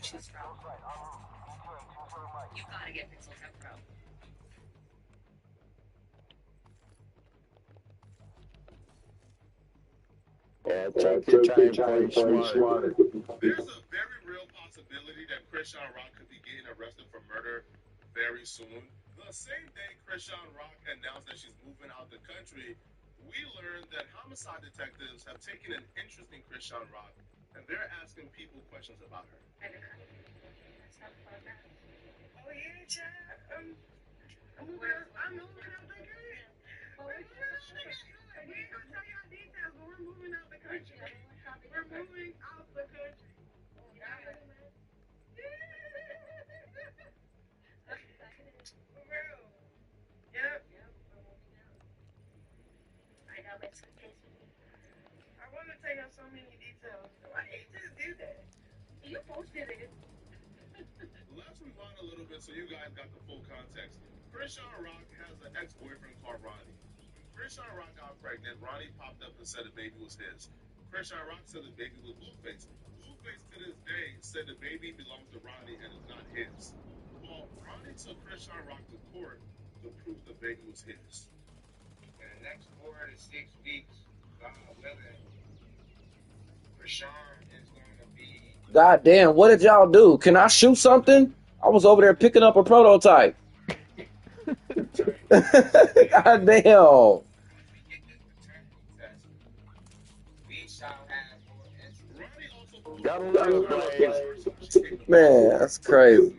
choose from. You gotta get Pixel 10 Pro. Yeah, Chuck is trying to play smart. There's a very real possibility that Krishan Rock could be getting arrested for murder very soon. The same day Krishan Rock announced that she's moving out the country, we learned that homicide detectives have taken an interest in Krishan Rock, and they're asking people questions about her. Oh yeah, Chad. I'm moving out the country. We ain't gonna tell y'all details, but we're moving out the country. We're moving out the country. For real. Yep. I know it's okay. I want to tell you so many details. Why did you just do that? You posted it. Let's rewind a little bit so you guys got the full context. Krishan Rock has an ex-boyfriend called Ronnie. Krishan Rock got pregnant. Ronnie popped up and said the baby was his. Krishan Rock said the baby was Blueface. Blueface to this day said the baby belongs to Ronnie and is not his. Well, Ronnie took Krishan Rock to court to prove the baby was his. In the next 4 to 6 weeks, God willing, Krishan is going to be. God damn, what did y'all do? Can I shoot something? I was over there picking up a prototype. God damn. Man, that's crazy.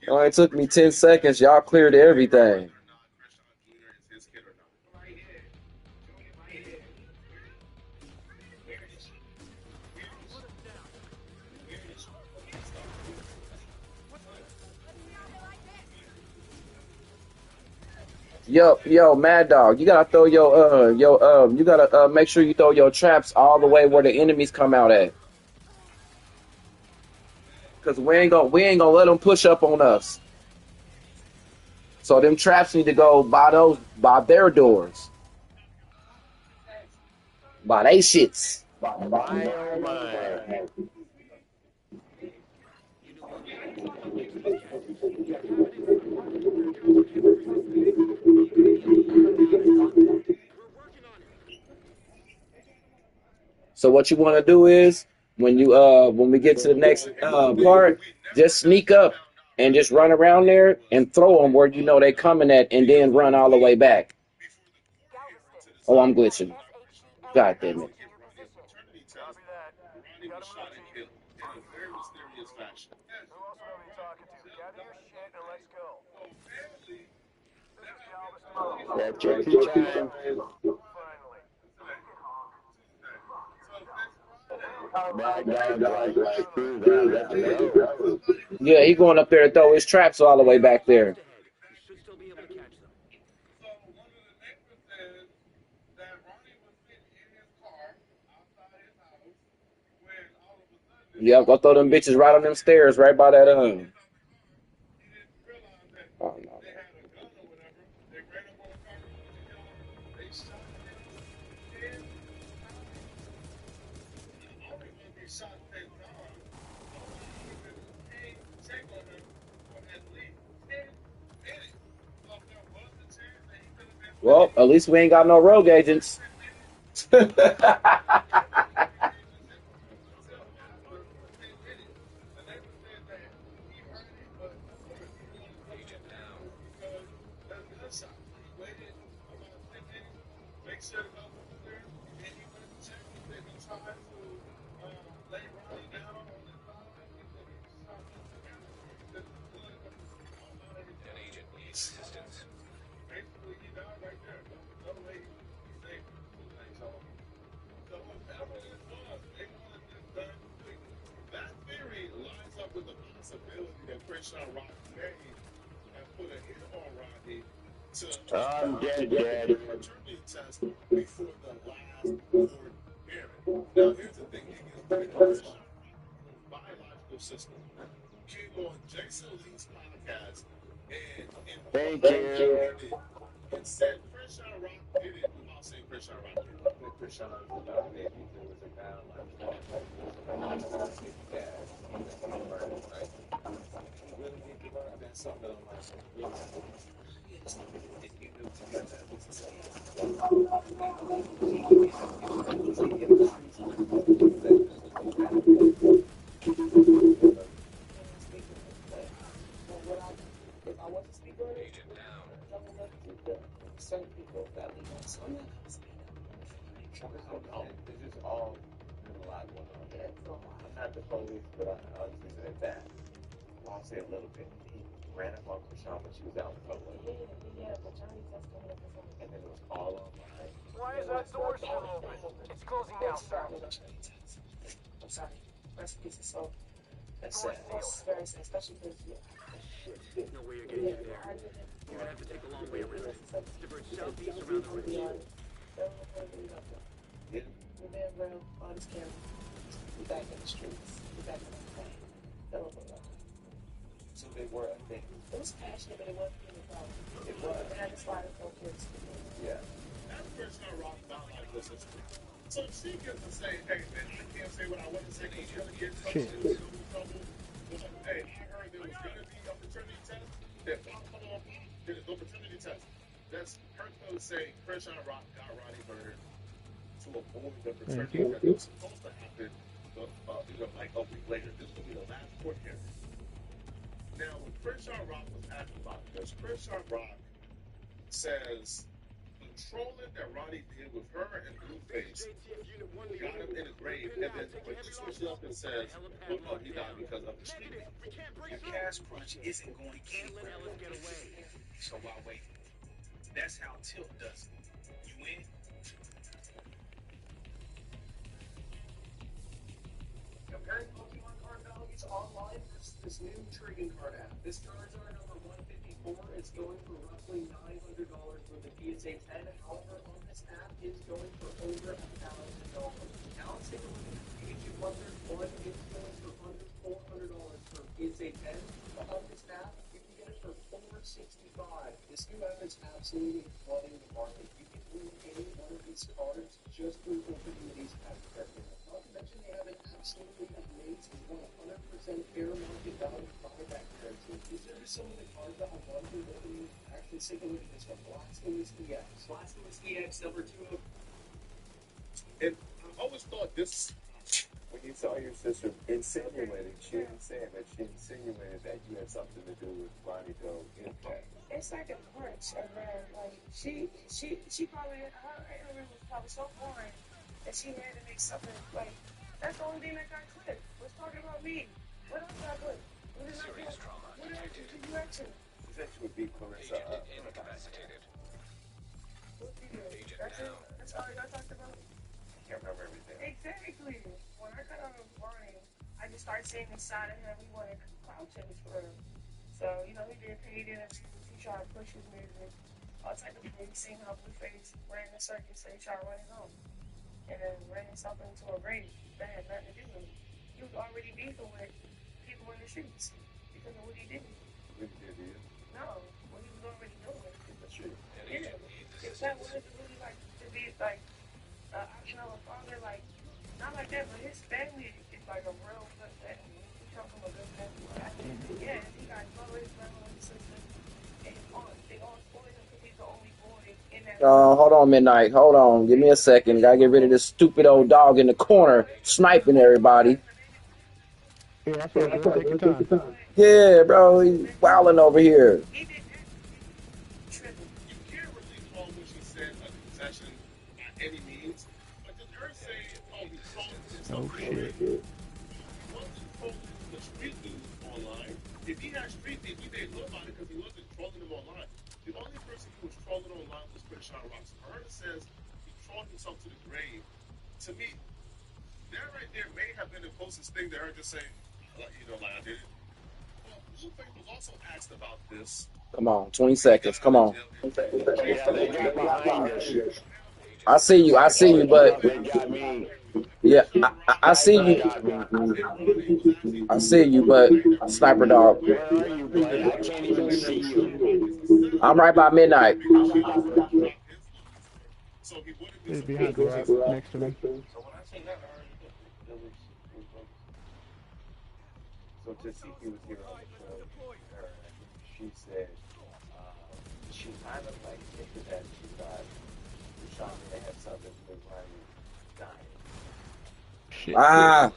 It only took me 10 seconds. Y'all cleared everything. Yo, Mad Dog, you gotta throw you gotta make sure you throw your traps all the way where the enemies come out at. Cause we ain't gonna let them push up on us. So them traps need to go by their doors. By they shits. So what you want to do is when we get to the next part, just sneak up and just run around there and throw them where you know they coming at, and then run all the way back. Oh, I'm glitching. God damn it. Yeah, check your time. Yeah, he going up there to throw his traps all the way back there. Yeah, go throw them bitches right on them stairs, right by that Oh no. Well, at least we ain't got no rogue agents. I'm dead. Before the last board hearing. Now, here's the thing: biological system came on Jason Lee's podcast, and Thank you. and said Krishan Rock did it without saying Krishan Rock did it. Krishan was about baby. There was a battle like It's just all there's a lot going on there. I'm not the police, but I'll just leave it at that. Well, I'll say a little bit. He ran up on Krishan when she was out in public. And then it was all online. Why is that door still open? It's closing now, sir. I'm sorry. Recipes are so. That's Door's sad. It's very sad, especially because No way you're getting in there. You're gonna have to take a long way around. Divert southeast around the ridge. Yeah. the man around on his camera. We're back in the streets. We're back in the plane. So they were a thing. It was passionate, but it wasn't really a problem. It was. They had this lot of focus. Yeah. That person I rock not like this. So she gets to say, hey, man, I can't say what I want to say because you're going to get in trouble. Hey, I heard there was going to be a paternity test. There's no paternity test. That's her to say Christian Rock got Ronnie murdered to avoid the paternity that was supposed to happen, like a week later. This will be the last court hearing. Now, when Christian Rock was asked about this, Christian Rock says the trolling that Ronnie did with her and Blueface got him in the grave, and then when he switched it up and says, well, no, he died because of the street. Your cash crunch isn't going anywhere. So why wait? That's how Tilt does it. You in? Comparing Pokemon card values online versus this new trading card app. This Charizard number 154 is going for roughly $900 with the PSA 10. However, on this app is going for over $1,000. Now let's take a look at the Pikachu Wonder 1 is going for under $400 for PSA 10. But on this app, you can get it for $465. This new app is absolutely flooding the market. You can win any one of these cards just through opening these app characters. Not to mention they have an absolutely amazing 100% fair market value buyback currency. These are some of the cards that I want to look at. Actually, take a look at this one. Blasphemous EX. Blasphemous EX number 2 of. And I always thought this. When you saw your sister insinuating, she didn't say it, but she insinuated that you had something to do with Ronnie Doe impact. It's like a crunch, and then like she probably her interview was probably so boring that she had to make something like that's the only thing that got clipped. Was talking about me. What else got clipped? What did I do? What else did you actually? She said she would beat Clarissa up. What did you do? That's it. That's all y'all talked about. I can't remember everything. Exactly. When I got on Ronnie, I just started seeing the side of him. We wanted clout chase for him. So he did paid interviews. He tried to push his music. All type of things. Seeing how Blueface ran the circus, so he tried to run it home. And then ran himself into a grave that had nothing to do with him. He was already beefing with people in the streets because of what he did. What did you do? No, what he was already doing. In the street. Yeah. If that wanted to really like to be like a father, like not like that, but his family is like a real good family. He comes from a good family. Yeah, he got brother, his grandma, his sister, and his aunt. They all spoiled him because he's the only boy in that. Hold on, Midnight. Hold on. Give me a second. Gotta get rid of this stupid old dog in the corner sniping everybody. Yeah, that's what I'm doing. Take your time. Yeah, bro. He's wilding over here. He did that. Tripping. You can't really call what she said a concession by any means, but did her say, oh, he called himself Oh, shit. He wasn't trolling the street dude online. If he had street dude, he didn't know about it because he wasn't trolling him online. The only person who was trolling online was Christian Rock. So her says he trolled himself to the grave. To me, that right there may have been the closest thing to her just saying, like I did it. Well, Blueface was also asked about this. Come on. 20 seconds. Come on. Yeah, they got behind us. I see you, but They got me. yeah, I see They you. got me. I see you, but Sniper Dog. Where are you, buddy? I can't even see you. I'm right by Midnight. So he wouldn't He's be behind the rock next to me. So when I say that, it was so to see he was here on the show, she she said she kind of like hinted that she thought Rashawn may have had something with Ronnie dying. Shit. Ah,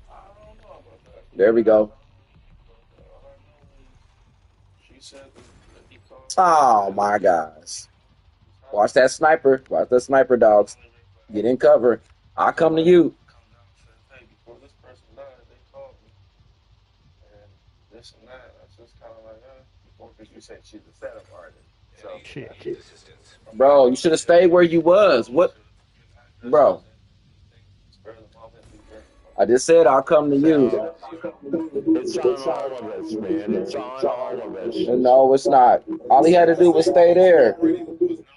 I don't know about that. there we go. All I know is she said that he told her Oh my gosh. Watch that sniper. Watch the sniper, dogs. Get in cover. I'll come to you. come down and said, hey, before this person died, they called me. And this and that. That's just kind of like, before, because you said she's a setup artist. So, Shit. Bro, you should have stayed where you was. What? Bro, spur of the moment, be very I just said I'll come to you. No, it's on all of us, man. It's on all of us. No, it's not. All he had to do was stay there. Brady was not looking good for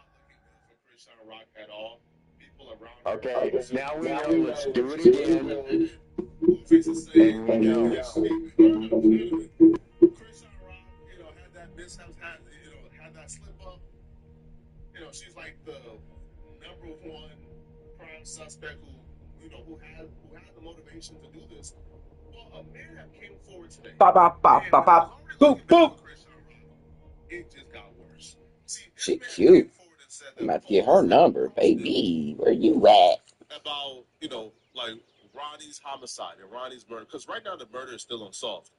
Christian Rock at all. People around her. Okay, now we know. Let's do it again. And we know. Christian Rock, had that mishap, had that slip up. She's like the number one prime suspect who had the motivation to do this. Well, a man came forward today. Bop, bop, bop, bop, bop. Boop, boop. It just got worse. See, She cute. I'm about to get her number, baby. Where you at? about like Ronnie's homicide and Ronnie's murder, because right now the murder is still unsolved.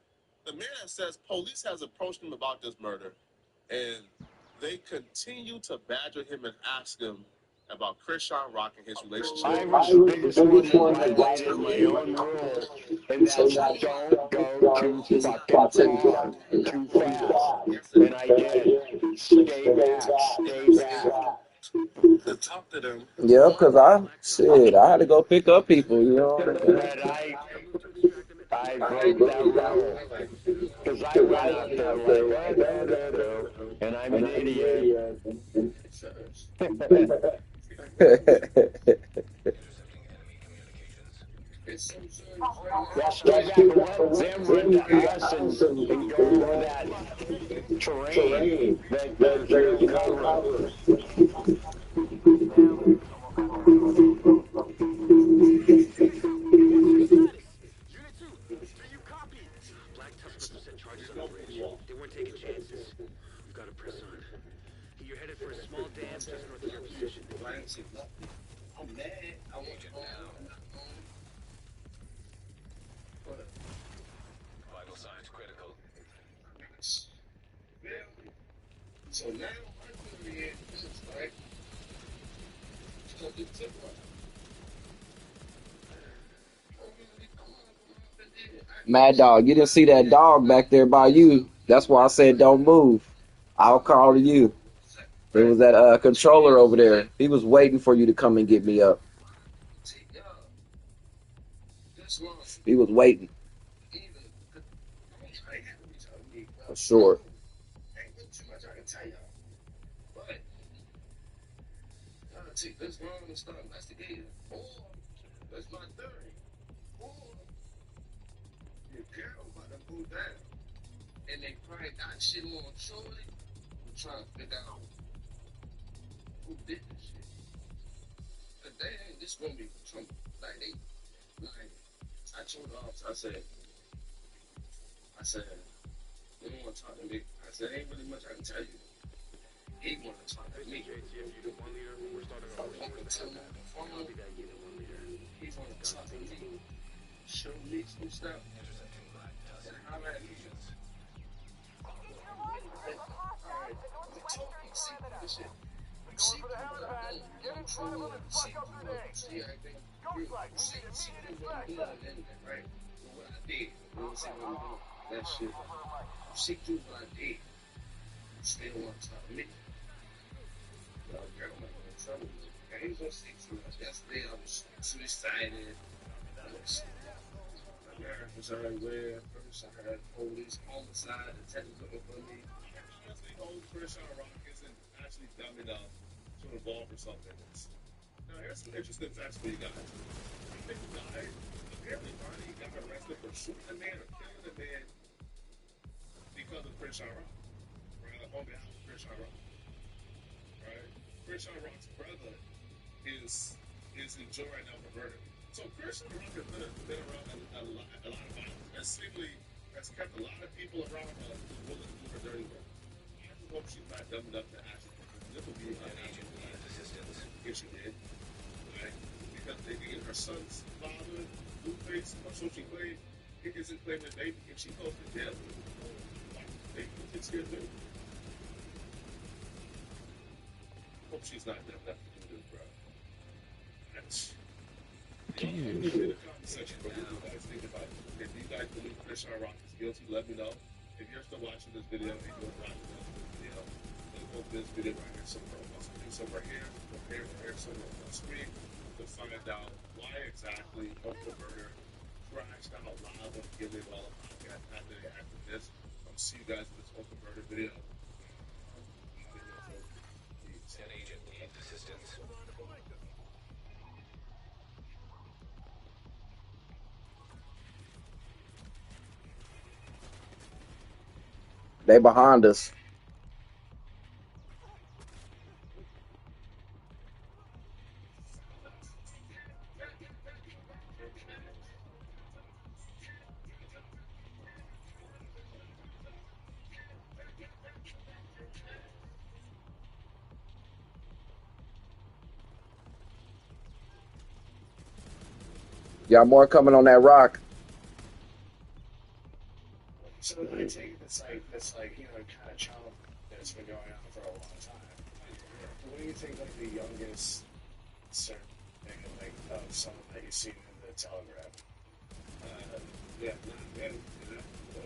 The man says police has approached him about this murder, and they continue to badger him and ask him about Christian Rock and his relationship. I was the biggest one that violated my own rule, and that's don't go too fucking far, too fast. And I did. Stay back, stay back. To talk to them. Yeah, because I had to go pick up people, you know. But I broke that rule. Because I went out there like, and I'm an idiot. Well, stay back and let them run to us and go over that terrain that there's no cover. They weren't taking chances. You gotta press on. You're headed for a small dam just north of your position. I'm mad. I want you now. Vital signs critical. So now I'm going to be right? Because the tip Mad Dog, you didn't see that dog back there by you. That's why I said don't move. I'll call to you. There was that controller over there. He was waiting for you to come and get me up. He was waiting. For sure. Take this long and start investigating. Or that's my theory. Or your girl about to move down. And they probably got shit on Shorty. We're trying to figure out who did this shit. But they ain't this gonna be Trump. Like I told the officer, I said, they don't want to talk to me. I said, ain't really much I can tell you. He want to talk to me. JTF, you the one leader. We're starting our mission. I'll be that unit one leader. He want to talk to me. Show me some stuff. And how that is. That shit. See through what I did. Still want to talk to me. Girl, I'm not going to trouble you. I ain't going to see through it. Yesterday I was too excited. My nerve was everywhere. First I heard police, homicide, detectives looking for me. Honestly, the whole Christian Rock isn't actually dumb enough to involve herself in this. Now, here's some interesting facts for you guys. The guy, apparently Ronnie got arrested for shooting a man or killing a man because of Christian Rock. Right? On behalf of Christian Rock. Right? Christian Rock's brother is in jail right now for murder. So Christian Rock has been around a lot of violence, and seemingly has kept a lot of people around her willing to do her dirty work. I just hope she's not dumb enough to actually this will be an agent needs assistance. If she did, right? Because they being her son's father, Blueface, or so she claimed, he isn't claiming the baby. If she goes to jail, they can 6 years later. Hope she's not dumb enough to do this, bro. That's. In the comment section, what do you guys think about it? If you guys believe Christian Rock is guilty, let me know. If you're still watching this video and you're watching this video, then go to this video right here somewhere. Somewhere here, or somewhere on the screen to find out why exactly Uncle Murder crashed out loud and give it all a podcast after they acted this. See you guys in this Uncle Murder video. An agent needs assistance. They behind us. Y'all more coming on that rock. So I take this like you know kind of chunk that's been going on for a long time. What do you think like the youngest certain thing like of someone that you've seen in the Telegram? Yeah, and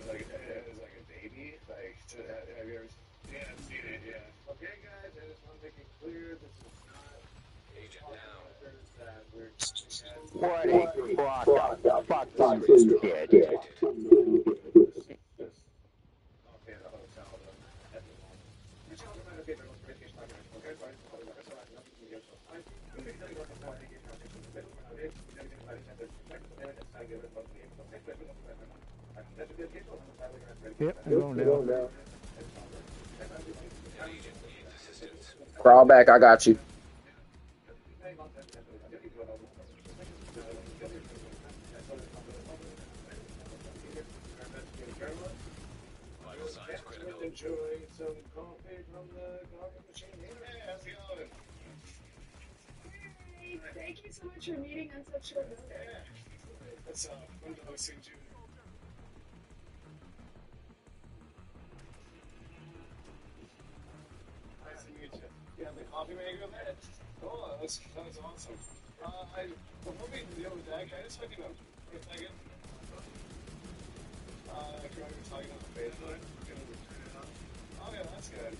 like as like a baby, like have you ever? Yeah, I've seen it. Yeah. Okay, guys, I just want to make it clear this is not Agent down. that we're. What a fuck you did. Yep, I'm going down. Crawl back, I got you. Enjoy some coffee from the coffee machine here. Hey, how's it going? Hey, thank you so much for meeting on such short notice. Yeah. What's up? I'm hosting you. Nice to meet you. You have the coffee maker there? Cool, that's awesome. Before we deal with that, can I just hook it up for a second? Can I be talking on the Facebook? Oh yeah, that's good.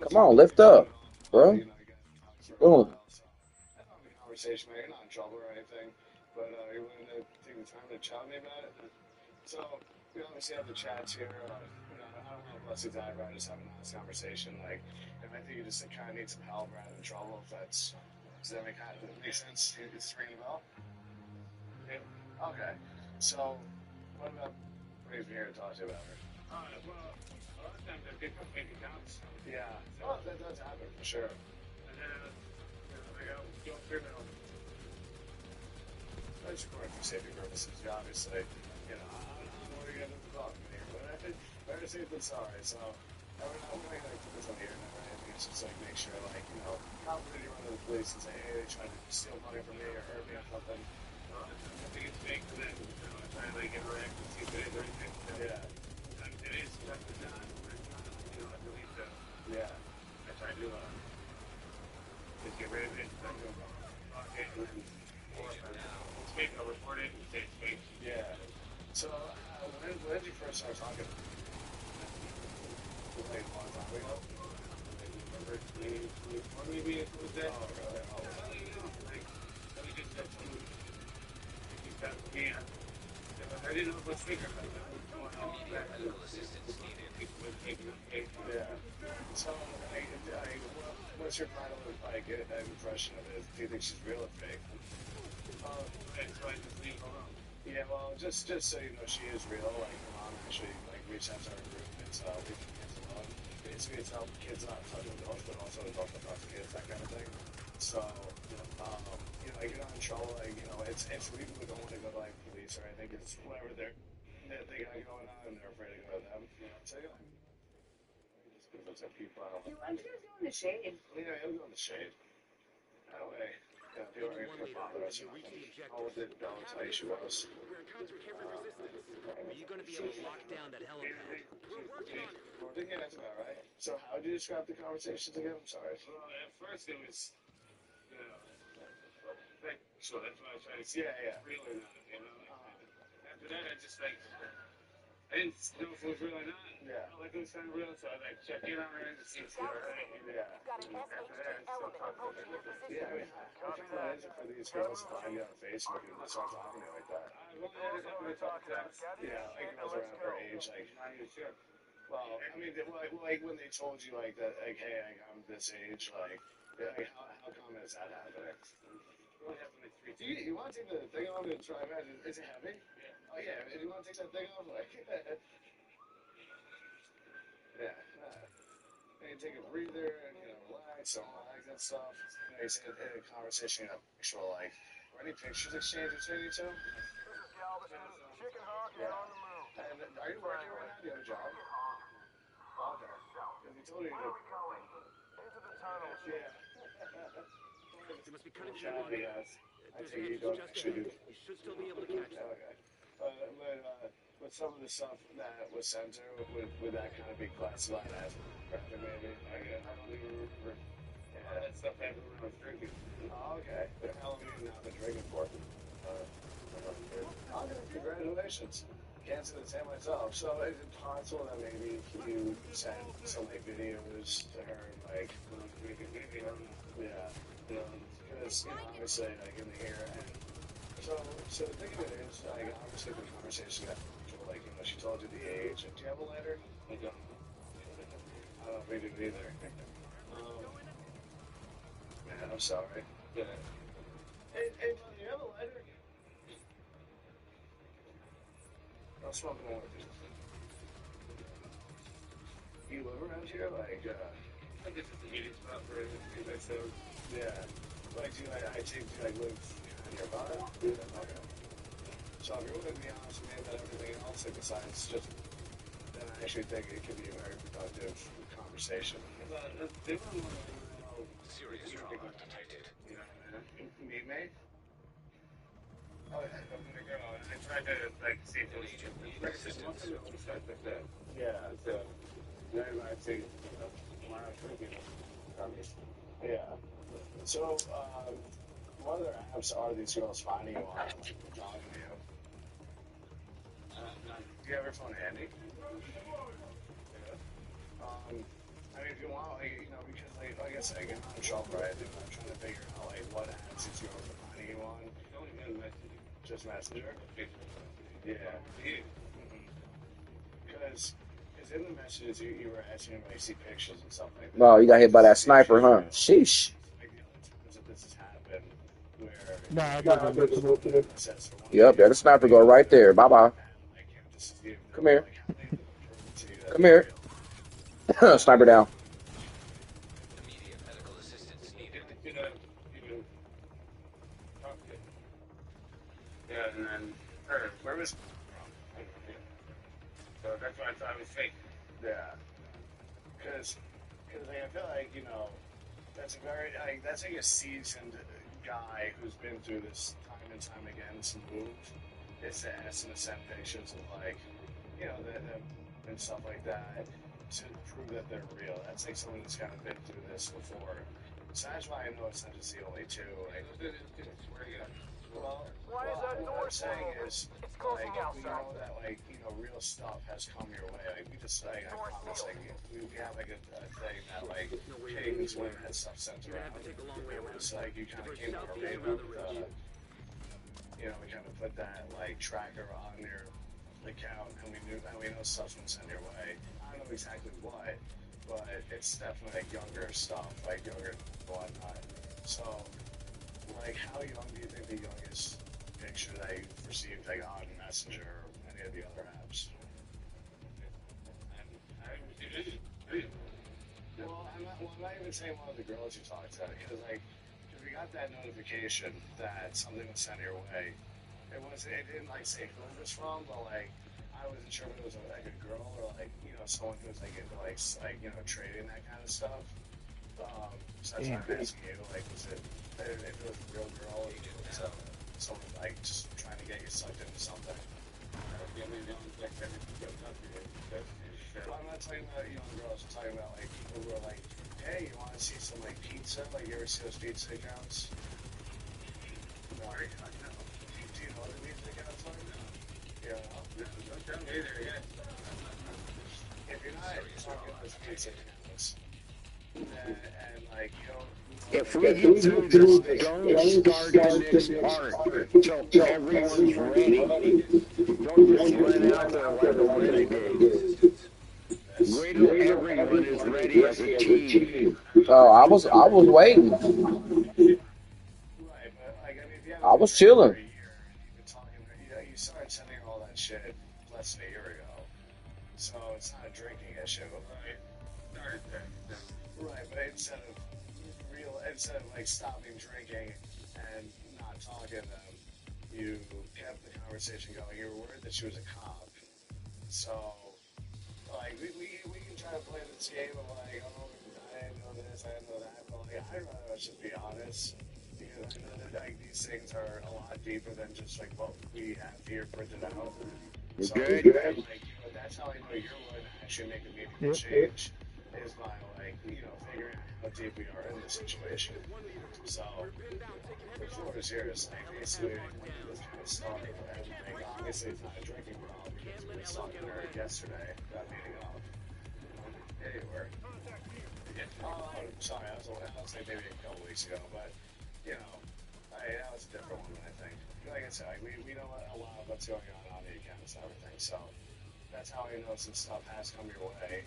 Come on, lift up, bro. Boom. I don't have a conversation, man. You're not in trouble or anything, but you're willing to take the time to chat with me about it. So we obviously have the chats here. You know, I don't want to bust your time, right? Just have a nice conversation. Like, if I think you just kind of need some help rather than trouble, if that's does that make sense? It's ringing a bell. Yeah. Okay. So what about what are you here to talk to you about? Well, a lot of times I pick up bank accounts. Yeah. Oh, that does happen for sure. And then, I go through now. That's for safety purposes. Obviously, you know, I don't know what you're going to talk to here, but I understand it's sorry. So I'm not going to put this on the internet or anything. It's just like make sure, like, you know, how would you run to the police and say, hey, they tried to steal money from me or hurt me or something? I think it's fake for them. You know, I try to like interact and see if it is or anything. Yeah. It is stuff to done. You know, I believe so. Yeah. I try to just get rid of it. Okay. It's fake. I'll report it and say it's fake. Yeah. So when did you first start talking? Like a long time ago. Remember maybe it was that? Oh, really? Oh, like let me just have some. Yeah. I didn't know it was fake or not. Medical assistance needed. Yeah. So, what's your final impression of it? Do you think she's real or fake? Okay, so I just leave her alone. Yeah, well, just so you know, she is real. Like, her mom actually reached out to our group, and so we can get along. Basically, it's helping kids not touch adults, but also adults that touch kids, that kind of thing. So, like, you're not in trouble. Like, it's legal. We don't want to go to like police or anything. It's whatever they're that they got going on and they're afraid to go to them. Yeah, so yeah. Just because it's a people. Dude, why don't you guys go in the shade? Yeah, he'll go in the shade. That way, yeah, people aren't One gonna later, bother us. you reach the All objective. with it, don't tell you she was. We're encountering heavy resistance. Are you going to be able to lock down that helipad? We're working on it. I think that's about right. So how would you describe the conversations again? I'm sorry. Well, at first it was, you know, like, so that's why I tried to see Yeah, yeah. real or not, you know. After that, I just like, I didn't know if it was real or not. Yeah. I felt like it was kind of real, so I like check in on her and see if she was alright. Yeah. Got an SHD element approaching your position. Yeah, I mean, how fun is it for these girls to find you on Facebook and start talking to you like that? I've only had a couple of talks. Yeah, like girls around her age, like, Not even sure. well, I mean, like when they told you like that, like, hey, like, I'm this age, like how common is that happening? It only happened like 3 Do you want to take the thing off and try? Imagine, is it heavy? Yeah. Oh yeah, do you want to take that thing off? Like, yeah. And you take a breather and relax, don't relax that stuff. You say in a conversation, picture like, were any pictures exchanged between you two? This is Galveston. Chicken Hawk is on the move. And are you working right now? Do you have a job? Okay. Because you told me Where are we going? Into the tunnels. Yeah. They must be cutting through Job, one. yes. I There's think you ants don't just actually ahead. do. You should still be able to catch them. Okay. But some of the stuff that was sent to her, would that kind of be classified as graphic, maybe? I don't even remember. All that stuff happened when I was drinking. Oh, okay. How long have you not been drinking for? Congratulations. Can't say the same myself. So is it possible that maybe you sent some like videos to her, like, Maybe, I don't know. yeah, because obviously like in the ear, and so the thing of it is, like, obviously the conversation that, like, she told you the age. Do you have a letter? I don't. I don't read it either. Man, I'm sorry. Yeah. Hey, brother, you have a lighter? I'm smoking one with you. You live around here? Like, I guess it's a meeting spot for it. yeah. Like, do you, I take, do you, like, live nearby? Okay. So if you're willing to be honest with me about everything else, like, besides just, then I actually think it could be a very productive conversation. They don't want to Serious trauma detected. You know what I mean? Meet me? Oh, yeah, I'm gonna go. I tried to, like, see if it was Resistance. stuff like that. Yeah. So, now I think, why I'm drinking. Yeah. So, what other apps are these girls finding you on, like, talking to you? Do you have your phone handy? I mean, if you want, like, because, like I said, I'm in trouble, right? I'm trying to figure out, like, what apps these girls are finding you on. It's only been messaging. Just Messenger? Yeah. Because in the messages, you were asking him, like, see pictures and stuff like that. Wow, you got hit by that sniper, huh? Sheesh. Like, the other times that this has happened, where... Nah, I got that. Yep, there's a sniper go right there. Bye-bye. Come here. Come here. Sniper down. Immediate medical assistance needed. Talk to it. Yeah, and then her, where was from? So that's why I thought it was fake. Yeah. Because like, I feel like, that's a very, like, that's like a seasoned guy who's been through this time and time again, some moves. It's to ask him to send pictures of, like, them and stuff like that to prove that they're real. That's like someone who's kind of been through this before. So that's why I know it's not just the only two. Like, well, Why is that door what I'm saying is, It's closing like, out, we sir. know that, like, real stuff has come your way. Like, we just, like, I promise, like, we have, like, a thing that, like, Kings women had stuff sent You're gonna around. have to take a long way around. It's like, you kind of Divert came our southeast way around with, the ridge. we kind of put that, like, tracker on your account, and we know stuff's been sent your way. I don't know exactly what, but it's definitely, like, younger stuff, like, younger whatnot. So, like, how young do you think the youngest picture that you've received, like, on Messenger or any of the other apps? Well, I'm not even saying one of the girls you talked to, because we got that notification that something was sent your way. It didn't, like, say who it was from, but, like, I sure if it was like a girl or like, you know, someone who was like into like you know, trading that kind of stuff. So that's why I'm asking you, like, was it if it was a real girl, if it was someone like just trying to get you sucked into something? I'm not talking about young girls. I'm talking about like people who are like, hey, you want to see some like pizza? Like, you ever see those pizza accounts? No. Do you know what the pizza accounts are? Yeah. Don't tell me either. Yeah. If you're not talking about those pizza accounts, and like you don't. If we get through this, don't start the next part till everyone's ready. Don't just run out there like a renegade. Wait till everyone is ready as a team. Oh, I was waiting. Right, but like I mean, if you I was for chilling. a year, you've been talking, you started sending all that shit less than a year ago, so it's not a drinking issue, right? Right, but instead of like stopping drinking and not talking to them, you kept the conversation going. You were worried that she was a cop, so like we can try to play this game of like, oh, I didn't know this, I didn't know that, but like I'd rather us just be honest, because I know that like these things are a lot deeper than just like what we have here printed out. So Good. like, you know, that's how I know you're willing to actually make a meaningful change, is by like, you know, figuring out how deep we are in the situation. So the floor is yours. Like basically, like, when did this kind of start? And like obviously it's not a drinking problem because we were talking to her yesterday, that meeting up. Yeah, you were. Oh, sorry, I was like maybe a couple weeks ago, but you know, that was a different one, I think. Like I said, like, we know a lot of what's going on the accounts and everything, so that's how I know some stuff has come your way.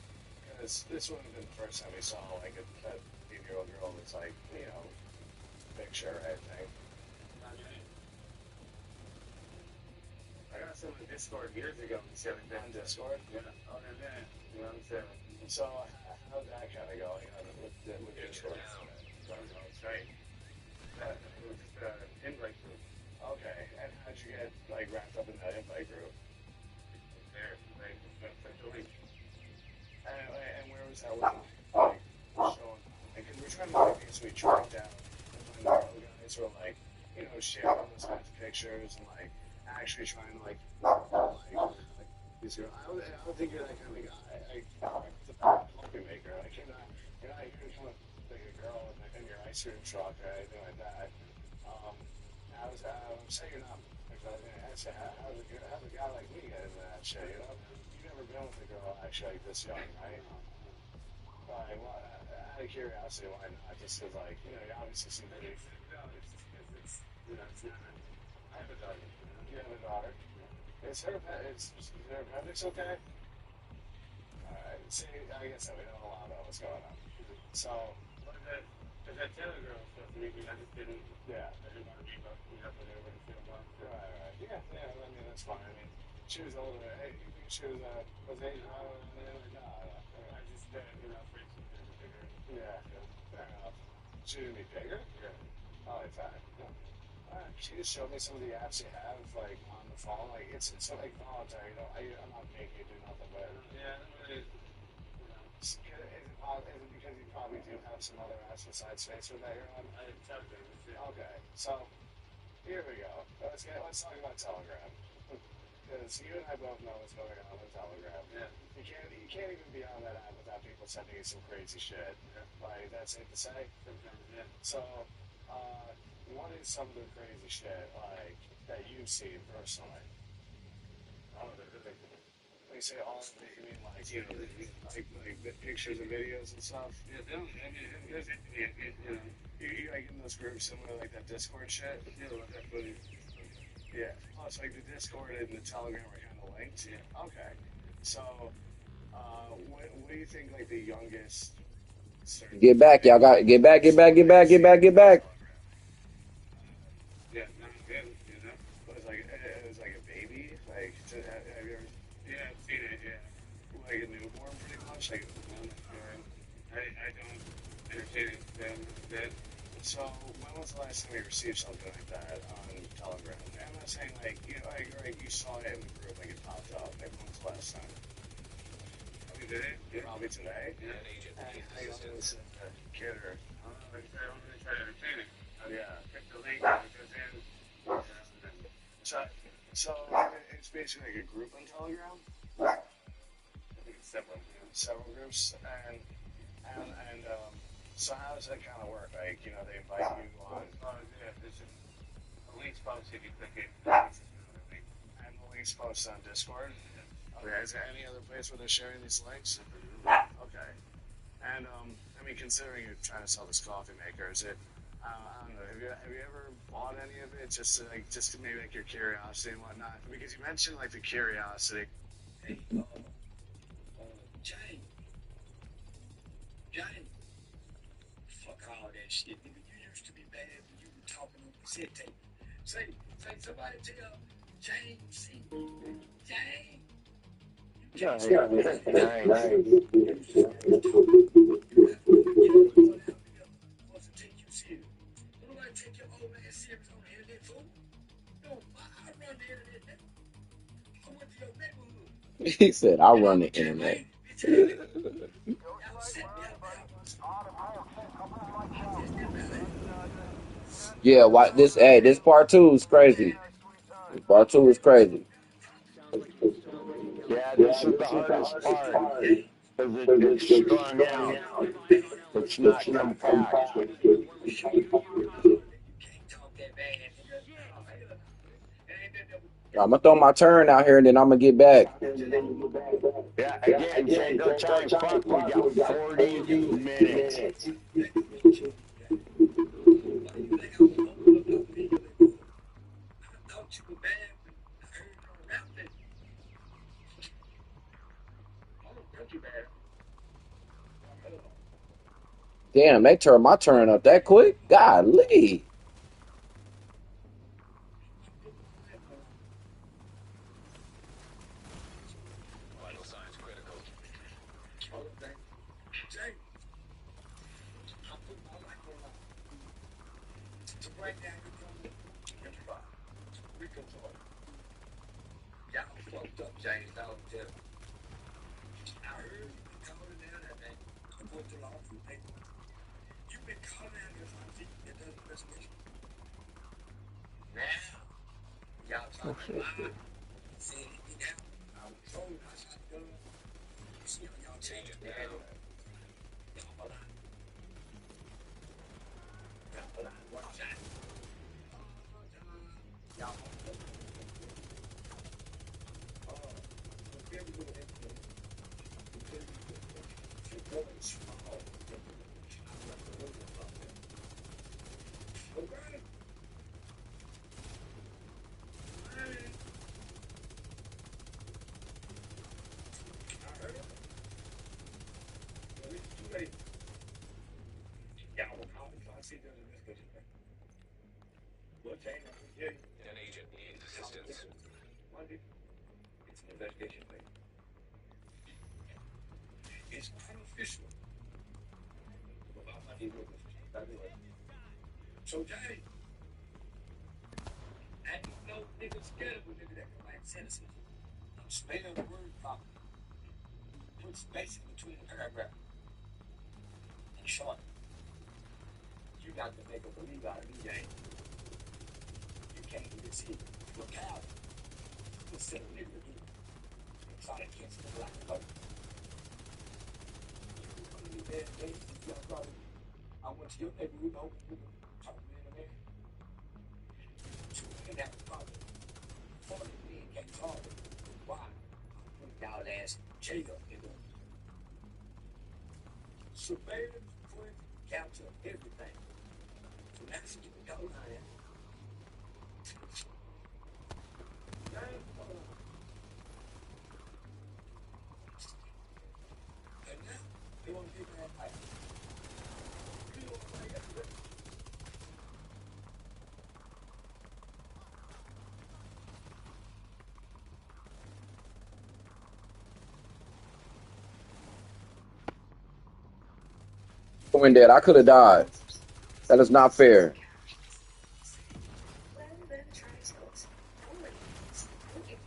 Because this would have been the first time we saw like that 8-year-old girl that's like, you know, picture, I think. I got some on Discord years ago. On Discord? Yeah. Oh, yeah. You know what I'm saying? So, how'd that kind of go? You know, with Discord? It's right. It was just an invite group. Okay. And how'd you get, like, wrapped up in that invite group? There. Like, a link. And where was that link? Like, showing? Because we're trying to do things we track down and find the real guys who are, like, you know, sharing those kinds of pictures and, like, actually trying to, like these girls. I don't think you're that kind of guy. It's a coffee maker. Like, you're not here to come up like a girl in your ice cream truck or anything like that. I would say you're not. I'd say, how's a guy like me get into that shit, you know? You've never been with a girl actually like this young, right? Right, well, out of curiosity, why not? Just because, like, you know, you obviously seem pretty. No, it's just because it's, you know, it's not. I have a daughter. You have a daughter. Is her appendix okay? Alright, see, I guess we know a lot about what's going on. So, that Taylor girl was supposed to meet me, I just didn't. Yeah. I didn't want to be, but we have to do what it's going on. Right. Yeah, I mean, that's fine. I mean, she was older. Hey, you think she was age around or no? I just, you know, afraid she was going to be bigger. Yeah, fair enough. She was going to be bigger? Yeah. Oh, it's fine. She just showed me some of the apps you have, like, on the phone. Like, it's like voluntary, you know. I'm not making you do nothing, but... Yeah, I don't really... You know, is it because you probably do have some other apps besides Facebook that you're on? I have Telegram, okay, so, here we go. Let's talk about Telegram. Because you and I both know what's going on with Telegram. Yeah. You can't even be on that app without people sending you some crazy shit. Yeah. Like, that's safe to say? Yeah. So, what is some of the crazy shit, like, that you've seen personally? All of it, really. When you say all of it, you mean, like, you know, like the pictures and videos and stuff? Yeah, I mean, there's, you know, you like in those groups similar, like that Discord shit? Yeah, like that footage. Yeah. Oh, so like the Discord and the Telegram are kind of linked? Yeah. Okay. So, what do you think, like, the youngest... Get back, y'all got get back. Yeah, not good, you know? It was like a baby, like, have you ever... Yeah, I've seen it, yeah. Like a newborn, pretty much, like, I don't entertain them that. So, when was the last time you received something like that on Telegram? I'm not saying, like, you know, like you saw it in the group, like it popped up. Like, when was the last today. Probably today. Yeah. And how you gonna listen to Kid or? I'm gonna try to entertain it. Yeah. Check the link when it goes in. So it's basically like a group on Telegram. Several groups, and so how does that kind of work? Like, you know, they invite you on. Oh yeah, this is the link's posted. You click it. And the link's posted on Discord. Okay, is there any other place where they're sharing these links? Okay. And I mean, considering you're trying to sell this coffee maker, is it? I don't know. Have you ever bought any of it? Just to maybe like your curiosity and whatnot. Because you mentioned like the curiosity. Hey, Jane. Jane. Fuck all that shit, nigga. You used to be bad when you were talking on the set tape. Say, somebody tell Jane, see, Jane. Take your old man serious on the internet, fool. No, I run the internet. I went to your neighborhood. He said, "I run the internet." Yeah, why this? Hey, this part two is crazy. Part two is crazy. Yeah, this is the hardest part. Because it's strung out. It's not compact. I'm gonna throw my turn out here and then I'm gonna get back. Yeah, again, Django time fuck, we got 40 minutes. Damn, they turned my turn up that quick. Golly. Vital signs critical. Y'all fucked up, James. I don't tell. I heard you been calling down that thing. I put the law through paper. You've been calling down there for that does investigation. Now, y'all talking about saying it me now. I was told I shot the gun. You see how y'all changed the handle. Y'all a lot. Y'all a lot. One shot. Y'all An agent needs assistance. It's an investigation thing. It's unofficial. About my witness. So, Jay, ain't no nigga scared of a nigga that can write sentences. Spell the word properly. Put space in between the paragraph. In short, you got to make a believe out of me, Jay. You can't even see it. Look out. What's that nigga do? Try to catch the black coat. I went to your neighborhood, open with a talking in the man. Two men have a problem. 40 men can't talk. Why? Put y'all ass in jail, nigga. Surveillance, footage, capture everything. So now she get the dollar out of it. And now, they want to get that back. You know what I got to do? When dead, I could have died. That is not fair. Immediate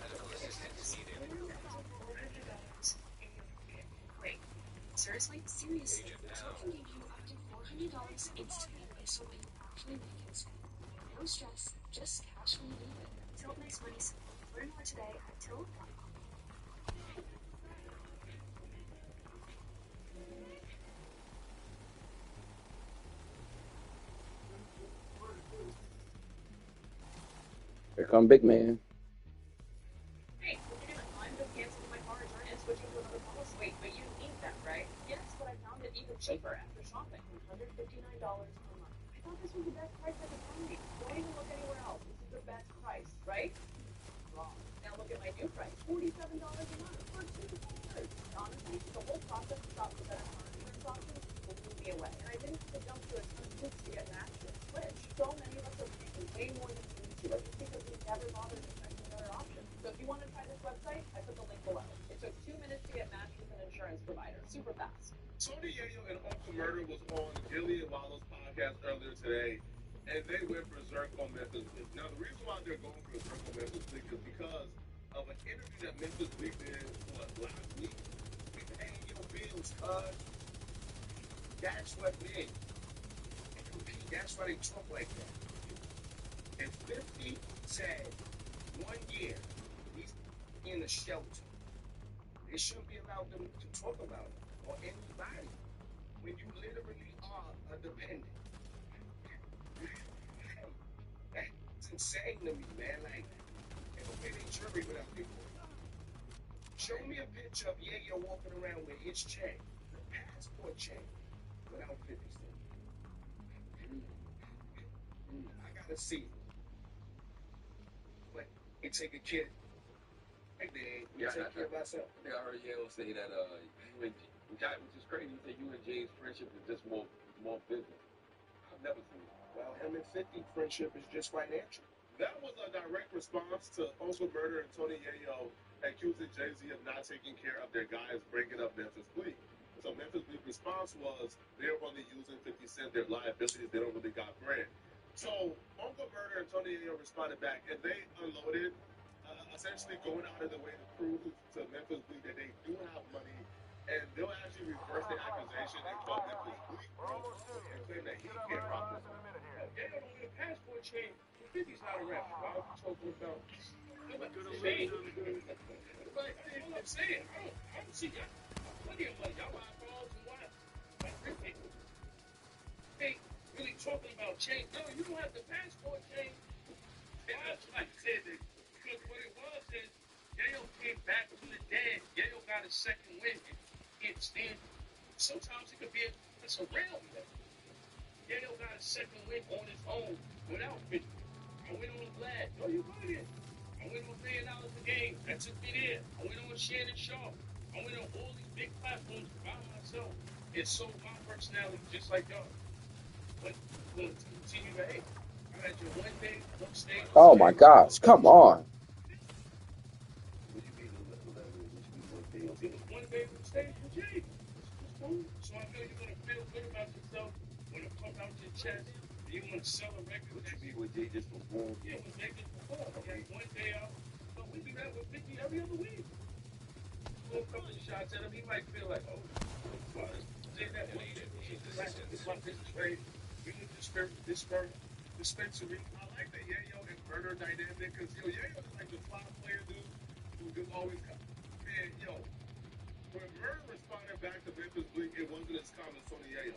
medical assistance needed. Seriously, Tilt can give you up to $400 instantly based on what you actually make and spend. No stress, just cash when you need it. Tilt makes money simple. Learn more today at tilt.com. Here come big man. Hey, what you doing? I'm just canceling my car return and switching to another policy. Wait, but you need that, right? Yes, but I found it even cheaper after shopping. $159 per month. I thought this was the best price I could find. Don't even look anywhere else. This is the best price, right? Wrong. Now look at my new price. $47 a month for 2 years. Honestly, the whole process to shop for better car insurance options blew me away. And I didn't have to jump through a ton of hoops to get matched and switch. So many of us are paying way more than we need to, just because we never bothered to check another option. So if you want to try this website, I put the link below. It took 2 minutes to get matched with an insurance provider. Super fast. Tony Yayo and Uncle Murder was on Gilly and Wallow's podcast earlier today, and they went berserk on Memphis Bleak. Now, the reason why they're going berserk on Memphis Bleak is because of an interview that Memphis Bleak did last week. We paying your bills, cuz. That's what it is. That's why they talk like that. And 50 said 1 year he's in a shelter. They shouldn't be allowed them to talk about it or anybody when you literally are a dependent. That's insane to me, man. Like, they don't pay their jury without people. Show me a picture of Yayo walking around with his check, the passport check, without 50 cents. I gotta see it. But it take a kid. Like they take care of myself. I think I heard Yale say that you and which is crazy. He said you and Jay's friendship is just more physical. I've never seen it. Well, him and 50 friendship is just financial. That was a direct response to Uncle Murder and Tony Yayo accusing Jay-Z of not taking care of their guys bringing up Memphis Bleak. So Memphis Bleak's response was they're only using 50 Cent, their liabilities, they don't really got bread. So Uncle Murder and Tony Yayo responded back, and they unloaded, essentially going out of the way to prove to Memphis Bleak that they do have money, and they'll actually reverse the accusation and call Memphis Bleak broke and claim that he can't rob them. They don't need a passport change. 50's not a rap. Why are you talking about? I'm saying, I don't see y'all. Plenty of money. Y'all buy phones and what? Like rich people. Hey, really talking about change. No, you don't have the passport change. And that's like I said, because what it was is, Yayo came back from the dead. Yayo got a second win. Can't stand it. Sometimes it could be a real thing. Yayo got a second win on his own without 50. I went on Vlad. No, you got it. I went on $1 million a game. That took me there. I went on Shannon Sharp. I went on all these big platforms by myself. It sold my personality just like y'all. But we'll continue to hate. I had your one day, one stage. Oh my gosh, come on. One day on stage with Jay. Cool. So I know you're going to feel good about yourself when it comes out your chest. You want to sell a record. What you be with Jay just before? Yeah, with Jay just before. Okay. One day out. But we do that with 50 every other week. We'll a couple of shots at him. He might feel like, oh, well, Jay, that way. It's like this trade. We need dispensary. I like the Yayo and Murder dynamic because, Yayo is like the fly player dude who just always come. And, when Murder responded back to Memphis Bleak, it wasn't as calm as Tony Yayo.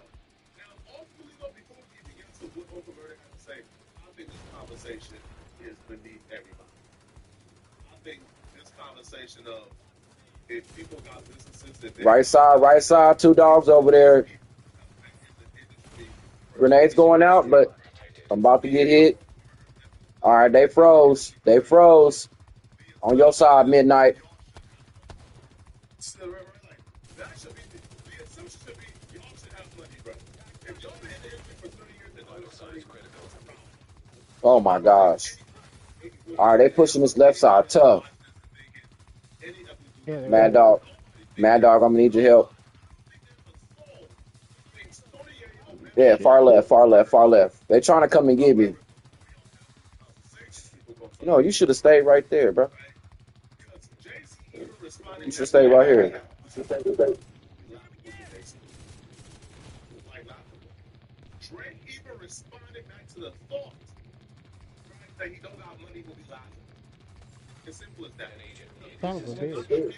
Now, ultimately, though, before we even get to what Uncle Murder had to say, I think this conversation is beneath everybody. I think this conversation of if people got businesses that Right side, 2 dogs over there. Grenades going out, but I'm about to get hit. All right, they froze. On your side, Midnight. That should be the assumption should be y'all should have money, bro. If y'all been in the industry for 30 years and know something critical. Oh my gosh. All right, they pushing this left side tough. Mad Dog, I'm gonna need your help. Yeah, far left. They trying to come and get me. No, you should have stayed right there, bro. You should stay right here. Drake even responded back to the thought, right, that he don't got money will be laughing. As simple as that. Son of a bitch.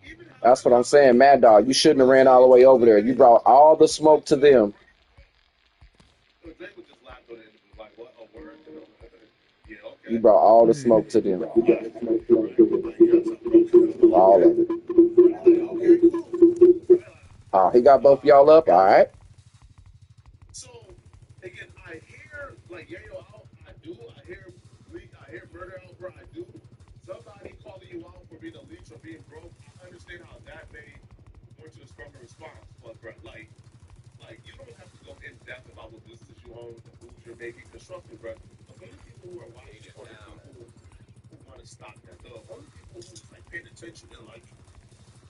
Even how That's what I'm saying, Mad Dog. You shouldn't have ran all the way over there. You brought all the smoke to them. Drake would just laugh on it and be like, what a word, you know? Yeah, okay. You brought all the smoke to them. All of it. Oh, he got both y'all up? All right. So, again, I hear, like, Yayo out, I do. I hear murder out, bro, I do. Somebody calling you out for being a leech or being broke, I understand how that may want you to stronger response. But, bro, like, you don't have to go in depth about what businesses you own, the moves you're making. Because trust me, bro, the only people who are watching are the people who want to stop that. The only people who's like paying attention and like,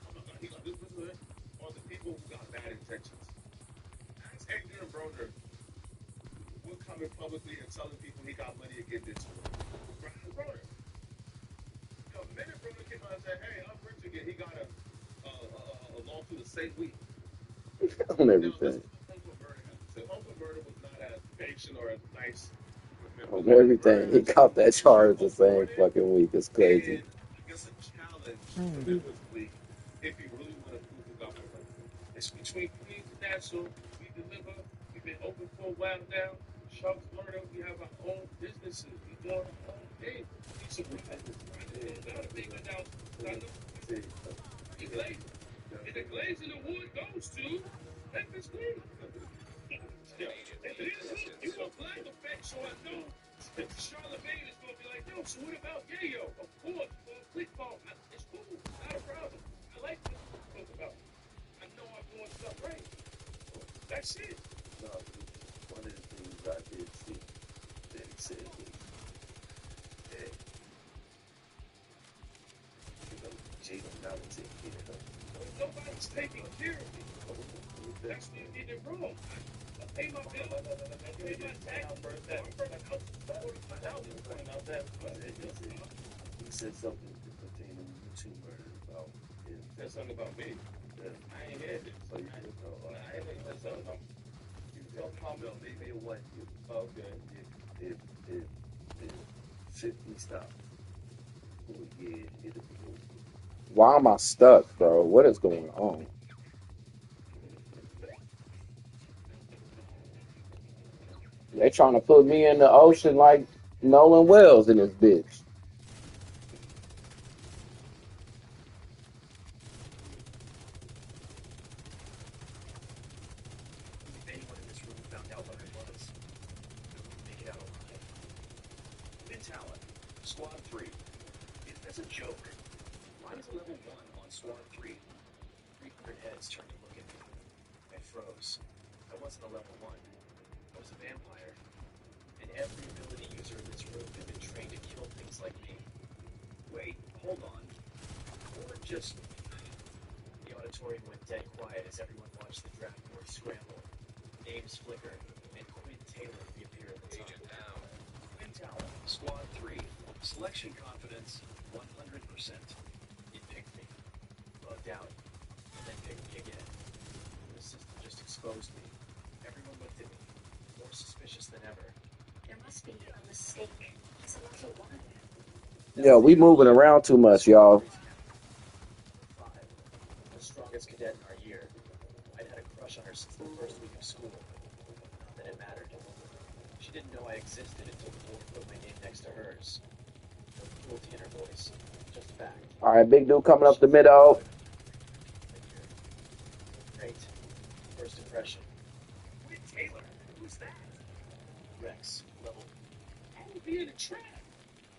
oh my God, he got this business, are the people who got bad intentions. As Adrian Broner would come in publicly and telling people he got money and get this. Brian Broner. The minute Broner came out and said, hey, I'm rich again, he got a lawsuit the same week. On everything. Uncle Murder was not as patient or as nice with On everything. He caught that charge the same fucking week. It's crazy. And I guess a challenge for him this week if he really want to prove he got more money. It's between Queens and Nassau. We deliver. We've been open for a while now. Sharks Murder. We have our own businesses. We doing our own thing. Be surprised. Not a big announcement. I know the Glaze. And the Glaze and the wood goes to Memphis Queen. You want black effect, so I know Charlamagne is going to be like, yo, so what about Yayo? Of course, click ball. It's cool. Not a problem. I like what you talk about. I know I'm doing stuff right. That's it. No, one of the things I did see that he said was, hey, you know, Jada gotta take care of her. Nobody's taking care of me. That's where you did it wrong. I pay my bill. I pay my taxes. He said something pertaining to murder about him. That's something about me. Yeah. I ain't had it. So you didn't know. I ain't had something about me. No, maybe it wasn't you. Okay. If 50 stopped for a year, it'll be over. Why am I stuck, bro? What is going on? They trying to put me in the ocean like Nolan Wells in this bitch. If anyone in this room found out what I was, they wouldn't make it out alive. Mid-Tower, Squad 3. If that's a joke, why is a level 1 on Squad 3? 300 heads turned to look at me. I froze. I wasn't a level 1. I was a vampire. And every ability user in this room had been trained to kill things like me. Wait, hold on. Or just... The auditorium went dead quiet as everyone watched the draft board scramble. Names flickered, and Quinn Taylor reappeared at the top. Agent down. Quinn Tower, Squad 3. Selection confidence, 100%. It picked me. Bugged out. And then picked me again. The system just exposed me. Everyone looked at me. More suspicious than ever. There must be a mistake. He's a level 1. Yeah, we moving around too much, y'all. 5. The strongest cadet in our year. I'd had a crush on her since the first week of school. Not that it mattered. She didn't know I existed until the board put my name next to hers. No cruelty in her voice. Just fact. All right, big dude coming up the middle. Great. First impression. Quinn Taylor. Who's that? Rex. Level. I would be in the trap.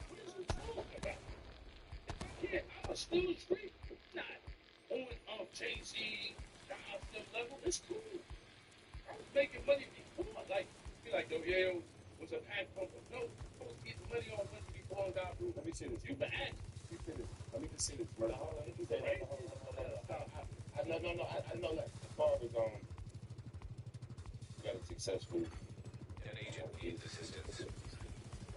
What is you talking about? If I can't, I'll still street. Not on off Jay-Z, off the level. It's cool. I was making money before. Like, be like, yo, Yale was a pack pumper. No, I was getting money on money before I got through. Let me say this. You can act. Let me just say this. Right? Hold on. Let me say this. I know that the father's got a successful An agent needs assistance.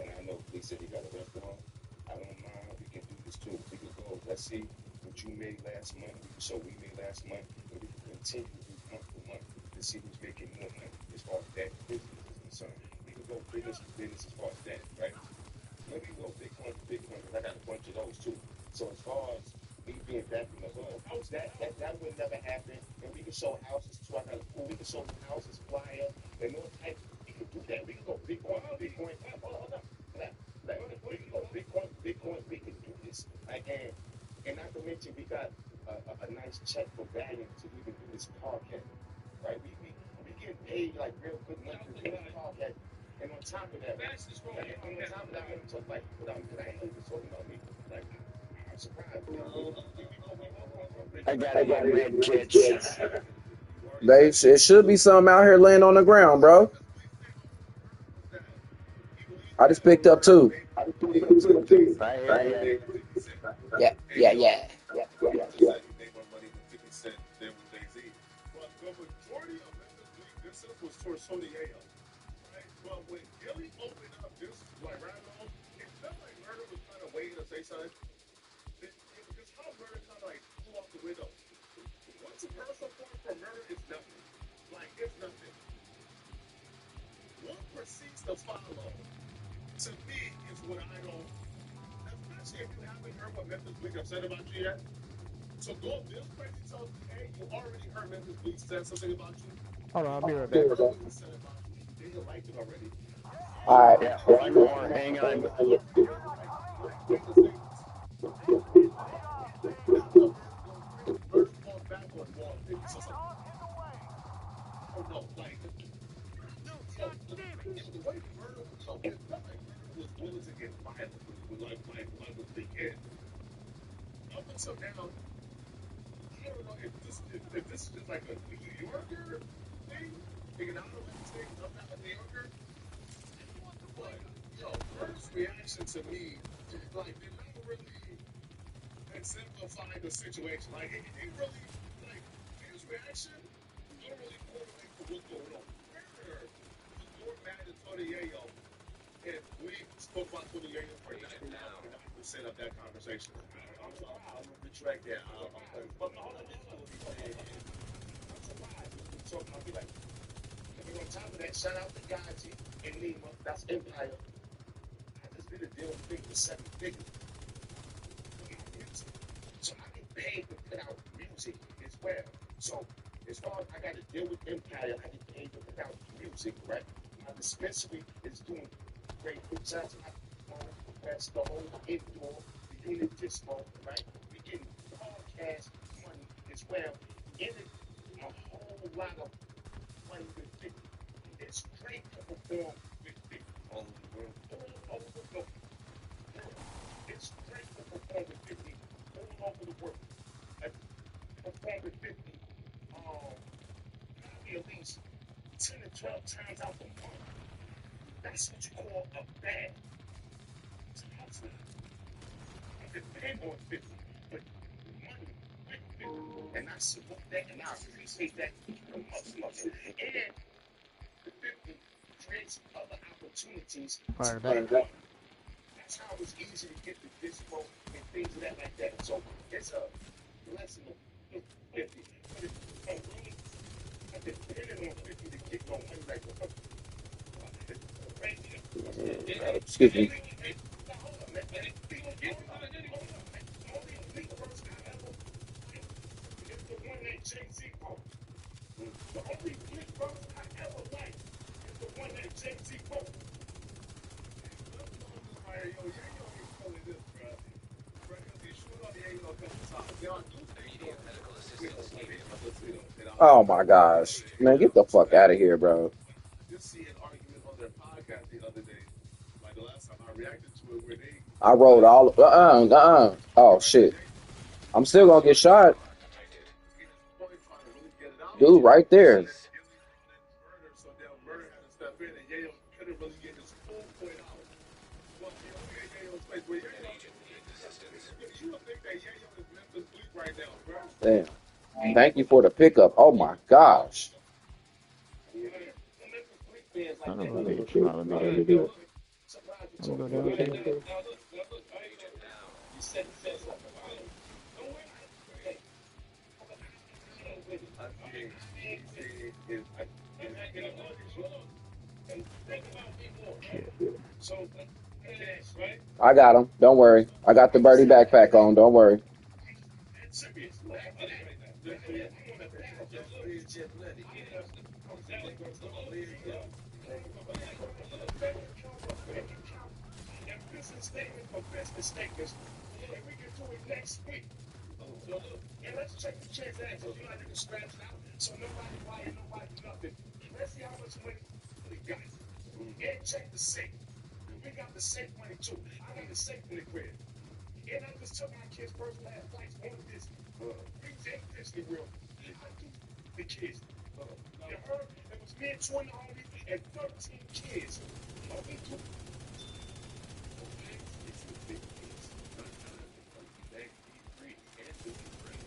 and I know they said he got a restaurant. I don't mind. We can do this too. We can go. Let's see what you made last month. So we made last month, and we can continue to do month to month. to see who's making more money as far as that business is concerned. We can go business to business as far as that, right? Let me go Bitcoin to Bitcoin because I got a bunch of those too. So as far as me being back in the hood, that would never happen. And we can show houses too. I got a pool. We can show houses, flyer, and all types. We can do that. We can go Bitcoin to Bitcoin. Hold up. We can go Bitcoin to Bitcoin. We can do this. Like, and not to mention, we got a nice check for value to even do this podcast, right? We get paid like real good money to do this podcast. And on top of that, let me talk like what I'm, because I ain't even talking about me. Like, I'm surprised. I got my med kits. It should be some out here laying on the ground, bro. I just picked up two. I hear you. Yeah. Was towards Tony Ayo, right? But when Gilly opened up this, like right now, it felt like Murder was kind of waiting to say something. Because how Murder kind of like flew off the window. What's a personal point for Murder is nothing. Like, it's nothing. What proceeds to follow, to me, is what I don't, especially if you haven't heard what Memphis Bleak have said about you yet. So go this crazy tells me, hey, you already heard Memphis Bleak said something about you. Hold on, I'll be right back. What he said about you, then you liked it already. All right. Yeah, one more. Hang on. Up until now, I don't know if this is just like a New Yorker thing, thinking I don't know anything, I'm not a New Yorker. But, first reaction to me, like, they never really exemplified the situation. Like, it really, like, his reaction, I don't really correlate to what's going on. Murder was more mad at Tony Yayo, and we spoke about Tony Yayo for 99% of that conversation. I'm sorry, I'm going to retract that. But no, I'm surprised. We talk about, be like, and on top of that, shout out to Gaji and Nima, that's Empire. I just did a deal with Big for 7 figures. So I get paid to put out music as well. So as far as I got to deal with Empire, I get paid to put out music, right? My dispensary is doing great. Shout out to my that's the whole indoor, the unit dispo, right? We getting podcast money as well. In it, a whole lot of money with 50. It's great to perform with 50 all over the world. All over the world. It's great to perform with 50 all over the world. Like, perform with 50, probably at least 10 to 12 times out the month. That's what you call a bag. It's a hustle. I depend on 50, but money with 50. And I support that and I appreciate that much. And the 50 creates other opportunities to make money. That's how it's easy to get the dispo and things of that like that. So it's a blessing of 50. But if I'm really depending on 50 to get no money like Excuse me. Jay-Z wrote. The only big verse I ever liked is the one that Jay-Z wrote. Oh my gosh, man, get the fuck out of here, bro. Just see an argument on their podcast the other day. Like the last time I reacted to it, where they. I rolled all. Oh shit, I'm still gonna get shot, dude. Right there. So now Murder had to step in, and Yayo couldn't really get his full point out. Well, you know, Yayo's place where you would think that Yayo is Memphis Bleak right now, bro. Damn. Thank you for the pickup. Oh my gosh. I don't know if they follow me here. I'm gonna go down here. Shit. I got him. Don't worry. I got the birdie backpack on. Don't worry. Business statement for business statements. And we can do it next week. So look, and let's check the transactions. You know, I didn't scratch it out. So nobody buying, nobody nothing. Let's see how much money we got. And check the safe. We got the safe money too. I got the safe in the crib. And I just took my kids' first class flights on Disney. We take Disney World. I do the kids. You heard? It was me and 20 homies and 13 kids. We do. It's the big kids. They eat free and do it free.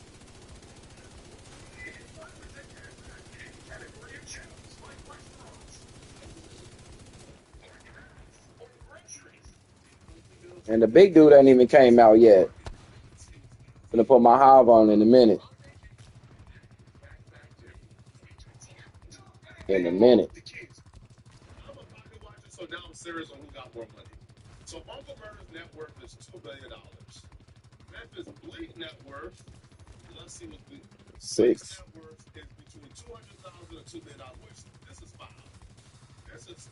And the big dude ain't even came out yet. Gonna put my hive on in a minute. In a minute. I'm a pocket watcher, so now I'm serious on who got more money. So Uncle Murder's net worth is $2 billion. Memphis Bleak net worth, let's see what Bleak's Six. net worth is between $200,000 and $2 million, which this is foul. This is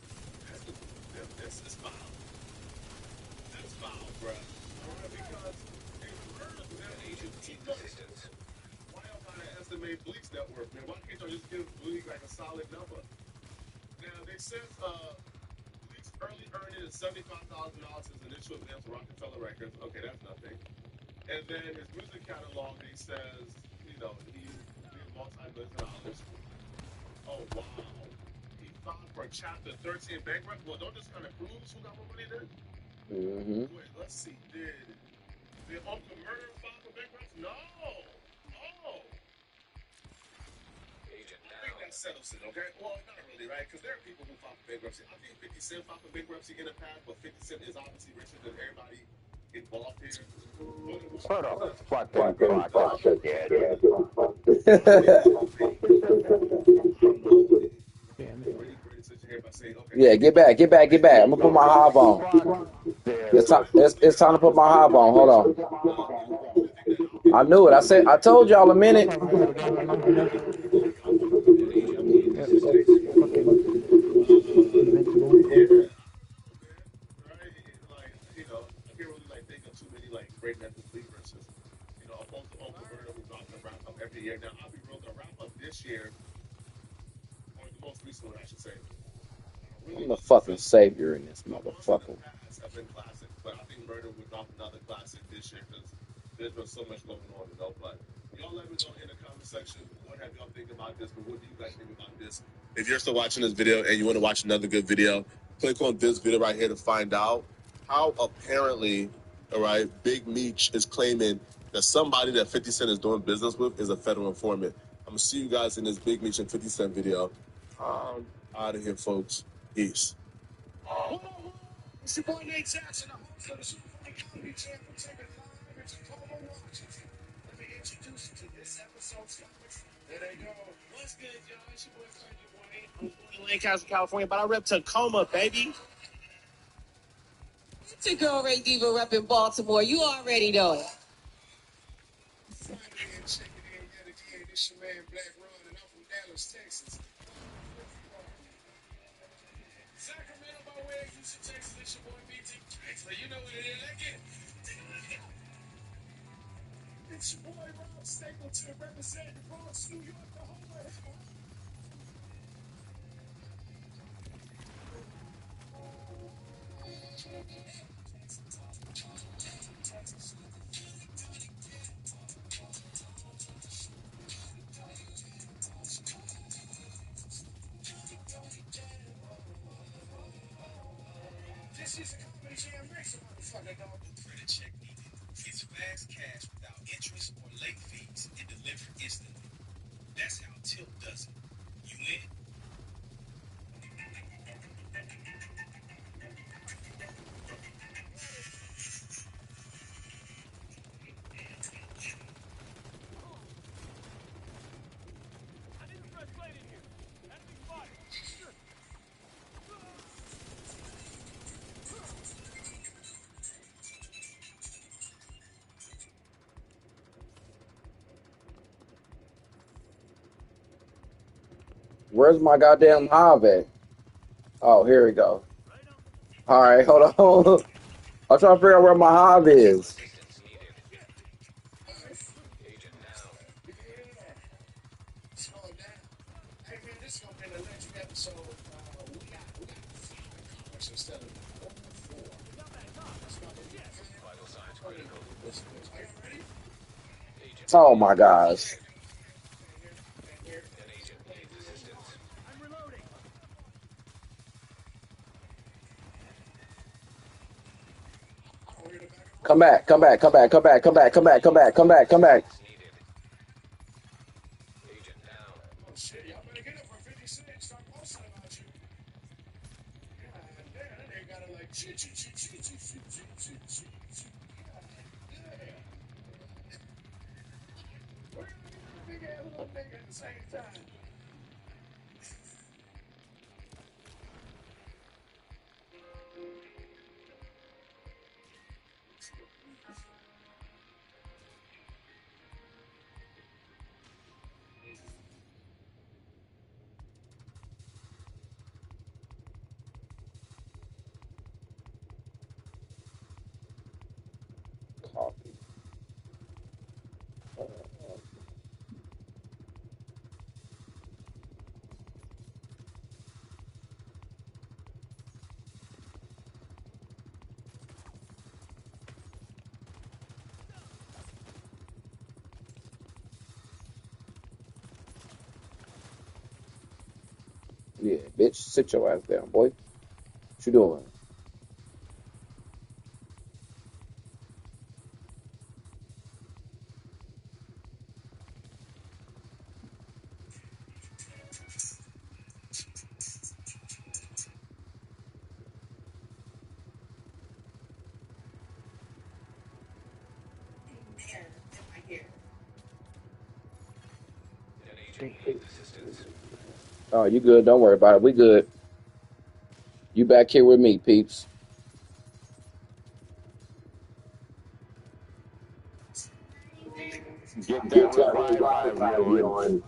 foul. That's foul, bruh. Because if Murder's net worth is $2 billion, why y'all gotta estimate Bleak's net worth, man? Why can't y'all just give Bleak like a solid number? Now, they said Bleak's early earning is $75,000 his initial advance to Rockefeller Records. Okay, that's nothing. And then his music catalog, he says, you know, he made multi-millions of dollars. Oh, wow. He filed for Chapter 13 bankruptcy. Well, don't just kind of proves who got more money then? Mm-hmm. Wait, let's see. Did Uncle Murder file for bankruptcy? No. Oh. I think that settles it, okay? Well, not really, right? Because there are people who file for bankruptcy. I think 50 Cent filed for bankruptcy in the past, but 50 Cent is obviously richer than everybody involved here. What a fucking crock of shit. Damn it. Yeah, get back. I'm gonna put my hive on. It's time to put my hive on. Hold on. I knew it. I told y'all a minute. Hold on, I got a game right now. I'm back. Yep. Fucking invincible. I can't really think of too many great Memphis Bleak versus, opposed to Uncle Murder who drops a wrap up every year. Now I'll be real, the wrap up this year, or the most recent one I should say. I'm the fucking savior in this motherfucker. Have been classic, but I think Murder would drop another classic this year because there's been so much going on, But y'all let me know in the comment section what have y'all think about this, but what do you guys think about this? If you're still watching this video and you want to watch another good video, click on this video right here to find out how apparently, all right, Big Meech is claiming that somebody that 50 Cent is doing business with is a federal informant. I'm gonna see you guys in this Big Meech and 50 Cent video. Out of here, folks. Peace. It's your boy Nate Jackson, the host of the Super Funny Comedy Channel, taking live in Tacoma, Washington. Let me introduce you to this episode's topics. There they go. What's good, y'all? It's your boy Frankie Wayne. I'm born in Lancaster, California, but I rep Tacoma, baby. It's your girl Ray Diva repping Baltimore. You already know it. Friday and checking in yet again. This your man Black Ron, and I'm from Dallas, Texas. Sacramento by way of Houston, Texas. It's your boy BT Drexler. You know what it is. Let's get it. It's your boy Rob Stapleton representing the Bronx, New York, the home of hip hop. This is a comedy jam. Makes a motherfucker know. Credit check needed. It's fast cash without interest or late fees and delivered instantly. That's how Tilt does it. You in? Where's my goddamn hive at? Oh, here we go. All right, hold on. I'm trying to figure out where my hive is. Slow it down. Hey man, this is gonna be an electric episode. We got 5 cars instead of only 4. That's about to be vital signs critical. Are you ready? Oh my gosh. Come back, come back, come back, come back, come back, come back, come back, come back, come back. Oh shit, y'all better get up for 56. Start posting about you. God damn, that nigga got it like shit. God damn. We're gonna get a big ass little nigga at the same time. Coffee. Yeah, bitch, sit your ass down, boy. What you doing? Oh, you good? Don't worry about it. We good. You back here with me, peeps. Get that revive vibe going.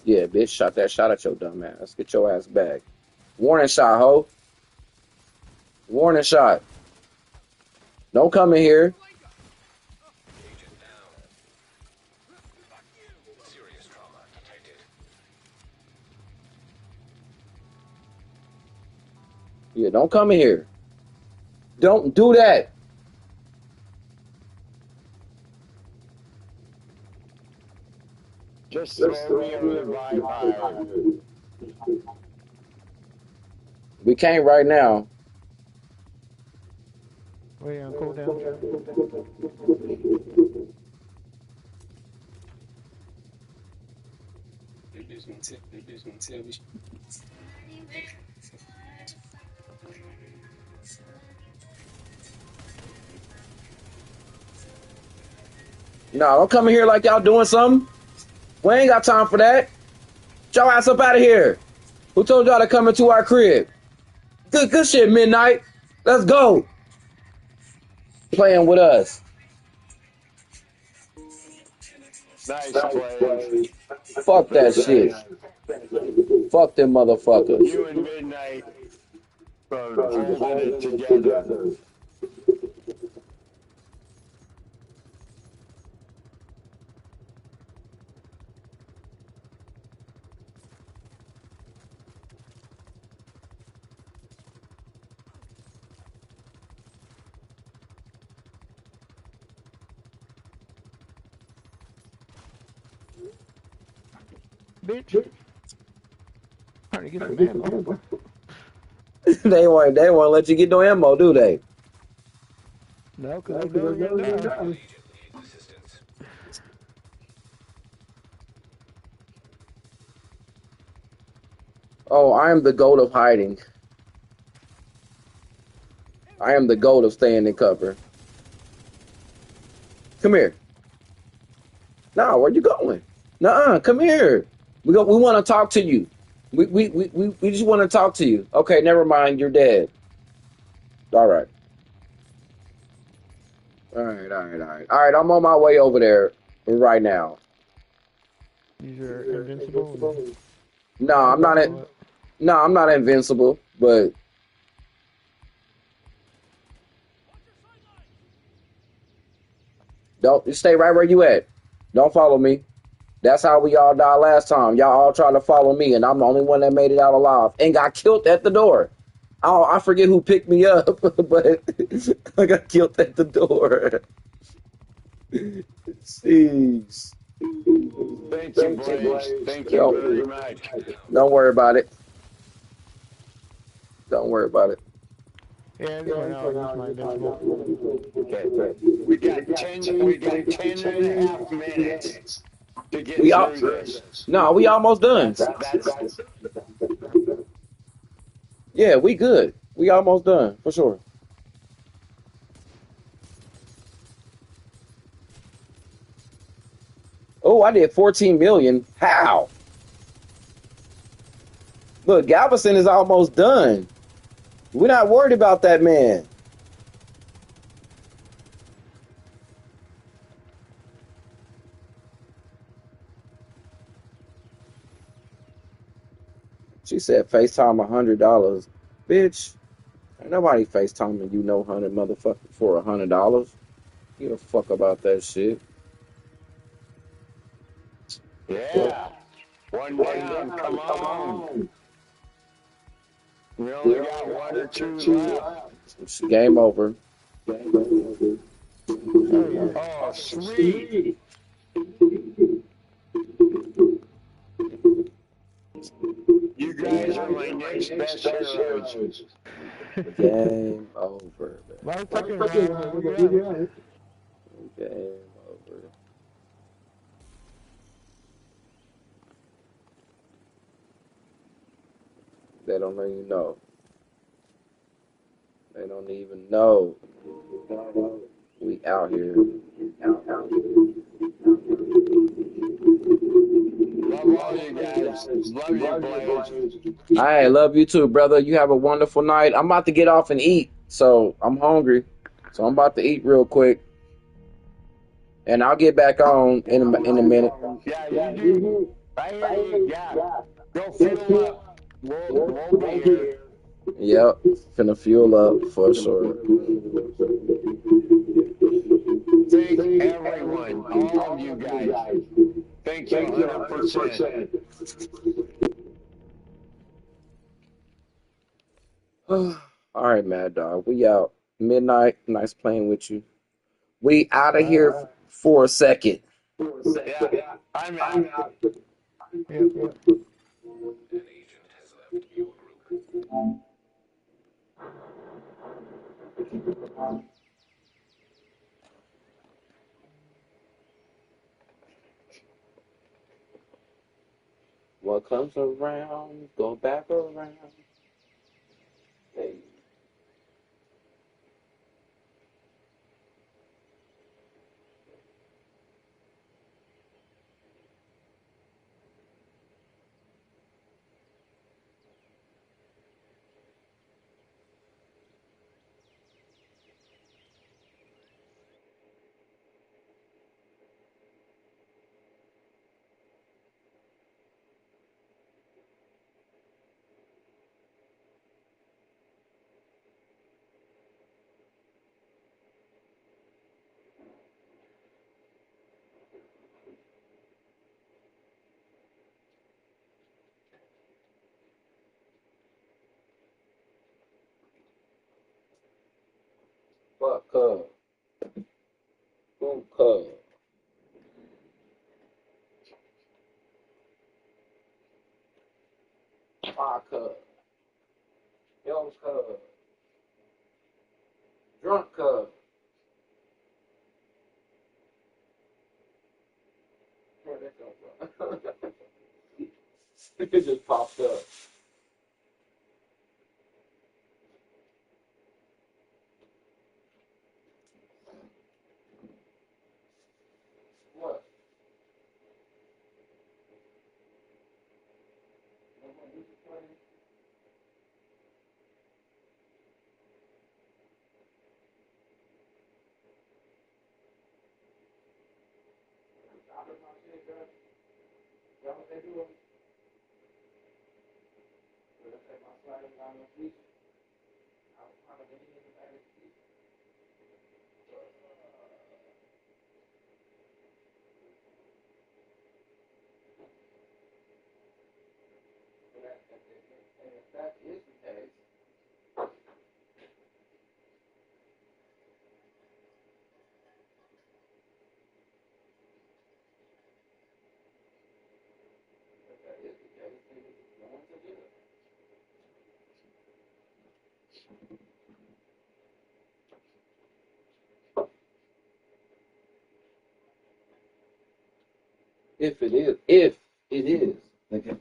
Yeah, bitch, shot that shot at your dumb ass. Get your ass back. Warning shot, ho. Warning shot. Don't come in here. Yeah, don't come in here. Don't do that. Just throw me a revive vibe. We can't right now. Wait on cooldown. That bitch gonna tell me. No, don't come in here like y'all doing something. We ain't got time for that. Get your ass up out of here. Who told y'all to come into our crib? Good shit, Midnight. Let's go. Playing with us. Nice play. Fuck that shit. Fuck them motherfuckers. You and Midnight are holding it together. Bitch. Trying to get some ammo. they won't let you get no ammo, do they? No, because they know you're gonna die. Oh, I am the goat of hiding. I am the goat of staying in cover. Come here. No, where you going? Nuh-uh, come here. We want to talk to you. We just want to talk to you. Okay, never mind. You're dead. All right. All right. All right. All right. All right. I'm on my way over there right now. These are invincible. No, I'm not. No, I'm not invincible. But don't stay right where you at. Don't follow me. That's how we all died last time. Y'all all tried to follow me, and I'm the only one that made it out alive and got killed at the door. Oh, I forget who picked me up, but I got killed at the door. Jeez. Thank you, Blaze. Thank you very much. Don't worry about it. Don't worry about it. Yeah, I just went out and used my invincible. Okay. We got 10 and a half minutes to get We all through this. no, we almost done. That's Yeah, we good. We almost done for sure. Oh, I did 14 million. How? Look, Galveston is almost done. We're not worried about that man. She said FaceTime $100. Bitch, ain't nobody FaceTiming you no 100 motherfucker for $100. Give a fuck about that shit. yeah. One down. Come on. We only got one or two left. It's game over. Oh yeah. Oh, sweet. You guys are my next best heroes. Game over, man. Last second round, we got it. Game over. They don't even know. They don't even know. We out here. Love all you guys. Love you, Blaze. I love you too, brother. You have a wonderful night. I'm about to get off and eat, so I'm hungry. So I'm about to eat real quick, and I'll get back on in a minute. Yeah, you do. I hear you. Yeah. Go fuel up. We'll be here. Yep, finna fuel up for sure. Thank everyone, all of you guys. Thank you 100%. All right, Mad Dog. We out. Midnight. Nice playing with you. We out of here for a second. Yeah, I'm out. Yep. What comes around, go back around. Hey. Fuck up. Fuck up. Fuck up. Yo's cub. Drunk cub. Where'd that come from? It just popped up. What? If it is. Okay.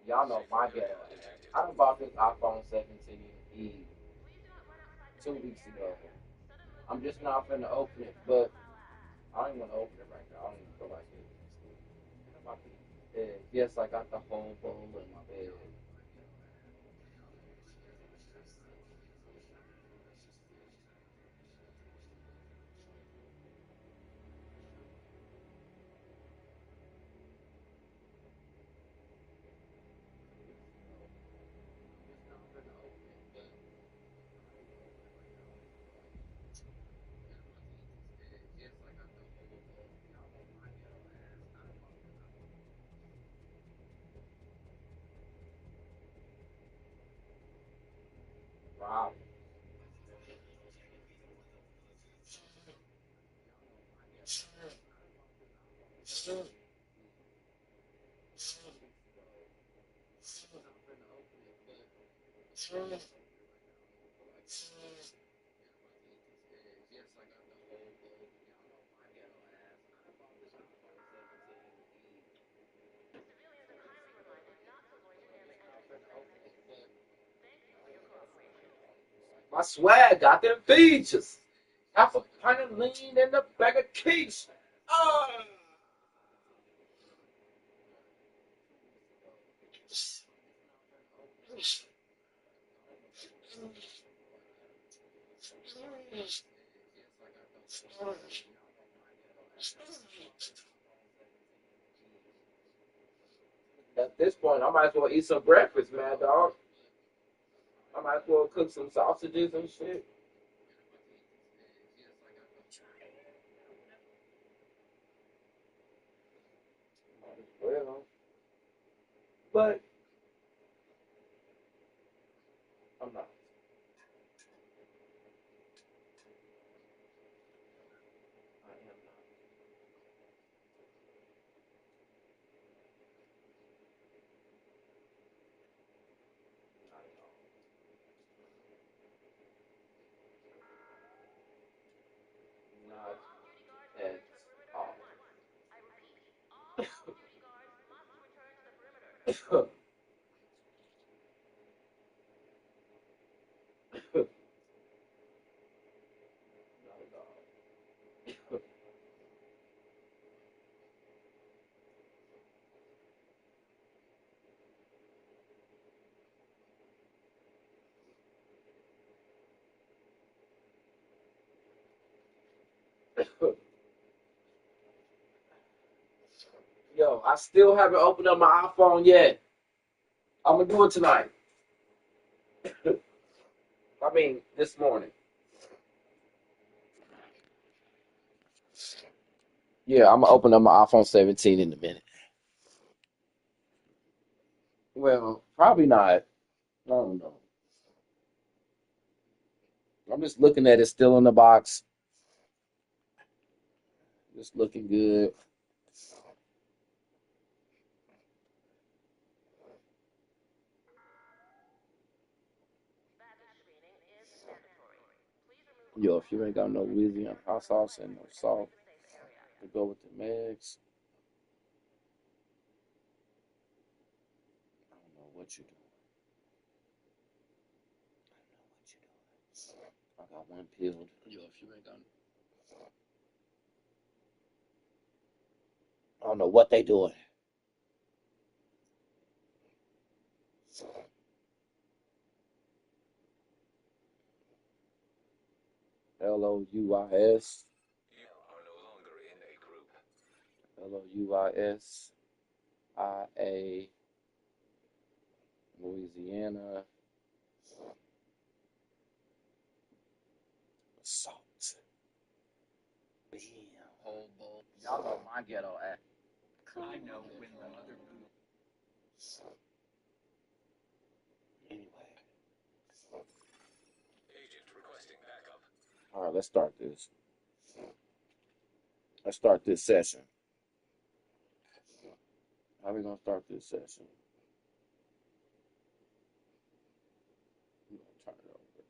Y'all know my ghetto ass. I done bought this iPhone 17E 2 weeks ago. I'm just not finna open it, but I don't even want to open it right now. I don't even feel like it. My bed. Yes, I got the home bowl in my bed. Wow. My swag got them features. Half a pint of lean and a bag of quiche. Oh. At this point, I might as well eat some breakfast, man, dog. I might as well cook some sausages and shit. Well, but I'm not. I am not at all. Not at all. Not at all. Yo, I still haven't opened up my iPhone yet. I'm gonna do it tonight. I mean, this morning. Yeah, I'm gonna open up my iPhone 17 in a minute. Well, probably not. I don't know. I'm just looking at it still in the box. Just looking good. Yo, if you ain't got no Louisiana hot sauce and no salt to go with the mix, I don't know what you doing. I got one peeled. Yo, if you ain't got, I don't know what they doing. Louis. Louisia, Louisiana, salt. Bam. Whole bowl. Y'all know my ghetto act. I know when the mother. Anyway. Agent requesting backup. All right, let's start this. Let's start this session. How are we gonna start this session? I'm gonna turn it over.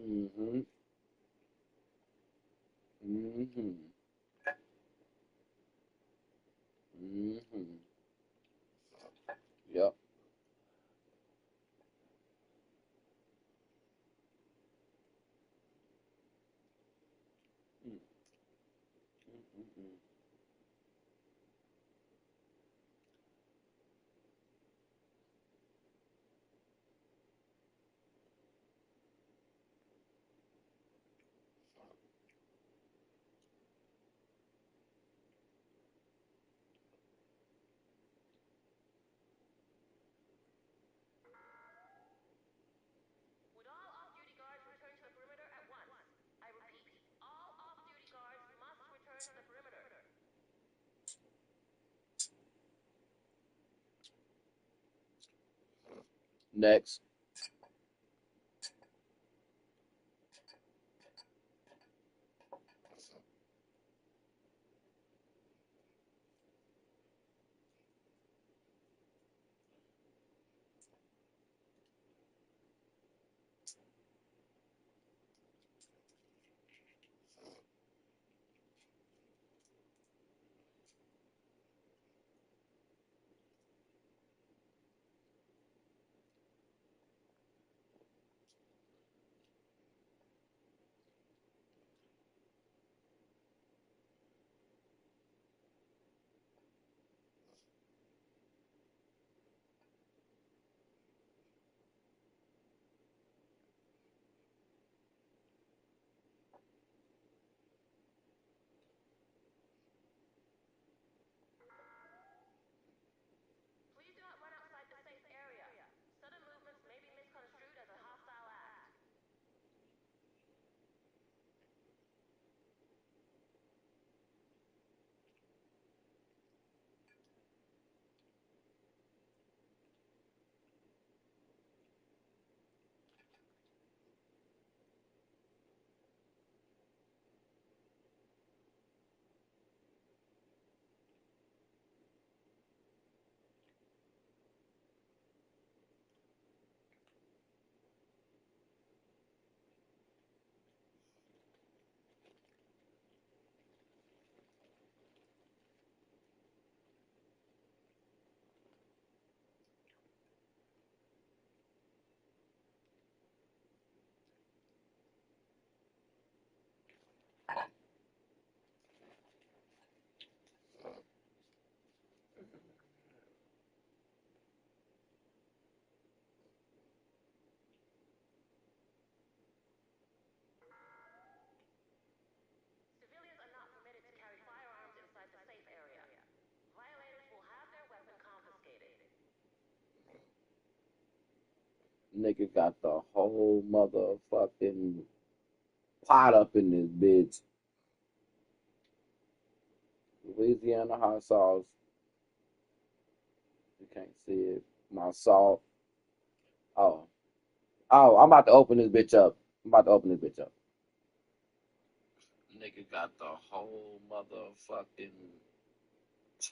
Mm-hmm. Mm-hmm. Mm-hmm. Yep. Mm-hmm. Would all off-duty guards return to the perimeter at once? I repeat, all off-duty guards must return to the perimeter. Next. Please do not run outside the safe area. Sudden movements may be misconstrued as a hostile act. Civilians are not permitted to carry firearms inside the safe area. Violators will have their weapon confiscated. Nigga got the whole motherfucking pot up in this bitch. Louisiana hot sauce. You can't see it. My salt. Oh. Oh, I'm about to open this bitch up. Nigga got the whole motherfucking We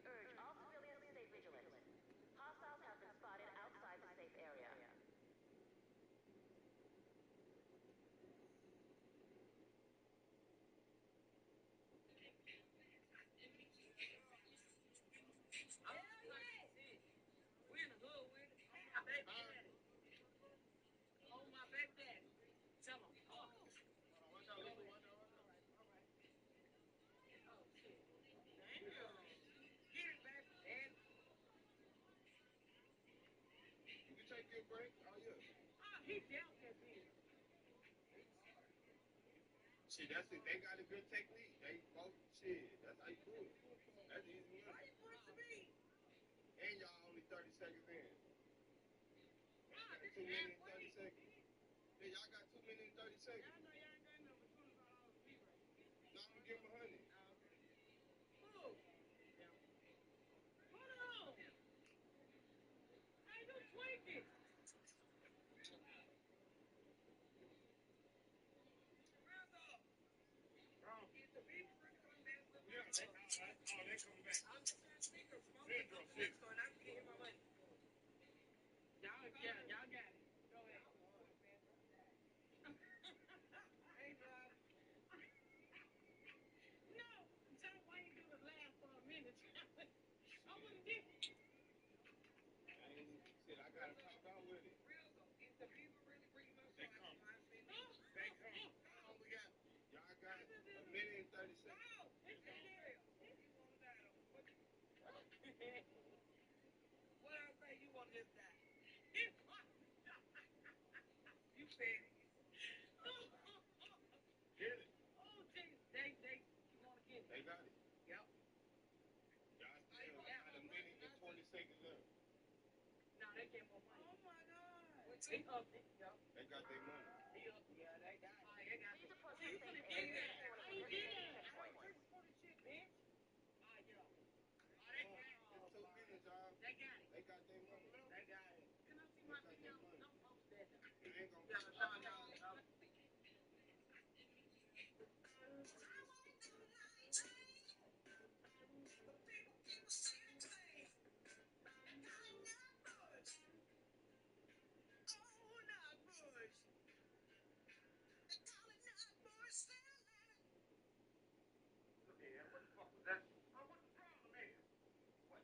urge all civilians to stay vigilant. Hostiles have been spotted outside the safe area. We're in the hood with it. My baby daddy. Oh, my baby daddy. Tell him. Oh, shit. Damn. Get it, baby. Daddy. You can take your break. Oh, yeah. Oh, he dealt that bitch. See, that's it. They got a good technique. They both, shit, that's how you do it. That's easy Why money. you put it to me? And y'all only 30 seconds in. God, Got this 2 is minutes and halfway. 30 seconds. Yeah, y'all got 2 minutes and 30 seconds. Y'all know y'all ain't got nothing but $25 a piece right here. No, I'm gonna give them 100. Oh, okay. Who? Yeah. Hold on. Hey, you tweaking. Is the beef really coming back with me? Yeah, they coming back. I'm just saying, speaker, smoke it up the next store, and I can get my money. Y'all got it. Go ahead. I ain't driving. No, tell me why you do the laugh for a minute. I wouldn't get it. Shit, I gotta talk out with it. Real though, if the people really bring us They come. They come. How long we got? Y'all got a minute and 30 seconds. Oh, it's okay. You want to die though? What I say? You want to just die? You said it. Get it. Oh, jeez. You want to get it? They got it. Yep. Y'all still got a minute and 20 seconds left. No, they get more money. Oh my God. They up it. Yep. They got their money. Yeah, they got it. Oh, they got Please it. approach See, the you safe finna area get if that. anyone How is you get within that? I 10 don't points. preach for the shit, bitch. Oh, yeah. Oh, they got it. It's 2 minutes, y'all. They got it. They got their money. They got it. Can I see my They got video? their money. Don't post that though. I ain't gonna Yeah, no. Yeah, what the fuck was that? Oh, what the problem is? What?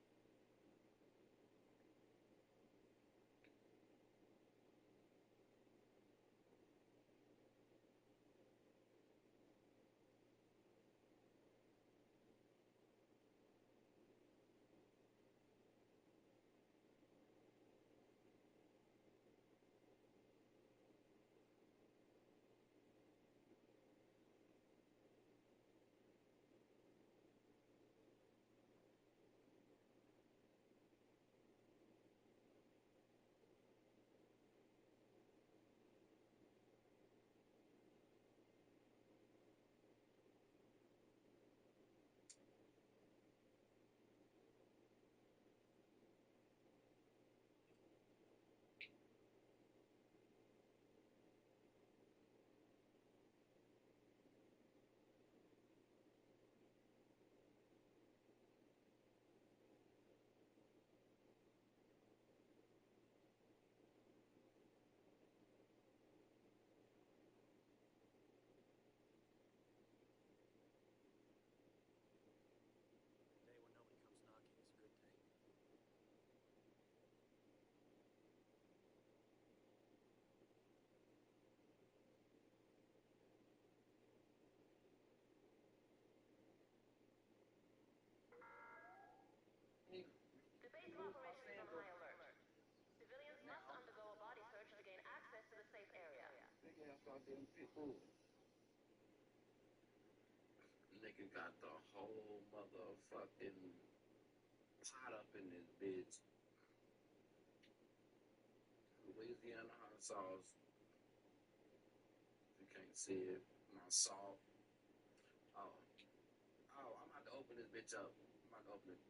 Nigga got the whole motherfucking pot up in this bitch. Louisiana hot sauce. You can't see it. My salt. Oh, I'm about to open this bitch up. I'm about to open it.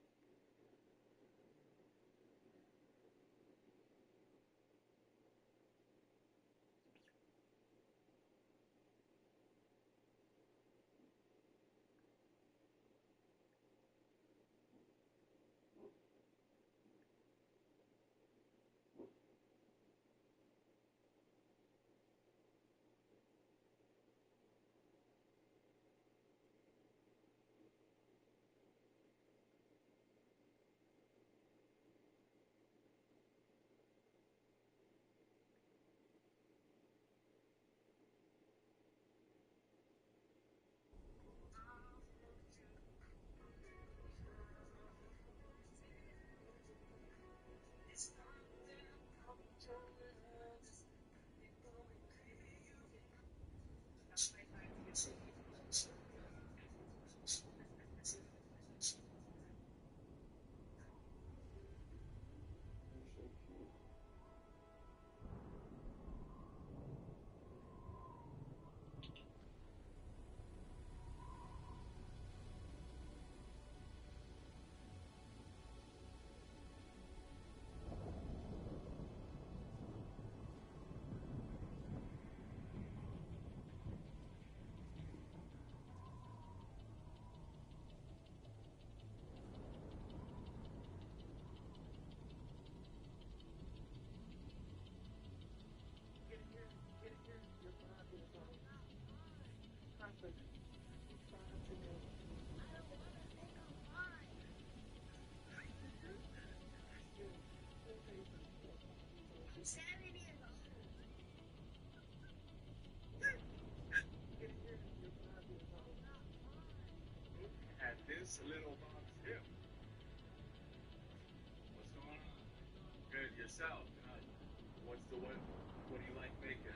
At this little box here. What's going on? Good. Yourself? What's the one? What do you like making?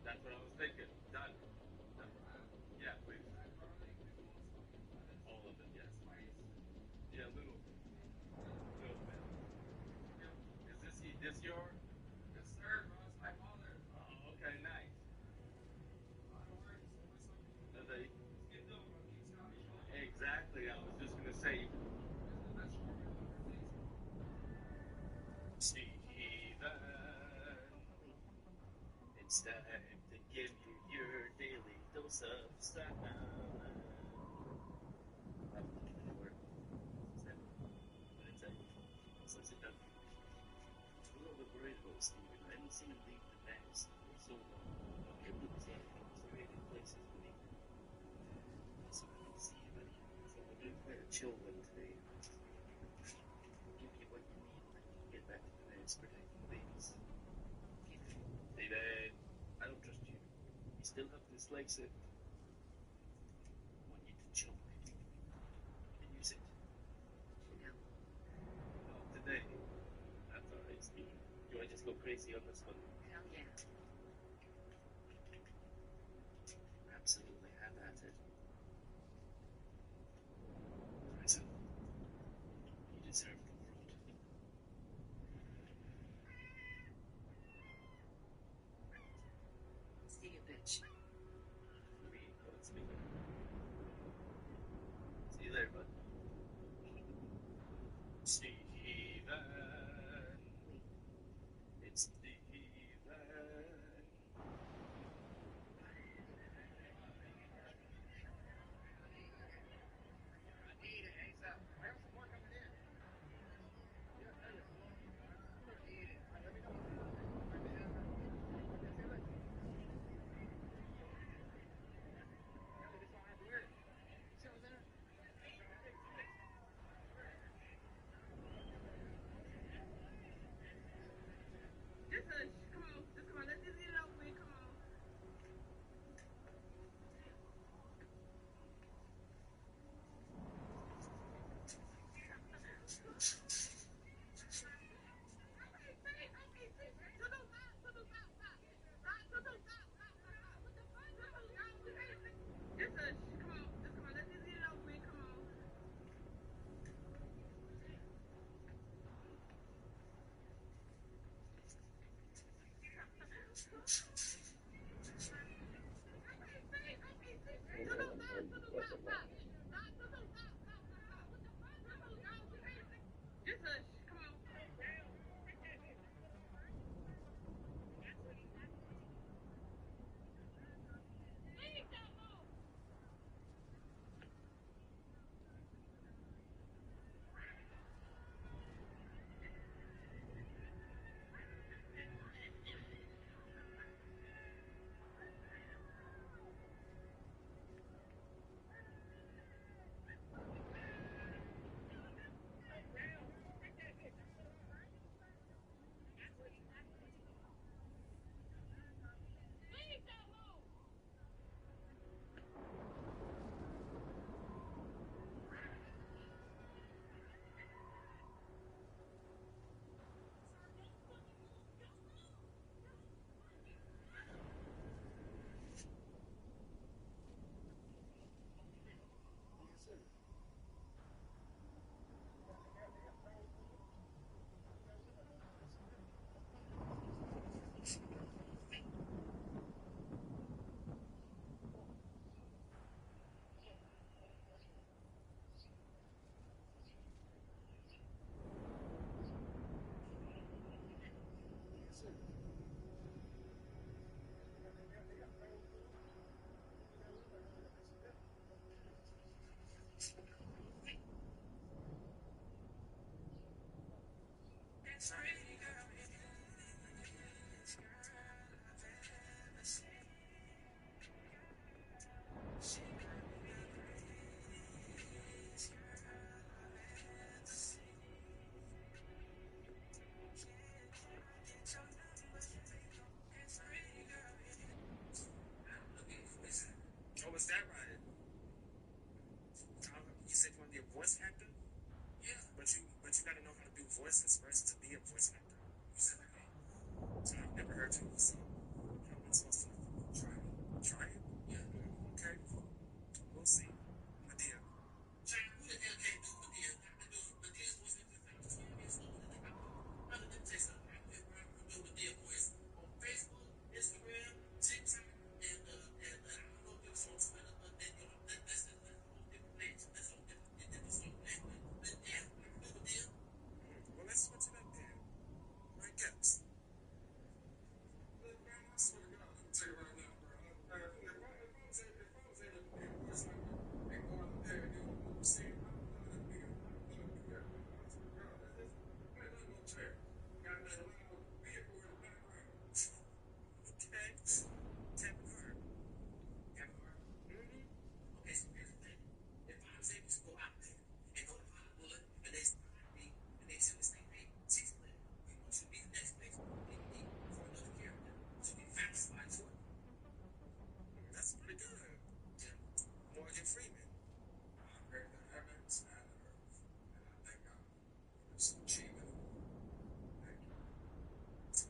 That's what I was thinking. Done. Yeah, please. All of it, yes. Yeah, a little bit. Is this your? Yes, sir. It's my father. Oh, okay, nice. Exactly. I was just gonna say. Steven, it's time to give you your daily dose of sound. Steven, I didn't see you leave the nest for so long. It looks like isolated places beneath it. So I don't see you anymore. So we're doing quite a chill one today. Give you what you need when you get back to the nest, protecting babies. David, I don't trust you. You still have this like it. I want you to jump and use it. No. Not today. That's alright, Steve. Do I just go crazy on this one? Hell yeah. Absolutely, have at it. Listen, you deserve the world. See you, bitch. See you later, bud. Steven. It's Steven. Oh, was that right? You said you want to be a voice actor? Yeah. But you got to know how to do voices first to be a voice actor. You said that right? So I've never heard you, so how am I supposed to try it? Try it? Yeah. Okay. We'll see. Medea. China, who the hell can't do Medea? I've been doing Medea's voice since I was 12 years old. Let me tell you something. I went viral for doing Medea voice on Facebook, Instagram, TikTok, and I don't know if it was on Twitter, but then, you know, that's a whole different page. That's a whole different song. But yeah, I can do Medea. Well, let's switch it up then. My guess. Look, man, I swear to God, let me tell you right now, bro. If I was able to do a voice like that and go out there and do what we're seeing, I would love to be able to do that, man. I swear to God, ain't nothing no chair. Got that loud vehicle in the background. Okay. Kevin Hart. Kevin Hart? Mm-hmm. Okay, so here's the thing. If I was able to go out there and go to Hollywood and they spot me and they tell me, say, hey, T Split, we want you to be the next big for another character. To be fast like Jordan. That's pretty good. Yeah. Morgan Freeman. I'm very good. I haven't seen that on Earth. And I think I'm just achieving it. Thank you.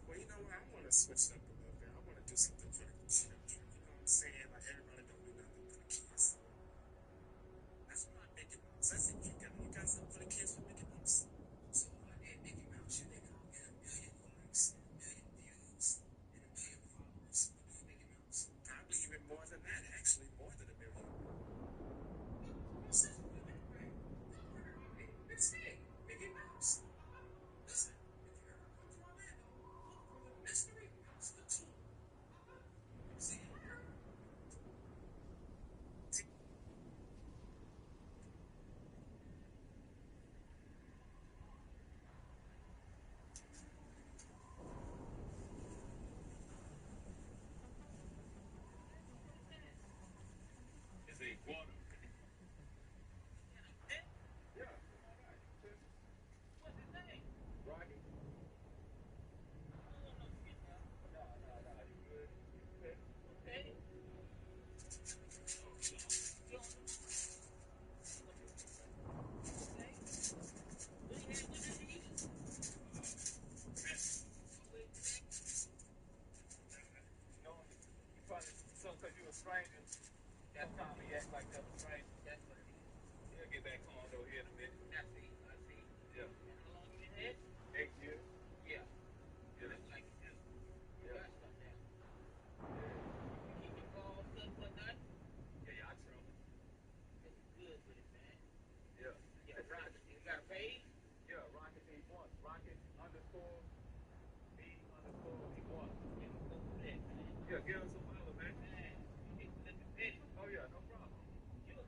Well, you know what? I want to switch it up a little bit. I want to do something for the children. You know what I'm saying? Like everybody don't do nothing for the kids. That's why Mickey Mouse. Let's see what you got something for the kids with Mickey Mouse? So at Mickey Mouse, you think I'll get 1 million likes and 1 million views and 1 million followers for doing Mickey Mouse? Probably even more than that, actually, more than 1 million. What's this? It's me, Mickey Mouse. Listen, if you ever come to Orlando, look for the Mystery Mouse the Tour. See you later. It's a iguana. Yeah. What's his name? Rocky? Oh, no, forget that. No, you good? Okay. Okay. You on the okay? What he had with him to eat? Always connect. You know, you probably, so because you a stranger, that's probably act like that was stranger. That's what it is. He'll get back home though here in a minute. I see. Yeah. And how long you been dead? 8 years. Yeah. Yeah. Looks like it too. You Yeah. got stuff now. Yeah. You keep your balls up whatnot. Yeah, I trouble. Cause you good with it, man. Yeah. Yeah, Rocket. You got a page? Yeah, Rocket V1. Rocket underscore V_V1. Yeah, go do that, man. Yeah, give us a follow, man. Man, you need to let me finish. Oh yeah, no problem. You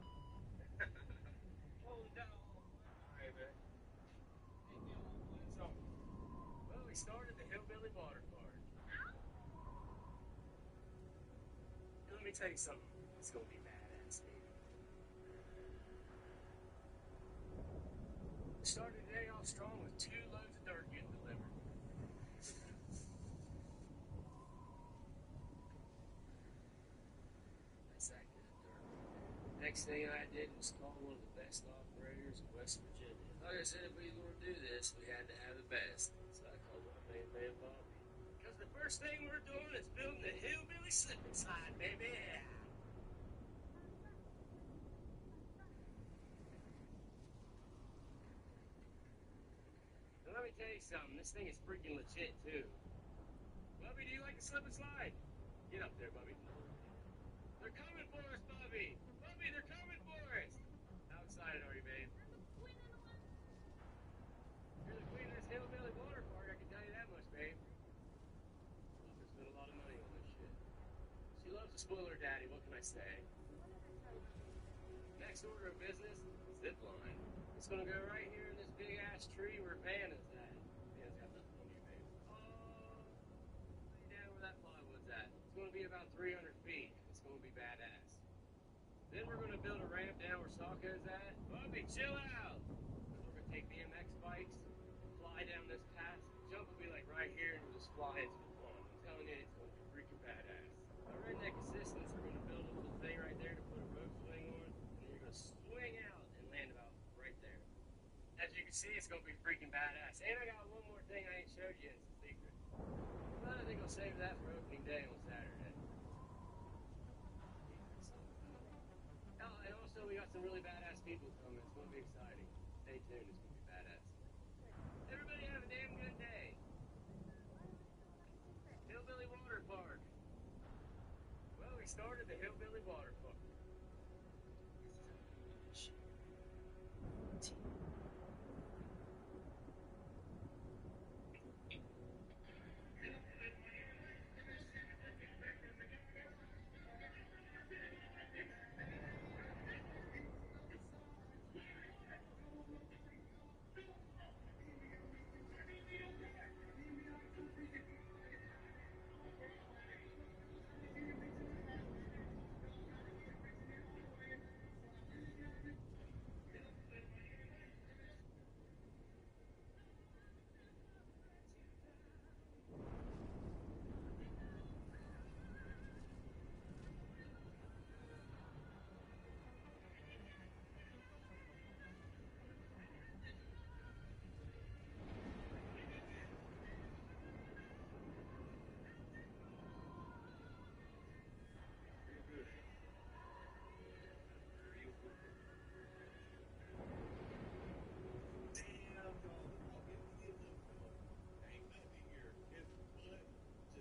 hold it down, homeboy. Alright, man. Take care, homeboy. So, well, we started the Hillbilly Water Park. Let me tell you something. It's gonna be badass, baby. Started the day off strong with 2 loads of dirt getting delivered. That's that good dirt. Next thing I did was call one of the best operators in West Virginia. Like I said, if we were going to do this, we had to have the best. So I called my main man Bobby. Because the first thing we're doing is building the Hillbilly Slip and Slide, baby. And let me tell you something, this thing is freaking legit too. Bubby, do you like to slip and slide? Get up there, Bubby. They're coming for us, Bubby. Bubby, they're coming for us. How excited are you, babe? You're the queen of this Hillbilly Water Park, I can tell you that much, babe. Bubby spent a lot of money on this shit. She loves to spoil her daddy, what can I say? Next order of business, zip line. It's gonna go right here in this big ass tree where Van is at. Van's got the goes that? Bubby, chill out. We're gonna take BMX bikes, fly down this pass. Jump will be like right here, and we'll just fly into the pond. I'm telling you, it's gonna be freaking badass. Our redneck assistants are gonna build a little thing right there to put a rope swing on, and you're gonna swing out and land about right there. As you can see, it's gonna be freaking badass. And I got one more thing I ain't showed you. It's a secret. But I think I'll save that for opening day on Saturday. Oh, and also we got some really badass people coming. It's gonna be exciting. Stay tuned. It's gonna be badass. Everybody have a damn good day. Hillbilly Water Park. Well, we started the Hillbilly Water Park.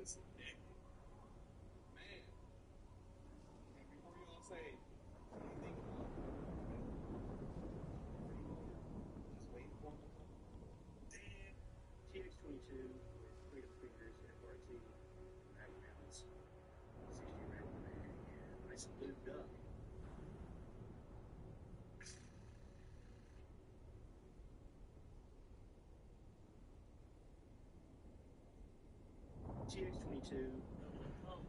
Just naked. Man. And before you all say anything about just waiting for them to come. Damn. TX22 with Freedom Fingers FRT, 90 pounds, 60 round mag, nice and lubed up. TX22.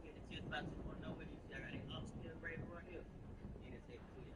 It's just about to run over you. I got an upstairs right here. And it's a clear.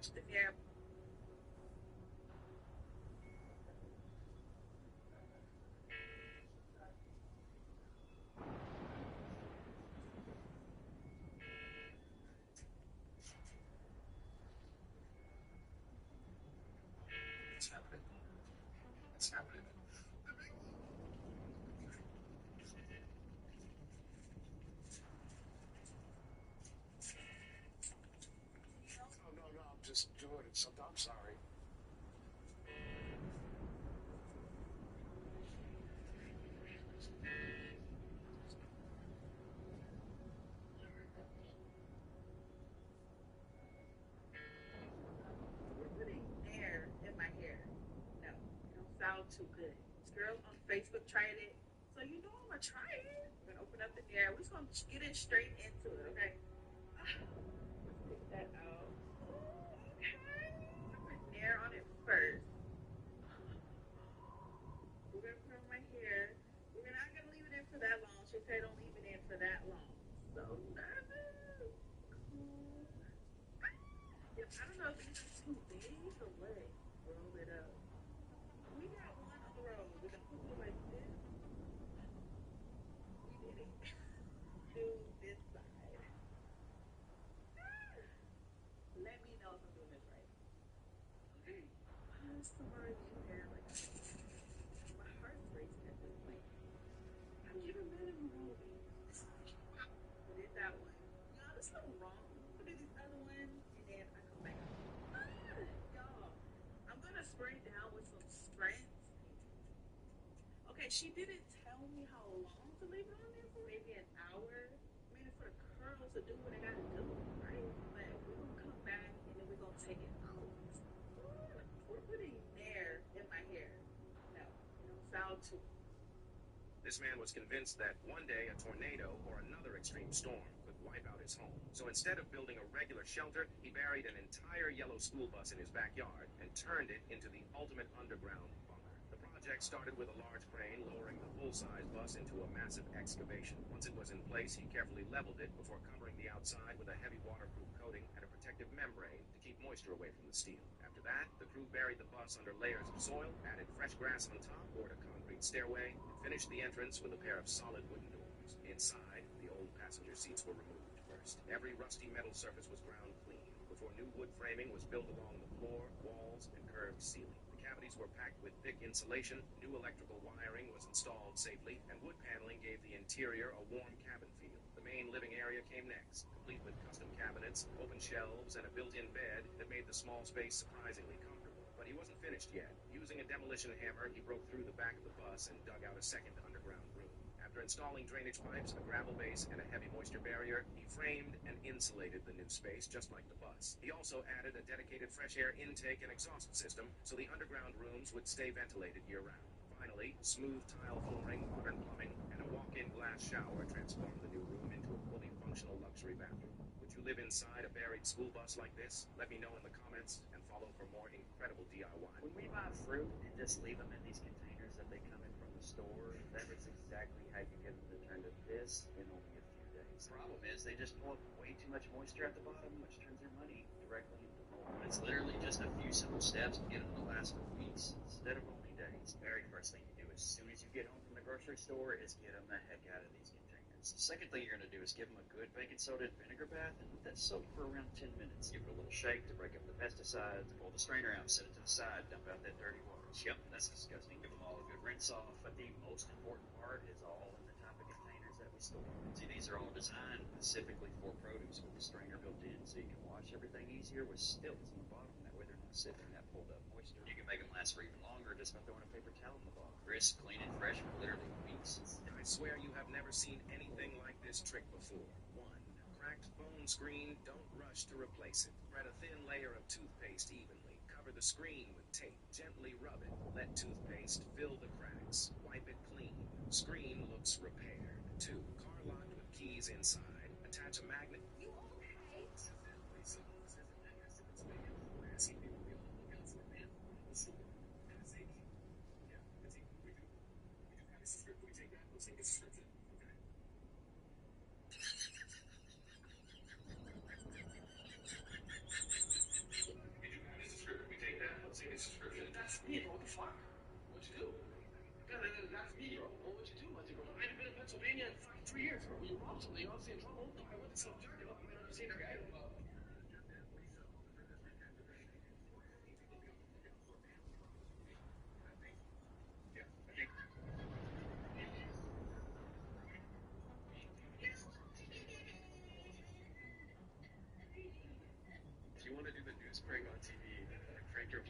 the air. What's happening? What's happening? No, I'm just doing it. I'm sorry. We're putting air in my hair. No, it don't sound too good. This girl on Facebook tried it, so you know I'm gonna try it. We're gonna open up the air. We're just gonna get in straight into it, okay? Let's take that out. Okay. I'm gonna put Nair on it first. We're gonna put on my hair. We're not gonna leave it in for that long. She said don't leave it in for that long. So nervous. Cool. Yep, I don't know if these are too big or what. Roll it up. We got one on the road. We're gonna put it like this. We did it. Do this side. Let me know if I'm doing this right. Okay. Somebody in there, like, my heart's racing at this point. I've never been in a movie. I did that one. Y'all, there's nothing wrong. I did this other one, and then I come back. Y'all, I'm gonna spray it down with some spritz. Okay, she didn't tell me how long to leave it on there for. Maybe an hour. Maybe for the curls to do what I gotta do, right? But we're gonna come back and then we're gonna take it out. We're putting Nair in my hair. No, it don't sound too. This man was convinced that one day a tornado or another extreme storm could wipe out his home. So instead of building a regular shelter, he buried an entire yellow school bus in his backyard and turned it into the ultimate underground bunker. The project started with a large crane lowering the full-size bus into a massive excavation. Once it was in place, he carefully leveled it before covering the outside with a heavy waterproof coating and a protective membrane to keep moisture away from the steel. After that, the crew buried the bus under layers of soil, added fresh grass on top, poured a concrete stairway, and finished the entrance with a pair of solid wooden doors. Inside, the old passenger seats were removed first. Every rusty metal surface was ground clean before new wood framing was built along the floor, walls, and curved ceiling. The cavities were packed with thick insulation, new electrical wiring was installed safely, and wood paneling gave the interior a warm cabin feel. The main living area came next, complete with custom cabinets, open shelves, and a built-in bed that made the small space surprisingly comfortable. But he wasn't finished yet. Using a demolition hammer, he broke through the back of the bus and dug out a second underground room. After installing drainage pipes, a gravel base, and a heavy moisture barrier, he framed and insulated the new space just like the bus. He also added a dedicated fresh air intake and exhaust system so the underground rooms would stay ventilated year-round. Finally, smooth tile flooring, modern plumbing, and a walk-in glass shower transformed the new room into a fully functional luxury bathroom. Would you live inside a buried school bus like this? Let me know in the comments and follow for more incredible DIY. When we buy fruit and just leave them in these containers that they come in from the store, that is exactly how you get them to turn to this in only a few days. The problem is they just pull up way too much moisture at the bottom, which turns their money directly into mold. It's literally just a few simple steps to get them to last for weeks instead of only days. The very first thing you do as soon as you get home from the grocery store is get them the heck out of these containers. The second thing you're going to do is give them a good baking soda and vinegar bath and let that soak for around 10 minutes. Give it a little shake to break up the pesticides, pull the strainer out, set it to the side, dump out that dirty water. Yep, that's disgusting. Give them all a good rinse off, but the most important part is all in the type of containers that we store. See, these are all designed specifically for produce with the strainer built in so you can wash everything easier with stilts on the bottom. That way they're not sitting in that pulled up moisture. You can make them last for even longer just by throwing a paper towel in the bottom. Crisp, clean, and fresh for literally weeks. I swear you have never seen anything like this trick before. 1. Cracked phone screen, don't rush to replace it. Spread a thin layer of toothpaste evenly. Cover the screen with tape. Gently rub it. Let toothpaste fill the cracks. Wipe it clean. Screen looks repaired. 2. Car locked with keys inside. Attach a magnet. You okay? Yeah, bro, what the fuck? What'd you do? That's me, bro. Well, what'd you do? I think, bro, I ain't been in Pennsylvania in fucking 3 years, bro. You're wrong, something. You obviously in trouble. I went to some jacket up. I mean, I've seen that guy. If you want to do the news prank on TV, crank your.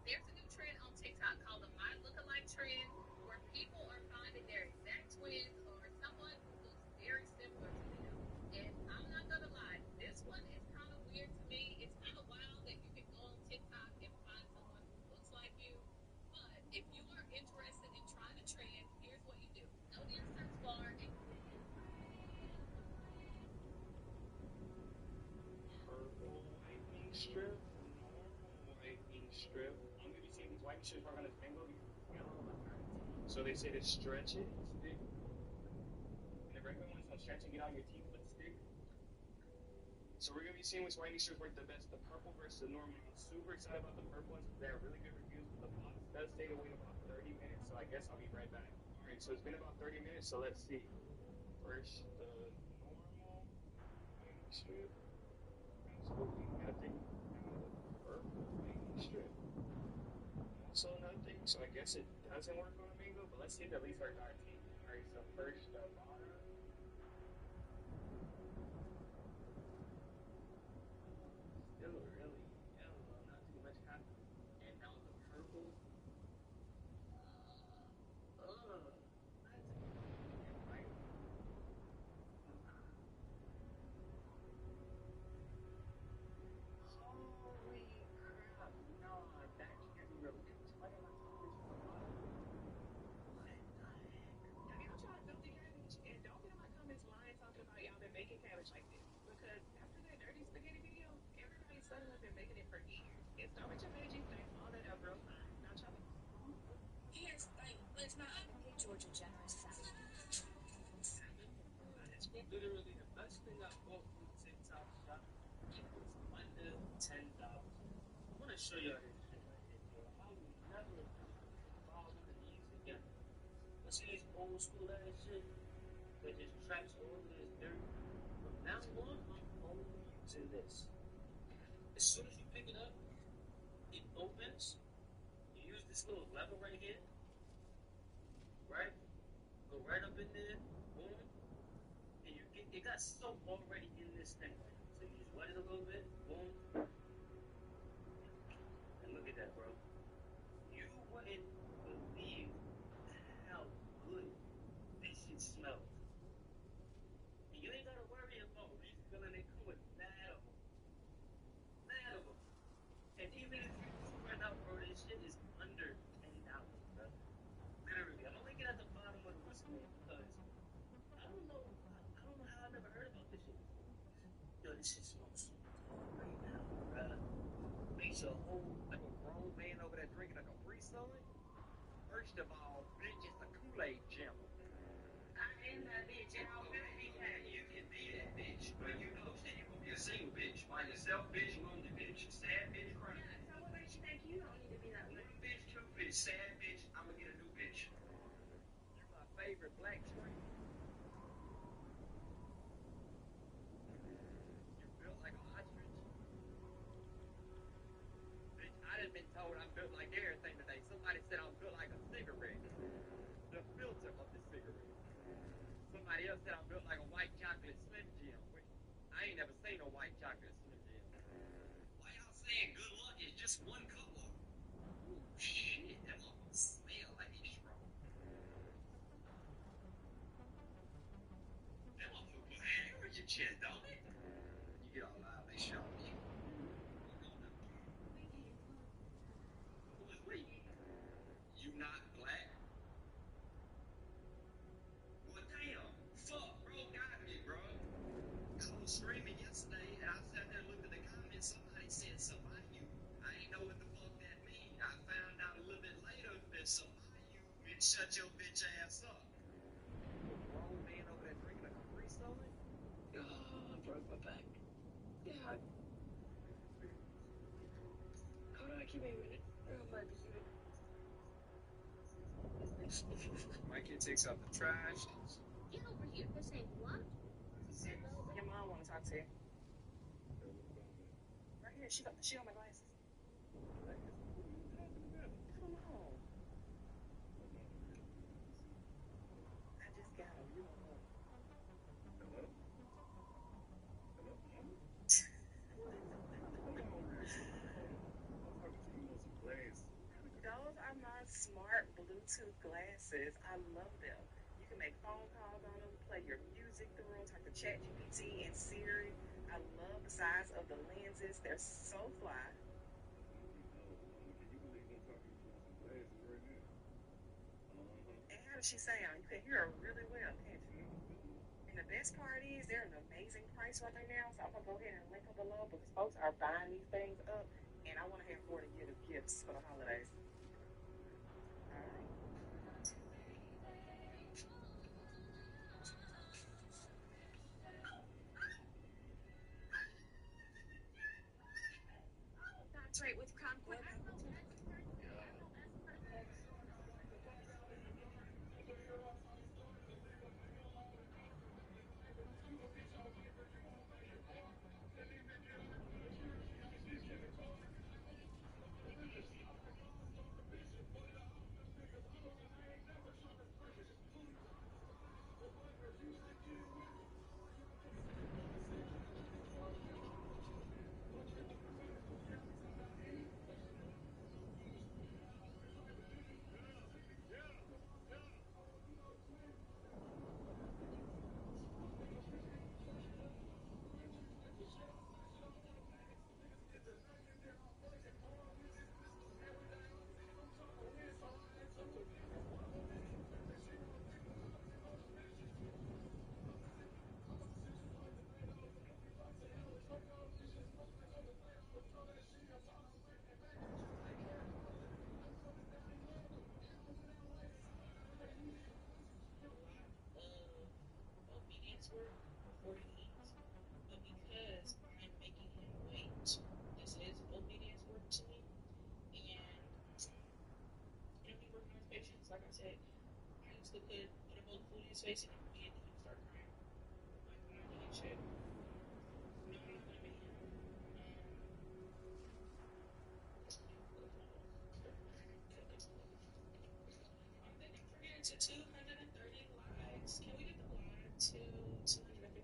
There's a new trend on TikTok called the My Lookalike trend, where people are finding their exact twins or someone who looks very similar to them. And I'm not gonna lie, this one is kind of weird to me. It's kind of wild that you can go on TikTok and find someone who looks like you. But if you are interested in trying a trend, here's what you do: go to your search bar and Purple lightning strip, normal lightning strip. I'm gonna be seeing these lightning strips work on this bingo because it's yellow like our teeth. So they say to stretch it, stick. And the regular ones don't stretch and get out your teeth, but stick. So we're gonna be seeing which lightning strips work the best, the purple versus the normal. I'm super excited about the purple ones because they have really good reviews, but the box does say to wait about 30 minutes, so I guess I'll be right back. Alright, so it's been about 30 minutes, so let's see. First, the normal lightning strip. Absolutely nothing. Now the purple lightning strip. Also nothing, so I guess it doesn't work on a bingo, but let's see if it at least works on our team. Alright, so first the bottom. Still really yellow, not too much happening. And now the purple. Right? Holy crap, no, that can't be real. Why did my television on the bottom? What the heck? Have y'all tried filthy cabbage? And don't get in my comments lying talking about y'all been making cabbage like this. Because after that dirty spaghetti video, everybody suddenly been making it for years. And start with your veggies, they all that up real fine. Now chop it. Here's the thing, but it's not Georgia generous salad. It's literally the best thing I bought from TikTok shop. It was under 10 dollars. I want to show y'all this shit right here, yo. I will never bother with these again. Let's see this old school ass shit that just traps all of this dirt. From now on, I'm only using this. As soon as you pick it up, it opens. You use this little lever right here, right? Go right up in there, boom. And you get, it got soap already in this thing. So you just wet it a little bit, boom. And look at that, bro. You wouldn't believe how good this shit smells. And you ain't gotta worry about refilling it. Come with mad of them. Mad of them. And even if you do run out, bro, this shit is under $10, bro. Literally. I'm gonna link it at the bottom of the screen because I don't know how I never heard about this shit before. Yo, this shit smells so good right now, bruh. Makes a whole, like a grown man over there drinking a Capri Sun. First of all, bitch, it's a Kool-Aid gem. I am that bitch, and I'll be that. You can be that bitch, but you know, say you gonna be a single bitch, by yourself, bitch, lonely bitch, sad bitch, crying. Yeah, so what makes you think you don't need to be that way? One bitch, two bitch, sad bitch, I'm gonna get a new bitch. You're my favorite black string. You're built like an ostrich. Bitch, I done been told I'm built like everything today. Somebody said I'm built like a cigarette. The filter of the cigarette. Somebody else said I'm built like a white chocolate Slim Jim, which I ain't never seen a white chocolate Slim Jim. Why y'all saying good luck is just one color? Ooh, shit, that motherfucker smell like he's strong. That motherfucker put hair in your chest, don't it? You get all loud, they shout at you. Wait, you not black? Well, damn, fuck, bro, got me, bro. I was streaming yesterday, and I sat there and looked at the comments. Somebody said Samayu. I ain't know what the fuck that mean. I found out a little bit later that Samayu meant shut your bitch ass up. A grown man over there drinking a Capri Sun? Oh, I broke my back. God. Hold on, give me a minute. Oh, my beauty. Mikey takes out the trash. Get over here. This ain't what? Your mom want to talk to you. Right here. She got my glasses. I don't know. I just got them. You don't know. Hello? Hello? Those are my smart Bluetooth glasses. I love them. You can make phone calls on them, play your music through them, talk to ChatGPT and Siri. I love the size of the lenses. They're so fly. And how does she sound? You can hear her really well, can't you? And the best part is they're an amazing price right now. So I'm going to go ahead and link them below because folks are buying these things up. And I want to have more to give as gifts for the holidays. All right. That's right, with Crown Point. Obedience work before he eats, but because I'm making him wait, this is obedience work to me. And he's working on his patience. Like I said, I used to put a bowl of food in his face and immediately he would start crying. Like, I'm not doing shit. No, I'm not gonna make him. I'm thinking for getting to 230 likes. Can we get the live to 250?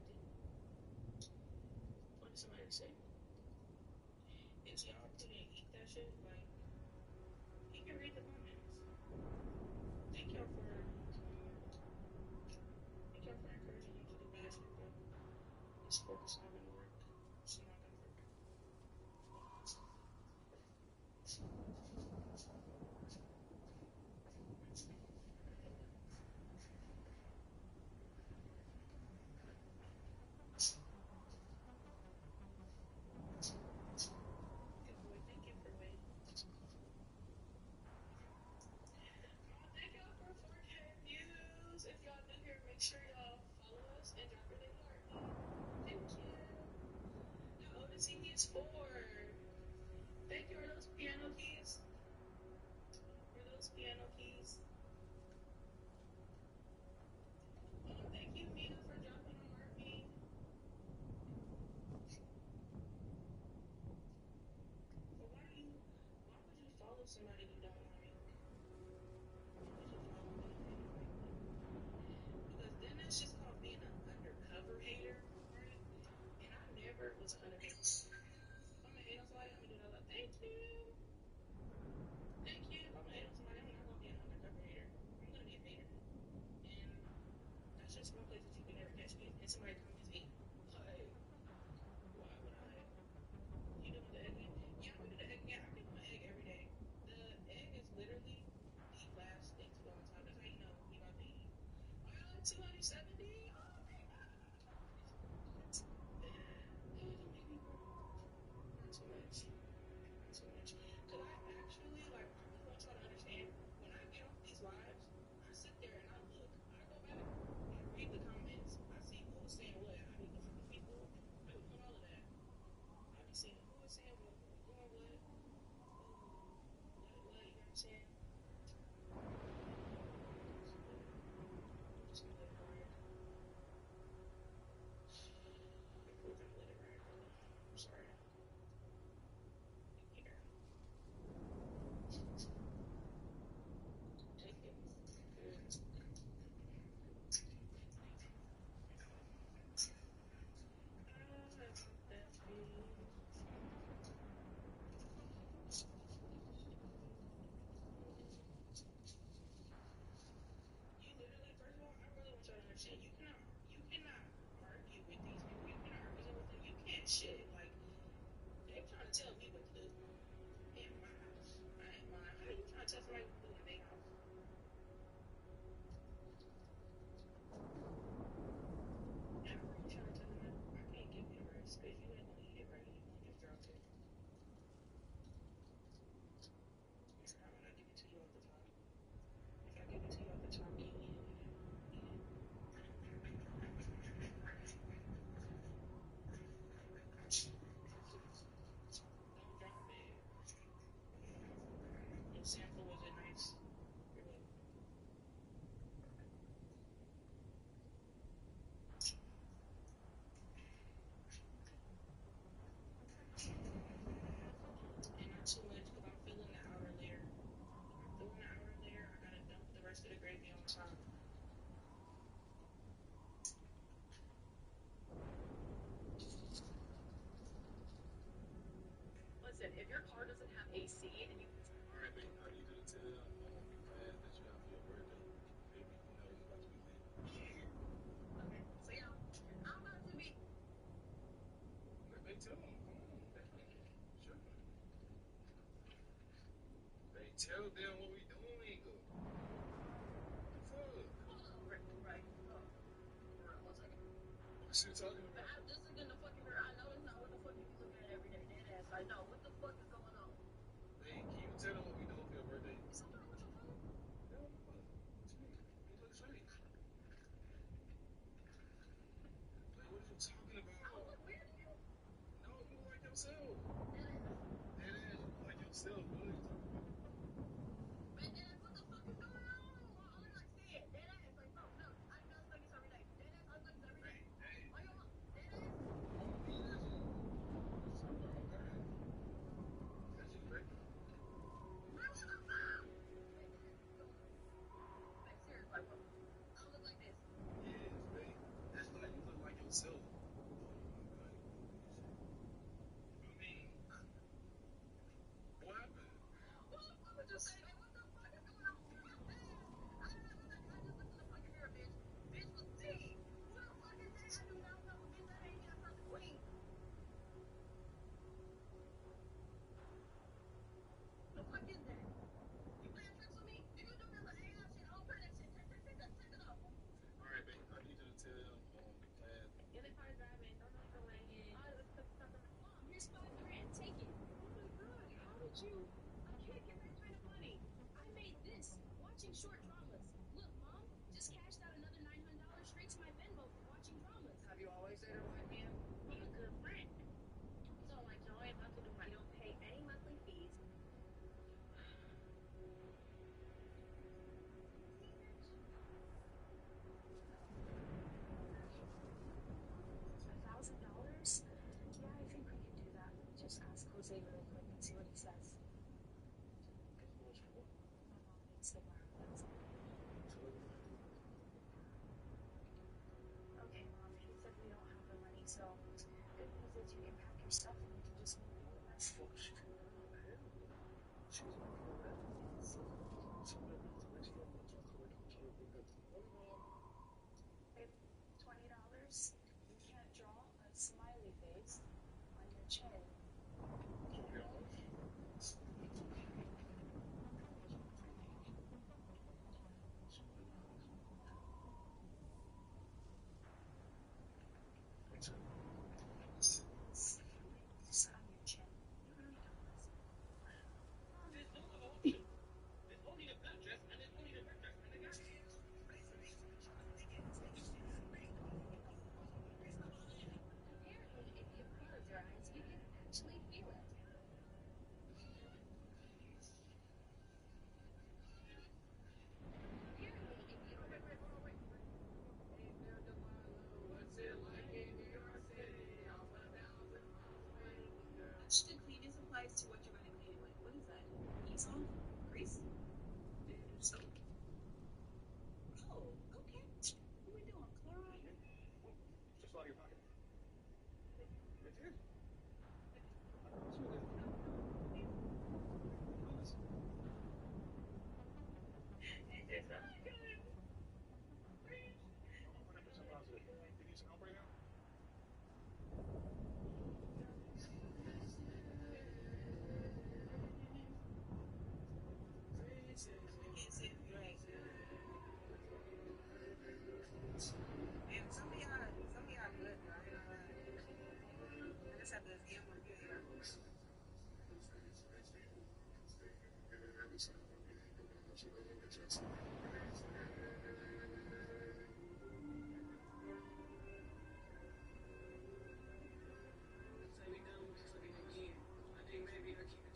What did somebody say? Is your opportunity to eat that shit? Like, he can read the comments. Thank y'all for encouraging him to do bad shit, but this fork is not gonna work. It's not gonna work. Good boy, thank you for waiting. Thank y'all for 4K views. If y'all new here, make sure y'all follow us and drop a little heart. Thank you. How old is he? He's 4. Thank you. Are those piano keys? Are those piano keys? Thank you, Mina, for dropping a heartbeat. But why would you follow somebody you don't want to make? Why would you follow me and then make me? Because then that's just called being an undercover hater, right? And I never was an undercover. If I'm gonna hate on somebody, I'm gonna do that. Like, thank you. Thank you. If I'm gonna hate on somebody, I'm not gonna be an undercover hater. I'm gonna be a hater. And that's just one place that you can never catch me. And somebody comments hate. Like, why would I? You doing the egg again? Yeah, I'm gonna do the egg again. I do my egg every day. The egg is literally the last thing to go on top. That's how you know you about to eat. I got like 270. Oh my god. Don't make me grow. Not too much. Not too much. Cause I actually like. I really want y'all to understand. When I get off these lives, I sit there and I look. I go back. I read the comments. I see who's saying what. saying? Just gonna let it ride. We're gonna let it ride, brother. I'm sorry. Here. Take it. Good. That feeling. You literally, first of all, I really want y'all to understand. You cannot argue with these people. You've been arguing with them. You can't shit. Like they trying to tell me what to do in my house. I ain't lying. How you trying to tell somebody what to do in their house? How are you trying to tell them that? I can't give you the rest because you ain't gonna eat it right and you won't just drop it. Or how about I give it to you off the top? If I give it to you off the top, can you eat it? Eat it. Don't drop it. The sample was it nice? You're welcome. And not too much because I'm filling the outer layer. I'm filling the outer layer. I gotta dump the rest of the gravy on top. Listen, if your car doesn't have AC and you... All right, babe. I need you to tell the class that you have for your birthday. Baby, you know you're about to be lit. Okay, so yeah, I'm about to be... Babe, tell them. Come on. Sure. Babe, tell them what we doing. What's up? Hold on, right. Hold on. For real, 1 second. What you talking about? This is getting the fucking mirror. I know it's not what the fuck you be looking at every day. Dead ass. I know. What the fuck is going on? Babe, can you tell them what we doing for your birthday? Is something wrong with your phone? Hell no. What you mean? You look straight. Babe, what are you talking about? I don't look weird to you. No, you look like yourself. Dead ass. Dead ass, you look like yourself. What are you talking about? Man, dead ass, what the fuck is going on? I look like Sid. Dead ass. Like, bro, no. I do not look like this every day. Dead ass, I look like this every day. Hey, Why you want? Dead ass. I'm gonna be that you. What you talking about? Okay. That's you, babe. Man, what the fuck? Wait, dead ass, what's going on? Like, serious, like, what? I don't look like this. Yes, babe. That's like you look like yourself. I mean, what happened? What the fuck would you say? Like, what the fuck is going on? Dead ass. I just looked in the fucking mirror, bitch. Bitch was T. Who the fuck is that? I do not know. Bitch, that ain't me. That's not the queen. The fuck is that? You playing tricks with me? If you do that little AI shit, I'll play that shit. Take it off. All right, babe. I need you to tell the class. Get the car driving. Don't know your way in. Mom, here's $5,000. Take it. Oh my god, how did you? I can't get that kind of money. I made this watching short dramas. Look, Mom, just cashed out another $900 straight to my Venmo from watching dramas. Have you always dated a white man? I'm a good friend. So, like, y'all ain't about to do my... You don't pay any monthly fees. $1,000? Yeah, I think we can do that. Let me just ask Jose really quick and see what he says. My mom needs to borrow that. Okay, Mom, he said we don't have the money, so good news is you can pack your stuff and we can just move in with us. Fuck, she can go to hell. She's not for that. Yes. So what about the rest of them? Don't tell her to bring up the money, man. Babe, $20. You can't draw a smiley face on your chin. You can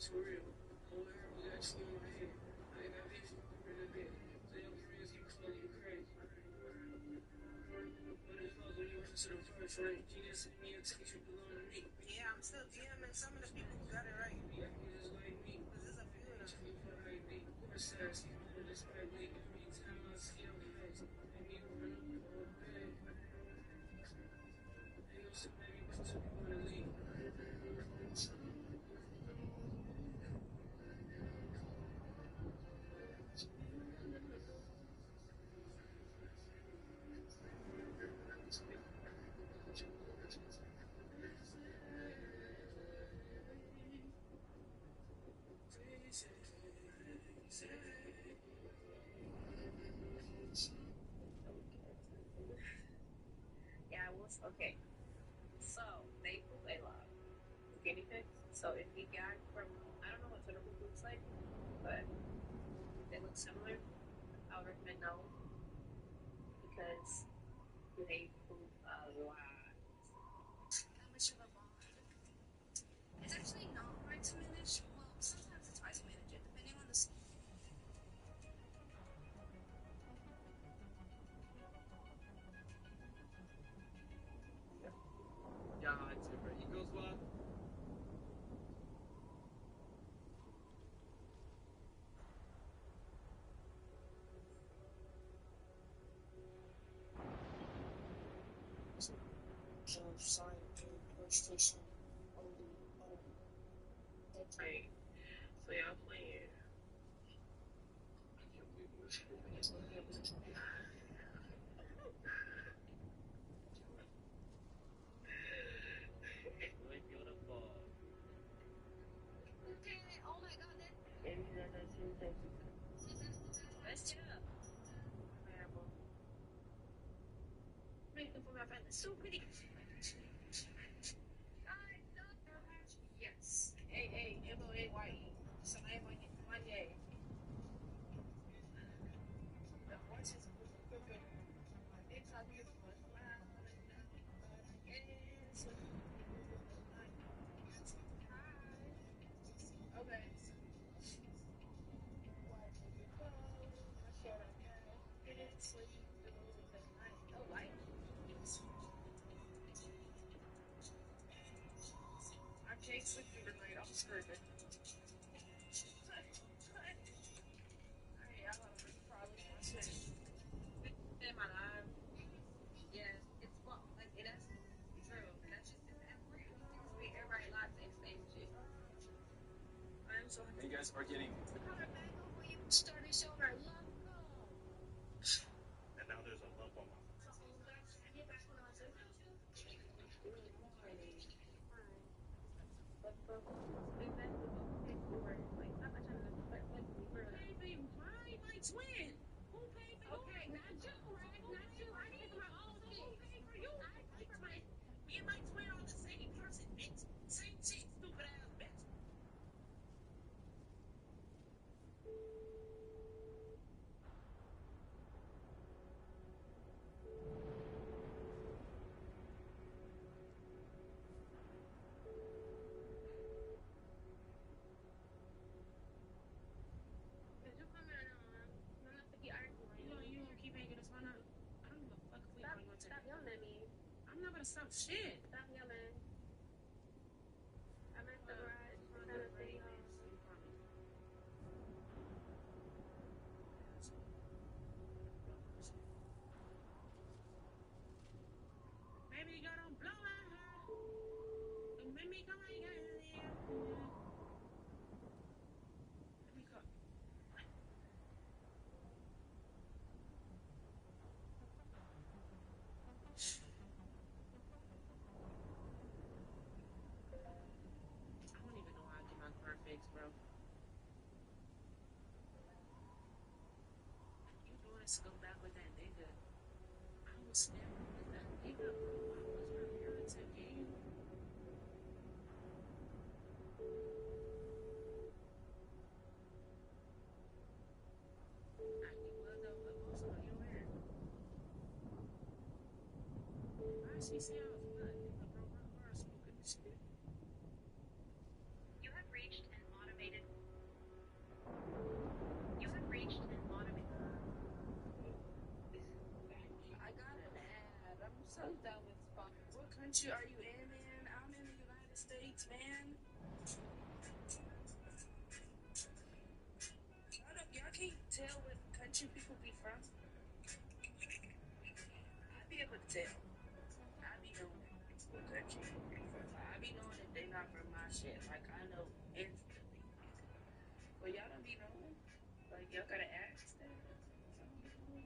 for real. Whole world was actually in my head. I got vision in a bit. So your careers keep exploding crazy. But it's close when you listen to the first ring. She just sent me a text, you belong to me. Yeah, I'm still DMing some of the people who got it right. Yeah, just like me. Because there's a few of them. Looking for ID. We're sassy, home discreetly. Every time I see your face, make me run up for a bag. Ain't no shit, baby, what took you wanna leave? Yeah, I was okay. So they poop a lot. Guinea pigs. So if you got from, I don't know what turtle poop looks like, but they look similar. I would recommend no because they poop a lot. How much of a bond? It's actually not hard to manage. Well, sometimes it's hard to manage it, depending on the. God, Timber. Eagles what? Sign PlayStation only. Right. So y'all playing. Really beautiful. Okay, oh my god, that. Maybe that's it. Let's get up. Making for my friend. It's so pretty. Yes. A-A-M-O-A-Y-E. Samaya Manye. The voice is good. It's a beautiful smile. Yes. Hi. Okay. Why did you go? What should I get? Sleep through the night. Oh, light. I can't sleep through the night. I'm screaming. Hey, I gotta really probably watch it. In my life. Yeah, it's well, like it has true. That's just everybody lives in same shit. I am so happy. You guys are getting. Started showing her love. And now there's a lump on my. Baby, my twin. Who paid for yours? Okay, not you, right? Not you. I paid for my own thing. Who paid for you? I paid for my. Me and my twin are the same person, bitch. Same chick, stupid ass bitch. Did you come in? I'm not to keep arguing. You gonna keep hanging this one up? I don't give a fuck if we are going to. Stop yelling at me. I'm not gonna stop shit. Stop yelling. I'm at the garage trying to stay home. Baby, you don't blow my heart. Don't make me come again. Let me go. I don't even know how to get my car fixed, bro. You doing is go back with that nigga. I was never with that nigga, bro. I was never irritating you. I think was a most of your hair. Why she say I was what? Nigga broke her car smoking shit. You have reached an automated tell. I be knowing it. Like, I be knowing that they not from my shit. Like, I know instantly. Well, y'all don't be knowing. Like, y'all gotta ask that. I don't be knowing.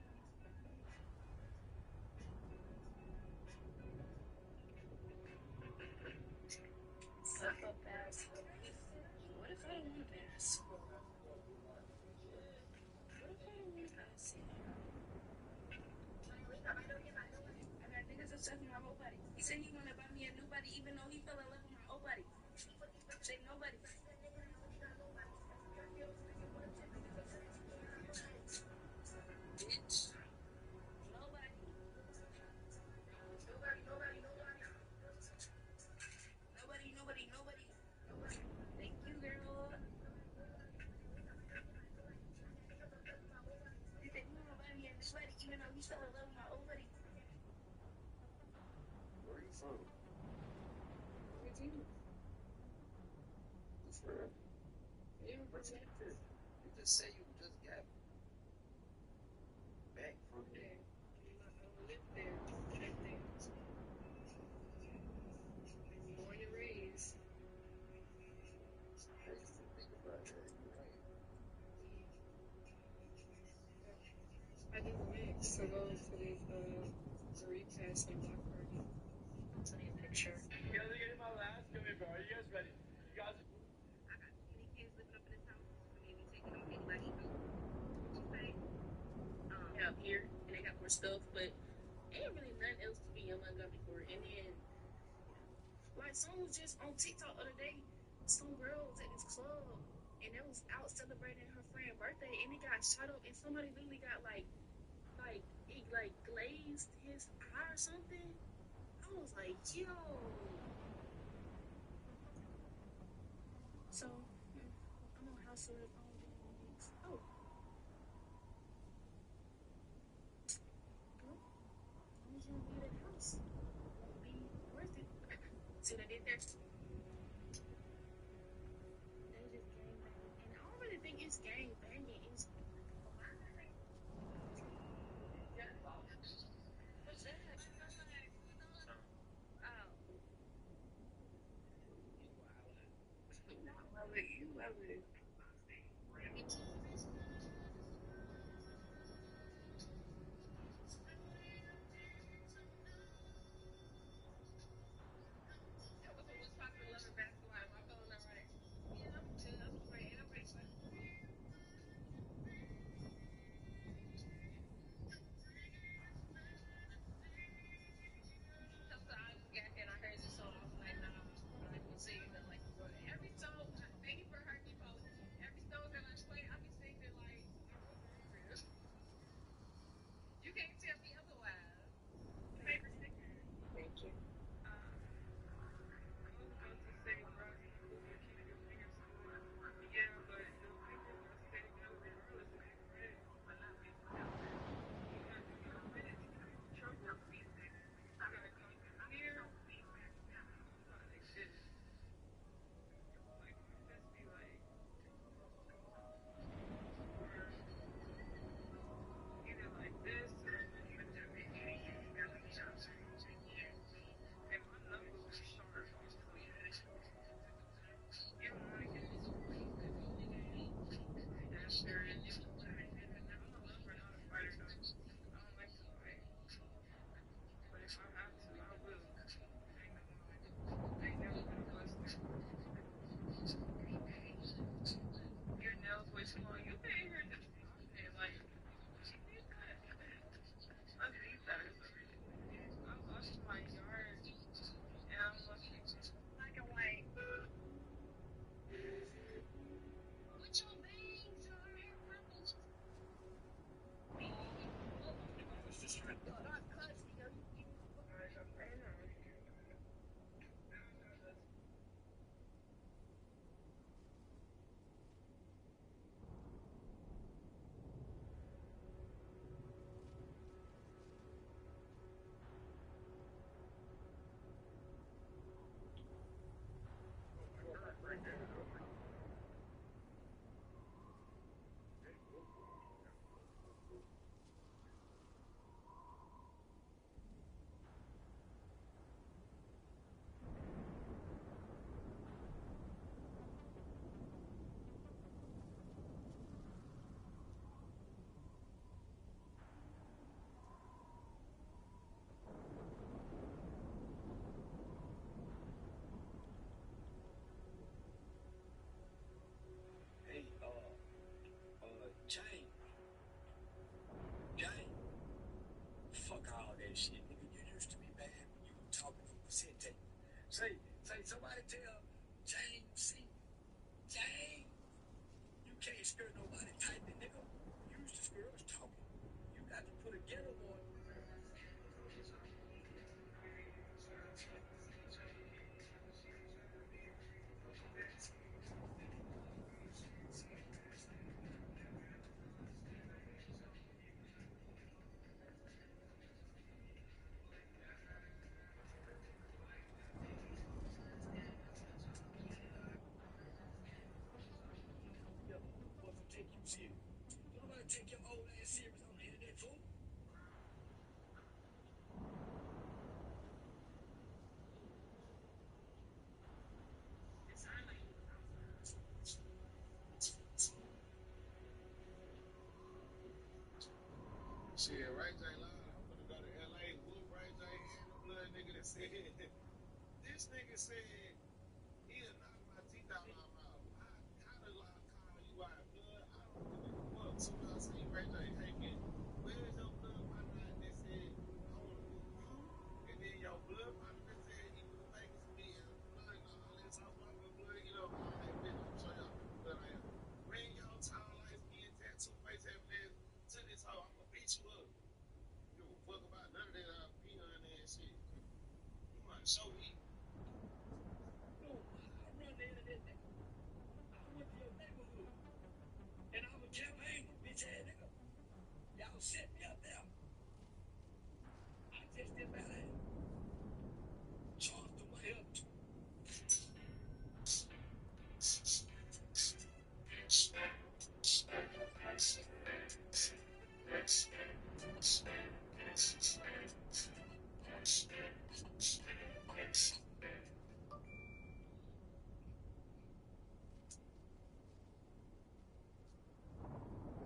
Suck up ass. What if I don't want to pass? What if I don't want to pass? I got niggas obsessed with my whole body. He said he wanted to buy me a new body, even though he fell in love with my old body. Say nobody. Bitch. Nobody. Nobody. Thank you, girl. He said he wanted to buy me a new body, even though he fell in love with my old body. Where are you from? Virginia. Who's from? Yeah, Virginia. You just say you just got back from there. I don't live there. I live there. Born and raised. I used to think about that. You're right. I just went to go to this repassing block party. I'll send you a picture. Yo, look at my last gummy bear. Are you guys ready? You guys. I got skinny kids living up in this house. I mean, be taking off anybody out. What you say? Out here, and they got more stuff, but ain't really nothing else to be in Montgomery for. And then, like, someone was just on TikTok the other day. Some girl was at this club, and they was out celebrating her friend's birthday, and it got shot up, and somebody literally got it glazed his eye or something. I was like, yo. So, I'm on house arrest. I don't do things. Oh. Well, as long as you don't leave that house, it won't be arrested. See what I did there? They just gang banging. And I don't really think it's gang banging. It's what's that? Oh. Not with you, I would. What's popular love and basketball? Am I feeling that right? Yeah, I'm good. I'm straight. And I'm ready for it. Sometimes I got here and I heard this song. I was like, nah, I'm not even gonna say nothing like you wrote it. Every song, thank you for hurting me, Paula. shit, nigga. You used to be mad when you were talking over Sente. Say, somebody tell James C. James, you can't skirt nobody tightly, nigga. You used to skirt us talking. You got to put a ghetto on. Yeah, what's to take you serious? Don't nobody take your old ass serious on the internet, fool. Shit, Ray J lied. I'm gonna go to LA, whoop Ray J and the blood nigga that said, this nigga said, he'll knock my teeth out my mouth. How do I call you out, blood? I don't give a fuck. Soon as I see Ray J, hey man, where's your blood partner at that said, I wanna whoop you? And then your blood partner that said he was in Vegas with me and blood and all that South Park blood, you know, all right, bitch, I'm show y'all who the blood I am. Bring your tall light skin tattoo face having ass to this hoe, I'm gonna beat you up. Give a fuck about none of that peon ass shit. You want to show me? No, I run the internet, nigga. I went to your neighborhood. And I was campaigning, bitch ass nigga. Y'all set me up there. I just did bad ass. Charged the way up.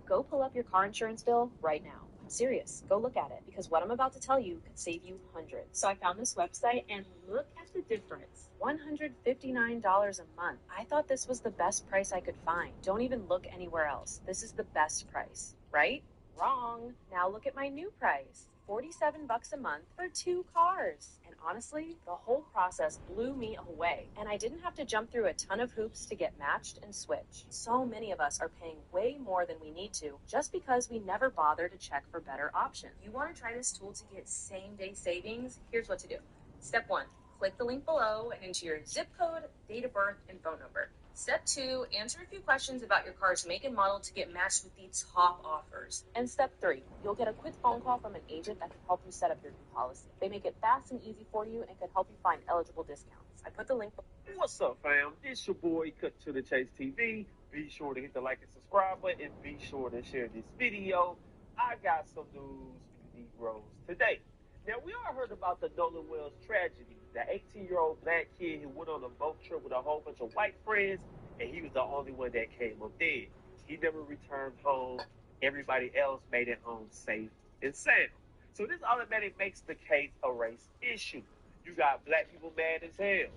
Go pull up your car insurance bill right now. I'm serious. Go look at it because what I'm about to tell you could save you hundreds. So I found this website and look at the difference. $159 a month. I thought this was the best price I could find. Don't even look anywhere else. This is the best price, right? Wrong. Now look at my new price. $47 a month for 2 cars. And honestly, the whole process blew me away. And I didn't have to jump through a ton of hoops to get matched and switch. So many of us are paying way more than we need to just because we never bother to check for better options. You want to try this tool to get same-day savings? Here's what to do. Step 1, click the link below and enter your zip code, date of birth, and phone number. Step 2, answer a few questions about your car's make and model to get matched with the top offers. And step 3, you'll get a quick phone call from an agent that can help you set up your new policy. They make it fast and easy for you and can help you find eligible discounts. I put the link. What's up, fam? This your boy, Cut to the Chase TV. Be sure to hit the like and subscribe button, and be sure to share this video. I got some news for you Negroes today. Now, we all heard about the Nolan Wells tragedy, the 18-year-old black kid who went on a boat trip with a whole bunch of white friends, and he was the only one that came up dead. He never returned home. Everybody else made it home safe and sound. So this automatically makes the case a race issue. You got black people mad as hell.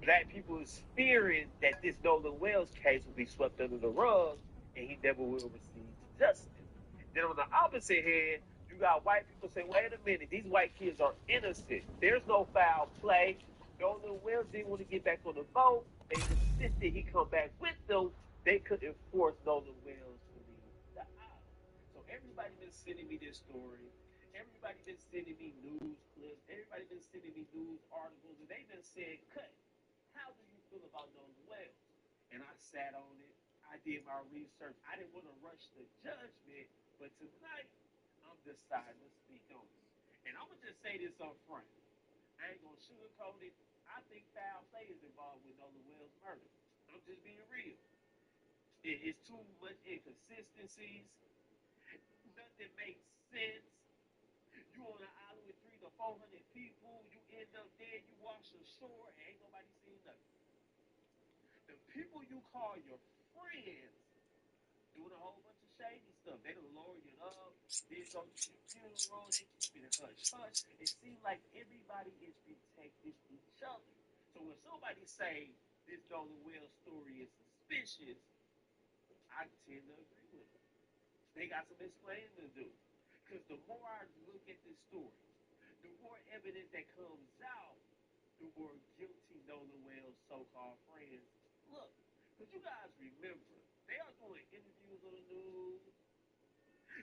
Black people is fearing that this Nolan Wells case will be swept under the rug and he never will receive justice. Then on the opposite hand, you got white people saying, wait a minute, these white kids are innocent. There's no foul play. Nolan Wells didn't want to get back on the boat. They insisted he come back with them. They couldn't force Nolan Wells to leave the island. So everybody been sending me this story. Everybody been sending me news clips. Everybody been sending me news articles. And they been saying, cut. How do you feel about Nolan Wells? And I sat on it. I did my research. I didn't want to rush the judgment, but tonight I'm deciding to speak on it. And I'm gonna just say this up front. I ain't gonna sugarcoat it. I think foul play is involved with Nolan Wells' murder. I'm just being real. It's too much inconsistencies. Nothing makes sense. You on an island with 300 to 400 people. You end up dead. You wash ashore, and ain't nobody seen nothing. The people you call your friends doing a whole bunch of shady stuff. They done lower you up, did go to your funeral, they keep it hush hush. It seems like everybody is protecting each other. So when somebody say this Nolan Wells story is suspicious, I tend to agree with them. They got some explaining to do. Because the more I look at this story, The more evidence that comes out, the more guilty Nolan Wales' so-called friends look. But you guys remember, they are doing interviews on the news.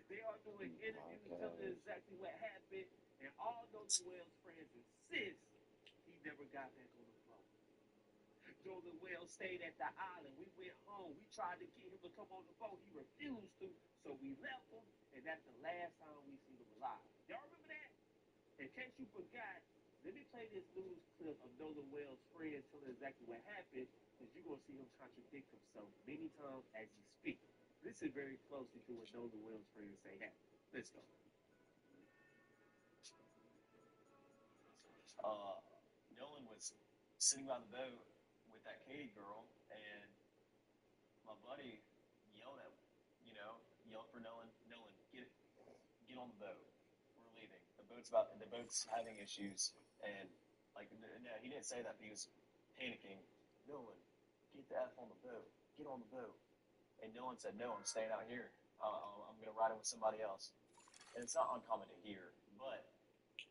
They are doing interviews telling exactly what happened. And all Nolan Wales' friends insist he never got back on the boat. Nolan Wales stayed at the island. We went home. We tried to get him to come on the boat. He refused to, so we left him. And that's the last time we seen him alive. Y'all remember that? In case you forgot, let me play this news clip of Nolan Wales' friends telling exactly what happened, because you're going to see him contradict himself many times as he speaks. Listen very closely to what Nolan Wales' friends say happened. Let's go. Nolan was sitting by the boat with that Katie girl, and my buddy yelled at, yelled for Nolan, get on the boat. We're leaving. The boat's having issues, and no, he didn't say that, but he was panicking. Nolan, get the F on the boat. Get on the boat. And Nolan said, no, I'm staying out here. I'm going to ride it with somebody else. And it's not uncommon to hear, but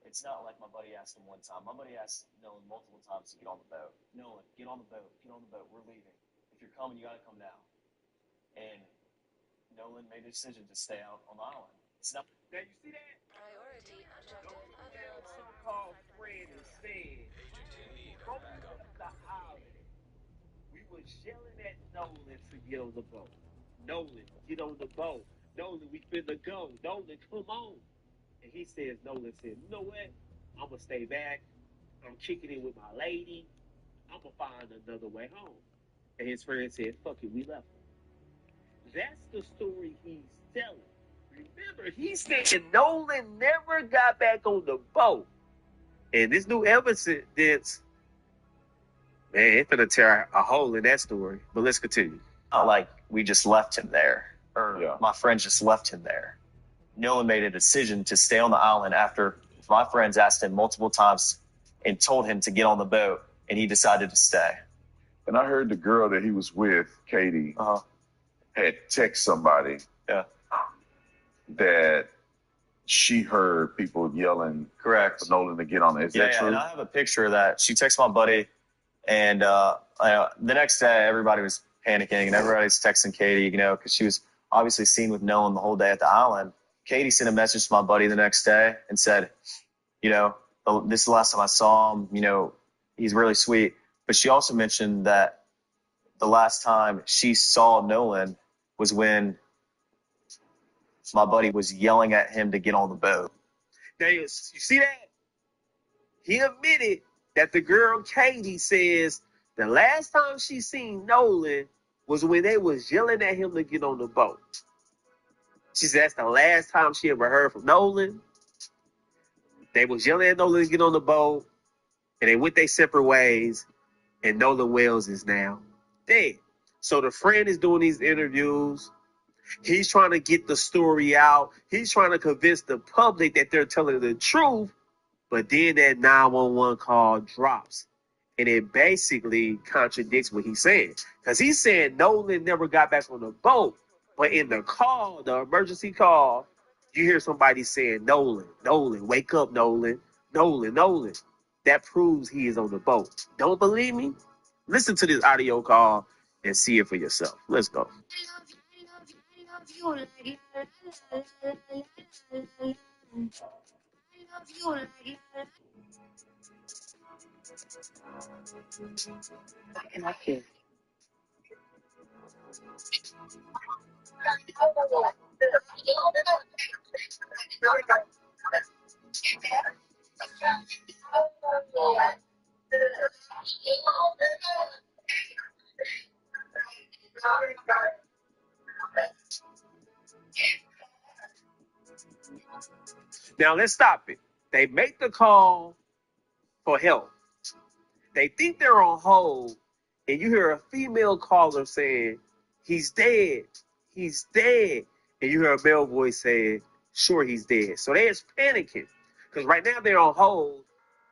it's not like my buddy asked him one time. My buddy asked Nolan multiple times to get on the boat. Nolan, get on the boat. Get on the boat. We're leaving. If you're coming, you got to come now. And Nolan made a decision to stay out on the island. It's not. Now you see that? Priority objective available. So-called friend is saying, before we left the island, we was yelling at Nolan to get on the boat. Nolan, get on the boat. Nolan, we finna go. Nolan, come on. And Nolan said, you know what? I'm going to stay back. I'm kicking it with my lady. I'm going to find another way home. And his friend said, fuck it, we left him. That's the story he's telling. Remember, he said Nolan never got back on the boat. And this new evidence, man, it's going to tear a hole in that story. But let's continue. Not like we just left him there, or my friends just left him there. Nolan made a decision to stay on the island after my friends asked him multiple times and told him to get on the boat, and he decided to stay. And I heard the girl that he was with, Katie, had text somebody that she heard people yelling for Nolan to get on it. Is that true? And I have a picture of that. She texted my buddy, and the next day everybody was panicking, and everybody's texting Katie, because she was obviously seen with Nolan the whole day at the island. Katie sent a message to my buddy the next day and said, this is the last time I saw him, he's really sweet. But she also mentioned that the last time she saw Nolan was when my buddy was yelling at him to get on the boat. Now, you see that? He admitted that the girl Katie says the last time she seen Nolan was when they was yelling at him to get on the boat. She said that's the last time she ever heard from Nolan. They was yelling at Nolan to get on the boat, and they went their separate ways, and Nolan Wales is now dead. So the friend is doing these interviews. He's trying to get the story out. He's trying to convince the public that they're telling the truth, but then that 911 call drops. And it basically contradicts what he's saying. Because he's saying Nolan never got back on the boat. But in the call, the emergency call, you hear somebody saying, Nolan, wake up, Nolan. Nolan. That proves he is on the boat. Don't believe me? Listen to this audio call and see it for yourself. Let's go. Now let's stop it. They make the call for help. They think they're on hold, and you hear a female caller saying, he's dead. And you hear a male voice saying, sure, he's dead. So they're panicking because right now they're on hold,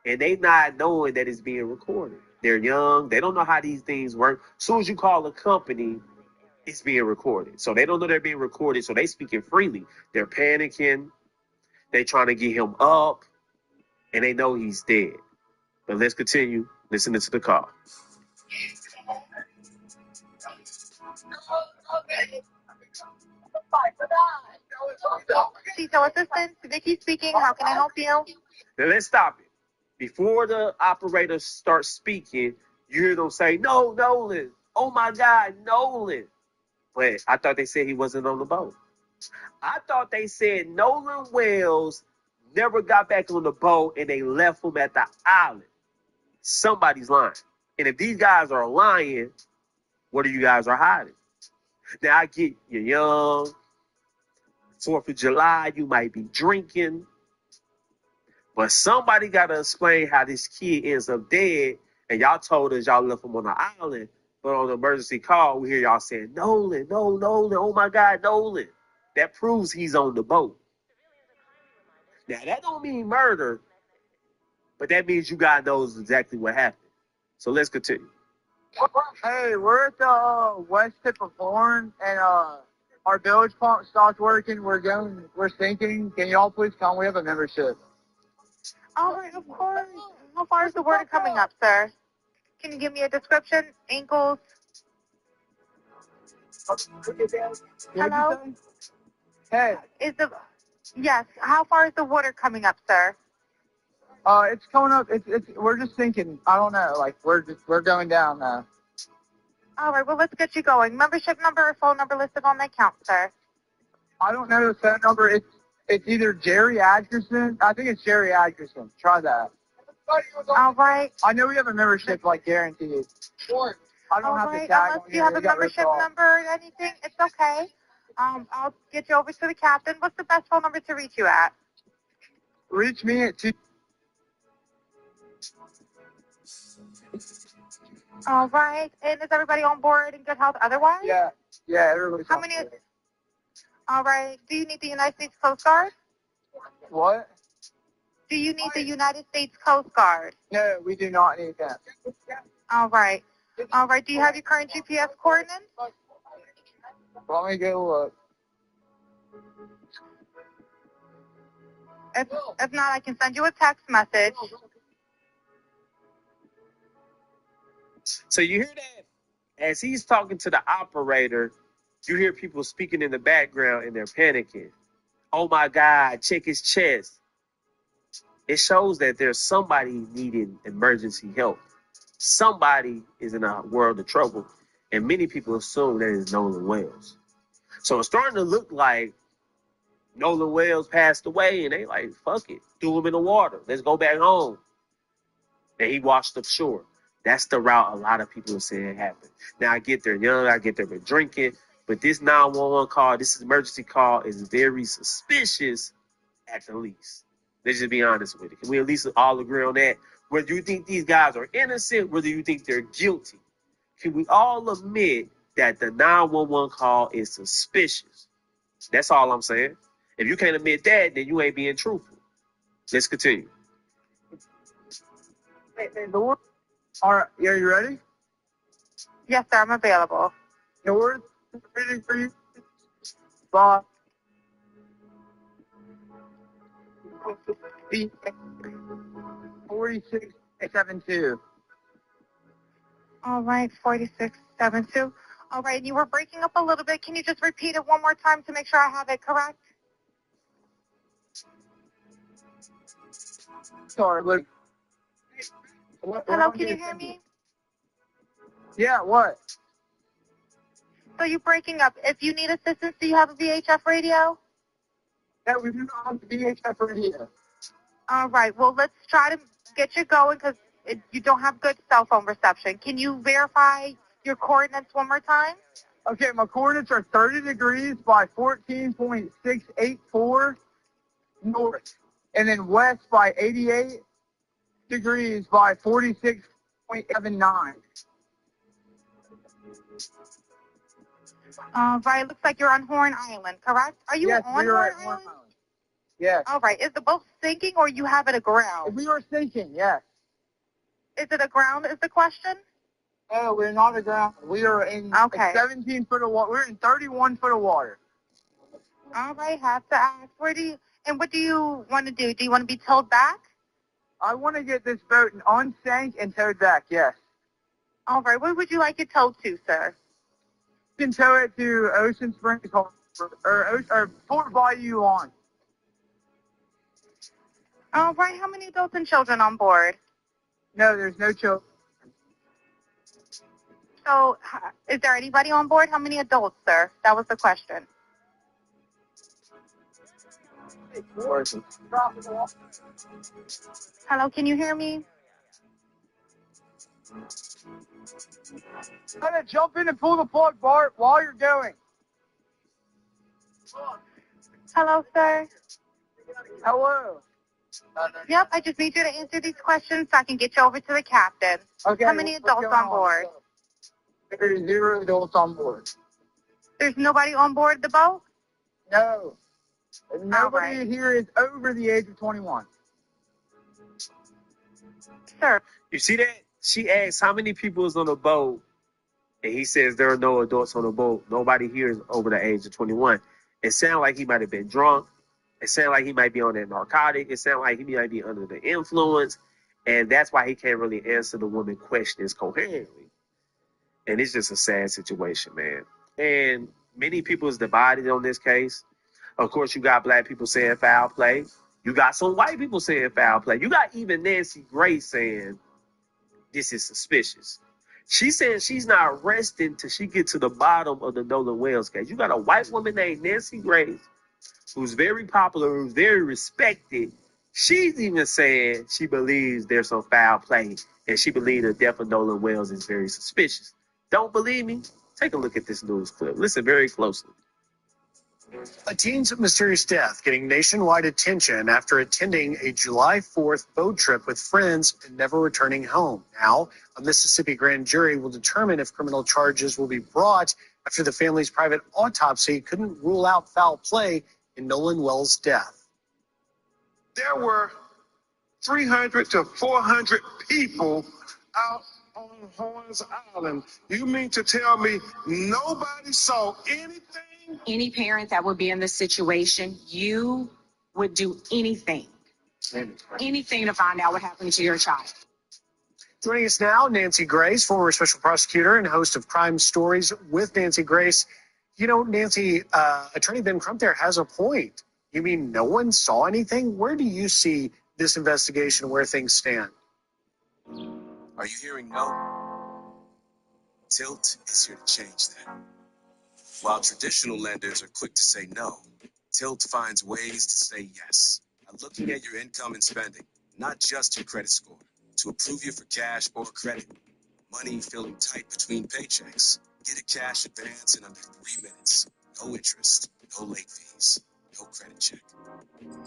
and they not knowing that it's being recorded. They're young. They don't know how these things work. As soon as you call a company, it's being recorded. So they don't know they're being recorded, so they speaking freely. They're panicking. They trying to get him up. and they know he's dead. But let's continue listening to the call. CISO Assistant, Vicky speaking. How can I help you? Now let's stop it. Before the operator starts speaking, you hear them say, "No, Nolan. Oh my God, Nolan." But I thought they said he wasn't on the boat. I thought they said Nolan Wells never got back on the boat and they left him at the island. Somebody's lying. And if these guys are lying, what are you guys are hiding? Now I get you're young. 4th of July, you might be drinking. But somebody got to explain how this kid ends up dead. And y'all told us y'all left him on the island. But on the emergency call, we hear y'all saying, Nolan, no, Nolan, oh my God, Nolan. That proves he's on the boat. Now, that don't mean murder, but that means you guys knows exactly what happened. So let's continue. Hey, we're at the west tip of Horn, and our bilge pump stopped working. We're sinking. Can y'all please come? We have a membership. All right, of course. How far is the water coming up, sir? Can you give me a description? Ankles? Hello? Hey. Yes. How far is the water coming up, sir? It's coming up. We're just sinking. I don't know. Like we're going down now. All right. Well, let's get you going. Membership number or phone number listed on the account, sir. I don't know the phone number. It's either Jerry Atkinson. I think it's Jerry Atkinson. Try that. All right. I know we have a membership, like guaranteed. Sure. I don't have the tag Unless on you here. have a membership number or anything, it's okay. I'll get you over to the captain. What's the best phone number to reach you at? Reach me at 2. All right. And is everybody on board in good health otherwise? Yeah, everybody's How on many? board. All right. Do you need the United States Coast Guard? What? Do you need the United States Coast Guard? No, we do not need that. All right. All right. Do you have your current GPS coordinates? Let me go look. If not, I can send you a text message. So you hear that? As he's talking to the operator, you hear people speaking in the background and they're panicking. Oh my God, check his chest. It shows that there's somebody needing emergency help. Somebody is in a world of trouble. And many people assume that it's Nolan Wells. So it's starting to look like Nolan Wells passed away and they like, fuck it, threw him in the water. Let's go back home. And he washed up shore. That's the route a lot of people are saying happened. Now, I get they're young, I get they've been drinking, but this 911 call, this emergency call is very suspicious at the least. Let's just be honest with it. Can we at least all agree on that? Whether you think these guys are innocent, whether you think they're guilty, can we all admit that the 911 call is suspicious? That's all I'm saying. If you can't admit that, then you ain't being truthful. Let's continue. Hey, Lord. All right, are you ready? Yes, sir. I'm available. North, ready for you. Bye. 4672. All right, 4672. All right, you were breaking up a little bit. Can you just repeat it one more time to make sure I have it correct? Sorry, look. Hello, can you hear me? Yeah, what? So you're breaking up. If you need assistance, do you have a VHF radio? Yeah, we do not have the VHF radio. All right, well, let's try to get you going because you don't have good cell phone reception. Can you verify your coordinates one more time? Okay, my coordinates are 30 degrees by 14.684 north, and then west by 88 degrees by 46.79. Right, looks like you're on Horn Island, correct? Are you yes, on we are Horn at Horn Island? Island. Yes. All right, is the boat sinking or you have it aground? We are sinking, yes. Is it aground is the question? No, we're not aground. We are in 17 foot of water. We're in 31 foot of water. All right, have to ask. What do you want to do? Do you want to be towed back? I want to get this boat on sank and towed back, yes. All right. Where would you like it towed to, sir? You can tow it to Ocean Springs or Fort Bayou on. All right. How many adults and children on board? No, there's no children. So, is there anybody on board? How many adults, sir? That was the question. Hello, can you hear me? Try to jump in and pull the plug, Bart, while you're going. Hello, sir. Hello. Yep, I just need you to answer these questions so I can get you over to the captain. Okay. How many adults on board? There's 0 adults on board. There's nobody on board the boat? No. Nobody here is over the age of 21. Sir. You see that? She asked how many people is on the boat, and he says there are no adults on the boat. Nobody here is over the age of 21. It sounds like he might have been drunk. It sounds like he might be on that narcotic. It sounds like he might be under the influence. And that's why he can't really answer the woman questions coherently. And it's just a sad situation, man. And many people is divided on this case. Of course, you got black people saying foul play. You got some white people saying foul play. You got even Nancy Grace saying this is suspicious. She said she's not resting till she gets to the bottom of the Nolan Wells case. You got a white woman named Nancy Grace, who's very popular, who's very respected. She's even saying she believes there's some foul play, and she believes the death of Nolan Wells is very suspicious. Don't believe me? Take a look at this news clip. Listen very closely. A teen's mysterious death getting nationwide attention after attending a July 4th boat trip with friends and never returning home. Now, a Mississippi grand jury will determine if criminal charges will be brought after the family's private autopsy couldn't rule out foul play in Nolan Wells' death. There were 300 to 400 people out on Horns Island. You mean to tell me nobody saw anything? Any parent that would be in this situation, you would do anything to find out what happened to your child. Joining us now, Nancy Grace, former special prosecutor and host of Crime Stories with Nancy Grace. You know, Nancy, Attorney Ben Crump there has a point. You mean no one saw anything? Where do you see this investigation, where things stand? Are you hearing no? Tilt is here to change that. While traditional lenders are quick to say no, Tilt finds ways to say yes by looking at your income and spending, not just your credit score, to approve you for cash or credit. Money feeling tight between paychecks. Get a cash advance in under 3 minutes. No interest, no late fees, no credit check.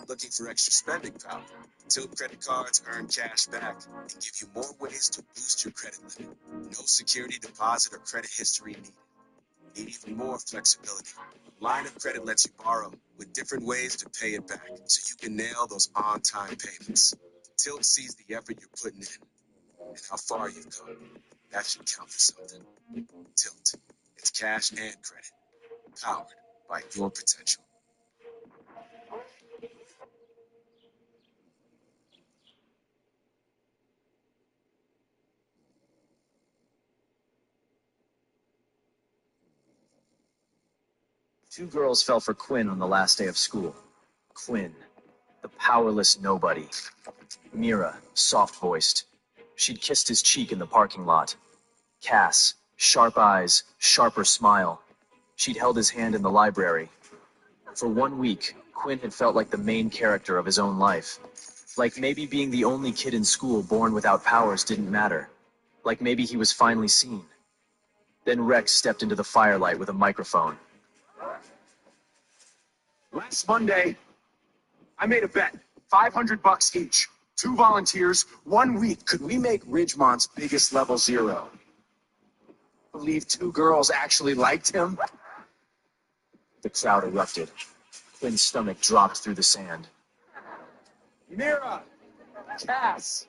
Looking for extra spending power? Tilt credit cards earn cash back and give you more ways to boost your credit limit. No security deposit or credit history needed. Need even more flexibility. Line of credit lets you borrow with different ways to pay it back so you can nail those on-time payments. Tilt sees the effort you're putting in and how far you've come. That should count for something. Tilt. It's cash and credit. Powered by your potential. Two girls fell for Quinn on the last day of school. Quinn, the powerless nobody. Mira, soft-voiced. She'd kissed his cheek in the parking lot. Cass, sharp eyes, sharper smile. She'd held his hand in the library. For 1 week, Quinn had felt like the main character of his own life. Like maybe being the only kid in school born without powers didn't matter. Like maybe he was finally seen. Then Rex stepped into the firelight with a microphone. Last Monday, I made a bet. $500 each. 2 volunteers, 1 week. Could we make Ridgemont's biggest level 0? Believe 2 girls actually liked him? The crowd erupted. Quinn's stomach dropped through the sand. Mira, Cass,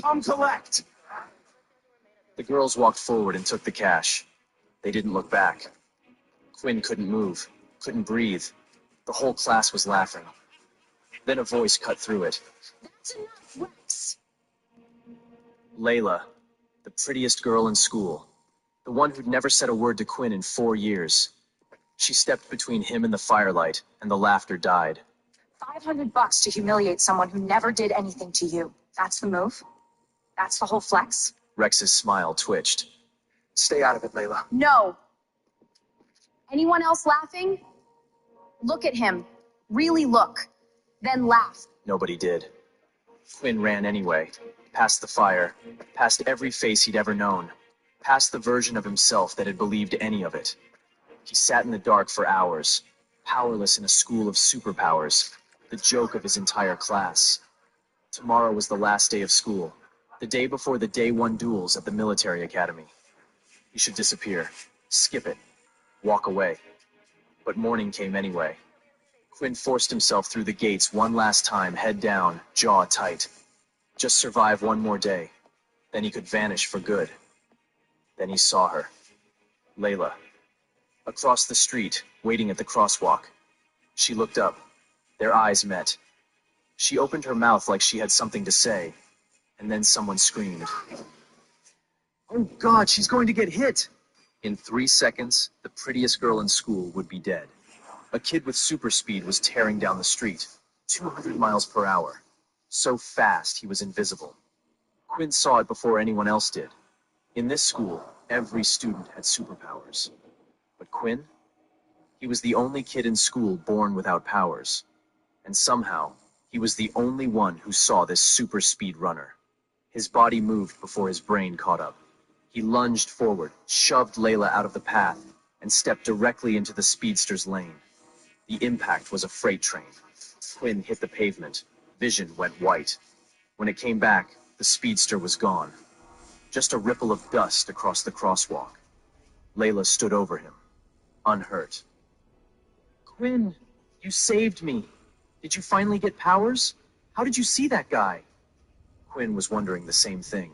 come collect. The girls walked forward and took the cash. They didn't look back. Quinn couldn't move, couldn't breathe. The whole class was laughing. Then a voice cut through it. That's enough, Rex. Layla, the prettiest girl in school, the one who'd never said a word to Quinn in 4 years. She stepped between him and the firelight, and the laughter died. $500 to humiliate someone who never did anything to you. That's the move? That's the whole flex? Rex's smile twitched. Stay out of it, Layla. No. Anyone else laughing? Look at him. Really look. Then laugh. Nobody did. Quinn ran anyway, past the fire, past every face he'd ever known, past the version of himself that had believed any of it. He sat in the dark for hours, powerless in a school of superpowers, the joke of his entire class. Tomorrow was the last day of school, the day before the Day 1 duels at the military academy. He should disappear, skip it, walk away. But morning came anyway. Quinn forced himself through the gates one last time, head down, jaw tight. Just survive one more day. Then he could vanish for good. Then he saw her. Layla. Across the street, waiting at the crosswalk. She looked up. Their eyes met. She opened her mouth like she had something to say. And then someone screamed. Oh God, she's going to get hit! In 3 seconds, the prettiest girl in school would be dead. A kid with super speed was tearing down the street, 200 miles per hour. So fast, he was invisible. Quinn saw it before anyone else did. In this school, every student had superpowers. But Quinn? He was the only kid in school born without powers. And somehow, he was the only one who saw this super speed runner. His body moved before his brain caught up. He lunged forward, shoved Layla out of the path, and stepped directly into the speedster's lane. The impact was a freight train. Quinn hit the pavement. Vision went white. When it came back, the speedster was gone. Just a ripple of dust across the crosswalk. Layla stood over him, unhurt. Quinn, you saved me. Did you finally get powers? How did you see that guy? Quinn was wondering the same thing.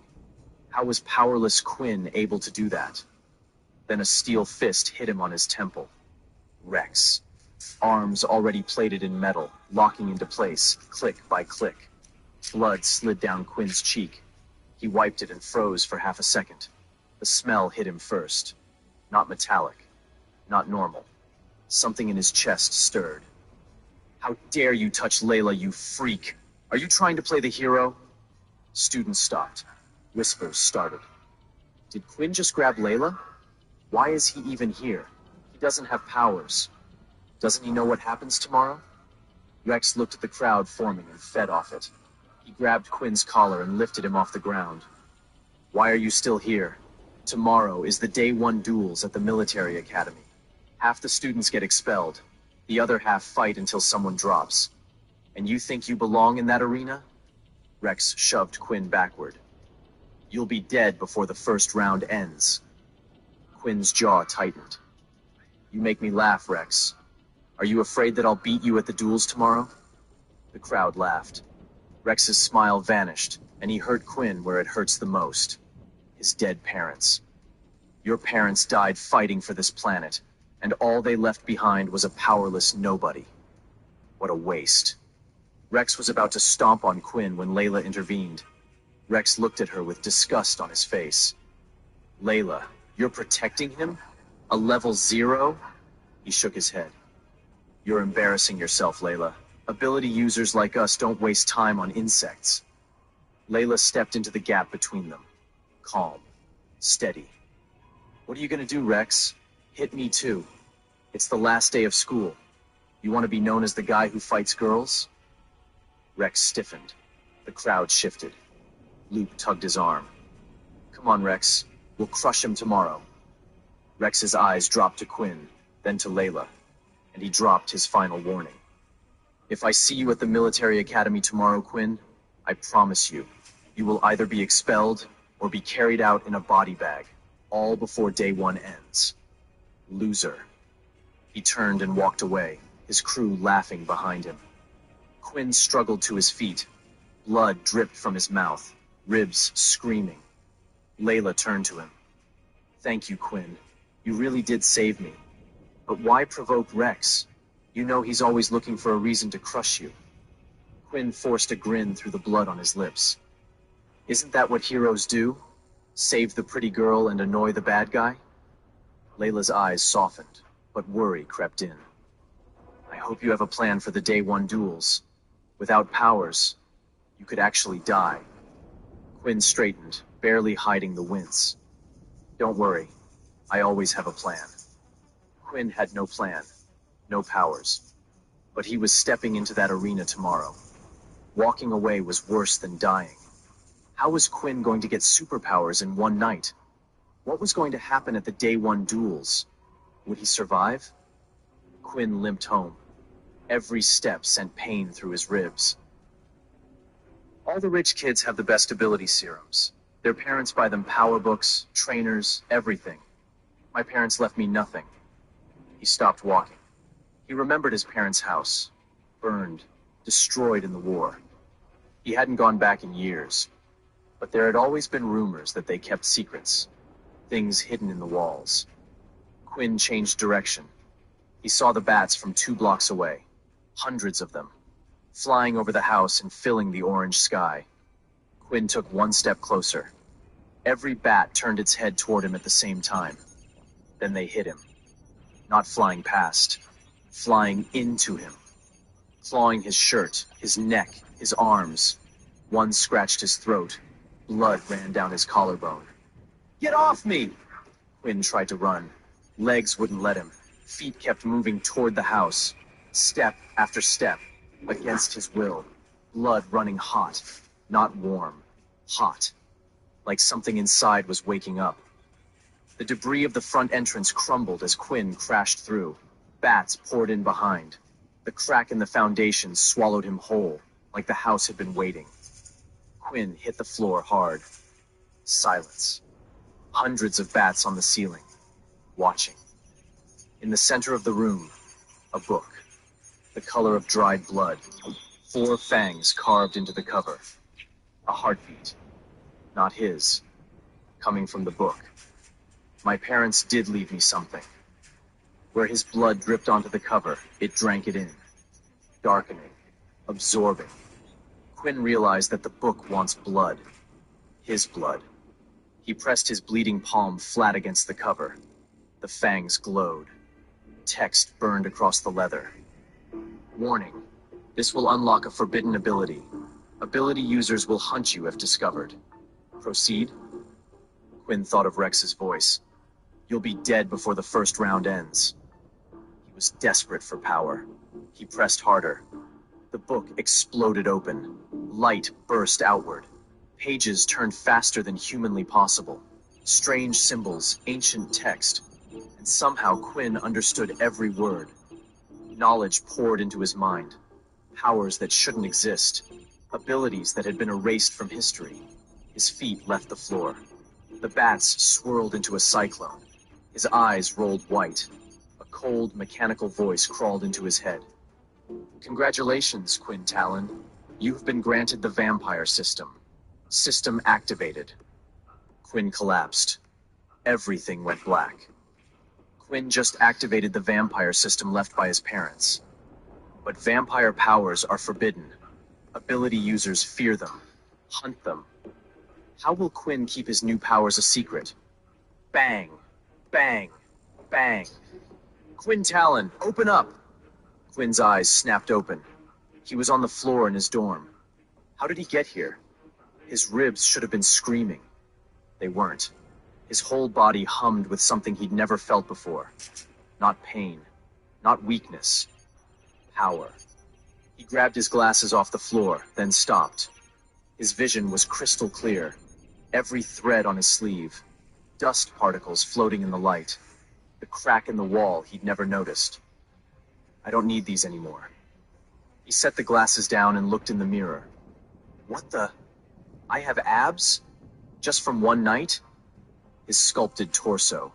How was powerless Quinn able to do that? Then a steel fist hit him on his temple. Rex. Arms already plated in metal, locking into place, click by click. Blood slid down Quinn's cheek. He wiped it and froze for half a second. The smell hit him first. Not metallic. Not normal. Something in his chest stirred. How dare you touch Layla, you freak! Are you trying to play the hero? Students stopped. Whispers started. Did Quinn just grab Layla? Why is he even here? He doesn't have powers. Doesn't he know what happens tomorrow? Rex looked at the crowd forming and fed off it. He grabbed Quinn's collar and lifted him off the ground. Why are you still here? Tomorrow is the Day 1 duels at the military academy. Half the students get expelled. The other half fight until someone drops. And you think you belong in that arena? Rex shoved Quinn backward. You'll be dead before the first round ends. Quinn's jaw tightened. You make me laugh, Rex. Are you afraid that I'll beat you at the duels tomorrow? The crowd laughed. Rex's smile vanished, and he hurt Quinn where it hurts the most. His dead parents. Your parents died fighting for this planet, and all they left behind was a powerless nobody. What a waste. Rex was about to stomp on Quinn when Layla intervened. Rex looked at her with disgust on his face. Layla, you're protecting him? A level 0? He shook his head. You're embarrassing yourself, Layla. Ability users like us don't waste time on insects. Layla stepped into the gap between them. Calm. Steady. What are you gonna do, Rex? Hit me too. It's the last day of school. You want to be known as the guy who fights girls? Rex stiffened. The crowd shifted. Luke tugged his arm. Come on, Rex. We'll crush him tomorrow. Rex's eyes dropped to Quinn, then to Layla, and he dropped his final warning. If I see you at the military academy tomorrow, Quinn, I promise you, you will either be expelled or be carried out in a body bag, all before Day 1 ends. Loser. He turned and walked away, his crew laughing behind him. Quinn struggled to his feet. Blood dripped from his mouth, ribs screaming. Layla turned to him. Thank you, Quinn. You really did save me. But why provoke Rex? You know he's always looking for a reason to crush you. Quinn forced a grin through the blood on his lips. Isn't that what heroes do? Save the pretty girl and annoy the bad guy? Layla's eyes softened, but worry crept in. I hope you have a plan for the day one duels. Without powers, you could actually die. Quinn straightened, barely hiding the wince. Don't worry, I always have a plan. Quinn had no plan, no powers. But he was stepping into that arena tomorrow. Walking away was worse than dying. How was Quinn going to get superpowers in one night? What was going to happen at the day one duels? Would he survive? Quinn limped home. Every step sent pain through his ribs. All the rich kids have the best ability serums. Their parents buy them power books, trainers, everything. My parents left me nothing. He stopped walking. He remembered his parents' house. Burned, destroyed in the war. He hadn't gone back in years. But there had always been rumors that they kept secrets. Things hidden in the walls. Quinn changed direction. He saw the bats from 2 blocks away. Hundreds of them. Flying over the house and filling the orange sky. Quinn took 1 step closer. Every bat turned its head toward him at the same time. Then they hit him. Not flying past. Flying into him. Clawing his shirt, his neck, his arms. One scratched his throat. Blood ran down his collarbone. Get off me! Quinn tried to run. Legs wouldn't let him. Feet kept moving toward the house. Step after step. Against his will. Blood running hot. Not warm. Hot. Like something inside was waking up. The debris of the front entrance crumbled as Quinn crashed through. Bats poured in behind. The crack in the foundation swallowed him whole, like the house had been waiting. Quinn hit the floor hard. Silence. Hundreds of bats on the ceiling, watching. In the center of the room, a book. The color of dried blood. 4 fangs carved into the cover. A heartbeat. Not his. Coming from the book. My parents did leave me something. Where his blood dripped onto the cover, it drank it in. Darkening. Absorbing. Quinn realized that the book wants blood. His blood. He pressed his bleeding palm flat against the cover. The fangs glowed. Text burned across the leather. Warning. This will unlock a forbidden ability. Ability users will hunt you if discovered. Proceed? Quinn thought of Rex's voice. You'll be dead before the first round ends. He was desperate for power. He pressed harder. The book exploded open. Light burst outward. Pages turned faster than humanly possible. Strange symbols, ancient text. And somehow Quinn understood every word. Knowledge poured into his mind. Powers that shouldn't exist. Abilities that had been erased from history. His feet left the floor. The bats swirled into a cyclone. His eyes rolled white. A cold, mechanical voice crawled into his head. Congratulations, Quinn Talon. You've been granted the vampire system. System activated. Quinn collapsed. Everything went black. Quinn just activated the vampire system left by his parents. But vampire powers are forbidden. Ability users fear them, hunt them. How will Quinn keep his new powers a secret? Bang, bang, bang. Quinn Talon, open up! Quinn's eyes snapped open. He was on the floor in his dorm. How did he get here? His ribs should have been screaming. They weren't. His whole body hummed with something he'd never felt before. Not pain, not weakness. Power. He grabbed his glasses off the floor, then stopped. His vision was crystal clear. Every thread on his sleeve. Dust particles floating in the light. The crack in the wall he'd never noticed. I don't need these anymore. He set the glasses down and looked in the mirror. What the? I have abs? Just from one night? His sculpted torso.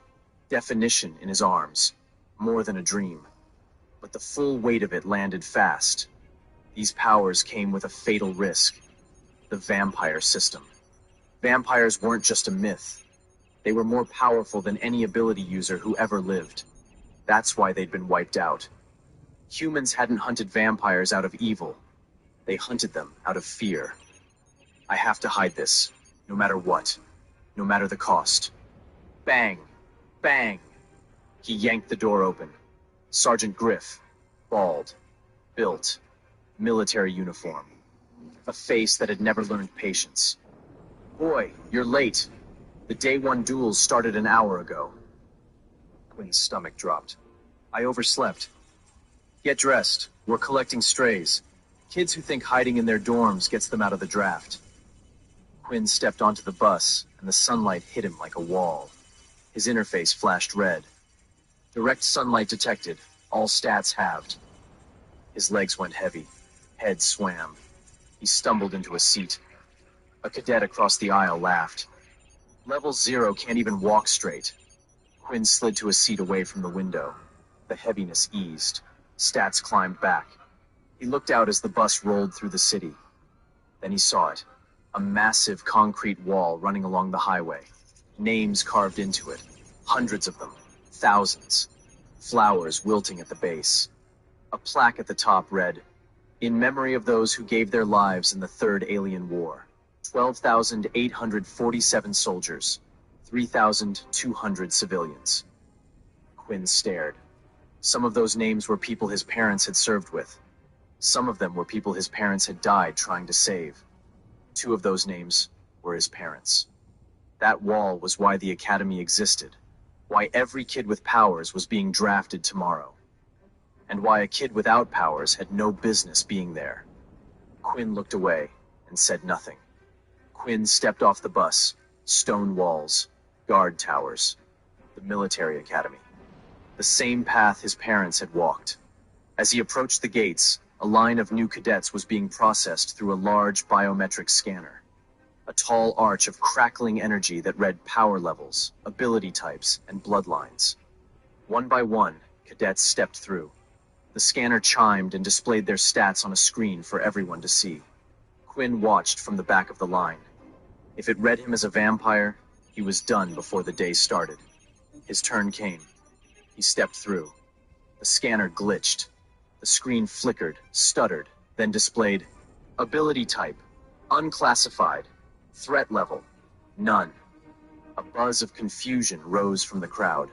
Definition in his arms. More than a dream. But the full weight of it landed fast. These powers came with a fatal risk. The vampire system. Vampires weren't just a myth. They were more powerful than any ability user who ever lived. That's why they'd been wiped out. Humans hadn't hunted vampires out of evil. They hunted them out of fear. I have to hide this. no matter what, no matter the cost. Bang! Bang! He yanked the door open. Sergeant Griff, bald, built, military uniform. A face that had never learned patience. Boy, you're late. The day one duels started an hour ago. Quinn's stomach dropped. I overslept. Get dressed. We're collecting strays. Kids who think hiding in their dorms gets them out of the draft. Quinn stepped onto the bus, and the sunlight hit him like a wall. His interface flashed red. Direct sunlight detected. All stats halved. His legs went heavy. Head swam. He stumbled into a seat. A cadet across the aisle laughed. Level 0 can't even walk straight. Quinn slid to a seat away from the window. The heaviness eased. Stats climbed back. He looked out as the bus rolled through the city. Then he saw it. A massive concrete wall running along the highway. Names carved into it. Hundreds of them. Thousands. Flowers wilting at the base. A plaque at the top read, "In memory of those who gave their lives in the Third Alien War. 12,847 soldiers. 3,200 civilians." Quinn stared. Some of those names were people his parents had served with. Some of them were people his parents had died trying to save. 2 of those names were his parents. That wall was why the Academy existed, why every kid with powers was being drafted tomorrow, and why a kid without powers had no business being there. Quinn looked away and said nothing. Quinn stepped off the bus. Stone walls, guard towers, the military academy. The same path his parents had walked. As he approached the gates, a line of new cadets was being processed through a large biometric scanner. A tall arch of crackling energy that read power levels, ability types, and bloodlines. One by one, cadets stepped through. The scanner chimed and displayed their stats on a screen for everyone to see. Quinn watched from the back of the line. If it read him as a vampire, he was done before the day started. His turn came. He stepped through. The scanner glitched. The screen flickered, stuttered, then displayed ability type, unclassified, threat level, none. A buzz of confusion rose from the crowd.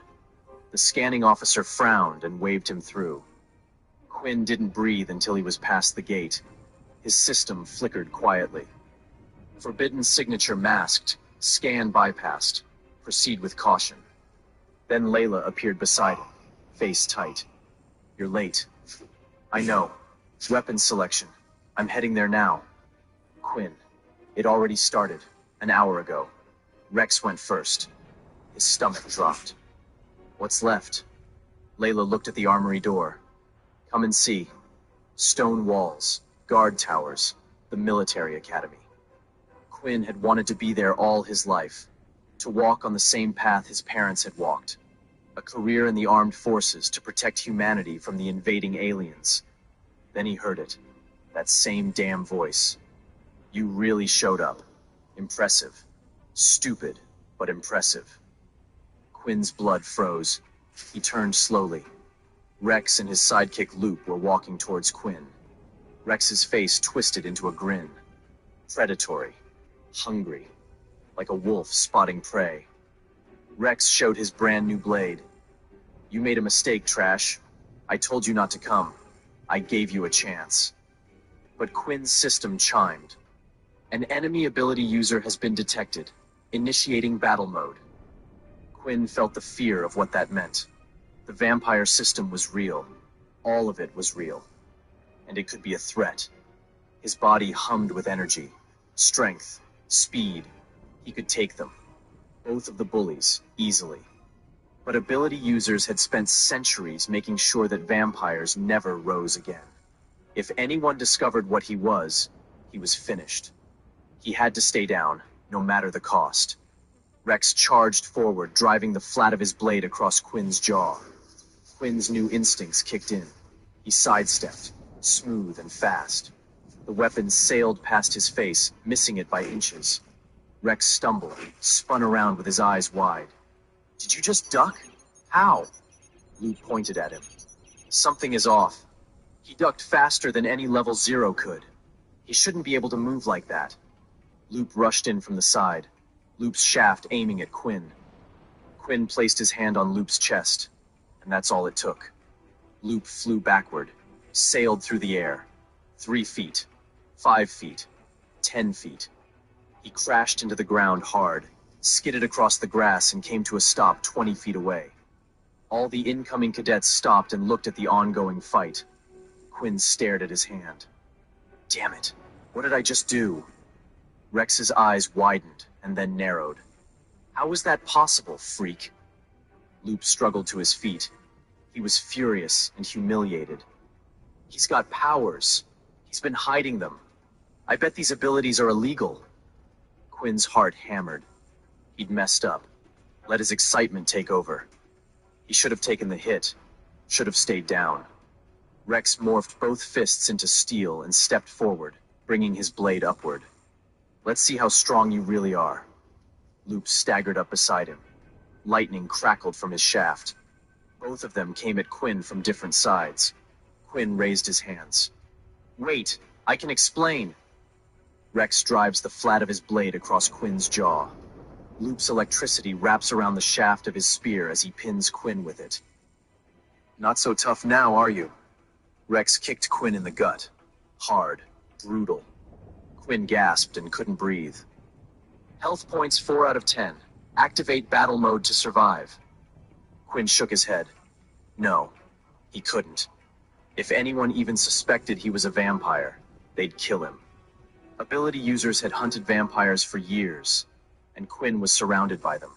The scanning officer frowned and waved him through. Quinn didn't breathe until he was past the gate. His system flickered quietly. Forbidden signature masked, scan bypassed, proceed with caution. Then Layla appeared beside him, face tight. You're late. I know. Weapon selection. I'm heading there now. Quinn. It already started, an hour ago. Rex went first. His stomach dropped. What's left? Layla looked at the armory door. Come and see. Stone walls, guard towers, the military academy. Quinn had wanted to be there all his life, to walk on the same path his parents had walked. A career in the armed forces to protect humanity from the invading aliens. Then he heard it. That same damn voice. You really showed up. Impressive. Stupid, but impressive. Quinn's blood froze. He turned slowly. Rex and his sidekick Luke were walking towards Quinn. Rex's face twisted into a grin. Predatory. Hungry. Like a wolf spotting prey. Rex showed his brand new blade. You made a mistake, Trash. I told you not to come. I gave you a chance. But Quinn's system chimed. An enemy ability user has been detected. Initiating battle mode. Quinn felt the fear of what that meant. The vampire system was real. All of it was real. And it could be a threat. His body hummed with energy. Strength. Speed. He could take them. Both of the bullies, easily. But ability users had spent centuries making sure that vampires never rose again. If anyone discovered what he was finished. He had to stay down, no matter the cost. Rex charged forward, driving the flat of his blade across Quinn's jaw. Quinn's new instincts kicked in. He sidestepped, smooth and fast. The weapon sailed past his face, missing it by inches. Rex stumbled, spun around with his eyes wide. Did you just duck? How? Luke pointed at him. Something is off. He ducked faster than any level 0 could. He shouldn't be able to move like that. Loop rushed in from the side, Loop's shaft aiming at Quinn. Quinn placed his hand on Loop's chest, and that's all it took. Loop flew backward, sailed through the air. 3 feet, 5 feet, 10 feet. He crashed into the ground hard, skidded across the grass, and came to a stop 20 feet away. All the incoming cadets stopped and looked at the ongoing fight. Quinn stared at his hand. Damn it, what did I just do? Rex's eyes widened and then narrowed. How was that possible, freak? Loop struggled to his feet. He was furious and humiliated. He's got powers. He's been hiding them. I bet these abilities are illegal. Quinn's heart hammered. He'd messed up. Let his excitement take over. He should have taken the hit. Should have stayed down. Rex morphed both fists into steel and stepped forward, bringing his blade upward. Let's see how strong you really are. Loop staggered up beside him. Lightning crackled from his shaft. Both of them came at Quinn from different sides. Quinn raised his hands. Wait, I can explain. Rex drives the flat of his blade across Quinn's jaw. Loop's electricity wraps around the shaft of his spear as he pins Quinn with it. Not so tough now, are you? Rex kicked Quinn in the gut. Hard, brutal. Quinn gasped and couldn't breathe. Health points 4 out of 10. Activate battle mode to survive. Quinn shook his head. No, he couldn't. If anyone even suspected he was a vampire, they'd kill him. Ability users had hunted vampires for years, and Quinn was surrounded by them.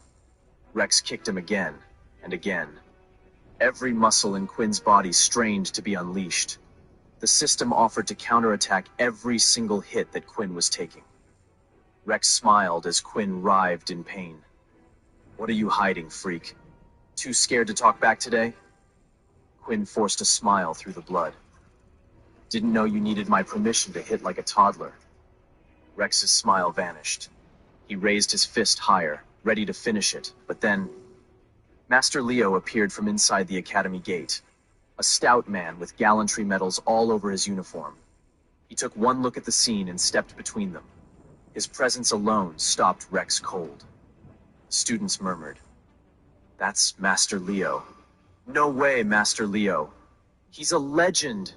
Rex kicked him again and again. Every muscle in Quinn's body strained to be unleashed. The system offered to counterattack every single hit that Quinn was taking. Rex smiled as Quinn writhed in pain. What are you hiding, freak? Too scared to talk back today? Quinn forced a smile through the blood. Didn't know you needed my permission to hit like a toddler. Rex's smile vanished. He raised his fist higher, ready to finish it, but then Master Leo appeared from inside the academy gate. A stout man with gallantry medals all over his uniform. He took one look at the scene and stepped between them. His presence alone stopped Rex cold. Students murmured. That's Master Leo. No way, Master Leo. He's a legend.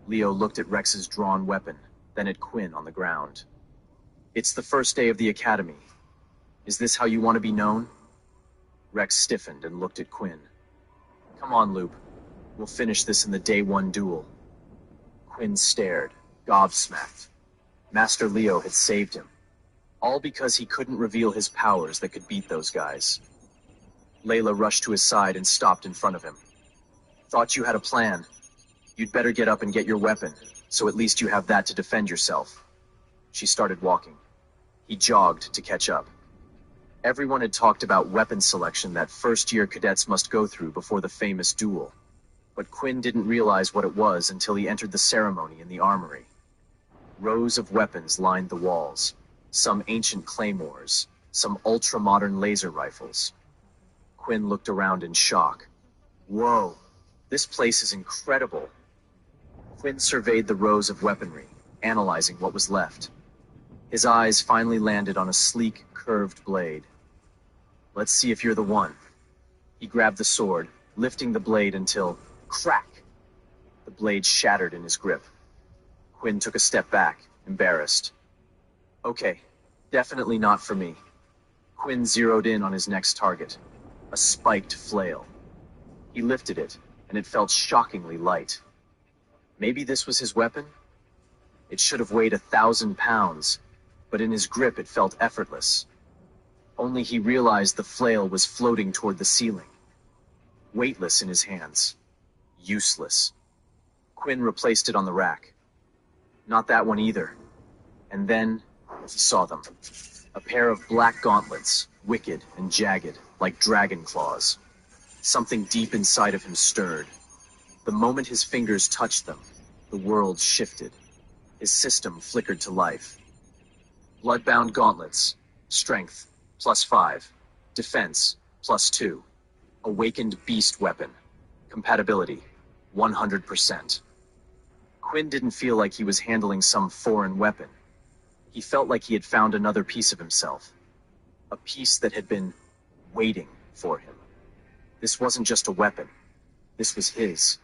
Leo looked at Rex's drawn weapon, then at Quinn on the ground. It's the first day of the academy. Is this how you want to be known? Rex stiffened and looked at Quinn. Come on, Loop. We'll finish this in the day 1 duel. Quinn stared, gobsmacked. Master Leo had saved him. All because he couldn't reveal his powers that could beat those guys. Layla rushed to his side and stopped in front of him. Thought you had a plan. You'd better get up and get your weapon, so at least you have that to defend yourself. She started walking. He jogged to catch up. Everyone had talked about weapon selection that first-year cadets must go through before the famous duel. But Quinn didn't realize what it was until he entered the ceremony in the armory. Rows of weapons lined the walls. Some ancient claymores, some ultra-modern laser rifles. Quinn looked around in shock. Whoa, this place is incredible. Quinn surveyed the rows of weaponry, analyzing what was left. His eyes finally landed on a sleek, curved blade. Let's see if you're the one. He grabbed the sword, lifting the blade until, crack! The blade shattered in his grip. Quinn took a step back, embarrassed. Okay, definitely not for me. Quinn zeroed in on his next target, a spiked flail. He lifted it, and it felt shockingly light. Maybe this was his weapon? It should have weighed 1,000 pounds, but in his grip it felt effortless. Only he realized the flail was floating toward the ceiling. Weightless in his hands. Useless. Quinn replaced it on the rack. Not that one either. And then he saw them. A pair of black gauntlets, wicked and jagged, like dragon claws. Something deep inside of him stirred. The moment his fingers touched them, the world shifted. His system flickered to life. Bloodbound gauntlets. Strength, +5. Defense, +2. Awakened beast weapon. Compatibility, 100%. Quinn didn't feel like he was handling some foreign weapon. He felt like he had found another piece of himself, a piece that had been waiting for him. This wasn't just a weapon. This was his.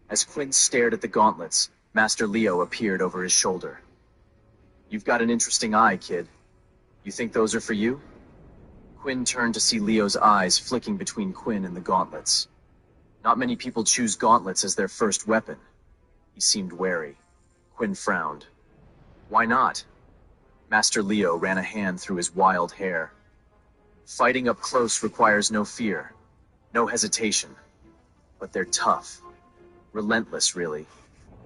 As Quinn stared at the gauntlets, Master Leo appeared over his shoulder. "You've got an interesting eye, kid. You think those are for you?" Quinn turned to see Leo's eyes flicking between Quinn and the gauntlets. Not many people choose gauntlets as their first weapon. He seemed wary. Quinn frowned. "Why not?" Master Leo ran a hand through his wild hair. "Fighting up close requires no fear, no hesitation. But they're tough. Relentless, really.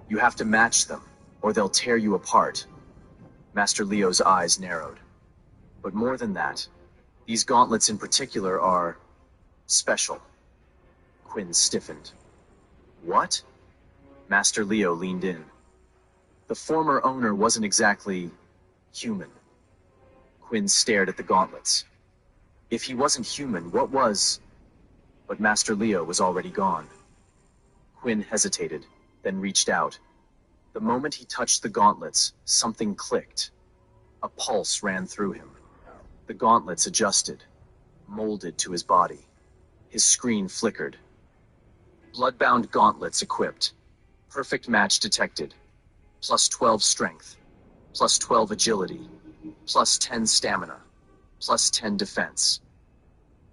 You have to match them, or they'll tear you apart." Master Leo's eyes narrowed. "But more than that, these gauntlets in particular are special." Quinn stiffened. "What?" Master Leo leaned in. "The former owner wasn't exactly human." Quinn stared at the gauntlets. If he wasn't human, what was? But Master Leo was already gone. Quinn hesitated, then reached out. The moment he touched the gauntlets, something clicked. A pulse ran through him. The gauntlets adjusted, molded to his body. His screen flickered. Bloodbound gauntlets equipped. Perfect match detected. Plus 12 strength. Plus 12 agility. Plus 10 stamina. Plus 10 defense.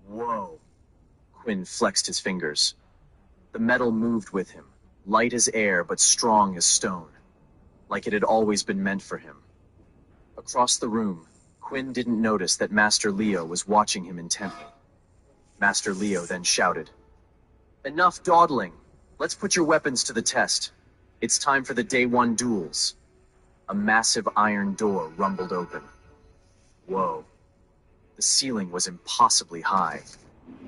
Whoa. Quinn flexed his fingers. The metal moved with him, light as air but strong as stone, like it had always been meant for him. Across the room, Quinn didn't notice that Master Leo was watching him intently. Master Leo then shouted, "Enough dawdling. Let's put your weapons to the test. It's time for the Day 1 duels." A massive iron door rumbled open. Whoa. The ceiling was impossibly high.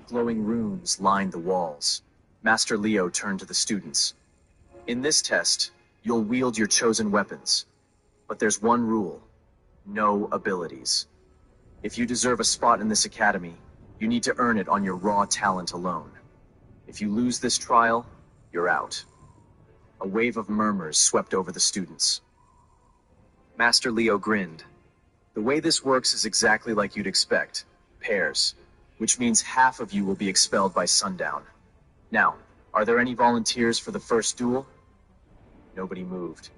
Glowing runes lined the walls. Master Leo turned to the students. "In this test, you'll wield your chosen weapons. But there's one rule. No abilities. If you deserve a spot in this academy, you need to earn it on your raw talent alone. If you lose this trial, you're out." A wave of murmurs swept over the students. Master Leo grinned. "The way this works is exactly like you'd expect. Pairs. Which means half of you will be expelled by sundown. Now, are there any volunteers for the first duel?" Nobody moved.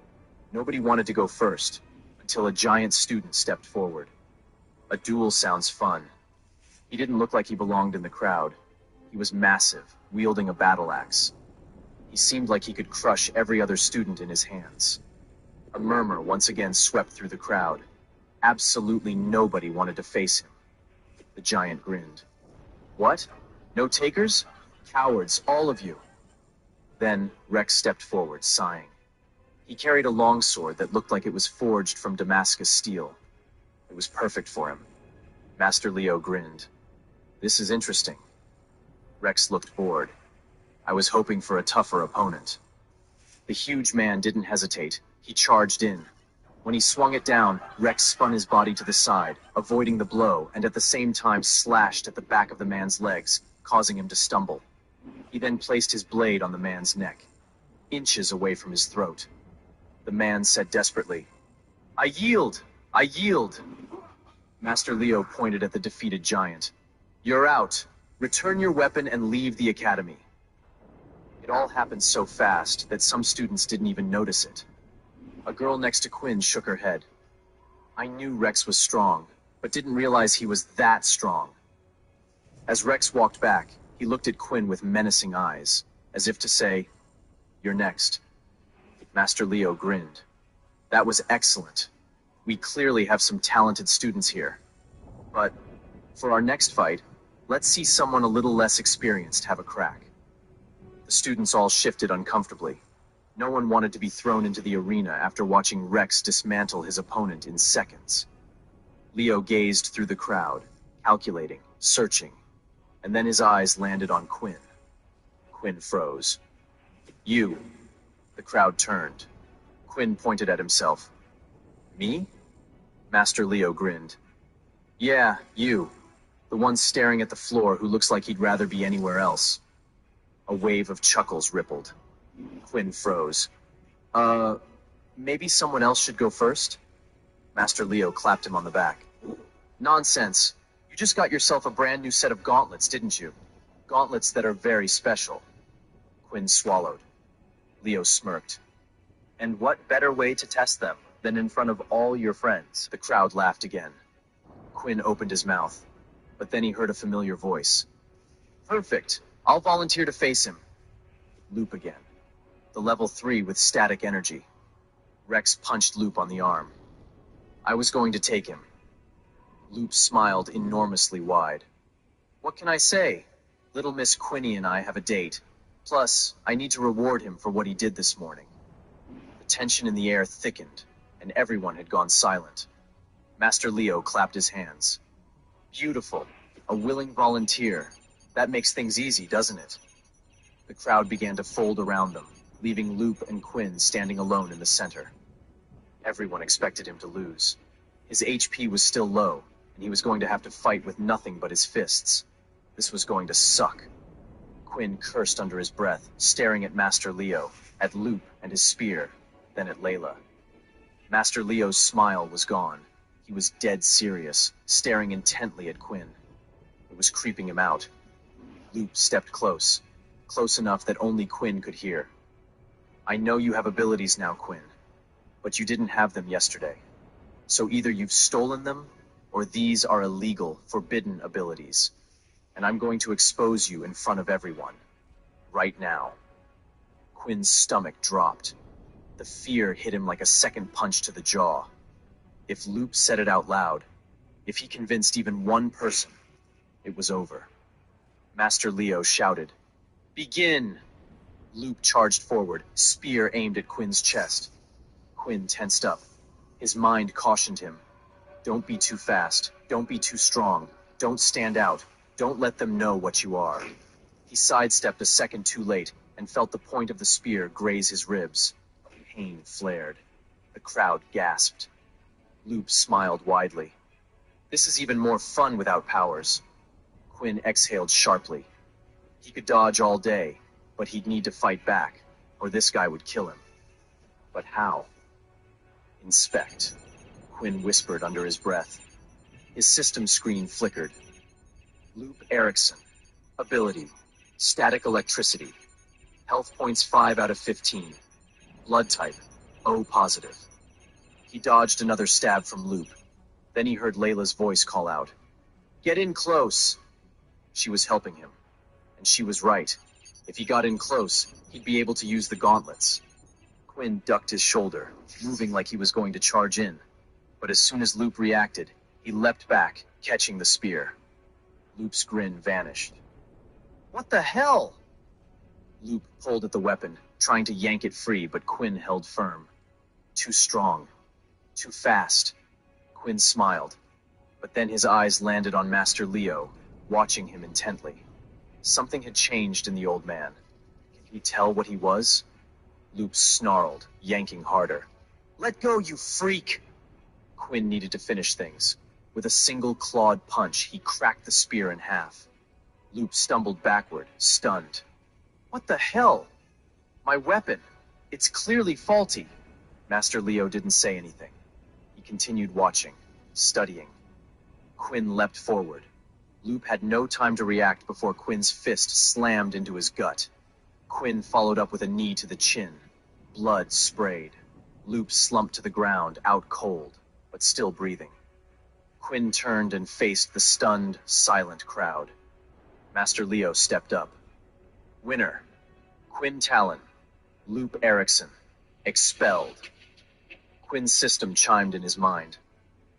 Nobody wanted to go first, until a giant student stepped forward. A duel sounds fun. He didn't look like he belonged in the crowd. He was massive, wielding a battle axe. He seemed like he could crush every other student in his hands. A murmur once again swept through the crowd. Absolutely nobody wanted to face him. The giant grinned. "What? No takers? Cowards, all of you." Then Rex stepped forward, sighing. He carried a longsword that looked like it was forged from Damascus steel. It was perfect for him. Master Leo grinned. "This is interesting." Rex looked bored. "I was hoping for a tougher opponent." The huge man didn't hesitate. He charged in. When he swung it down, Rex spun his body to the side, avoiding the blow, and at the same time slashed at the back of the man's legs, causing him to stumble. He then placed his blade on the man's neck, inches away from his throat. The man said desperately, "I yield! I yield!" Master Leo pointed at the defeated giant. "You're out. Return your weapon and leave the academy." It all happened so fast that some students didn't even notice it. A girl next to Quinn shook her head. "I knew Rex was strong, but didn't realize he was that strong." As Rex walked back, he looked at Quinn with menacing eyes, as if to say, "You're next." Master Leo grinned. "That was excellent. We clearly have some talented students here. But for our next fight, let's see someone a little less experienced have a crack." The students all shifted uncomfortably. No one wanted to be thrown into the arena after watching Rex dismantle his opponent in seconds. Leo gazed through the crowd, calculating, searching, and then his eyes landed on Quinn. Quinn froze. "You." The crowd turned. Quinn pointed at himself. "Me?" Master Leo grinned. "Yeah, you. The one staring at the floor who looks like he'd rather be anywhere else." A wave of chuckles rippled. Quinn froze. Maybe someone else should go first?" Master Leo clapped him on the back. Nonsense. You just got yourself a brand new set of gauntlets, didn't you? Gauntlets that are very special. Quinn swallowed. Leo smirked. And what better way to test them than in front of all your friends? The crowd laughed again. Quinn opened his mouth, but then he heard a familiar voice. Perfect. I'll volunteer to face him. Loop again. The level 3 with static energy. Rex punched Loop on the arm. I was going to take him. Loop smiled enormously wide. What can I say? Little Miss Quinny and I have a date. Plus, I need to reward him for what he did this morning. The tension in the air thickened, and everyone had gone silent. Master Leo clapped his hands. Beautiful. A willing volunteer. That makes things easy, doesn't it? The crowd began to fold around them, leaving Loop and Quinn standing alone in the center. Everyone expected him to lose. His HP was still low, and he was going to have to fight with nothing but his fists. This was going to suck. Quinn cursed under his breath, staring at Master Leo, at Loop and his spear, then at Layla. Master Leo's smile was gone. He was dead serious, staring intently at Quinn. It was creeping him out. Loop stepped close enough that only Quinn could hear. I know you have abilities now, Quinn, but you didn't have them yesterday. So either you've stolen them, or these are illegal, forbidden abilities. And I'm going to expose you in front of everyone. Right now. Quinn's stomach dropped. The fear hit him like a second punch to the jaw. If Loop said it out loud, if he convinced even one person, it was over. Master Leo shouted, Begin! Loop charged forward, spear aimed at Quinn's chest. Quinn tensed up. His mind cautioned him. Don't be too fast. Don't be too strong. Don't stand out. Don't let them know what you are. He sidestepped a second too late and felt the point of the spear graze his ribs. Pain flared. The crowd gasped. Loop smiled widely. This is even more fun without powers. Quinn exhaled sharply. He could dodge all day, but he'd need to fight back, or this guy would kill him. But how? Inspect. Quinn whispered under his breath. His system screen flickered. Loop Erickson. Ability. Static electricity. Health points 5 out of 15. Blood type. O positive. He dodged another stab from Loop. Then he heard Layla's voice call out. Get in close. She was helping him. And she was right. If he got in close, he'd be able to use the gauntlets. Quinn ducked his shoulder, moving like he was going to charge in. But as soon as Loop reacted, he leapt back, catching the spear. Loop's grin vanished. What the hell? Loop pulled at the weapon, trying to yank it free, but Quinn held firm. Too strong. Too fast. Quinn smiled, but then his eyes landed on Master Leo, watching him intently. Something had changed in the old man. Can he tell what he was? Loop snarled, yanking harder. Let go, you freak! Quinn needed to finish things. With a single clawed punch, he cracked the spear in half. Loop stumbled backward, stunned. What the hell? My weapon. It's clearly faulty. Master Leo didn't say anything. He continued watching, studying. Quinn leapt forward. Loop had no time to react before Quinn's fist slammed into his gut. Quinn followed up with a knee to the chin. Blood sprayed. Loop slumped to the ground, out cold, but still breathing. Quinn turned and faced the stunned, silent crowd. Master Leo stepped up. Winner. Quinn Talon. Loop Erickson. Expelled. Quinn's system chimed in his mind.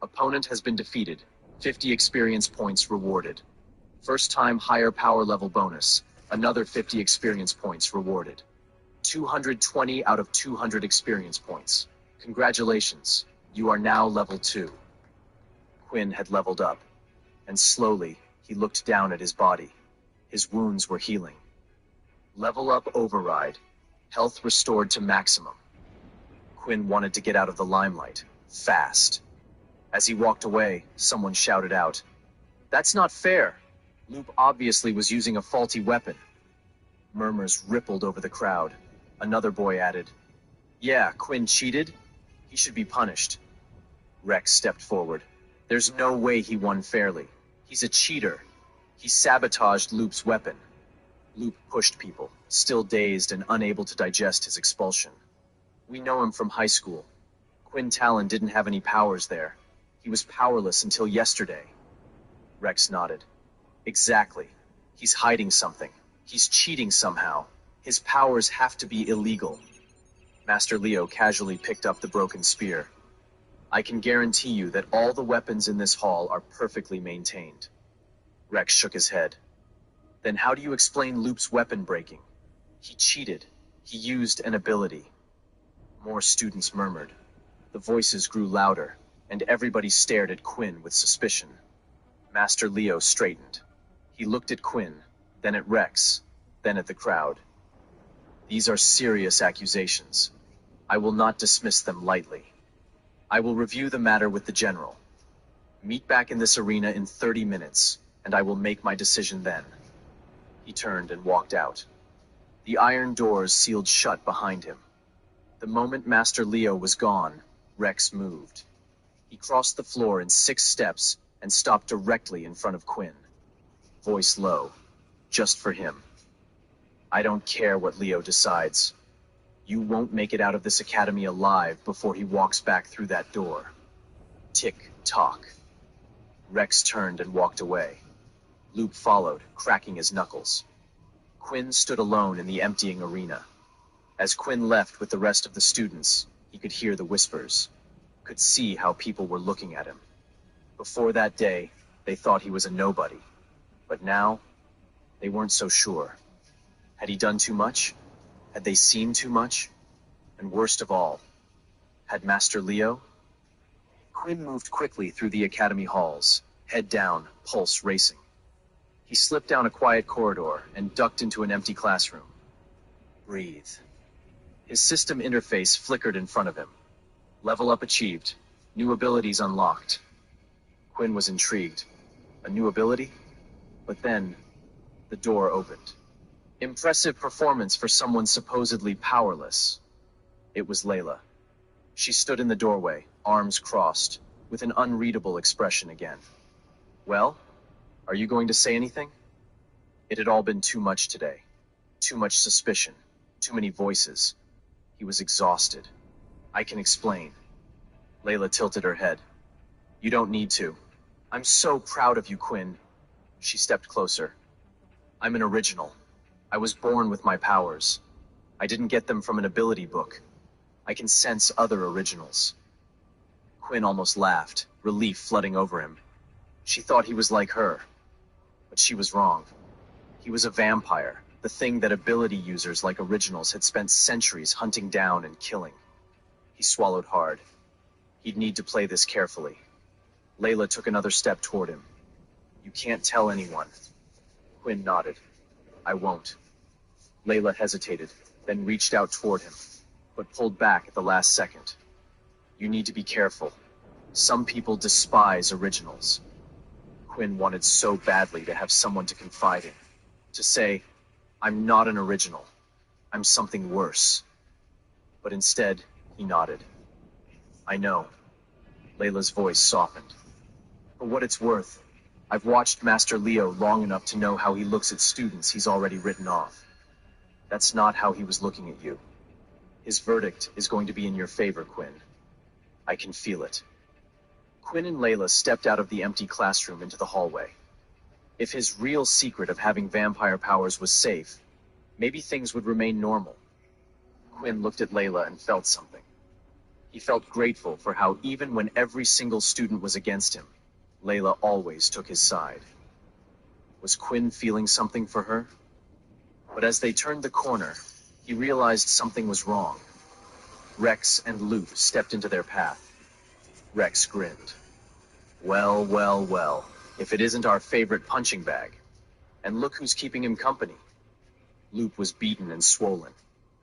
Opponent has been defeated. 50 experience points rewarded. First time higher power level bonus. Another 50 experience points rewarded. 220 out of 200 experience points. Congratulations. You are now level 2. Quinn had leveled up, and slowly he looked down at his body. His wounds were healing. Level up override. Health restored to maximum. Quinn wanted to get out of the limelight. Fast. As he walked away, someone shouted out, That's not fair. Loop obviously was using a faulty weapon. Murmurs rippled over the crowd. Another boy added, Yeah, Quinn cheated. He should be punished. Rex stepped forward. There's no way he won fairly. He's a cheater. He sabotaged Loop's weapon. Loop pushed people, still dazed and unable to digest his expulsion. We know him from high school. Quinn Talon didn't have any powers there. He was powerless until yesterday. Rex nodded. Exactly. He's hiding something. He's cheating somehow. His powers have to be illegal. Master Leo casually picked up the broken spear. I can guarantee you that all the weapons in this hall are perfectly maintained. Rex shook his head. Then how do you explain Loop's weapon breaking? He cheated. He used an ability. More students murmured. The voices grew louder, and everybody stared at Quinn with suspicion. Master Leo straightened. He looked at Quinn, then at Rex, then at the crowd. These are serious accusations. I will not dismiss them lightly. I will review the matter with the general. Meet back in this arena in 30 minutes, and I will make my decision then. He turned and walked out. The iron doors sealed shut behind him. The moment Master Leo was gone, Rex moved. He crossed the floor in 6 steps and stopped directly in front of Quinn. Voice low, just for him. I don't care what Leo decides. You won't make it out of this academy alive before he walks back through that door. Tick-tock. Rex turned and walked away. Loop followed, cracking his knuckles. Quinn stood alone in the emptying arena. As Quinn left with the rest of the students, he could hear the whispers, could see how people were looking at him. Before that day, they thought he was a nobody. But now, they weren't so sure. Had he done too much? Had they seen too much? And worst of all, had Master Leo? Quinn moved quickly through the academy halls, head down, pulse racing. He slipped down a quiet corridor and ducked into an empty classroom. Breathe. His system interface flickered in front of him. Level up achieved. New abilities unlocked. Quinn was intrigued. A new ability? But then, the door opened. Impressive performance for someone supposedly powerless. It was Layla. She stood in the doorway, arms crossed, with an unreadable expression again. Well, are you going to say anything? It had all been too much today. Too much suspicion. Too many voices. He was exhausted. I can explain. Layla tilted her head. You don't need to. I'm so proud of you, Quinn. She stepped closer. I'm an original. I was born with my powers. I didn't get them from an ability book. I can sense other originals. Quinn almost laughed, relief flooding over him. She thought he was like her. But she was wrong. He was a vampire, the thing that ability users like originals had spent centuries hunting down and killing. He swallowed hard. He'd need to play this carefully. Layla took another step toward him. You can't tell anyone. Quinn nodded. I won't. Layla hesitated, then reached out toward him, but pulled back at the last second. You need to be careful. Some people despise originals. Quinn wanted so badly to have someone to confide in. To say, I'm not an original. I'm something worse. But instead, he nodded. I know. Layla's voice softened. For what it's worth, I've watched Master Leo long enough to know how he looks at students he's already written off. That's not how he was looking at you. His verdict is going to be in your favor, Quinn. I can feel it. Quinn and Layla stepped out of the empty classroom into the hallway. If his real secret of having vampire powers was safe, maybe things would remain normal. Quinn looked at Layla and felt something. He felt grateful for how even when every single student was against him, Layla always took his side. Was Quinn feeling something for her? But as they turned the corner, he realized something was wrong. Rex and Loop stepped into their path. Rex grinned. Well, well, well, if it isn't our favorite punching bag. And look who's keeping him company. Loop was beaten and swollen.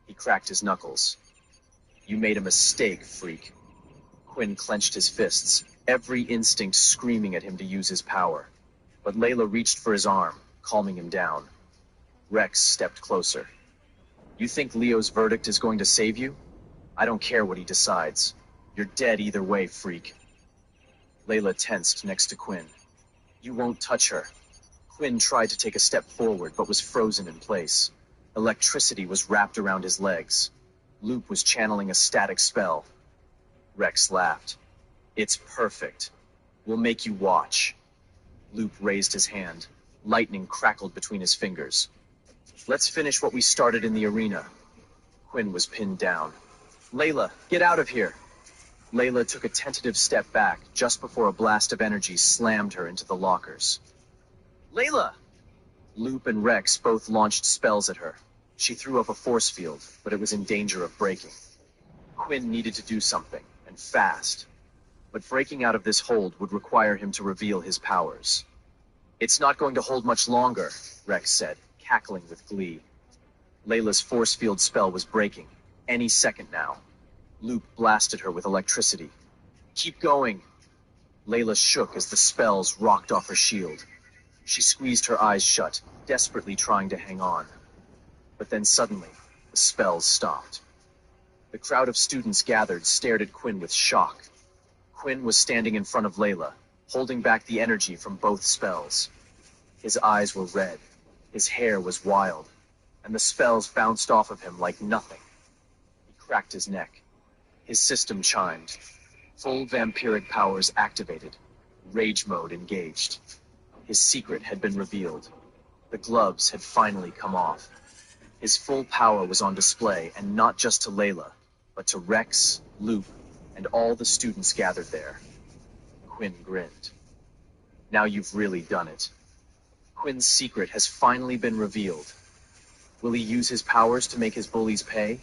He cracked his knuckles. You made a mistake, freak. Quinn clenched his fists, every instinct screaming at him to use his power. But Layla reached for his arm, calming him down. Rex stepped closer. You think Leo's verdict is going to save you? I don't care what he decides. You're dead either way, freak. Layla tensed next to Quinn. You won't touch her. Quinn tried to take a step forward, but was frozen in place. Electricity was wrapped around his legs. Loop was channeling a static spell. Rex laughed. It's perfect. We'll make you watch. Loop raised his hand. Lightning crackled between his fingers. Let's finish what we started in the arena. Quinn was pinned down. Layla, get out of here. Layla took a tentative step back just before a blast of energy slammed her into the lockers. Layla! Loop and Rex both launched spells at her. She threw up a force field, but it was in danger of breaking. Quinn needed to do something, and fast. But breaking out of this hold would require him to reveal his powers. It's not going to hold much longer, Rex said, cackling with glee. Layla's force field spell was breaking, any second now. Loop blasted her with electricity. Keep going. Layla shook as the spells rocked off her shield. She squeezed her eyes shut, desperately trying to hang on. But then suddenly, the spells stopped. The crowd of students gathered stared at Quinn with shock. Quinn was standing in front of Layla, holding back the energy from both spells. His eyes were red, his hair was wild, and the spells bounced off of him like nothing. He cracked his neck. His system chimed. Full vampiric powers activated. Rage mode engaged. His secret had been revealed. The gloves had finally come off. His full power was on display, and not just to Layla, but to Rex, Loop, and all the students gathered there. Quinn grinned. Now you've really done it. Quinn's secret has finally been revealed. Will he use his powers to make his bullies pay?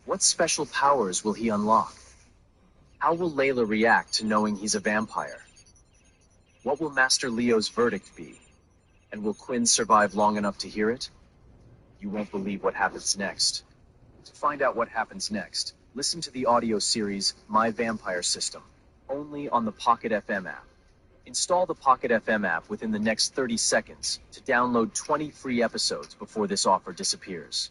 What special powers will he unlock? How will Layla react to knowing he's a vampire? What will Master Leo's verdict be? And will Quinn survive long enough to hear it? You won't believe what happens next. To find out what happens next, listen to the audio series My Vampire System, only on the Pocket FM app. Install the Pocket FM app within the next 30 seconds to download 20 free episodes before this offer disappears.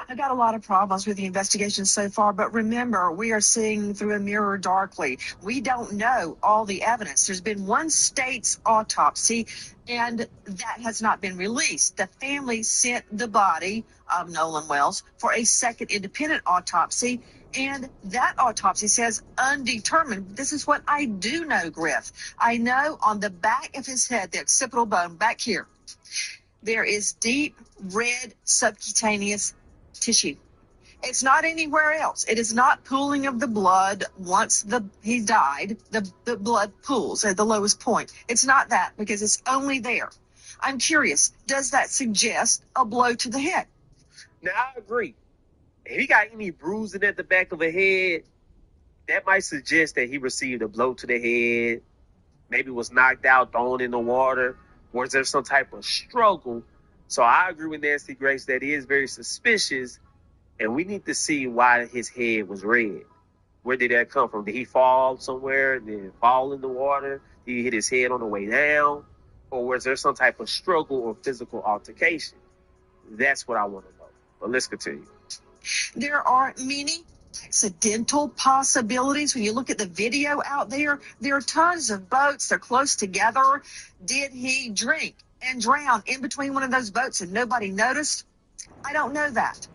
I've got a lot of problems with the investigation so far, but remember, we are seeing through a mirror darkly. We don't know all the evidence. There's been one state's autopsy, and that has not been released. The family sent the body of Nolan Wells for a second independent autopsy, and that autopsy says undetermined. This is what I do know, Griff. I know on the back of his head, the occipital bone back here, there is deep red subcutaneous tissue. It's not anywhere else. It is not pooling of the blood once he died. The blood pools at the lowest point. It's not that, because it's only there. I'm curious, does that suggest a blow to the head? Now, I agree. If he got any bruising at the back of the head, that might suggest that he received a blow to the head, maybe was knocked out, thrown in the water, or is there some type of struggle? So I agree with Nancy Grace that is very suspicious, and we need to see why his head was red. Where did that come from? Did he fall somewhere and then fall in the water? Did he hit his head on the way down? Or was there some type of struggle or physical altercation? That's what I want to know. But let's continue. There are many accidental possibilities. When you look at the video out there, there are tons of boats. They're close together. Did he drink and drown in between one of those boats and nobody noticed? I don't know that.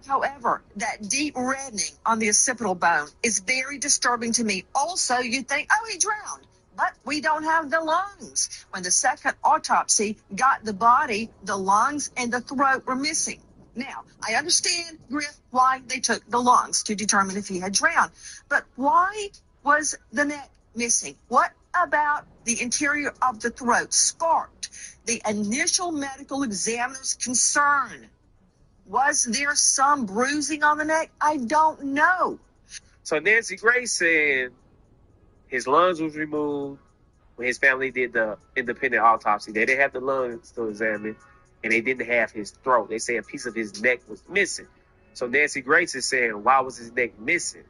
However, that deep reddening on the occipital bone is very disturbing to me. Also, you think, oh, he drowned, but we don't have the lungs. When the second autopsy got the body, the lungs and the throat were missing. Now, I understand, Griff, why they took the lungs to determine if he had drowned. But why was the neck missing? What about the interior of the throat sparked the initial medical examiner's concern Was there some bruising on the neck? I don't know. So Nancy Grace saying his lungs was removed when his family did the independent autopsy. They didn't have the lungs to examine, and they didn't have his throat. They say a piece of his neck was missing. So Nancy Grace is saying, why was his neck missing?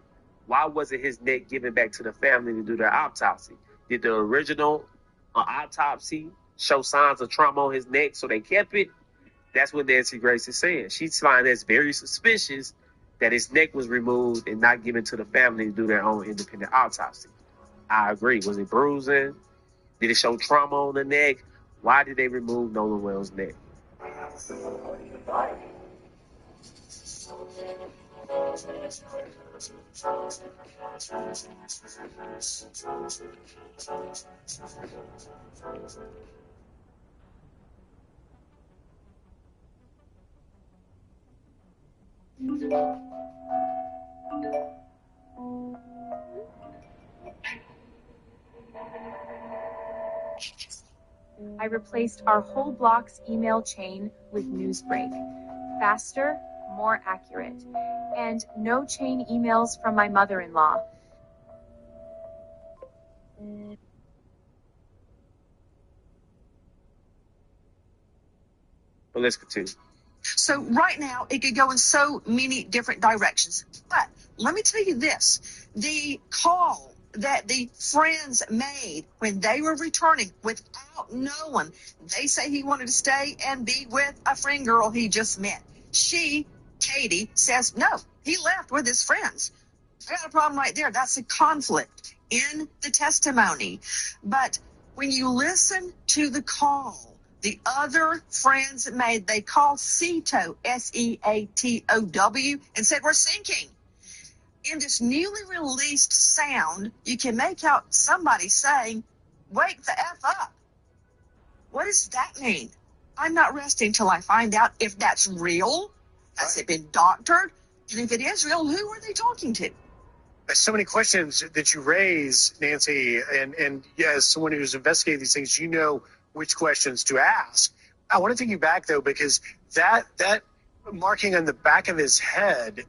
Why wasn't his neck given back to the family to do their autopsy? Did the original autopsy show signs of trauma on his neck, so they kept it? That's what Nancy Grace is saying. She's finding this very suspicious that his neck was removed and not given to the family to do their own independent autopsy. I agree. Was it bruising? Did it show trauma on the neck? Why did they remove Nolan Wells' neck? I replaced our whole block's email chain with Newsbreak. Faster, more accurate, and no chain emails from my mother-in-law. But let's continue. So right now, it could go in so many different directions. But let me tell you this. The call that the friends made when they were returning without knowing, they say he wanted to stay and be with a friend girl he just met. She, Katie, says, no, he left with his friends. I got a problem right there. That's a conflict in the testimony. But when you listen to the call, the other friends made, they called SEATOW, SEATOW, and said, we're sinking. In this newly released sound, you can make out somebody saying, wake the F up. What does that mean? I'm not resting till I find out if that's real. Has it been doctored? And if it is real, who are they talking to? So many questions that you raise, Nancy, and as someone who's investigated these things, you know which questions to ask. I want to take you back, though, because that marking on the back of his head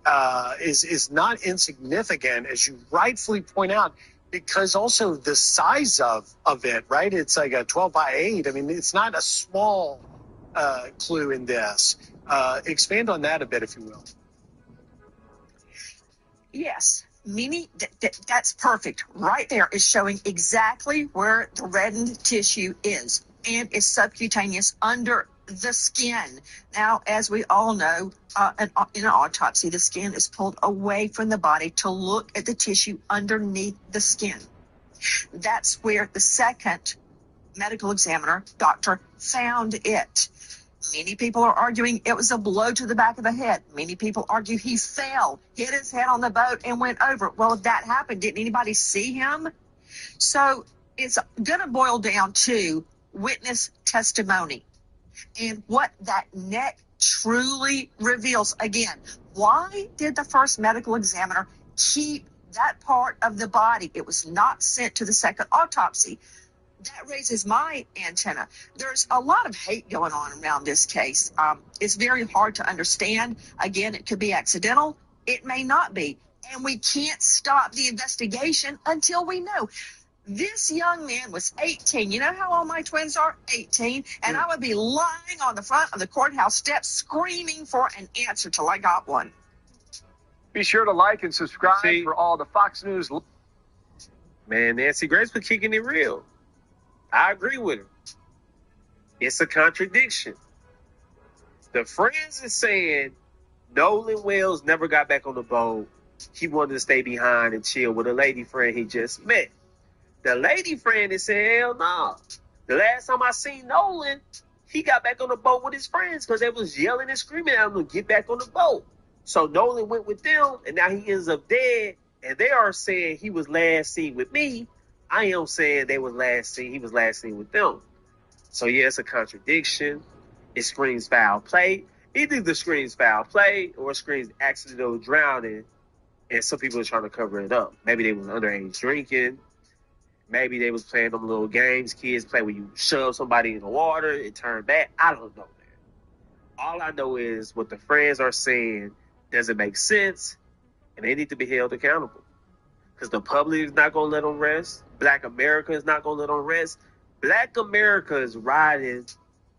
is not insignificant, as you rightfully point out, because also the size of it, right? It's like a 12 by 8. I mean, it's not a small clue in this. Expand on that a bit, if you will. Yes, that's perfect. Right there is showing exactly where the reddened tissue is, and it's subcutaneous under the skin. Now, as we all know, in an autopsy, the skin is pulled away from the body to look at the tissue underneath the skin. That's where the second medical examiner, doctor, found it. Many people are arguing it was a blow to the back of the head. Many people argue he fell, hit his head on the boat, and went over. Well, if that happened, didn't anybody see him? So it's going to boil down to witness testimony and what that neck truly reveals. Again, why did the first medical examiner keep that part of the body? It was not sent to the second autopsy. That raises my antenna. There's a lot of hate going on around this case. It's very hard to understand. Again, it could be accidental. It may not be. And we can't stop the investigation until we know. This young man was 18. You know how old my twins are? 18. And I would be lying on the front of the courthouse steps screaming for an answer till I got one. Be sure to like and subscribe for all the Fox News. Man, Nancy Grace was kicking it real. I agree with her. It's a contradiction. The friends is saying Nolan Wells never got back on the boat. He wanted to stay behind and chill with a lady friend he just met. The lady friend is saying, hell no. The last time I seen Nolan, he got back on the boat with his friends because they was yelling and screaming at him to get back on the boat. So Nolan went with them, and now he ends up dead, and they are saying he was last seen with me. I am saying he was last seen with them. So yeah, it's a contradiction. It screams foul play. Either screams foul play or it screams accidental drowning, and some people are trying to cover it up. Maybe they was underage drinking. Maybe they was playing them little games kids play where you shove somebody in the water, it turned back. I don't know, man. All I know is what the friends are saying doesn't make sense, and they need to be held accountable. Because the public is not going to let them rest. Black America is not going to let them rest. Black America is riding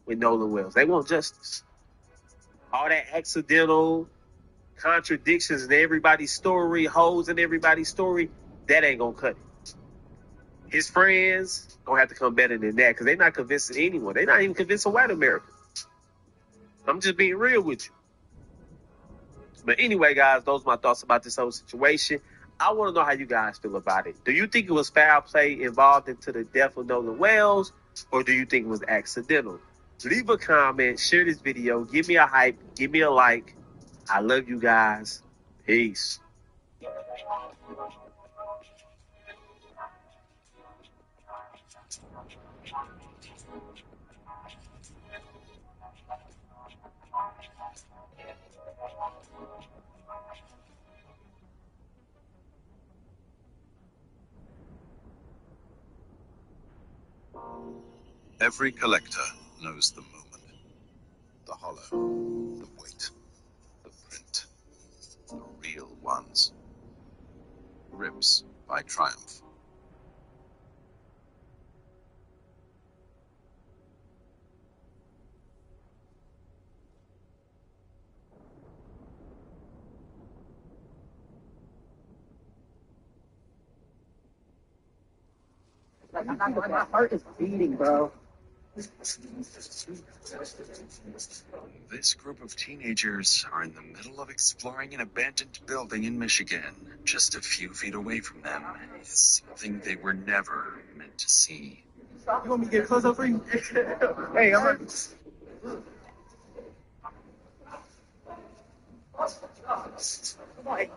with Nolan Wells. They want justice. All that accidental contradictions in everybody's story, holes in everybody's story, that ain't going to cut it. His friends going to have to come better than that because they're not convincing anyone. They're not even convincing white America. I'm just being real with you. But anyway, guys, those are my thoughts about this whole situation. I want to know how you guys feel about it. Do you think it was foul play involved into the death of Nolan Wells, or do you think it was accidental? Leave a comment, share this video, give me a hype, give me a like. I love you guys. Peace. Every collector knows the moment, the hollow, the weight, the print, the real ones. Rips by Triumph. My heart is beating, bro. This group of teenagers are in the middle of exploring an abandoned building in Michigan. Just a few feet away from them is something they were never meant to see. You want me to get close up for you? Hey, I'm ready. Come on.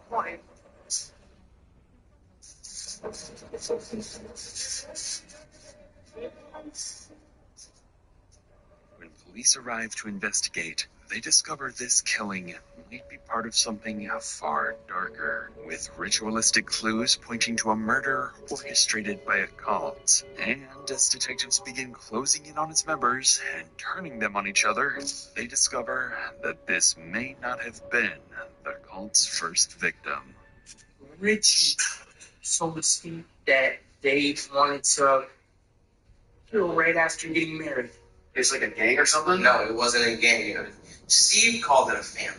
When police arrive to investigate, they discover this killing might be part of something far darker, with ritualistic clues pointing to a murder orchestrated by a cult. And as detectives begin closing in on its members and turning them on each other, they discover that this may not have been the cult's first victim. Richie sold Steve that they wanted to kill right after getting married. It's like a gang or something? No, it wasn't a gang. Steve called it a family.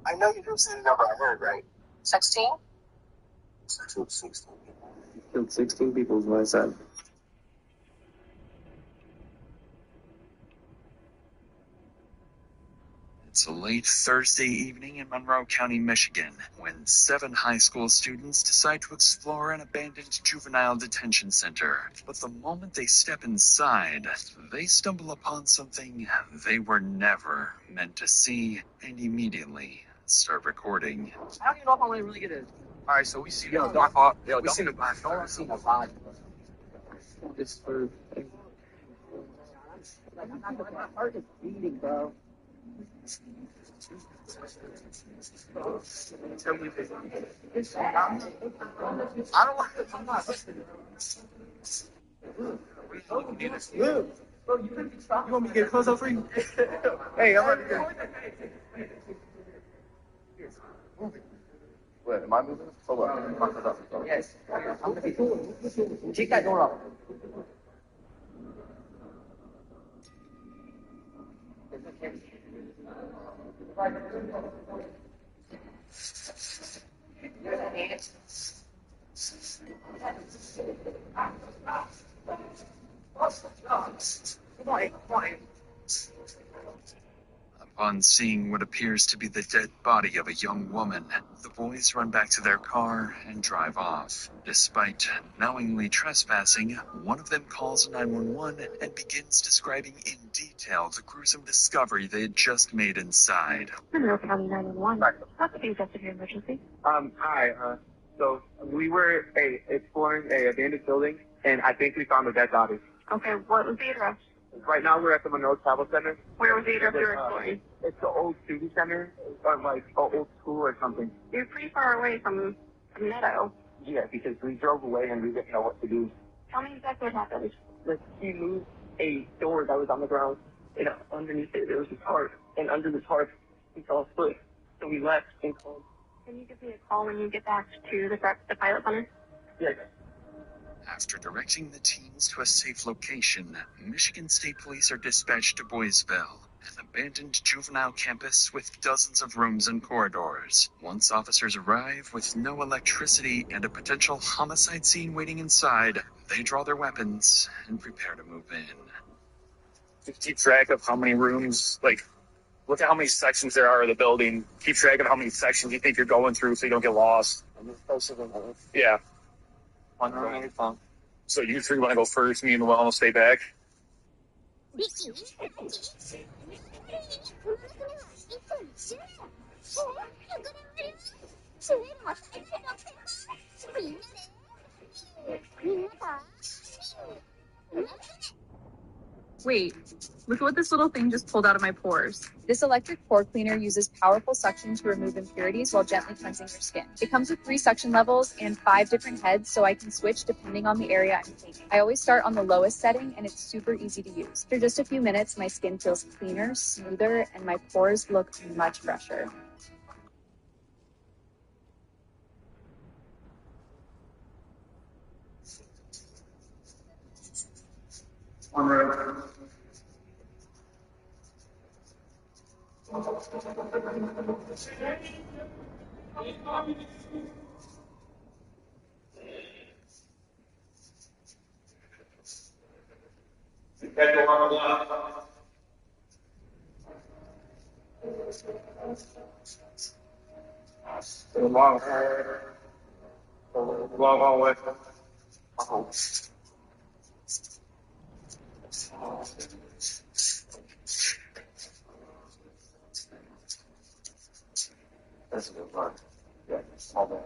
I know you just said the number I heard, right? 16? Killed 16 people. Killed 16 people is what I said. It's a late Thursday evening in Monroe County, Michigan, when 7 high school students decide to explore an abandoned juvenile detention center. But the moment they step inside, they stumble upon something they were never meant to see and immediately start recording. I don't even know if I'm gonna really get it. All right, so we see We seen a body. We seen a body. This for My heart is beating, bro. I don't want to. I'm not listening. Bro, you want me to get close up for you? Hey, I'm ready to go. Wait, am I moving? Oh, what? Yes. I'm gonna be cool. Kick that door off. Upon seeing what appears to be the dead body of a young woman, the boys run back to their car and drive off. Despite knowingly trespassing, one of them calls 911 and begins describing in detail the gruesome discovery they had just made inside. Monroe County 911. What's the effect of your emergency? Hi. So we were exploring a abandoned building, and I think we found a dead body. Okay, what was the address? Right now we're at the Monroe Travel Center. Where was the address you were exploring? It's the old student center, or like an old school or something. You're pretty far away from the meadow. Yeah, because we drove away and we didn't know what to do. Tell me exactly what happened. Like, he moved a door that was on the ground. And underneath it, there was a tarp. And under the tarp, we saw a foot. So we left and called. Can you give me a call when you get back to the pilot center? Yes. After directing the teams to a safe location, Michigan State Police are dispatched to Boysville, an abandoned juvenile campus with dozens of rooms and corridors. Once officers arrive with no electricity and a potential homicide scene waiting inside, they draw their weapons and prepare to move in. Keep track of how many rooms, like, look at how many sections there are of the building. Keep track of how many sections you think you're going through so you don't get lost. Yeah. So you three want to go first, me and Will will stay back? Wait, look at what this little thing just pulled out of my pores. This electric pore cleaner uses powerful suction to remove impurities while gently cleansing your skin. It comes with 3 suction levels and 5 different heads, so I can switch depending on the area I'm cleaning. I always start on the lowest setting, and it's super easy to use. After just a few minutes, my skin feels cleaner, smoother, and my pores look much fresher. One row. Long hallway. That's a good part. Yeah, all that.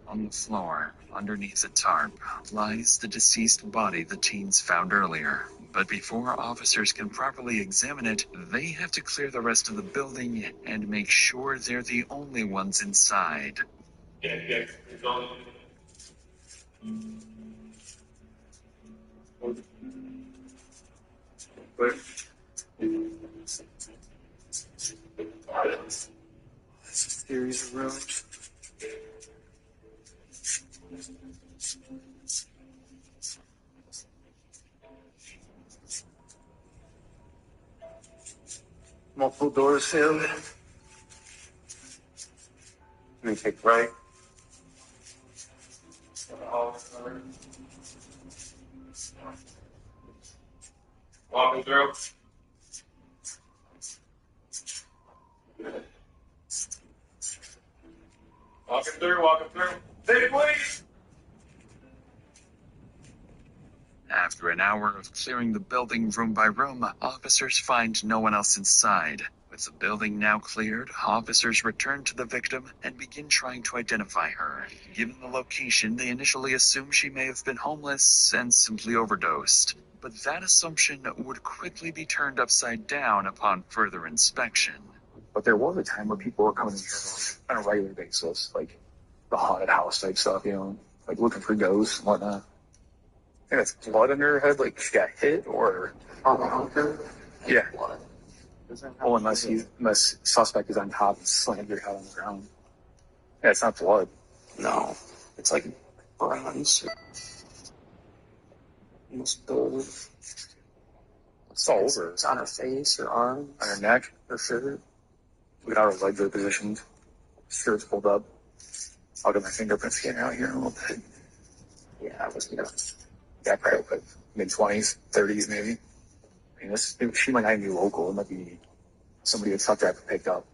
On the floor, underneath a tarp, lies the deceased body the teens found earlier. But before officers can properly examine it, they have to clear the rest of the building and make sure they're the only ones inside. Yeah. It's a series of rooms. Multiple doors sealed. Let me take right. Walking through. Walking through. Stay, please. After an hour of clearing the building room by room, officers find no one else inside. With the building now cleared, officers return to the victim and begin trying to identify her. Given the location, they initially assume she may have been homeless and simply overdosed. But that assumption would quickly be turned upside down upon further inspection. But there was a time where people were coming here on a regular basis, like the haunted house type stuff, you know, like looking for ghosts and whatnot. I think that's blood under her head, like she got hit or. Yeah. Well, unless suspect is on top and slammed your head on the ground. Yeah, it's not blood. No, it's like bronze. Almost gold. It's all over. It's on her face, her arms, on her neck, her shirt. Look at how her legs are positioned. Shirt's pulled up. I'll get my fingerprint scanner out here in a little bit. Yeah, I was gonna. Yeah, probably like mid-20s, 30s maybe. I mean, she might not even be local. It might be somebody that truck driver picked up.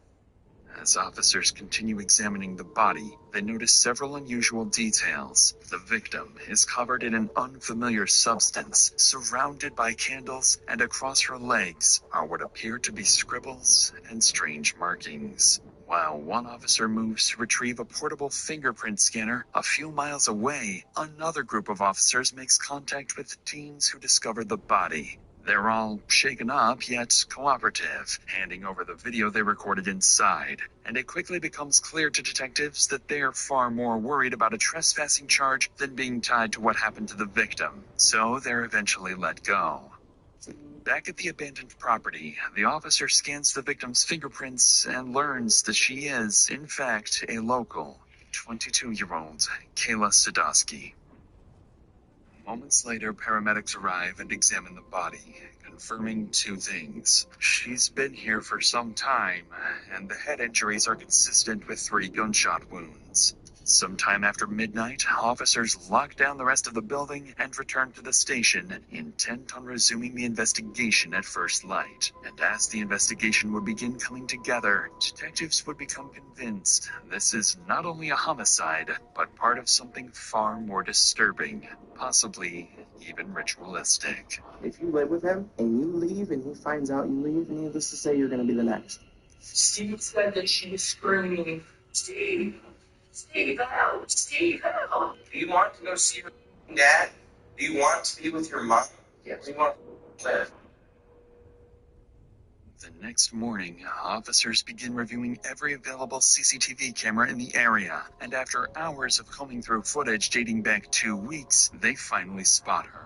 As officers continue examining the body, they notice several unusual details. The victim is covered in an unfamiliar substance, surrounded by candles, and across her legs are what appear to be scribbles and strange markings. While one officer moves to retrieve a portable fingerprint scanner, a few miles away, another group of officers makes contact with the teens who discovered the body. They're all shaken up, yet cooperative, handing over the video they recorded inside. And it quickly becomes clear to detectives that they're far more worried about a trespassing charge than being tied to what happened to the victim. So they're eventually let go. Back at the abandoned property, the officer scans the victim's fingerprints and learns that she is, in fact, a local 22-year-old Kayla Sadowski. Moments later, paramedics arrive and examine the body, confirming two things. She's been here for some time, and the head injuries are consistent with 3 gunshot wounds. Sometime after midnight, officers lock down the rest of the building and return to the station, intent on resuming the investigation at first light. And as the investigation would begin coming together, detectives would become convinced this is not only a homicide, but part of something far more disturbing, possibly even ritualistic. If you live with him and you leave and he finds out you leave, needless to say, you're going to be the next. Steve said that she was screaming, Steve, Steve, help, Steve, help. Do you want to go see your dad? Do you want to be with your mom? Yes. Do you want to live? The next morning, officers begin reviewing every available CCTV camera in the area, and after hours of combing through footage dating back 2 weeks, they finally spot her.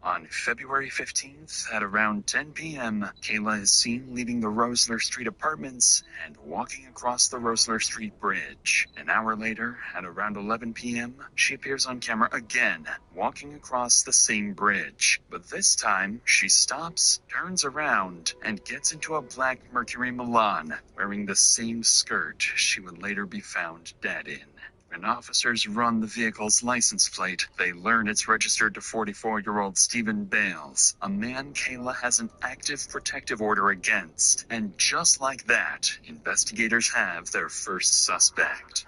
On February 15th, at around 10 p.m., Kayla is seen leaving the Rosler Street apartments and walking across the Rosler Street Bridge. An hour later, at around 11 p.m., she appears on camera again, walking across the same bridge. But this time, she stops, turns around, and gets into a black Mercury Milan, wearing the same skirt she would later be found dead in. When officers run the vehicle's license plate, they learn it's registered to 44-year-old Stephen Bales, a man Kayla has an active protective order against. And just like that, investigators have their first suspect.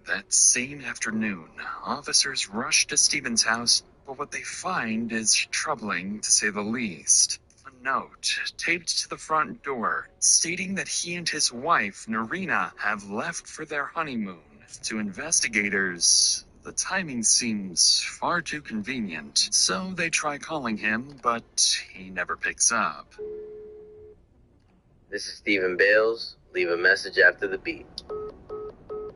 That same afternoon, officers rush to Stephen's house, but what they find is troubling, to say the least. A note taped to the front door stating that he and his wife, Narina, have left for their honeymoon. To investigators, the timing seems far too convenient, so they try calling him, but he never picks up. This is Stephen Bales. Leave a message after the beep.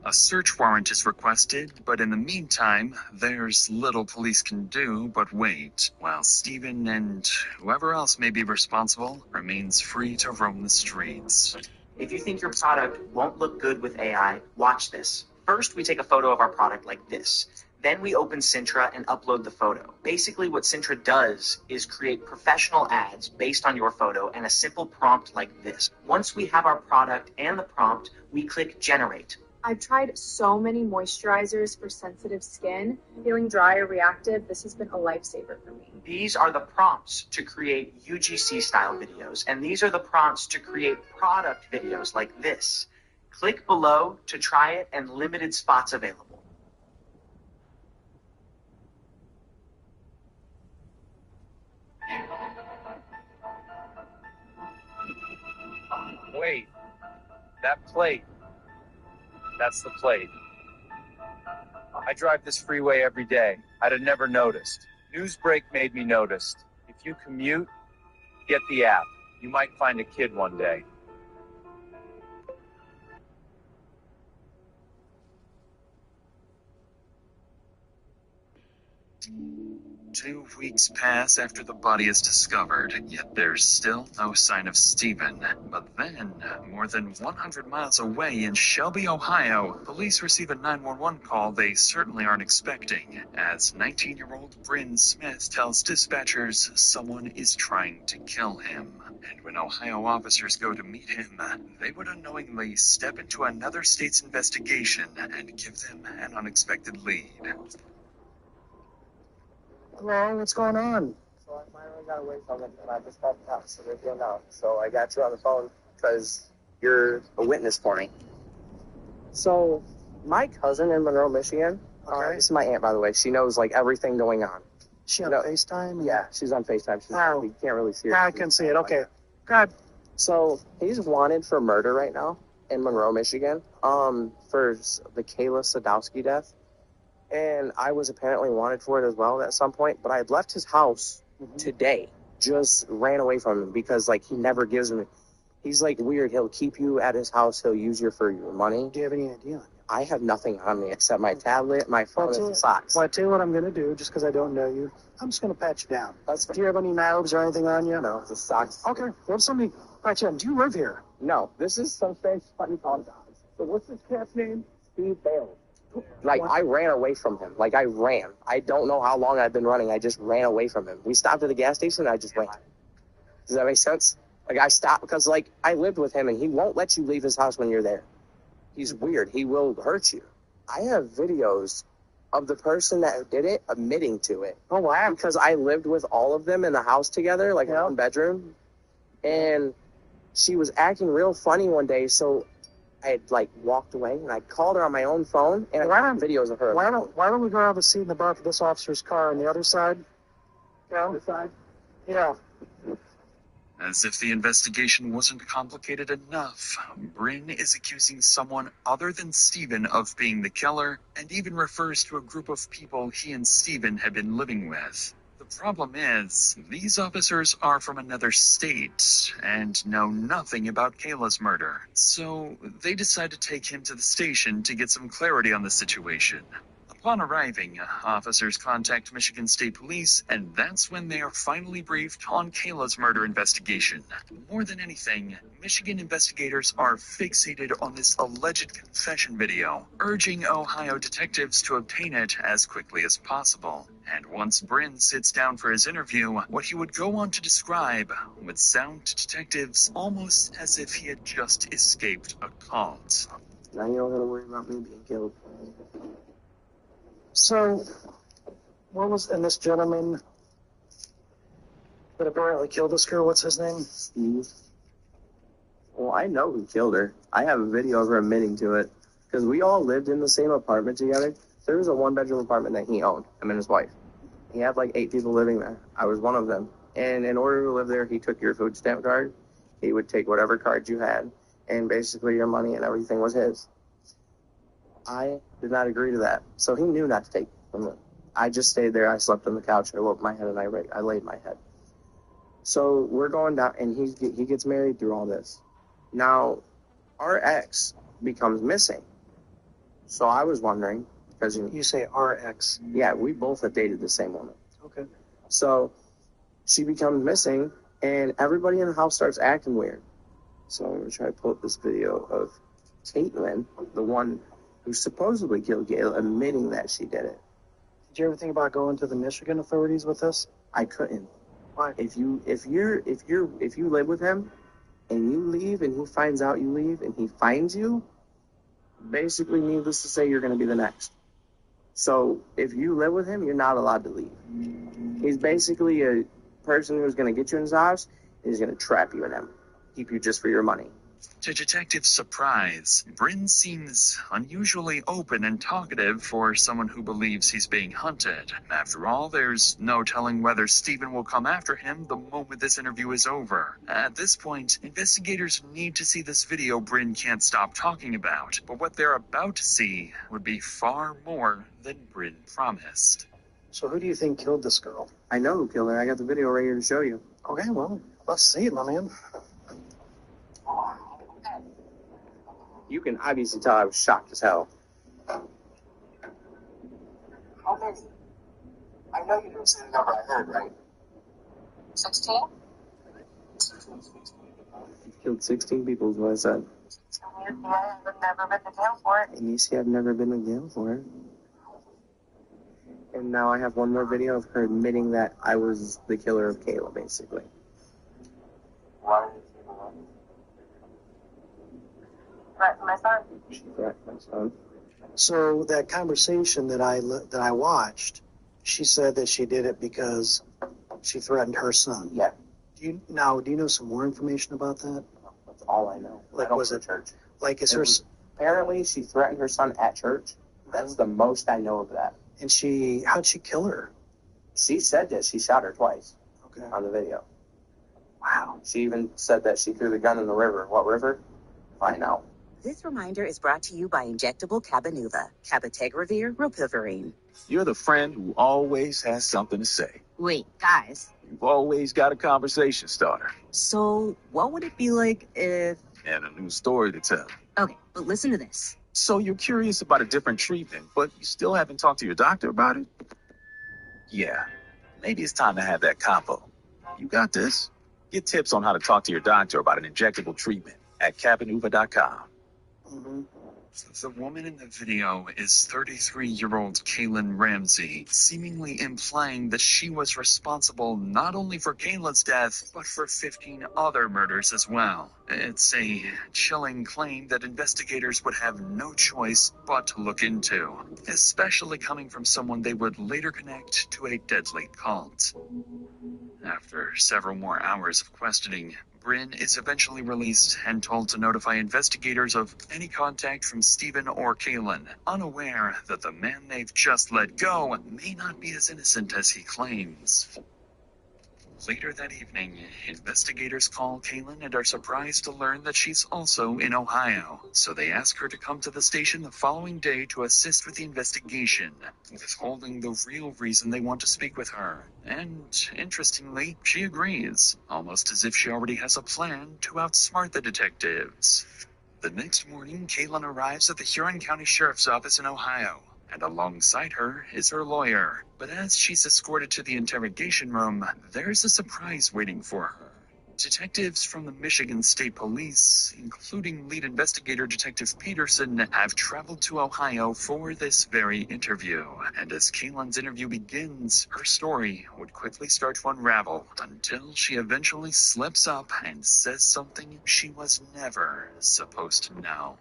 A search warrant is requested, but in the meantime, there's little police can do but wait, while Stephen and whoever else may be responsible remains free to roam the streets. If you think your product won't look good with AI, watch this. First, we take a photo of our product like this. Then we open Cintra and upload the photo. Basically, what Cintra does is create professional ads based on your photo and a simple prompt like this. Once we have our product and the prompt, we click Generate. I've tried so many moisturizers for sensitive skin. Feeling dry or reactive, this has been a lifesaver for me. These are the prompts to create UGC-style videos, and these are the prompts to create product videos like this. Click below to try it, and limited spots available. Wait, that plate. That's the plate. I drive this freeway every day. I'd have never noticed. Newsbreak made me notice. If you commute, get the app. You might find a kid one day. 2 weeks pass after the body is discovered, yet there's still no sign of Stephen. But then, more than 100 miles away in Shelby, Ohio, police receive a 911 call they certainly aren't expecting, as 19-year-old Bryn Smith tells dispatchers someone is trying to kill him. And when Ohio officers go to meet him, they would unknowingly step into another state's investigation and give them an unexpected lead. Hello, what's going on? So I finally got away from it, and I just got the house, so they're doing now. So I got you on the phone because you're a witness for me. So my cousin in Monroe, Michigan, this is my aunt, by the way. She knows, like, everything going on. She on FaceTime? Yeah, she's on FaceTime. You can't really see her. I can see it. Okay. God. So he's wanted for murder right now in Monroe, Michigan, for the Kayla Sadowski death. And I was apparently wanted for it as well at some point, but I had left his house today just ran away from him because, like, he never gives me. He's, like, weird. He'll keep you at his house. He'll use you for your money. Do you have any idea? I have nothing on me except my tablet, my phone, and socks. Well, I tell you what I'm going to do, just because I don't know you. I'm just going to pat you down. Do you have any knives or anything on you? No, the socks. Okay. Well, somebody pat you down. Do you live here? No, this is some Spanish funny called dogs. So what's this cat's name? Steve Bale. Like, I ran away from him. Like, I ran. I don't know how long I've been running. I just ran away from him. We stopped at the gas station, and I just ran. Does that make sense? Like, I stopped because, like, I lived with him, and he won't let you leave his house when you're there. He's weird. He will hurt you. I have videos of the person that did it admitting to it. Oh, wow. Because I lived with all of them in the house together, like in one bedroom. And she was acting real funny one day, so I had, like, walked away, and I called her on my own phone, and I got videos of her. Why don't we go have a seat in the back of this officer's car on the other side? Yeah. Other side? Yeah. As if the investigation wasn't complicated enough, Bryn is accusing someone other than Stephen of being the killer, and even refers to a group of people he and Stephen had been living with. The problem is, these officers are from another state and know nothing about Kayla's murder, so they decide to take him to the station to get some clarity on the situation. Upon arriving, officers contact Michigan State Police, and that's when they are finally briefed on Kayla's murder investigation. More than anything, Michigan investigators are fixated on this alleged confession video, urging Ohio detectives to obtain it as quickly as possible. And once Bryn sits down for his interview, what he would go on to describe would sound to detectives almost as if he had just escaped a cult. Now you don't gotta worry about me being killed. So, what was, and this gentleman that apparently killed this girl, what's his name? Steve. Well, I know who killed her. I have a video of her admitting to it. Because we all lived in the same apartment together. There was a one-bedroom apartment that he owned, him and his wife. He had like 8 people living there. I was one of them. And in order to live there, he took your food stamp card. He would take whatever card you had. And basically your money and everything was his. I did not agree to that. So he knew not to take from it. I just stayed there. I slept on the couch. I woke my head and I laid my head. So we're going down, and he gets married through all this. Now, our ex becomes missing. So I was wondering, because you say our ex? Yeah, we both have dated the same woman. Okay. So she becomes missing, and everybody in the house starts acting weird. So I'm going to try to pull up this video of Caitlin, the one who supposedly killed Gail, admitting that she did it. Did you ever think about going to the Michigan authorities with this? I couldn't. Why? If you live with him and you leave and he finds out you leave and he finds you, basically needless to say, you're going to be the next. So if you live with him, you're not allowed to leave. He's basically a person who's going to get you in his house and he's going to trap you in him, keep you just for your money. To detectives' surprise, Bryn seems unusually open and talkative for someone who believes he's being hunted. After all, there's no telling whether Stephen will come after him the moment this interview is over. At this point, investigators need to see this video Bryn can't stop talking about, but what they're about to see would be far more than Bryn promised. So who do you think killed this girl? I know who killed her. I got the video right here to show you. Okay, well, let's see it, my man. You can obviously tell I was shocked as hell. How many? I know you didn't say the number I heard, right? 16? You killed 16 people is what I said. Yeah, I've never been to jail for it. And you see I've never been to jail for it. And now I have one more video of her admitting that I was the killer of Kayla, basically. Why did you do that? Threaten my son. She threatened my son. So that conversation that I watched, she said that she did it because she threatened her son. Yeah. Do you know some more information about that? That's all I know. Like, I was it church? Like, is her? Apparently, she threatened her son at church. That's the most I know of that. And how'd she kill her? She said that she shot her twice. Okay. On the video. Wow. She even said that she threw the gun in the river. What river? Find out. This reminder is brought to you by Injectable Cabenuva, Cabotegravir, Rilpivirine. You're the friend who always has something to say. Wait, guys, You've always got a conversation starter. So, what would it be like if... And a new story to tell. Okay, but listen to this. So you're curious about a different treatment, but you still haven't talked to your doctor about it? Yeah, maybe it's time to have that combo. You got this. Get tips on how to talk to your doctor about an injectable treatment at cabanuva.com. The woman in the video is 33-year-old Kaylin Ramsey, seemingly implying that she was responsible not only for Kayla's death, but for 15 other murders as well. It's a chilling claim that investigators would have no choice but to look into, especially coming from someone they would later connect to a deadly cult. After several more hours of questioning, Bryn is eventually released and told to notify investigators of any contact from Stephen or Kaylin, unaware that the man they've just let go may not be as innocent as he claims. Later that evening, investigators call Kaylin and are surprised to learn that she's also in Ohio, so they ask her to come to the station the following day to assist with the investigation, withholding the real reason they want to speak with her. And, interestingly, she agrees, almost as if she already has a plan to outsmart the detectives. The next morning, Kaylin arrives at the Huron County Sheriff's Office in Ohio, and alongside her is her lawyer. But as she's escorted to the interrogation room, there's a surprise waiting for her. Detectives from the Michigan State Police, including lead investigator Detective Peterson, have traveled to Ohio for this very interview. And as Kaylin's interview begins, her story would quickly start to unravel until she eventually slips up and says something she was never supposed to know.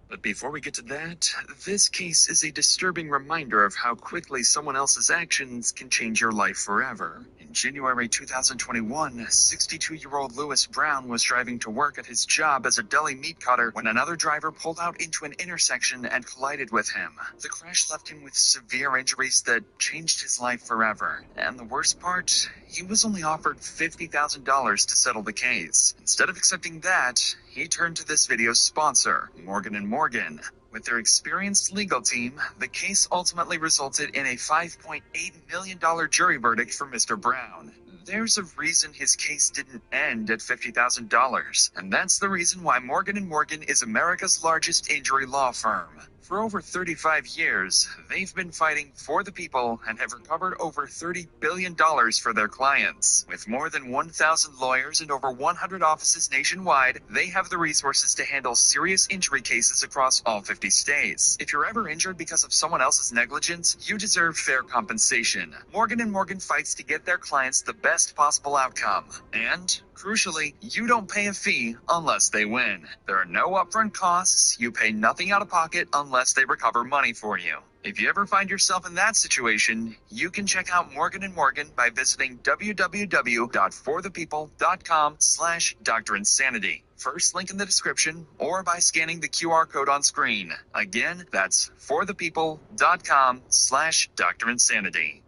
But before we get to that, this case is a disturbing reminder of how quickly someone else's actions can change your life forever. In January 2021, 62-year-old Lewis Brown was driving to work at his job as a deli meat cutter when another driver pulled out into an intersection and collided with him. The crash left him with severe injuries that changed his life forever. And the worst part, he was only offered $50,000 to settle the case. Instead of accepting that, he turned to this video's sponsor, Morgan & Morgan. With their experienced legal team, the case ultimately resulted in a $5.8 million jury verdict for Mr. Brown. There's a reason his case didn't end at $50,000, and that's the reason why Morgan & Morgan is America's largest injury law firm. For over 35 years, they've been fighting for the people and have recovered over $30 billion for their clients. With more than 1,000 lawyers and over 100 offices nationwide, they have the resources to handle serious injury cases across all 50 states. If you're ever injured because of someone else's negligence, you deserve fair compensation. Morgan & Morgan fights to get their clients the best possible outcome. And, crucially, you don't pay a fee unless they win. There are no upfront costs, you pay nothing out of pocket unless they recover money for you. If you ever find yourself in that situation, you can check out Morgan & Morgan by visiting www.forthepeople.com/Dr. Insanity. First link in the description, or by scanning the QR code on screen. Again, that's forthepeople.com/Dr. Insanity.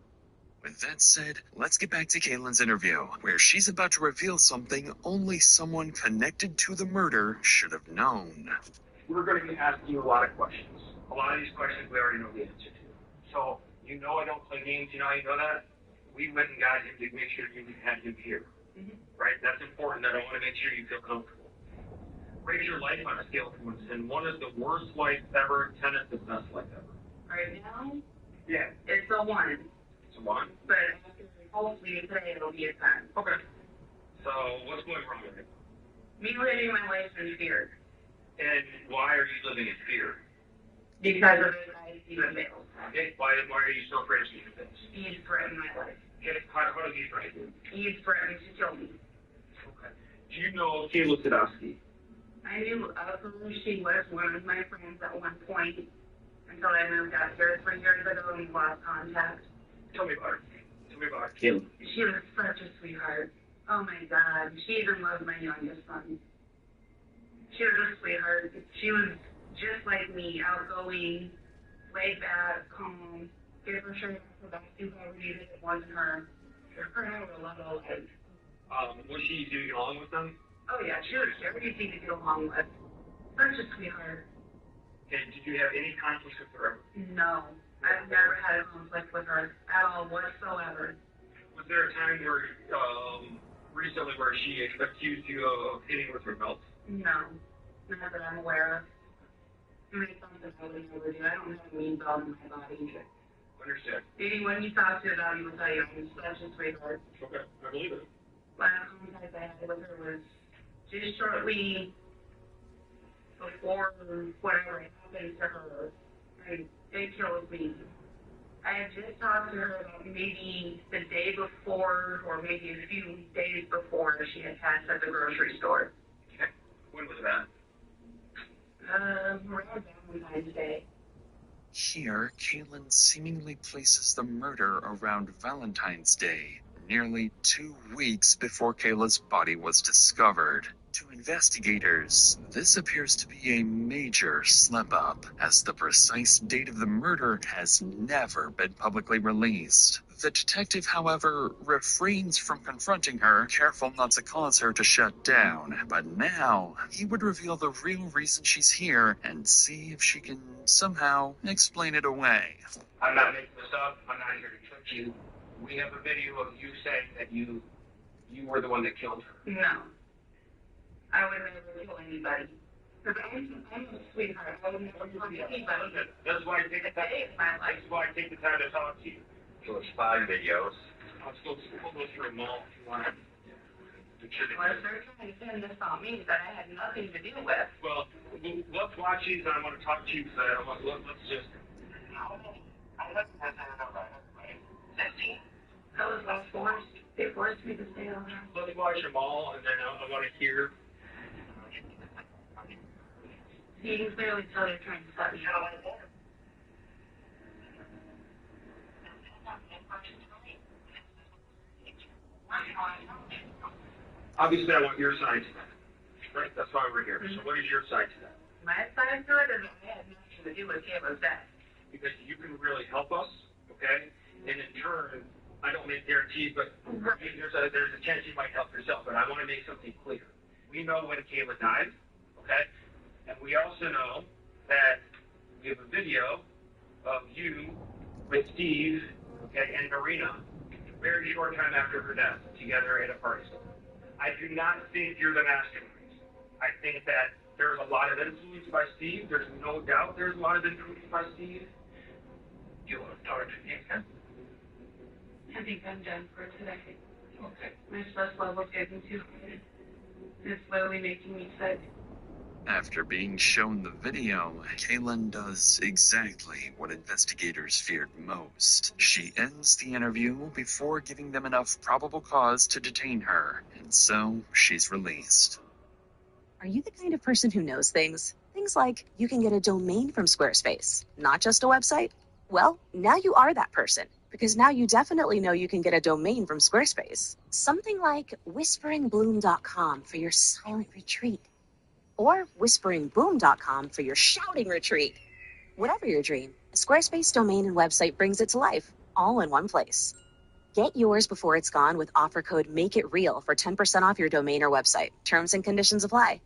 With that said, let's get back to Kaylin's interview, where she's about to reveal something only someone connected to the murder should have known. We're going to be asking you a lot of questions. A lot of these questions we already know the answer to. So, you know I don't play games, you know how you know that? We went and got him to make sure you had him here. Right? That's important, that I want to make sure you feel comfortable. Rate your life on a scale of 1 to 10. 1 is the worst life ever, 10 is the best life ever. Right now, Yeah. it's a 1. It's a 1? But hopefully today it'll be a 10. Okay. So, what's going wrong with it? Me living my life in fear. And why are you living in fear? Because of it, I see the bills. Okay. Why are you so afraid of Stephen Bills? He's threatened my life. Okay. How does he threaten you? He's threatened to kill me. Okay. Do you know Kayla Sadowski? I knew absolutely she was one of my friends at one point until I moved out here 3 years ago and we lost contact. Tell me about her. Tell me about Kayla. She was such a sweetheart. Oh my God. She even loved my youngest son. She was a sweetheart. She was just like me, outgoing, laid back, calm, gave her shirt off her back to whoever needed it, wasn't her. Her and I were a lot alike. Was she easy to get along with them? Oh yeah, she was very easy to get along with. Such a sweetheart. And did you have any conflicts with her? No, I've never had a conflict with her at all whatsoever. Was Was there a time where, recently where she accused you of hitting with her belt? No, not that I'm aware of. I mean, it's something I would never do. I don't have mean belt in my body. Understand. Anyone you talk to about you will tell you I'm such a sweetheart. Okay, I believe it. Last contact I had with her was just shortly before whatever happened to her. And it kills me. I had just talked to her about maybe the day before or maybe a few days before she had passed at the grocery store. Okay. When was that? Around Valentine's Day. Here, Caitlin seemingly places the murder around Valentine's Day, nearly 2 weeks before Kayla's body was discovered. To investigators, this appears to be a major slip-up, as the precise date of the murder has never been publicly released. The detective, however, refrains from confronting her, careful not to cause her to shut down. But now, he would reveal the real reason she's here and see if she can somehow explain it away. I'm not making this up. I'm not here to trick you. We have a video of you saying that you were the one that killed her. No. I would never kill anybody. Because I'm a sweetheart. I would never kill anybody. That's why I take the time. That's why I take the time to talk to you. So it's 5 videos. I'll still go through them all if you want. Well, if they're trying to pin this on me that I had nothing to do with. Well, let's watch these and I want to talk to you because let's just. How many? I looked at that number. 15. I was forced. They forced me to stay on. Let's watch them all and then I want to hear. You can clearly tell they're trying to stop me. Obviously, I want your side to that. Right? That's why we're here. So what is your side to that? My side to it is I had nothing to do with Kayla's death. Because you can really help us, okay? And in turn, I don't make guarantees, but there's a chance you might help yourself. But I want to make something clear. We know when Kayla died, okay? And we also know that we have a video of you with Steve, okay, and Marina, a very short time after her death, together at a party. I do not think you're the mastermind. I think that there's a lot of influence by Steve. There's no doubt there's a lot of influence by Steve. You want to talk to me again? I think I'm done for today. Okay. My stress level's getting too high. It's slowly making me sick. After being shown the video, Kaylin does exactly what investigators feared most. She ends the interview before giving them enough probable cause to detain her, and so she's released. Are you the kind of person who knows things? Things like you can get a domain from Squarespace, not just a website? Well, now you are that person, because now you definitely know you can get a domain from Squarespace. Something like whisperingbloom.com for your silent retreat. Or whisperingboom.com for your shouting retreat. Whatever your dream, a Squarespace domain and website brings it to life, all in one place. Get yours before it's gone with offer code MAKEITREAL for 10% off your domain or website. Terms and conditions apply.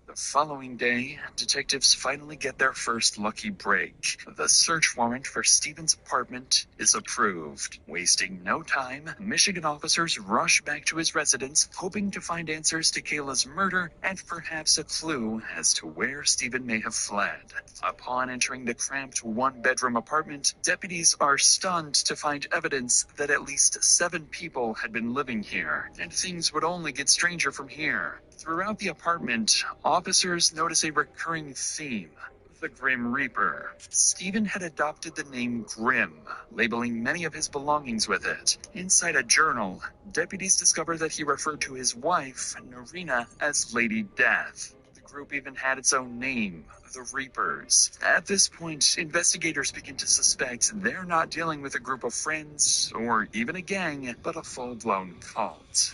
The following day, detectives finally get their first lucky break. The search warrant for Stephen's apartment is approved. Wasting no time, Michigan officers rush back to his residence, hoping to find answers to Kayla's murder and perhaps a clue as to where Stephen may have fled. Upon entering the cramped one-bedroom apartment, deputies are stunned to find evidence that at least 7 people had been living here, and things would only get stranger from here. Throughout the apartment, officers notice a recurring theme: the Grim Reaper. Stephen had adopted the name Grim, labeling many of his belongings with it. Inside a journal, deputies discover that he referred to his wife, Narina, as Lady Death. The group even had its own name, the Reapers. At this point, investigators begin to suspect they're not dealing with a group of friends or even a gang, but a full-blown cult.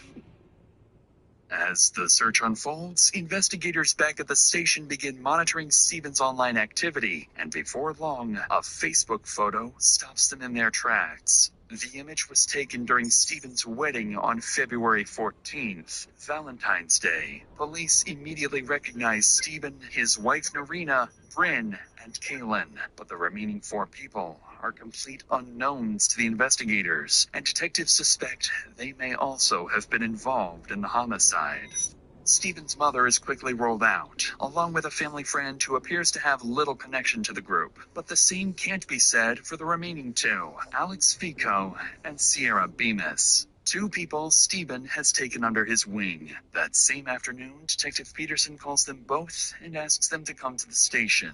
As the search unfolds, investigators back at the station begin monitoring Stephen's online activity, and before long, a Facebook photo stops them in their tracks. The image was taken during Stephen's wedding on February 14th, Valentine's Day. Police immediately recognize Stephen, his wife Narina, Bryn, and Kaylin, but the remaining 4 people are complete unknowns to the investigators, and detectives suspect they may also have been involved in the homicide. Stephen's mother is quickly rolled out, along with a family friend who appears to have little connection to the group. But the same can't be said for the remaining two, Alex Fico and Sierra Bemis. Two people Stephen has taken under his wing. That same afternoon, Detective Peterson calls them both and asks them to come to the station.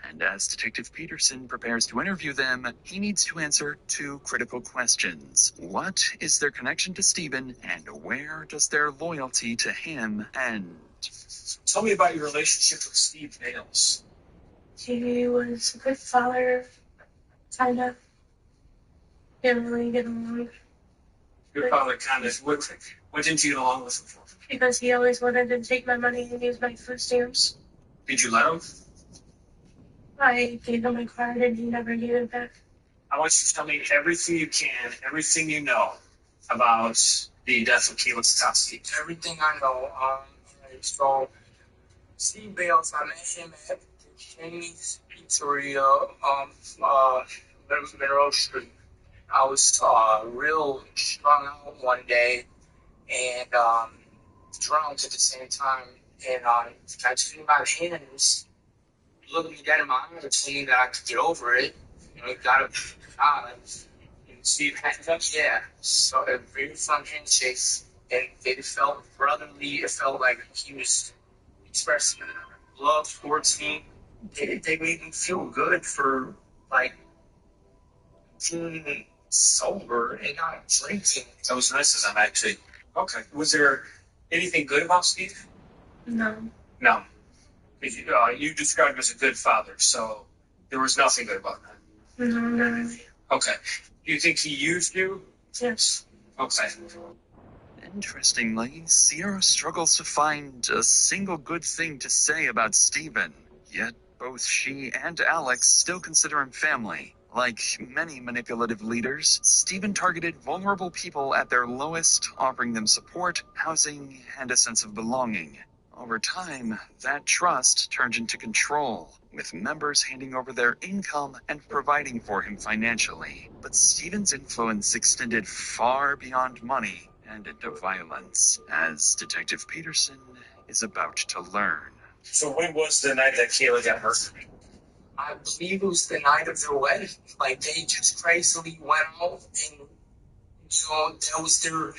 And as Detective Peterson prepares to interview them, he needs to answer two critical questions. What is their connection to Stephen, and where does their loyalty to him end? Tell me about your relationship with Steve Bales. He was a good father, kind of. Didn't really get along. Your father kind of, what didn't you get along with him for? Because he always wanted to take my money and use my food stamps. Did you let him? I gave him my card and he never gave it back. I want you to tell me everything you can, everything you know about the death of Kayla Stosky. Everything I know. Alright, so Steve Bales, I met him at the Chinese Pizzeria, Monroe Street. I was real strung out one day and drunk at the same time, and I took him by the hands, looked me dead in my eye, and told me that I could get over it. You know, got a and Steve had, yeah, so a very fun handshake, and it felt brotherly. It felt like he was expressing love towards me. They made me feel good for like being sober and not drinking. That was nice of them, actually. Okay. Was there anything good about Steve? No. No. You described him as a good father, so there was nothing good about that. No, not really. Okay. Do you think he used you? Yes. Okay. Interestingly, Sierra struggles to find a single good thing to say about Stephen. Yet both she and Alex still consider him family. Like many manipulative leaders, Stephen targeted vulnerable people at their lowest, offering them support, housing, and a sense of belonging. Over time, that trust turned into control, with members handing over their income and providing for him financially. But Stephen's influence extended far beyond money and into violence, as Detective Peterson is about to learn. So when was the night that Kayla got hurt? I believe it was the night of their wedding. Like, they just crazily went out and, that was their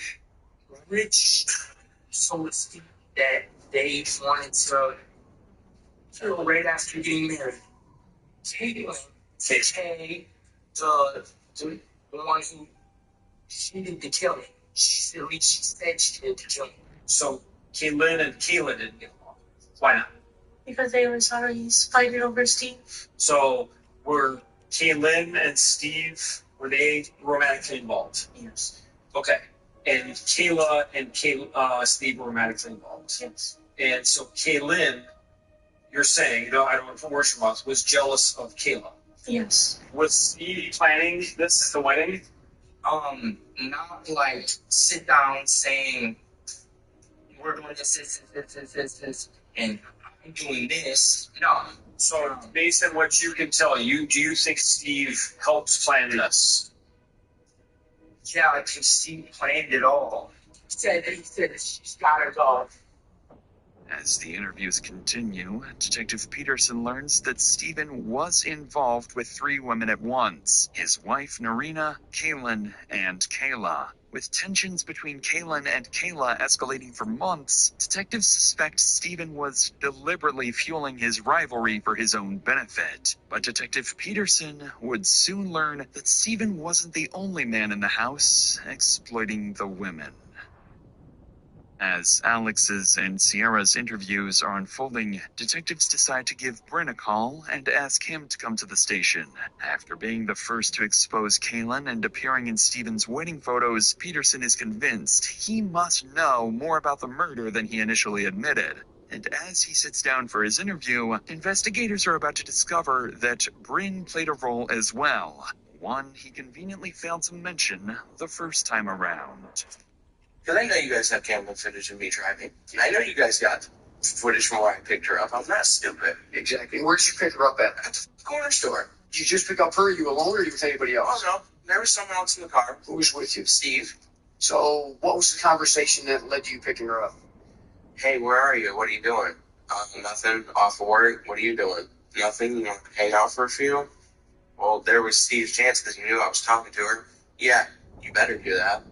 rich, so to speak, that they wanted to kill right after getting married. Caitlin, Kay, the one who, she did the killing. At least she said she did the killing. So Kayla and Kayla didn't get along. Why not? Because they were sorry fighting over Steve. So were Kaylin and Steve, were they romantically involved? Yes. Okay. And Kayla and Steve were romantically involved? Yes. And so Kaylin, you're saying, I don't want to put words in your mouth, was jealous of Kayla? Yes. Was Steve planning this at the wedding? Not like sit down saying, we're doing this, and I'm doing this. No. So, based on what you can tell, do you think Steve helped plan this? Yeah, I think Steve planned it all. He said she's gotta go. As the interviews continue, Detective Peterson learns that Stephen was involved with 3 women at once: his wife Narina, Kaylin, and Kayla. With tensions between Kaylin and Kayla escalating for months, detectives suspect Stephen was deliberately fueling his rivalry for his own benefit. But Detective Peterson would soon learn that Stephen wasn't the only man in the house exploiting the women. As Alex's and Sierra's interviews are unfolding, detectives decide to give Bryn a call and ask him to come to the station. After being the first to expose Kaylin and appearing in Stephen's wedding photos, Peterson is convinced he must know more about the murder than he initially admitted. And as he sits down for his interview, investigators are about to discover that Bryn played a role as well, one he conveniently failed to mention the first time around. Because I know you guys have camera footage of me driving. I know you guys got footage from where I picked her up. I'm not stupid. Exactly. Where'd you pick her up at? At the corner store. Did you just pick up her? Are you alone or are you with anybody else? Oh, no. There was someone else in the car. Who was with you? Steve. So what was the conversation that led to you picking her up? Hey, where are you? What are you doing? Nothing. Off of work. What are you doing? Nothing. You want to hang out for a few? Well, there was Steve's chance because he knew I was talking to her. Yeah, you better do that.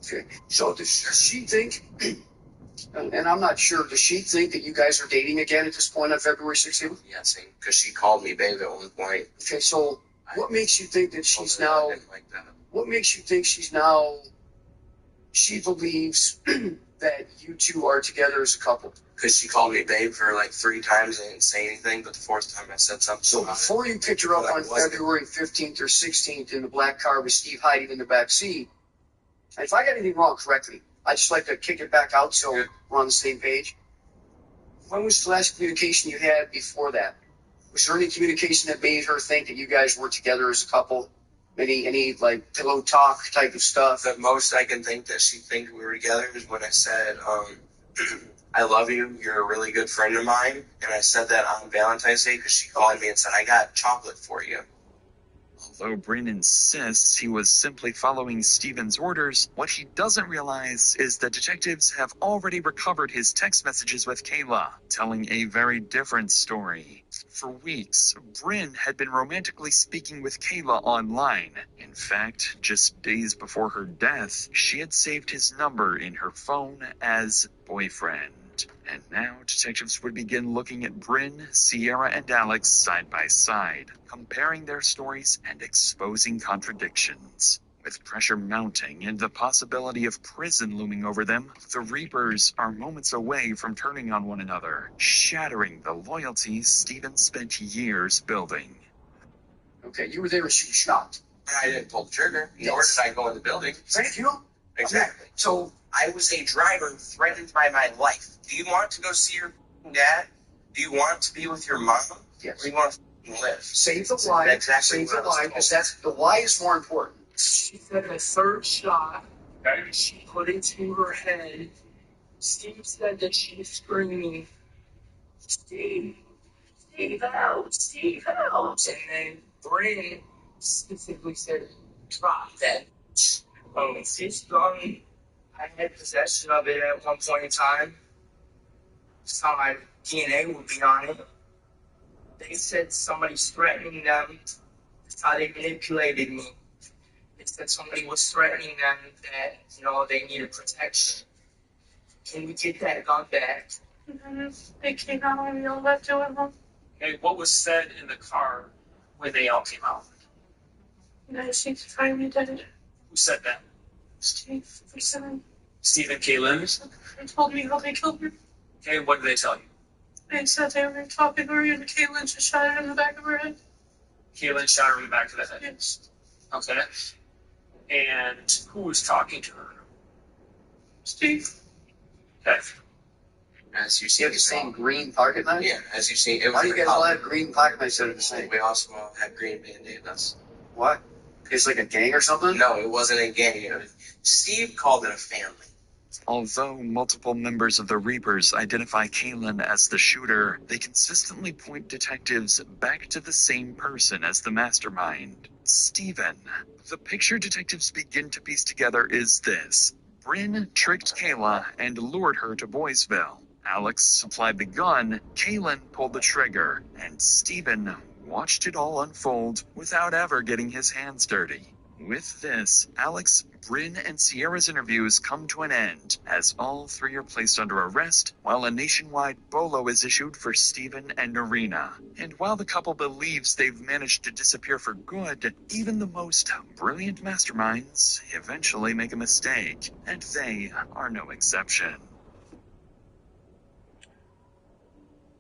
Okay. So does she think, and I'm not sure, does she think that you guys are dating again at this point on February 16th? Yes, because she called me babe at one point. Okay, so what makes you think that she's now, I didn't like that. what makes you think she's now, she believes that you two are together as a couple? Because she called me babe for like 3 times and didn't say anything, but the 4th time I said something. So before you picked her up on February 15th or 16th in the black car with Steve hiding in the back seat, if I got anything wrong, correct me. I'd just like to kick it back out so we're on the same page. When was the last communication you had before that? Was there any communication that made her think that you guys were together as a couple? Any like pillow talk type of stuff? The most I can think that she think we were together is when I said, I love you, you're a really good friend of mine. And I said that on Valentine's Day because she called me and said, I got chocolate for you. Although Bryn insists he was simply following Steven's orders, what he doesn't realize is that detectives have already recovered his text messages with Kayla, telling a very different story. For weeks, Bryn had been romantically speaking with Kayla online. In fact, just days before her death, she had saved his number in her phone as boyfriend. And now detectives would begin looking at Bryn, Sierra, and Alex side by side, comparing their stories and exposing contradictions. With pressure mounting and the possibility of prison looming over them, the Reapers are moments away from turning on one another, shattering the loyalties Steven spent years building. Okay, you were there when she was shot. I didn't pull the trigger, nor did I go in the building. Thank you. Exactly. So I was a driver threatened by my life. Do you want to go see your dad? Do you want to be with your mom? Yes. Or do you want to live? Save the why. Exactly. Save the why, because that's the why is more important. She said the third shot, she put it to her head. Steve said that she was screaming, Steve, Steve out, Steve out. And then Bryn specifically said, drop that. This gun, I had possession of it at one point in time. Saw my DNA would be on it. They said somebody's threatening them. That's how they manipulated me. They said somebody was threatening them that, they needed protection. Can we get that gun back? They came out and we all left it with them. Hey, what was said in the car when they all came out? You guys need to find me dead. Who said that? Steve, they said it. Steve and Kaylin? They told me how they killed her. Okay, what did they tell you? They said they were talking to her and Kaylin just shot her in the back of her head. Kaylin shot her in the back of the head? Yes. Okay. And who was talking to her? Steve. Okay. As you see, You have the same green pocket knife? Yeah, as you see, Why do you guys all have green pocket knives that are the same? We also had green Band-Aid. That's what? It's like a gang or something? No, it wasn't a gang. Steve called it a family. Although multiple members of the Reapers identify Kaylin as the shooter, they consistently point detectives back to the same person as the mastermind, Steven. The picture detectives begin to piece together is this. Bryn tricked Kayla and lured her to Boysville. Alex supplied the gun, Kaylin pulled the trigger, and Steven watched it all unfold without ever getting his hands dirty. With this, Alex, Bryn, and Sierra's interviews come to an end, as all 3 are placed under arrest, while a nationwide BOLO is issued for Steven and Norina. And while the couple believes they've managed to disappear for good, even the most brilliant masterminds eventually make a mistake, and they are no exception.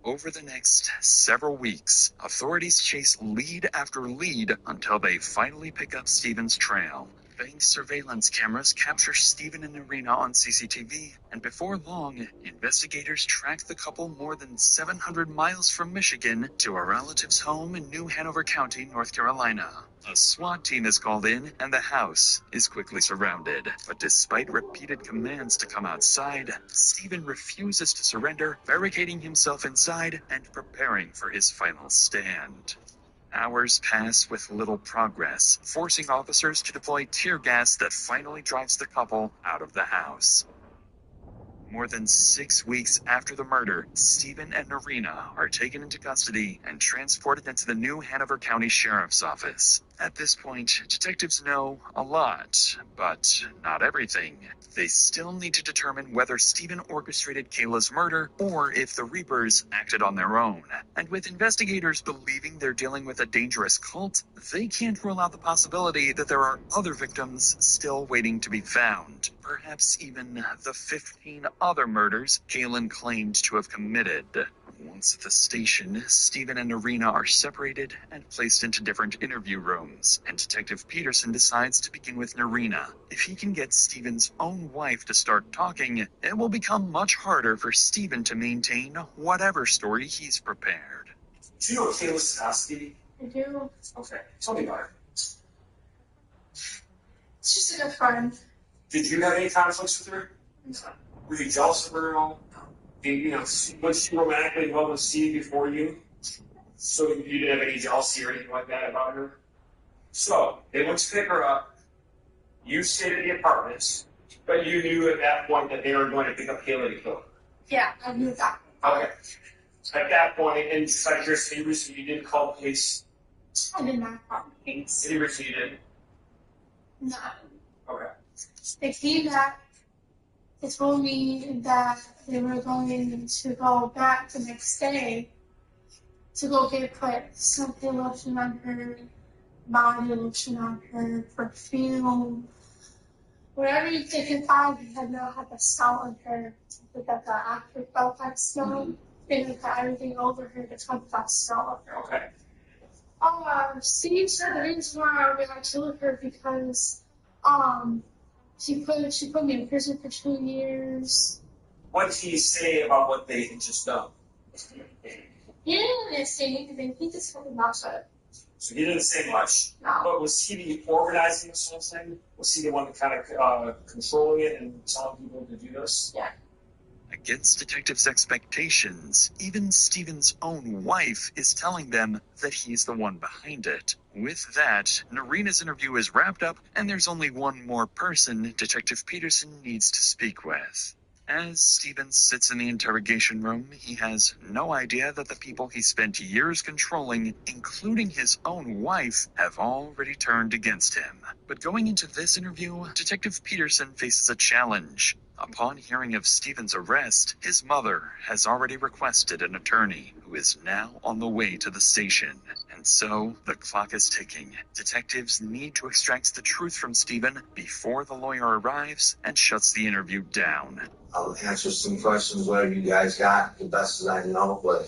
Over the next several weeks, authorities chase lead after lead until they finally pick up Steven's trail. Bank surveillance cameras capture Steven and Irina on CCTV, and before long, investigators track the couple more than 700 miles from Michigan to a relative's home in New Hanover County, North Carolina. A SWAT team is called in, and the house is quickly surrounded. But despite repeated commands to come outside, Steven refuses to surrender, barricading himself inside and preparing for his final stand. Hours pass with little progress, forcing officers to deploy tear gas that finally drives the couple out of the house. More than 6 weeks after the murder, Stephen and Narina are taken into custody and transported into the new Hanover County Sheriff's Office. At this point, detectives know a lot, but not everything. They still need to determine whether Stephen orchestrated Kayla's murder or if the Reapers acted on their own. And with investigators believing they're dealing with a dangerous cult, they can't rule out the possibility that there are other victims still waiting to be found. Perhaps even the 15 other murders Kaylin claimed to have committed. Once at the station, Stephen and Narina are separated and placed into different interview rooms, and Detective Peterson decides to begin with Narina. If he can get Stephen's own wife to start talking, it will become much harder for Stephen to maintain whatever story he's prepared. Do you know Kayla Sikorsky? I do. Okay, tell me about her. It's just a good friend. Did you have any conflicts with her? No. Were you jealous of her at all? Was she romantically involved with Steve before you? So you didn't have any jealousy or anything like that about her? So, they went to pick her up. You stayed at the apartments, but you knew at that point that they were going to pick up Kayla to kill her. Yeah, I knew that. Okay. At that point, and just like your favorites, you didn't call the police. I did not call the police. Any reason you didn't? No. Okay. They came back. They told me that they were going to go back the next day to go put something lotion on her, body lotion on her, perfume, whatever they could find. They had not had the smell on her. They got the actor felt that smell. They had got everything over her to come that smell of her. Okay. Steve said the reason why we had to kill her because she put me in prison for 2 years. What did he say about what they had just done? He didn't say anything. He just told me not to. So he didn't say much. No. But was he the organizing this whole thing? Was he the one that kind of controlling it and telling people to do this? Yeah. Against detectives' expectations, even Stephen's own wife is telling them that he's the one behind it. With that, Narina's interview is wrapped up, and there's only one more person Detective Peterson needs to speak with. As Stephen sits in the interrogation room, he has no idea that the people he spent years controlling, including his own wife, have already turned against him. But going into this interview, Detective Peterson faces a challenge. Upon hearing of Stephen's arrest, his mother has already requested an attorney who is now on the way to the station. And so, the clock is ticking. Detectives need to extract the truth from Stephen before the lawyer arrives and shuts the interview down. I'll answer some questions, whatever you guys got, the best as I know, but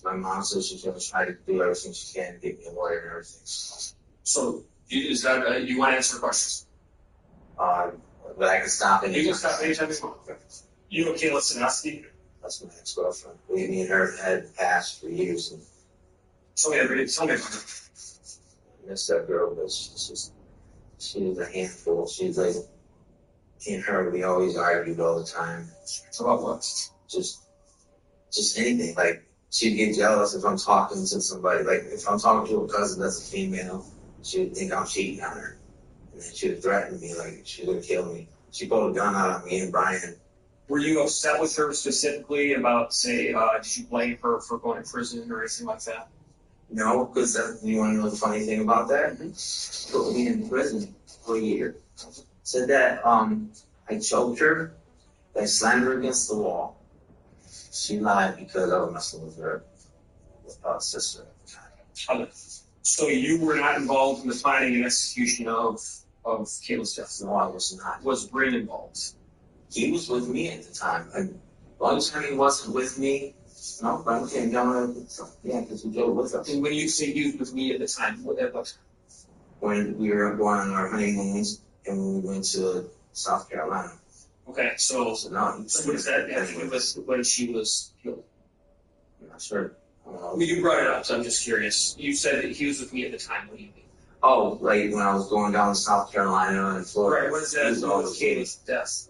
my mom says she's going to try to do everything she can to get me a lawyer and everything. So, is that, you want to answer questions? But I can stop anytime. You can stop anytime you want. You know Kayla Sikorsky? That's my ex-girlfriend. Me and her had passed for years. And tell me about her. I miss that girl, but she was a handful. She's like, me and her, we always argued all the time. About what? Just anything. Like, she'd get jealous if I'm talking to somebody. Like, if I'm talking to a cousin that's a female, she would think I'm cheating on her. And then she would threaten me, like she would kill me. She pulled a gun out on me and Brian. Were you upset with her specifically about, say, did you blame her for going to prison or anything like that? No, because you want to know the funny thing about that? She put me in prison for a year. Said that I choked her, that I slammed her against the wall. She lied because I was messing with her sister at the time. So you were not involved in the planning and execution of Kayla's death? No, I was not. Was Bryn involved? He was with me at the time. Long time he wasn't with me. No, Brian came down. Yeah, because we drove with us. And when you say he was with me at the time, what that was? When we were going on our honeymoons and when we went to South Carolina. Okay, so no, what does that have to do with when she was killed? I'm not sure. You brought it up, so I'm just curious. You said that he was with me at the time. What do you mean? Oh, like when I was going down to South Carolina and Florida. Right, what does that have to do with Kayla's death?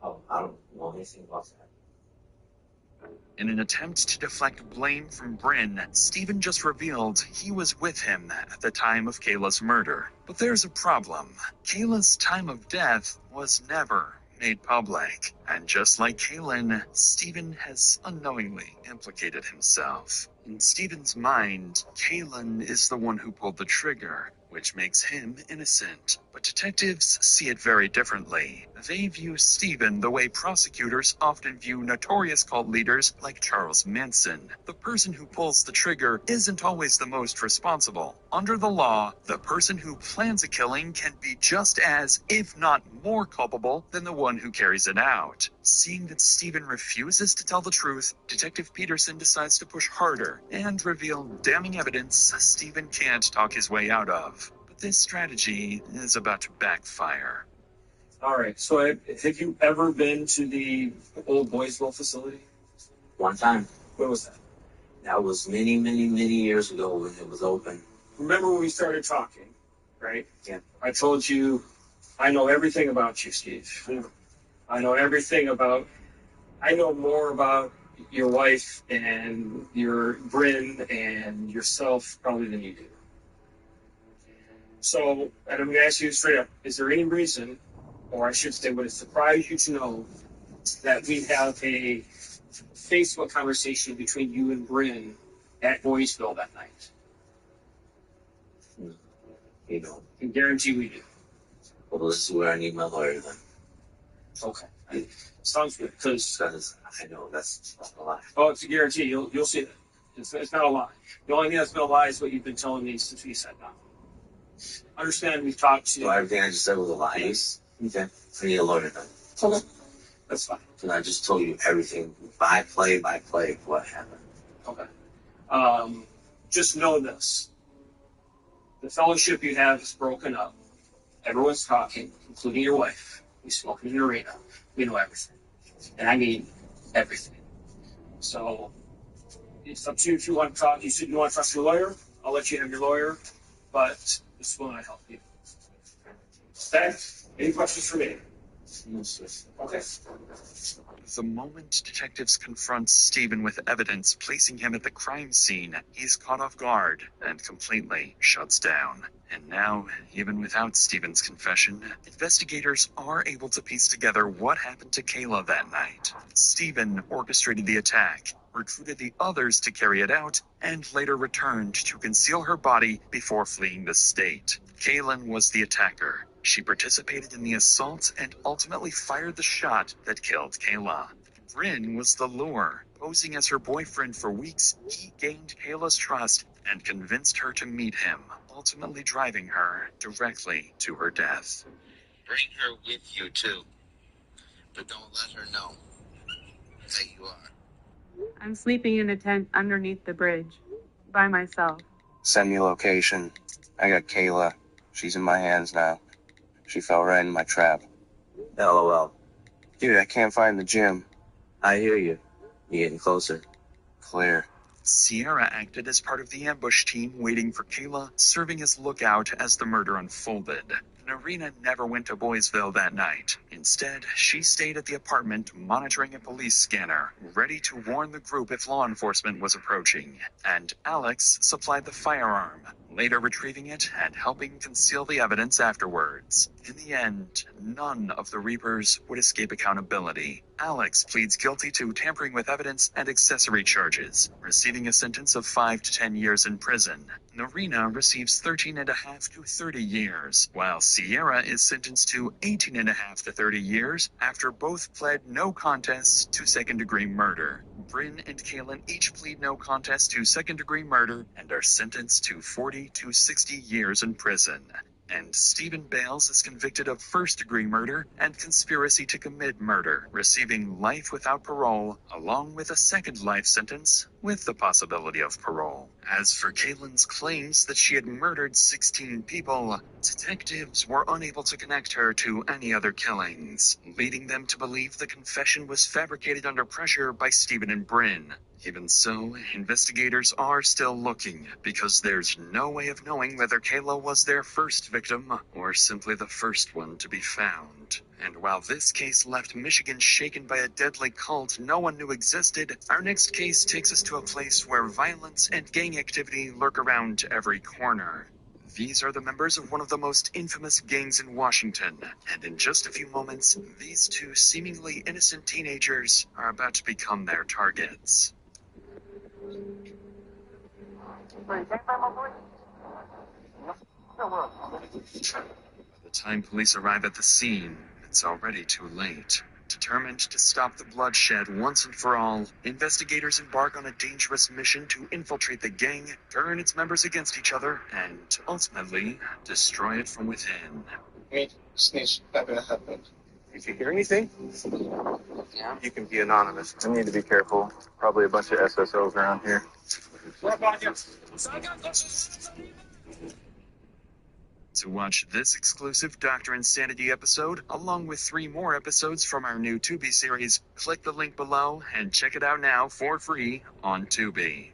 Oh, I don't know anything about that. In an attempt to deflect blame from Bryn, Stephen just revealed he was with him at the time of Kayla's murder. But there's a problem. Kayla's time of death was never made public. And just like Kaylin, Stephen has unknowingly implicated himself. In Stephen's mind, Kaylin is the one who pulled the trigger, which makes him innocent. But detectives see it very differently. They view Stephen the way prosecutors often view notorious cult leaders like Charles Manson. The person who pulls the trigger isn't always the most responsible. Under the law, the person who plans a killing can be just as, if not more culpable than the one who carries it out. Seeing that Stephen refuses to tell the truth, Detective Peterson decides to push harder and reveal damning evidence Stephen can't talk his way out of. But this strategy is about to backfire. All right. So have you ever been to the old Boysville facility? One time. When was that? That was many, many, many years ago when it was open. Remember when we started talking, right? Yeah. I told you, I know everything about you, Steve. I know more about your wife and your Bryn and yourself probably than you do. So, and I'm going to ask you straight up, is there any reason, or I should say, would it surprise you to know that we have a Facebook conversation between you and Bryn at Boysville that night? You know. I guarantee we do. Well, this is where I need my lawyer then. Okay. Sounds good, because I know that's not a lie. Oh, it's a guarantee. You'll see that. It's not a lie. The only thing that's been a lie is what you've been telling me since we sat down. Understand, we've talked to... So everything I just said was a lie? Yes. Okay. I need a lawyer then. Okay. That's fine. And I just told you everything by play of what happened. Okay. Just know this. The fellowship you have is broken up. Everyone's talking, including your wife. We smoke in the arena. We know everything. And I mean everything. So it's up to you if you want to talk. You said you want to trust your lawyer. I'll let you have your lawyer. But this will not help you. Okay? Any questions for me? No, sir. Okay. The moment detectives confront Stephen with evidence placing him at the crime scene, he's caught off guard and completely shuts down. And now, even without Stephen's confession, investigators are able to piece together what happened to Kayla that night. Stephen orchestrated the attack, recruited the others to carry it out, and later returned to conceal her body before fleeing the state. Kaylin was the attacker. She participated in the assault and ultimately fired the shot that killed Kayla. Bryn was the lure. Posing as her boyfriend for weeks, he gained Kayla's trust and convinced her to meet him, ultimately driving her directly to her death. Bring her with you, too. But don't let her know that you are. I'm sleeping in a tent underneath the bridge, by myself. Send me location. I got Kayla. She's in my hands now. She fell right in my trap. LOL. Dude, I can't find the gym. I hear you. You're getting closer. Clear. Sierra acted as part of the ambush team waiting for Kayla, serving as lookout as the murder unfolded. Narina never went to Boysville that night. Instead, she stayed at the apartment monitoring a police scanner, ready to warn the group if law enforcement was approaching. And Alex supplied the firearm, later retrieving it and helping conceal the evidence afterwards. In the end, none of the Reapers would escape accountability. Alex pleads guilty to tampering with evidence and accessory charges, receiving a sentence of 5 to 10 years in prison. Narina receives 13.5 to 30 years, while Sierra is sentenced to 18.5 to 30 years after both pled no contest to second-degree murder. Bryn and Kaylin each plead no contest to second-degree murder and are sentenced to 40 to 60 years in prison. And Stephen Bales is convicted of first-degree murder and conspiracy to commit murder, receiving life without parole, along with a second life sentence with the possibility of parole. As for Kaylin's claims that she had murdered 16 people, Detectives were unable to connect her to any other killings, leading them to believe the confession was fabricated under pressure by Stephen and Bryn. Even so, investigators are still looking, because there's no way of knowing whether Kayla was their first victim or simply the first one to be found. And while this case left Michigan shaken by a deadly cult no one knew existed, our next case takes us to a place where violence and gang activity lurk around every corner. These are the members of one of the most infamous gangs in Washington, and in just a few moments, these two seemingly innocent teenagers are about to become their targets. By the time police arrive at the scene, it's already too late. Determined to stop the bloodshed once and for all, investigators embark on a dangerous mission to infiltrate the gang, turn its members against each other, and ultimately destroy it from within. If you hear anything, you can be anonymous. I need to be careful. Probably a bunch of SSOs around here. To watch this exclusive Dr. Insanity episode, along with 3 more episodes from our new Tubi series, click the link below and check it out now for free on Tubi.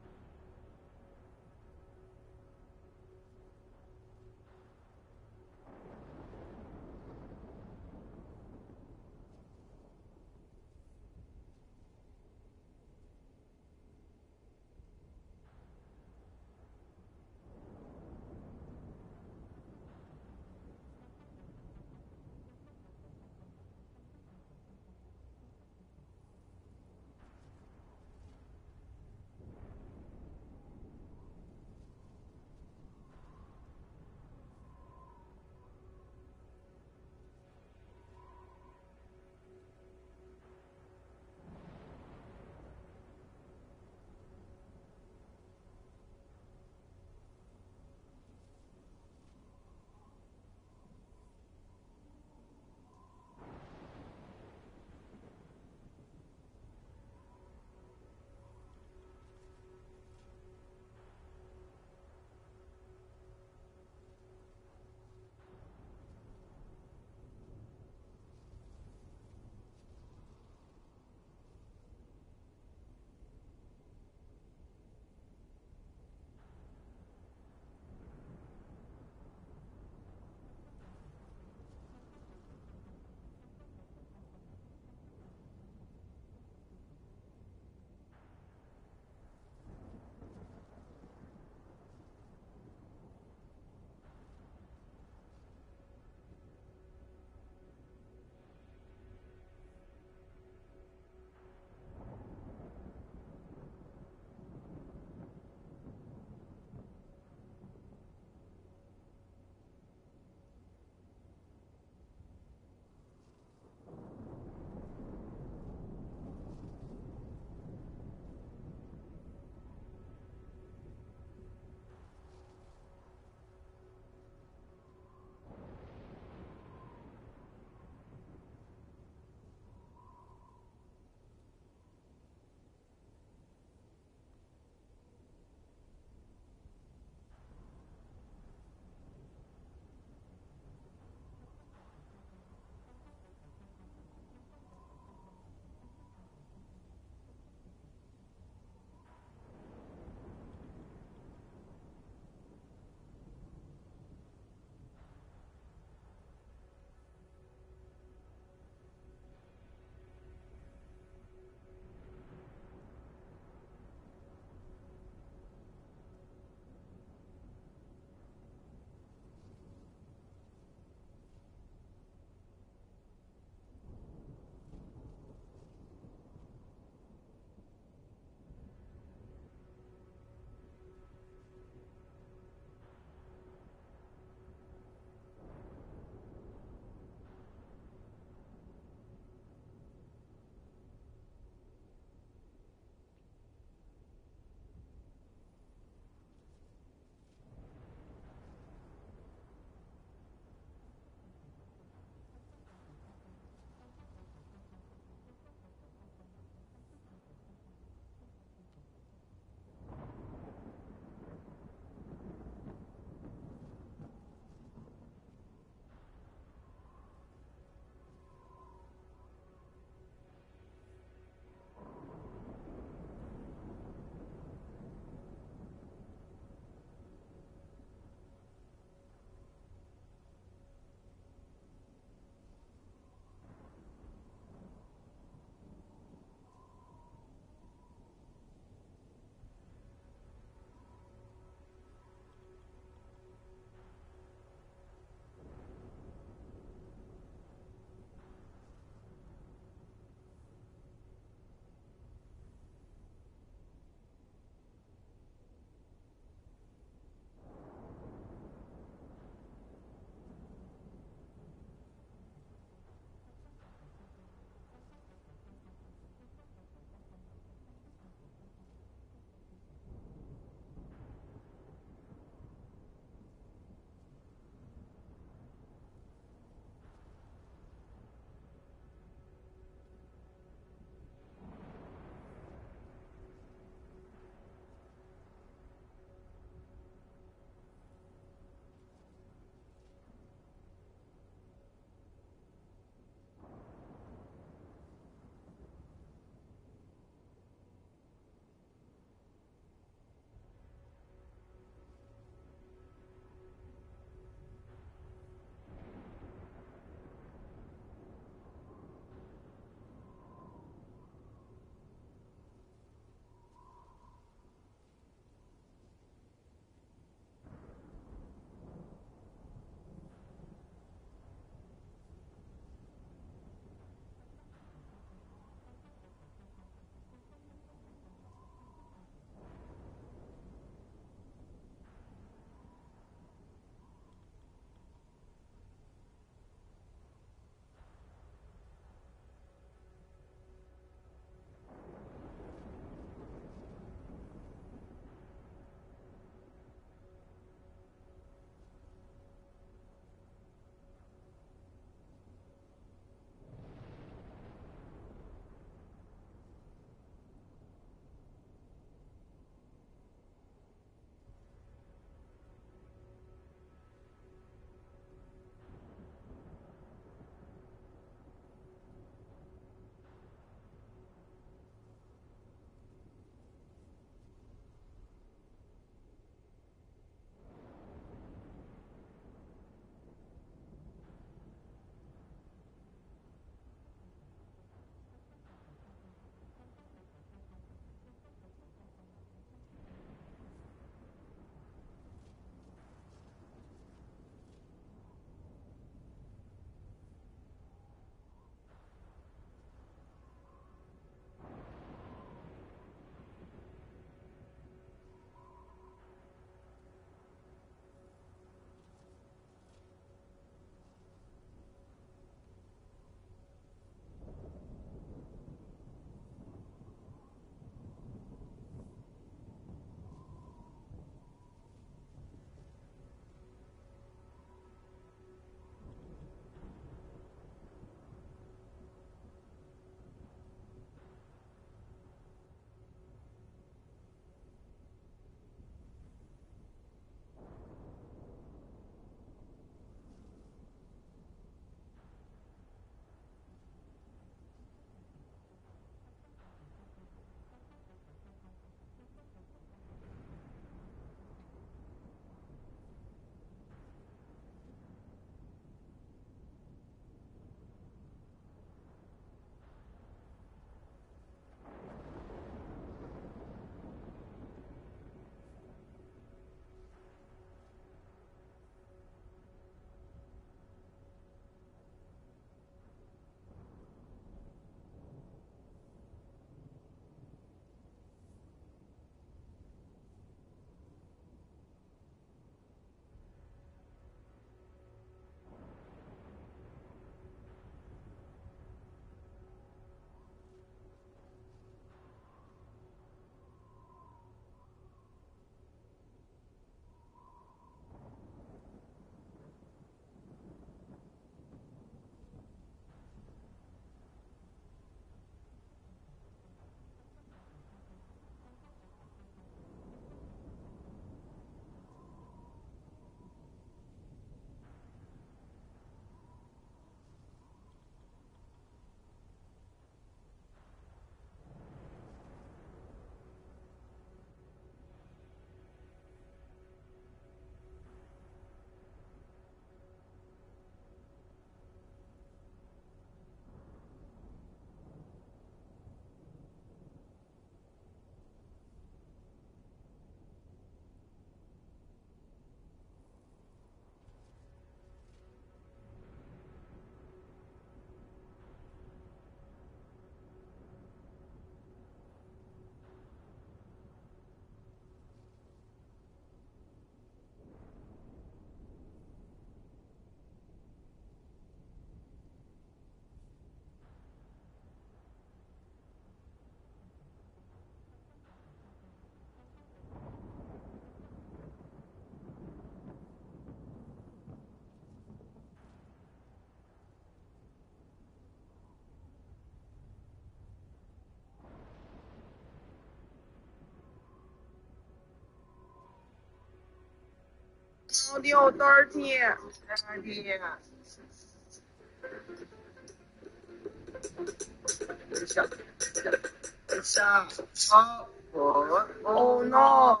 丢 dirty。Oh no.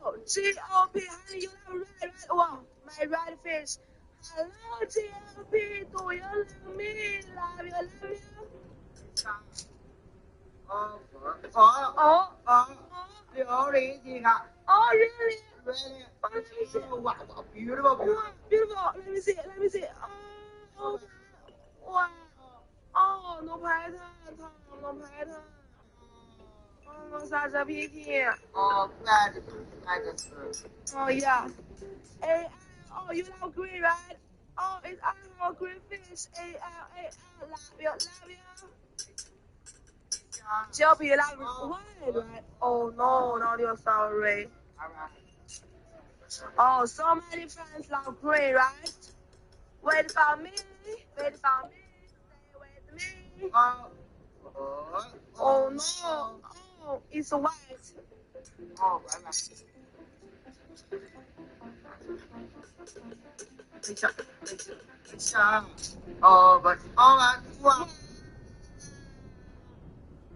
Oh, GOP, honey, you have red. Wow, my red fish. Hello, GOP, do you love me? Love you. Oh, really? Wow, beautiful. Let me see. Oh, wow. Oh, no pattern, Tom, no pattern. Oh, such a pity. Oh, yeah. A-L, oh, you love green, right? Oh, it's our green fish. A-L, love you. Joby, you love white, right? Oh, no, not you, sorry. Oh, so many friends love green, right? Wait for me. Stay with me. Oh, no. Oh, it's white. Oh, but wow.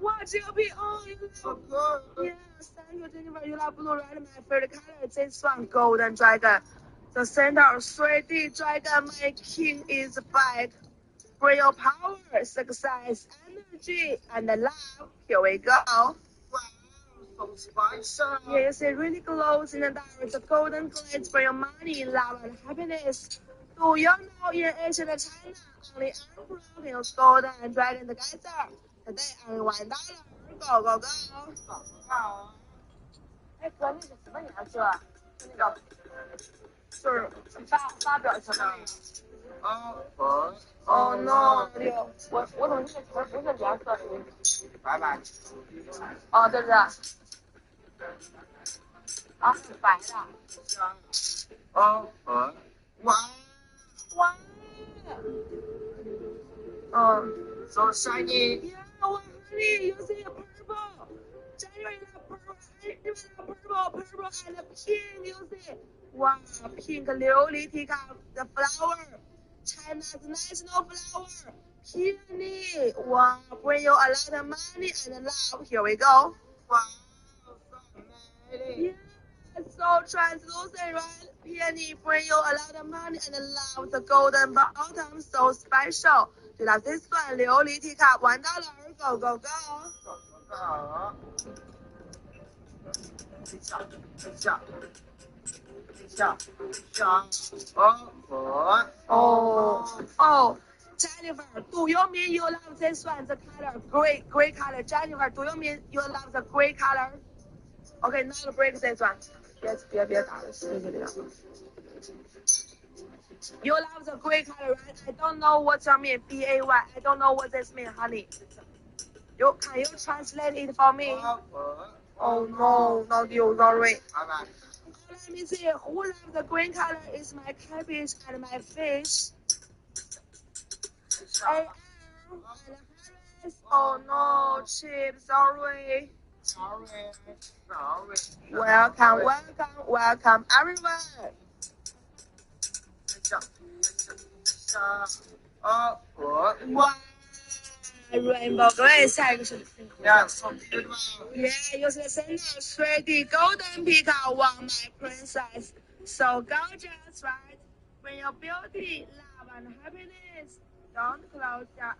Wow, GOP, oh, you love good. Yes, thank you, Jennifer. You love blue, right? My favorite color is this one, golden dragon. The center 3D dragon, my king is back. Bring your power, success, energy, and love. Here we go. Wow, so spicy. Yes, it really glows in the dark. The golden glades for your money, love, and happiness. Do you know in Asia and China, only emperor can use golden and dragon together? Today, only $1. Go, go, go. 哎，哥，那是什么颜色？就那个，就是发表情的那个。Oh no，我怎么这个词不是颜色？白白。哦，对。啊，是白的。哦，哇。So shiny. Yeah, well, honey, you see a purple. January purple, purple, and pink, you see. Wow, pink 琉璃 teacup, the flower. China's national flower. Peony. Wow, bring you a lot of money and love. Here we go. Wow, so amazing. Yeah, so translucent, right? Peony bring you a lot of money and love. The golden bottom, so special. You love this one, 琉璃 teacup, $1. Go, go, go. Oh, Jennifer, do you mean you love this one, the color, gray color? Jennifer, do you mean you love the gray color? Okay, now break this one. Yes,别打了，谢谢你啊。You love the gray color, right? I don't know what you mean, B-A-Y. I don't know what this means, honey. Can you translate it for me? Oh no, not you, sorry. Let me see. Who loves the green color is my cabbage and my fish. A-L and Harris. Oh no, Chip, sorry. Welcome, everyone. Wow. Rainbow glaze section. Yeah, so beautiful. Yeah, use the center 3D golden peacock. Wow, my princess. So gorgeous, right? Bring your beauty, love, and happiness. Don't close your eyes.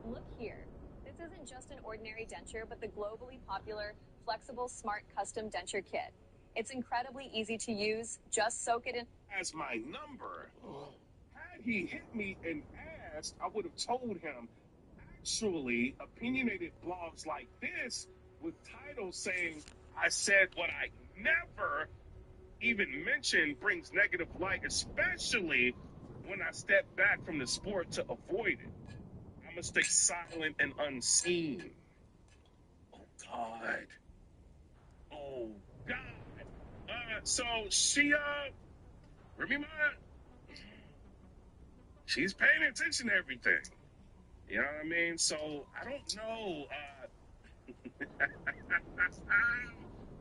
Look here. This isn't just an ordinary denture, but the globally popular flexible smart custom denture kit. It's incredibly easy to use. Just soak it in. As my number. Had he hit me and asked, I would have told him. Actually, opinionated blogs like this with titles saying, I said what I never even mentioned brings negative light, especially when I step back from the sport to avoid it. I'm gonna stay silent and unseen. Oh, God. Oh, God. So she, Remy Ma, she's paying attention to everything. You know what I mean? So, I don't know,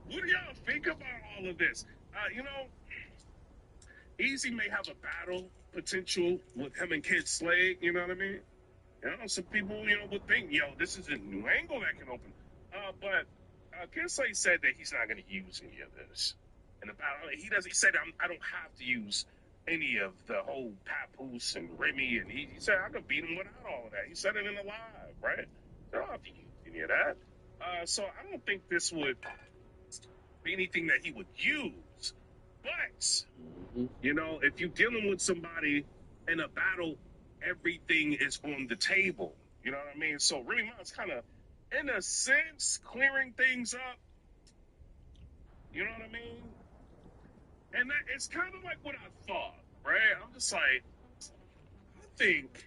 what do y'all think about all of this? You know, Easy may have a battle potential with him and Kid Slade, you know what I mean? You know, some people, would think, this is a new angle that can open. But Kid Slade said that he's not going to use any of this. And he said, I don't have to use any of the whole Papoose and Remy. And he said, I could beat him without all of that. He said it in the live, right? I don't have to use any of that. So I don't think this would be anything that he would use. But, if you're dealing with somebody in a battle, everything is on the table. You know what I mean? So Remy Ma's kind of, in a sense, clearing things up. You know what I mean? And it's kind of like what I thought, right? I'm just like, I think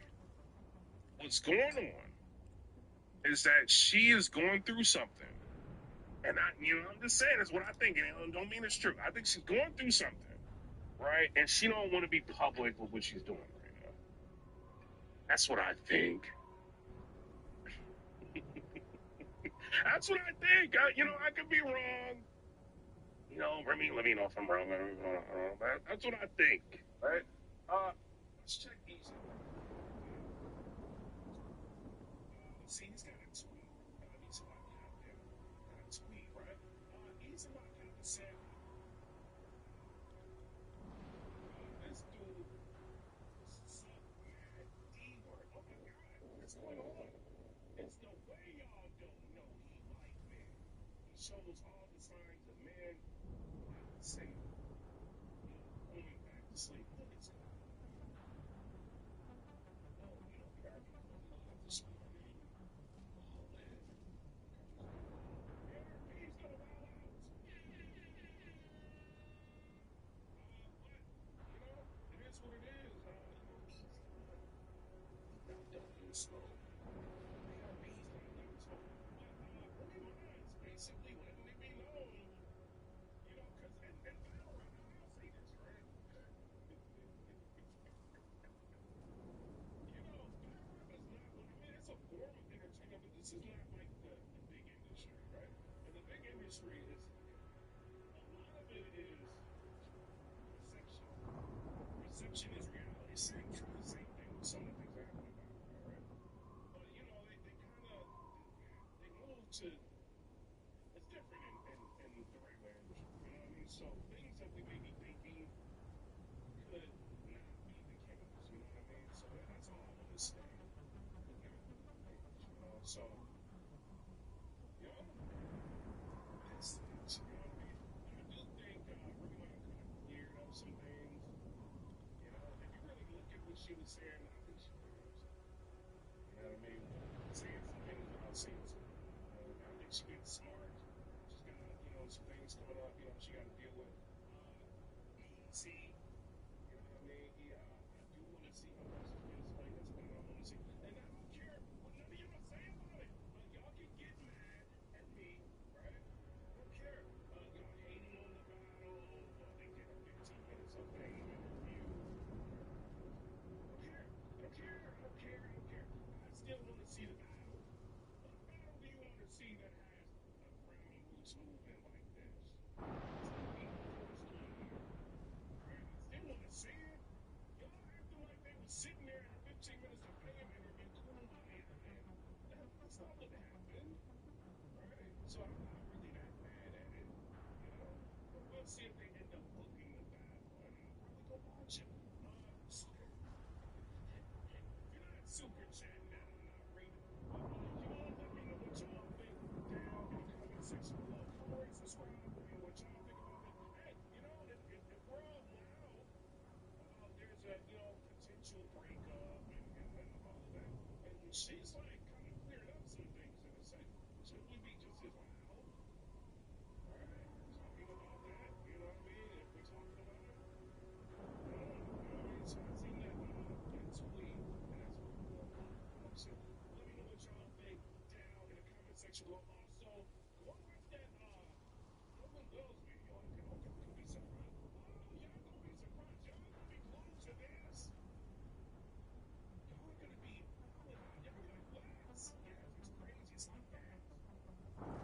what's going on is that she is going through something. And I'm just saying, it's what I think, and don't mean it's true. I think she's going through something, right? And she don't want to be public with what she's doing right now. That's what I think. That's what I think. I could be wrong. Remy, let me know if I'm wrong. That's what I think, right? Let's check Easy. See, he's got a tweet. I need somebody out there. Got a tweet, right? Easy Lock kind of said, this dude suck mad D-word. Oh my God, what's going on? It's the way y'all don't know he like men. He shows all the signs of men not safe. Going back to sleep. Look at this guy. We gotta be love this morning. All that. ARP's gonna wild out. But, it is what it is. Slow. ARP's gonna go slow. But, Remy Ma's basically letting it be known, because in battle right now, I'll say this, right? Battle rap is not, it's a form of entertainment, but this is not like the big industry, right? And the big industry is, a lot of it is perception. Perception is reality. Same thing with some of the things that happen about it, right? But, they kind of, they move to, it's different in the regular industry, you know what I mean? So things that we may be thinking could not be the case, you know what I mean? So that's all I want to say. Could not be the case, So, that's things, you know what I mean? But I do think Remy Ma kind of cleared up some things. If you really look at what she was saying, I think she cleared up some things. You know what I mean? Saying some things without saying something. I think she gets smart. She's got, some things coming up, she got to deal with. Easy. You know what I mean? Yeah, I do want to see how versus Kid Slade. That's what I want to see. And I don't care what none of y'all say about it. Y'all can get mad at me, right? I don't care. Y'all hating on the battle. They get a 15 minutes of fame interview. I don't care. I still want to see the battle. What battle do you want to see that has a Grammy Roots movement like this? Tell me what's going on. Right? I still want to see it. Y'all acting like they was sitting there in a 15 minutes of fame interview kumbaya. That's not what happened. Right? So I'm not really that mad at it. But we'll see if they end up booking the battle. And I'll probably go watch it. You're not super chatting that I'm not reading. But let me know what y'all think down in the comment section below. Or subscribe, let me know what y'all think about it. Hey, if we're all loud about there's a, potential breakup and all of that, and she's like kind of cleared up some things in a second, should we be just as loud? Alright, talking about that, you know what I mean? If we're talking about it. So I seen that tweet, and that's what we're going to do. So let me know what y'all think down in the comment section below. Also, go watch that Golden Girls video. Y'all gonna be surprised. Y'all gonna be surprised. Y'all gonna be glued to this. Y'all gonna be y'all gonna be like, what? Yes, it's crazy. It's like that.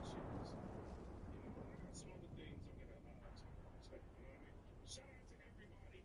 Cheers. I got some other things I'm gonna talk about today. You know what I mean? Shout out to everybody.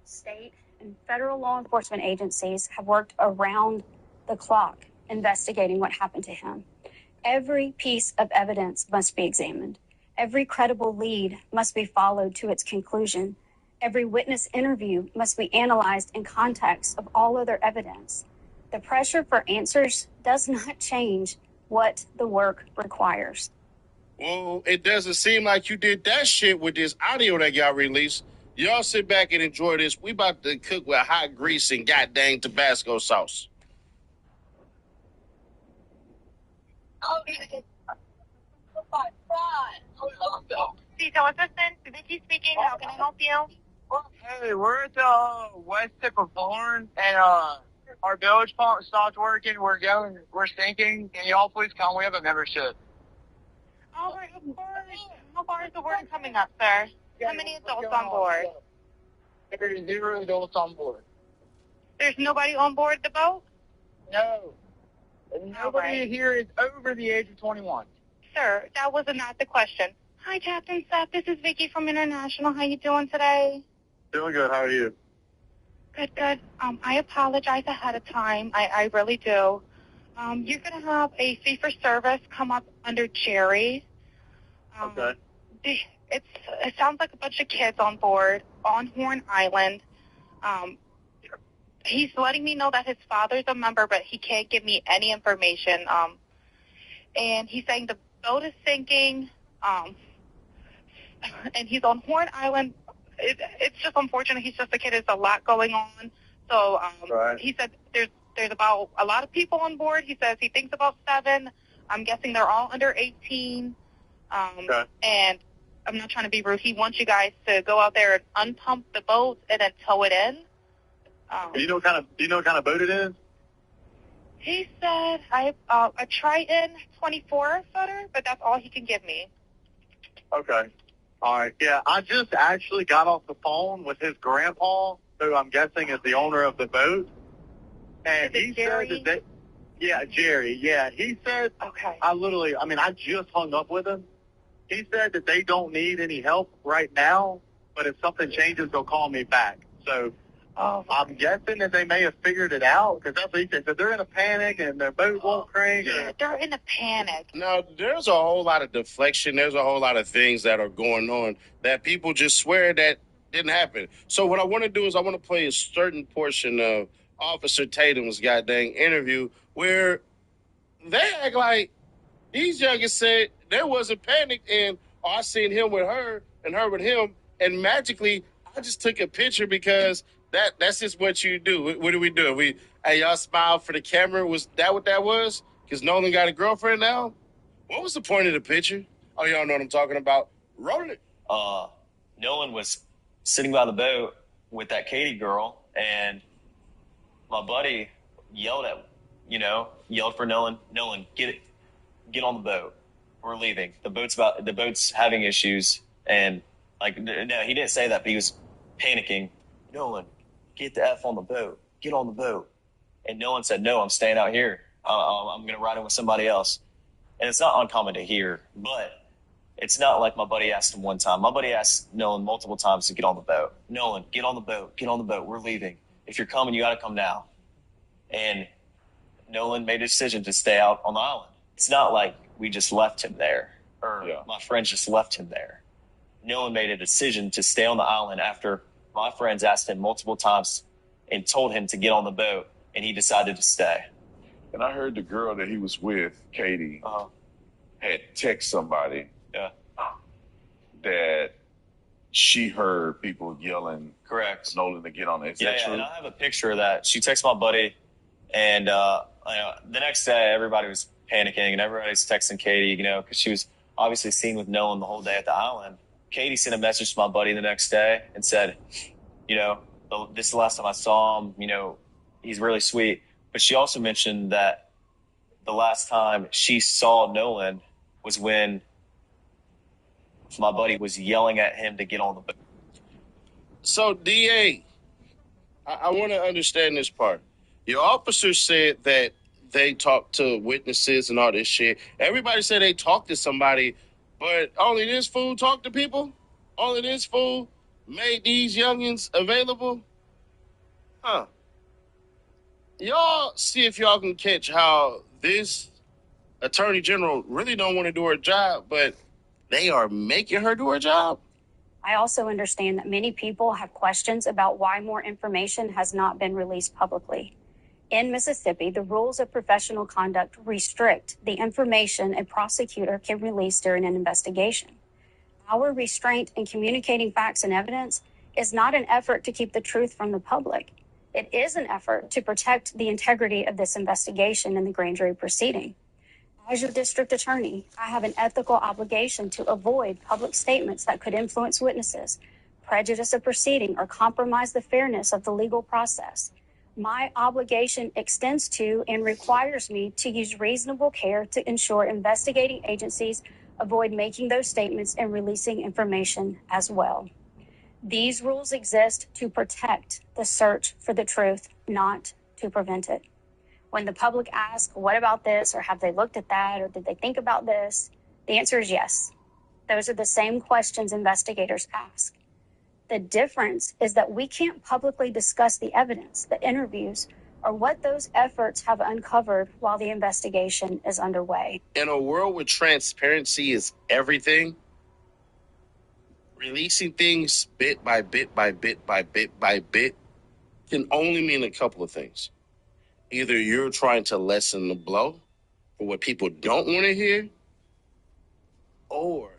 State and federal law enforcement agencies have worked around the clock investigating what happened to him. Every piece of evidence must be examined. Every credible lead must be followed to its conclusion. Every witness interview must be analyzed in context of all other evidence. The pressure for answers does not change what the work requires. Well, it doesn't seem like you did that shit with this audio that y'all released. Y'all sit back and enjoy this. We about to cook with hot grease and goddamn Tabasco sauce. Detail assistant, Vicky speaking. How can I help you? Hey, we're at the west tip of Bourne, and our village pump stopped working. We're sinking. Can y'all please come? We have a membership. All right, of course. How far is the word coming up, sir? How many adults on board? There's 0 adults on board. There's nobody on board the boat? No. Nobody here is over the age of 21. Sir, that was not the question. Hi, Captain Seth. This is Vicky from International. How you doing today? Doing good. How are you? Good, good. I apologize ahead of time. I really do. You're going to have a fee for service come up under Jerry. Okay. It sounds like a bunch of kids on board on Horn Island. He's letting me know that his father's a member, but he can't give me any information. And he's saying the boat is sinking, and he's on Horn Island. It's just unfortunate. He's just a kid. There's a lot going on. So right. He said there's about a lot of people on board. He says he thinks about 7. I'm guessing they're all under 18. Okay. And I'm not trying to be rude. He wants you guys to go out there and unpump the boat and then tow it in. Do you know what kind of boat it is? He said a Triton 24-footer, but that's all he can give me. Okay. All right. Yeah, I just actually got off the phone with his grandpa, who I'm guessing is the owner of the boat. And he Jerry? said that Jerry. Yeah, he said, okay. I just hung up with him. He said that they don't need any help right now, but if something changes, they'll call me back. So I'm guessing that they may have figured it out, because that's what he said. So they're in a panic and their boat won't crank. Yeah, they're in a panic. Now, there's a whole lot of deflection. There's a whole lot of things that are going on that people just swear that didn't happen. So what I want to do is I want to play a certain portion of Officer Tatum's goddamn interview where they act like these youngins said there wasn't panic and I seen him with her and her with him, and magically I just took a picture because that's just what you do. What do we do? Hey, y'all smile for the camera. Was that what that was? Because Nolan got a girlfriend now? What was the point of the picture? Oh, y'all know what I'm talking about. Rolling it. Nolan was sitting by the boat with that Katie girl, and my buddy yelled for Nolan, get on the boat. We're leaving. The boat's having issues, and no, he didn't say that, but he was panicking. Nolan, get the F on the boat. Get on the boat. And Nolan said, no, I'm staying out here. I'm going to ride in with somebody else. And it's not uncommon to hear, but it's not like my buddy asked him one time. My buddy asked Nolan multiple times to get on the boat. Nolan, get on the boat. Get on the boat. We're leaving. If you're coming, you got to come now. And Nolan made a decision to stay out on the island. It's not like we just left him there, or my friends just left him there. Nolan made a decision to stay on the island after my friends asked him multiple times and told him to get on the boat, and he decided to stay. And I heard the girl that he was with, Katie, had text somebody that she heard people yelling. Correct. Nolan to get on it. Is that true? And I have a picture of that. She texted my buddy, and the next day everybody was panicking, and everybody's texting Katie, because she was obviously seen with Nolan the whole day at the island. Katie sent a message to my buddy the next day and said, this is the last time I saw him, he's really sweet. But she also mentioned that the last time she saw Nolan was when My buddy was yelling at him to get on the boat. So, DA, I want to understand this part. Your officers said that they talked to witnesses and all this shit. Everybody said they talked to somebody, but only this fool talked to people? Only this fool made these youngins available? Huh. Y'all see if y'all can catch how this attorney general really don't want to do her job, but they are making her do her job? I also understand that many people have questions about why more information has not been released publicly. In Mississippi, the rules of professional conduct restrict the information a prosecutor can release during an investigation. Our restraint in communicating facts and evidence is not an effort to keep the truth from the public. It is an effort to protect the integrity of this investigation in the grand jury proceeding. As your district attorney, I have an ethical obligation to avoid public statements that could influence witnesses, prejudice a proceeding, or compromise the fairness of the legal process. My obligation extends to and requires me to use reasonable care to ensure investigating agencies avoid making those statements and releasing information as well. These rules exist to protect the search for the truth, not to prevent it. When the public asks, what about this, or have they looked at that, or did they think about this? The answer is yes. Those are the same questions investigators ask. The difference is that we can't publicly discuss the evidence, the interviews, or what those efforts have uncovered while the investigation is underway. In a world where transparency is everything, releasing things bit by bit by bit by bit by bit can only mean a couple of things. Either you're trying to lessen the blow for what people don't want to hear, or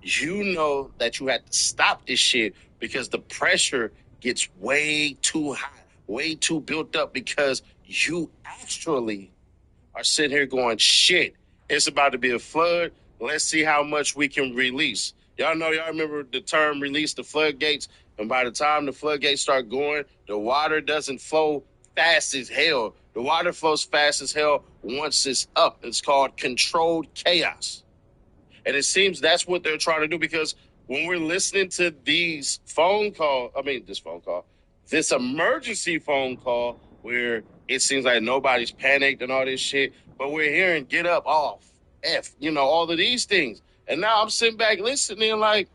you know that you had to stop this shit because the pressure gets way too high, way too built up because you actually are sitting here going, shit, it's about to be a flood. Let's see how much we can release. Y'all remember the term release the floodgates, and by the time the floodgates start going, the water doesn't flow fast as hell. The water flows fast as hell once it's up. It's called controlled chaos. And it seems that's what they're trying to do, because when we're listening to this emergency phone call where it seems like nobody's panicked and all this shit, but we're hearing get up, off, F, all of these things. And now I'm sitting back listening like,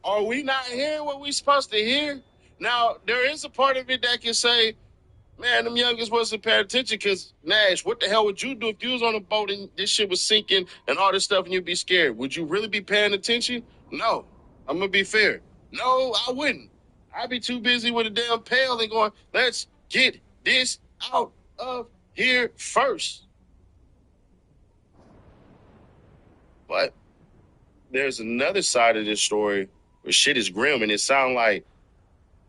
are we not hearing what we're supposed to hear? Now, there is a part of it that can say, man, them youngest wasn't paying attention, because, Nash, what the hell would you do if you was on a boat and this shit was sinking and all this stuff and you'd be scared? Would you really be paying attention? No. I'm going to be fair. No, I wouldn't. I'd be too busy with a damn pail and going, let's get this out of here first. But there's another side of this story where shit is grim, and it sounds like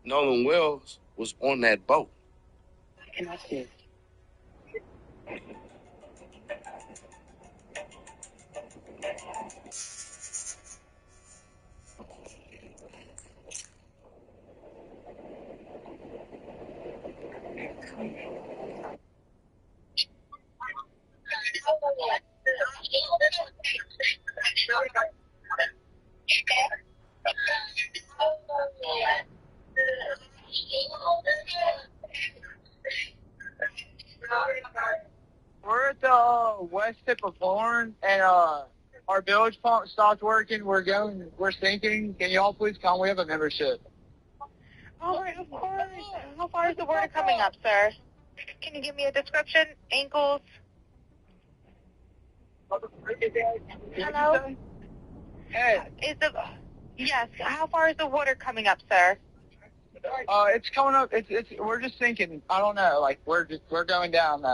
Nolan Wells was on that boat. Can I see? We're at the west tip of Horn, and our village pump stopped working. We're sinking. Can y'all please come? We have a membership. All right, of course. How far is the water coming up, sir? Can you give me a description? Ankles? Hello? Hey. Yes. How far is the water coming up, sir? It's coming up. We're just sinking. I don't know. Like we're going down.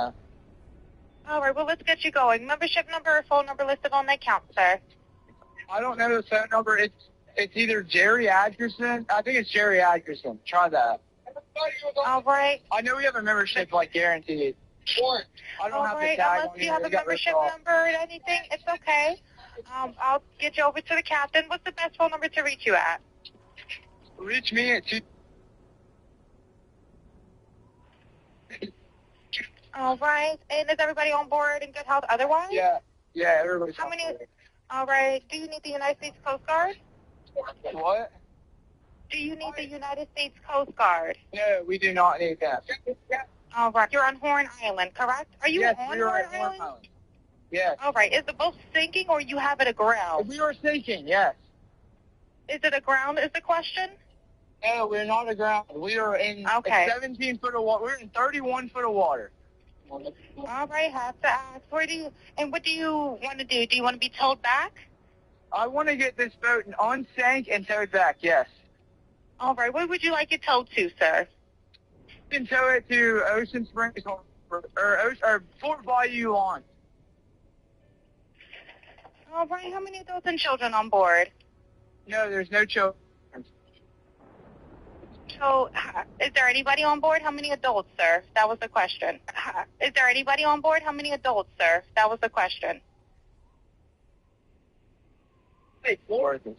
All right. Well, let's get you going. Membership number or phone number listed on the account, sir. I don't know the phone number. It's either Jerry Atkerson. I think it's Jerry Atkerson. Try that. All right. I know we have a membership, like, guaranteed. I don't have to tag unless you have a membership number or anything, it's okay. I'll get you over to the captain. What's the best phone number to reach you at? Reach me at 2. All right. And is everybody on board in good health otherwise? Yeah, everybody's How many All right. Do you need the United States Coast Guard? What? Do you need the United States Coast Guard? No, we do not need that. All right. You're on Horn Island, correct? Are you Yes, on we are Horn at Horn Island? Island. Yes. All right. Is the boat sinking or you have it aground? We are sinking, yes. Is it aground is the question? No, we're not aground. We are in 17 foot of water. We're in 31 foot of water. All right. Have to ask. What do you want to do? Do you want to be towed back? I want to get this boat unsank and towed back, yes. All right. Where would you like it towed to, sir? You can tow it to Ocean Springs or Fort Bayou Lawn. All right. How many adults and children on board? No, there's no children. So, is there anybody on board? How many adults, sir? That was the question. Is there anybody on board? How many adults, sir? That was the question. Hey, Florida.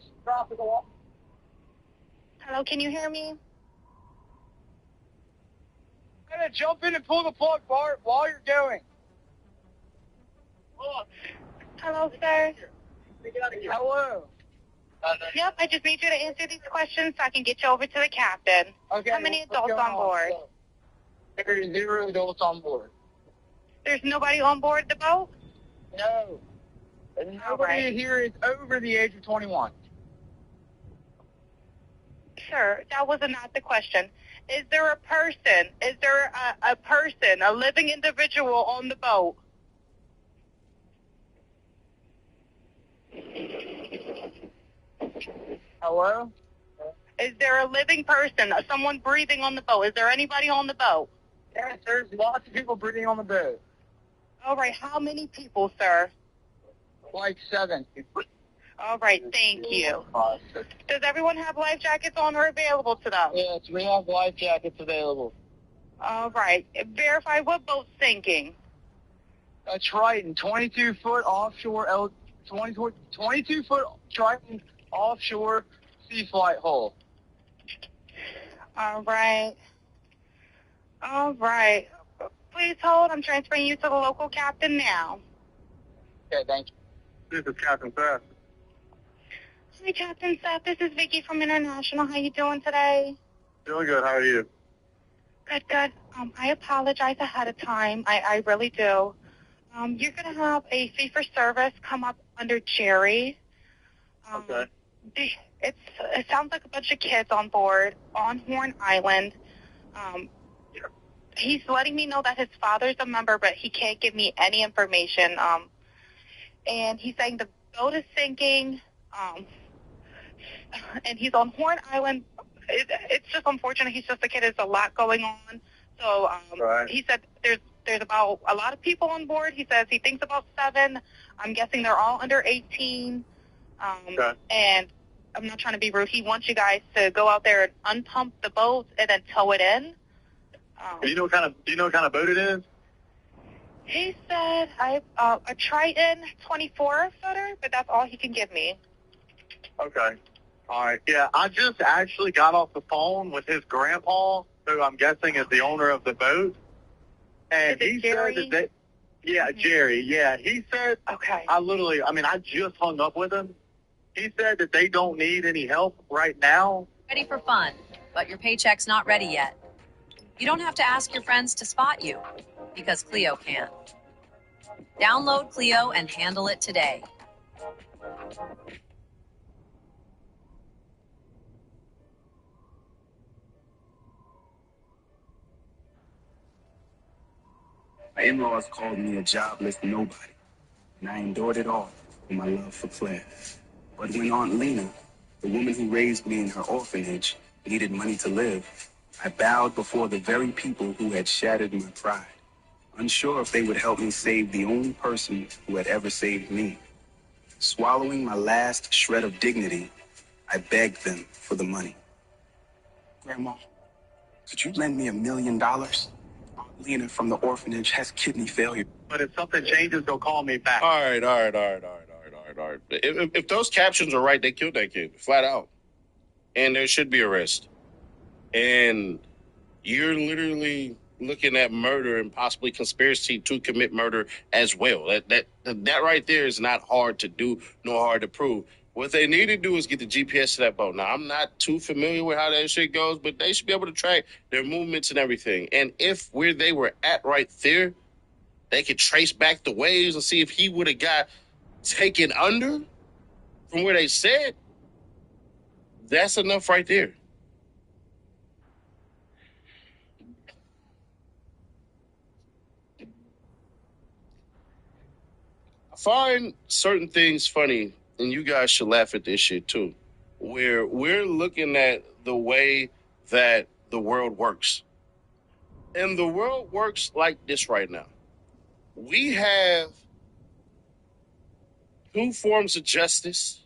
Hello, can you hear me? I'm going to jump in and pull the plug, Bart, while you're going. Hello, sir. Hello. Yep, I just need you to answer these questions so I can get you over to the captain. Okay. How many adults on board? There's 0 adults on board. There's nobody on board the boat? No. And nobody here is over the age of 21. Sir, that was not the question. Is there a person? Is there a person, a living individual on the boat? Hello? Is there a living person, someone breathing on the boat? Is there anybody on the boat? Yes, there's lots of people breathing on the boat. All right, how many people, sir? Like 7. All right, thank you. Does everyone have life jackets on or available to them? Yes, we have life jackets available. All right, verify what boat's sinking. A Triton, 22-foot offshore, 22-foot Triton offshore sea flight hull. All right. All right. Please hold. I'm transferring you to the local captain now. Okay, thank you. This is Captain Seth. Hi, Captain Seth. This is Vicky from International. How you doing today? Doing good. How are you? Good, good. I apologize ahead of time. I really do. You're going to have a fee-for-service come up under Jerry. Okay. It sounds like a bunch of kids on board on Horn Island. He's letting me know that his father's a member, but he can't give me any information. And he's saying the boat is sinking, and he's on Horn Island. It's just unfortunate. He's just a kid. There's a lot going on. So he said there's about a lot of people on board. He says he thinks about 7. I'm guessing they're all under 18. And I'm not trying to be rude. He wants you guys to go out there and unpump the boat and then tow it in. Do you know what kind of boat it is? He said a Triton 24-footer, but that's all he can give me. Okay. All right. Yeah, I just actually got off the phone with his grandpa, who I'm guessing is the owner of the boat. And he said that Jerry. Yeah, he said. Okay. I just hung up with him. He said that they don't need any help right now. Ready for fun, but your paycheck's not ready yet. You don't have to ask your friends to spot you, because Clio can. Download Clio and handle it today. My in-laws called me a jobless nobody, and I endured it all for my love for Claire. But when Aunt Lena, the woman who raised me in her orphanage, needed money to live, I bowed before the very people who had shattered my pride, unsure if they would help me save the only person who had ever saved me. Swallowing my last shred of dignity, I begged them for the money. Grandma, could you lend me $1 million? Aunt Lena from the orphanage has kidney failure. But if something changes, they'll call me back. All right. If those captions are right, they killed that kid, flat out. And there should be arrest. And you're literally looking at murder and possibly conspiracy to commit murder as well. That right there is not hard to do nor hard to prove. What they need to do is get the GPS to that boat. Now, I'm not too familiar with how that shit goes, but they should be able to track their movements and everything. And if where they were at right there, they could trace back the waves and see if he would have got taken under from where they said, that's enough right there. I find certain things funny, and you guys should laugh at this shit too, where we're looking at the way that the world works. And the world works like this right now. We have two forms of justice,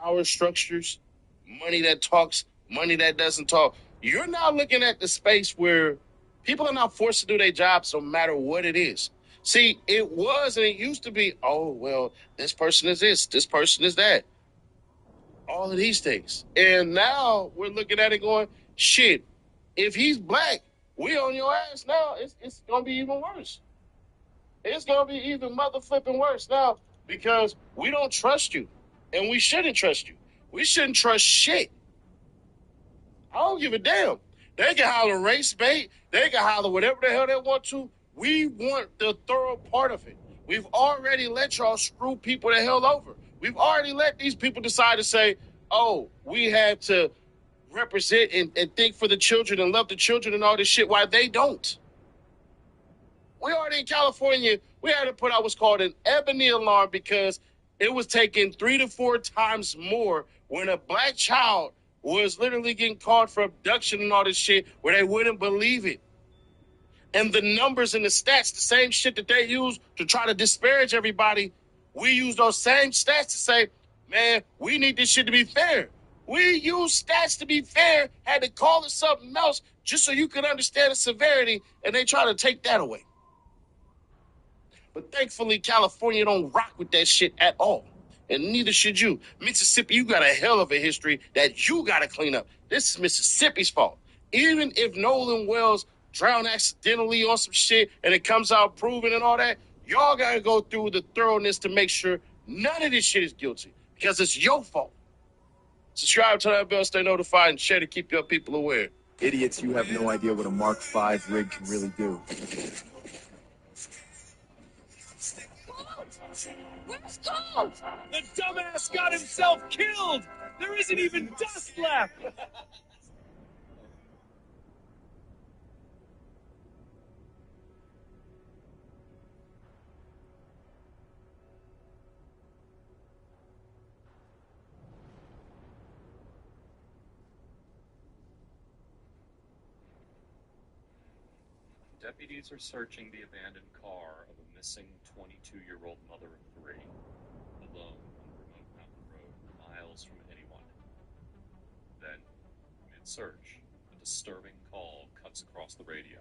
power structures, money that talks, money that doesn't talk. You're now looking at the space where people are not forced to do their jobs no matter what it is. See, it was and it used to be, oh, well, this person is this person is that. All of these things. And now we're looking at it going, shit, if he's black, we on your ass now. It's going to be even worse. It's going to be even mother flipping worse now because we don't trust you. And we shouldn't trust you. We shouldn't trust shit. I don't give a damn. They can holler race bait. They can holler whatever the hell they want to. We want the thorough part of it. We've already let y'all screw people the hell over. We've already let these people decide to say, oh, we have to represent and think for the children and love the children and all this shit while they don't. We already in California, we had to put out what's called an ebony alarm because it was taking 3 to 4 times more when a black child was literally getting caught for abduction and all this shit where they wouldn't believe it. And the numbers and the stats, the same shit that they use to try to disparage everybody, we use those same stats to say, man, we need this shit to be fair. We use stats to be fair, had to call it something else just so you could understand the severity, and they try to take that away. But thankfully, California don't rock with that shit at all. And neither should you. Mississippi, you got a hell of a history that you got to clean up. This is Mississippi's fault. Even if Nolan Wells drowned accidentally on some shit and it comes out proven and all that, y'all got to go through the thoroughness to make sure none of this shit is guilty because it's your fault. Subscribe to that bell, stay notified, and share to keep your people aware. Idiots, you have no idea what a Mark V rig can really do. Where's Colt? The dumbass got himself killed! There isn't even dust left! Deputies are searching the abandoned car of a missing 22-year-old mother of 3, alone on the remote mountain road, miles from anyone. Then, mid-search, a disturbing call cuts across the radio.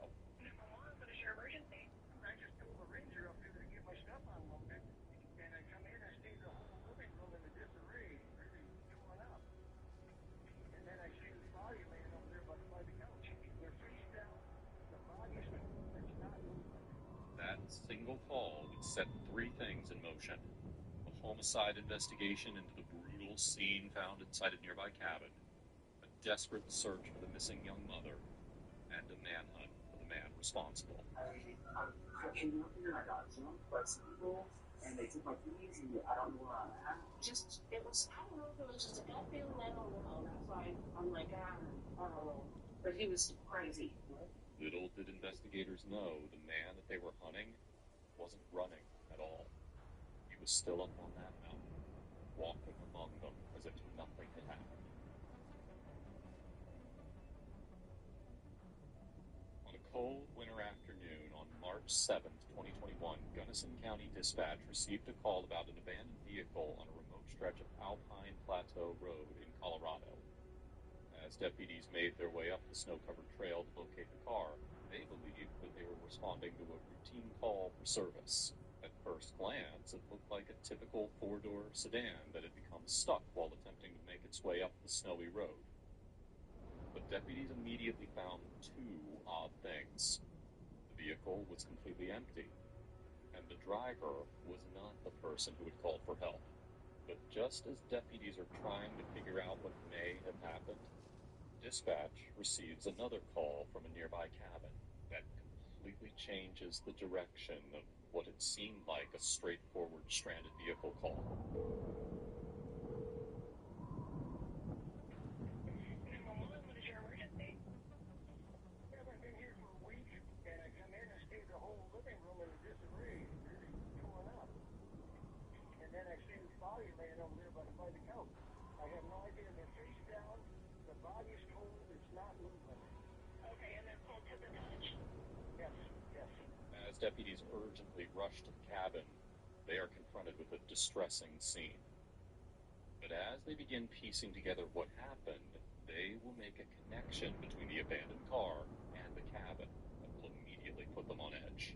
That single call would set 3 things in motion. A homicide investigation into the brutal scene found inside a nearby cabin, a desperate search for the missing young mother, and a manhunt for the man responsible. I came up here and I got jumped by some people, and they took my keys, and I don't know where I'm at. It was, I don't know if it was just a gut feeling, I don't know. That's why I'm like, I don't know. But he was crazy. Little did investigators know the man that they were hunting wasn't running at all. He was still up on that mountain, walking among them as if nothing had happened. On a cold winter afternoon on March 7th, 2021, Gunnison County Dispatch received a call about an abandoned vehicle on a remote stretch of Alpine Plateau Road in Colorado. As deputies made their way up the snow-covered trail to locate the car, they believed that they were responding to a routine call for service. At first glance, it looked like a typical 4-door sedan that had become stuck while attempting to make its way up the snowy road. But deputies immediately found two odd things. The vehicle was completely empty, and the driver was not the person who had called for help. But just as deputies are trying to figure out what may have happened, dispatch receives another call from a nearby cabin that completely changes the direction of what had seemed like a straightforward stranded vehicle call. As deputies urgently rush to the cabin, they are confronted with a distressing scene. But as they begin piecing together what happened, they will make a connection between the abandoned car and the cabin that will immediately put them on edge.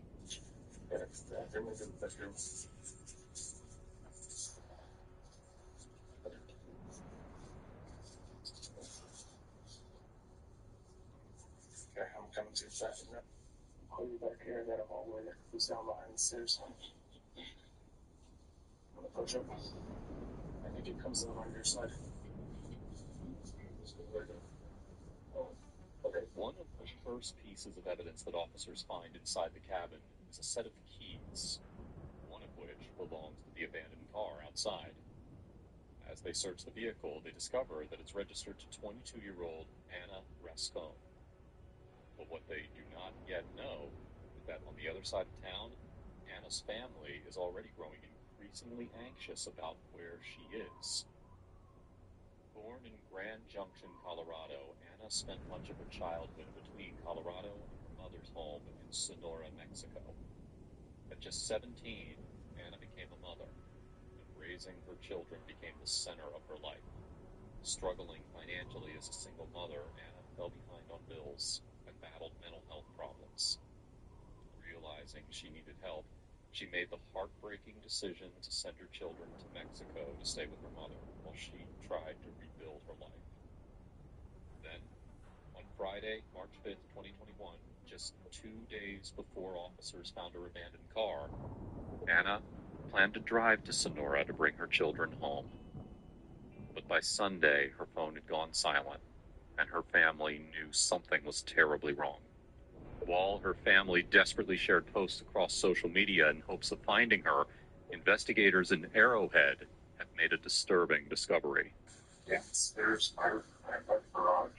Okay, I'm coming too fast. I'll be back here in that hallway. He's down behind the stairs. I'm gonna push him. I think it comes down on your side. One of the first pieces of evidence that officers find inside the cabin is a set of keys, one of which belongs to the abandoned car outside. As they search the vehicle, they discover that it's registered to 22-year-old Anna Rascon. But what they do not yet know is that on the other side of town, Anna's family is already growing increasingly anxious about where she is. Born in Grand Junction, Colorado, Anna spent much of her childhood between Colorado and her mother's home in Sonora, Mexico. At just 17, Anna became a mother, and raising her children became the center of her life. Struggling financially as a single mother, Anna fell behind on bills and battled mental health problems. Realizing she needed help, she made the heartbreaking decision to send her children to Mexico to stay with her mother while she tried to rebuild her life. Then, on Friday, March 5th, 2021, just 2 days before officers found her abandoned car, Anna planned to drive to Sonora to bring her children home. But by Sunday, her phone had gone silent, and her family knew something was terribly wrong. While her family desperately shared posts across social media in hopes of finding her, investigators in Arrowhead have made a disturbing discovery. Yes, there's our garage.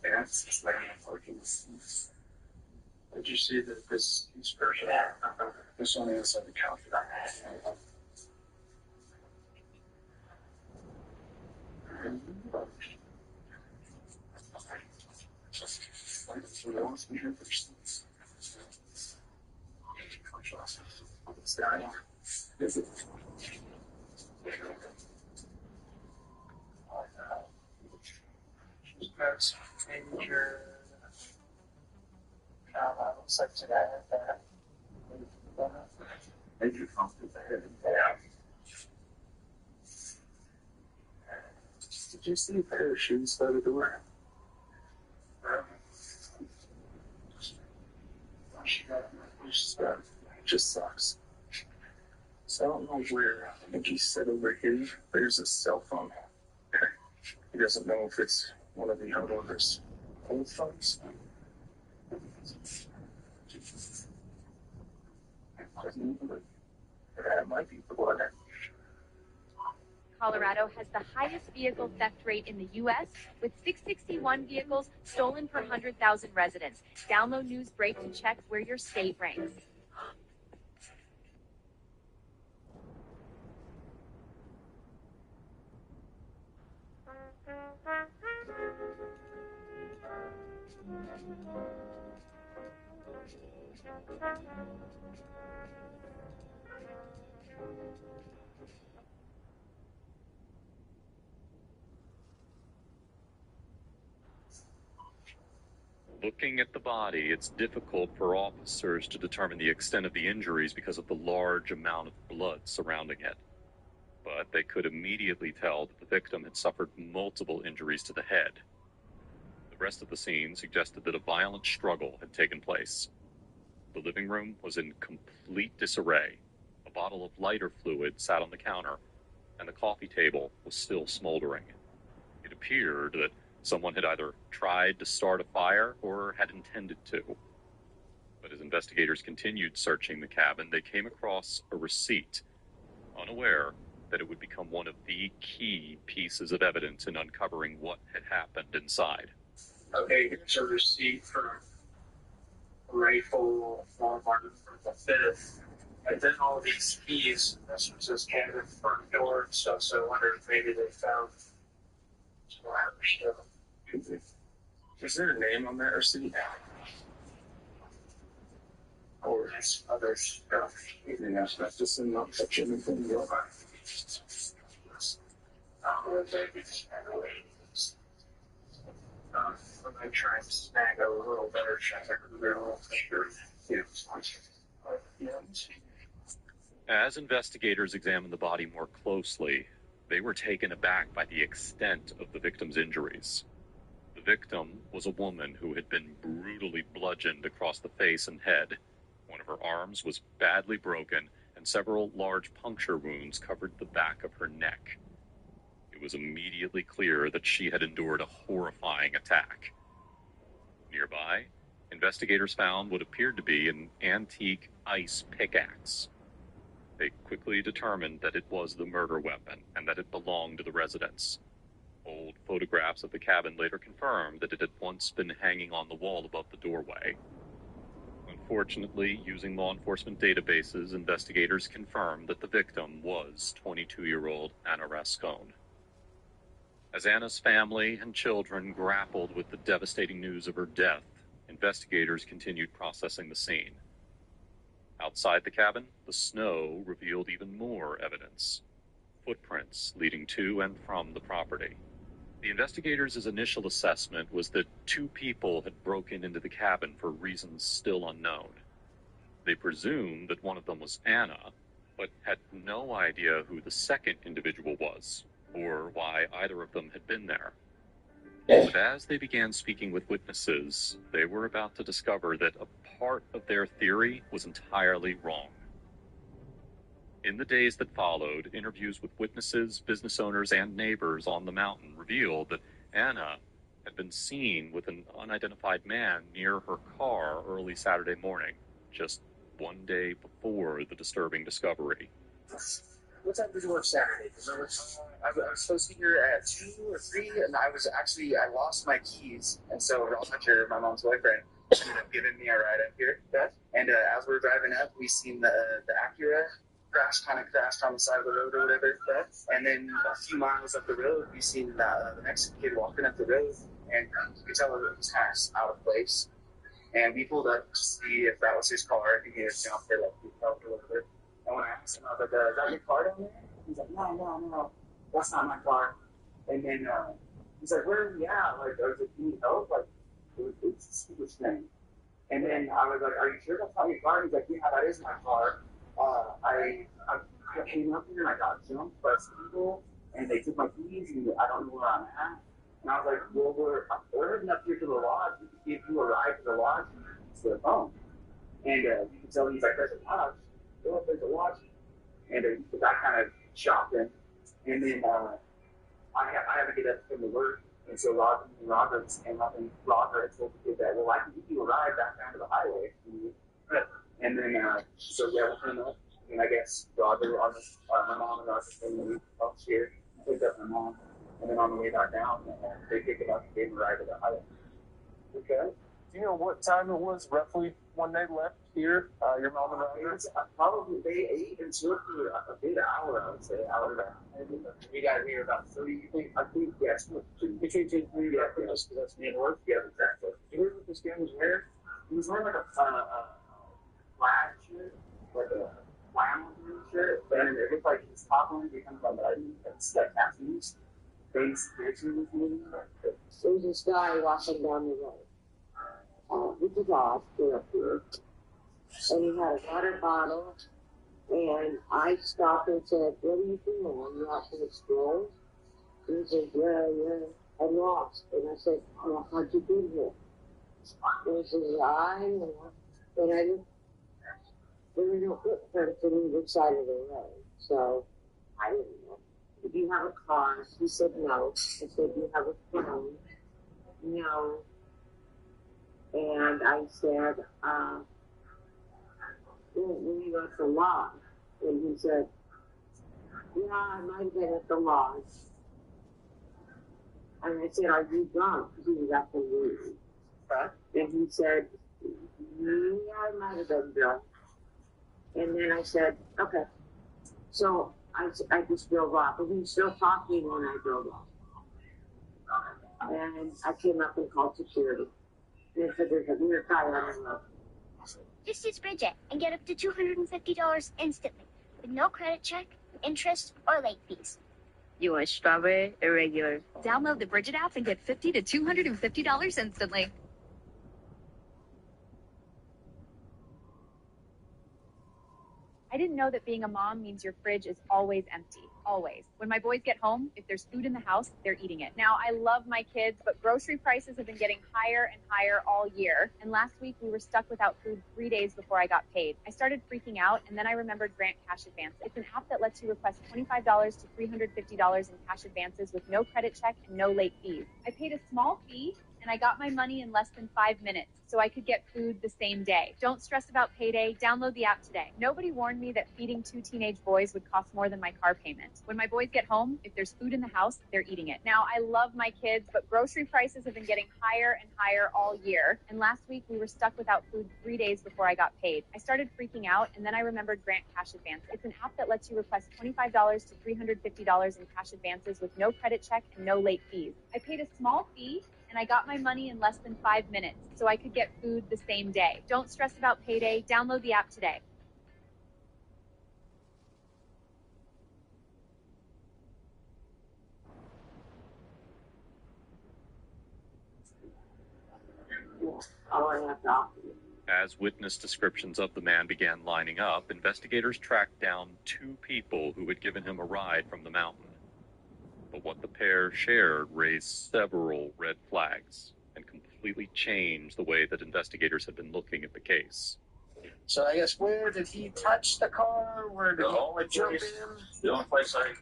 It's like parking. Did you see that this version? This one is on the couch. Major. Looks like today. Major bump to the head. Yeah. Did you see a pair of shoes by the door? It just sucks. So I don't know where. I think he said over here there's a cell phone. He doesn't know if it's one of the homeowners' old phones. That might be blood. Colorado has the highest vehicle theft rate in the U.S., with 661 vehicles stolen per 100,000 residents. Download Newsbreak to check where your state ranks. Looking at the body, it's difficult for officers to determine the extent of the injuries because of the large amount of blood surrounding it. But they could immediately tell that the victim had suffered multiple injuries to the head. The rest of the scene suggested that a violent struggle had taken place. The living room was in complete disarray. A bottle of lighter fluid sat on the counter, and the coffee table was still smoldering. It appeared that someone had either tried to start a fire or had intended to. But as investigators continued searching the cabin, they came across a receipt, unaware that it would become one of the key pieces of evidence in uncovering what had happened inside. Okay, here's a receipt from Rifle Walmart from the 5th. And then all these keys, this was his cabin front door and stuff, so I wonder if maybe they found some other stuff. Is there a name on that receipt? Or just other stuff. Anything else? That's just in not touch anything. I'm going to try and snag a little better check of their little picture. As investigators examined the body more closely, they were taken aback by the extent of the victim's injuries. The victim was a woman who had been brutally bludgeoned across the face and head. One of her arms was badly broken, and several large puncture wounds covered the back of her neck. It was immediately clear that she had endured a horrifying attack. Nearby, investigators found what appeared to be an antique ice pickaxe. They quickly determined that it was the murder weapon and that it belonged to the residence. Old photographs of the cabin later confirmed that it had once been hanging on the wall above the doorway. Unfortunately, using law enforcement databases, investigators confirmed that the victim was 22-year-old Anna Rascone. As Anna's family and children grappled with the devastating news of her death, investigators continued processing the scene. Outside the cabin, the snow revealed even more evidence. Footprints leading to and from the property. The investigators' initial assessment was that 2 people had broken into the cabin for reasons still unknown. They presumed that one of them was Anna, but had no idea who the second individual was, or why either of them had been there. But as they began speaking with witnesses, they were about to discover that a part of their theory was entirely wrong. In the days that followed, interviews with witnesses, business owners, and neighbors on the mountain revealed that Anna had been seen with an unidentified man near her car early Saturday morning, just one day before the disturbing discovery. What time did you work Saturday? I was supposed to be here at 2 or 3, and I lost my keys, and so Roger, my mom's boyfriend, ended up giving me a ride up here. And as we were driving up, we seen the Acura crashed on the side of the road or whatever. And then a few miles up the road, we seen the Mexican kid walking up the road, and you could tell it was kind of out of place. And we pulled up to see if that was his car. I think he was jumped there, like he felt or whatever. And when I asked him, I was like, is that your car down there? He's like, no, that's not my car. And then he's like, where are we at? Like, I was like, do you need help? Like, it's a stupid thing. And then I was like, are you sure that's not your car? He's like, yeah, that is my car. I came up here and I got jumped by some people, and they took my keys, and I don't know where I'm at. And I was like, well, we're heading up here to the lodge. We could give you a ride to the lodge to the phone. And you can tell he's like, there's a lodge. Go up, there's a lodge. And that kind of shocked him. And then I had to get up from the work. And so Robert came up, and Robert told the kid that, well, I can give you a ride back down to the highway. And then, so yeah, we came up. And I guess Roger, my mom and Roger came up here, picked up my mom. And then on the way back down, they picked it up and gave me a ride to the highway. Okay. Do you know what time it was roughly when they left here, your mom and Roger? Probably they ate and slept for a good hour, I would say. We got here about 3, I think, yes. Between 2 and 3, yeah, because that's me and work. Yeah, exactly. Do you remember what this guy was wearing? He was wearing like a plaid shirt, like a flannel shirt, and it looked like his top one becomes a button. It's like tattoos. Face piercing with me. There was this guy walking down the road with the dog up here, and he had a water bottle, and I stopped and said, what are you doing? Are you out for the stroll? He said, yeah. I lost. And I said, well, how'd you get here? And he says, I know. And I didn't, there were no footprints on either side of the road. So I didn't know. Do you have a car? He said no. I said, do you have a phone? No. And I said, we were at the lodge. And he said, yeah, I might have been at the lodge. And I said, are you drunk? Because he was at the room. And he said, yeah, I might have been drunk. And then I said, okay. So I just drove off. And he was still talking when I drove off. And I came up and called security. And they said, there's a rear tire on the road. This is Bridget and get up to $250 instantly with no credit check, interest, or late fees. You want strawberry or regular? Download the Bridget app and get $50 to $250 instantly. I didn't know that being a mom means your fridge is always empty. Always. When my boys get home, if there's food in the house, they're eating it. Now, I love my kids, but grocery prices have been getting higher and higher all year. And last week, we were stuck without food 3 days before I got paid. I started freaking out, and then I remembered Grant Cash Advance. It's an app that lets you request $25 to $350 in cash advances with no credit check and no late fees. I paid a small fee, and I got my money in less than 5 minutes, so I could get food the same day. Don't stress about payday. Download the app today. Nobody warned me that feeding 2 teenage boys would cost more than my car payment. When my boys get home, if there's food in the house, they're eating it. Now, I love my kids, but grocery prices have been getting higher and higher all year. And last week, we were stuck without food 3 days before I got paid. I started freaking out, and then I remembered Grant Cash Advance. It's an app that lets you request $25 to $350 in cash advances with no credit check and no late fees. I paid a small fee, and I got my money in less than 5 minutes, so I could get food the same day. Don't stress about payday. Download the app today. All I have to offer you. As witness descriptions of the man began lining up, investigators tracked down 2 people who had given him a ride from the mountain. But what the pair shared raised several red flags and completely changed the way that investigators had been looking at the case. So I guess where did he touch the car? Where did he jump in? The only place I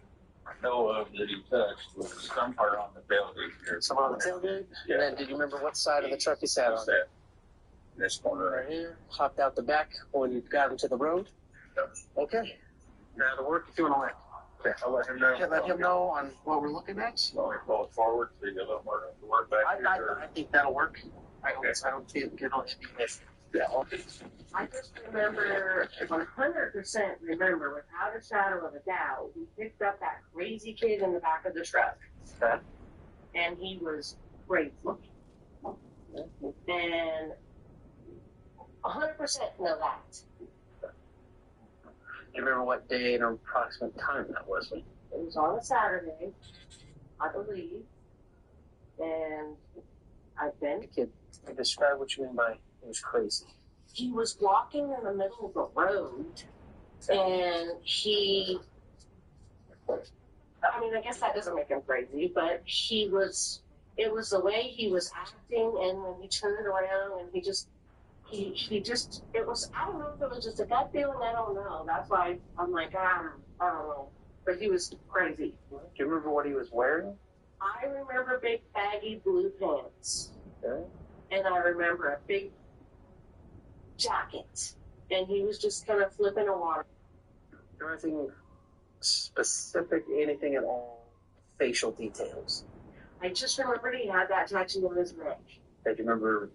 know of that he touched was somewhere on the tailgate. Somewhere on the tailgate? Yeah. And then did you remember what side of the truck he sat on? This corner right here. Hopped out the back when you got into the road? Yep. Okay. Now to work if you want to let. I'll let him know. Yeah, let him know on what we're looking at. Well, we pull it forward so you get a little more work back here. I think that'll work. I don't see it get on any issue. Yeah, okay. I just remember, 100% remember, without a shadow of a doubt, we picked up that crazy kid in the back of the truck. Okay. And he was crazy. And 100% know that. Do you remember what day and approximate time that was? It was on a Saturday, I believe. And I've been. Kid, describe what you mean by it was crazy. He was walking in the middle of the road, and he, I mean, I guess that doesn't make him crazy, but it was the way he was acting, and when he turned around, and he just, it was, I don't know if it was just a gut feeling, I don't know. That's why I'm like, I don't know. But he was crazy. Do you remember what he was wearing? I remember big baggy blue pants. Okay. And I remember a big jacket. And he was just kind of flipping a water. Anything specific, anything at all, facial details? I just remembered he had that tattoo on his neck. Do you remember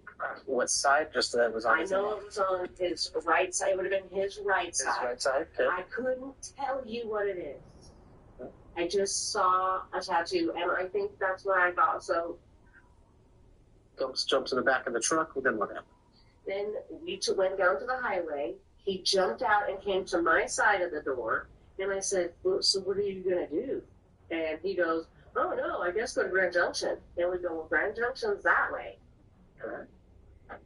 what side? Just that it was on his neck? I know it was on his right side. It would have been his right side. His right side? Okay. I couldn't tell you what it is. Okay. I just saw a tattoo, and I think that's what I thought. So jumps in the back of the truck. Then what happened? Then we went down to the highway. He jumped out and came to my side of the door. And I said, well, so what are you going to do? And he goes, oh, no, I guess go to Grand Junction. And we go, well, Grand Junction's that way.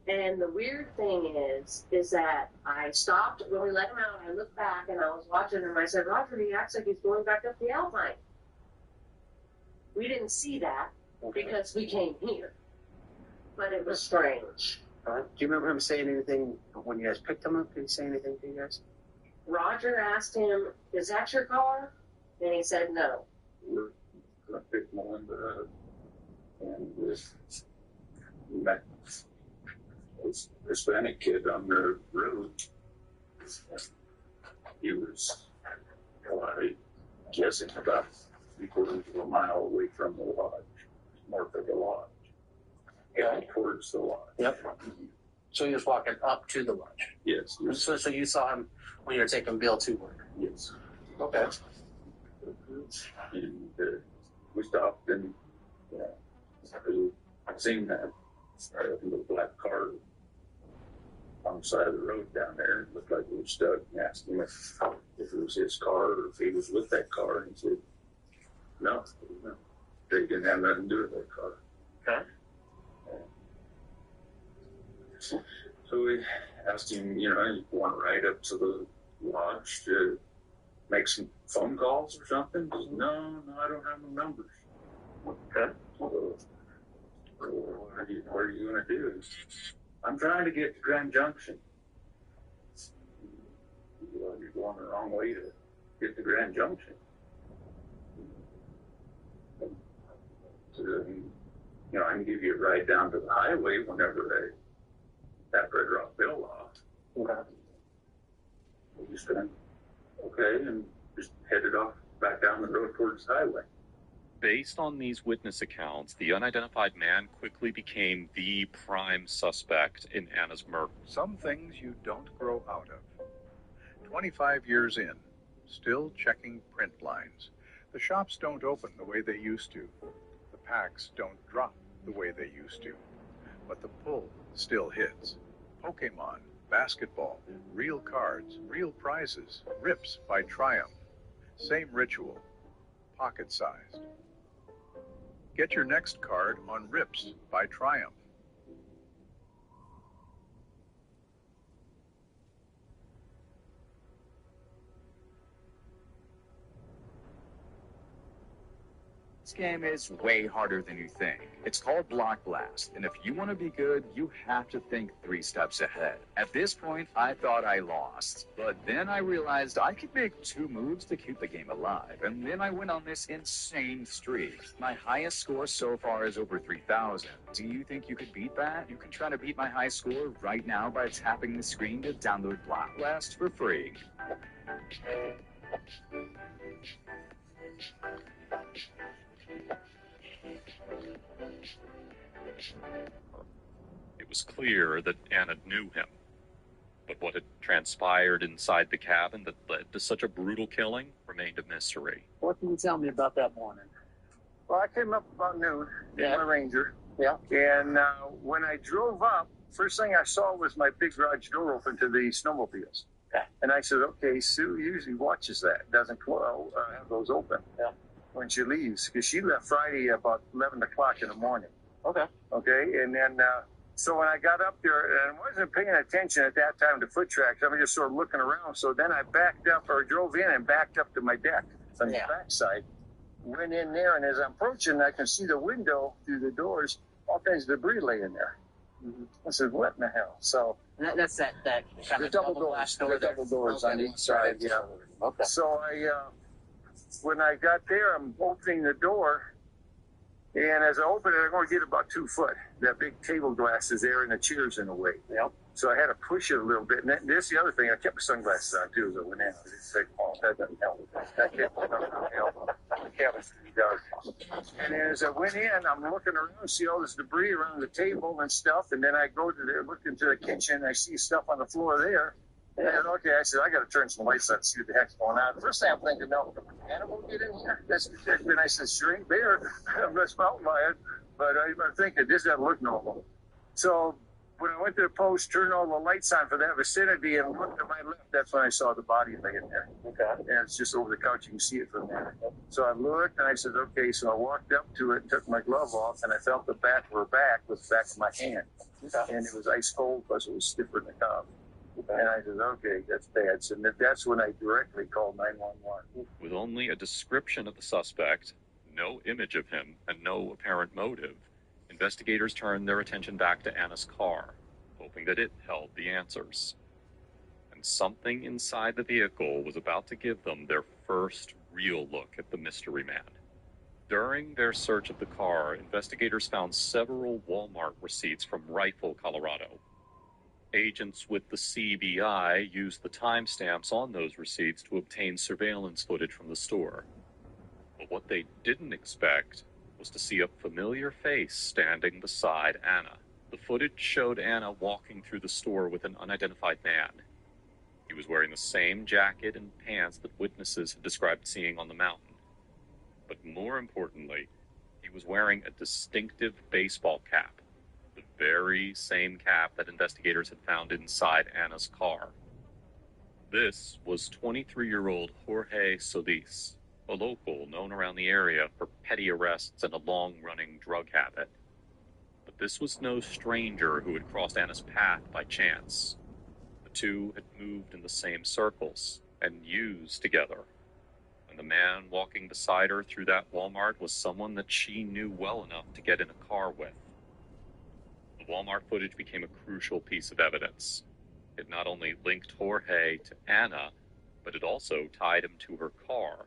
And the weird thing is that I stopped when we let him out. I looked back and I was watching him. I said, Roger, he acts like he's going back up the Alpine. We didn't see that. because we came here. But it was strange. Do you remember him saying anything when you guys picked him up? Did he say anything to you guys? Roger asked him, "Is that your car?" And he said no. I picked Melinda up, and we met this Hispanic kid on the road. He was, I guessing, about 3/4 of a mile away from the lodge, north of the lodge, heading towards the lodge. Yep. So he was walking up to the lodge. Yes. So you saw him when you were taking Bill to work. Yes. Okay. And we stopped and seen that little black car on the side of the road down there. It looked like it was stuck, and asked him if it was his car or if he was with that car. And he said, no, they didn't have nothing to do with that car. Okay. So we asked him, you want to ride up to the lodge to make some phone calls or something? He said, no, I don't have no numbers. Okay. So, what are you going to do? I'm trying to get to Grand Junction. You're going the wrong way to get to Grand Junction. So, I can give you a ride down to the highway whenever that Red Rock Bill off. Okay. We just went, okay, and just headed off back down the road towards the highway. Based on these witness accounts, the unidentified man quickly became the prime suspect in Anna's murder. Some things you don't grow out of. 25 years in, still checking print lines. The shops don't open the way they used to. The packs don't drop the way they used to. But the pull still hits. Pokemon, basketball, real cards, real prizes, rips by Triumph. Same ritual, pocket-sized. Get your next card on Rips by Triumph. This game is way harder than you think. It's called Block Blast, and if you want to be good, you have to think 3 steps ahead. At this point, I thought I lost, but then I realized I could make 2 moves to keep the game alive, and then I went on this insane streak. My highest score so far is over 3,000. Do you think you could beat that? You can try to beat my high score right now by tapping the screen to download Block Blast for free. It was clear that Anna knew him, but what had transpired inside the cabin that led to such a brutal killing remained a mystery. What can you tell me about that morning? Well, I came up about noon in my Ranger. Yeah. And when I drove up, first thing I saw was my big garage door open to the snowmobiles. Okay. And I said, okay, Sue usually watches that, doesn't have those open when she leaves, because she left Friday about 11 o'clock in the morning. Okay. Okay, and then so when I got up there, and I wasn't paying attention at that time to foot tracks, I was just sort of looking around. So then I backed up, or drove in and backed up to my deck on the backside. Went in there, and as I'm approaching, I can see the window through the doors, all kinds of debris laying there. Mm-hmm. I said, what in the hell? So that's that kind the of double doors, the double doors on each side. Yeah. Okay. So when I got there, I'm opening the door, and as I open it, I'm going to get about 2 foot. That big table glass is there, and the chair's in the way. Yep. So I had to push it a little bit. And this the other thing, I kept my sunglasses on too as I went in. I just said, oh, that doesn't help. That doesn't help. The cabin's pretty dark. And as I went in, I'm looking around, see all this debris around the table and stuff. And then I go to look into the kitchen, I see stuff on the floor there. And okay, I said, I got to turn some lights on and see what the heck's going on. First thing I'm thinking, no, animal get in here? That's ridiculous. And I said, sure ain't there. I'm not smelting by it. But I'm thinking, this doesn't look normal. So when I went to the post, turned all the lights on for that vicinity, and looked to my left, that's when I saw the body laying there. Okay. And it's just over the couch. You can see it from there. So I looked, and I said, okay. So I walked up to it and took my glove off, and I felt the back of her back with the back of my hand. Okay. And it was ice cold because it was stiffer than the cup. Okay. And I said, okay, that's bad. So that's when I directly called 911. With only a description of the suspect, no image of him and no apparent motive, investigators turned their attention back to Anna's car, hoping that it held the answers. And something inside the vehicle was about to give them their first real look at the mystery man. During their search of the car, investigators found several Walmart receipts from Rifle, Colorado. Agents with the CBI used the timestamps on those receipts to obtain surveillance footage from the store. But what they didn't expect was to see a familiar face standing beside Anna. The footage showed Anna walking through the store with an unidentified man. He was wearing the same jacket and pants that witnesses had described seeing on the mountain. But more importantly, he was wearing a distinctive baseball cap, the very same cap that investigators had found inside Anna's car. This was 23-year-old Jorge Solis, a local known around the area for petty arrests and a long-running drug habit. But this was no stranger who had crossed Anna's path by chance. The two had moved in the same circles and used together. And the man walking beside her through that Walmart was someone that she knew well enough to get in a car with. The Walmart footage became a crucial piece of evidence. It not only linked Jorge to Anna, but it also tied him to her car,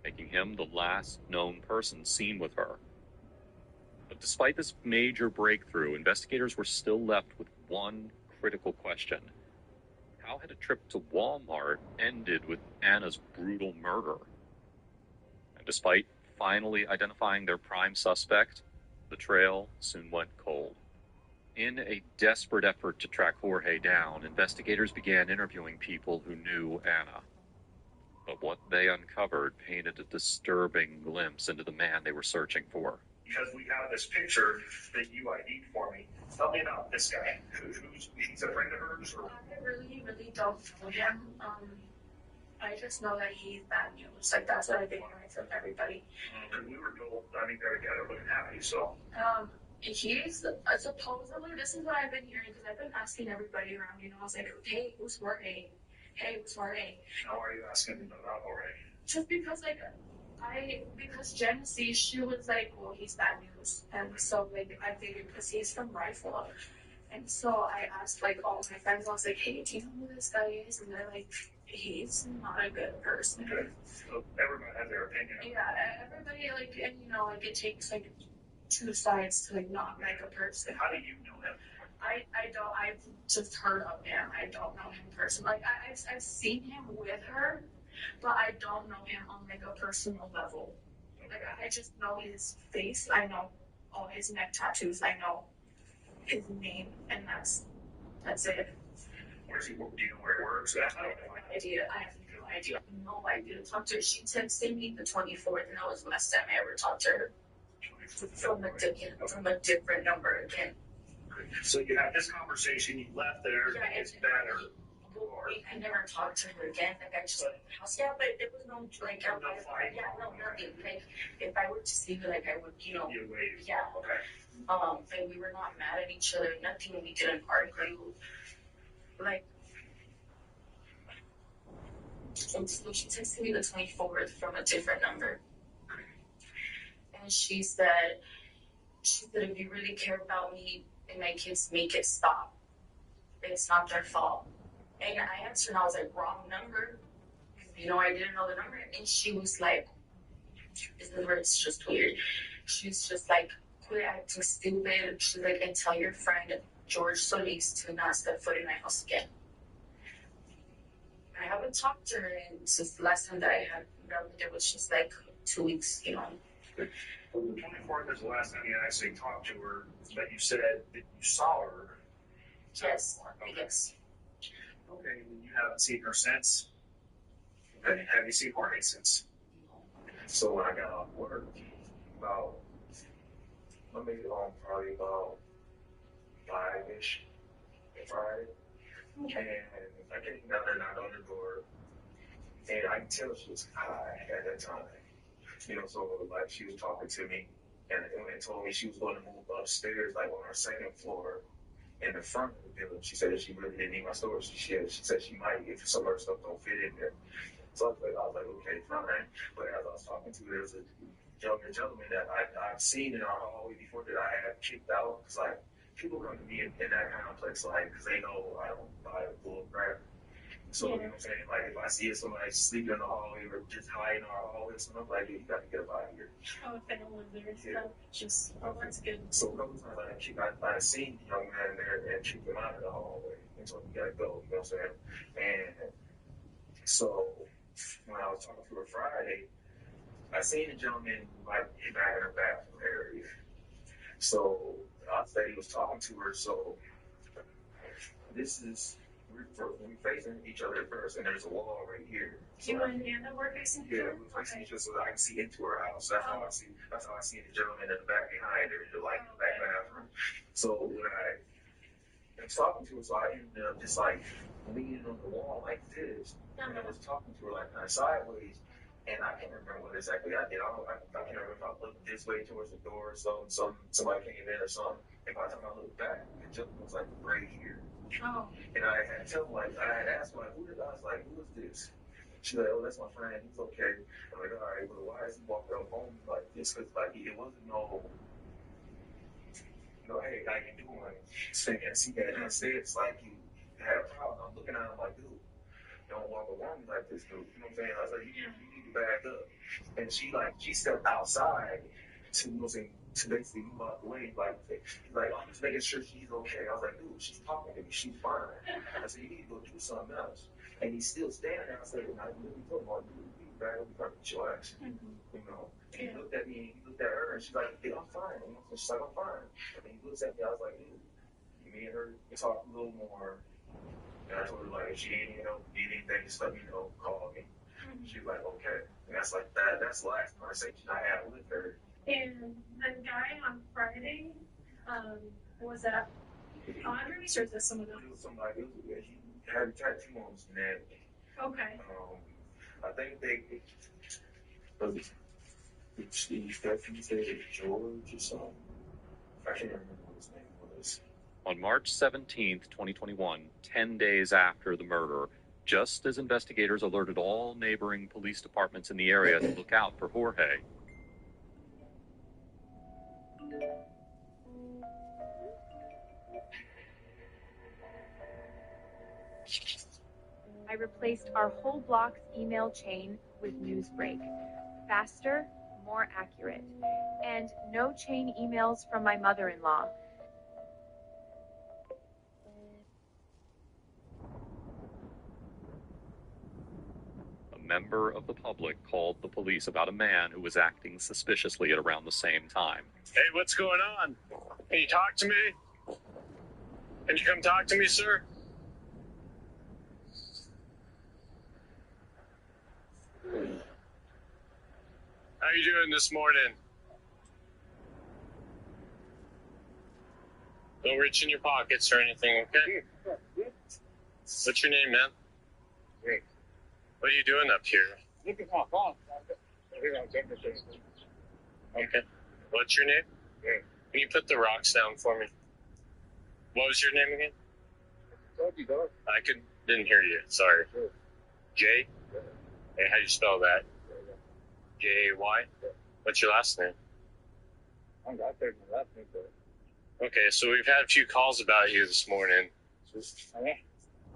making him the last known person seen with her. But despite this major breakthrough, investigators were still left with one critical question. How had a trip to Walmart ended with Anna's brutal murder? And despite finally identifying their prime suspect, the trail soon went cold. In a desperate effort to track Jorge down, investigators began interviewing people who knew Anna. But what they uncovered painted a disturbing glimpse into the man they were searching for. Because we have this picture that you ID'd for me. Tell me about this guy. He's a friend of hers? Or? I really don't know him. I just know that he's bad news. Like, that's what I've been hearing from everybody. And we were told, I mean, they're together looking happy, so. He's supposedly, this is what I've been hearing, because I've been asking everybody around, I was like, hey, who's Jorge? Hey, who's Jorge? How are you asking about Jorge? Just because, because Genesee, she was like, well, he's bad news. And so, I figured, because he's from Rifle. And so I asked, all my friends, I was like, hey, do you know who this guy is? And they're like, he's not a good person. Okay. So everyone has their opinion. Yeah, everybody, and, it takes, two sides to, not like a person. How do you know him? I've just heard of him. I don't know him personally. I've seen him with her, but I don't know him on, a personal level. I just know his face. I know all his neck tattoos. I know his name, and that's it. Where's he work? Do you know where he works? I have no idea. I have no idea. No idea to talk to her. She texted me the 24th, and that was the last time I ever talked to her. From a different number again. So you had this conversation, you left there, it's better. I never talked to her again. I just yeah, but there was no fight. Yeah, no, nothing. If I were to see her, I would, You wait. Yeah. Okay. And we were not mad at each other. Nothing. We didn't argue. And so she texted me the 24th from a different number. And she said, if you really care about me and my kids, make it stop. It's not their fault. And I answered, and I was like, wrong number. I didn't know the number. And she was like, it's just weird. She's just like, quit acting stupid. She's like, and tell your friend, George Solis, to not step foot in my house again. I haven't talked to her since the last time that I had it was just 2 weeks, The 24th is the last time you actually talked to her, but you said that you saw her. Yes. Okay. Yes. Okay, and you haven't seen her since? Okay, have you seen Jorge since? So when I got off work, I made it home probably about 5-ish Friday. And I came down there, knocked on the door, and I can tell she was high at that time. So she was talking to me and told me she was going to move upstairs, on our second floor in the front of the building. She said that she really didn't need my storage. She said she might if some of her stuff don't fit in there. So I was like, okay, fine. But as I was talking to, there's a younger gentleman that I've seen in our hallway before that I had kicked out. Cause like people come to me in that complex, like, cause they know I don't buy a bull crap. So, you know what I'm saying? Like, if I see somebody sleeping in the hallway or just hiding in our hallway, so I'm like, you got to get up out of here. Oh, if they don't live there, so just, oh, that's good. So, a couple times I seen the young man there and kicked him out of the hallway. And so, you got to go, you know what I'm saying? And so, when I was talking to her Friday, I seen the gentleman, like, back in her bathroom area. So, I said he was talking to her, so this is, we're facing each other first, and there's a wall right here. So You and Anna were facing each other? Yeah, we're facing each other so that I can see into her house. That's how I see the gentleman in the back behind her, like the back bathroom. So when I was talking to her, so I ended up just like leaning on the wall like this, and I was talking to her like kind of sideways. And I can't remember what exactly I did. I can't remember if I looked this way towards the door or somebody came in or something. And by the time I looked back, the gentleman was like right here. Oh. And I had asked her, like, who is this? She's like, oh, that's my friend. He's okay. I'm like, all right, well, why is he walking up on me like this? Because, like, it wasn't no, hey, how you doing? Saying, see that instead, it's like you had a problem. I'm looking at him like, dude, don't walk around me like this, dude. You know what I'm saying? I was like, you need to back up. And she stepped outside to, you know what I'm saying, to basically move out the way, like I'm just making sure she's okay. I was like, dude, she's talking to me, she's fine. I said, you need to go do something else. And he's still standing there. I said, well, I really told him, dude, you need to back up and talk to your ass. You know? And he looked at me, and he looked at her, and she's like, yeah, I'm fine. You know? She's like, I'm fine. And he looks at me, I was like, dude, me and her talk a little more. And I told her, like, if she ain't, need anything, just let me know, call me. She was like, okay. And that's like that. That's the last conversation I had with her. And the guy on Friday, was that Audrey's or is that someone else? It was somebody else. He had a tattoo on his neck. Okay. I think Steve Stephanie said it George or something. I can't remember what his name was. On March 17th, 2021, 10 days after the murder, just as investigators alerted all neighboring police departments in the area to look out for Jorge, I replaced our whole block's email chain with Newsbreak. Faster, more accurate. And no chain emails from my mother-in-law. a member of the public called the police about a man who was acting suspiciously at around the same time. Hey, what's going on? Can you talk to me? Can you come talk to me, sir? How you doing this morning? Don't reach in your pockets or anything, okay? What's your name, man? What are you doing up here? Look at my phone. Okay. What's your name? Can you put the rocks down for me? What was your name again? I didn't hear you. Sorry. J? Hey, how do you spell that? J-A-Y? What's your last name? Okay, so we've had a few calls about you this morning.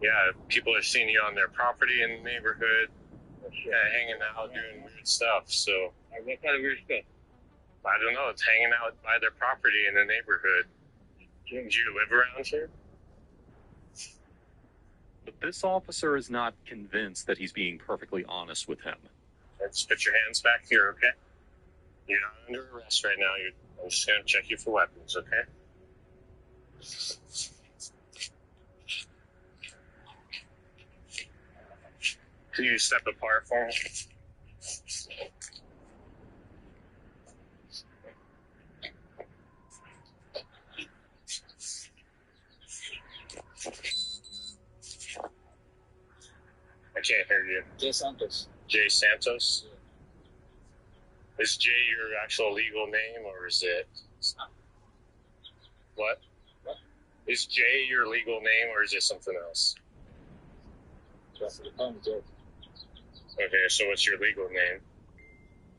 Yeah, people are seeing you on their property in the neighborhood, hanging out, doing weird stuff. So, what kind of weird stuff? I don't know. It's hanging out by their property in the neighborhood. Do you live around here? But this officer is not convinced that he's being perfectly honest with him. Let's put your hands back here, okay? You're not under arrest right now. I'm just going to check you for weapons, okay? Can you step apart for me? I can't hear you. Jay Santos. Jay Santos? Is Jay your actual legal name, or is it... What? Is Jay your legal name, or is it something else? Okay, so what's your legal name?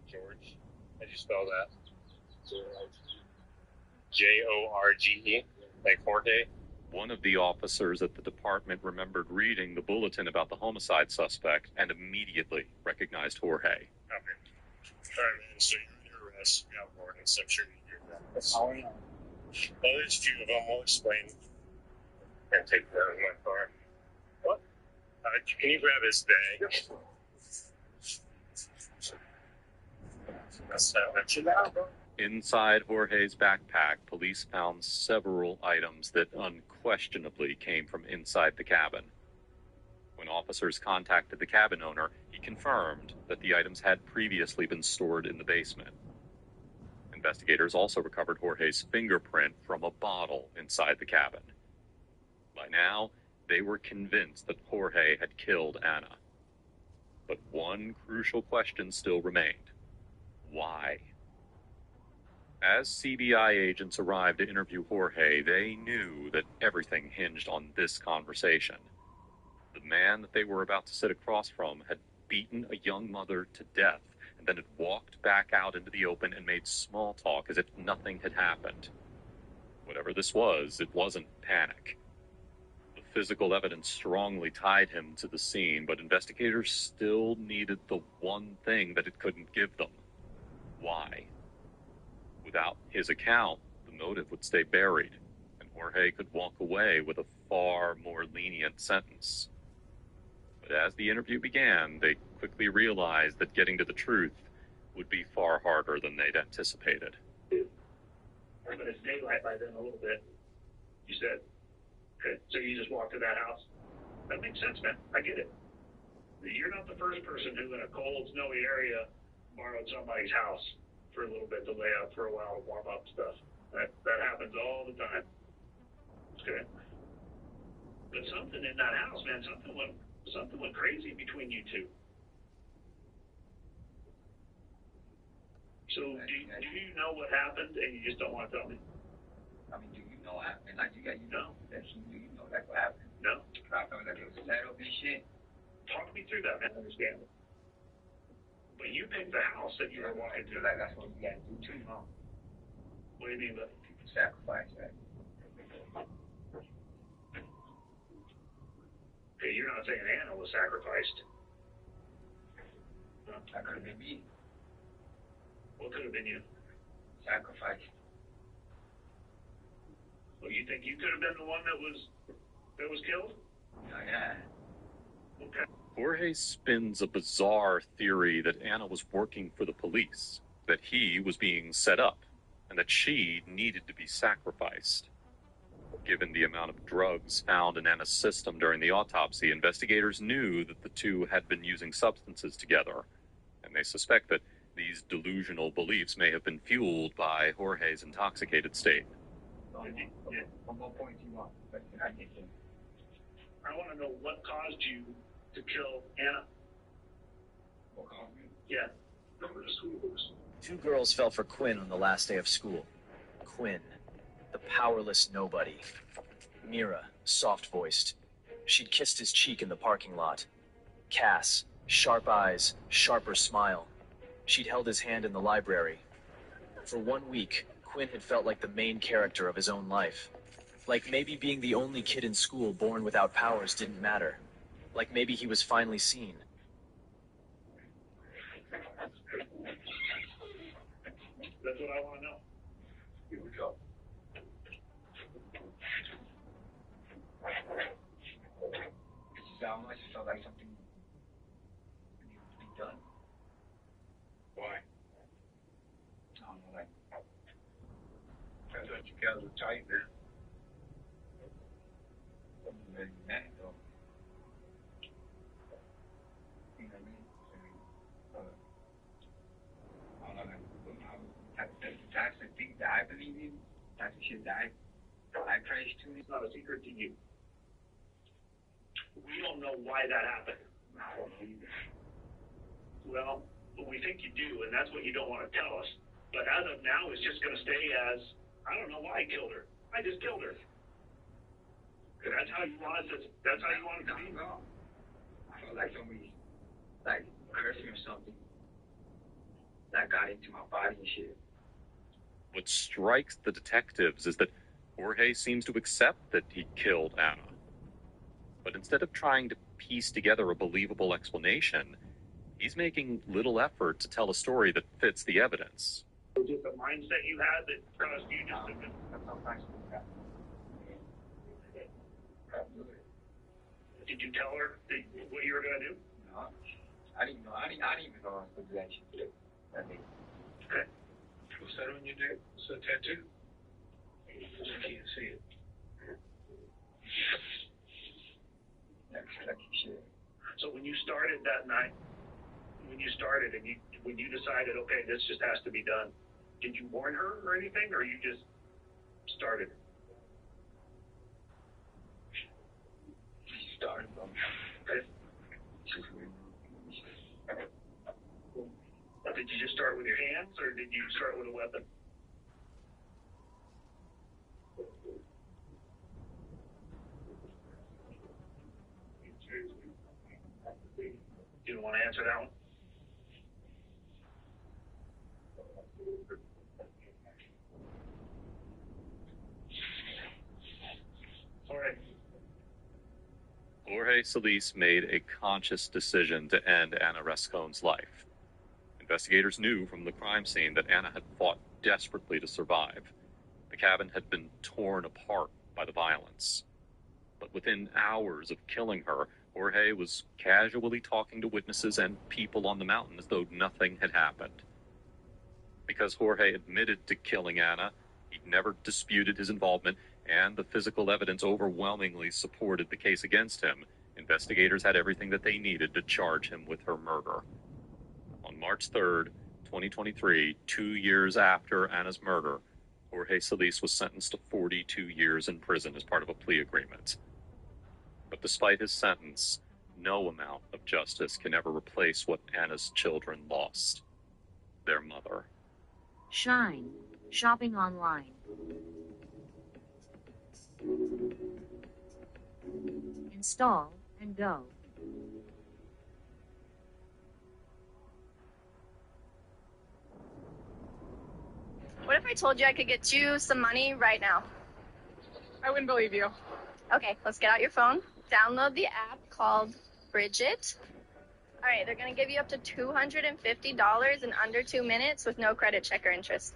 George. How'd you spell that? Jorge, like Jorge. One of the officers at the department remembered reading the bulletin about the homicide suspect and immediately recognized Jorge. Okay. All right, man. So you're under arrest. You got warrants. I'm sure you hear that. Well, there's a few of them. We'll explain. And take that in my car. What? Can you grab his bag? That's that. Inside Jorge's backpack, police found several items that unquestionably came from inside the cabin. When officers contacted the cabin owner, he confirmed that the items had previously been stored in the basement. Investigators also recovered Jorge's fingerprint from a bottle inside the cabin. By now, they were convinced that Jorge had killed Anna. But one crucial question still remained. Why? As CBI agents arrived to interview Jorge, they knew that everything hinged on this conversation. The man that they were about to sit across from had beaten a young mother to death and then had walked back out into the open and made small talk as if nothing had happened. Whatever this was, it wasn't panic. The physical evidence strongly tied him to the scene, but investigators still needed the one thing that it couldn't give them. Why? Without his account, the motive would stay buried, and Jorge could walk away with a far more lenient sentence. But as the interview began, they quickly realized that getting to the truth would be far harder than they'd anticipated. But it's daylight by then a little bit. You said, okay, so you just walked to that house? That makes sense, man. I get it. You're not the first person who, in a cold, snowy area, borrowed somebody's house for a little bit to lay up for a while to warm up stuff. That happens all the time. Okay. But something in that house, man, something went crazy between you two. So do you know what happened and you just don't want to tell me? I mean, do you know what happened? Like, you know that do you know like what happened? No. I thought that it was set up and shit. Talk me through that, man. I understand it. But you picked the house that you were walking to. Like, that's what we gotta do too, huh? What do you mean by people sacrifice that? Okay, you're not saying Anna was sacrificed. No. That could have been me. What could have been you? Sacrifice. Well, you think you could have been the one that was killed? Oh, yeah. Okay. Jorge spins a bizarre theory that Anna was working for the police, that he was being set up, and that she needed to be sacrificed. Given the amount of drugs found in Anna's system during the autopsy, investigators knew that the two had been using substances together, and they suspect that these delusional beliefs may have been fueled by Jorge's intoxicated state. From what point do you want? I want to know what caused you to kill Anna. What caused me? Yeah. Number of schools. 2 girls fell for Quinn on the last day of school. Quinn, the powerless nobody. Mira, soft-voiced. She'd kissed his cheek in the parking lot. Cass, sharp eyes, sharper smile. She'd held his hand in the library. For 1 week, Quinn had felt like the main character of his own life. Like maybe being the only kid in school born without powers didn't matter. Like maybe he was finally seen. That's what I want to know. Here we go. This is how much it felt like something needed to be done. Why? I don't know, like, I thought you guys were tight, man. Wasn't really mad, though. You know what I mean? I don't know, like, that's the thing that I believe in. That's the shit that I praise to. It's not a secret to you. We don't know why that happened. I don't know either. Well, we think you do, and that's what you don't want to tell us. But as of now, it's just going to stay as, I don't know why I killed her. I just killed her. That's how you want it to, that's how you want it to be? No. I felt like somebody, like, cursing or something. That got into my body and shit. What strikes the detectives is that Jorge seems to accept that he killed Anna. But instead of trying to piece together a believable explanation, he's making little effort to tell a story that fits the evidence. Just the mindset you had that caused you just to... Did you tell her what you were going to do? No, I didn't know. I didn't even know I was going to do that shit. Okay. What's that on your neck? Is that a tattoo? I can't see it. So when you started that night, when you decided, okay, this just has to be done, did you warn her or anything, or you just started? Started, bro. Okay. Did you just start with your hands, or did you start with a weapon? You don't want to answer that one? All right. Jorge Solis made a conscious decision to end Anna Rascon's life. Investigators knew from the crime scene that Anna had fought desperately to survive. The cabin had been torn apart by the violence. But within hours of killing her, Jorge was casually talking to witnesses and people on the mountain as though nothing had happened. Because Jorge admitted to killing Anna, he never disputed his involvement, and the physical evidence overwhelmingly supported the case against him. Investigators had everything that they needed to charge him with her murder. On March 3rd, 2023, 2 years after Anna's murder, Jorge Solis was sentenced to 42 years in prison as part of a plea agreement. But despite his sentence, no amount of justice can ever replace what Anna's children lost: their mother. Shine. Shopping online. Install and go. What if I told you I could get you some money right now? I wouldn't believe you. Okay, let's get out your phone. Download the app called Bridget. All right, they're going to give you up to $250 in under 2 minutes with no credit check or interest.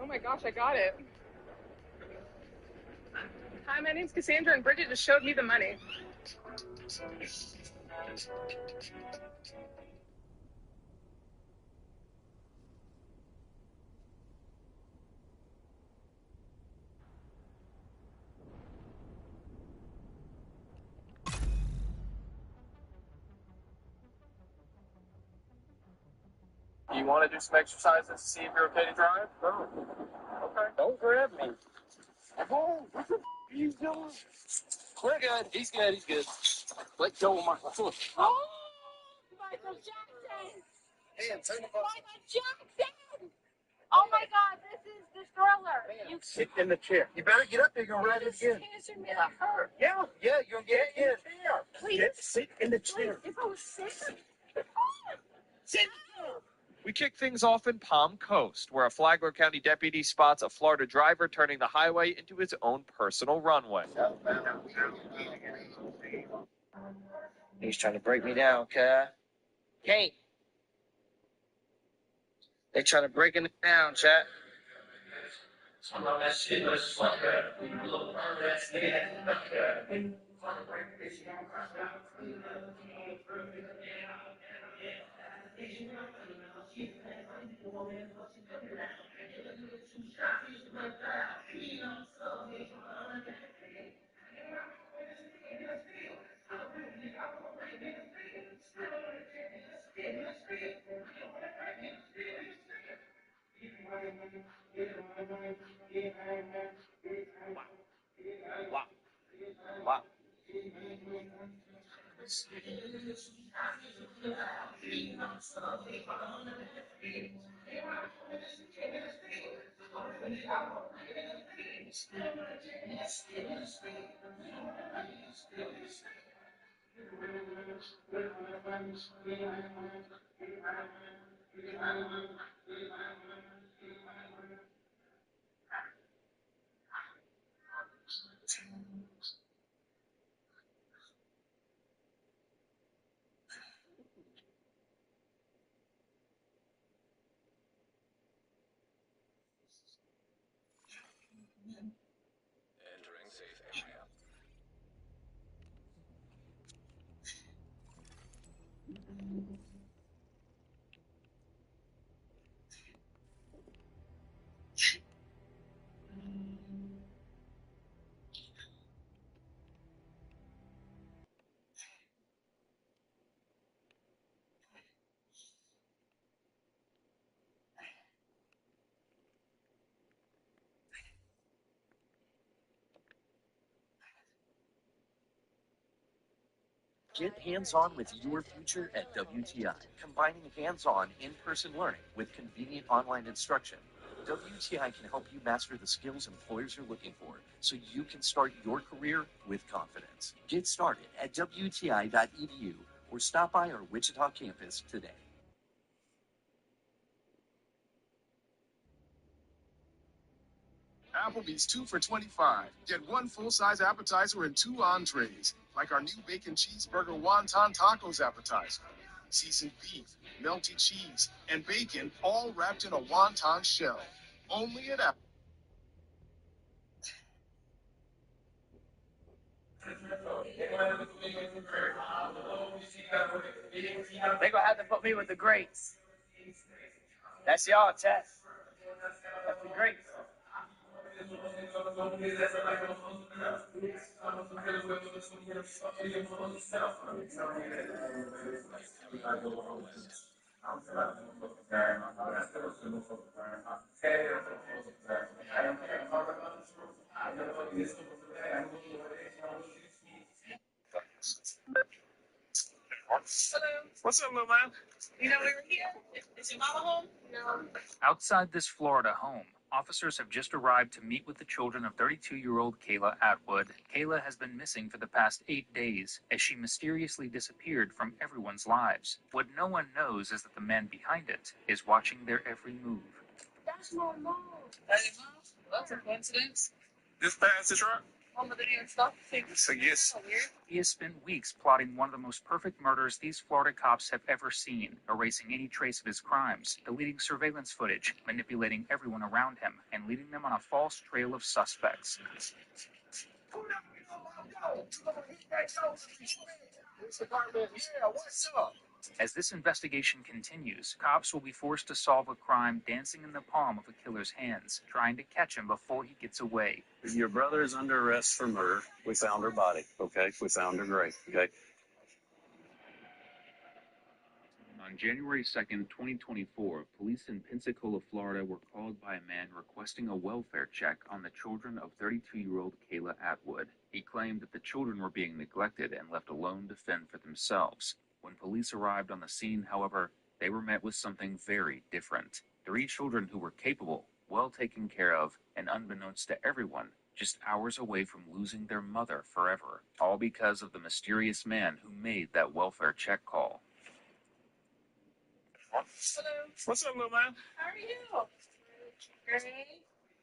Oh my gosh, I got it. Hi, my name's Cassandra, and Bridget just showed me the money. You want to do some exercises to see if you're okay to drive? No. Okay. Don't grab me. Oh, what the f*** are you doing? We're good. He's good. He's good. Let go of my foot. Oh, Michael Jackson! Hey, I'm turning Michael Jackson! Oh my God, this is the thriller. You Sit in the chair. You better get up there. You're going to ride it again. cancer me that hurt. Yeah, you're going to get in the chair. Please. Sit in the chair. If I was sick. Sit in the chair. We kick things off in Palm Coast, where a Flagler County deputy spots a Florida driver turning the highway into his own personal runway. He's trying to break me down, Kai. Kate. They're trying to break it down, chat. Wow. Entering safe area. Get hands-on with your future at WTI, combining hands-on in-person learning with convenient online instruction. WTI can help you master the skills employers are looking for so you can start your career with confidence. Get started at WTI.edu or stop by our Wichita campus today. Applebee's 2 for $25. Get one full-size appetizer and 2 entrees, like our new bacon cheeseburger wonton tacos appetizer. Seasoned beef, melty cheese, and bacon all wrapped in a wonton shell. Only at Applebee's. They gonna have to put me with the greats. That's y'all test. That's the greats. Hello. What's up, little man? You know we were here? Is your mama home? No. Outside this Florida home, officers have just arrived to meet with the children of 32-year-old Kayla Atwood. Kayla has been missing for the past 8 days as she mysteriously disappeared from everyone's lives. What no one knows is that the man behind it is watching their every move. That's my mom. That's your mom? That's a coincidence. This past the truck? Mama didn't even stop to think. So yes. Weird. He has spent weeks plotting one of the most perfect murders these Florida cops have ever seen, erasing any trace of his crimes, deleting surveillance footage, manipulating everyone around him, and leading them on a false trail of suspects. As this investigation continues, cops will be forced to solve a crime dancing in the palm of a killer's hands, trying to catch him before he gets away. Your brother is under arrest for murder. We found her body, okay? We found her grave, okay? On January 2nd, 2024, police in Pensacola, Florida were called by a man requesting a welfare check on the children of 32-year-old Kayla Atwood. He claimed that the children were being neglected and left alone to fend for themselves. When police arrived on the scene, however, they were met with something very different. 3 children who were capable, well taken care of, and unbeknownst to everyone, just hours away from losing their mother forever, all because of the mysterious man who made that welfare check call. Hello. What's up, little man? How are you? Great.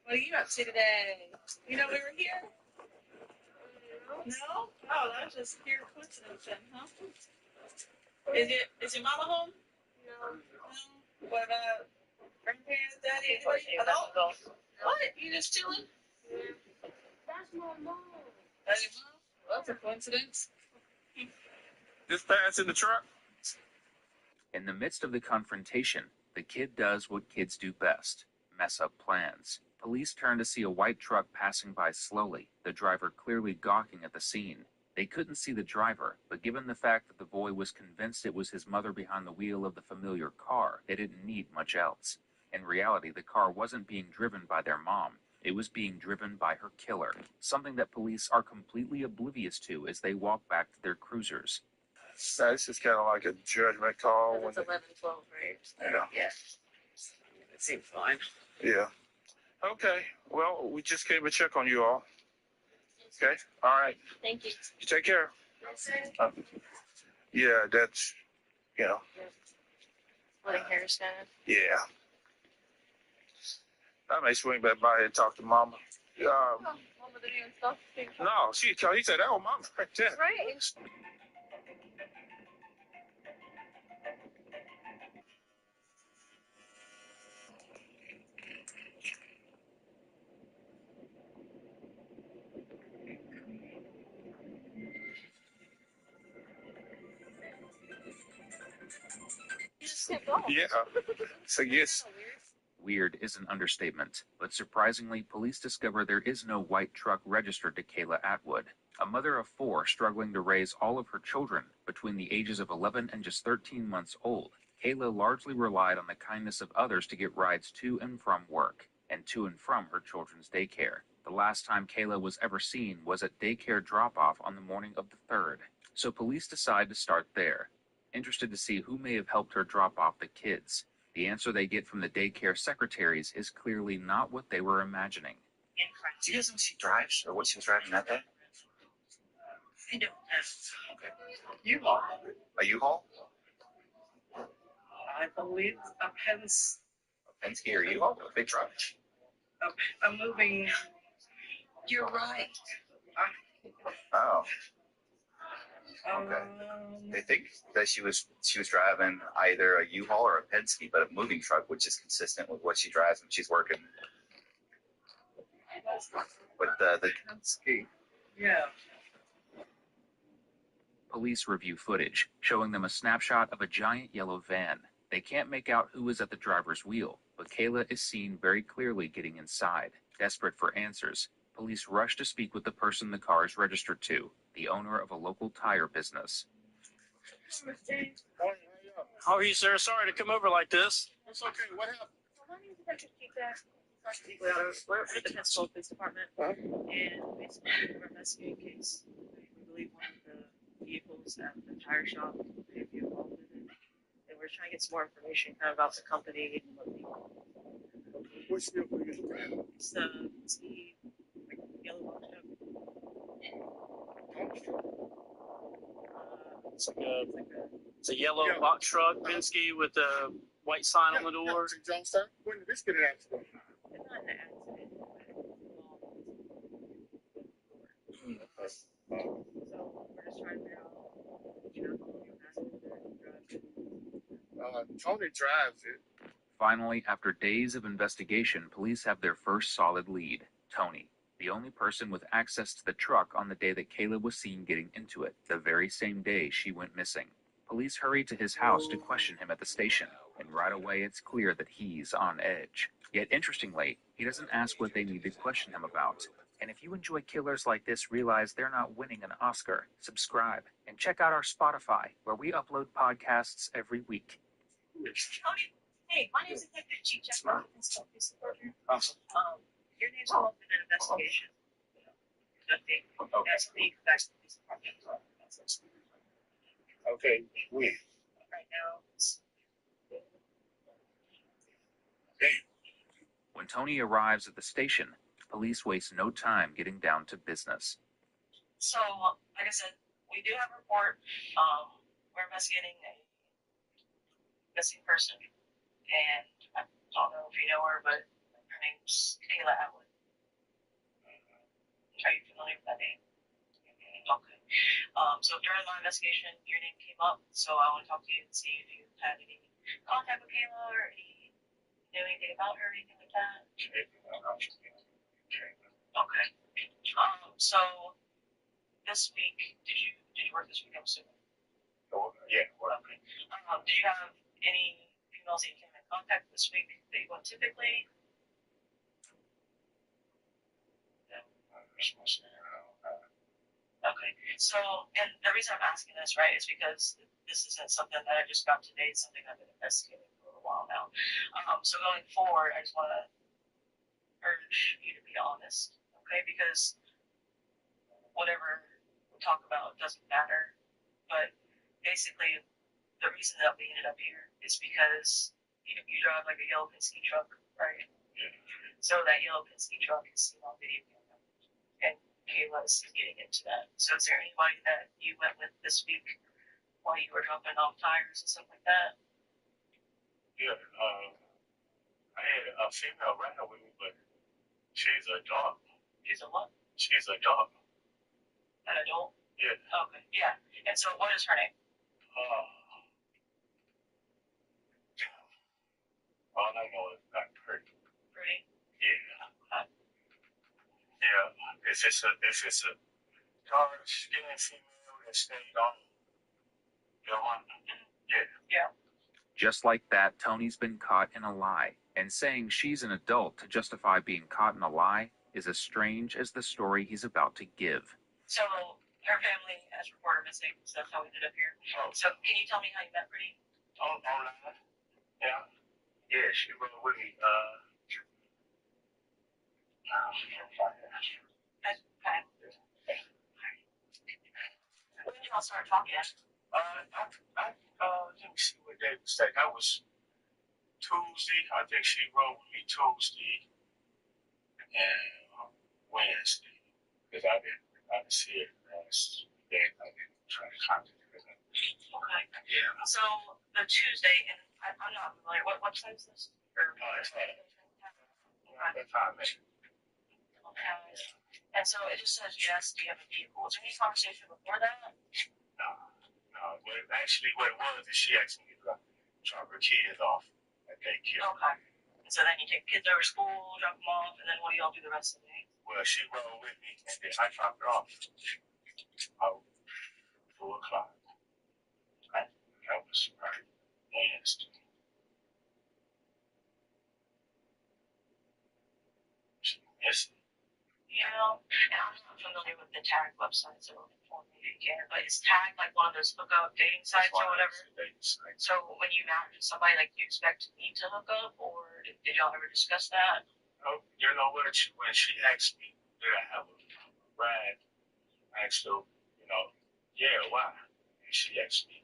What are you up to today? You know we were here? No? Oh, that's just pure coincidence then, huh? Is your mama home? No. No? What about grandparents, daddy? Hello? What? You just chilling? Yeah. That's my mom. That's your mom? Well, that's a coincidence. This pass in the truck? In the midst of the confrontation, the kid does what kids do best, mess up plans. Police turn to see a white truck passing by slowly, the driver clearly gawking at the scene. They couldn't see the driver, but given the fact that the boy was convinced it was his mother behind the wheel of the familiar car, they didn't need much else. In reality, the car wasn't being driven by their mom. It was being driven by her killer, something that police are completely oblivious to as they walk back to their cruisers. So this is kind of like a judgment call. It's 11, 12, right? Yeah. Yeah. It seemed fine. Yeah. Okay. Well, we just came to check on you all. Okay. All right. Thank you. You take care. Yeah, that's, you know, Letting hairs down. yeah. I may swing back by and talk to Mama. Mama didn't even stop. No, he said, oh, Mama, right there. Right. Yeah. So, yes. Weird is an understatement, but surprisingly, police discover there is no white truck registered to Kayla Atwood, a mother of 4 struggling to raise all of her children between the ages of 11 and just 13 months old. Kayla largely relied on the kindness of others to get rides to and from work and to and from her children's daycare. The last time Kayla was ever seen was at daycare drop-off on the morning of the 3rd, so police decide to start there, interested to see who may have helped her drop off the kids. The answer they get from the daycare secretaries is clearly not what they were imagining. Do you guys know what she drives or what she was driving that day? I don't know. Okay. U-Haul. A U-Haul? I believe a Penske or U-Haul? A big truck? a moving. You're right. Oh. Okay. They think that she was driving either a U-Haul or a Penske, but a moving truck, which is consistent with what she drives when she's working. With the Penske. Yeah. Police review footage, showing them a snapshot of a giant yellow van. They can't make out who is at the driver's wheel, but Kayla is seen very clearly getting inside. Desperate for answers, police rush to speak with the person the car is registered to, the owner of a local tire business. How are you, sir? Sorry to come over like this. It's okay. What happened? We're at the Pensacola Police Department, and basically we're investigating a case. We believe one of the vehicles at the tire shop may be involved in it, and we're trying to get some more information kind of about the company and what they. What's the vehicle? It's the like yellow box truck. It's a yellow box truck, Penske, with a white sign on the door. Johnstown? When did this get an accident? It's not an accident. So we're just trying to figure out, Tony drives it. Finally, after days of investigation, police have their first solid lead, Tony, the only person with access to the truck on the day that Kayla was seen getting into it, the very same day she went missing. Police hurry to his house to question him at the station, and right away it's clear that he's on edge. Yet interestingly, he doesn't ask what they need to question him about. And if you enjoy killers like this, realize they're not winning an Oscar, subscribe, and check out our Spotify, where we upload podcasts every week. Hey, my name's Detective Chief Jack Robinson, Police Department. Your name's come up in an investigation. Nothing. That's the police department. Okay, when? Right now, When Tony arrives at the station, police waste no time getting down to business. So, like I said, we do have a report. We're investigating a missing person, and I don't know if you know her, but her name's Kayla Atwood. Are you familiar with that name? Okay. So during my investigation, your name came up, so I want to talk to you and see if you had any contact with Kayla or knew anything about her or anything like that. Okay. So this week, did you work this week? I'm assuming. Oh, yeah. Okay. Did you have any females that you came in contact with this week that you want typically? Okay, so, and the reason I'm asking this, right, is because this isn't something that I just got today, it's something I've been investigating for a while now. So going forward, I just want to urge you to be honest, okay, because whatever we talk about doesn't matter, but basically the reason that we ended up here is because you drive like a yellow Penske truck, right? So that yellow Penske truck is seen on video camera. And Kayla is getting into that. So is there anybody that you went with this week while you were dropping off tires and stuff like that? Yeah, I had a female ride with me, but she's a dog. She's a what? She's a dog. An adult? Yeah. Okay, yeah. And so what is her name? All I know is not pretty. Pretty? Yeah. Yeah. If it's a dark skinned female that stayed on, you know what? Yeah. Yeah. Just like that, Tony's been caught in a lie, and saying she's an adult to justify being caught in a lie is as strange as the story he's about to give. So her family has reported missing, so that's how we ended up here. Oh. So can you tell me how you met Pretty? Online. Yeah. Yeah, she rode with me. When did y'all start talking? Let me see what day was that. That was Tuesday. I think she rode with me Tuesday and Wednesday. Because I didn't see it last day. I didn't try to contact her. Okay. Yeah. So the Tuesday, and I'm not familiar. What website is this? It's that's how I met you. Okay. And so it just says yes. Do you have a vehicle? Was there any conversation before that? No. Well, actually, what it was is she asked me to drop her kids off at daycare. Okay. And so then you take kids over to school, drop them off, and then what do y'all do the rest of the day? Well, she rode with me, and then I dropped her off. 4 o'clock. Okay. That was right Wednesday. She missing. Yeah, and I'm not familiar with the tag website, so inform me if you can. But is tag like one of those hookup dating sites or whatever? So when you match with somebody, like, do you expect me to hook up, or did y'all ever discuss that? Oh, you know what? When she asked me, did I have a ride? I asked her, yeah, why? And she asked me,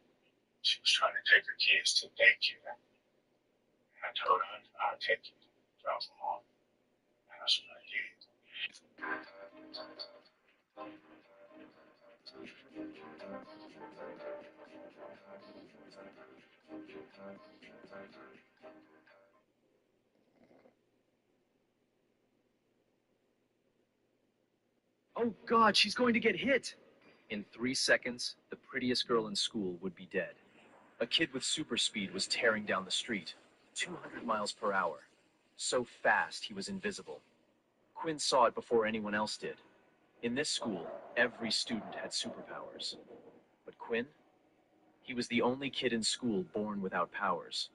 she was trying to take her kids to daycare. And I told her, I'll take you, drop them off. And that's what I did. Oh God, she's going to get hit. In 3 seconds, the prettiest girl in school would be dead. A kid with super speed was tearing down the street, 200 miles per hour. So fast, he was invisible. Quinn saw it before anyone else did. In this school, every student had superpowers. But Quinn? He was the only kid in school born without powers.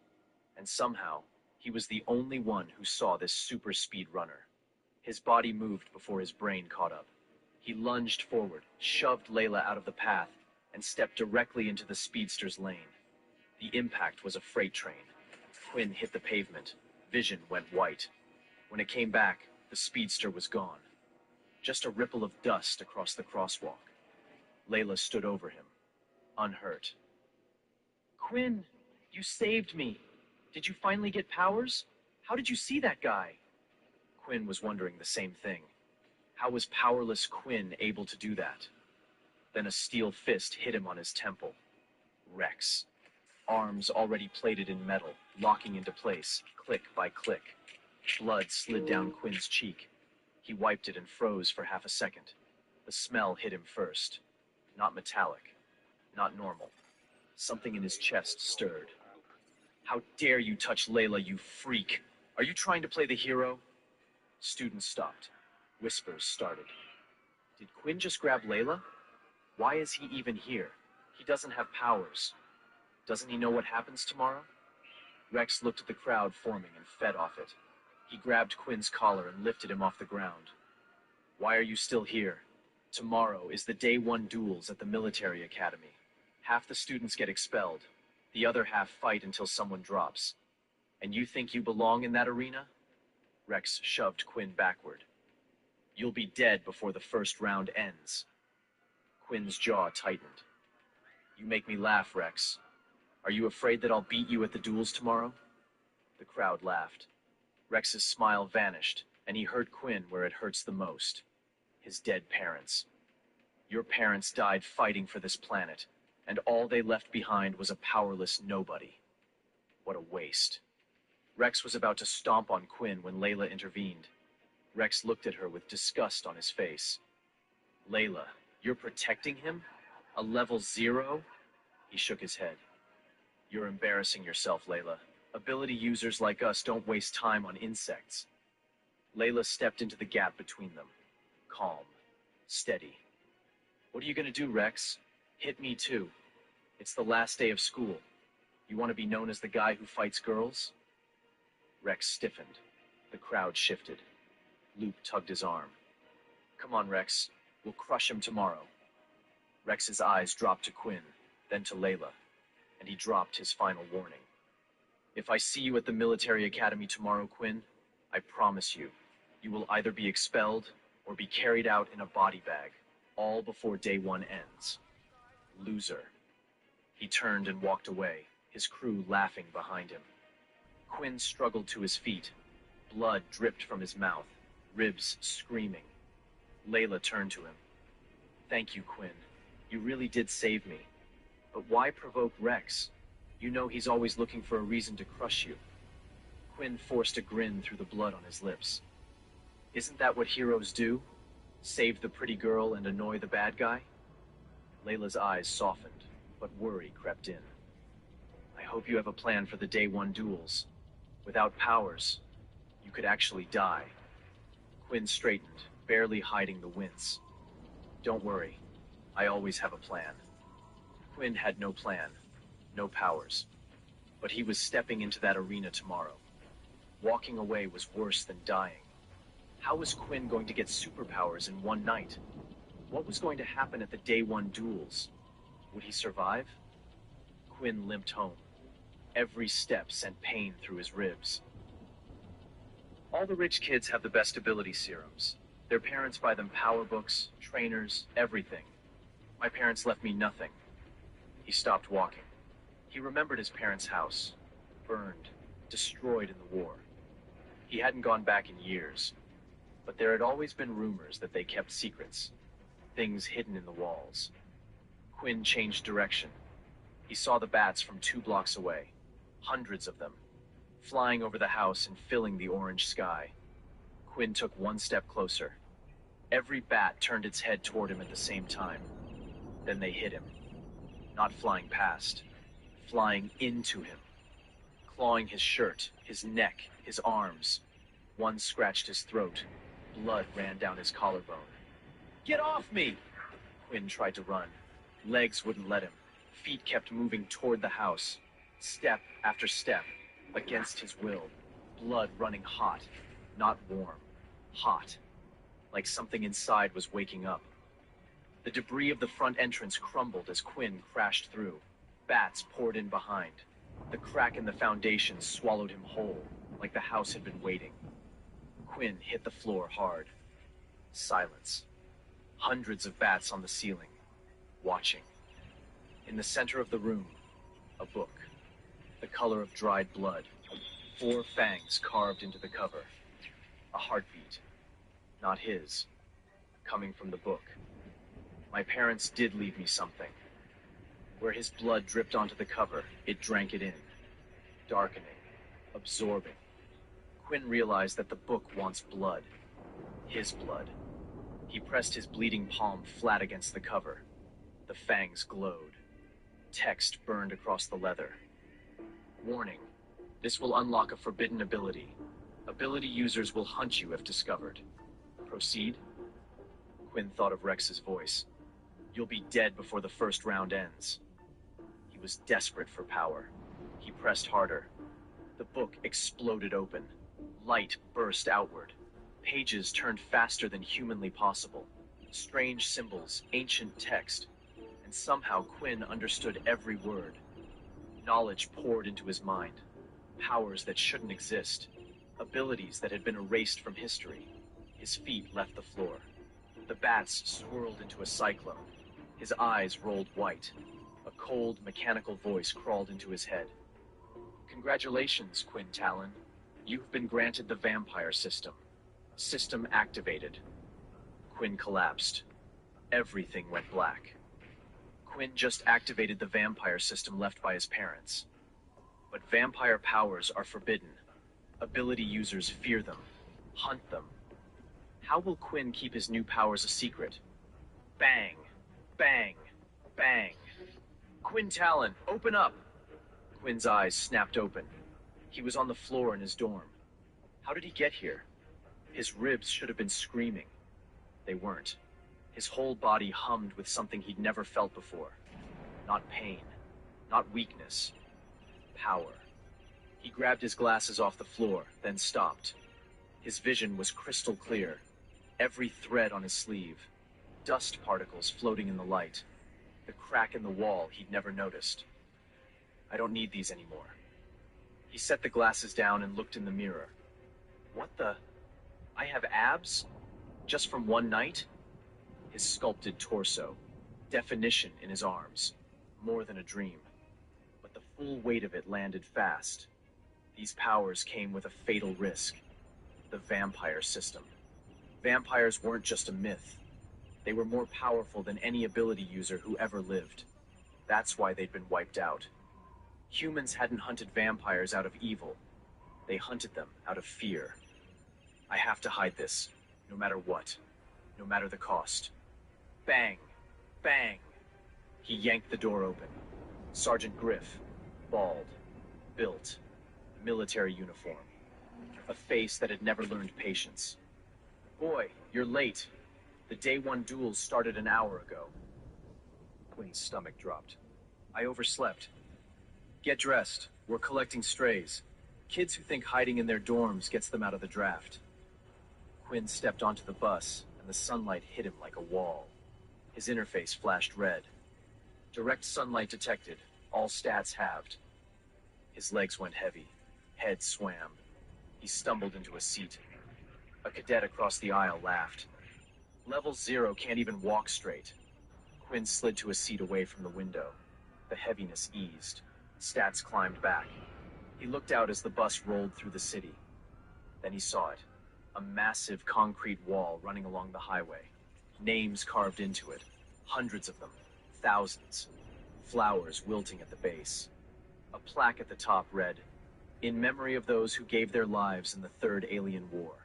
And somehow, he was the only one who saw this super speed runner. His body moved before his brain caught up. He lunged forward, shoved Layla out of the path, and stepped directly into the speedster's lane. The impact was a freight train. Quinn hit the pavement. Vision went white. When it came back, the speedster was gone. Just a ripple of dust across the crosswalk. Layla stood over him, unhurt. Quinn, you saved me. Did you finally get powers? How did you see that guy? Quinn was wondering the same thing. How was powerless Quinn able to do that? Then a steel fist hit him on his temple. Rex. Arms already plated in metal, locking into place, click by click. Blood slid down Quinn's cheek. He wiped it and froze for half a second. The smell hit him first. Not metallic. Not normal. Something in his chest stirred. How dare you touch Layla, you freak! Are you trying to play the hero? Students stopped. Whispers started. Did Quinn just grab Layla? Why is he even here? He doesn't have powers. Doesn't he know what happens tomorrow? Rex looked at the crowd forming and fed off it. He grabbed Quinn's collar and lifted him off the ground. Why are you still here? Tomorrow is the day 1 duels at the military academy. Half the students get expelled. The other half fight until someone drops. And you think you belong in that arena? Rex shoved Quinn backward. You'll be dead before the first round ends. Quinn's jaw tightened. You make me laugh, Rex. Are you afraid that I'll beat you at the duels tomorrow? The crowd laughed. Rex's smile vanished, and he hurt Quinn where it hurts the most. his dead parents. Your parents died fighting for this planet, and all they left behind was a powerless nobody. What a waste. Rex was about to stomp on Quinn when Layla intervened. Rex looked at her with disgust on his face. Layla, you're protecting him? A level 0? He shook his head. You're embarrassing yourself, Layla. Ability users like us don't waste time on insects. Layla stepped into the gap between them. Calm. Steady. What are you gonna do, Rex? Hit me too. It's the last day of school. You want to be known as the guy who fights girls? Rex stiffened. The crowd shifted. Luke tugged his arm. Come on, Rex. We'll crush him tomorrow. Rex's eyes dropped to Quinn, then to Layla, and he dropped his final warning. If I see you at the military academy tomorrow, Quinn, I promise you, you will either be expelled or be carried out in a body bag, all before day 1 ends. Loser. He turned and walked away, his crew laughing behind him. Quinn struggled to his feet. Blood dripped from his mouth, ribs screaming. Layla turned to him. Thank you, Quinn. You really did save me. But why provoke Rex? You know he's always looking for a reason to crush you. Quinn forced a grin through the blood on his lips. Isn't that what heroes do? Save the pretty girl and annoy the bad guy? Layla's eyes softened, but worry crept in. I hope you have a plan for the day 1 duels. Without powers, you could actually die. Quinn straightened, barely hiding the wince. Don't worry, I always have a plan. Quinn had no plan, no powers. But he was stepping into that arena tomorrow. Walking away was worse than dying. How was Quinn going to get superpowers in one night? What was going to happen at the day 1 duels? Would he survive? Quinn limped home. Every step sent pain through his ribs. All the rich kids have the best ability serums. Their parents buy them power books, trainers, everything. My parents left me nothing. He stopped walking. He remembered his parents' house. Burned, destroyed in the war. He hadn't gone back in years. But there had always been rumors that they kept secrets. Things hidden in the walls. Quinn changed direction. He saw the bats from 2 blocks away. Hundreds of them. Flying over the house and filling the orange sky. Quinn took 1 step closer. Every bat turned its head toward him at the same time. Then they hit him. Not flying past. Flying into him. Clawing his shirt, his neck, his arms. One scratched his throat. Blood ran down his collarbone. Get off me! Quinn tried to run. Legs wouldn't let him. Feet kept moving toward the house. Step after step. Against his will. Blood running hot. Not warm. Hot. Like something inside was waking up. The debris of the front entrance crumbled as Quinn crashed through. Bats poured in behind. The crack in the foundation swallowed him whole, like the house had been waiting. Quinn hit the floor hard. Silence. Hundreds of bats on the ceiling, watching. In the center of the room, a book. The color of dried blood. 4 fangs carved into the cover. A heartbeat. Not his. Coming from the book. My parents did leave me something. Where his blood dripped onto the cover, it drank it in. Darkening. Absorbing. Quinn realized that the book wants blood. His blood. He pressed his bleeding palm flat against the cover. The fangs glowed. Text burned across the leather. Warning. This will unlock a forbidden ability. Ability users will hunt you if discovered. Proceed? Quinn thought of Rex's voice. You'll be dead before the first round ends. He was desperate for power. He pressed harder. The book exploded open. Light burst outward. Pages turned faster than humanly possible. Strange symbols, ancient text. And somehow Quinn understood every word. Knowledge poured into his mind. Powers that shouldn't exist. Abilities that had been erased from history. His feet left the floor. The bats swirled into a cyclone. His eyes rolled white. A cold, mechanical voice crawled into his head. Congratulations, Quinn Talon. You've been granted the vampire system. System activated. Quinn collapsed. Everything went black. Quinn just activated the vampire system left by his parents. But vampire powers are forbidden. Ability users fear them, hunt them. How will Quinn keep his new powers a secret? Bang, bang, bang. Quinn Talon, open up! Quinn's eyes snapped open. He was on the floor in his dorm. How did he get here? His ribs should have been screaming. They weren't. His whole body hummed with something he'd never felt before. Not pain, not weakness, power. He grabbed his glasses off the floor, then stopped. His vision was crystal clear. Every thread on his sleeve. Dust particles floating in the light. The crack in the wall he'd never noticed. I don't need these anymore. He set the glasses down and looked in the mirror. What the? I have abs? Just from one night? His sculpted torso. Definition in his arms. More than a dream. But the full weight of it landed fast. These powers came with a fatal risk. The vampire system. Vampires weren't just a myth. They were more powerful than any ability user who ever lived. That's why they'd been wiped out. Humans hadn't hunted vampires out of evil. They hunted them out of fear. I have to hide this, no matter what, no matter the cost. Bang, bang. He yanked the door open. Sergeant Griff, bald, built, military uniform. A face that had never learned patience. Boy, you're late. The day one duels started an hour ago. Quinn's stomach dropped. I overslept. Get dressed. We're collecting strays. Kids who think hiding in their dorms gets them out of the draft. Quinn stepped onto the bus, and the sunlight hit him like a wall. His interface flashed red. Direct sunlight detected. All stats halved. His legs went heavy. Head swam. He stumbled into a seat. A cadet across the aisle laughed. Level 0 can't even walk straight. Quinn slid to a seat away from the window. The heaviness eased. Stats climbed back. He looked out as the bus rolled through the city. Then he saw it. A massive concrete wall running along the highway. Names carved into it. Hundreds of them. Thousands. Flowers wilting at the base. A plaque at the top read, "In memory of those who gave their lives in the Third Alien War.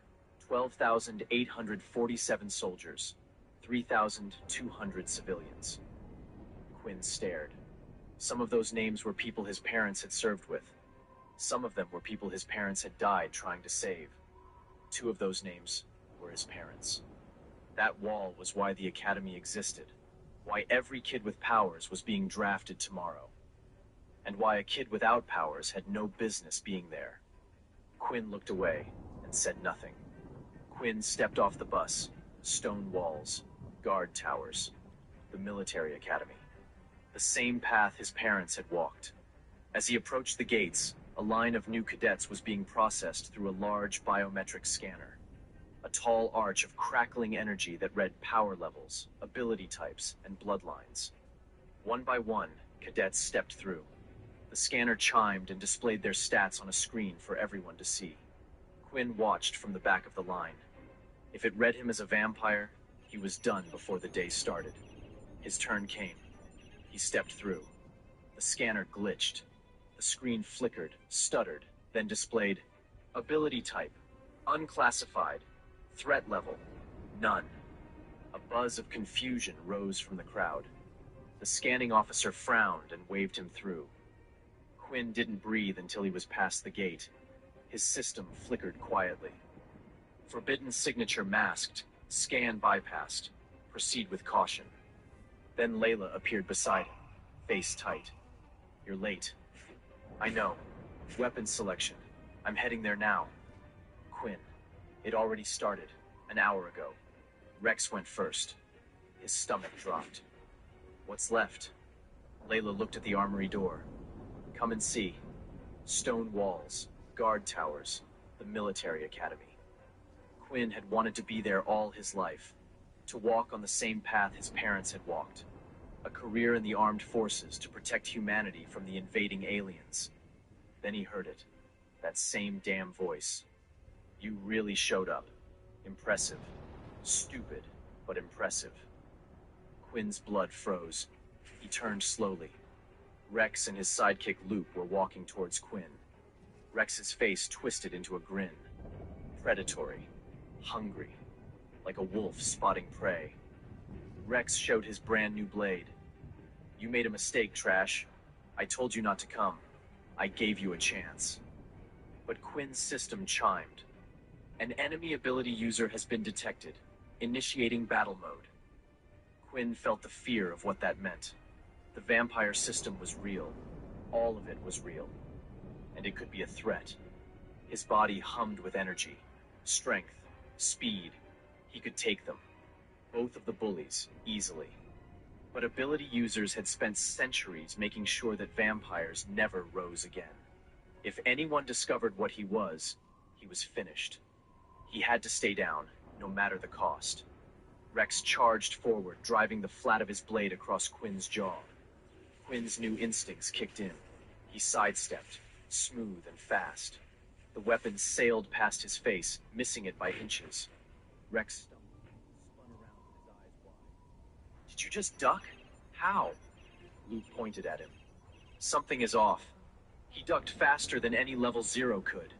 12,847 soldiers. 3,200 civilians." Quinn stared. Some of those names were people his parents had served with. Some of them were people his parents had died trying to save. 2 of those names were his parents. That wall was why the Academy existed. Why every kid with powers was being drafted tomorrow. And why a kid without powers had no business being there. Quinn looked away and said nothing. Quinn stepped off the bus. Stone walls. Guard towers. The military academy. The same path his parents had walked. As he approached the gates, a line of new cadets was being processed through a large biometric scanner. A tall arch of crackling energy that read power levels, ability types, and bloodlines. One by one, cadets stepped through. The scanner chimed and displayed their stats on a screen for everyone to see. Quinn watched from the back of the line. If it read him as a vampire, he was done before the day started. His turn came. He stepped through. The scanner glitched. The screen flickered, stuttered, then displayed ability type, unclassified, threat level, none. A buzz of confusion rose from the crowd. The scanning officer frowned and waved him through. Quinn didn't breathe until he was past the gate. His system flickered quietly. Forbidden signature masked, scan bypassed. Proceed with caution. Then Layla appeared beside him, face tight. You're late. I know. Weapons selection. I'm heading there now. Quinn. It already started, an hour ago. Rex went first. His stomach dropped. What's left? Layla looked at the armory door. Come and see. Stone walls, guard towers, the military academy. Quinn had wanted to be there all his life. To walk on the same path his parents had walked. A career in the armed forces to protect humanity from the invading aliens. Then he heard it. That same damn voice. You really showed up. Impressive. Stupid. but impressive. Quinn's blood froze. He turned slowly. Rex and his sidekick Loop were walking towards Quinn. Rex's face twisted into a grin. Predatory. Hungry. Like a wolf spotting prey. Rex showed his brand new blade. "You made a mistake, Trash. I told you not to come. I gave you a chance." But Quinn's system chimed. An enemy ability user has been detected. Initiating battle mode. Quinn felt the fear of what that meant. The vampire system was real. All of it was real. And it could be a threat. His body hummed with energy. Strength. Speed. He could take them. Both of the bullies, easily. But ability users had spent centuries making sure that vampires never rose again. If anyone discovered what he was finished. He had to stay down, no matter the cost. Rex charged forward, driving the flat of his blade across Quinn's jaw. Quinn's new instincts kicked in. He sidestepped, smooth and fast. The weapon sailed past his face, missing it by inches. Rex stumbled, spun around with his eyes wide. "Did you just duck? How?" Luke pointed at him. "Something is off. He ducked faster than any level 0 could.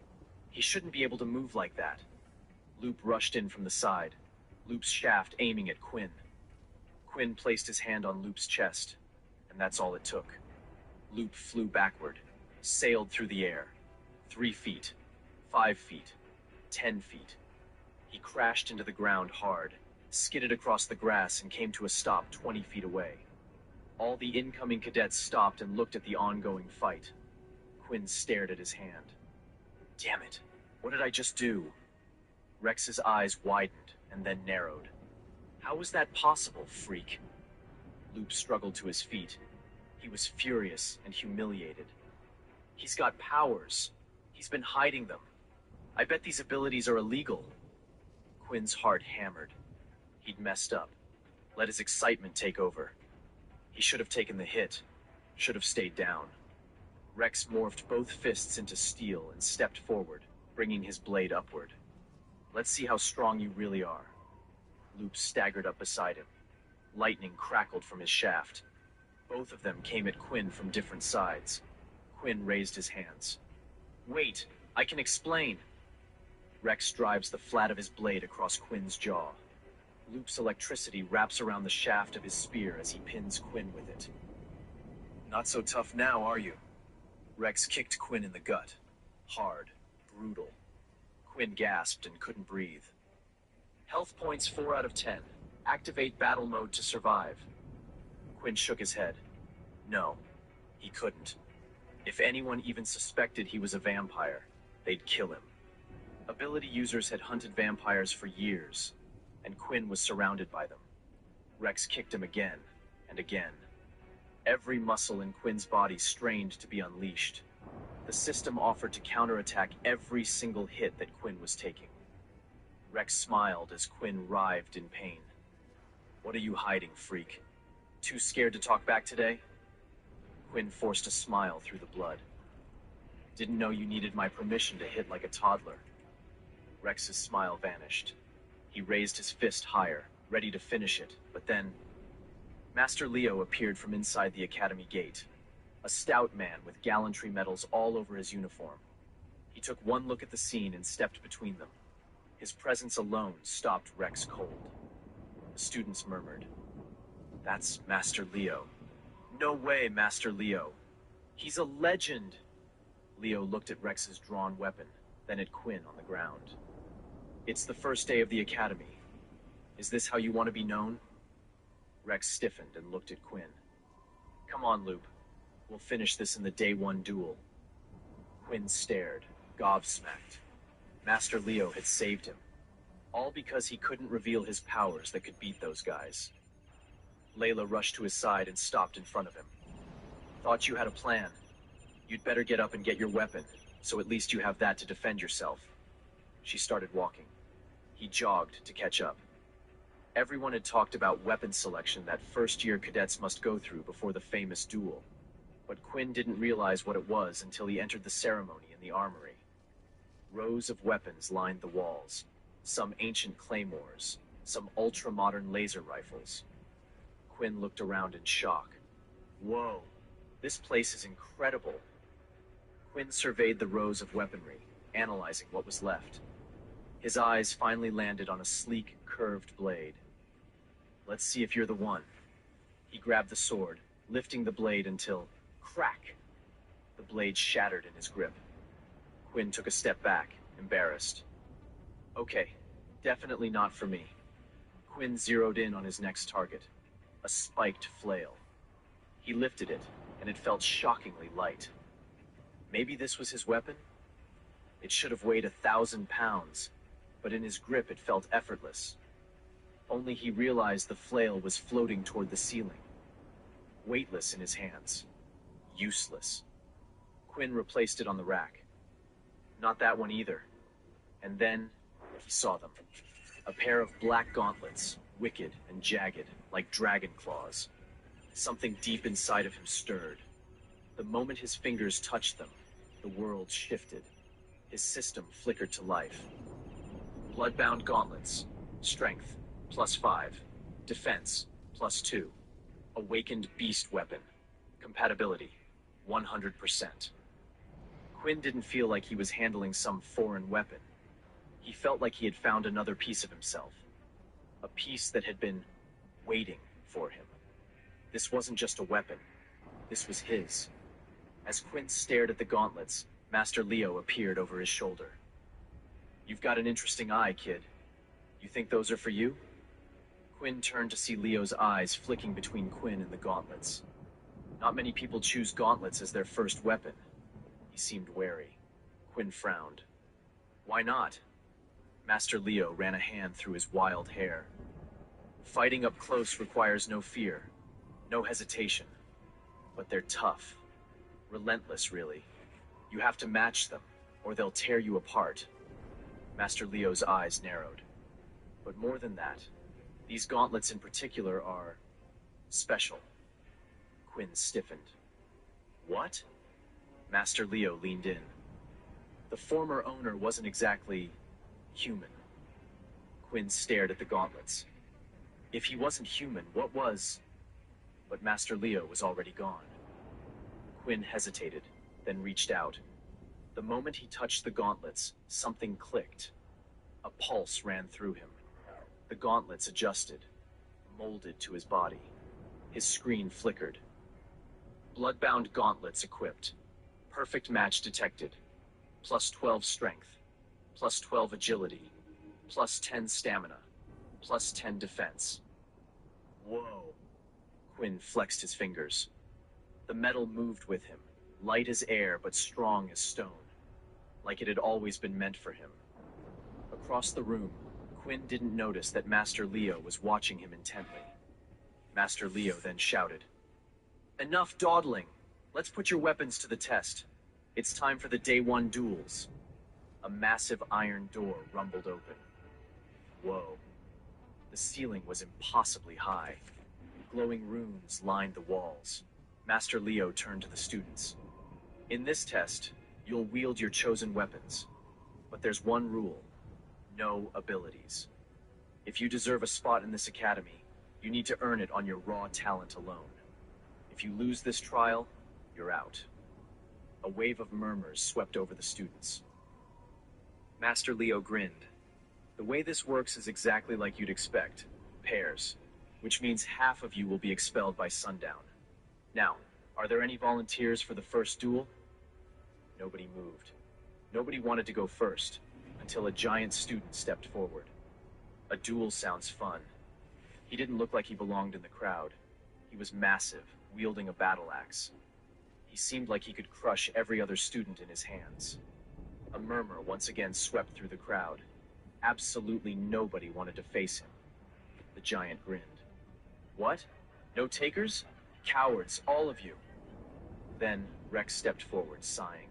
He shouldn't be able to move like that." Loop rushed in from the side, Loop's shaft aiming at Quinn. Quinn placed his hand on Loop's chest, and that's all it took. Loop flew backward, sailed through the air. 3 feet, 5 feet, 10 feet. He crashed into the ground hard, skidded across the grass, and came to a stop 20 feet away. All the incoming cadets stopped and looked at the ongoing fight. Quinn stared at his hand. "Damn it, what did I just do?" Rex's eyes widened and then narrowed. "How was that possible, freak?" Loop struggled to his feet. He was furious and humiliated. "He's got powers. He's been hiding them. I bet these abilities are illegal." Quinn's heart hammered. He'd messed up. Let his excitement take over. He should have taken the hit. Should have stayed down. Rex morphed both fists into steel and stepped forward, bringing his blade upward. "Let's see how strong you really are." Loop staggered up beside him. Lightning crackled from his shaft. Both of them came at Quinn from different sides. Quinn raised his hands. "Wait, I can explain." Rex drives the flat of his blade across Quinn's jaw. Loop's electricity wraps around the shaft of his spear as he pins Quinn with it. "Not so tough now, are you?" Rex kicked Quinn in the gut. Hard, brutal. Quinn gasped and couldn't breathe. "Health points 4 out of 10. Activate battle mode to survive." Quinn shook his head. No, he couldn't. If anyone even suspected he was a vampire, they'd kill him. Ability users had hunted vampires for years, and Quinn was surrounded by them. Rex kicked him again and again. Every muscle in Quinn's body strained to be unleashed. The system offered to counterattack every single hit that Quinn was taking. Rex smiled as Quinn writhed in pain. "What are you hiding, freak? Too scared to talk back today?" Quinn forced a smile through the blood. "Didn't know you needed my permission to hit like a toddler." Rex's smile vanished. He raised his fist higher, ready to finish it, but then Master Leo appeared from inside the academy gate. A stout man with gallantry medals all over his uniform. He took one look at the scene and stepped between them. His presence alone stopped Rex cold. The students murmured, "That's Master Leo." "No way, Master Leo. He's a legend." Leo looked at Rex's drawn weapon, then at Quinn on the ground. "It's the first day of the academy. Is this how you want to be known?" Rex stiffened and looked at Quinn. "Come on, Loop. We'll finish this in the day 1 duel." Quinn stared, gobsmacked. Master Leo had saved him. All because he couldn't reveal his powers that could beat those guys. Layla rushed to his side and stopped in front of him. "Thought you had a plan. You'd better get up and get your weapon, so at least you have that to defend yourself." She started walking. He jogged to catch up. Everyone had talked about weapon selection that first-year cadets must go through before the famous duel. But Quinn didn't realize what it was until he entered the ceremony in the armory. Rows of weapons lined the walls, some ancient claymores, some ultra-modern laser rifles. Quinn looked around in shock. Whoa, this place is incredible. Quinn surveyed the rows of weaponry, analyzing what was left. His eyes finally landed on a sleek, curved blade. Let's see if you're the one. He grabbed the sword, lifting the blade until, crack! The blade shattered in his grip. Quinn took a step back, embarrassed. Okay, definitely not for me. Quinn zeroed in on his next target, a spiked flail. He lifted it, and it felt shockingly light. Maybe this was his weapon? It should have weighed 1,000 pounds, but in his grip it felt effortless. Only he realized the flail was floating toward the ceiling, weightless in his hands, useless. Quinn replaced it on the rack. Not that one either. And then he saw them. A pair of black gauntlets, wicked and jagged, like dragon claws. Something deep inside of him stirred. The moment his fingers touched them, the world shifted. His system flickered to life. Bloodbound gauntlets. Strength, +5. Defense, +2. Awakened beast weapon. Compatibility, 100%. Quinn didn't feel like he was handling some foreign weapon. He felt like he had found another piece of himself. A piece that had been waiting for him. This wasn't just a weapon. This was his. As Quinn stared at the gauntlets, Master Leo appeared over his shoulder. You've got an interesting eye, kid. You think those are for you? Quinn turned to see Leo's eyes flicking between Quinn and the gauntlets. Not many people choose gauntlets as their first weapon. He seemed wary. Quinn frowned. Why not? Master Leo ran a hand through his wild hair. Fighting up close requires no fear, no hesitation. But they're tough. Relentless, really. You have to match them, or they'll tear you apart. Master Leo's eyes narrowed. But more than that, these gauntlets in particular are special. Quinn stiffened. What? Master Leo leaned in. The former owner wasn't exactly human. Quinn stared at the gauntlets. If he wasn't human, what was? But Master Leo was already gone. Quinn hesitated, then reached out. The moment he touched the gauntlets, something clicked. A pulse ran through him. The gauntlets adjusted, molded to his body. His screen flickered. Bloodbound gauntlets equipped. Perfect match detected. +12 strength. +12 agility. +10 stamina. +10 defense. Whoa. Quinn flexed his fingers. The metal moved with him, light as air but strong as stone, like it had always been meant for him. Across the room, Quinn didn't notice that Master Leo was watching him intently. Master Leo then shouted, "Enough dawdling! Let's put your weapons to the test. It's time for the Day 1 duels." A massive iron door rumbled open. Whoa. The ceiling was impossibly high. Glowing runes lined the walls. Master Leo turned to the students. In this test, you'll wield your chosen weapons. But there's one rule. No abilities. If you deserve a spot in this academy, you need to earn it on your raw talent alone. If you lose this trial, you're out. A wave of murmurs swept over the students. Master Leo grinned. The way this works is exactly like you'd expect. Pairs. Which means half of you will be expelled by sundown. Now, are there any volunteers for the first duel? Nobody moved. Nobody wanted to go first, until a giant student stepped forward. A duel sounds fun. He didn't look like he belonged in the crowd. He was massive, wielding a battle axe. He seemed like he could crush every other student in his hands. A murmur once again swept through the crowd. Absolutely nobody wanted to face him. The giant grinned. What? No takers? Cowards, all of you. Then Rex stepped forward, sighing.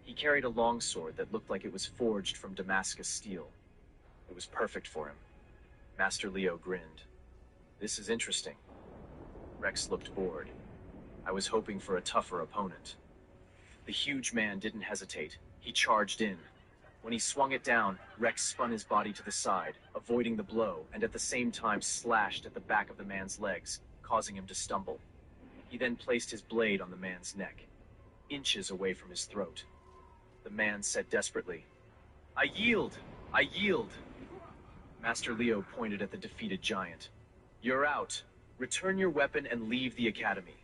He carried a longsword that looked like it was forged from Damascus steel. It was perfect for him. Master Leo grinned. This is interesting. Rex looked bored. I was hoping for a tougher opponent. The huge man didn't hesitate. He charged in. When he swung it down, Rex spun his body to the side, avoiding the blow, and at the same time slashed at the back of the man's legs, causing him to stumble. He then placed his blade on the man's neck, inches away from his throat. The man said desperately, "I yield! I yield!" Master Leo pointed at the defeated giant. "You're out. Return your weapon and leave the academy."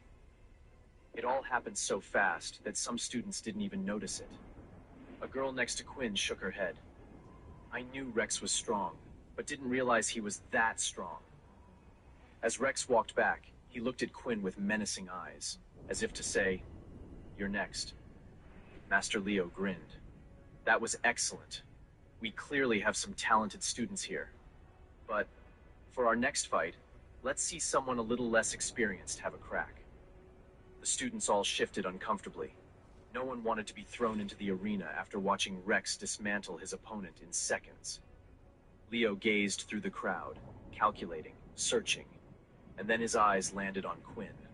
It all happened so fast that some students didn't even notice it. A girl next to Quinn shook her head. I knew Rex was strong, but didn't realize he was that strong. As Rex walked back, he looked at Quinn with menacing eyes, as if to say, "You're next." Master Leo grinned. "That was excellent. We clearly have some talented students here. But for our next fight, let's see someone a little less experienced have a crack." The students all shifted uncomfortably. No one wanted to be thrown into the arena after watching Rex dismantle his opponent in seconds. Leo gazed through the crowd, calculating, searching, and then his eyes landed on Quinn.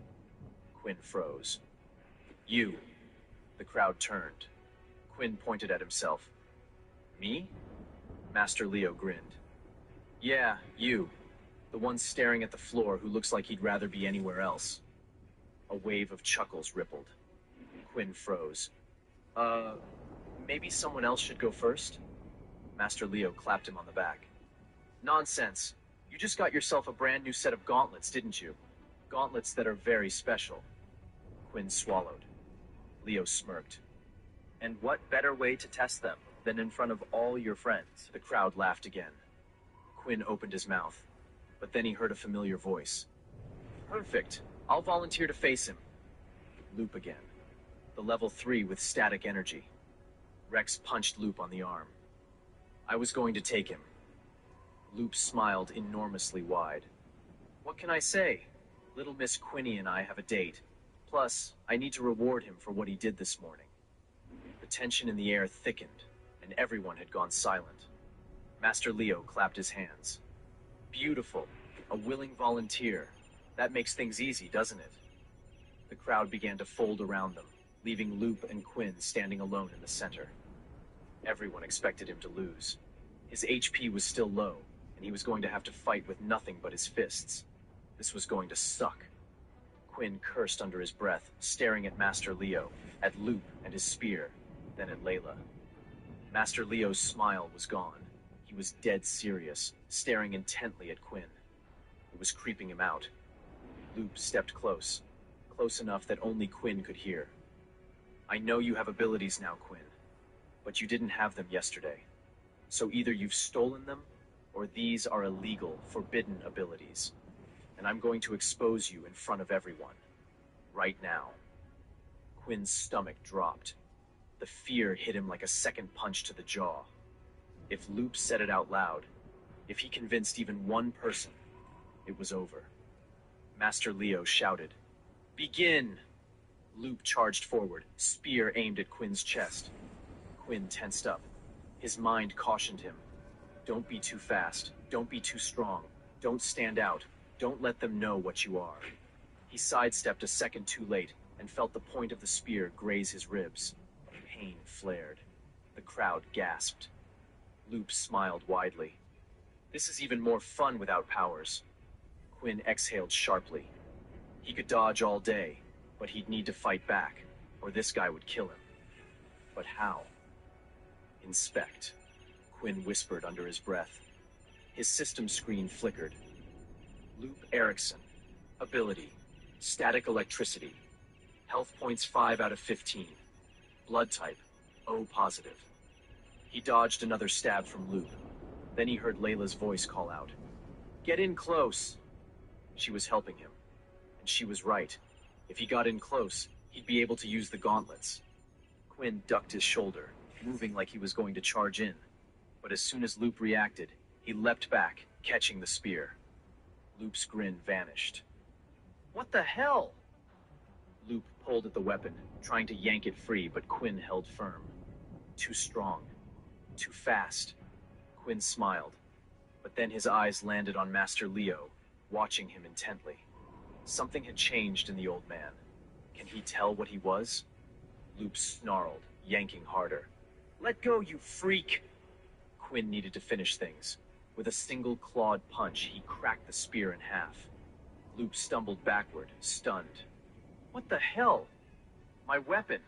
Quinn froze. "You." The crowd turned. Quinn pointed at himself. "Me?" Master Leo grinned. "Yeah, you. The one staring at the floor who looks like he'd rather be anywhere else." A wave of chuckles rippled. Quinn froze. Maybe someone else should go first?" Master Leo clapped him on the back. "Nonsense. You just got yourself a brand new set of gauntlets, didn't you? Gauntlets that are very special." Quinn swallowed. Leo smirked. "And what better way to test them than in front of all your friends?" The crowd laughed again. Quinn opened his mouth, but then he heard a familiar voice. "Perfect. I'll volunteer to face him." Loop again. The level 3 with static energy. Rex punched Loop on the arm. "I was going to take him." Loop smiled enormously wide. "What can I say? Little Miss Quinny and I have a date. Plus, I need to reward him for what he did this morning." The tension in the air thickened, and everyone had gone silent. Master Leo clapped his hands. "Beautiful. A willing volunteer. That makes things easy, doesn't it?" The crowd began to fold around them, leaving Loop and Quinn standing alone in the center. Everyone expected him to lose. His HP was still low, and he was going to have to fight with nothing but his fists. This was going to suck. Quinn cursed under his breath, staring at Master Leo, at Loop and his spear, then at Layla. Master Leo's smile was gone. He was dead serious, staring intently at Quinn. It was creeping him out. Loop stepped close enough that only Quinn could hear. "I know you have abilities now, Quinn, but you didn't have them yesterday. So either you've stolen them, or these are illegal, forbidden abilities. And I'm going to expose you in front of everyone. Right now." Quinn's stomach dropped. The fear hit him like a second punch to the jaw. If Loop said it out loud, if he convinced even one person, it was over. Master Leo shouted, "Begin!" Loop charged forward, spear aimed at Quinn's chest. Quinn tensed up. His mind cautioned him. Don't be too fast. Don't be too strong. Don't stand out. Don't let them know what you are. He sidestepped a second too late and felt the point of the spear graze his ribs. Pain flared. The crowd gasped. Loop smiled widely. This is even more fun without powers. Quinn exhaled sharply. He could dodge all day, but he'd need to fight back, or this guy would kill him. But how? Inspect, Quinn whispered under his breath. His system screen flickered. Loop Erickson. Ability. Static electricity. Health points 5 out of 15. Blood type. O positive. He dodged another stab from Loop. Then he heard Layla's voice call out. "Get in close." She was helping him. And she was right. If he got in close, he'd be able to use the gauntlets. Quinn ducked his shoulder, moving like he was going to charge in. But as soon as Loop reacted, he leapt back, catching the spear. Loop's grin vanished. "What the hell?" Loop pulled at the weapon, trying to yank it free, but Quinn held firm. Too strong. Too fast. Quinn smiled, but then his eyes landed on Master Leo, watching him intently. Something had changed in the old man. Can he tell what he was? Loop snarled, yanking harder. Let go, you freak! Quinn needed to finish things. With a single clawed punch, he cracked the spear in half. Loop stumbled backward, stunned. What the hell? My weapon.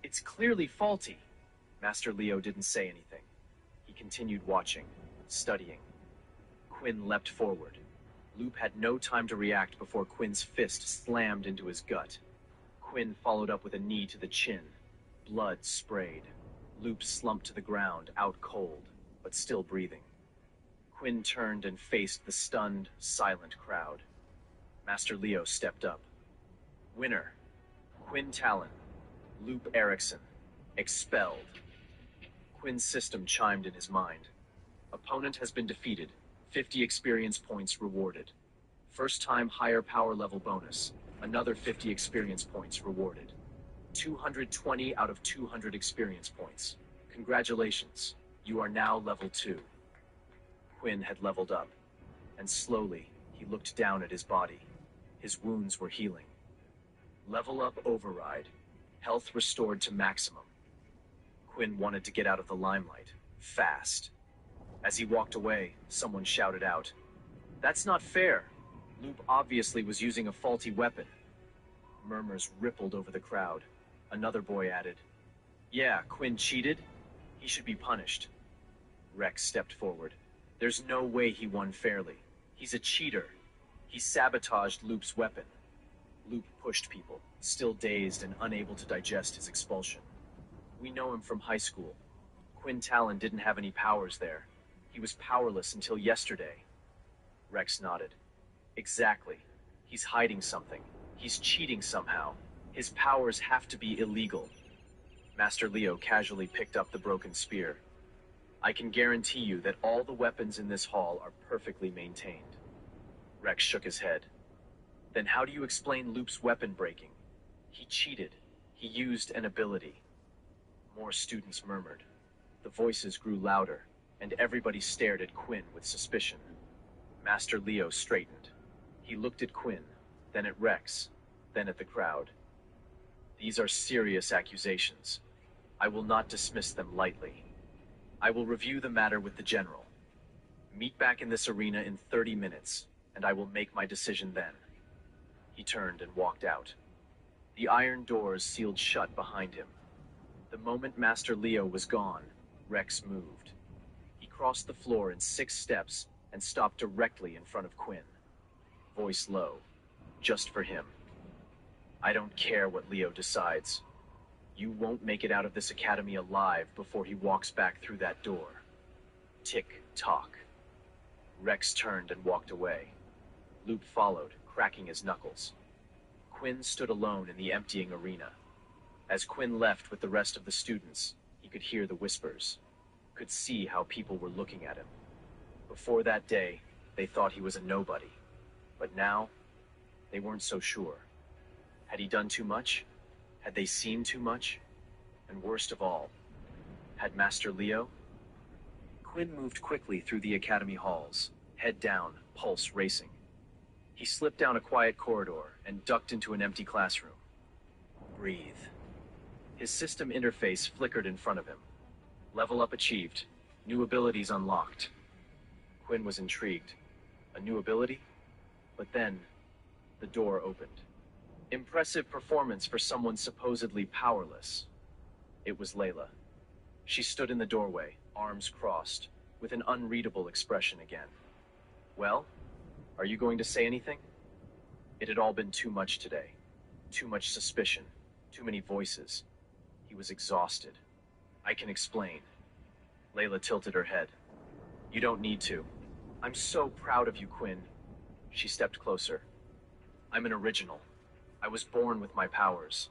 It's clearly faulty. Master Leo didn't say anything. He continued watching, studying. Quinn leapt forward. Loop had no time to react before Quinn's fist slammed into his gut. Quinn followed up with a knee to the chin. Blood sprayed. Loop slumped to the ground, out cold, but still breathing. Quinn turned and faced the stunned, silent crowd. Master Leo stepped up. Winner. Quinn Talon. Loop Erickson. Expelled. Quinn's system chimed in his mind. Opponent has been defeated. 50 experience points rewarded. First time higher power level bonus. Another 50 experience points rewarded. 220 out of 200 experience points. Congratulations. You are now level 2. Quinn had leveled up, and slowly he looked down at his body. His wounds were healing. Level up override. Health restored to maximum. Quinn wanted to get out of the limelight, fast. As he walked away, someone shouted out, "That's not fair. Loop obviously was using a faulty weapon." Murmurs rippled over the crowd. Another boy added, "Yeah, Quinn cheated. He should be punished." Rex stepped forward. "There's no way he won fairly. He's a cheater. He sabotaged Loop's weapon." Loop pushed people, still dazed and unable to digest his expulsion. "We know him from high school. Quinn Talon didn't have any powers there. He was powerless until yesterday." Rex nodded. "Exactly. He's hiding something. He's cheating somehow. His powers have to be illegal." Master Leo casually picked up the broken spear. "I can guarantee you that all the weapons in this hall are perfectly maintained." Rex shook his head. "Then how do you explain Loop's weapon breaking? He cheated. He used an ability." More students murmured. The voices grew louder, and everybody stared at Quinn with suspicion. Master Leo straightened. He looked at Quinn, then at Rex, then at the crowd. "These are serious accusations. I will not dismiss them lightly. I will review the matter with the general. Meet back in this arena in 30 minutes, and I will make my decision then." He turned and walked out. The iron doors sealed shut behind him. The moment Master Leo was gone, Rex moved. He crossed the floor in 6 steps and stopped directly in front of Quinn. Voice low, just for him. "I don't care what Leo decides. You won't make it out of this academy alive before he walks back through that door." Tick-tock. Rex turned and walked away. Loop followed, cracking his knuckles. Quinn stood alone in the emptying arena. As Quinn left with the rest of the students, he could hear the whispers, could see how people were looking at him. Before that day, they thought he was a nobody. But now, they weren't so sure. Had he done too much? Had they seen too much? And worst of all, had Master Leo? Quinn moved quickly through the academy halls, head down, pulse racing. He slipped down a quiet corridor and ducked into an empty classroom. Breathe. His system interface flickered in front of him. Level up achieved. New abilities unlocked. Quinn was intrigued. A new ability? But then, the door opened. Impressive performance for someone supposedly powerless. It was Layla. She stood in the doorway, arms crossed, with an unreadable expression again. "Well, are you going to say anything?" It had all been too much today. Too much suspicion. Too many voices. He was exhausted. "I can explain." Layla tilted her head. "You don't need to. I'm so proud of you, Quinn." She stepped closer. "I'm an original. I was born with my powers.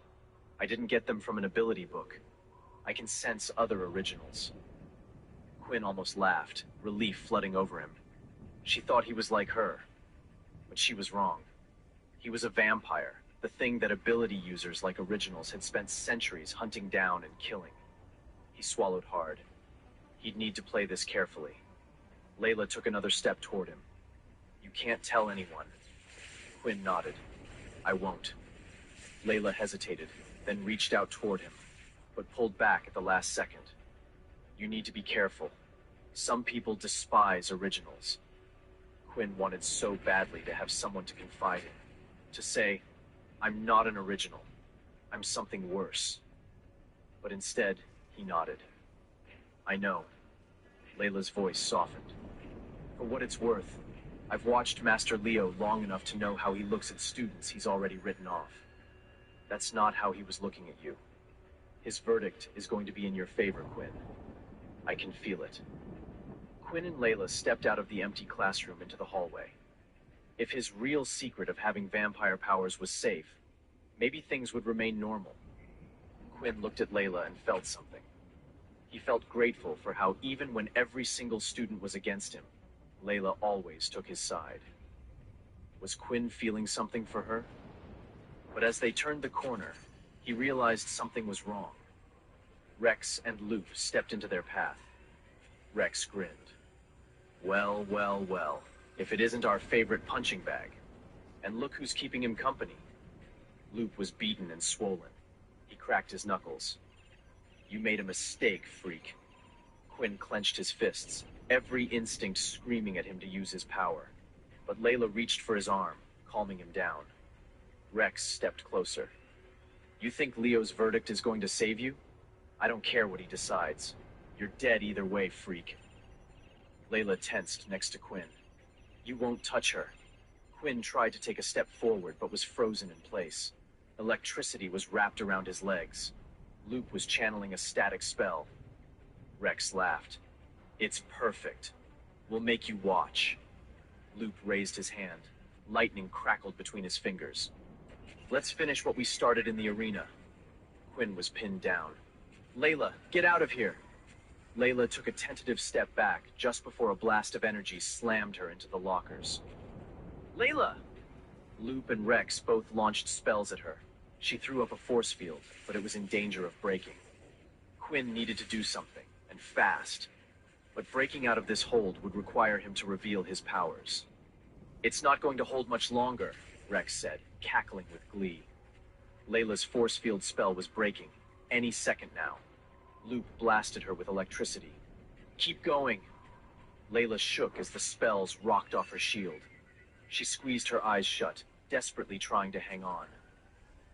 I didn't get them from an ability book. I can sense other originals." Quinn almost laughed, relief flooding over him. She thought he was like her, but she was wrong. He was a vampire, the thing that ability users like originals had spent centuries hunting down and killing. He swallowed hard. He'd need to play this carefully. Layla took another step toward him. "You can't tell anyone." Quinn nodded. "I won't." Layla hesitated, then reached out toward him, but pulled back at the last second. You need to be careful. Some people despise originals. Quinn wanted so badly to have someone to confide in, to say, I'm not an original. I'm something worse. But instead, he nodded. I know. Layla's voice softened. For what it's worth, I've watched Master Leo long enough to know how he looks at students he's already written off. That's not how he was looking at you. His verdict is going to be in your favor, Quinn. I can feel it. Quinn and Layla stepped out of the empty classroom into the hallway. If his real secret of having vampire powers was safe, maybe things would remain normal. Quinn looked at Layla and felt something. He felt grateful for how even when every single student was against him, Layla always took his side. Was Quinn feeling something for her? But as they turned the corner, he realized something was wrong. Rex and Loop stepped into their path. Rex grinned. Well, well, well, if it isn't our favorite punching bag. And look who's keeping him company. Loop was beaten and swollen. He cracked his knuckles. You made a mistake, freak. Quinn clenched his fists, every instinct screaming at him to use his power. But Layla reached for his arm, calming him down. Rex stepped closer. You think Leo's verdict is going to save you? I don't care what he decides. You're dead either way, freak. Layla tensed next to Quinn. You won't touch her. Quinn tried to take a step forward, but was frozen in place. Electricity was wrapped around his legs. Loop was channeling a static spell. Rex laughed. It's perfect. We'll make you watch. Loop raised his hand. Lightning crackled between his fingers. Let's finish what we started in the arena. Quinn was pinned down. Layla, get out of here! Layla took a tentative step back just before a blast of energy slammed her into the lockers. Layla! Loop and Rex both launched spells at her. She threw up a force field, but it was in danger of breaking. Quinn needed to do something, and fast. But breaking out of this hold would require him to reveal his powers. It's not going to hold much longer, Rex said, cackling with glee. Layla's force field spell was breaking, any second now. Loop blasted her with electricity. Keep going! Layla shook as the spells rocked off her shield. She squeezed her eyes shut, desperately trying to hang on.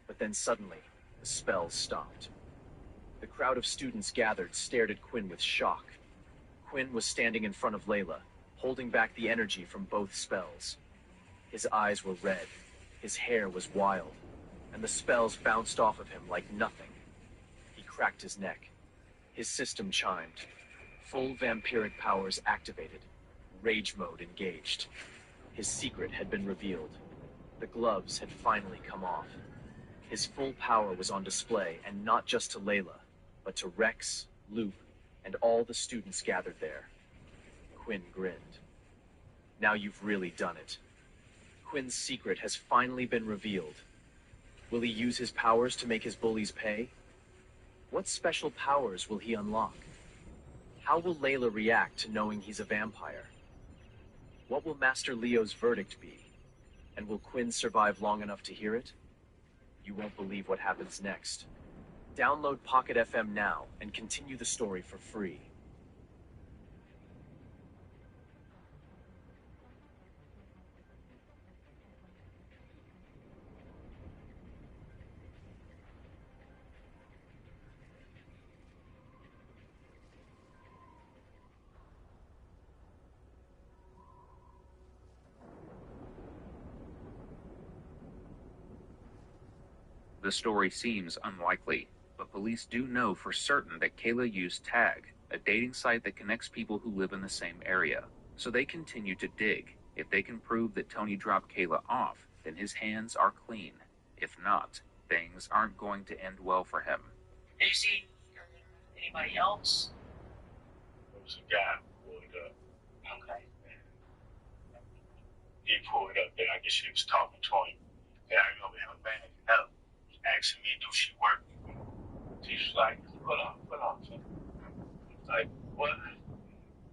But then suddenly, the spells stopped. The crowd of students gathered stared at Quinn with shock. Quinn was standing in front of Layla, holding back the energy from both spells. His eyes were red, his hair was wild, and the spells bounced off of him like nothing. He cracked his neck. His system chimed. Full vampiric powers activated. Rage mode engaged. His secret had been revealed. The gloves had finally come off. His full power was on display, and not just to Layla, but to Rex, Loop, and all the students gathered there. Quinn grinned. Now you've really done it. Quinn's secret has finally been revealed. Will he use his powers to make his bullies pay? What special powers will he unlock? How will Layla react to knowing he's a vampire? What will Master Leo's verdict be? And will Quinn survive long enough to hear it? You won't believe what happens next. Download Pocket FM now and continue the story for free. The story seems unlikely, but police do know for certain that Kayla used Tag, a dating site that connects people who live in the same area. So they continue to dig. If they can prove that Tony dropped Kayla off, then his hands are clean. If not, things aren't going to end well for him. Did you see anybody else? There was a guy who pulled up. Okay. He pulled up there. I guess she was talking to him. And I remember him banging up, asking me, do she work? She was like, hold on. Like, what?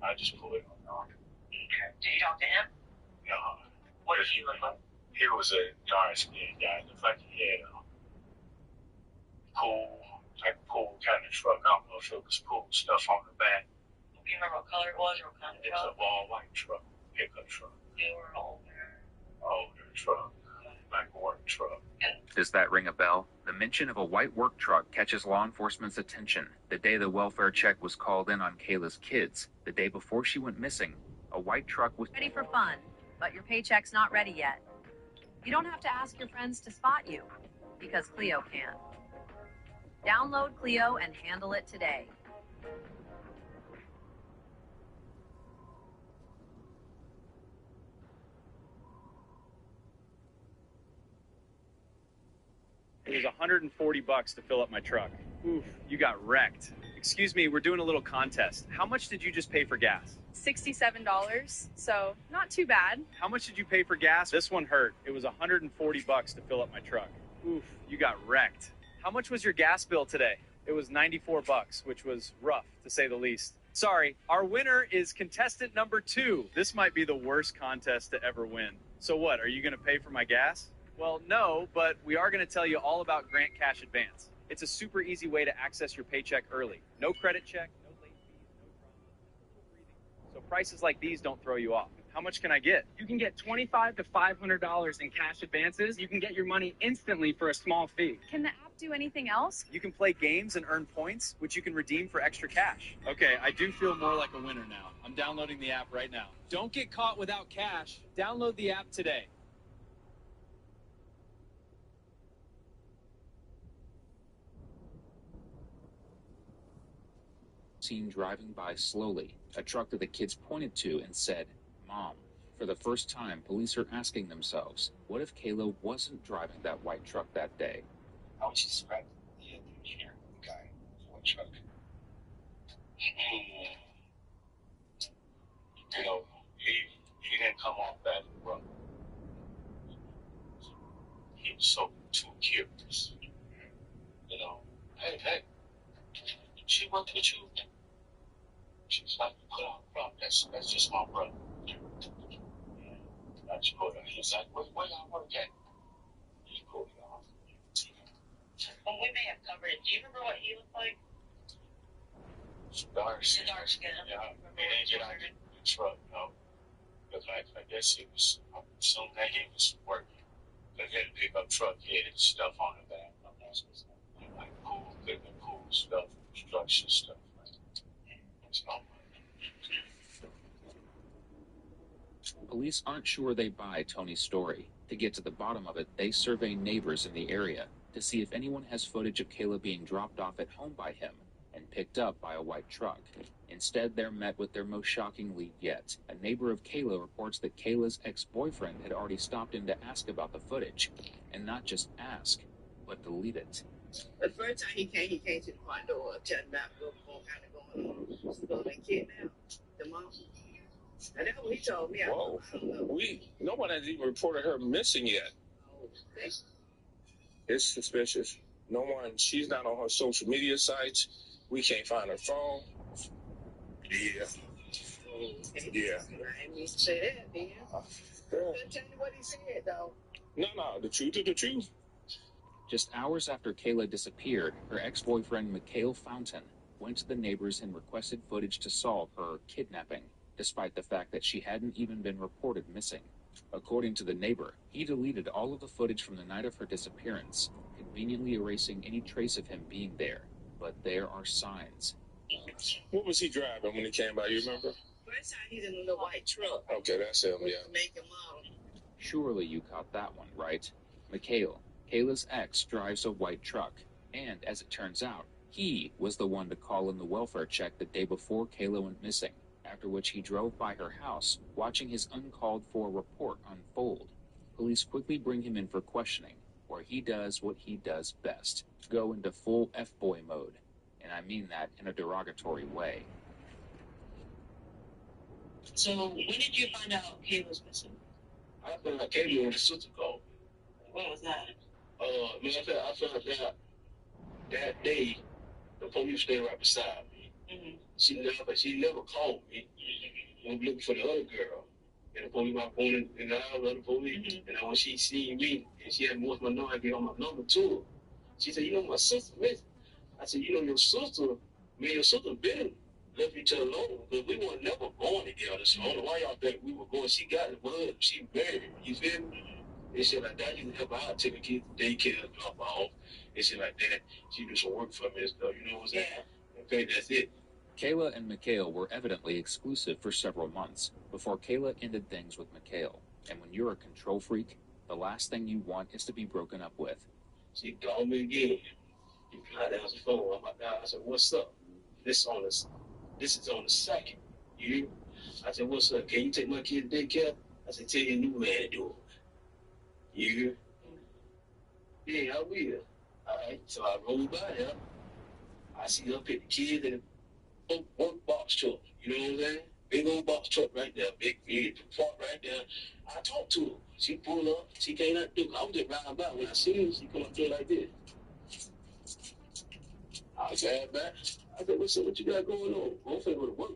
I just pulled it on. Okay. Did you talk to him? No. What did he look like? He was a dark skinned guy. Looked like he had a pool, Like a pool kind of truck. I don't know if it was pool stuff on the back. Do you remember what color it was or what kind of It's truck? a all white truck, pickup truck. They were older. Older truck, like a work truck. Does that ring a bell? The mention of a white work truck catches law enforcement's attention the day the welfare check was called in on Kayla's kids. The day before she went missing, a white truck was Ready for fun, but your paycheck's not ready yet. You don't have to ask your friends to spot you, because Clio can. Download Clio and handle it today. It was $140 to fill up my truck. Oof, you got wrecked. Excuse me, we're doing a little contest. How much did you just pay for gas? $67, so not too bad. How much did you pay for gas? This one hurt. It was $140 to fill up my truck. Oof, you got wrecked. How much was your gas bill today? It was $94, which was rough, to say the least. Sorry, our winner is contestant number 2. This might be the worst contest to ever win. So what, are you going to pay for my gas? Well, no, but we are going to tell you all about Grant Cash Advance. It's a super easy way to access your paycheck early. No credit check, no late fees, no drama. So prices like these don't throw you off. How much can I get? You can get $25 to $500 in cash advances. You can get your money instantly for a small fee. Can the app do anything else? You can play games and earn points, which you can redeem for extra cash. Okay, I do feel more like a winner now. I'm downloading the app right now. Don't get caught without cash. Download the app today. seen driving by slowly, a truck that the kids pointed to and said, "Mom." For the first time, police are asking themselves, what if Kayla wasn't driving that white truck that day? I was just the engineer guy for a truck. You know, he didn't come off that rough. He was so too curious. You know, hey, she worked with you. She's like, put on bro, that's just my brother. I just put her. He's like, where y'all work at? He pulled it off. Well, we may have covered it. Do you remember what he looked like? Dark skin. Dark skin. Yeah, he didn't get out of the truck, no. Because I guess he was, I'm assuming that he was working. Because he had a pickup truck, he had stuff on the back. Like pool, equipment, pool stuff, construction stuff. Police aren't sure they buy Tony's story. To get to the bottom of it, they survey neighbors in the area to see if anyone has footage of Kayla being dropped off at home by him and picked up by a white truck. Instead, they're met with their most shocking lead yet. A neighbor of Kayla reports that Kayla's ex-boyfriend had already stopped in to ask about the footage. And not just ask, but delete it. The first time he came to the front door, telling about what kind of going on. So they kidnapped the mom. And that's what he told me. Whoa. I don't know. Nobody has even reported her missing yet. It's suspicious. No one, she's not on her social media sites. We can't find her phone. Yeah. Yeah. I didn't mean to say that, then. Couldn't tell you what he said, though. No, the truth is the truth. Just hours after Kayla disappeared, her ex-boyfriend, Mikhail Fountain, went to the neighbors and requested footage to solve her kidnapping, despite the fact that she hadn't even been reported missing. According to the neighbor, he deleted all of the footage from the night of her disappearance, conveniently erasing any trace of him being there. But there are signs. What was he driving when he came by, you remember? First time he's in a little white truck. Okay, that's him, yeah. Make him model. Surely you caught that one, right? Mikhail, Kayla's ex, drives a white truck. And as it turns out, he was the one to call in the welfare check the day before Kayla went missing, after which he drove by her house, watching his uncalled-for report unfold. Police quickly bring him in for questioning, where he does what he does best, go into full F-boy mode. And I mean that in a derogatory way. So, when did you find out Kayla was missing? I found out Kayla when the sister called. When was that? I found out that day, the police stayed right beside me. Mm-hmm. She never called me. I was looking for the other girl. And the police was going in the aisle of the police. Mm-hmm. And when she seen me, and she had most of my number, I gave her my number to her. She said, you know, my sister missing. I said, you know, your sister, me and your sister been left each other alone because we were never born together. So I don't know why y'all think we were going. She got the blood. She married. You feel me? And shit like that. You can help her out, take a kid to daycare, drop her off, and shit like that. She do some work for me and stuff. You know what I'm saying? Okay, that's it. Kayla and Mikhail were evidently exclusive for several months before Kayla ended things with Mikhail. And when you're a control freak, the last thing you want is to be broken up with. She called me again. You got down the phone. I'm like, I said, what's up? This is on the second. You? I said, what's up? Can you take my kid to daycare? I said, tell your new man to do it. You? Yeah, I will. All right. So I rolled by there. I see her pick the kid in a work box truck. You know what I'm saying? Big old box truck right there. Big park right there. I talked to her. She pulled up. She came out. I was just riding by. When I seen her, she come up to her like this. I got back. I said, what's up? What you got going on? I'm finna go to work.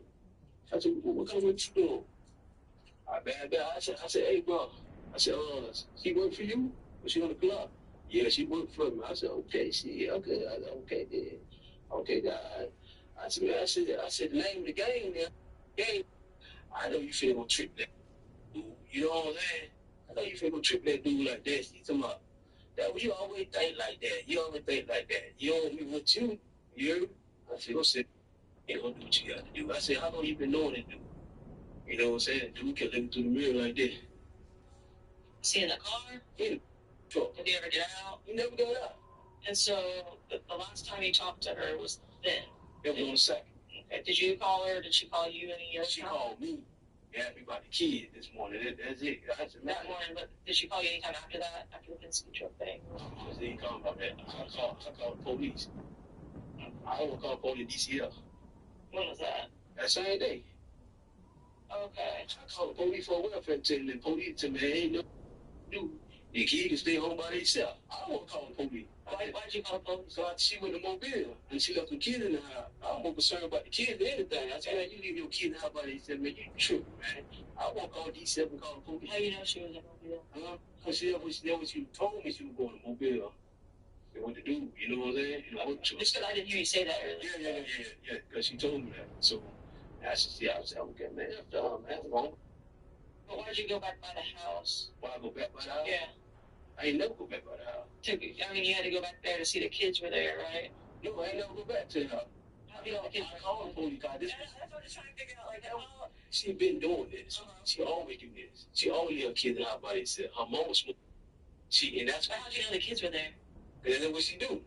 I said, what kind of work you doing? I backed back. I said, hey, bro. I said, she work for you? Was she on the club? Yeah, she worked for me. I said, okay, she, okay. I said, okay, then. Okay, God. I said, man, I said, the name of the game there. Game. I know you finna go trip that dude. You know what I'm saying? I know you finna go trip that dude like that. She talking about that. You always think like that. You always think like that. You don't even what you. You. I said, go sit. You gonna do what you got to do. I said, how long you been knowing it, dude? You know what I'm saying? Dude kept looking through the mirror like this. See in the car? In the truck. Did he ever get out? He never got out. And so the last time you talked to her was then? It was on the second. Okay. Did you call her? Did she call you any other She time? called me. Asked me about the kid this morning. That's it. That morning, but did she call you anytime after that? After the Penske truck thing? I didn't call about that. I called the police. I don't call police DCF. When was that? That same day. Okay. I called the police for a welfare attendant. The police told me, hey, ain't no dude. The kid can stay home by himself. I don't want to call the police. Why'd you call the police? So she went to Mobile and she left the kid in the house. I'm more concerned about the kid than anything. I said, man, you leave your kid in the house by himself, man. You tripping, man. I won't call D7 and call the police. How you know she was in Mobile? Because she told me she was going to Mobile. And what to do, you know what I'm saying? You know, just because I didn't hear you say that earlier. Yeah, because she told me that. So I said, okay, man, that's dumb, man. That's wrong. But why did you go back by the house? Why I go back by the house? Yeah. I ain't never go back by the house. I mean, you had to go back there to see the kids were there, right? No, I ain't never go back to the house. How do you know the kids were called the police car. That's what I'm just trying to figure out. Like, how? She been doing this. She always do this. She always leave her kids in the house by themselves. Her mom was smoking. And that's why. How'd you know the kids were there? And that's what she do.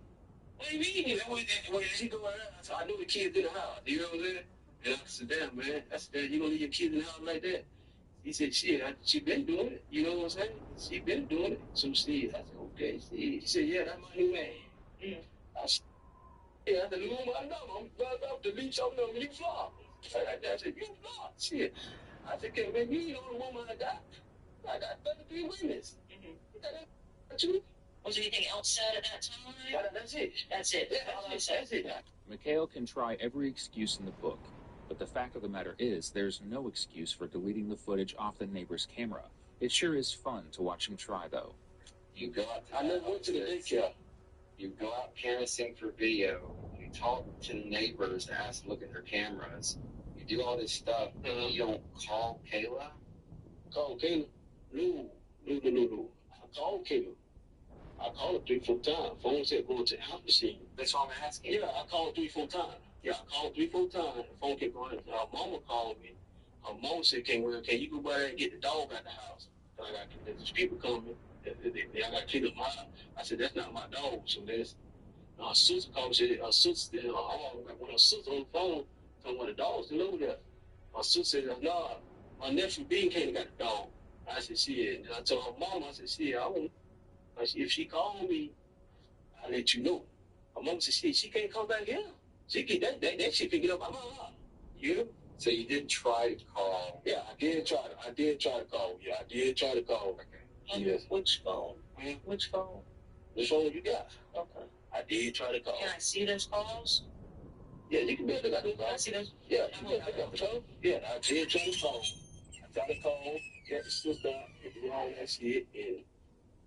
What do you mean? When she go around, so I knew the kids in the house. You know what I'm saying? And I said, damn, man. I said, you gonna leave your kids in the house like that? He said, shit, she been doing it. You know what I'm saying? She been doing it. So Steve, I said, okay, Steve. He said, yeah, that's my new man. I said, yeah, I said, Lou, I know. I'm about to delete your number. You flop. I said, you flop. Shit. I said, okay, man, you ain't the only woman I got. I got 33 witnesses. That's you. Was anything else said at that time? That's it. That's it. Yeah, that's it. Mikhail can try every excuse in the book, but the fact of the matter is there's no excuse for deleting the footage off the neighbor's camera. It sure is fun to watch him try, though. You go out to I never went to the daycare. You go out canvassing for video. You talk to neighbors, ask them to look at their cameras. You do all this stuff, and you don't call Kayla? Call Kayla? No. I called Kayla. I called her 3-4 times. Phone said going to the house machine. That's all I'm asking. Yeah, I called 3-4 times. Yeah, I called 3-4 times. The phone kept going. Her mama called me. Her mama said, can you go by there and get the dog out the house? There's people coming. I got to clean up my house. I said, that's not my dog. So there's her sister called me. Said, her sister, when her sister on the phone, told me the dog's still over there. Her sister said, nah, my nephew Ben came and got the dog. I said, shit. And I told her mama, I said, shit, I won't. If she called me, I'll let you know. My mom said, shit, she can't come back here. She can, that shit can get up by my house. You? So you did try to call? Yeah, I did try to call. Yeah, I did try to call. Okay. Yes. Which phone? Which phone? Which phone you got? Okay. I did try to call. Can I see those calls? Yeah, you can be able to look at those calls. Can I see those? Yeah, you can look at those. Yeah, I did try to call. I tried to call, get the sister, and do all that shit, and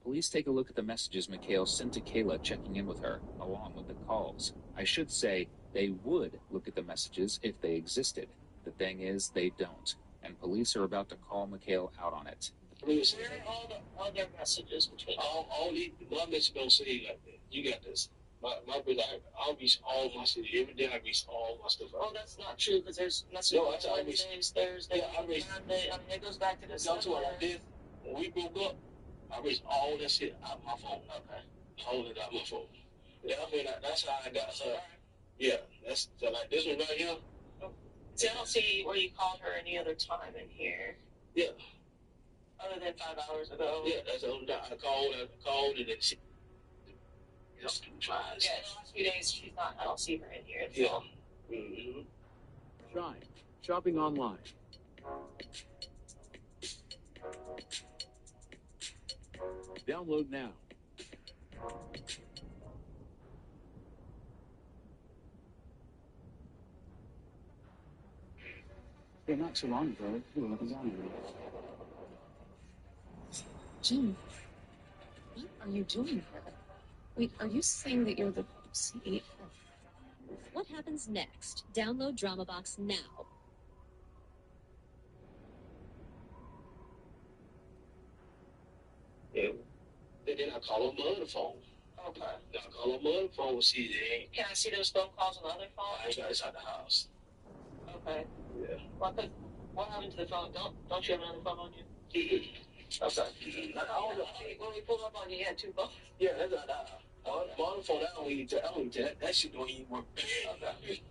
Police take a look at the messages Mikhail sent to Kayla checking in with her, along with the calls. I should say, they would look at the messages if they existed. The thing is, they don't, and police are about to call Mikhail out on it. Where are all the other messages between all these? My message don't say like that. You got this. My brother, I reach all my shit every day. I reach all my stuff. Oh, that's not true because there's messages on Wednesdays, Thursdays, Monday. I mean, it goes back to this. Y'all too. Like this. When we broke up, I reached all that shit out my phone. Okay. All it out my phone. Yeah, I mean that's how I got her. Yeah, that's so like this one right here. See, I don't see where you called her any other time in here. Yeah. Other than 5 hours ago. Yeah, that's the only time I called, and then she just tries. Yeah, in the last few days, she's not, I don't see her in here. So. Yeah. Mm-hmm. Shine. Shopping online. Download now. Yeah, not too long ago. What was on it? Jim, what are you doing here? Wait, are you saying that you're the CEO? What happens next? Download DramaBox now. Yeah. And then I call her mother phone. Okay. Then I call her mother phone. She ain't. Can I see those phone calls on the other phone? I ain't got inside the house. Okay. Yeah. Well, what happened to the phone? Don't you have another phone on you? Mm-hmm. Okay. When we pulled up on you, you had two phones. Yeah, that's not my phone. I don't even that shit don't even work. Okay.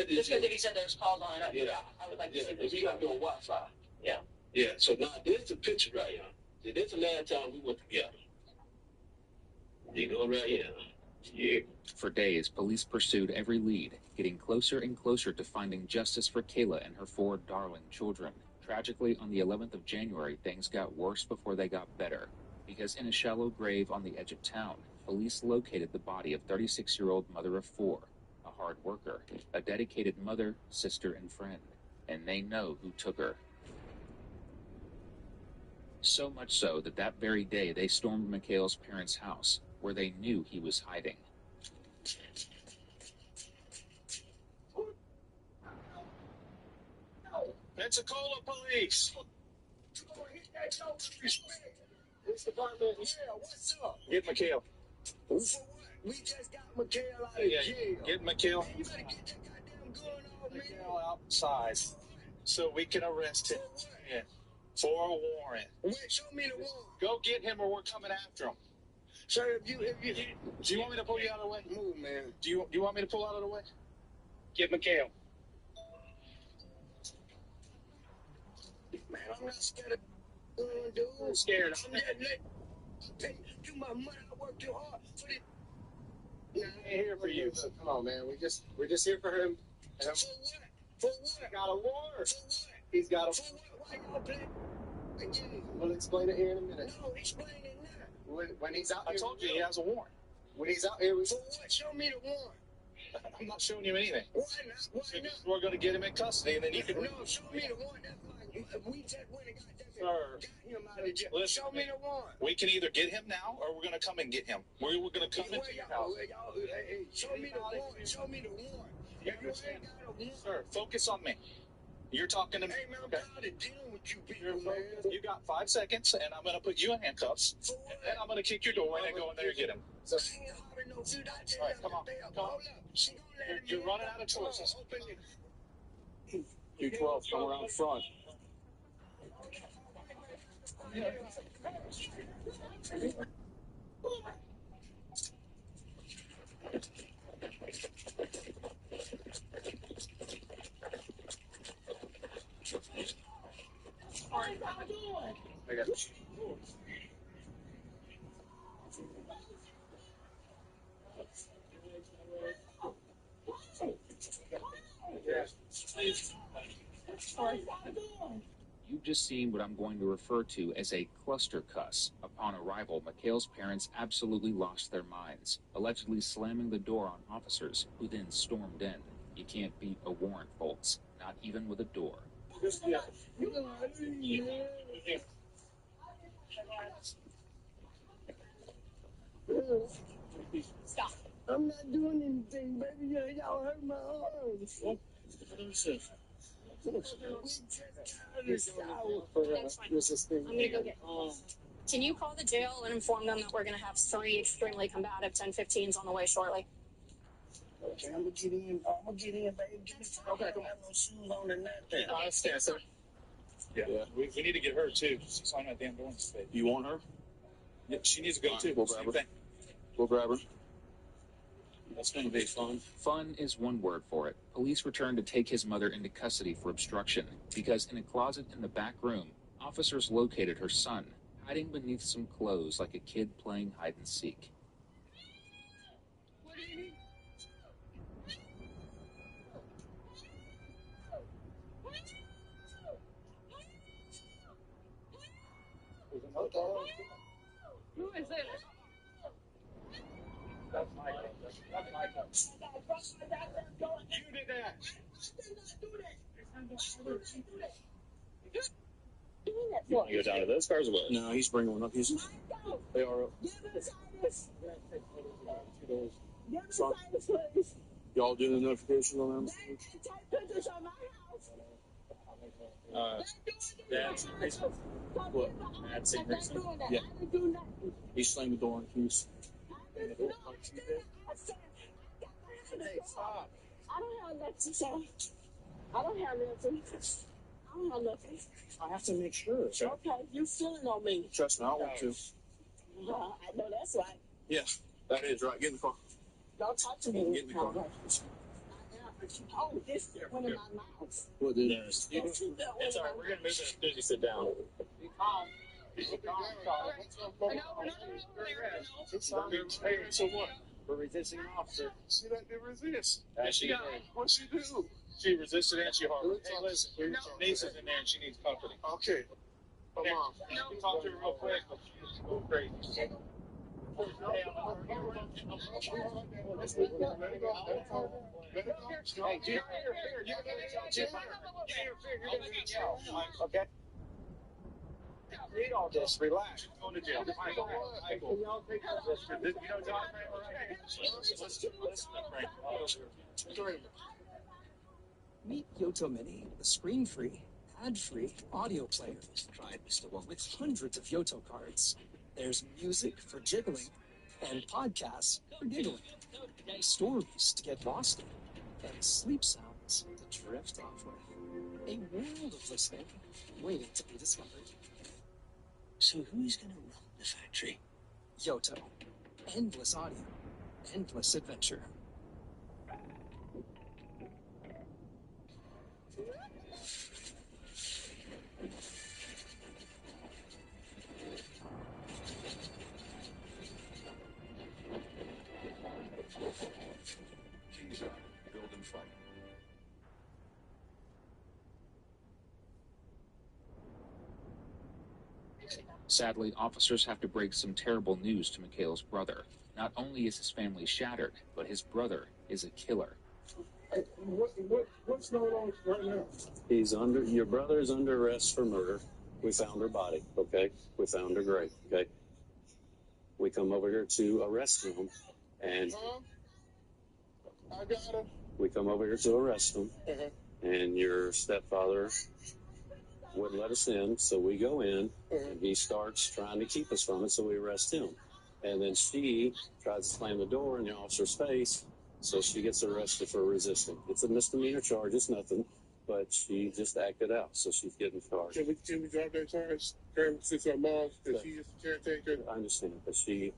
Just because he said there's calls on it. Yeah. I would like to see this. If you got to do a Wi-Fi. Yeah. Yeah. So now there's the picture right here. This is the last time we went together. You go right here. Yeah. For days, police pursued every lead, getting closer and closer to finding justice for Kayla and her 4 darling children. Tragically, on the 11th of January, things got worse before they got better, because in a shallow grave on the edge of town, police located the body of 36-year-old mother of 4, a hard worker, a dedicated mother, sister, and friend, and they know who took her. So much so that that very day they stormed Mikhail's parents' house, where they knew he was hiding. Pensacola police. Police department. Yeah, what's up? Get Mikhail. For what? We just got Mikhail out of jail. Get Mikhail. Hey, you better get that goddamn gun off me. Mikhail outside, so we can arrest him. For what? Yeah. For a warrant. Wait, show me the warrant. Go get him, or we're coming after him. Sir, if you do you want me to pull you out of the way? Move, man. Do you want me to pull out of the way? Get Mikhail. Man, I'm not scared of dude. I'm scared. I'm just letting do my money. I work too hard for it. Nah, I ain't here for you. Come on, man. We're just here for him. For what? For what? Got a warrant. For what? He's got a. For what? Why y'all play? Again. We'll explain it here in a minute. No, explain it now. When he's out here. I told you he has a warrant. When he's out here, for what? Show me the warrant. I'm not showing you anything. Why not? Why not? We're going to get him in custody, and then you can. No, show me the warrant. We just went and got him out of jail. Listen, show me the warrant. We can either get him now, or we're going to come and get him. We're going to come into your house. Hey, show me the warrant. Show me the warrant. If you ain't got a warrant. Sir, focus on me. You're talking to me. Hey, man, I'm tired of dealing with you people, man. You got 5 seconds, and I'm going to put you in handcuffs. For what? And I'm going to kick your door, and then go in there and get him. So, all right, come on. Come on. You're running out of choices. 212, come around front. I got it. You've just seen what I'm going to refer to as a cluster cuss. Upon arrival, Mikhail's parents absolutely lost their minds, allegedly slamming the door on officers, who then stormed in. You can't beat a warrant, folks, not even with a door. Stop. I'm not doing anything, baby. Y'all hurt my arms. What is this? That's fine. I'm gonna go get. Can you call the jail and inform them that we're gonna have 3 extremely combative 10-15s on the way shortly? Okay, I'm gonna get in, baby. Okay, come on. No shoes on and nothing. I understand, sir. Yeah. We need to get her, too. She's on that damn door. You want her? Yeah, she needs to go, too. We'll grab her. We'll grab her. That's going to be fun. Fun is one word for it. Police returned to take his mother into custody for obstruction because in a closet in the back room, officers located her son, hiding beneath some clothes like a kid playing hide and seek. Who is it? That's Michael. That's Michael. You did that. You want to go down to those cars or what? No, he's bringing one up. They are up. So, y'all doing the notification on them? Dad's reason. What? Dad's reason? Yeah. He slammed the door on keys. Hey, stop. I don't have nothing to say. I don't have nothing. I have to make sure. Okay, you stealing on me. Trust me, I want to. I know that's right. Yeah, that is right. Get in the car. Don't talk to me. Get in the car. Oh, this went in my mouth. What did It's all right. We're going to move it as soon as you sit down. Hey, so what? We're resisting an officer. She let me resist. What'd she do? She resisted and she harbored. Hey, listen, your niece is in there and she needs company. Okay. Come on. Talk to her real quick, but she's going crazy. Hey, Jim, okay? Read all this. Relax. Going to jail. Michael. You know, John Frank, Meet Yoto Mini, the screen-free, ad-free audio player. Tried Mr. One with hundreds of Yoto cards. There's music for jiggling and podcasts for giggling. Stories to get lost in and sleep sounds to drift off with. A world of listening waiting to be discovered. So who's going to run the factory? Yoto. Endless audio. Endless adventure. Build and fight. Sadly, officers have to break some terrible news to Mikhail's brother. Not only is his family shattered, but his brother is a killer. What's going on right now? Your brother is under arrest for murder. We found her body, okay? We found her grave, okay? We come over here to arrest him, and I got her. we come over here to arrest him, and your stepfather wouldn't let us in, so we go in, and he starts trying to keep us from it, so we arrest him. And then she tries to slam the door in the officer's face, so she gets arrested for resisting. It's a misdemeanor charge, it's nothing, but she just acted out, so she's getting charged. Can we drop that charge? Since her mom, because she is the caretaker. I understand, but she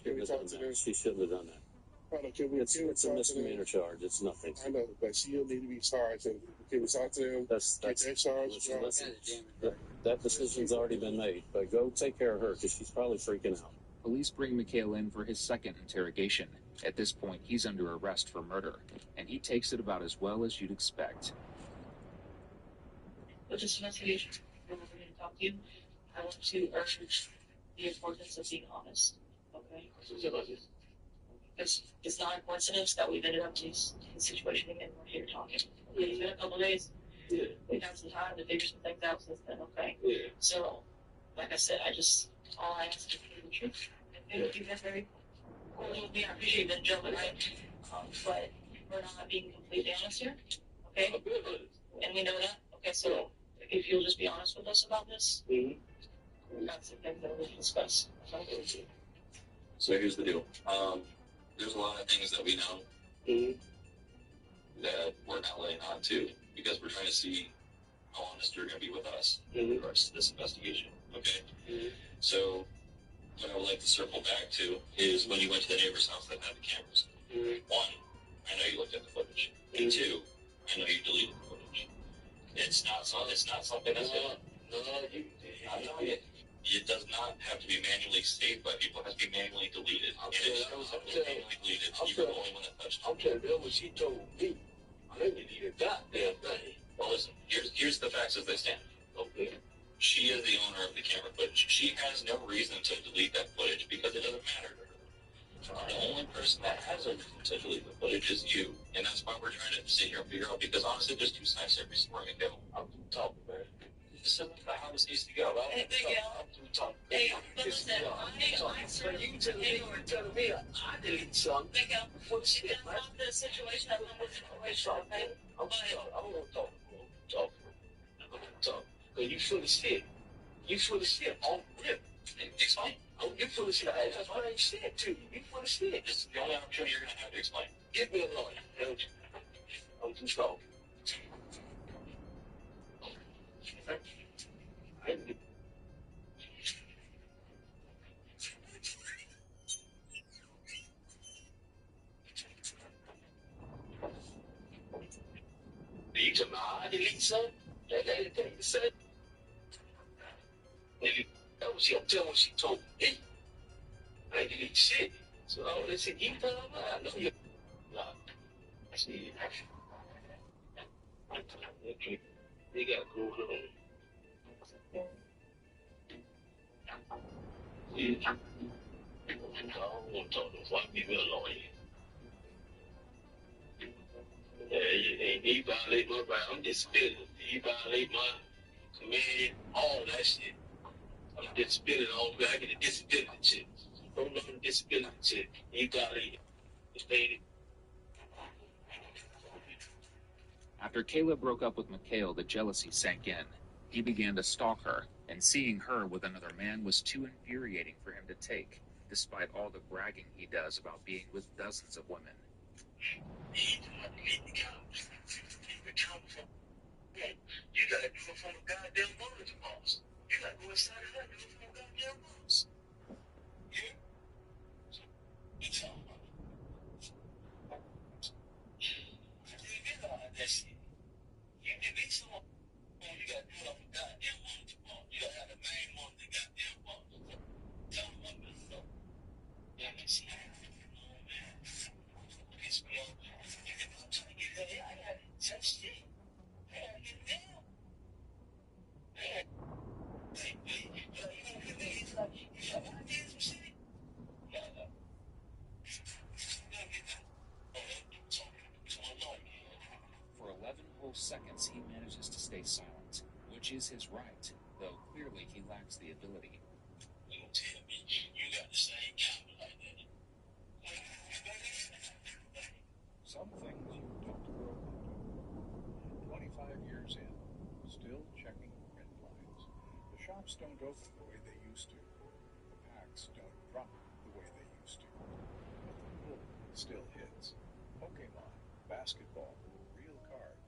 Can we talk to them? She shouldn't have done that. It's a misdemeanor charge. It's nothing. I know, but she'll need to be charged. And can we talk to them? That's that charge. Listen, that decision's already been made. But go take care of her because she's probably freaking out. Police bring Mikhail in for his second interrogation. At this point, he's under arrest for murder, and he takes it about as well as you'd expect. With this investigation, when we're going to talk to you, I want to urge the importance of being honest. Okay? It's not a coincidence that we've ended up in this situation again. We're here talking. It's been a couple of days. Yeah. We've had some time to figure some things out since then, okay? Yeah. So, like I said, all I ask is for the truth. And You've been very cordial with me. I appreciate that, Joe, right? But we're not being completely honest here, okay? And we know that. Okay, so if you'll just be honest with us about this, that's the thing that we'll discuss. So here's the deal. There's a lot of things that we know that we're not laying on to because we're trying to see how honest you're going to be with us in regards to this investigation. Okay? So what I would like to circle back to is when you went to the neighbor's house that had the cameras. One, I know you looked at the footage. And two, I know you deleted the footage. It's not something that's I know it does not have to be manually saved by people. It has to be manually deleted. And it shows that it was manually deleted. You were the only one that touched it. I'm telling you what she told me. I didn't delete a goddamn thing. Well, listen, here's the facts as they stand. Okay. She is the owner of the camera footage. She has no reason to delete that footage because it doesn't matter to her. The only person that has a reason to delete the footage is you. And that's why we're trying to sit here and figure out, because honestly, there's two sides to every story. And I'm through talking, man. This isn't how this needs to go. Hey, Miguel. I'm through talking. Hey, but listen, You telling me I deleted something. Miguel, What shit, that's man? not the situation. That's not the situation, okay? I don't want to talk. I'm going to talk. Because you full of shit. You full of shit. On rip. Explain. Oh, you full of shit. That's what I ain't said to you. You full of shit. This is the only opportunity you're going to have to explain. Give me a lawyer, don't you? I'm too strong. I didn't get you tell me I delete something? That lady tell you to say? That was she. I'm telling what she told me. I ain't delete shit. So all that shit you talking about, I know you. Nah. See, they got going on. See, I don't want to talk to white people alone. Yeah, he violate my right. I'm disability. He violate my command, all that shit. I'm disability all the way. I get a disability check. Don't know the disability check. He violate it. After Kayla broke up with Mikhail, the jealousy sank in. He began to stalk her, and seeing her with another man was too infuriating for him to take, despite all the bragging he does about being with dozens of women. You gotta do it from a goddamn woman's boss. You gotta go inside of her and do it from a goddamn boss. Yeah? It's all about it. I didn't realize that shit. You delete someone, you gotta do it off a goddamn woman's boss. You gotta have the main one, the goddamn boss. Tell them what to do. Yeah, man, see, oh man, piss me off. I'm trying to get that. I gotta touch it. I gotta get it down. For 11 whole seconds, he manages to stay silent, which is his right, though clearly he lacks the ability. You don't tell me you got the same camera like that. Some things you don't grow into. 25 years in, still checking print lines. The shops don't open the way they used to. The packs don't drop the way they used to. But the pull still hits. Pokemon, basketball, real cards.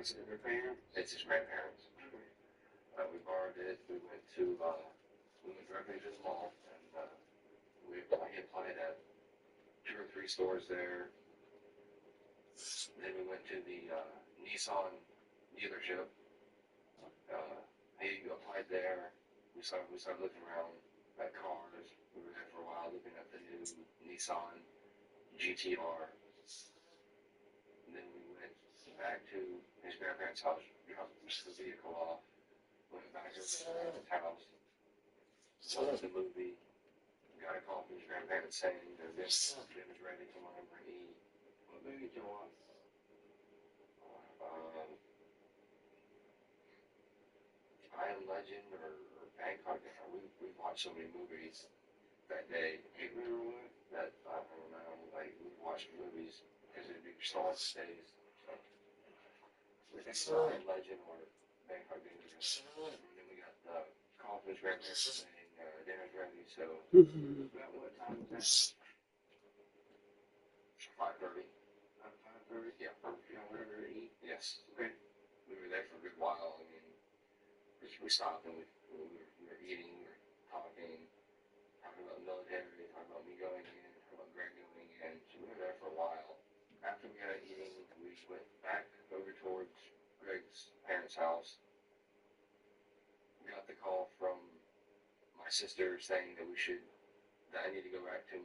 It's her parents? It's his grandparents. We borrowed it. We went directly to the mall, and he applied at 2 or 3 stores there. Then we went to the Nissan dealership. He applied there. We started looking around at cars. We were there for a while looking at the new Nissan GTR. And then we went back to his grandparents' house, dropped the vehicle off, went back over to his grandparents' house, saw the movie, got a call from his grandparents saying their dinner was ready, come on over and eat. What movie did you watch? I Am Legend or Bangkok. We watched so many movies that day. You remember what? That I don't know. Like we watched movies because it'd be Star days. So I Am Legend or Bangkok. And then we got the call from his grandparents saying dinner's ready. So about what time was that? 5:30. 5:30. Yeah. Whatever to eat. Yes. Okay. We were there for a good while. I mean. We stopped and we were eating, we were talking about the military, talking about me going in, talking about Greg going in. So we were there for a while. After we got done eating, we went back over towards Greg's parents' house. We got the call from my sister saying that I need to go back to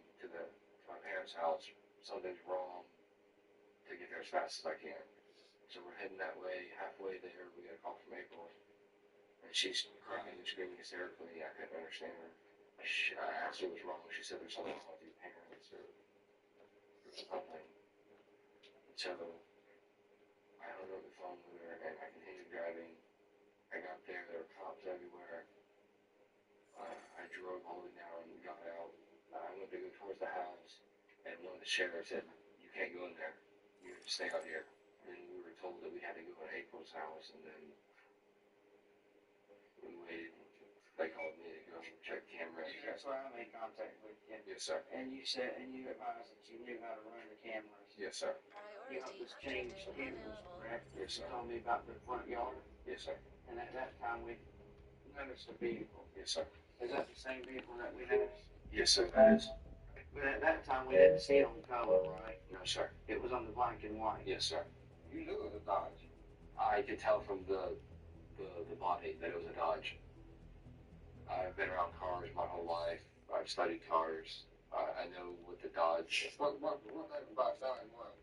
my parents' house. Something's wrong, to get there as fast as I can. So we're heading that way. Halfway there, we got a call from April. And she's crying and screaming hysterically. I couldn't understand her. I asked her what was wrong. She said there's something wrong with your parents or something. So I hung up the phone with her and I continued driving. I got there were cops everywhere. I drove all the way down and got out. I went to go towards the house and one of the sheriffs said, "You can't go in there. You have to stay out here." And we were told that we had to go in April's house, and then we waited. They called me to go check cameras. That's why I made contact with you. Yes, sir. And you advised that you knew how to run the cameras. Yes, sir. You helped us change cameras, correct? Yes, sir. You told me about the front yard. Yes, sir. And at that time we noticed the vehicle. Yes, sir. Is that the same vehicle that we noticed? Yes, sir, that is. But at that time we didn't see it on color, right? No, sir. It was on the black and white. Yes, sir. You knew it was a Dodge. I could tell from the body that it was a Dodge. I've been around cars my whole life. I've studied cars. I know what the Dodge. What about selling what?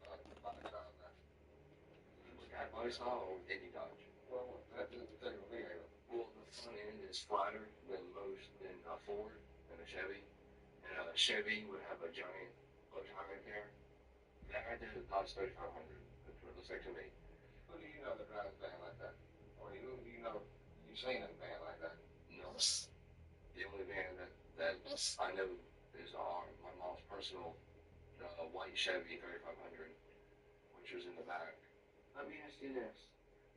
I saw any Dodge. Well, that is a particular vehicle. Well, the front end is flatter than a Ford and a Chevy. And a Chevy would have a giant bow tie right there. That right there is a Dodge 3500. That's what it looks like to me. Who do you know that drives a van like that? Or who do you know you've seen a van like that? No. The only van that I know is my mom's personal white Chevy 3500, which was in the back. Let me ask you this.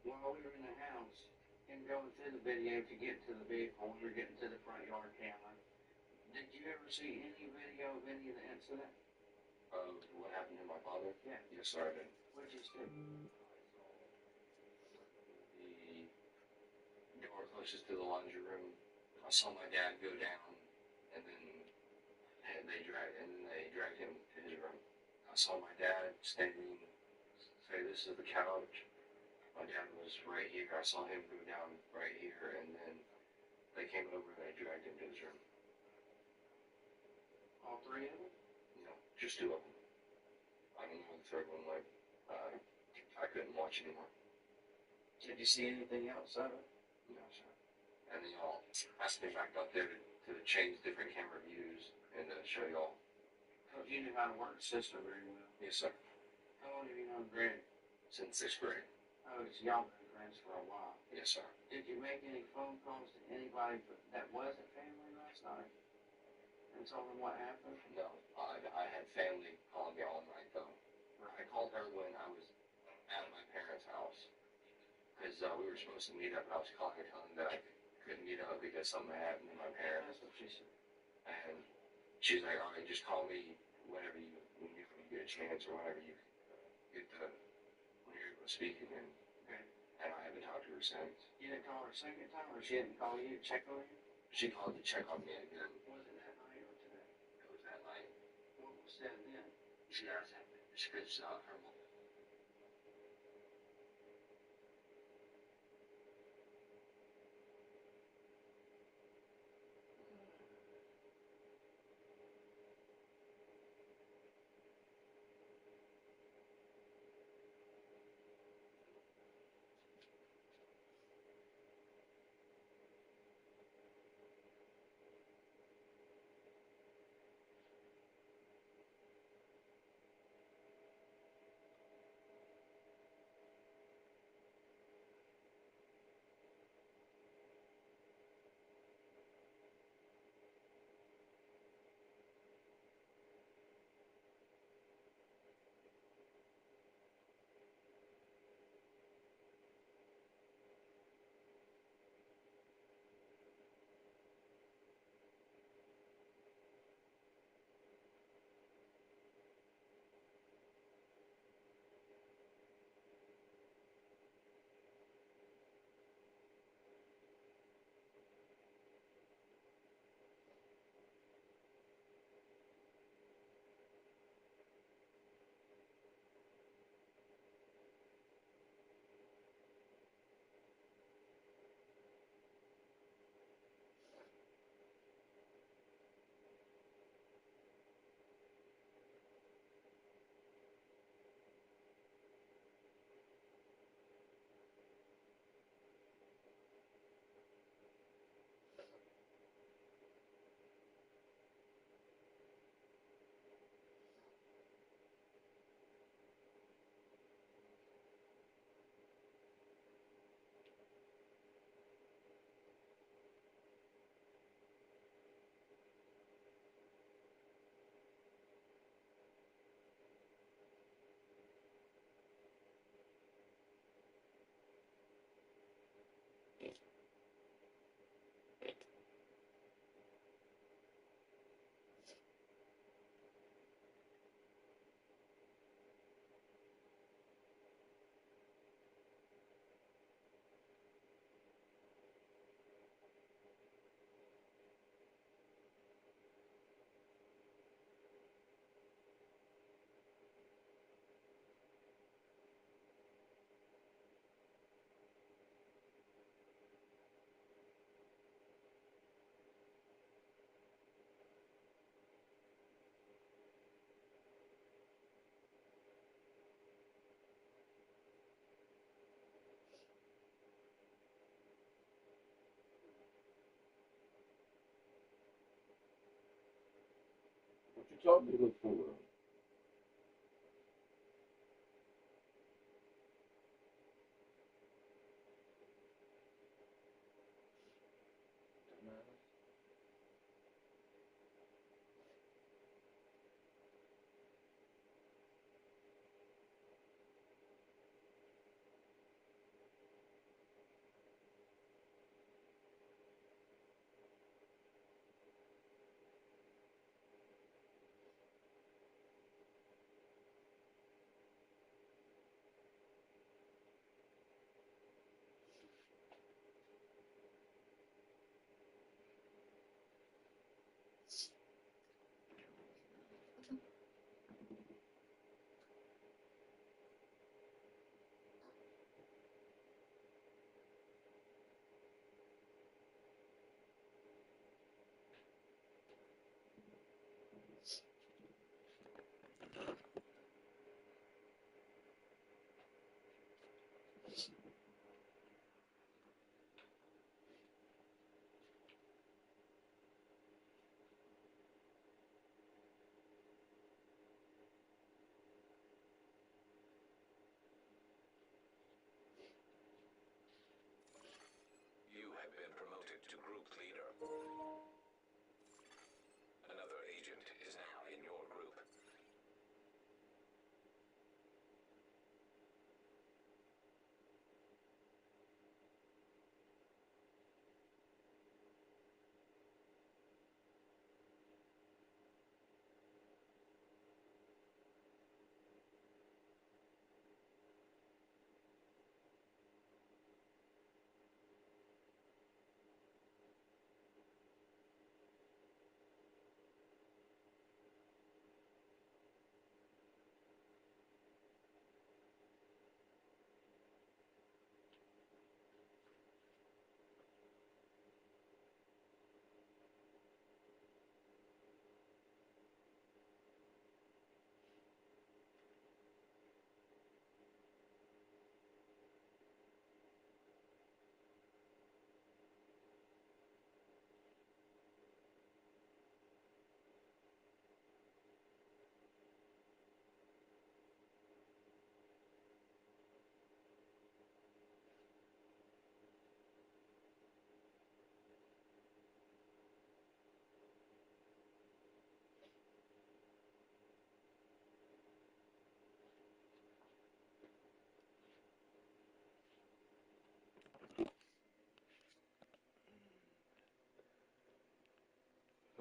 While we were in the house and going through the video to get to the vehicle, we were getting to the front yard camera. Did you ever see any video of any of the incident? Of what happened to my father? Yeah. Yes, sir, I did. Which is good. The door closest to the laundry room. I saw my dad go down, and then they dragged him to his room. I saw my dad standing, say, "This is the couch." My dad was right here. I saw him go down right here, and then they came over and they dragged him to his room. All three of them? No, just 2 of them. I don't know the third one. I couldn't watch anymore. Did you see anything else of it? No, sir. And they all asked me back up there to change different camera views and to show y'all. So you knew how to work the system very well. Yes, sir. How long have you known Greg? Since 6th grade. Oh, so y'all been friends for a while. Yes, sir. Did you make any phone calls to anybody that wasn't family last night? And told them what happened? No, I had family calling me all night though. I called her when I was at my parents' house because we were supposed to meet up, and I was calling her telling her that I couldn't meet up because something happened to my parents. That's what she said. And she's like, "All right, just call me whenever when you get a chance or whenever you get when you're able to speak." And Okay. And I haven't talked to her since. You didn't call her a second time, or she didn't call you to check on you? She called to check on me again. Was it that night or today? It was that night. What was said then? She asked her mom. What you talking to her for? You have been promoted to group leader. Another agent is now in your group.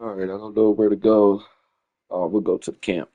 All right, I don't know where to go. We'll go to the camp.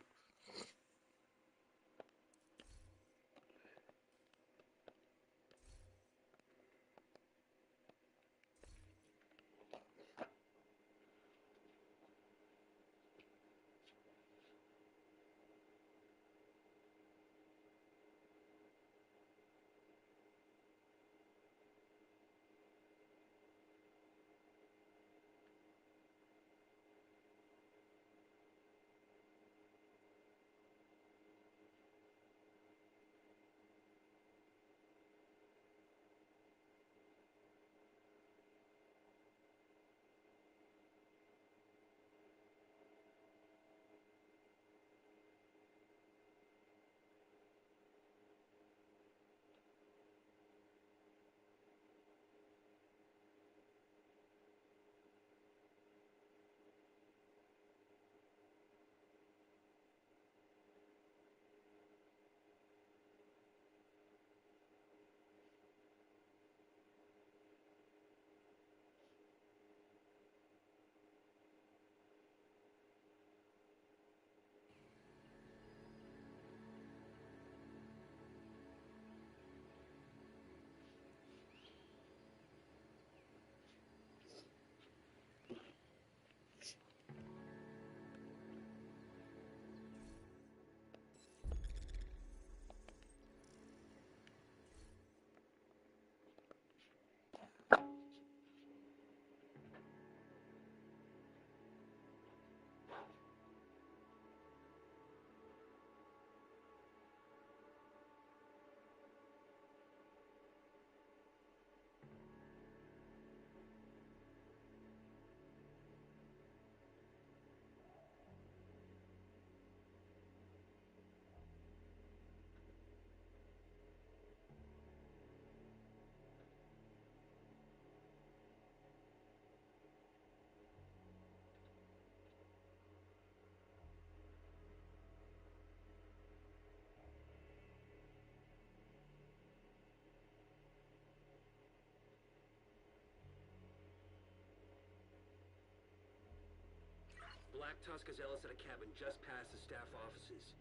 Black Tusk Gazellas at a cabin just past the staff offices.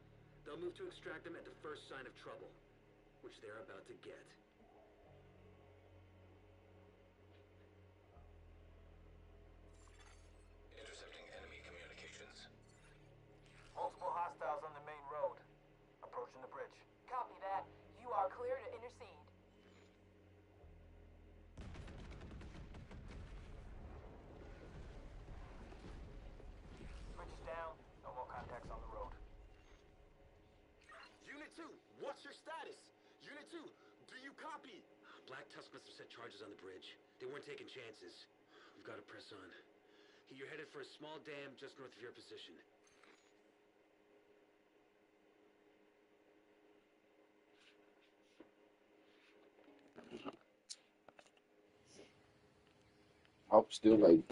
They'll move to extract them at the first sign of trouble, which they're about to get. Intercepting enemy communications. Multiple hostiles on the main road. Approaching the bridge. Copy that. You are clear to intercede. Bridge is down. No more contacts on the road. Unit 2, what's your status? Unit 2, do you copy? Black Tusk must have set charges on the bridge. They weren't taking chances. We've got to press on. You're headed for a small dam just north of your position. I'm still like.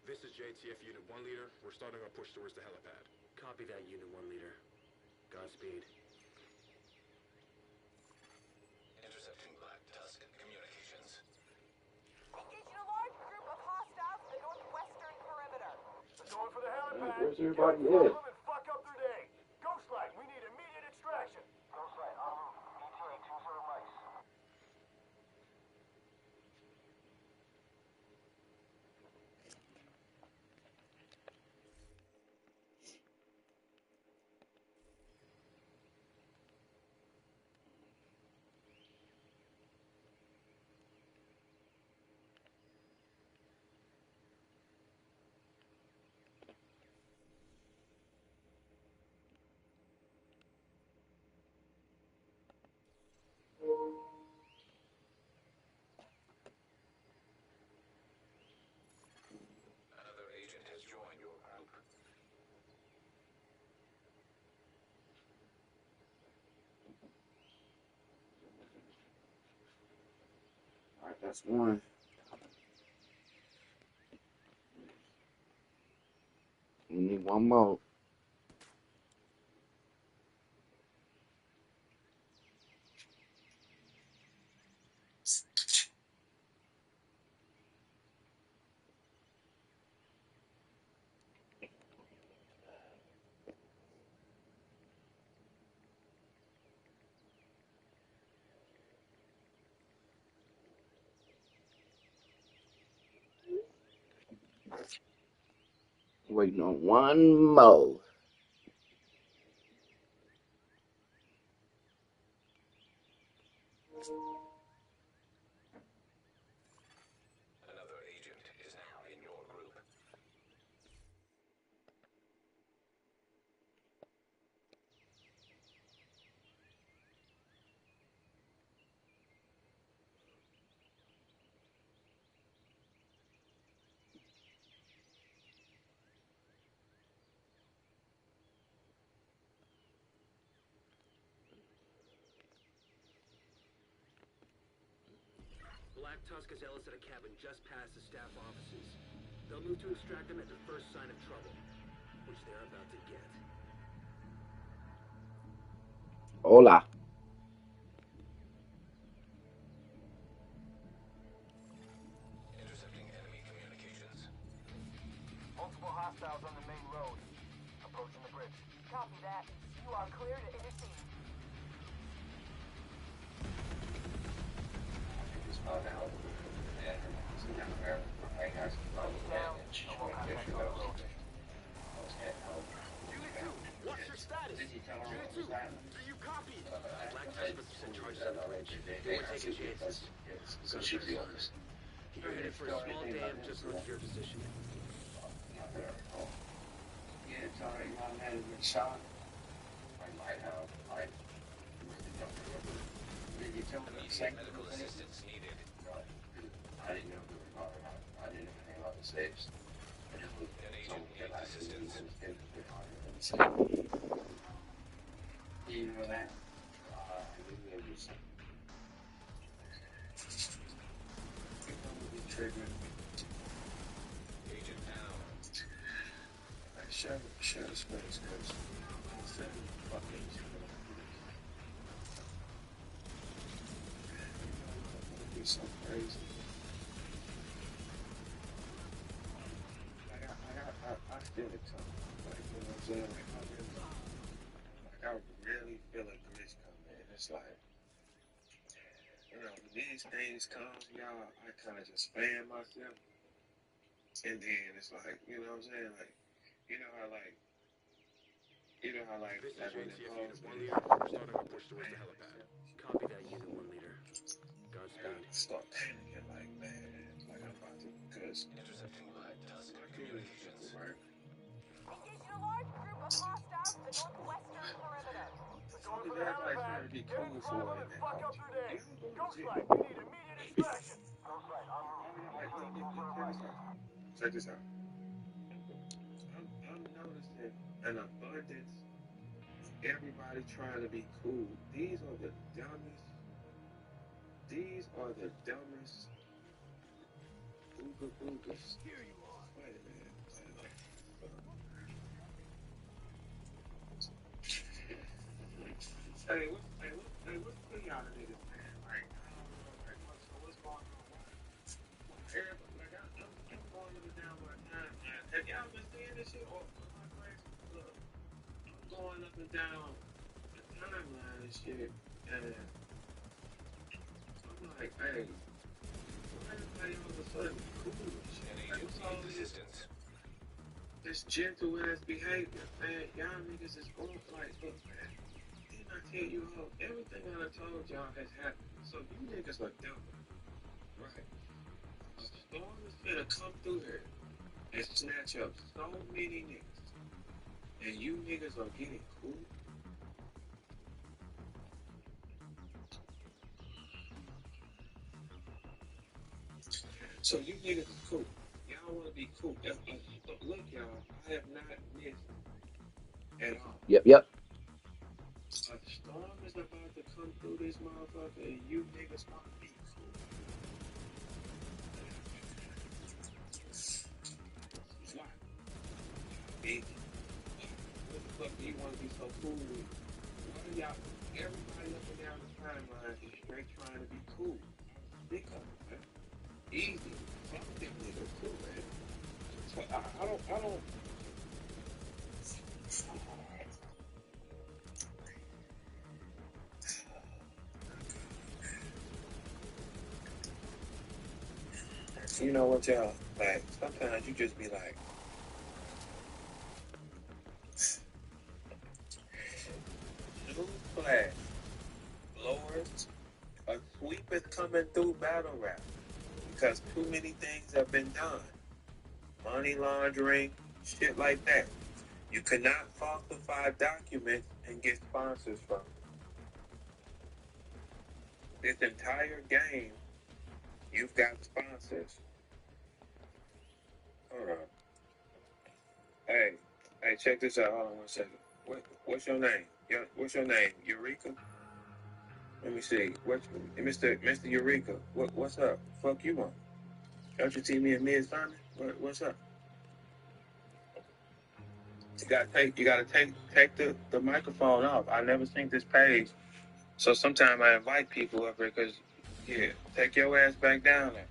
This is JTF Unit 1 Leader. We're starting our push towards the helipad. Copy that, Unit 1 Leader. Godspeed. Intercepting Black Tusk communications. Engaging a large group of hostiles in the northwestern perimeter. They're going for the helipad. Where's everybody Get at? them and fuck up their day. Ghostlight, we need immediate extraction. Ghostlight, en route. ETA 20 mics. That's one. We need one more. Waiting on one more. Another agent is now in your group. Black Tusk has Ellis at a cabin just past the staff offices. They'll move to extract him at the first sign of trouble, which they're about to get. Hola. Intercepting enemy communications. Multiple hostiles on the main road. Approaching the bridge. Copy that. You are clear to intercede. Just found out. I got some problems damage. What's your status? Unit 2, do you copy? Black Tusk must have sent charges on the bridge. They weren't taking chances. So she's the oldest. You're headed for a small dam just north of your position. Yeah, it's alright. You haven't had a good shot. I might have. I really don't remember. Did you tell me the Immediate second medical thing? assistance needed. I didn't know who we were talking about. I didn't know anything about the safes. I just was An agent needs assistance. You know that? I knew there was Trigger. Agent down. Share the space, guys. Fucking be so crazy. I feel it coming. Like, you know what I'm saying? Like, I really feel a glitch coming. And it's like, you know, when these things come, y'all, I kind of just fan myself. And then it's like, you know what I'm saying? Like, you know how, like, This is like when JTF it Unit calls 1 me, leader. We're starting our push towards the helipad. Copy that, Unit 1 leader. Godspeed. start panicking like, man, like I'm about to, because Intercepting Black Tusk communications. Engaging a large group of hostiles in the northwestern perimeter. They're going for the everybody helipad. trying to be Get in cool front of for them it. and fuck up their day. And Ghost Light, we need immediate extraction. Ghost Light, I'm check this out. I'm noticing an abundance of everybody trying to be cool. These are the dumbest. Ooga boogas. Here you are. Wait a minute. Hey, what's the y'all niggas, man? Like, I don't know, like, what's going on? Everybody, like, I'm going up and down my timeline. Have y'all been seeing this shit? Or am I crazy? Look, I'm going up and down the timeline and shit, and I'm like, hey, why everybody all of a sudden cool and shit? Like, what's all this gentle ass behavior, man? Y'all niggas is on, like, look, man. Didn't I tell you all, everything I done told y'all has happened. So you niggas are dumb. Right. A storm is finna come through here and snatch up so many niggas. And you niggas are getting cool. So you niggas is cool. Y'all wanna be cool. Look, y'all, I have not missed at all. Yep. A storm is about to come through this motherfucker and you niggas wanna be cool. fuck do you want to be so cool with? Why do y'all, everybody up and down the timeline is straight trying to be cool. Think of it, man. Easy. Fuck them niggas too, man. So I don't. You know what, y'all? Like, sometimes you just be like, newsflash, blowers, a sweep is coming through battle rap because too many things have been done. Money laundering, shit like that. You cannot falsify documents and get sponsors from it. This entire game, you've got sponsors. Hold on. Hey, check this out. Hold on 1 second. What's your name? What's your name? Eureka? Let me see. Mr. Eureka? What's up? Fuck you on? Don't you see me in mid sermon? What's up? You gotta take the microphone off. I never seen this page, so sometimes I invite people up here because take your ass back down there.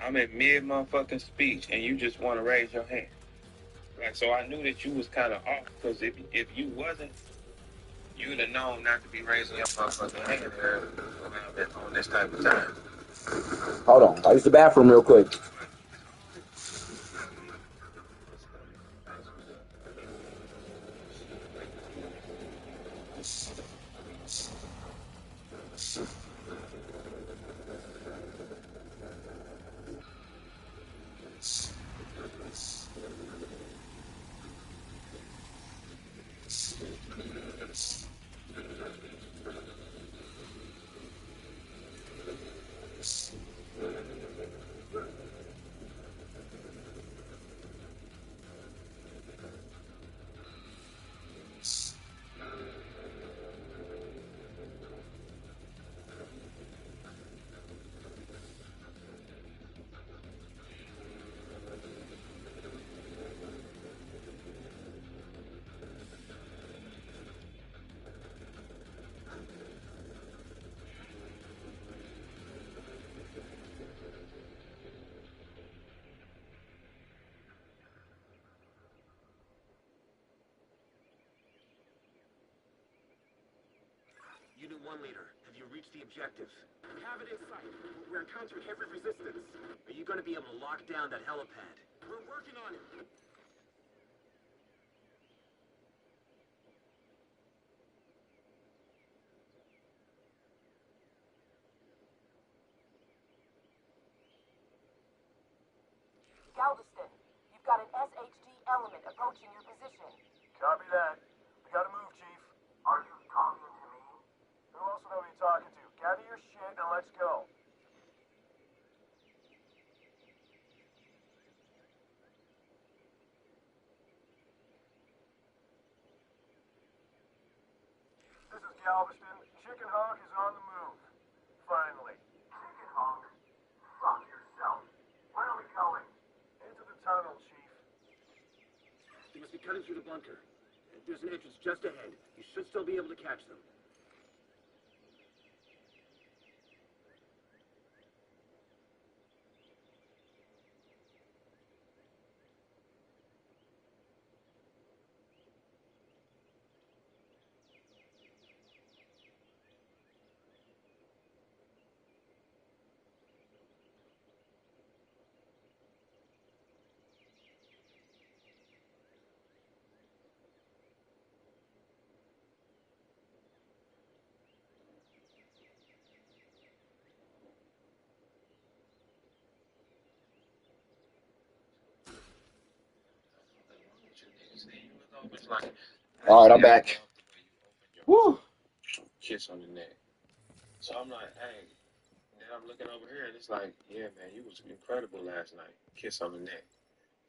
I'm in mid motherfucking speech and you just want to raise your hand. Like, so I knew that you was kind of off because if you wasn't, you would have known not to be raising your motherfucking hand there on this type of time. Hold on. I'll use the bathroom real quick. Unit 1 leader, have you reached the objective? We have it in sight. We're encountering heavy resistance. Are you going to be able to lock down that helipad? We're working on it. Galveston, you've got an SHD element approaching your position. Copy that. We gotta move, Chief. Are you talking to me? Who else would I be talking to? Gather your shit and let's go. This is Galveston. Chicken Hawk is on the move. Finally. Chicken Hawk? Fuck yourself. Where are we going? Into the tunnel, Chief. They must be cutting through the bunker. There's an entrance just ahead. You should still be able to catch them. All right, I'm back. Woo! Kiss on the neck. So I'm like, hey. Then I'm looking over here and it's like, yeah, man, you was incredible last night. Kiss on the neck.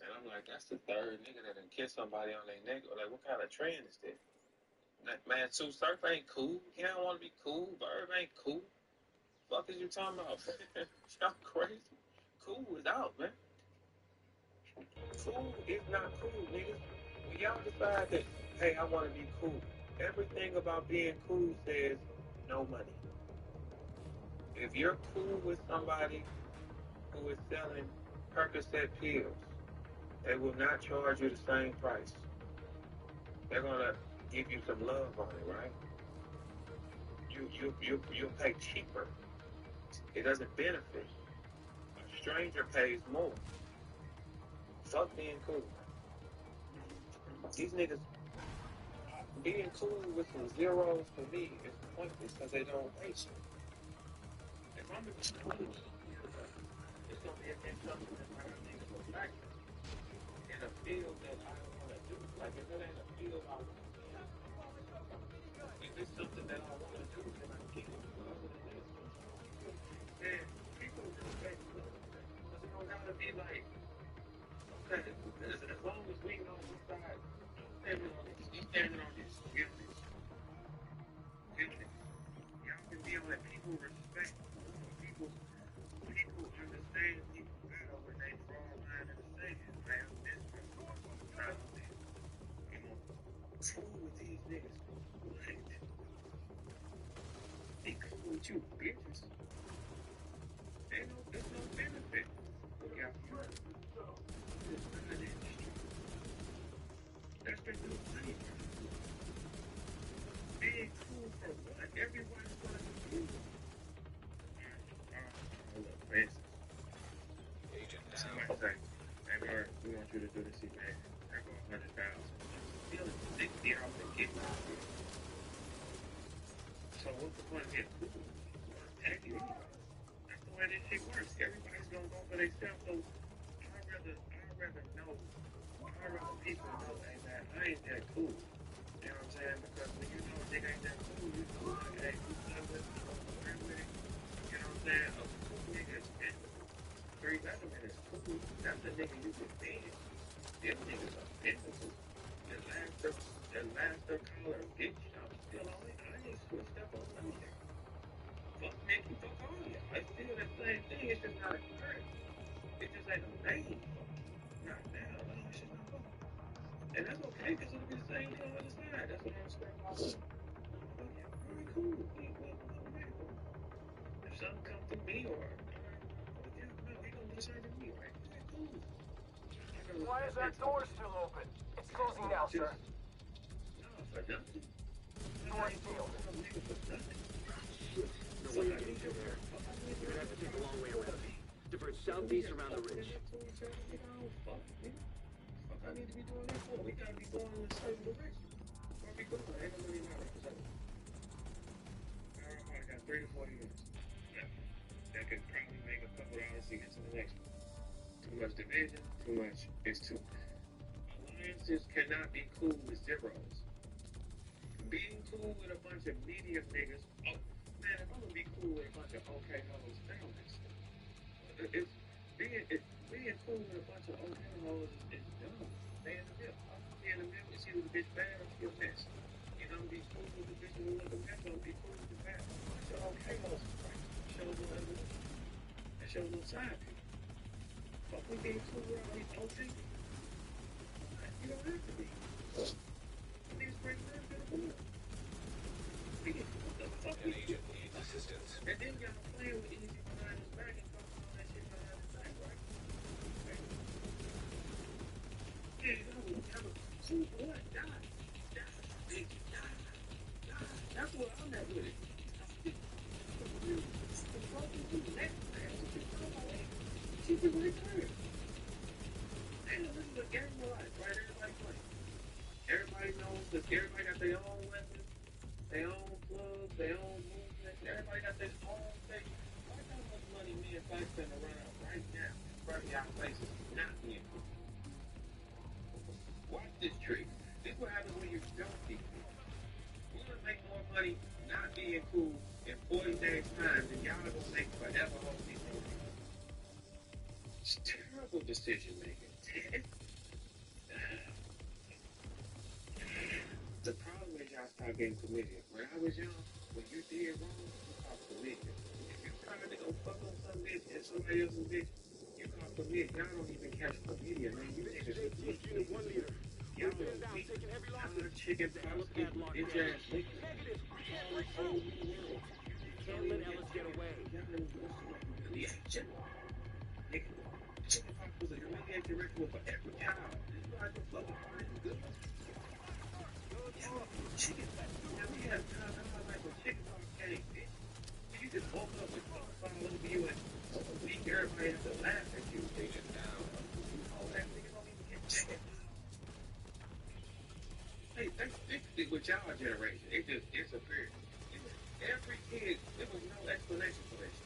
And I'm like, that's the third nigga that done kissed somebody on their neck. Or like, what kind of trend is this? Like, man, Sue Surf ain't cool. He don't want to be cool. Verb ain't cool. Fuck is you talking about? Y'all crazy. Cool is out, man. Cool is not cool, niggas. When y'all decide that hey, I want to be cool. Everything about being cool says no money. If you're cool with somebody who is selling Percocet pills, they will not charge you the same price. They're gonna give you some love on it, right? You'll pay cheaper. It doesn't benefit. A stranger pays more. Fuck being cool. These niggas being cool with some zeros for me is pointless because they don't waste it. If I'm in cool, it's gonna be against something that my niggas go back in a field that I don't want to do. Like if it ain't a field I want to do, if it's something that I want to do, then I get it. Whatever it is. And people respect me. Because it don't gotta be like, okay, as long as we know which side, I'm standing on this. Get on this. Y'all can be on it. People respect. People understand people better when they draw a line in the sand. Man, this person was trying to be, cool with these niggas. What? They cool with you, bitches. There's no benefit. Look out for you. It's not an industry. That's the new money. Being cool for what? Everybody's gonna be cool. Look, for instance. Somebody say, hey, Mark, we want you to do this event. I go 100,000. Stealing $60 off and get my food. So what's the point of getting cool? Tag you anyway. That's the way this shit works. Everybody's gonna go for themselves. So I'd rather people know, hey man, I ain't that cool. You know what I'm saying? Because when you know a nigga ain't that cool, you know, like, hey, you play with it, you play with it. You know what I'm saying? A cool nigga is business. Three Letterman is cool. That's the nigga you can bend. Them niggas are businesses. The last collar, bitch, I'm still on it. I ain't switched up on none of that. Fuck Nicky, fuck all y'all. It's still the same thing. It's just not a curse. It just ain't a name. Not now. No, it's just not fuck. And that's okay, because it'll be the same thing on the other side. That's what I'm saying about it. Fuck yeah. All right, cool. If something comes to me or fuck yeah, no, he gonna do the same to me, right? Yeah, cool. Why is that door still open? It's closing now, sir. No, for nothing. Door sealed. So I need to work. You're gonna have to take a long way around. Divert southeast around the ridge. Fuck I need to be doing that for? We gotta be going in a certain direction. Where we going? Ain't no really matter. I got 3 to 4 years. Yeah. That could probably make a couple dollars to get to the next one. Too much division, too much. It's too. Alliances cannot be cool with zeros. Being cool with a bunch of medium niggas. Oh, man, if I'm gonna be cool with a bunch of okay hoes, families. Being cool with a bunch of okay hoes is dumb. Stay in the middle. Stay in the middle. It's either the bitch bad or she a mess. You know, be cool with the bitch who look a mess, or be cool with the bad. Bunch of okay hoes. Shows no evolution. That shows no side people. Fuck we being cool with all these okay. You don't have to be. These bring them to the board. What the fuck An agent needs assistance. And then y'all playing with Easy behind his back and talking all that shit behind his back, right? Yeah, you know, have a cool boy, die. Bitch, die. That's what I'm at with it. She can return. And this is a game of life, right? Everybody plays. Everybody knows that everybody got their own weapons, their own clubs, their own movements. Everybody got their own thing. Watch how much money me and Fight finna run out right now in front of y'all faces, not being cool. Watch this trick. This is what happens when you don't be cool. We're gonna make more money not being cool in 40 days' time than y'all are gonna make forever holding these things. It's terrible decision making. The problem is y'all start getting chlamydia. When I was young, when you did wrong, you caught chlamydia. If you tried to go fuck on some bitch and somebody else's bitch, you caught chlamydia. Y'all don't even catch chlamydia, man. You niggas just Unit 1 leader. Y'all know we chicken pox, bitch ass niggas. This whole new world. Can't let Ellis get away. Yeah, chicken pox was a humiliating ritual for every child. This is why the fucking party is good. Chicken pox. Now we had time like when chicken pox came, bitch. You just woke up with fucking all over you and everybody has to laugh at you. Agent down. All that niggas don't even get chicken. Hey, they with y'all generation, it just disappeared. Every kid, there was no explanation for that shit.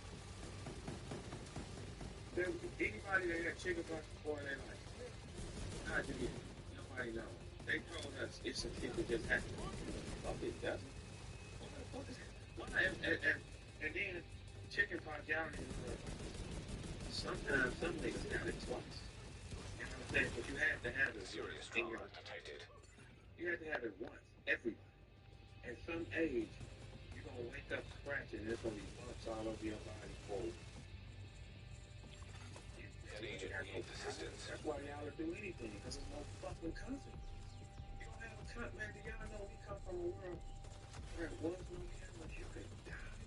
Anybody that had chicken pox before in their life, how did it? Nobody knows. They told us it's a shit that just happened. Fuck it, doesn't. What the fuck is it? Why? And then chicken pox, y'all didn't. Sometimes some niggas got it twice. You know what I'm saying? But you had to have it. Serious trauma detected. You had to have it once. Everybody. At some age, you're going to wake up scratching and there's going to be bumps all over your body forward. An agent needs assistance. That's why y'all will do anything, because there's no fucking cousin. You don't have a cousin, man. Do y'all know we come from a world where it was no cameras, you could die,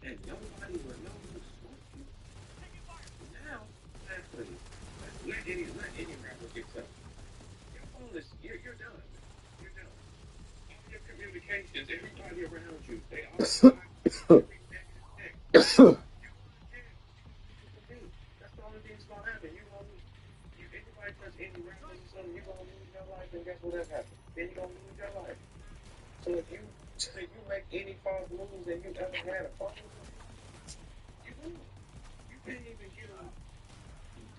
and nobody would know who smoked you? Now, actually, let any rapper get up. Your phone is, you're done. You're done. All your communications, everybody around you, they all That's the only thing that's going to happen. Anybody touch any rappers or something, you're going to lose your life, and guess what that happens? Then you're going to lose your life. So if you make any false moves that you ever had a false move, you lose. You can't even get on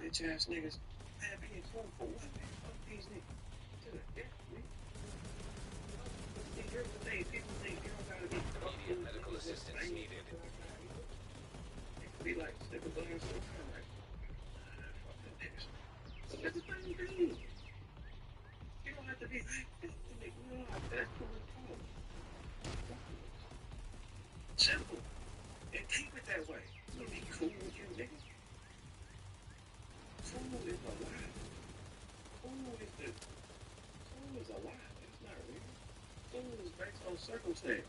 bitch ass niggas. Man, be in trouble for what, man? Fuck these niggas. To the death, man. See, here's the thing. People think you don't gotta be Immediate medical assistance needed. It could be like stick a glass of time, like, fuck them niggas. So that's the same thing. You don't have to be like, this nigga, no, that's cool and cool. Simple. And keep it that way. You be cool with you, nigga. Cool is a lie. Cool is a lie. It's not real. Cool is based on circumstance.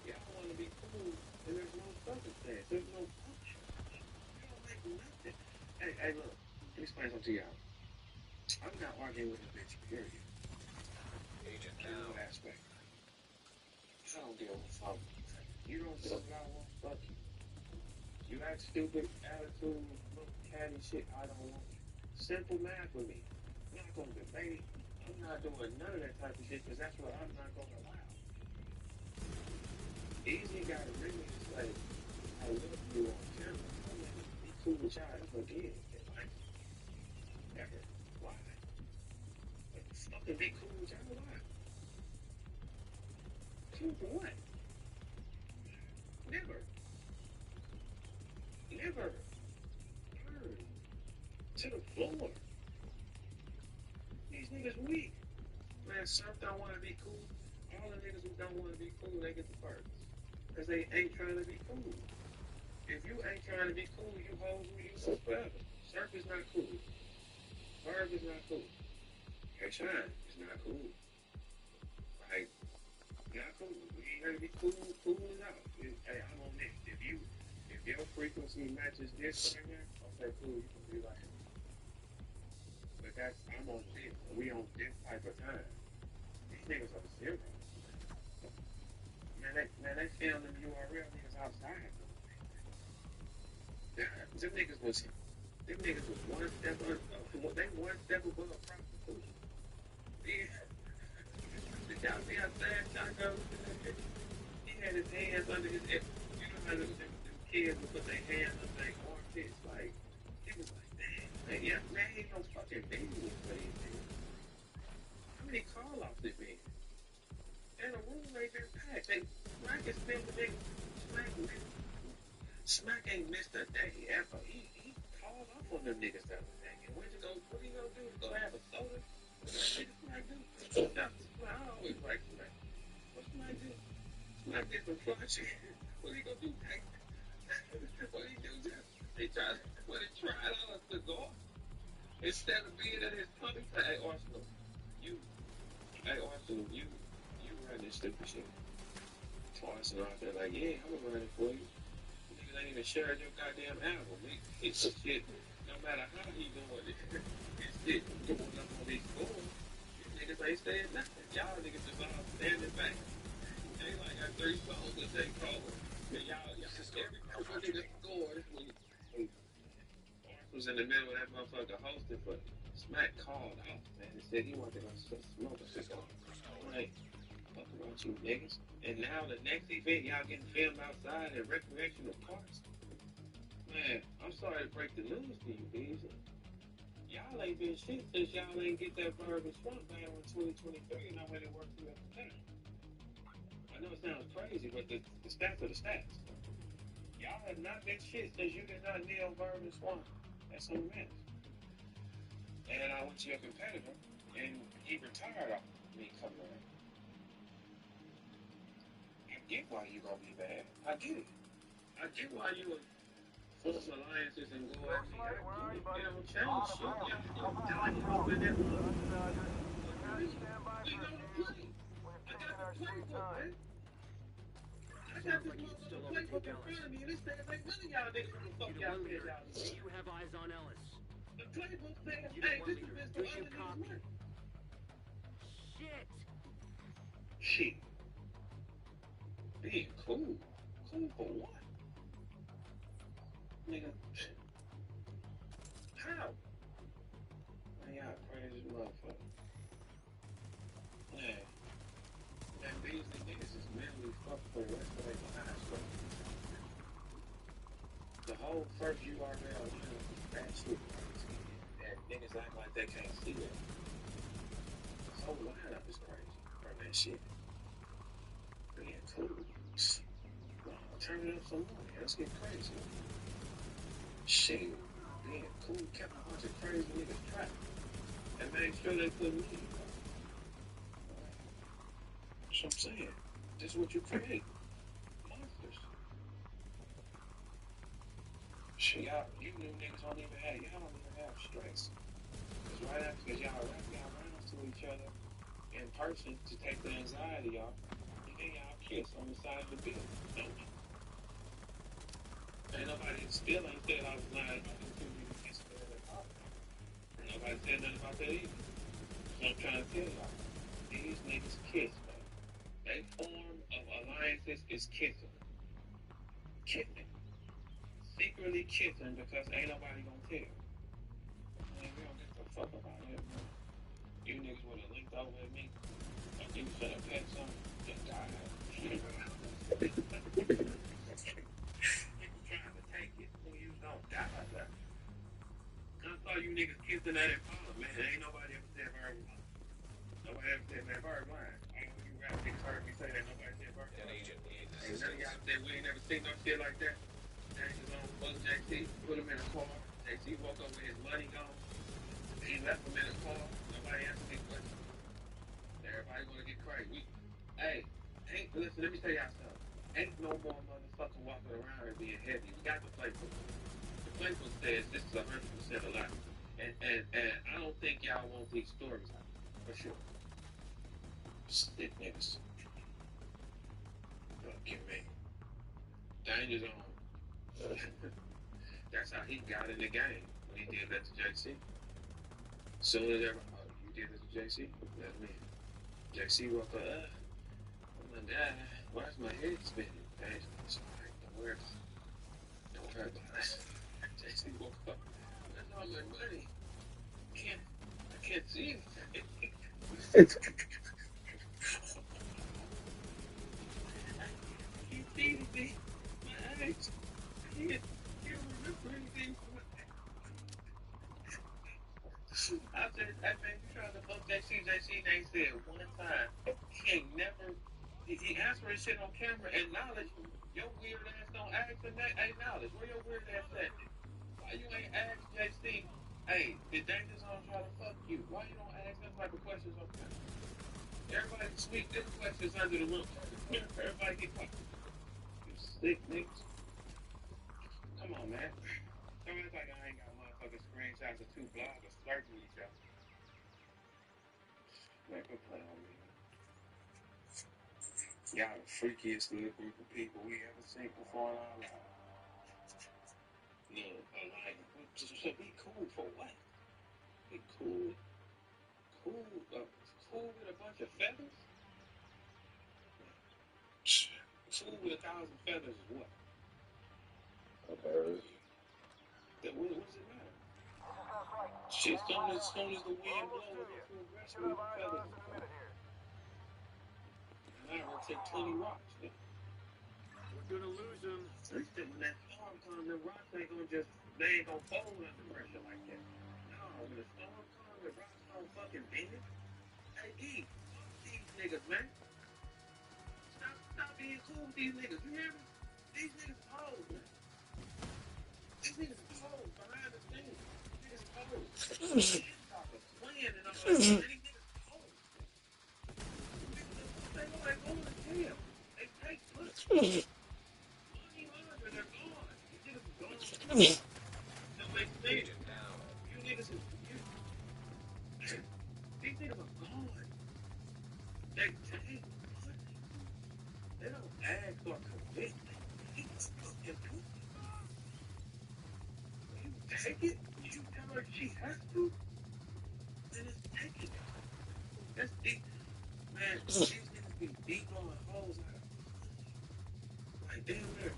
Y'all want to be cool, and there's no circumstance. There's no function. You don't make nothing. Hey, look. Let me explain something to y'all. I'm not arguing with a bitch, period. Agent In no down. aspect. I don't deal with fuck. You don't do what I want, fuck you. You act stupid, attitude, little catty shit, I don't want you. Simple math with me. I'm not going to debate. I'm not doing none of that type of shit because that's what I'm not going to allow. Easy got to really say, I love you on camera. I'm going to be cool with y'all ever again in life. Ever. Why? Fucking be cool with y'all. Why? Cool for what? Never. Never. Burn. To the floor. These niggas weak. Man, some don't want to be cool. All the niggas who don't want to be cool, they get the first. Because they ain't trying to be cool. If you ain't trying to be cool, you hold who you are forever. Surf is not cool. Verb is not cool. Your shine is not cool. Right? Not cool. You ain't here to be cool. Cool is out. Hey, I'm on this. If your frequency matches this right here, okay, cool. You can be like, but I'm on this. We on this type of time. These niggas are zero. Man, they filmed them URL niggas outside. Them niggas was one step above prostitution. The guy be outside, shotgun, he had his hands under his, you know how them kids would put their hands under their armpits, like, it was like, man, yeah, man, ain't no fucking baby with these niggas. How many call-offs it been? And the room ain't been packed. Smack is still the nigga. Smack ain't missed a day ever. He called off on them niggas the other day. And what he gonna do? Go have a soda? What Smack do? I always like Smack. What Smack do? Smack did some flushing. What he gonna do? What he do? He tried out a cigar. Instead of being at his tummy, hey, Arsenal, Hey, Austin, you run this stupid shit. So Austin out there like, yeah, I'm gonna run it for you. Niggas ain't even sharing your goddamn album. It's shit, no matter how he doing it. It's shit going up on these scores. You niggas ain't saying nothing. Y'all niggas just all standing back. They like got 3 songs that they cover. And y'all every couple niggas scored when was in the middle of that motherfucker hosting for Smack called out, man, and said he wanted to go smoke a cigar. I'm like, fuck around you niggas. And now the next event, y'all getting filmed outside at recreational parks. Man, I'm sorry to break the news to you, Bees. Y'all ain't been shit since y'all ain't get that Bourbon Swamp battle in 2023 and I went and worked through at the time. I know it sounds crazy, but the stats are the stats. Y'all have not been shit since you did not nail Bourbon Swamp at some events. And I went to your competitor, and he retired off me coming around. I get why you gonna be bad. I get it. I get why you would form alliances and go at me. I get it. It don't change shit. Y'all dying up in that motherfucker. We gonna play. I got the playbook, man. I got this motherfucking playbook in front of me, and this niggas ain't none of y'all niggas what the fuck y'all said y'all was. Do you have eyes on Ellis? The playbook says, hey, this is Mr. Other niggas' money. Shit. Being cool. Cool for what? Nigga. How? Man, y'all crazy motherfucker. Man. Man, these niggas is mentally fucked for the rest of their lives, bro. The whole first URL, that shit crazy. And niggas act like they can't see that. The whole lineup is crazy from that shit. Being cool. Turn it up some more. Let's get crazy. Shit. Being cool kept a bunch of crazy niggas trapped. And made sure they couldn't leave. That's what I'm saying. This is what you create. Monsters. Shit, you new niggas don't even have stress. Because y'all wrap y'all rounds to each other in person to take the anxiety off. And then y'all kiss on the side of the building. Don't you? Ain't nobody still ain't said I was lying about the 2 niggas kissing at that party. Nobody said nothing about that either. So I'm trying to tell y'all, these niggas kiss, man. They form of alliances is kissing. Kissing. Secretly kissing because ain't nobody gonna tell. Man, we don't give a fuck about that, man. You niggas would have linked over at me. Like you should have pet something. Just died. I saw you niggas kissing at it, man. Ain't nobody ever said Bird was lying. Nobody ever said, man, Bird lying. I know you rap niggas heard me say that. Nobody said Bird lying. Ain't none of y'all said we ain't never seen no shit like that. James on fuck JC, put him in a car. JC woke up with his money gone. He left him in a car. Nobody answered me questions. Everybody wanna get crazy. Listen, let me tell y'all something. Ain't no more motherfucker walking around and being heavy. We got the playbook. The playbook says this is 100% a lie. And I don't think y'all want these stories out, for sure. Stick niggas. Fuck you, man. Danger Zone. That's how he got in the game when he did that to JC. Soon as everybody, you did it to JC? That's me. JC woke up, I'm gonna die. Why is my head spinning? Danger, it's alright, don't worry about it. Don't worry about it. JC woke up. That's all my money. I can't see it. He feeding me. My eyes. I can't remember anything. I said, hey man, you trying to fuck JC? JC ain't said one time. He ain't never. He answered his shit on camera. Acknowledge your weird ass don't ask him that. Acknowledge where your weird ass at. Why you ain't ask JC? Hey, did Danger Zone try to fuck you? Why you don't ask them type of questions on camera? Everybody sweep them questions under the roof. Everybody get caught. You sick niggas. Come on, man. Don't act like I ain't got motherfucking screenshots of 2 bloggers flirting with each other. Man, quit playing on me. Y'all the freakiest little group of people we ever seen before in our lives. Look, like, so be cool for what? Be cool. Cool with a bunch of feathers? Cool with 1,000 feathers is what? A bird. What does it matter? Shit, soon as the wind blows, it's gonna wrestle with the feathers. And I'll take 20 rocks. Yeah. We're gonna lose him. When that storm comes, the rocks ain't gonna just, they ain't gonna fold under pressure like that. No, when the storm comes, the rocks don't fucking bend. Hey, E, fuck these niggas, man. Stop being cool with these niggas, you hear me? These niggas are hoes, man. These niggas are hoes behind the scenes. These niggas are hoes. Talkers, playing and all that. These niggas are hoes. They know they're going to jail. They take pussy. Money laundering, they're gone. These niggas are gone. Don't make sense. You niggas are, these niggas are gone. They take pussy. They don't ask or commit. They fucking pussy. You take it, you tell her she has to, then it's taking it. That's deep. Man, these niggas be deep on hoes out of like damn near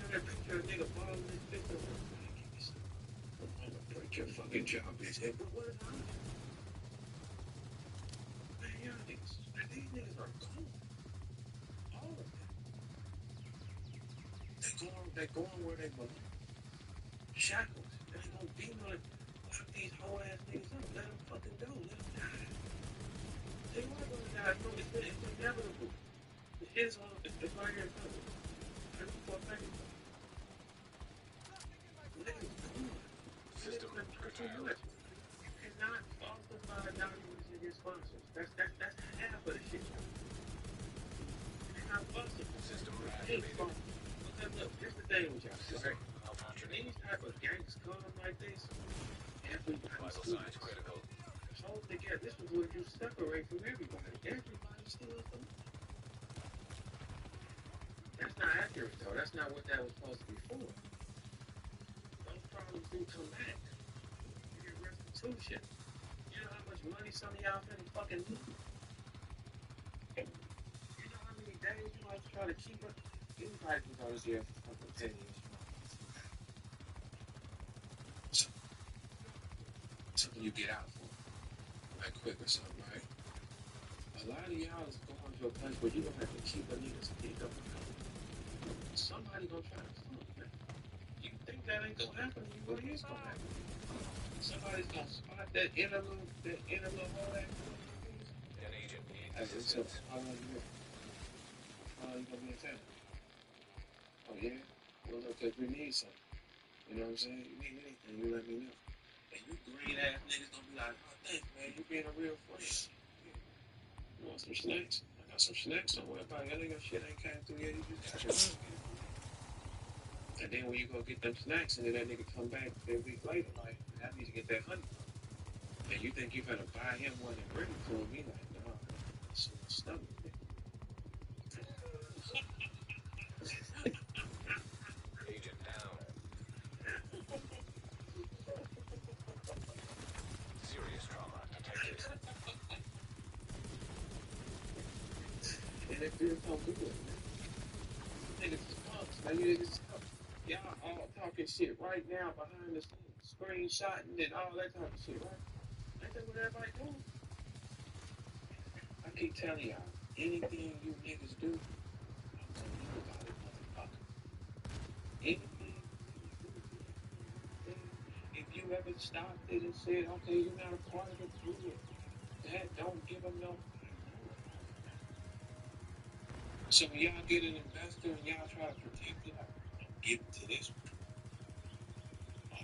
picture a nigga balling his fist over. Man, give me some. I'm gonna break your fucking jaw, bitch. Hey, but what is I do? Man, y'all niggas, man, these niggas are gone. All of them. They going where they belong. Shackles. They ain't gonna be no lock these whole ass niggas up. Let them fucking go. Let them die. They were gonna die. No, it's inevitable. The shit is on. It's right here in front of me. I know for a fact. Niggas gone. System curtailed. You cannot falsify documents in your sponsors. That's half of the shit. You cannot falsify. System activated. Look, here's the thing with y'all, right? These type of gangs come like this, everybody's signs critical. Hold together. This is what you separate from everybody. Everybody steals the money. That's not accurate, though. That's not what that was supposed to be for. Those problems do come back. You get restitution. You know how much money some of y'all finna fucking lose? You know how many days you might try to keep it? Anybody can go to jail for fucking 10 years. Something you get out for. Right quick or something, right? A lot of y'all is going to a place where you're going to have to keep a nigga's dick up. Somebody going to try to fuck, man. You think that ain't going to happen, you know it is going to happen. Somebody's going to spot that inner little hole ass. An agent needs assistance. How long you going to be in town? Oh, yeah? Well, look, because we need something. You know what I'm saying? You need anything, you let me know. And you green ass niggas gonna be like, oh, thanks, man. You being a real friend. Yeah. You want some snacks? I got some snacks somewhere. About your nigga shit ain't came through yet. You just got to and then when you go get them snacks, and then that nigga come back a week later, like, I need to get that honey. And you think you better buy him one and bring it to him? He like, no, it's in my stomach. agent down. Serious trauma detected. And it feels so good, man. Niggas is punks, man. You niggas is punks. Y'all all talking shit right now behind the scenes, screenshotting and all that type of shit, right? Ain't that what everybody doing? I keep telling y'all, anything you niggas do, I'm telling you about it, motherfucker. Anything you do, if you ever stopped it and said, okay, you're not a part of the group, that don't give them no. So when y'all get an investor and y'all try to protect it, I'm giving to this one.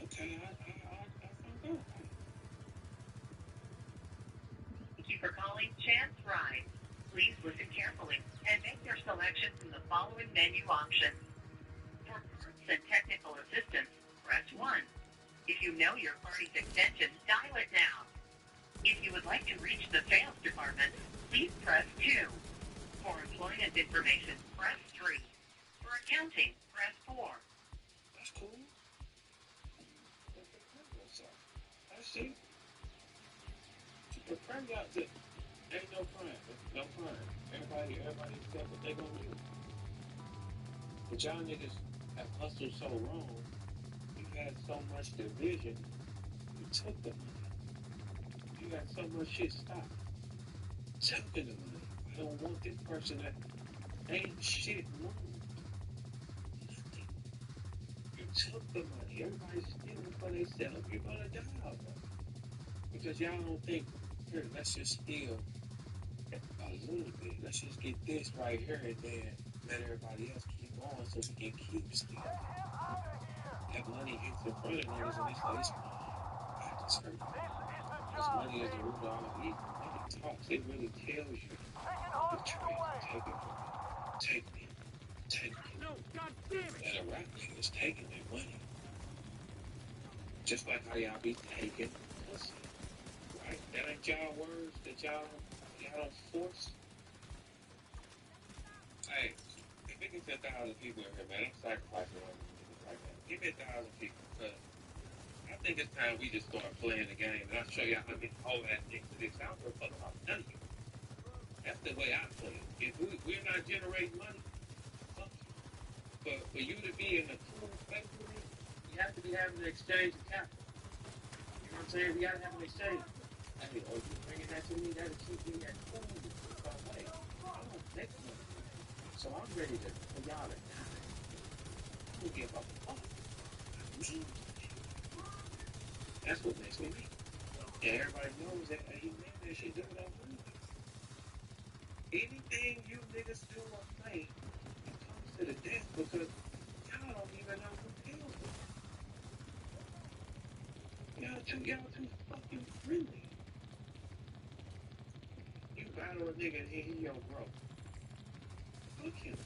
Okay, I found out. Thank you for calling Chance Ride. Please listen carefully and make your selection from the following menu options. For parts and technical assistance, press 1. If you know your party's extension, dial it now. If you would like to reach the sales department, please press 2. For employment information, press 3. For accounting, press 4. That's cool. I see. The crime out there ain't no crime. No crime. Everybody got what they gonna do. But y'all niggas have hustled so wrong. You had so much division. You took the money. You had so much shit stopped. Taking the money. I don't want this person that ain't shit moved. Nothing. You took the money. Everybody's stealing for themselves. You're gonna die out there. Because y'all don't think, here, let's just steal a little bit. Let's just get this right here and then let everybody else keep going so we can keep stealing. That money hits in front of niggas and it's like, it's mine. I deserve it. Because money is the root of all evil. Money talks. It really tells you the truth. Take it from me. Take me. Take me. No, God damn it! And a rap nigga is taking that money. Just like how y'all be taking pussy. Right? That ain't y'all words that y'all don't force. Hey, if it gets 1,000 people in here, man, I'm sacrificing all these niggas right now. Give me 1,000 people, because I think it's time we just start playing the game, and I'll show y'all how to get whole ass things to this. I don't give a fuck about none of you. That's the way I play it. If we're not generating money, fuck you. For you to be in a cool space with me, you have to be having an exchange of capital. You know what I'm saying? We gotta have an exchange. Hey, or you bringing that to me, that'll keep me at cool some way. I don't make money. So I'm ready for y'all to die. I don't give a fuck. I mean, that's what makes me me. And everybody knows that, hey, man, that shit do what I'm doing. Anything you niggas do or say, it comes to the death because y'all don't even know who kills them. Y'all too fucking friendly. You battle a nigga and he your bro. Fuck him.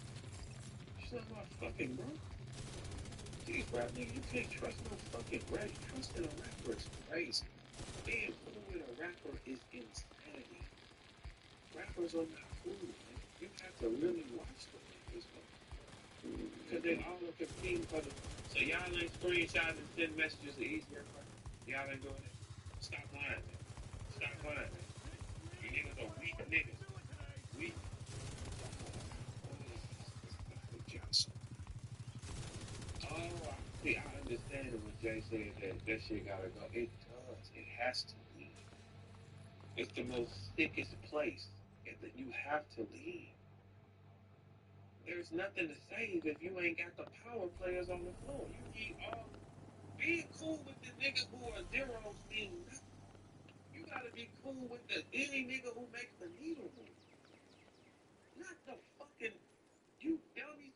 He's not my fucking bro. These rap niggas, you can't trust no fucking rap. Trusting a rapper is crazy. Being cool with a rapper is insanity. Rappers are not cool, man. You have to really watch them niggas, man. Because they all are competing for the... So y'all ain't screenshotting and sending messages to easier, right? Y'all ain't doing it. Stop lying, man. Stop lying, man. You niggas are weak niggas. Weak. Oh, see, I understand when Jay said that shit gotta go. It does. It has to leave. It's the most sickest place. You have to leave. There's nothing to save if you ain't got the power players on the floor. You need all... Being cool with the niggas who are zeros mean nothing. You gotta be cool with any nigga who makes the needle move. Not the fucking... You dummies.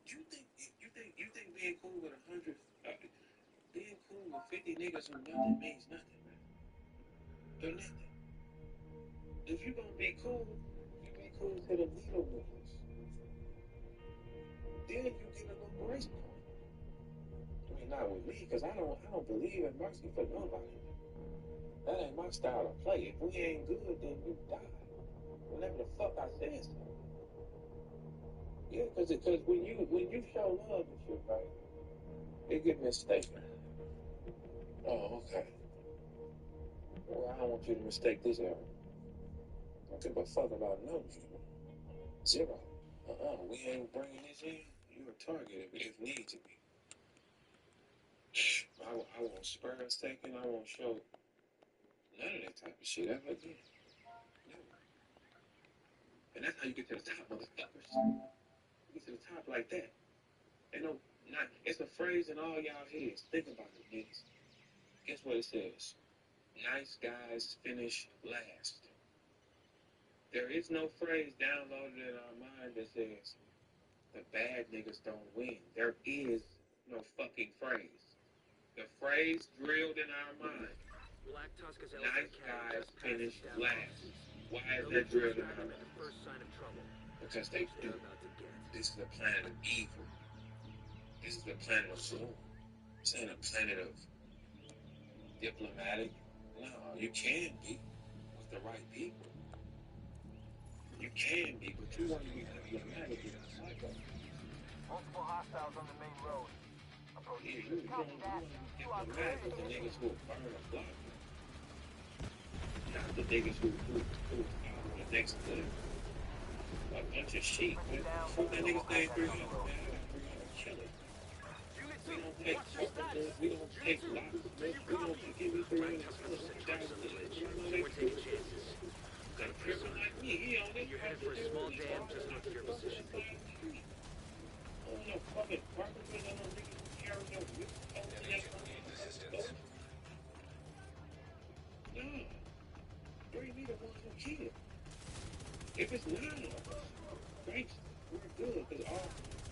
You think being cool with 100... being cool with 50 niggas who nothing means nothing, man. They're nothing. If you gonna be cool, you be cool to the needle movers. Then you get a little grace point. I mean, not with me, because I don't believe in mercy for nobody. That ain't my style of play. If we ain't good, then you die. Whenever the fuck I said so. Yeah, because when you show love and shit, right, they give me a statement. Oh, okay. Well, I don't want you to mistake this error. I don't give a fuck about no nigga. Zero. We ain't bringing this in. You're a target if need to be. I won't spur a second. I won't show none of that type of shit ever again. Never. And that's how you get to the top, motherfuckers. You get to the top like that. It's a phrase in all y'all heads. Think about it, niggas. Guess what it says? Nice guys finish last. There is no phrase downloaded in our mind that says the bad niggas don't win. There is no fucking phrase. The phrase drilled in our mind. Nice guys finish last. Why is that drilled in our mind? Because they do. This is a planet of evil. This is a planet of gloom. This ain't a planet of diplomatic. No, you can be with the right people. You can be, but you want to be diplomatic with the psycho. Multiple hostiles on the main road. Yeah, you want to be diplomatic with the niggas who will burn a block. Not the niggas who out on the next clip. A bunch of sheep. Shoot that nigga's name 300, man. I got 300 killers. We don't take fucking, we don't take lots. We don't give me 300 killers. Got a person like me, he on it. You're headed for a small dam just north of your position. Oh, no fucking carpenters on the niggas who carry no whip. No. Bring me the ones who kill. If it's not, thanks, we're good. Because all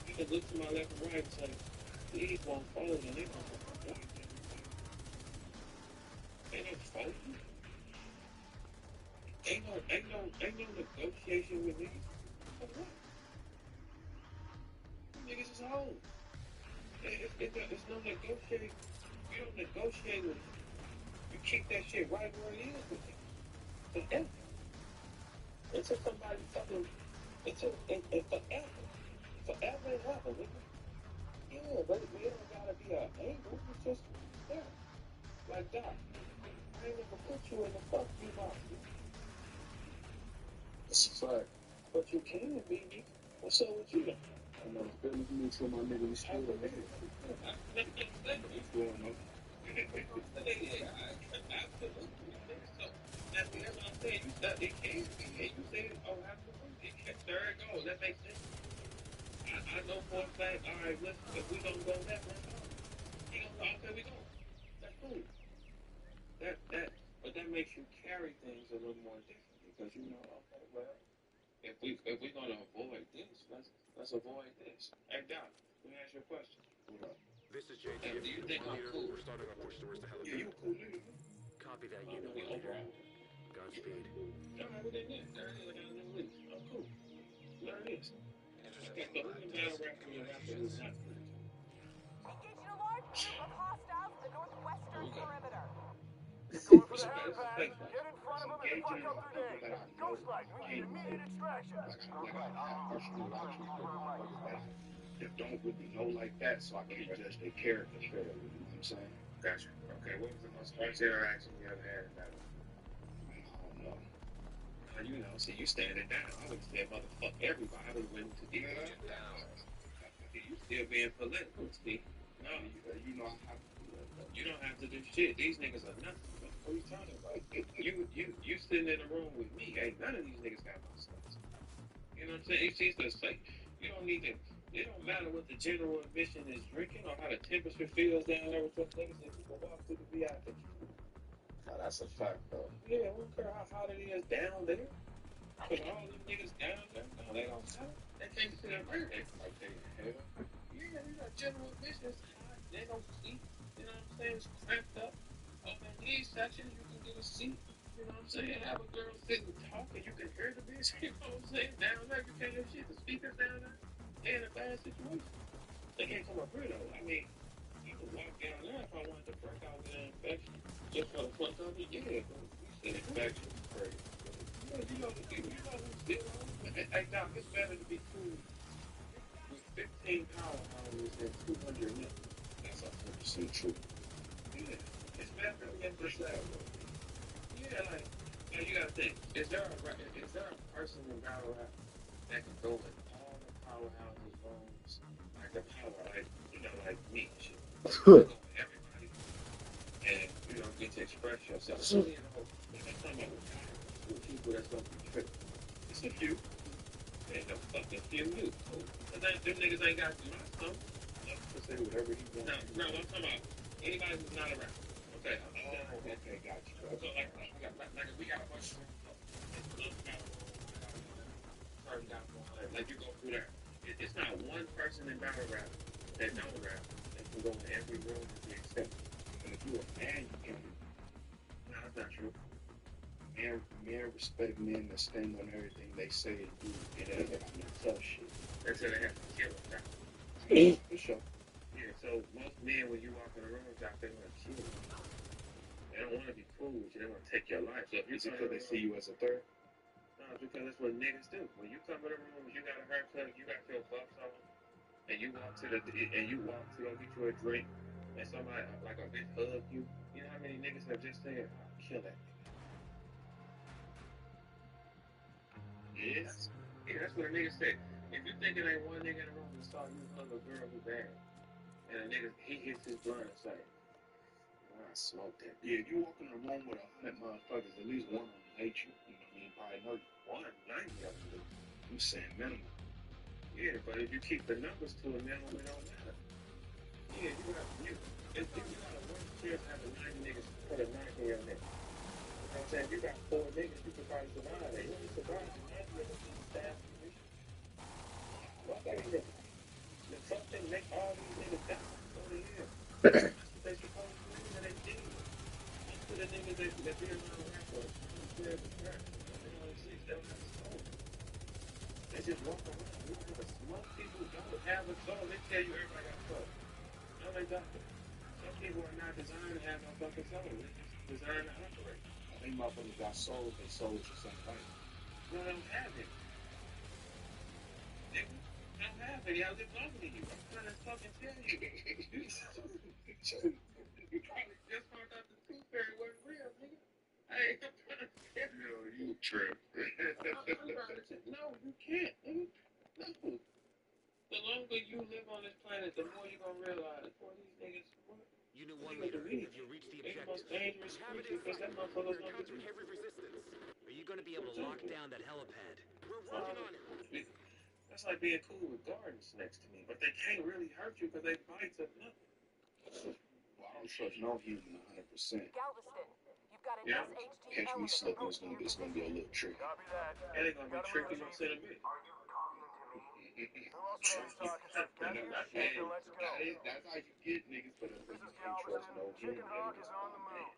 I can look to my left and right and say, these won't follow the nigga. Ain't no fighting. Ain't no negotiation with niggas. For what? Niggas is home. It's no negotiating. You don't negotiate with them. You keep that shit right where it is with them. Forever. Until somebody fucking, forever. Forever and ever, nigga. Yeah, but we don't gotta be an angle. It's just there. Like that. I ain't never put you in the fuck you box. It's a fact. But you can be, nigga. What's up with you? I know it's better than me to my nigga. We still there. What's going on? That's what I'm saying. You said it can be. You said, oh, absolutely. There it goes. That makes sense. I know for a fact, all right, listen, if we don't go that way, he gonna go, okay, we go. That's cool. But that makes you carry things a little more differently because you know, okay, well, if we're gonna avoid this, let's avoid this. Hey Doc, let me ask you a question. What up? This is JT. Do you think I'm cool? We're starting our push towards the helipad. Yeah, you a cool nigga. Copy that unit, leader. Godspeed. All right, well then, there it is. I got a new lease. I'm cool. There it is. Okay, so who's the battle rapper you're after who's not cool? Engaging a large group of hostiles in the northwestern perimeter. Going for the helipad. Get in front of them and fuck up their day. Ghost light, we need immediate extraction. Don't really know like that, so I can't judge their character fairly. You know what I'm saying? Gotcha. Okay, what was the most first interaction you ever had in battle? I don't know. You know, see, you standing down. I would say, motherfuck everybody. I would have went to Division down. You still being political, Steve. No, you know I have to do that. You don't have to do shit. These niggas are nothing. What are you talking about? You sitting in the room with me. Hey, none of these niggas got my stuff. You know what I'm saying? It's just to say, you don't need to. It don't matter what the general admission is drinking or how the temperature feels down there with your niggas. If you can walk through the VIP. Nah, that's a fact, though. Yeah, I don't care how hot it is down there. Because all them niggas down there, no, they don't have it. They can't sit up there. They like they hell. Yeah, you got general admissions hot. They don't sleep. You know what I'm saying? It's cramped up. Up in these sections, you can get a seat. You know what I'm saying? Have a girl sit and talk and you can hear the bitch. You know what I'm saying? Down there, you can't hear shit. The speakers down there, they're in a bad situation. They can't come up here though. I mean, you could walk down there if I wanted to break out with an infection. Just for the fuck of it, yeah. But we said infection is crazy. You know who's still on? Hey, Doc, it's better to be cool with 15 power hours than 200 minutes. That's 100% true. Yeah, it's better to get this out. Yeah, like you gotta think. Is there a person in battle rap that can go in all the powerhouses rooms like the power, like me, shit. Go with everybody, and get to express yourself. So I'm talking about with people that's gonna be tripping. It's a few. Ain't no fucking few you. Cause them niggas ain't got to do my stuff. To say whatever he wants. No, I'm talking about anybody who's not around. Okay. Okay, got you. So like we got a bunch of like you go through there. It's not one person in battle rap that don't rap that can go in every room and be accepted. And if you're a fan, you can. No, that's not true. Men respect men that stand on everything they say and do, and they got no tough shit. That's how they have to kill us. For sure. Yeah, so most men, when you walk in the room, they want to kill you. cool with you. They want to take your life. So if you because they see you as a threat? No, because that's what niggas do. When you come in the room, you got a haircut, you got your bucks on, and you walk to go get you a drink, and somebody like a bitch hug you. You know how many niggas have just said, "I'll kill that nigga." Yes. Yeah, that's what a nigga said. If you think it ain't one nigga in the room that saw you hug a girl who bad, and a nigga he hits his blunt and say, "I smoked that." Yeah, if you walk in a room with 100 motherfuckers, at least one of them hate you. You know what I mean? Probably know you. 190 of them do. I'm saying minimum. Yeah, but if you keep the numbers to a minimum, it don't matter. Yeah, you got a one chance to have a 90 niggas put a knife in your neck. You know what I'm saying? If you got 4 niggas, you could probably survive that. You only survive the 90 niggas in the staff position. Fuck that nigga. The fuck they make all these niggas die. Go to hell. That's what they supposed to do, and they did. Most of the niggas that be around the rap for 12 to 30, they only 6, they don't have a soul. They just walk around. You know, most people don't have a soul. They tell you everybody got a soul. No, they don't. Some people are not designed to have no fucking soul. They're just designed to operate. I think motherfuckers got souls, they souls the same way. No, they don't have it. They don't have it. I was just talking to you. I'm trying to fucking tell you. You probably just found out the tooth fairy wasn't real, nigga. Hey, I'm trying to tell you. Yo, you trip. No, you can't, nigga. No. The longer you live on this planet, the more you're gonna realize, boy, these niggas, what? Unit 1 leader, you reached the They're the most objective. dangerous creatures because that motherfucker's gonna Counter heavy resistance. Are you going to be able to lock down that helipad? We're working on it. That's like being cool with garden snakes to me, but they can't really hurt you because they bite to nothing. Well, I don't trust no human 100%. Galveston, you've got an Yeah. SHD Catch me element slipping, approaching it's gonna be a little tricky. Copy that. It ain't gonna be tricky, you're gonna send a bitch. Are you talking to me? Who else are you talking to? Gather your shit and let's go. That's how you get niggas, but This you is can't trust Galveston. no human. Chicken Hawk is on the move.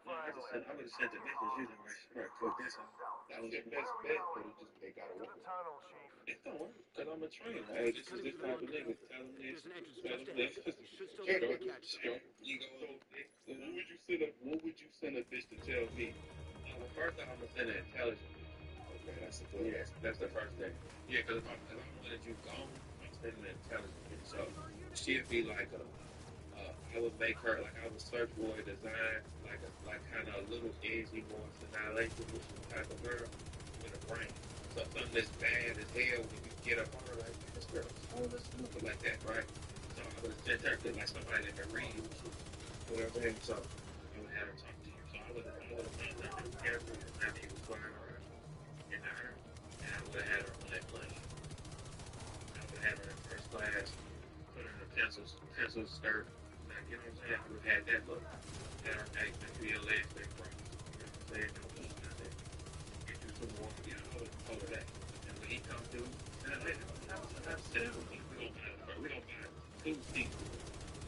I would have sent the bitches you know, right, cook this up. That was their best bet, but they gotta To work. the tunnel, Chief. It don't work, because I'm a trainer. Hey, this is this type of nigga. Tell them this. There's an entrance Tell just them ahead. this. You should still be able to catch them. You go, What would you send a bitch to tell me? the first time I'm going to send an intelligent bitch. Okay, that's the good. Yes, that's the first thing. Yeah, because if I want that you gone, I'm sending an intelligent bitch. So she'd be like I would make her like I would search boy design like kind of a little edgy more annihilation type of girl with a brain. So something that's bad as hell when you get up on her like this girl, let's look like that, right? So I would have sent her to like somebody that can read, whatever. And so I would have her talk to you. So I would have found out that careful after he was flying around in the air, and I would have had her on that plane. I would have her in first class, put her in a pencil skirt. You know what I'm saying? I would have had that look. Had her make your legs big from. You know what I'm saying? Don't lose nothing. Get you some more, you know, all of that. And when he come through, I'm still, we don't buy 2 people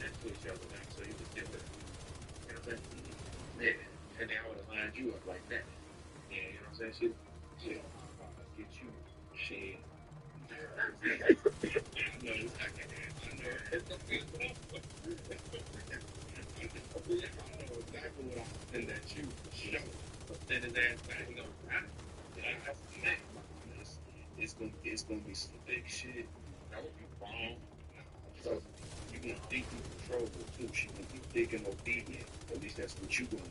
next to each other now, so you just get the, you know what I'm saying? Yeah. And then I would have lined you up like that. Yeah, you know what I'm saying? Get you, shit. I know. I know exactly what I'm sending at you. Show. But send his ass back, he gonna die. It's gonna be some big shit. That would be wrong. So you gonna think you control her too. She gonna be big and obedient. At least that's what you gonna do.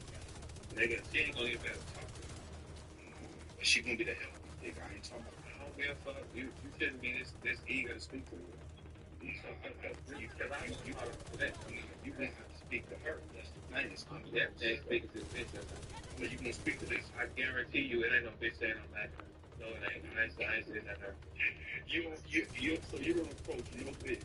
She ain't gonna get better talk to her. But she gonna be the hell of a dick. I ain't talking about. I don't give a fuck. You shouldn't be this eager to speak to me. So because I know you how to do that. You gonna have to speak to her. That's the thing. It's gonna be speaking to this bitch. Well, you gonna speak to this. I guarantee you, it ain't no bitch saying I'm like her. No, it ain't. I ain't saying that her. So you don't approach your bitch.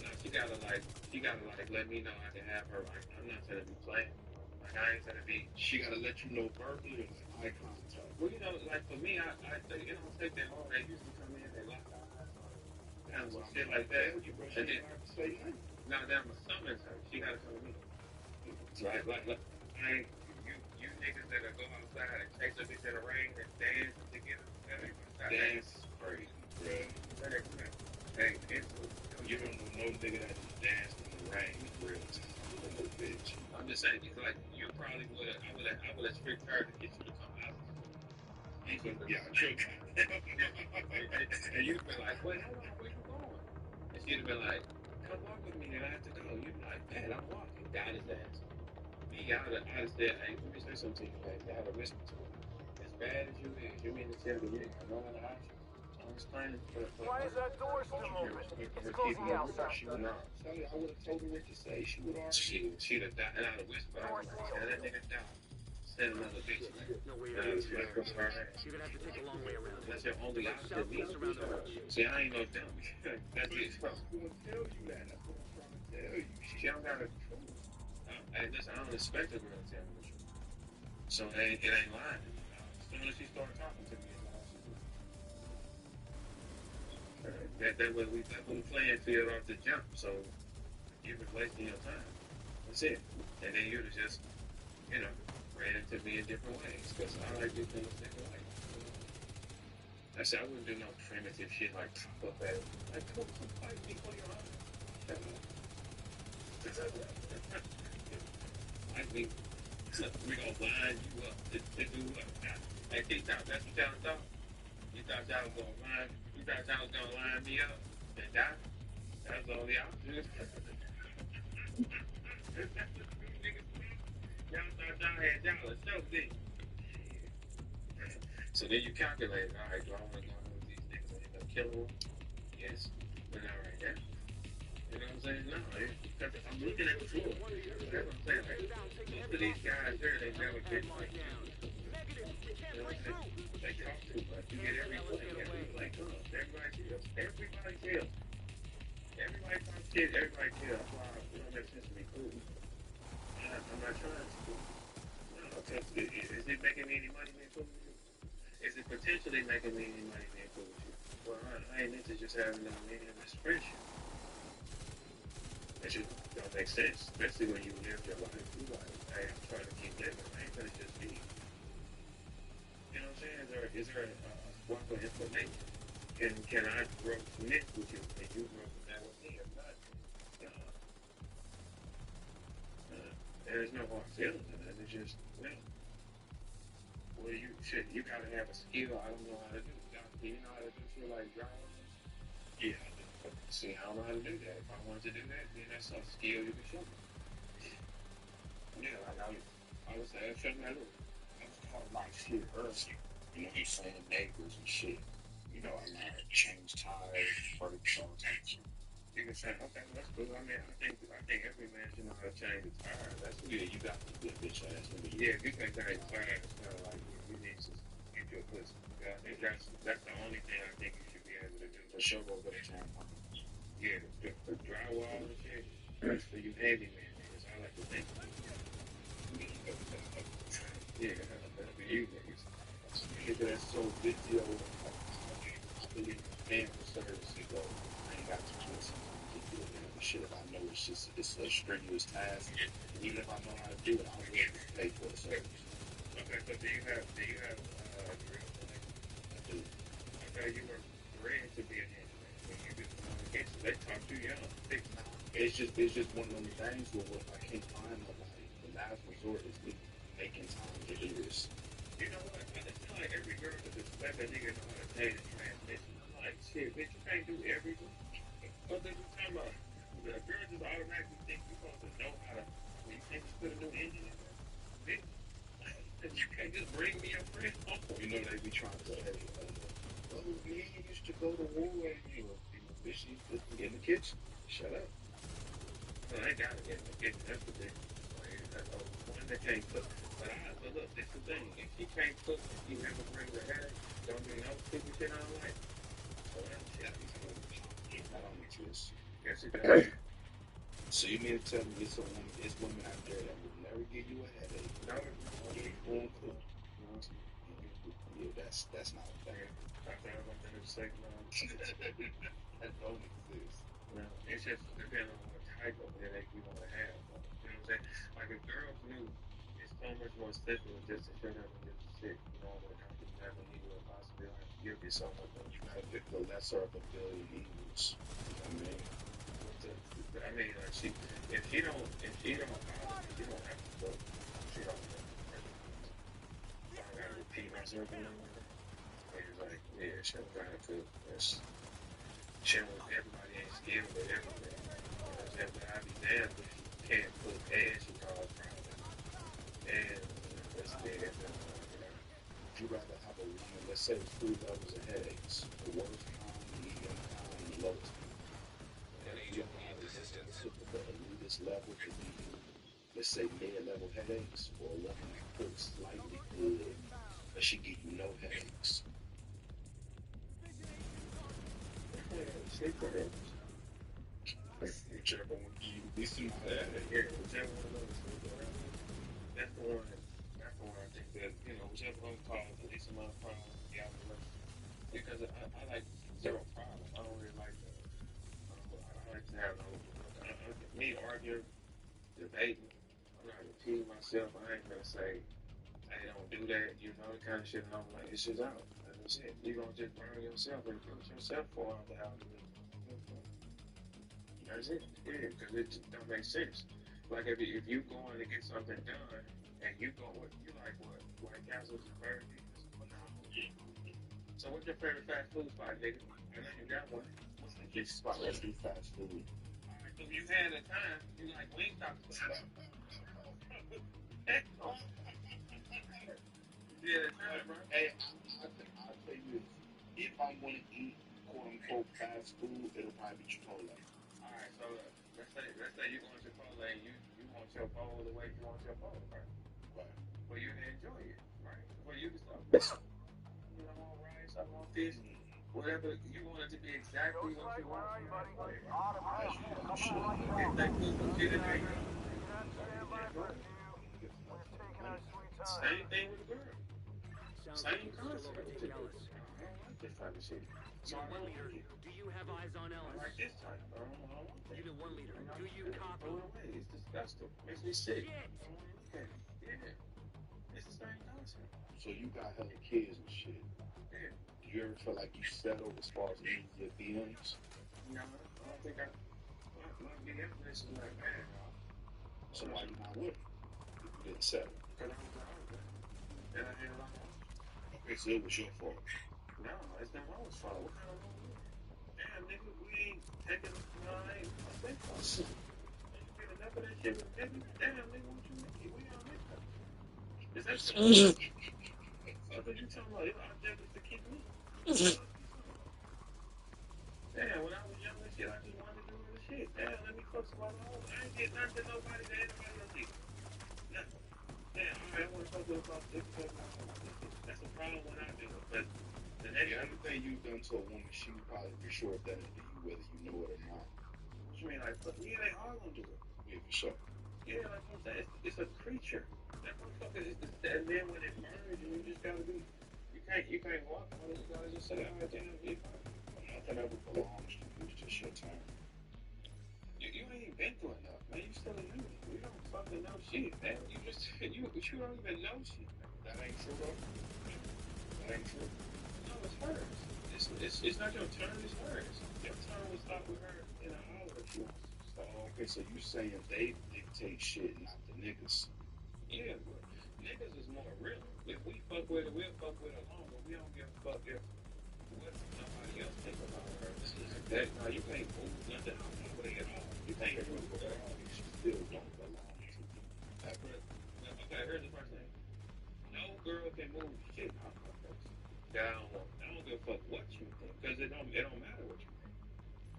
No, she gotta let me know I can have her. Like, I'm not gonna be playing. Like I ain't gonna be. She gotta let you know verbally or like eye contact. Well, you know, like for me, I it don't take that long. They usually come in, they lock eyes. Kind of shit like that. And then say, now that I'm a summons her, she gotta come to me. Right? Like I ain't you niggas that'll go outside and chase a bitch in the rain and dance together. Dance crazy, bro. Hey, you don't know no nigga that just danced in the rain in real time. Bitch. I'm just saying, like you probably I would let strict her to get you to come out. Ain't gonna be out trick. And you'd be like, wait, hold on, where you going? And she'd have been like, come walk with me, and I have to go. You'd be like, man, I'm walking. Got his ass. Me, I'd have said, hey, let me say something to you, man. I'd have whispered to him. As bad as you is, you mean to tell me you ain't got no other option? I'm explaining for Why is that door still open? It's closing outside. No. So I would have told her what to say. She'd have died, and I'd have whispered, I was like, tell that nigga die. Send another bitch. No way You're around. You're gonna have to take a long way around. That's your only option. See, I ain't no dummy. That's it. I'm going to tell you that. That's what I'm trying to tell you. She don't got a truth. Hey, listen, I don't expect a girl to tell me the truth. So it ain't lying. As soon as she started talking to me, that way we level the playing field off the jump. So you've been wasting your time. That's it. And then you'd have just, ran into me in different ways. Because I like to do things different ways. I said I wouldn't do no primitive shit like pop up at it. Like, come fight me for your honor. Shut up. Like we gonna line you up to do what? Hey, T-Top, that's what y'all thought? You thought y'all was gonna line? You thought y'all was gonna line me up and die? That's all the options. Y'all thought y'all had y'all a show, didn't you? So then you calculate, all right, do I want to go with these niggas and end up killing them? Yes, but not right now. You know what I'm saying? No, because I'm looking at the floor. That's what I'm saying. Like, most of these guys here, they never been like, you know what I'm saying? They talk too much. You get every play comes. Everybody kills. Everybody kills. Everybody talks shit. Everybody kills. That's why it don't make sense to be cool. I'm not trying to. No, because is it making me any money being cool with you? Is it potentially making me any money being cool with you? Well, I ain't into just having no meaningless friendship. That just don't make sense, especially when you live your life. You like, hey, I'm trying to keep living. I ain't gonna just be. You know what I'm saying? Is there a swap of information? Can I grow connect with you and you grow connect with me? If not, there's no hard feelings in it. It's just, well, you gotta have a skill I don't know how to do. Do you know how to do shit like drawing? Yeah, I do. See, I don't know how to do that. If I wanted to do that, then that's a skill you can show me. Yeah, like I was saying, show me how to do it. I was talking about shit earlier. You know, he's saying neighbors and shit. You know, I learned to change tires, brakes, all types of shit. You can say, okay, well, that's cool. I mean, I think every man should know how to change a tire. That's what you got to be a bitch ass nigga. Yeah, if you can't change a tire, it's kind of like you need to get your pussy. I think that's the only thing I think you should be able to do. For sure, go get a time. Yeah, the drywall and shit. That's for you handyman niggas. I like to think. Yeah, that's for you niggas. Nigga, that's so video. I believe in man for service. You go, I ain't got to do something. Shit, if I know it's a strenuous task, and even if I know how to do it, I'm willing to pay for the service. Okay, so do you have drill connect? I do. Okay, you were bred to be a handyman. When you get communication, they talk too young. It's just one of them things where if I can't find nobody, the last resort is me making time to do this. You know what? It's not like every girl could expect a nigga know how to change a transmission. I'm like, shit, bitch, you can't do everything. What they be talking about? The girl just automatically think you're supposed to know how to. You can't just put a new engine in there, bitch. You can't just bring me a friend home. You know they be trying to say, oh, me used to go to war and you know, bitch, you just get in the kitchen. Shut up. No, I gotta get in the kitchen. That's the thing. One that can't cook. But look, this is the thing. If she can't cook, if she never brings her hair, don't do no stupid shit I don't like. So that's shit. I don't exist. Yes, it does. So you mean to tell me it's women out there that will never give you a headache? No, home cook. Yeah, that's not a thing. I thought I was going to say no. That don't exist. No, it's just depending on what type of headache you want to have. You know what I'm saying? Like if girls knew, it's so much more simple just to shut up and just sit. You know, what doctors never he would possibly like give you so much. You gotta pick the lesser of a billion evils. I mean, like if she don't have to cook, she don't. my circle and everything. And he was like, yeah, she was trying to cook. Everybody ain't skilled at everything. You know what I'm saying? But I'd be damned if you can't cook and she calls private. And that's dead. Would you rather have a woman, let's say 3 levels of headaches, the worst kind, the medium kind, and the lowest kind? An agent needs assistance. The elitist level to be, let's say, mid-level headaches, or a woman that cooks slightly good, but she give you no headaches. Whichever one give you the least amount of headache. Whichever one of those. That's the one. That's the one I think that, whichever one causes the least amount of problems, the outcome. Because I like zero problem. I don't really like that. I like to have me arguing, debating. I'm not repeating myself. I ain't gonna say, hey, don't do that. You know, the kind of shit. I'm like, it's just out. That's it. You're gonna just burn yourself and put yourself for all the algorithm. That's it. Yeah, because it just don't make sense. Like if you going to get something done and you go with, you like what? White Castles and Burger Kings? So what's your favorite fast food spot, nigga? I know you got one. What's the good spot? Let's do fast food. Alright, so you had a time, you like Wingstop. Yeah, the time, bro. Hey, I'll tell you this. If I'm going to eat, quote-unquote, fast food, it'll probably be Chipotle. Alright, so let's say you're going to Chipotle and you want your bowl the way you want your bowl, right? Right. For you to enjoy it, right? For you to start, I want rice, I want fish, whatever you want it to be exactly what you want. If they put some shit in there, same thing with the girl. Same concept. I don't like this type of shit. So I don't like it. Do you have eyes on Ellis? I like this type. I don't want that. Unit 1 leader, do you copy? Throw it away. It's disgusting. Makes me sick. Yeah. It's the same concept. So you got hella kids and shit. Yeah. Do you ever feel like you settled as far as any of your DMs? No, I don't think my DM list is not bad. So why you not with it? If you didn't settle? Because I was wrong with it. And I did wrong. Okay, so it was your fault. No, it's not my fault. What kind of wrong with it? Damn, nigga, we ain't taking I ain't think about shit. You get enough of that shit with nigga? Damn, nigga, what you mean? We all make that. Is that shit? What you talking about? Your object is to keep me. Damn, when I was young and shit, I just wanted to do this shit. Damn, let me fuck somebody else. I ain't get nothing to nobody that anybody else did. Nothing. Damn, alright, I want to talk to you about this because that's a problem when I do it. But the next everything you've done to a woman, she would probably for sure have done it to you, whether you know it or not. What you mean, like, yeah, they all gonna do it. Yeah, for sure. Yeah, like I'm saying, it's a creature. That motherfucker is and then when it burns, you just gotta be. You can't walk on it. You gotta just say, all right, damn, be fine. Nothing ever belongs to you. It's just your turn. You ain't been through enough, man. You still a newbie. You don't fucking know shit, man. You don't even know shit. That ain't true, though. That ain't true. No, it's hers. It's not your turn. It's hers. Your turn will stop with her in a hour if you want. So, okay, so you saying they dictate shit, not the niggas? Yeah, but niggas is more real. If we fuck with her, we'll fuck with her alone, but we don't give a fuck if what somebody else think about her. That, no, you can't move nothing out that way at all. You can't move her. You still don't belong to you. Okay, here's the first thing. No girl can move shit out of her face. I don't give a fuck what you think, because it don't matter what you think.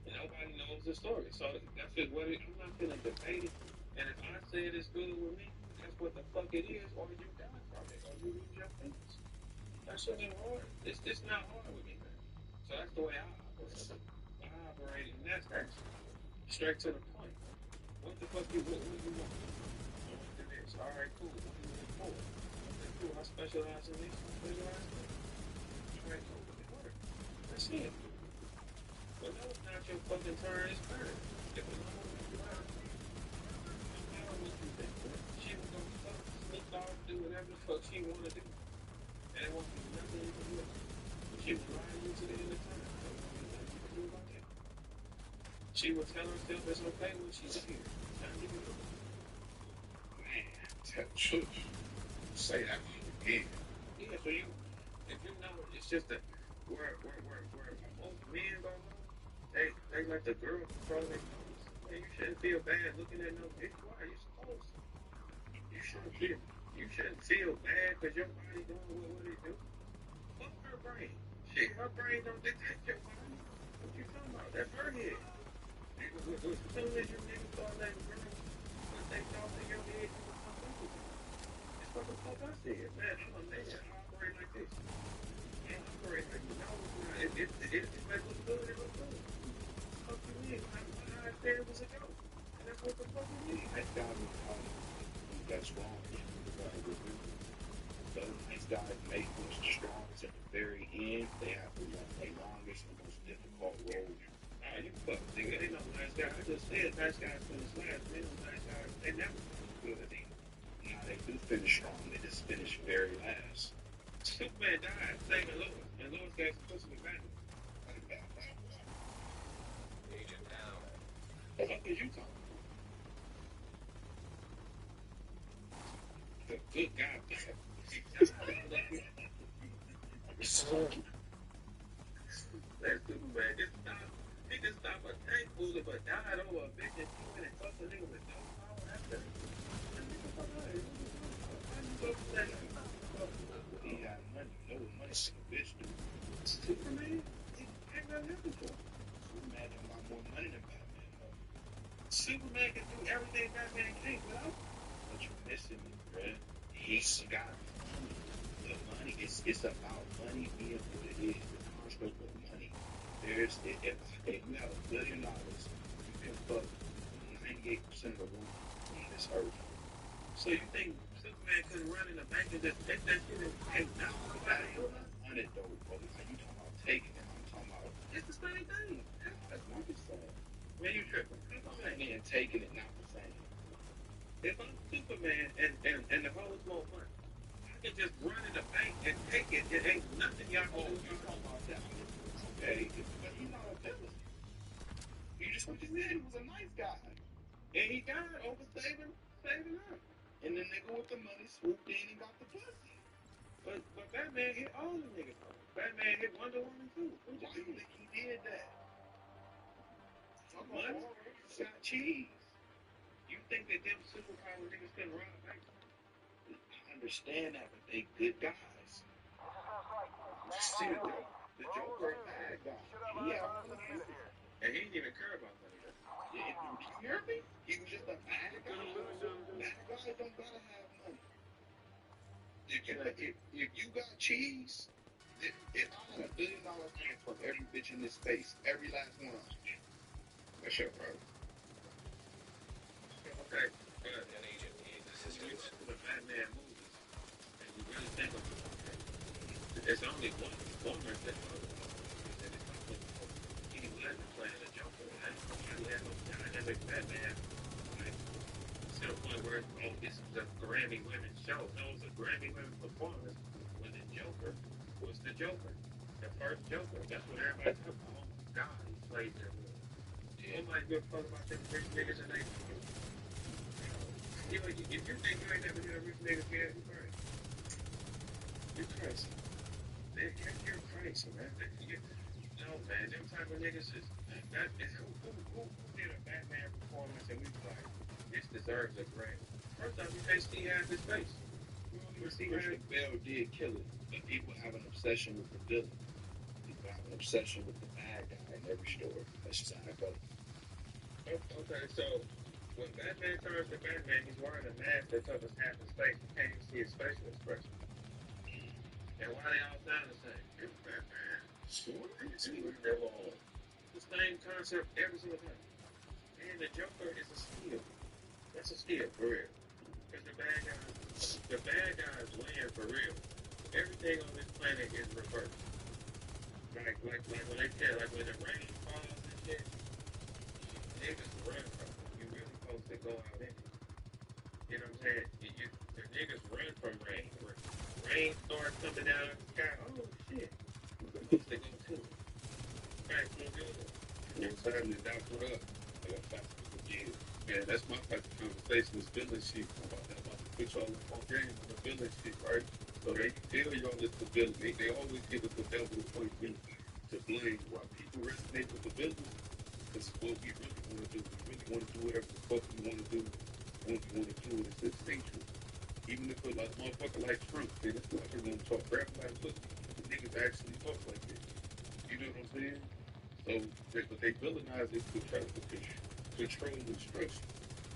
And nobody knows the story. So that's just what I'm not feeling debated. And if I say it is good with me, that's what the fuck it is, or you die from it, or you lose your fingers. That shit ain't hard. It's not hard with me, man. So that's the way I operate. I operate in that action. Straight to the point. What the fuck what do you want? I want to do this. Alright, cool. What do you look for? Okay, cool. I specialize in this. I specialize in this. Alright, cool. It works. That's it. But no, it's not your fucking turn. It's hers. If it's not what you want, no matter what you think, man. She was gonna fuck, sneak off, do whatever the fuck she wanna do. And it won't be nothing you can do about it. She will lie to you to the end of time. There's nothing you can do about that. She will tell herself it's okay when she's here. Nothing you can do. Man, tell the truth. Say that again. Yeah, so if you know, it's just that where most men go home, they let the girl control their clothes. Man, you shouldn't feel bad looking at no bitch. Why? You supposed to. You shouldn't feel bad because your body doing what it do. Fuck her brain. Shit, her brain don't dictate your body. What you talking about? That's her head. As soon as you niggas start letting girls put they thoughts in your head, you will fuck up with them. It's what the fuck I said. Man, I'm a man. I operate like this. I operate like you know. If it looks good, it looks good. Fuck you mean? I said it was a joke. And that's what the fuck it is. Nice guys that's wrong. Those nice guys make us the strongest at the very end. They have to run the longest and most difficult road. Nah, you fuck, nigga. They no nice guy. I just said nice guys finish last. They no nice guys. They never finish good. Nah, they do finish strong. They just finish very last. Superman died saving Lois, and Lois got some pussy with Batman. Agent down. What the fuck is you talking? Good God, that Superman just stopped. He just stopped a tank bullet, but died over a bitch and she went and fucked a nigga with no power after. He got money. No money to the bitch, dude. Superman? He ain't got nothing for him. Superman don't got more money than Batman, though. Superman can do everything Batman can't without. But you're missing me, bruh. He's got money. The money, it's about money being what it is. The construct of money. If you have $1 billion, you can fuck 98% of the women on this earth. So you think Superman couldn't run in the bank and just take that shit and take down somebody? On it though, bro. You talking about taking it? I'm talking about. It's the same thing. That's not the same. Man, you tripping? Man, taking it, not the same. If I'm Superman and the hoes want money, I can just run in the bank and take it. It ain't nothing y'all can do. You talking about that? Okay, but he's not a villain. You just what you said. He was a nice guy, and he died over saving her. And the nigga with the money swooped in and got the pussy. But Batman hit all the niggas. Batman hit Wonder Woman too. Why do you think he did that? For money? He got cheese. You think that them superpower niggas couldn't run a bank? I understand that, but they good guys. See, the Joker, a bad guy. He had all the money. And he didn't even care about money. Yeah, did you hear me? He was just a bad guy. Bad guys don't gotta have money. If you got cheese, if I had $1 billion from every bitch in this space, every last one of them, that's your problem. Okay, An agent needs assistance. The Batman movies, and you really think of it, it's only one woman that he wasn't playing the Joker. And nobody had no dynamic Batman. Like, to the point where, oh, this is a Grammy-winning show. No, it was a Grammy-winning performance when the Joker was the Joker. The first Joker. That's what everybody talking about. Oh, my God, he played that role. Nobody give a fuck about them rich niggas and they if you think you ain't never heard a rich nigga get it, you're crazy. You're crazy, man. No, man, them type of niggas is who did a Batman performance and we was like, this deserves a Grammy. First off, you can't see half his face. You don't even see Christian Bale did kill it, but people have an obsession with the villain. People have an obsession with the bad guy in every story. That's just how it goes. Okay, so when Batman turns to Batman, he's wearing a mask that covers half his face. You can't even see his facial expression. And why they all sound the same? It's Batman. It's the same concept every single time. And the Joker is a skill. That's a skill, for real. Because the bad guys win for real. Everything on this planet is reversed. Like when they tell, like when the rain falls and shit, niggas run from it. You really supposed to go out in it. You know what I'm saying? The niggas run from rain. Rain starts coming down the sky. Oh shit. You're supposed to go to it. Right, so good. You're starting to down for up. Yeah, that's my type of conversation is villain shit. About to put y'all on game on the villain shit, right? So they tell y'all it's the villain. They always give us the devil to point to blame. Why people resonate with the villain? Because what we really want to do. We really want to do whatever the fuck we want to do. When we want to do it, it's instinctual. Even if it's like a motherfucker like Trump, man, it's not going to talk rap like, look, the niggas actually talk like this. You know what I'm saying? So, but they villainize it to try to control and structure.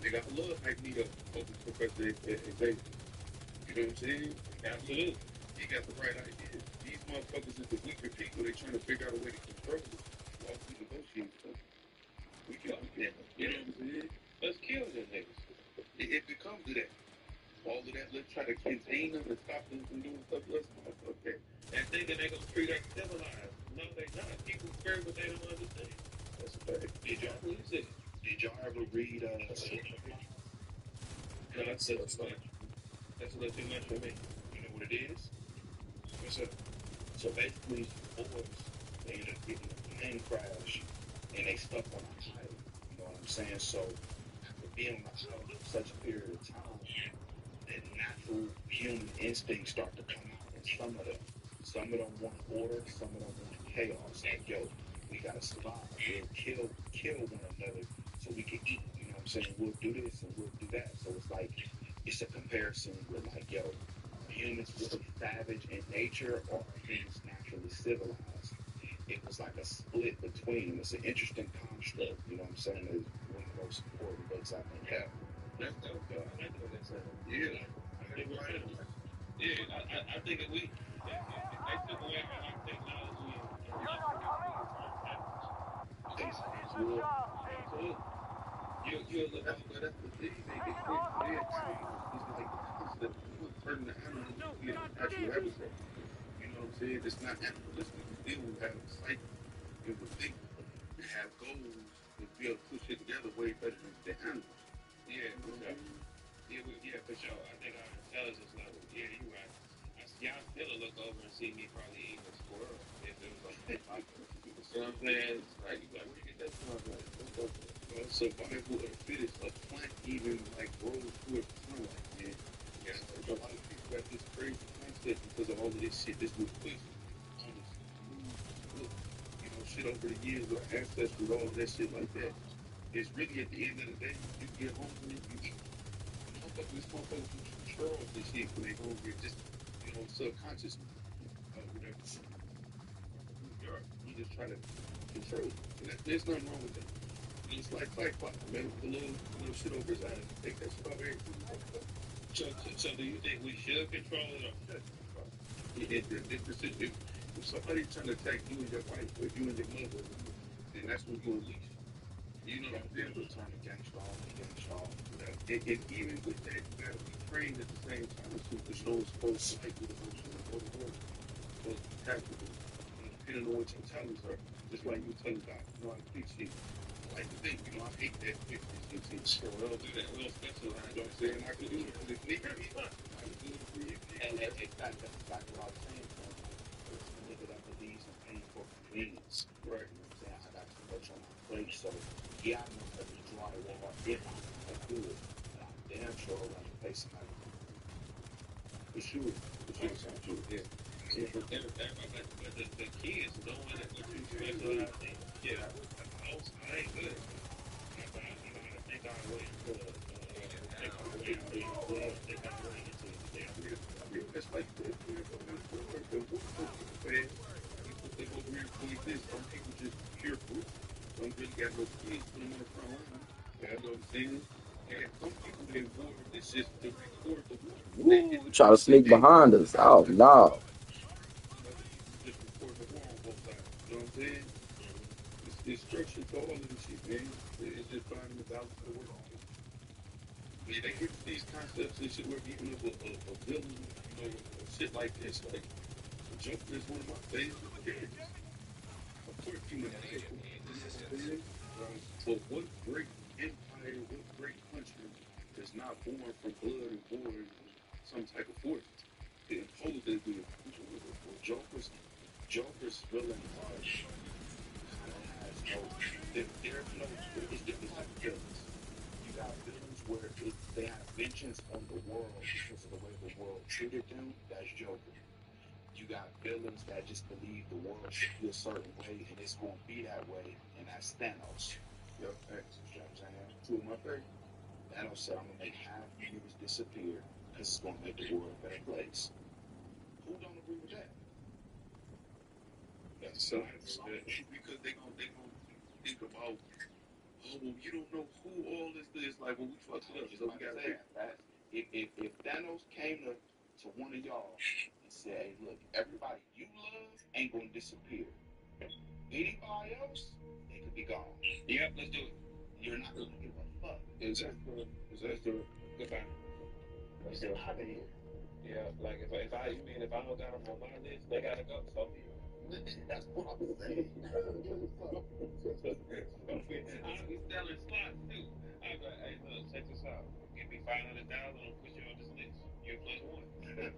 Nigga, I love Hype Me Up over Professor Xavier. You know what I'm saying? Absolutely. He got the right idea. These motherfuckers is the weaker people. They trying to figure out a way to control it while we negotiate stuff. We can do that. You know what I'm saying? Let's kill them niggas. It becomes to that. All of that, let's try to contain them and stop them from doing stuff. Let's motherfuck that. And thinking they gonna treat us civilized. No, they not. People scared, but they don't understand. That's a fact. Did y'all ever read no, that's a little too much for me. You know what it is? What's up? So basically, boys, they end up getting a plane crash and they stuck on a island. You know what I'm saying? So after being on the island for such a period of time, that natural human instincts start to come out in some of them want order, some of them want chaos. Like, yo, we gotta survive. We'll kill one another so we can eat. You know what I'm saying? We'll do this and we'll do that. So it's like it's a comparison with like, yo, are humans really savage in nature or are humans naturally civilized? It was like a split between them. It's an interesting construct. You know what I'm saying? It's one of the most important books I think ever. That's dope, though. I like what they said. Yeah, I think we're right. Yeah, I think that they took away a lot of technology and You're not coming? Good job, Steve. you're look out, but that's the thing. They change. It's like the concept. You want to turn the animal to be a natural habitat. You know what I'm saying? It's not animalistic. We still have a psyche. It would think and have goals and be able to push it together way better than the animals. Yeah, for sure. Yeah, for sure. I think our intelligence level. Yeah, you're right. Y'all still look over and see me probably eating a squirrel if it was like that. You know what I'm saying? It's like, you like, where you get that from? Like, survival of the fittest. A plant even like grows through its sunlight, man. Yeah. So a lot of people got this crazy mindset because of all of this shit. This was pushed on this look, you know, shit over the years with our ancestors, all of that shit like that. It's really at the end of the day, you get hungry, you eat. This motherfucker control this shit when they hungry, just, you know, subconsciously. Whatever. You just try to control it. There's nothing wrong with that. It's like fight, man. The little shit over his eyes. Take that shit off everything. So do you think we should control it or should control it? If somebody's trying to attack you and your wife or you and your mother, then that's when you unleash. You know what I'm saying? We're trying to gangster off. And even with that, you gotta be trained at the same time to show us supposed to like with emotion or the word. Supposed to be tactical. Depending on what your talents are. Just like you tell God, you know, I fix shit. I like to think, you know, I hate that fix shit. So we don't do that. We don't specialize. You know what I'm saying? I can do it for this nigga. I can do it for you. And that's exactly what I was saying. It's a nigga that believes in paying for convenience. Right. You know what I'm saying? I got too much on my plate, so yeah, I know that the drywall if I do it. But I'm damn sure I'm gonna pay somebody. For sure. Yeah. But the kids knowing that what you specialize in, yeah, I ain't good. I think our way into it's like this. They go real quick. This some people just pure fruit. Don't really got no kids. Put them on the front line. You know what I'm saying? And some people they war. It's just to record the war. Woo, try to sneak behind us. Oh, no. Just record the war on both sides. You know what I'm saying? It's structured to all of this shit, man. It's just finding the balance of the work. Yeah, they get these concepts and shit where even of a villain, you know, shit like this. Like, the Joker is one of my favorite characters. Of course, human nature. But what great empire, what great country is not born from blood and born some type of force to impose their will? Joker's villain kind of has no, there's no, it's like villains. You got villains where they have vengeance on the world because of the way the world treated them, that's Joker. You got villains that just believe the world should be a certain way and it's going to be that way, and that's Thanos. Yo, thanks. You know what I'm saying? Two of my favorite. Thanos said, I'm going to make half you niggas disappear because it's going to make the world a better place. Who don't agree with that? That's so because they gonna think about, oh, you don't know who all this is. Like, well, we fucked it up. So we got that. If Thanos came to one of y'all and said, hey, look, everybody you love ain't gonna disappear. Anybody else, they could be gone. Yep, let's do it. You're not gonna give a fuck. Is that the goodbye? Let's get out of here. Yeah, like if I don't got them on my list, they gotta go. So that's what I'm saying. I'll be selling slots too. I'll be like, hey, look, check this out. Give me $500, I'll put you on this list. You're plus one. Gonna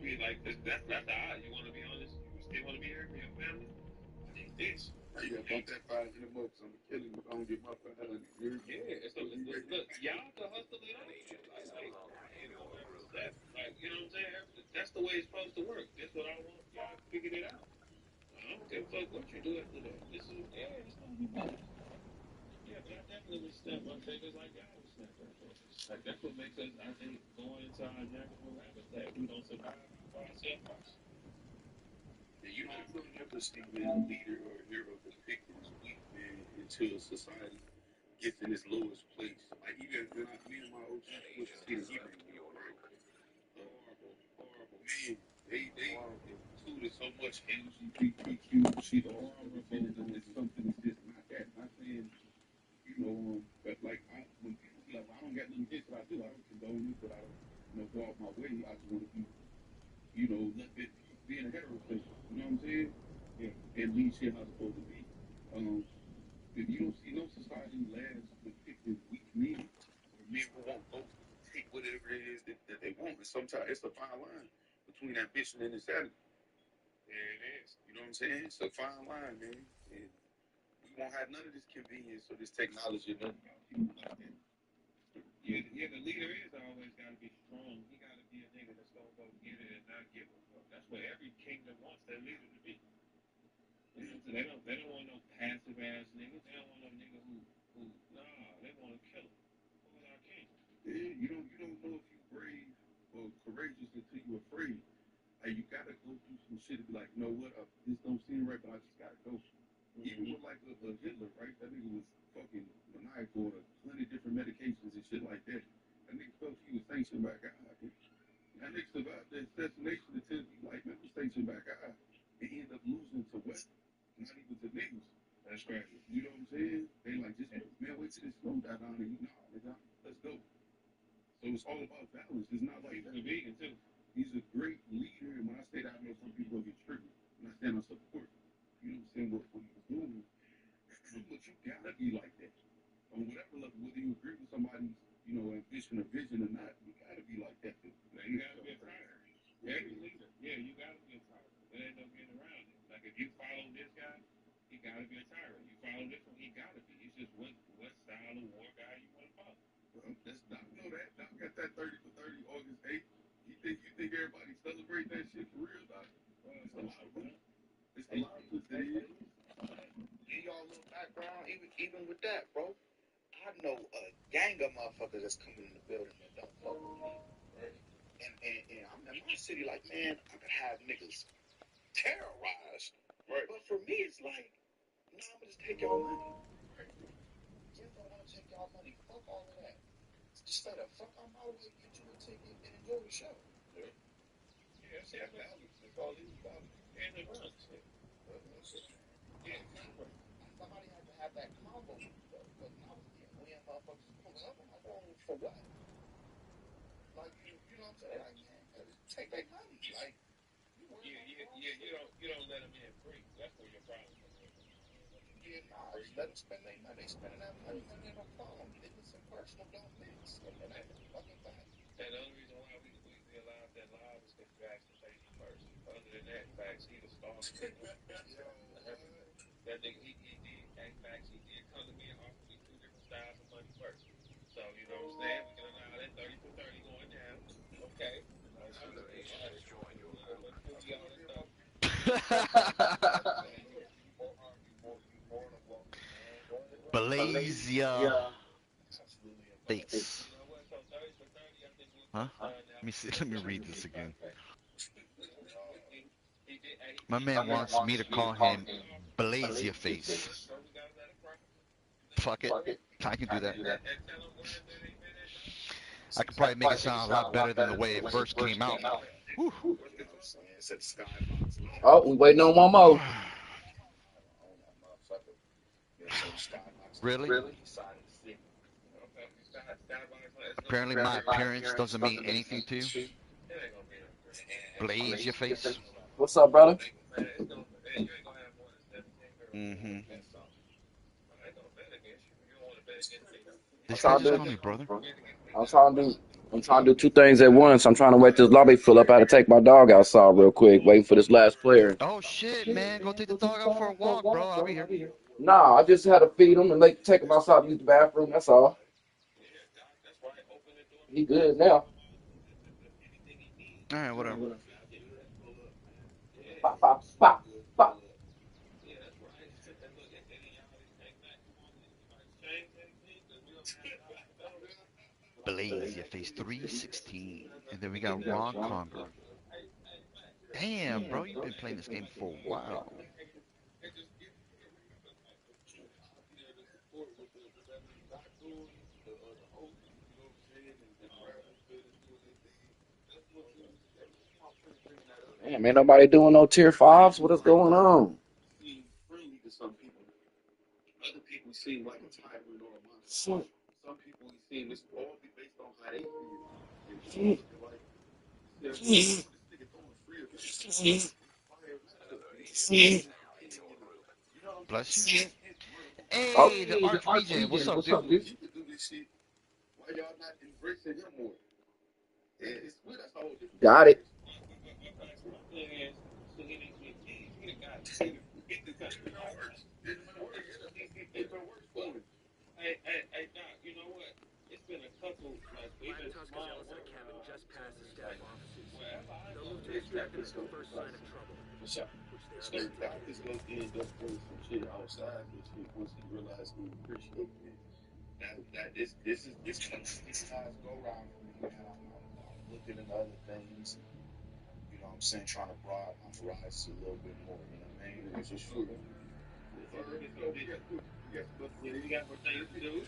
be like that's the odd. You want to be on this? You still want to be here for your family? I need this. You gotta bump that $500 up. So I'm gonna kill him if I don't get my $500. Yeah, so look, y'all can hustle it out. Like, you know what I'm saying? That's the way it's supposed to work. That's what I want. Y'all figured it out. I don't give a fuck what you do after that. This is, it's gonna be better. Yeah, but I definitely snap my fingers like y'all would snap their fingers. Like, that's what makes us, I think, going into our natural habitat. We don't survive by ourselves first. Yeah, you don't ever see a leader or a hero depicted as weak, man, until society gets in its lowest place. Like, even when me and my OG went to see the He-Man movie, right? Horrible. Man, they included so much LGBTQ shit on the film that it's something that's just not that. Not saying, but like, when people be like, well, I don't got nothing against what I do. I don't condone it, but I don't, go out my way. I just want to be, being a heterosexual. You know what I'm saying? Yeah. And lead shit how it's supposed to be. If you don't see no society last depicting weak men, or men who won't go take whatever it is that they want. And sometimes it's a fine line between ambition and insanity. There it is. You know what I'm saying? It's a fine line, man. And we won't have none of this convenience or this technology or none of y'all people like that. Yeah, the leader is always got to be strong. He got to be a nigga that's going to go get it and not give a fuck. That's what every kingdom wants their leader to be. You know, so they don't want no passive ass niggas. They don't want no nigga who they want to kill him. Who is our king? Yeah, you don't know if you brave or courageous until you're afraid. Like, you gotta go through some shit to be like, you know what? This don't seem right, but I just gotta go. Even with like a Hitler, right? That nigga was fucking maniacal on 100 different medications and shit like that. That nigga felt he was sanctioned by God. That nigga survived the assassination until he like, man, was sanctioned by God, and ended up losing to what? Not even to niggas. That's crazy. You know what I'm saying? They like, just man, wait till this snow die down, and nigga, let's go. So it's all about balance. It's not like he's a vegan too. He's a great leader, and when I say that, I know some people will get triggered. When I stand on support, you know what I'm saying, what he's doing. But you gotta be like that. On whatever level, whether you agree with somebody's, ambition or vision or not, you gotta be like that. You gotta be a tyrant. Every leader, you gotta be a tyrant. There ain't no getting around it. Like, if you follow this guy, he gotta be a tyrant. You follow this one, he gotta be. It's just what style of war guy you want to follow. Well, that's Doc know that. Doc got that 30 for 30 August 8th. You think everybody celebrate that shit for real, Doc? It's a lot of them. It's a lot of us that is. Give y'all a little background, even with that, bro. I know a gang of motherfuckers that's coming in the building that don't fuck with me. And I'm in my city like, man, I could have niggas terrorized. Right. But for me, it's like, nah, I'm gonna just take y'all money. Right. Yes, I want to take y'all money. Fuck all of that. Just straight up, fuck on my way, get you a ticket, and enjoy the show. Yeah. Yeah, see, that's values. That's all it is about. And the runs. Yeah, exactly. Somebody had to have that combo with me, though. Because when I was getting when motherfuckers pulling up, I'm like, oh, for what? Like, you know what I'm saying? Like, man, take their money. Like, you don't let them in free. That's where your problem comes in. Yeah, nah, just let them spend their money. They spending that money, man, ain't no problem. Business and personal don't mix. And that's a fucking fact. And the only reason why we allowed that live is because you actually paid me first. Other than that, facts, he the star. That nigga, he did, facts, he did come to me and offer me 2 different styles of money first. So, you know what I'm Blaze your face. Huh? Let me see. Let me read this again. My man wants me to call him Blaze your face. Fuck it. I can do that. I could probably make it sound a lot better than the way it first came out. Whew. Oh, we waiting on one more. Really? Apparently my appearance doesn't mean anything to you. Blaze your face. What's up, brother? Mm-hmm. I'm This guy trying just to called me brother. I'm trying to do. I'm trying to do two things at once. I'm trying to wait this lobby fill up. I had to take my dog outside real quick, waiting for this last player. Oh shit, man. Go take the dog out for a walk, bro. I'll be here. Nah, I just had to feed him and take him outside to use the bathroom. That's all. He good now. Alright, whatever. Pop, pop, pop, pop. Blaze your face 316. And then we got Ron Conger. Damn, bro, you've been playing this game for a while. Damn, ain't nobody doing no tier fives. What is going on? Other people seem like a tyrant or a monster. Some people seem it's all based on how they feel. And you feel like this nigga throwing free of this. You know what I'm Bless you. saying? Hey, the Arch Regen. What's up, dude? You can do this shit. Why y'all not embracing him more? Yeah, it's good. That's the whole different. Got it. Hey, Doc, you know what? It's been a couple, like, we've been small work. Just past the staff offices. They'll move to extract them at the first sign of trouble. So Doc is going to end up doing some shit outside this shit once he realizes he appreciates it. This last go round for me, man. I'm looking into other things. You know what I'm saying? Trying to broaden my horizons a little bit more. You know what I mean? It's just true. You got more things to do.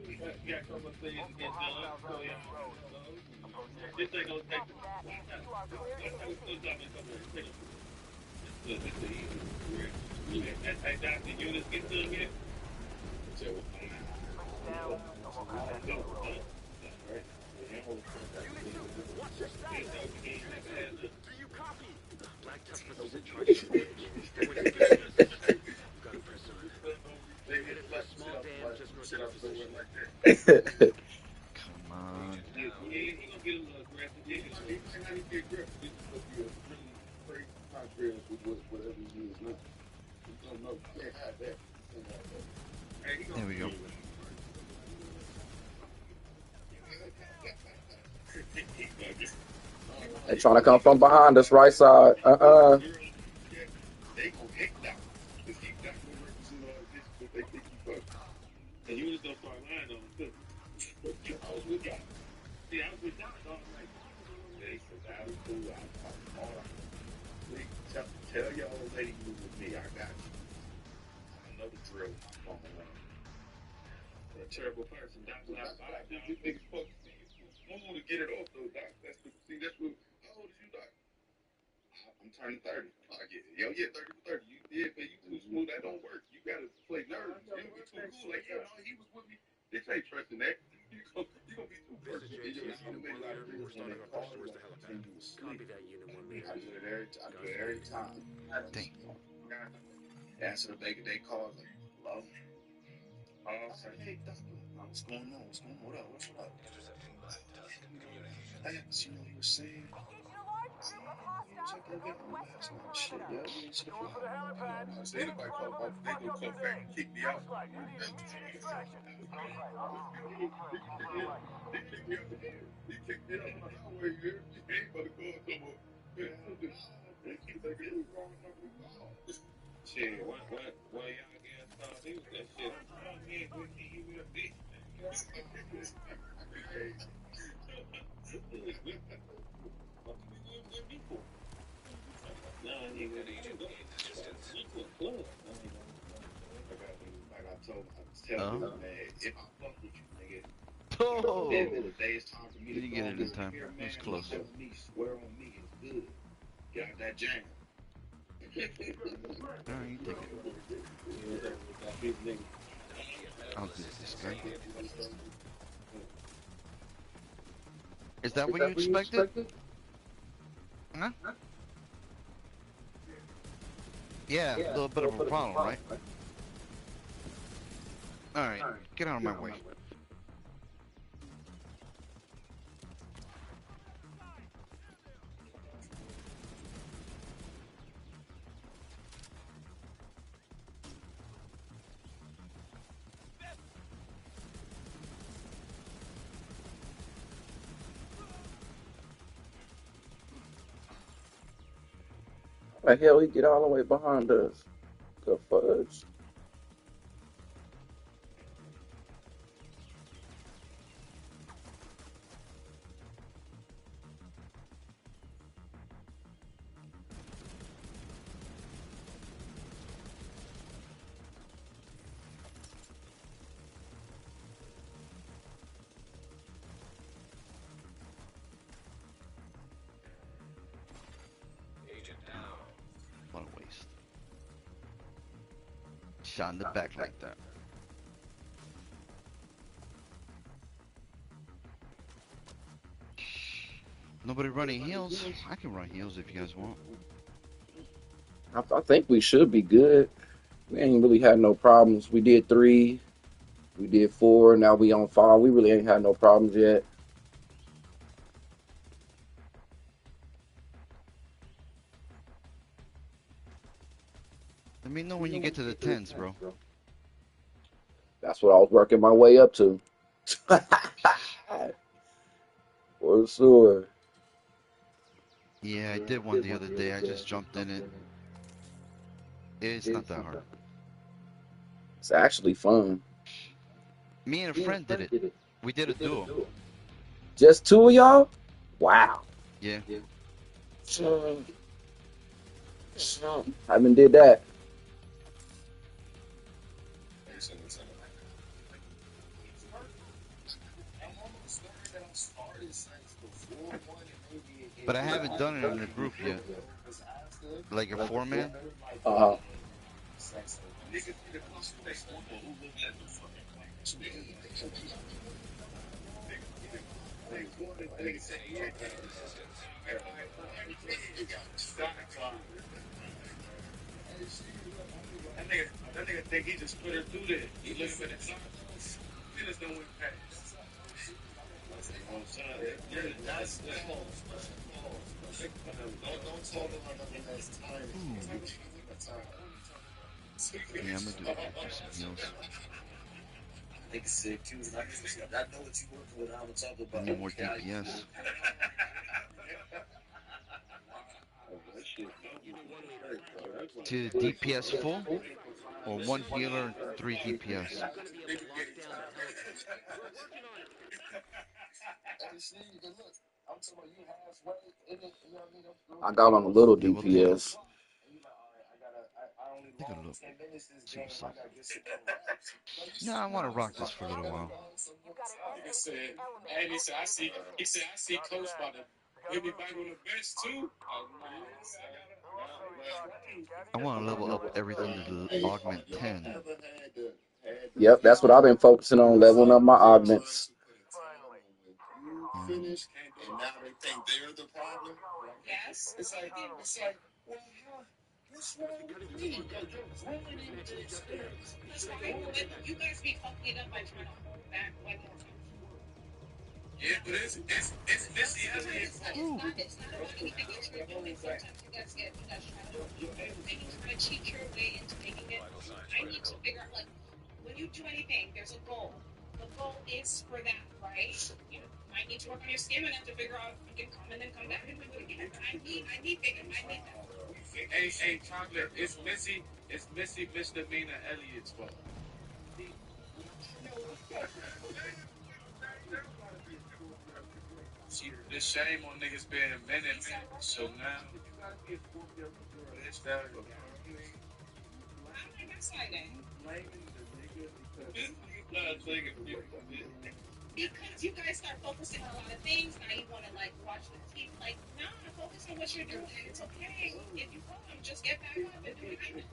You got so much things to get done. So this ain't gonna take. Hey, Doc, the units get done yet? What's your status? Do you copy? Black Tusk must have set charges on the bridge. They were taking chances. We've got to press on. We're headed for a small dam just north of your position. Come on. He gonna get a little aggressive. He might not even get aggressive. He's supposed to be a really crazy contrary with whatever he is now. You don't know. You can't have that. There we go. They trying to come from behind us, right side. They gonna hit Doc. Because he Doc gonna represent all this, but they think he fucked. And you just gonna start lying on him too. I was with Doc. See, I was with Doc all night. They said that was cool. Tell your old lady you with me. I got you. I know the drill. I'm on the way. A terrible person. Doc's not by. These niggas fuck. I want to get it off though, Doc. That's what. How old is you, Doc? I'm turning 30. I get it. Yo, yeah, 30 for 30. You did, but you too smooth. That don't work. You gotta play nerds. You gotta be too cool. Like, yeah, no, he was with me. This ain't trusting that. You gonna be too personal. This is JT's Unit 1 leader. We're starting our push towards the helipad. Copy that, Unit 1 leader. I do it every time. Dang. Answer the they call like, hello? Hey, what's going on? What's going on? What up? What's up? Intercepting Black Tusk communications. Hey, you know you were saying? Engaging a large group of hostiles in the northwestern Shit, perimeter. yeah, you should have Going for the helipad. Get in front of them and fuck up their day. kick me out. Looks like you need immediate extraction. Outside, He kicked me out the air. He kicked me out of the highway here. He ain't gonna go no more. Shit, what y'all guys thought he was that shit? Me and with NewUpdate. No, nigga, like I told, I was telling Oh. dude, man, if I fuck with you, nigga, Oh. end of the day, it's time for me You to didn't go get on it in this time. here, It man. was close. Look on me, swear on me, it's good. Get out that jam. All right, you take it. I'll do this guy. Is that what you expected? Huh? Yeah, a little bit of a problem, right? All right, get out of my way. The hell he get all the way behind us? The fudge. What a waste. Shot in the back like that. Nobody running heels? I can run heels if you guys want. I think we should be good. We ain't really had no problems. We did 3, we did 4, now we on 5. We really ain't had no problems yet. Let me know when you get to the 10s, bro. That's what I was working my way up to. For sure. Yeah, I did one the other day. I just jumped in it. It's not that hard. It's actually fun. Me and a friend did it. We did a duo. Just 2 of y'all? Wow. Yeah. Haven't did that. But I haven't done it in a group yet. Like a 4-man. That nigga think he just put her through there. He looking at the clock. Minutes don't went past. That's don't talk about nothing that's time. Yeah, I'm gonna do some heels. Nigga said too, and I know what you working with. I'm gonna talk I about need more DPS. To DPS full, or 1 healer and 3 DPS. I got on a little Yeah, we'll take it. DPS. Take a look. See what's up. No, I want to rock this for a little while. And he said, I see Coach about to hit me back on the bench too. I want to level up everything to augment 10. Yep, that's what I've been focusing on, leveling up my augments. Finish, and now they think they're the problem. Yes. It's like, well, what's wrong with me? What's wrong with me? That's right. But you guys be fucking it up by trying to hold back when more time. Yeah, but it's Missy Elliott. It's not about anything that you're doing. Sometimes you guys try to and you try to cheat your way into making it. I need to figure out, like, when you do anything, there's a goal. The goal is for that, right? You might need to work on your stamina to figure out if you can come and then come back and do it again. I need that. Hey, chocolate. It's Missy Misdemeanor Elliott's fault. The shame on niggas being men and men. So now, bitch, that was because you guys start focusing on a lot of things, now you want to like watch the TV. Like, nah, focus on what you're doing. It's okay. If you come, just get back up and do it again.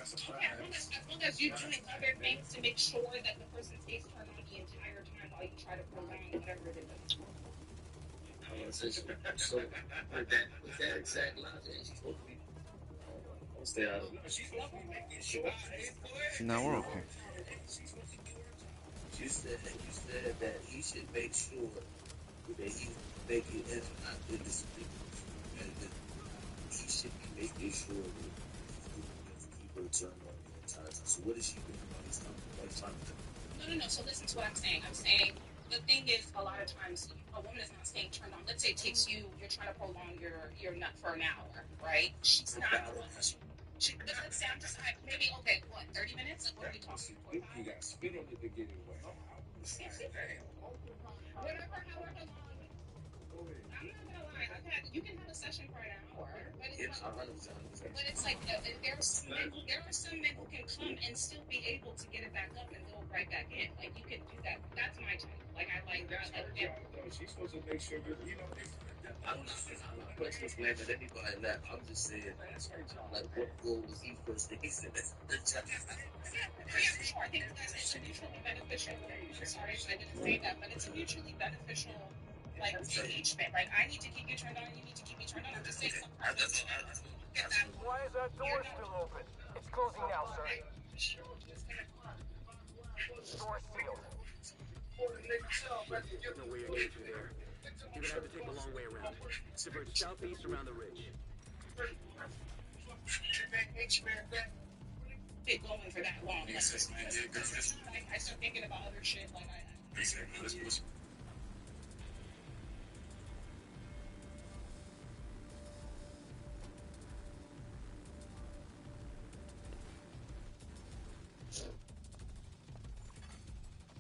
Okay, as long as you're doing other things to make sure that the person stays turned on the entire time while you try to prolong whatever it is. So with that exact logic, she's supposed to be. Stay out of it. No, we're okay. You said that he should make sure that he's making it not with this and that he should be making sure that people turn on the entire time. So what is she doing while he's talking? No. So listen to what I'm saying. I'm saying the thing is, a lot of times a woman is not staying turned on. Let's say it takes you're trying to prolong your nut for an hour, right? She's not. Let's say I'm just maybe 30 minutes? Like, what are we talking? you got spit on it to get it wet. Whatever, however long. I'm not gonna lie. You can have a session for an hour, but it's like there are some men who can come and still be able to get it back up and go right back in. Like, you can do that. That's my type. Like, I like that. She's supposed to make sure I'm not questioning blaming anybody in that. I'm just saying, like, what goal was he first? He said that's the job. Yeah, sure. I think it's a mutually beneficial. I'm sorry if I didn't say that, but it's a mutually beneficial, like, engagement. Like, I need to keep you turned on, you need to keep me turned on. I'm just saying sometimes. Why is that door still open? It's closing now, sir. Door sealed. There's no way you're getting through there. You're gonna have to take the long way around. Divert southeast around the ridge. Get going for that long. I start thinking about other shit. Like,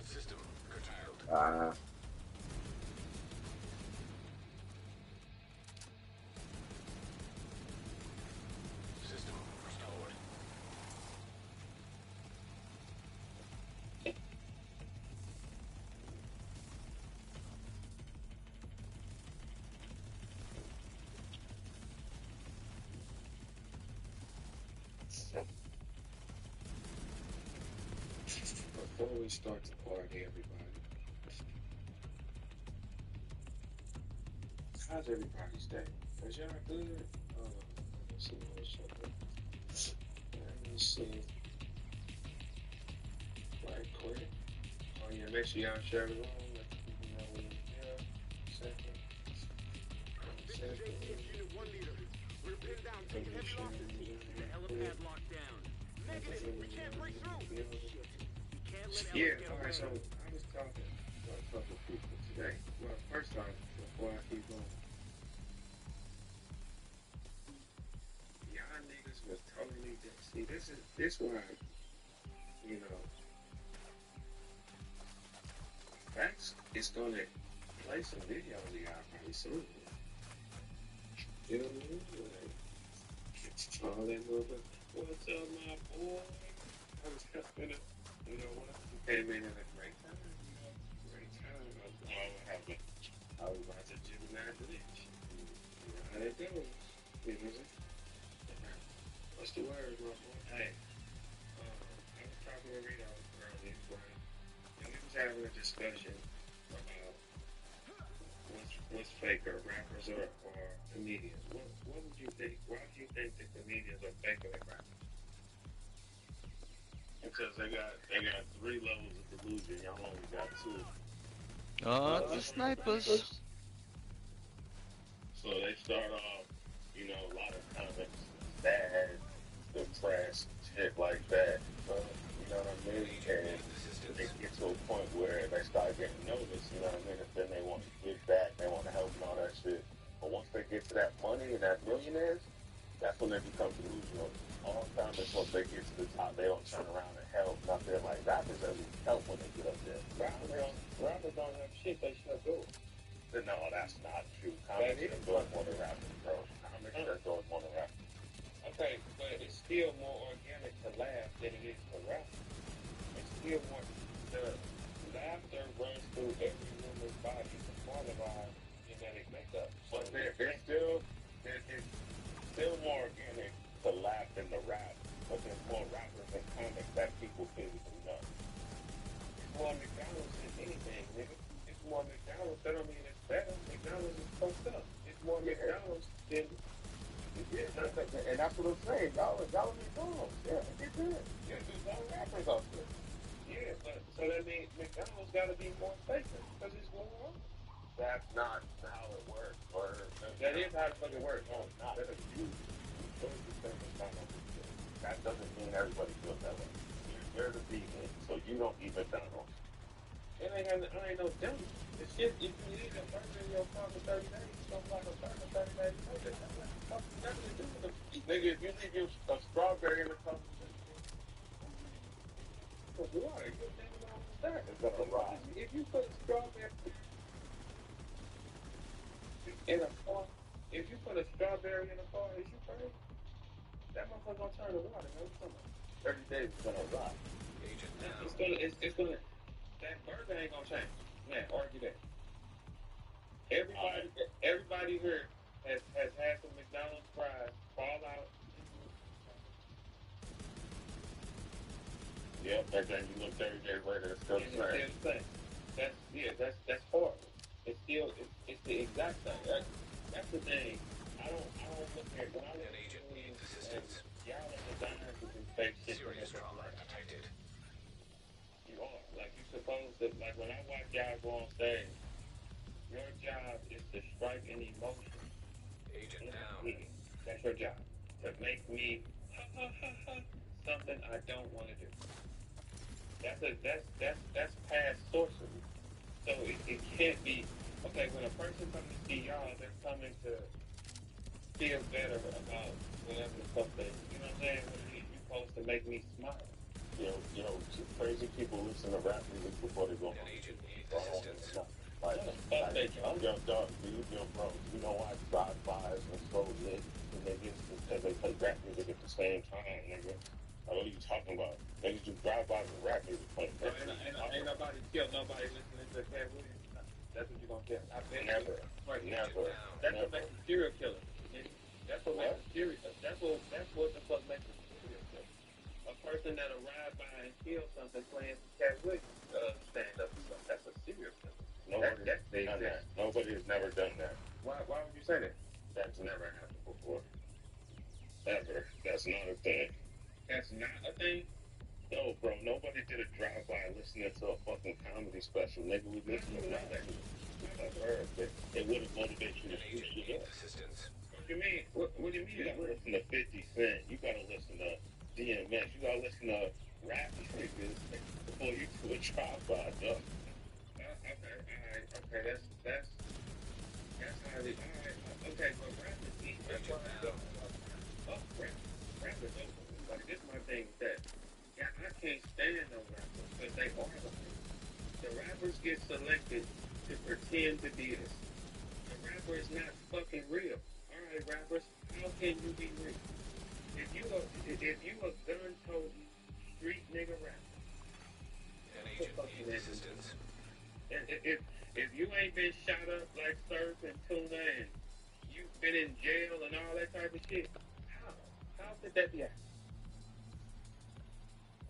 System curtailed. System restored. Before we start the party, everybody, how's everybody's day? Is y'all good? Let's see what's up. Let me see. Right quick. Oh yeah, make sure y'all share the room. Let people know when you're here. Second. Unit 1 leader. We're pinned down, taking heavy losses. The helipad locked down. Negative. We can't break through. Shit. We can't let Alright, so I was talking to a couple of people today. Well, first off, before I keep going, y'all niggas was totally different. See, this why, Facts is gonna play some video of y'all pretty soon. You know what I mean? Like, all that little bit. What's up, my boy? I was coming up. You know what? You came in at a great time. Great time. I was about to Gemini Village. You know how that goes. You know what I'm saying? What's the word, my boy? Hey, I was talking to Rito earlier, right? And we was having a discussion about what's faker, rappers or comedians. What would you think? Why do you think the comedians are faker than rappers? Because they got 3 levels of delusion. Y'all only got 2. The snipers. So they start off, a lot of comics bad, depressed, shit like that. You know what I mean? And they get to a point where they start getting noticed, you know what I mean? And then they want to give back, they want to help and all that shit. But once they get to that money and that millionaires, that's when they become delusional. All the time, it's once they get to the top, they don't turn around and help. Nothing like rappers at least help when they get up there. Rappers don't have shit, they shut doors. No, that's not true. Comics shut doors more than rappers, bro. Comics shut doors more than rappers. Okay, but it's still more organic to laugh than it is to rap. It's still more, the laughter runs through every woman's body. It's a part of our genetic makeup. So it's still more organic to laugh than to rap, but there's more rappers and comics that people physically know. It's more McDonald's than anything, nigga. It's more McDonald's. That don't mean it's better. McDonald's is fucked up. It's more McDonald's than. And that's what I'm saying. Y'all McDonald's. Yeah, get good. Yeah, there's no rappers out there. Yeah, but so that means McDonald's got to be more safer because it's more wrong. That's not how it works. Or that is how it fucking works. No, it's not. That is huge. That doesn't mean everybody feels that way. You're the vegan, so you don't eat McDonald's. It ain't no dummy. It's just if you eat a burger in your car for 30 days, you don't like a burger 30 days later. That's nothing to do with it. Nigga, if you leave a strawberry in the car for water, you think that is gonna rise. If you put a strawberry in a car, is you crazy? That motherfucker gonna turn to water, man. What you talking about? 30 days is gonna rot. It's gonna, that burger ain't gonna change. Man, argue that. Everybody here has had some McDonald's fries fall out. Yep, and then you look 30 days later, it's still the same. That's horrible. It's the exact same. That's the thing. I don't look at when I look at agent need assistance. Y'all are designers who can fake shit. Serious trauma detected. You are. Like you supposed to, like when I watch y'all go on stage, your job is to strike an emotion. Agent down. That's your job. To make me something I don't want to do. That's past sorcery. So it can't be okay when a person comes to see y'all, they're coming to feel better about whatever the fuck they, you know what I'm saying? What it is, you're supposed to make me smile. You know, crazy people listen to rap music before they go home. Yo, dog, bro, you know why drive-bys and slow lit and because they play rap music at the same time, nigga. What are you talking about? Niggas do drive-bys and rap music playing. Ain't nobody killed nobody listening to Cat Williams. That's what you're gonna get. Never. That's what makes a serial killer. That's what makes a serial. That's what the fuck makes a serial killer. A person that'll ride by and kill something playing Cat Williams stand up or something. That's a serial killer. Nobody's done that. Nobody has never done that. Why would you say that? That's never happened before. Ever. That's not a thing. That's not a thing? No, bro. Nobody did a drive-by listening to a fucking comedy special. Nigga, we listening to that. It wouldn't motivate you to shoot shit up. What do you mean? What do you mean? You gotta listen to 50 Cent. You gotta listen to DMX. You gotta listen to rap niggas before you do a drive-by, dog. Okay, that's how they, okay, but rap is easy. That's why I go, rap is open. Like, this is my thing with that. Yeah, I can't stand no rappers, because they are the thing. The rappers get selected to pretend to be this. The rapper is not fucking real. Alright, rappers, how can you be real? If you a gun-toting street nigga rapper, an agent needs assistance. If you ain't been shot up like Surf and Tuna and you've been in jail and all that type of shit, how could that be happening?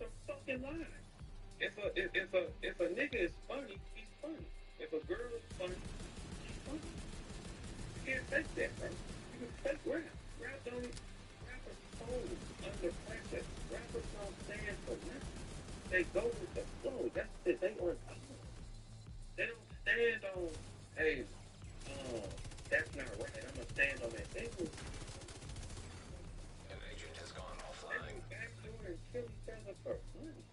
It's a fucking lie. If a nigga is funny, he's funny. If a girl is funny, she's funny. You can't fake that, bro. You can fake rap. Rappers fold under pressure. Rappers don't stand for nothing. They go with the flow. That's it. They are. They don't stand on, hey, that's not right. I'm gonna stand on that. They will. An agent has gone offline. They will backdoor and kill each other for money.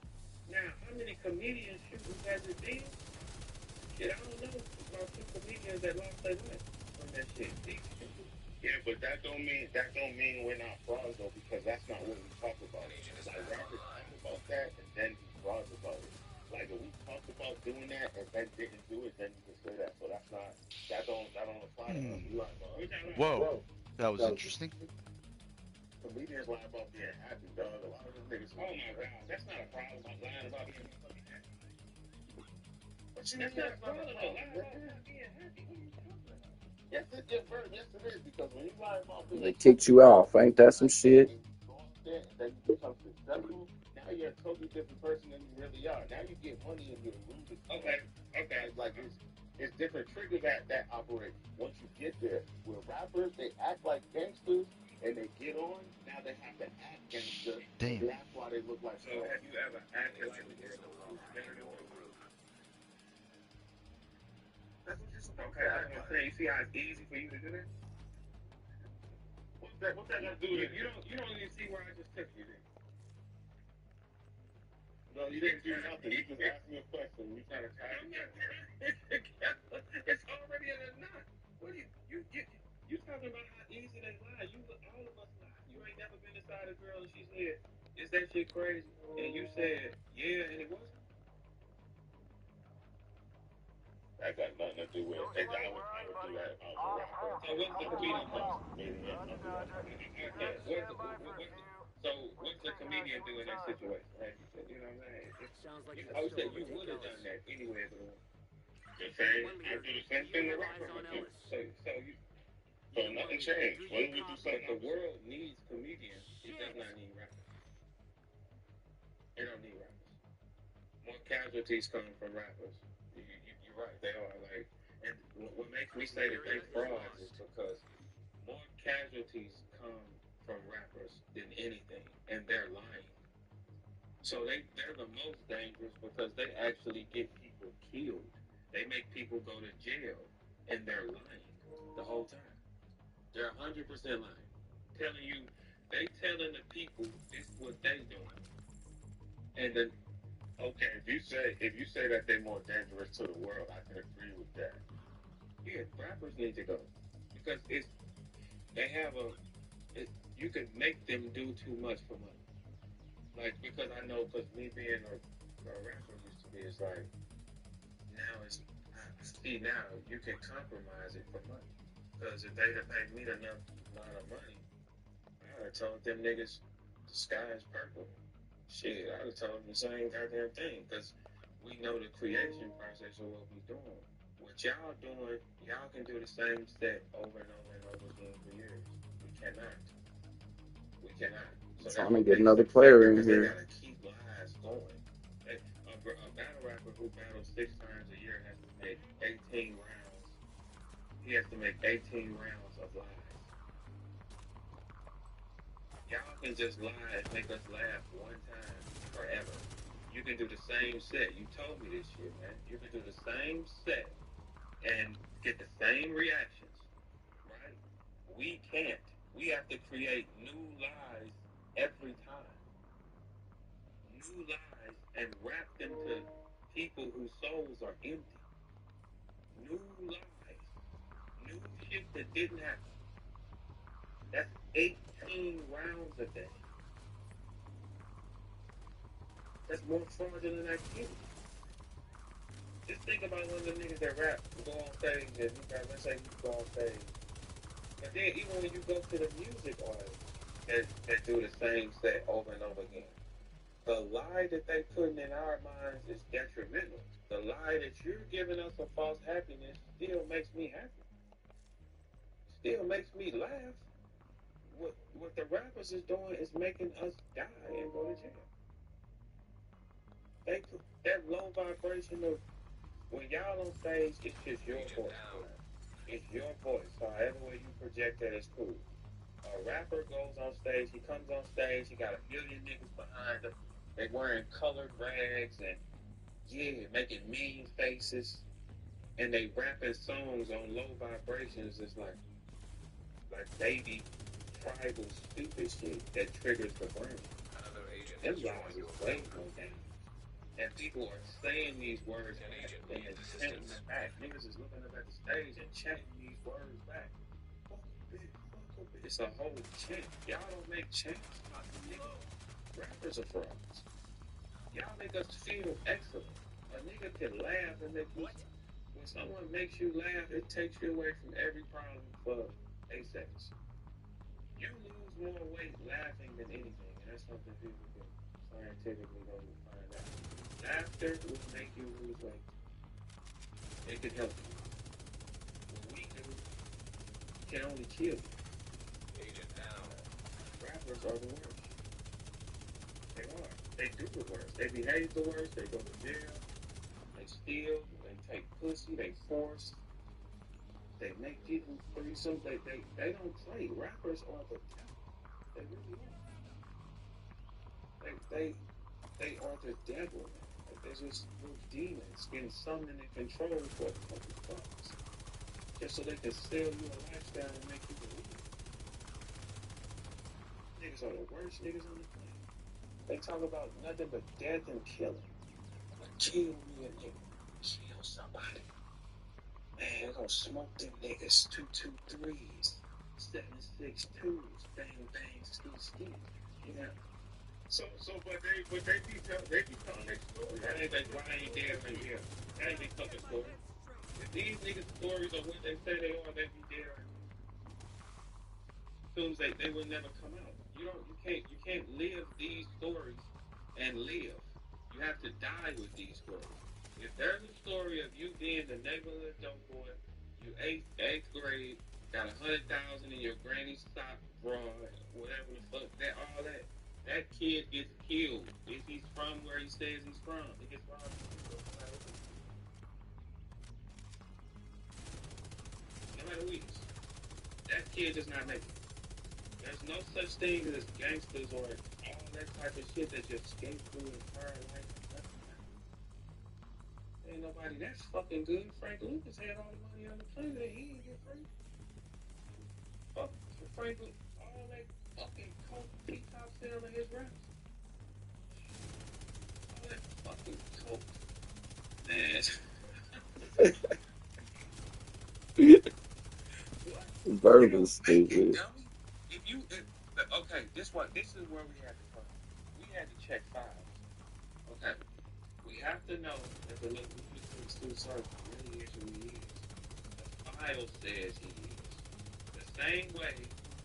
Now, how many comedians shooting has it been? Shit, I don't know about 2 comedians that lost their life from that shit. Yeah, but that don't mean we're not frauds though, because that's not what we talk about. Like rappers talk about that and then be frauds about it. Like if we talked about doing that and then didn't do it, then you can say that. So that's not that don't apply to us. We lie about Whoa, that was interesting. comedians lie about being happy, dog. A lot of them niggas. Oh my god, that's not a problem. I'm lying about being fucking happy. That's not a problem. Lying about not being happy. What are you talking about? Yes, it is because when you lie about being They kicked you off. Ain't that some shit? then you become successful. Now you're a totally different person than you really are. Now you get money and you're rude. Okay. Like it's different triggers that operate once you get there. With rappers, they act like gangsters and they get on. Now they have to act gangster. Damn. That's why they look like. So have you ever acted like a gangster? That's what you're supposed to. Okay, that's what I'm saying. You see how it's easy for you to do that? What's that got to do with it? You don't even see where I just took you then. No, you didn't do nothing. You just asked me a question. You trying to tie it together. It's already in a knot. What are you talking about how easy they lie? All of us lie. You ain't never been inside a girl and she said, "Is that shit crazy?" And you said, "Yeah," and it wasn't. That got nothing to do with it. I would do that if I was a rapper. So what's the comedian cost? So what's the comedian do in that situation? Right? You know what I'm saying? I would say you would have done that anyway if it was. The same. I do the same thing the rapper would do. So nothing changed. When we do something, the world needs comedians. It does not need rappers. It don't need rappers. More casualties come from rappers. You're right. They are like, and what makes me say that they frauds is because more casualties come from rappers than anything, and they're lying. So they're the most dangerous because they actually get people killed. They make people go to jail, and they're lying the whole time. They're 100% lying, telling you telling the people this is what they doing, and then okay, if you say that they're more dangerous to the world, I can agree with that. Yeah, rappers need to go because they have you can make them do too much for money. Like because I know because me being a rapper used to be, it's like now you can compromise it for money because if they'd have paid me enough amount of money, I would have told them niggas the sky is purple. Shit, I would have told them the same goddamn thing because we know the creation process of what we doing. What y'all doing, y'all can do the same set over and over and over again for years. We cannot. So Trying to get another player in they here. gotta keep lies going. A battle rapper who battles 6 times a year has to make 18 rounds. He has to make 18 rounds of lies. Y'all can just lie and make us laugh one time forever. You can do the same set. You told me this shit, man. You can do the same set and get the same reactions, right? We can't. We have to create new lies every time. New lies and wrap them to people whose souls are empty. New lies. New shit that didn't happen. That's 18 rounds of that shit. That's more fraudulent activity. Just think about one of the niggas that rap, go on stage, and you got, let's say you go on stage. And then even when you go to the music artists that do the same set over and over again, the lie that they putting in our minds is detrimental. The lie that you're giving us a false happiness still makes me happy. Still makes me laugh. What the rappers is doing is making us die and go to jail. They put that low vibration of when y'all on stage, it's just your voice. It's your voice. So however way you project that is cool. A rapper goes on stage, he comes on stage, he got a million niggas behind him. They wearing colored rags and making mean faces. And they rapping songs on low vibrations. It's like baby tribal stupid shit that triggers the brain. Them guys is way more dangerous. And people are saying these words and chanting them back. Niggas is looking up at the stage and chanting these words back. Fuck a bitch, fuck a bitch. It's a whole chant. Y'all don't make chants about the niggas. Rappers are frauds. Y'all make us feel excellent. A nigga can laugh and make you. When someone makes you laugh, it takes you away from every problem for 8 seconds. You lose more weight laughing than anything, and that's something people can scientifically go find out. Laughter will make you lose weight. It can help you. What we do can only kill you. Agent down. Rappers are the worst. They are. They do the worst. They behave the worst. They go to jail. They steal. They take pussy. They force. They make people threesome. They don't play. Rappers are the devil. They really are. They are the devil, man. Like, they're just little demons getting summoned and controlled for a couple bucks. Just so they can sell you a lifestyle and make you believe it. Niggas are the worst niggas on the planet. They talk about nothing but death and killing. I'm gonna kill me a nigga. Kill somebody. Man, they're gonna smoke them niggas. 223s, 762s, bang bang, ski ski. You know. So, but they be telling their story. That ain't why they ain't dead right here. That ain't their fucking story. If these niggas' stories are what they say they are, they be dead right here. Films they will never come out. You can't live these stories and live. You have to die with these stories. If there's a story of you being the neighborhood dope boy, you eighth grade, got 100,000 in your granny's sock bra, whatever the fuck, that kid gets killed if he's from where he says he's from. He gets robbed. No matter who he is, that kid does not make it. There's no such thing as gangsters or all that type of shit that just skate through entire life. Ain't nobody that's fucking good. Frank Lucas had all the money on the planet and he didn't get free. Fuck Frank Lucas. All that fucking coke peacock selling his raps. All that fucking coke. Man. Bourbon's stupid. Okay, this is where we had to come. We had to check files. Okay. We have to know that the little Stu Surf really is who he is. The file says he is. The same way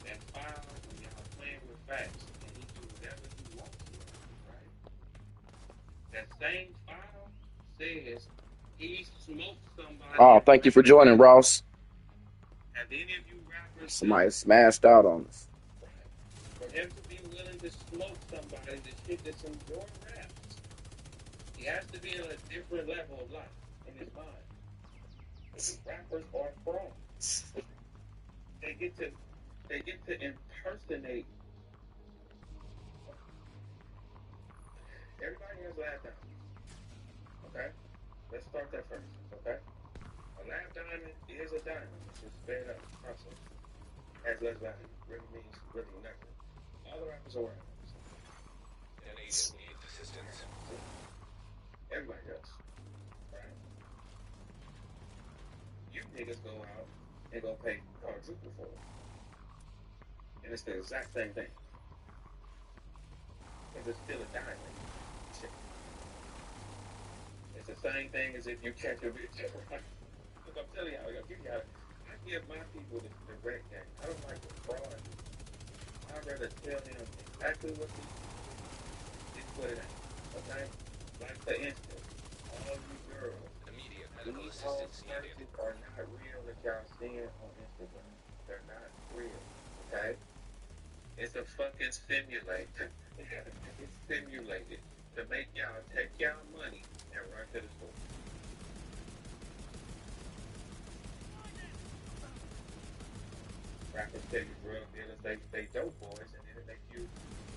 that file when y'all playing with facts and he do whatever he wants to, right? That same file says he smoked somebody. Oh, thank you for joining, Ross. Have any of you rappers Somebody smashed out on us. for him to be willing to smoke somebody, the shit that's in your raps, he has to be on a different level of life in his mind. Rappers are frauds. They get to impersonate. Everybody has lab diamonds. Okay? Let's start that first. Okay? A lab diamond is a diamond. It's just sped up process. Has less value. Really means really nothing. All the rappers are rappers. An agent needs assistance. Everybody does. Right? You niggas go out and go pay quadruple for it. And it's the exact same thing. Because it's still a diamond. It's the same thing as if you catch a bitch. Look, I'm telling y'all, I give my people the direct game. I don't like the fraud. I'd rather tell them exactly what to do than put it out. Okay? Like, for instance, all you girls, Immediate these medical whole assistance needed. searches are not real that y'all seeing on Instagram. They're not real. Okay? It's a fucking simulator. It's simulated to make y'all take y'all money and run to the store. Rappers tell you drug dealers, they dope boys, and then it make you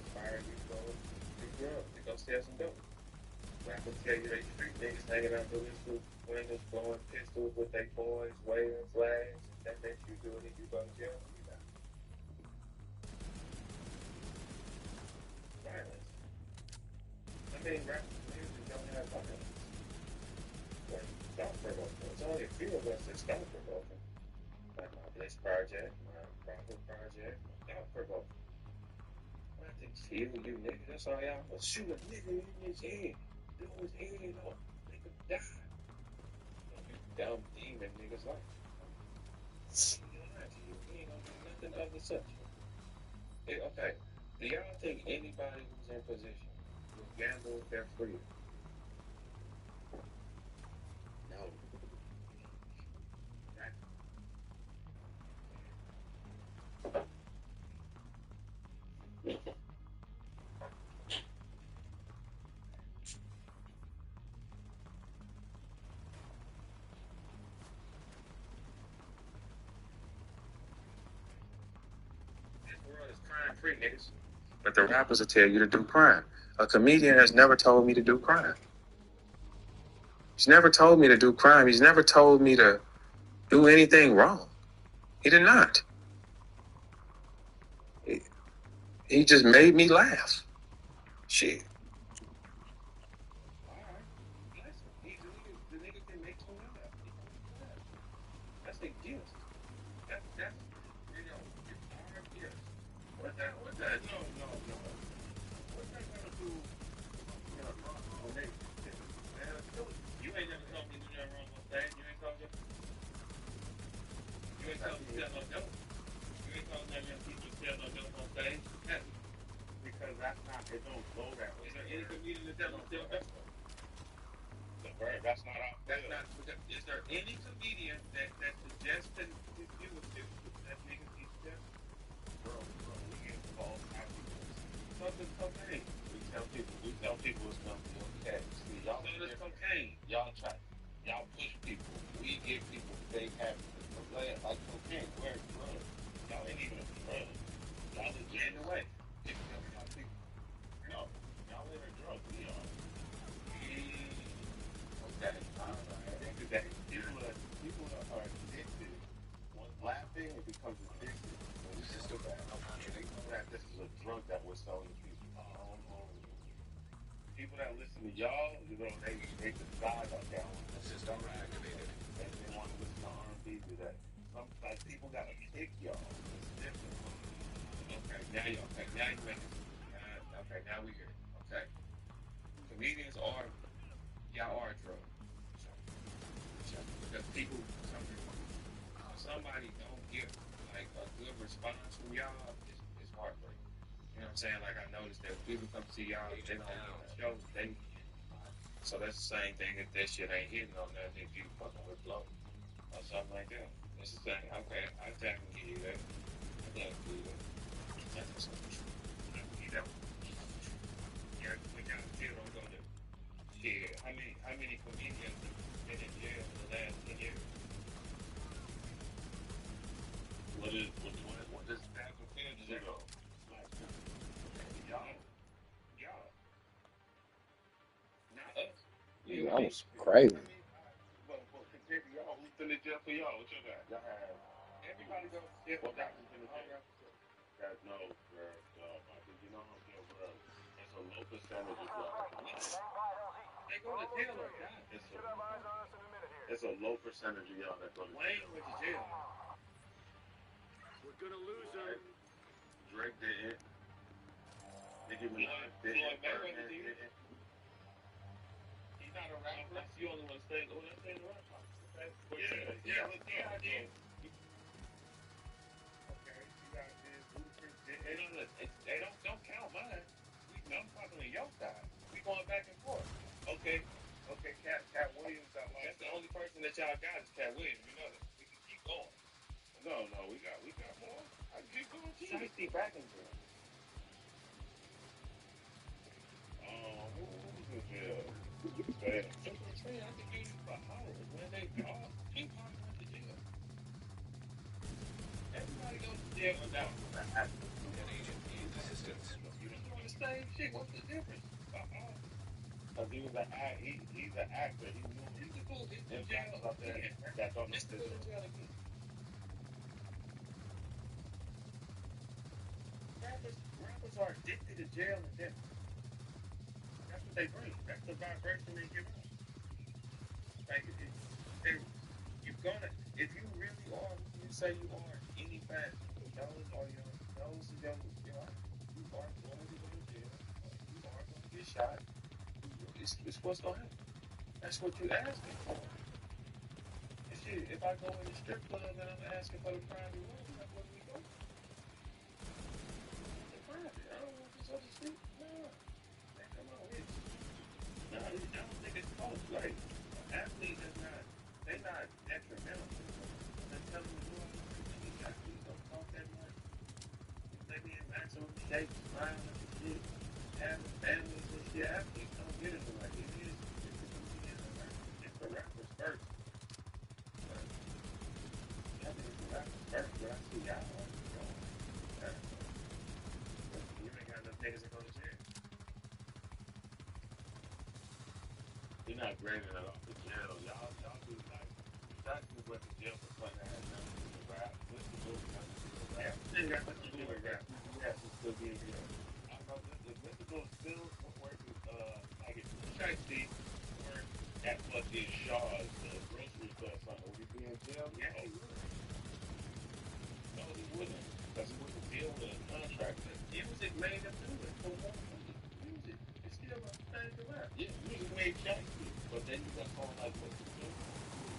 inspire you to go do drugs, to go sell some dope. Rappers tell you they street niggas hanging out the windows, blowing pistols with they boys, waving flags, and that makes you do it and you go to jail and you die. Violence. I mean, rap music don't have It's only a few of us that's thought provoking. Like my Bliss Project, my Profit Project, thought provoking. Not to kill you, nigga. That's all y'all. But shoot a nigga in his head. Blow his head off. Make him die. You dumb demon niggas like. He lying to you. He ain't gonna do nothing of the such. Okay. Do y'all think anybody who's in position will gamble their freedom? No. This world is crime free, niggas. But the rappers will tell you to do crime. A comedian has never told me to do crime. He's never told me to do crime. He's never told me to do anything wrong. He did not. He just made me laugh. Shit. The nigga can make you laugh. That's a gift. That's you know, it's our gift. What that? No. What that gonna do? You know, when they, man, you ain't never told me to do nothing wrong on stage. You ain't told me. You ain't told me to tell no joke. You ain't told none of them people to tell no joke on stage. Because that's not. It don't go that way. Is there any comedian that tell no joke? That's not our. That's not. Is there any comedian that suggests that if you would do that niggas need to tell? Bro, we get involved after something cocaine. We tell people it's gonna be okay. See, y'all so it's cocaine. Y'all push people. We give people fake happiness. Like cocaine, where it's drugs. Y'all ain't even a drug. Y'all just in the way. No, y'all ain't a drug. We are. Okay. People are addicted. When laughing, it becomes addictive. When you just look at that this is a drug that we're selling to people. People that listen to y'all, you know, they decide on that one. System activated. They want to listen to R&B today. Some like people gotta pick y'all. It's different. Okay, now you make it. Okay, now we hear it. Okay. Comedians are y'all are a drug. Because people, somebody don't get like a good response from y'all, it's heartbreaking. You know what I'm saying? Like I noticed that people come see y'all, they don't get the shows, so that's the same thing if that shit ain't hitting on that, if you fucking with flow or something like that. It's the same. Okay, I can give you that. I can give you that. That's something true. I can give you that one. Yeah, we got still don't go to shit. How many comedians have been in jail in the last 10 years? What does that compare to zero? Like, y'all. Not us. Yeah, that was crazy. But compared to y'all, who's been in jail for y'all? What y'all got? Y'all have everybody goes to jail. What doctor's been in jail? Guys, no, bro. I think you know how jail, bro. It's a low percentage of y'all. They go to jail or die. It's a low percentage of y'all that go to jail. Wayne went to jail. We're gonna lose him. Drake didn't. Nicki Minaj didn't. Birdman didn't. He's not a rapper. That's the only one staying. Oh, that's in the rap house. Okay. Yeah. I did. Okay. You got this. They don't count mine. I'm talking to your side. We going back and forth. Okay. Cat Williams. That's the only person that y'all got is Cat Williams. You know that. We can keep going. No, we got more. I can keep going too. Shiesty back in jail. Who's in jail? That's what I'm saying. I can do this for hours. When they all people went to jail. Everybody goes to jail without an actor. An agent needs assistance. You don't doing the same shit. What's the difference? Because he's an actor. He knew he's the cool. He's in jail up there. That don't know this in jail again. Rappers are addicted to jail and death. That's what they bring. That's the vibration they give out. Like gonna, if you really are who you say you are, any fact, those are your, those are your, you are going to go to jail. You are going to get shot. It's what's gonna happen. That's what you asking for. And shit, if I go in the strip club and I'm asking for the private room, that's what we go. The private. I don't want this other shit. No. Man, come on, bitch. No, I don't think it's close. Like, an athlete is not, they're not detrimental to them. They're telling them to do all the these athletes don't talk that much. They be in maximum shape, smiling and shit, having families and shit. Athletes don't get into like it is. It's the rappers first. But, I mean, it's the rappers first, but I see y'all on the show. You ain't got enough niggas that go to jail. You're not grading it off the jail. Y'all do like, Jackson went to jail for fun that had nothing to do with rap. What's the book? Nothing to do with rap. It got nothing to do with rap. Yes, it's still being jail. I know if Mr. Bill still working, like if Shiesty worked at fucking Shaw's, the grocery store or something, would he be in jail? Yeah, he would. No, he wouldn't. Because he wouldn't deal with a contract. Music made him do it for more money. Music. It's still a thing to rap. Yeah, music made Shiesty. But then you got someone like Mr. Bill,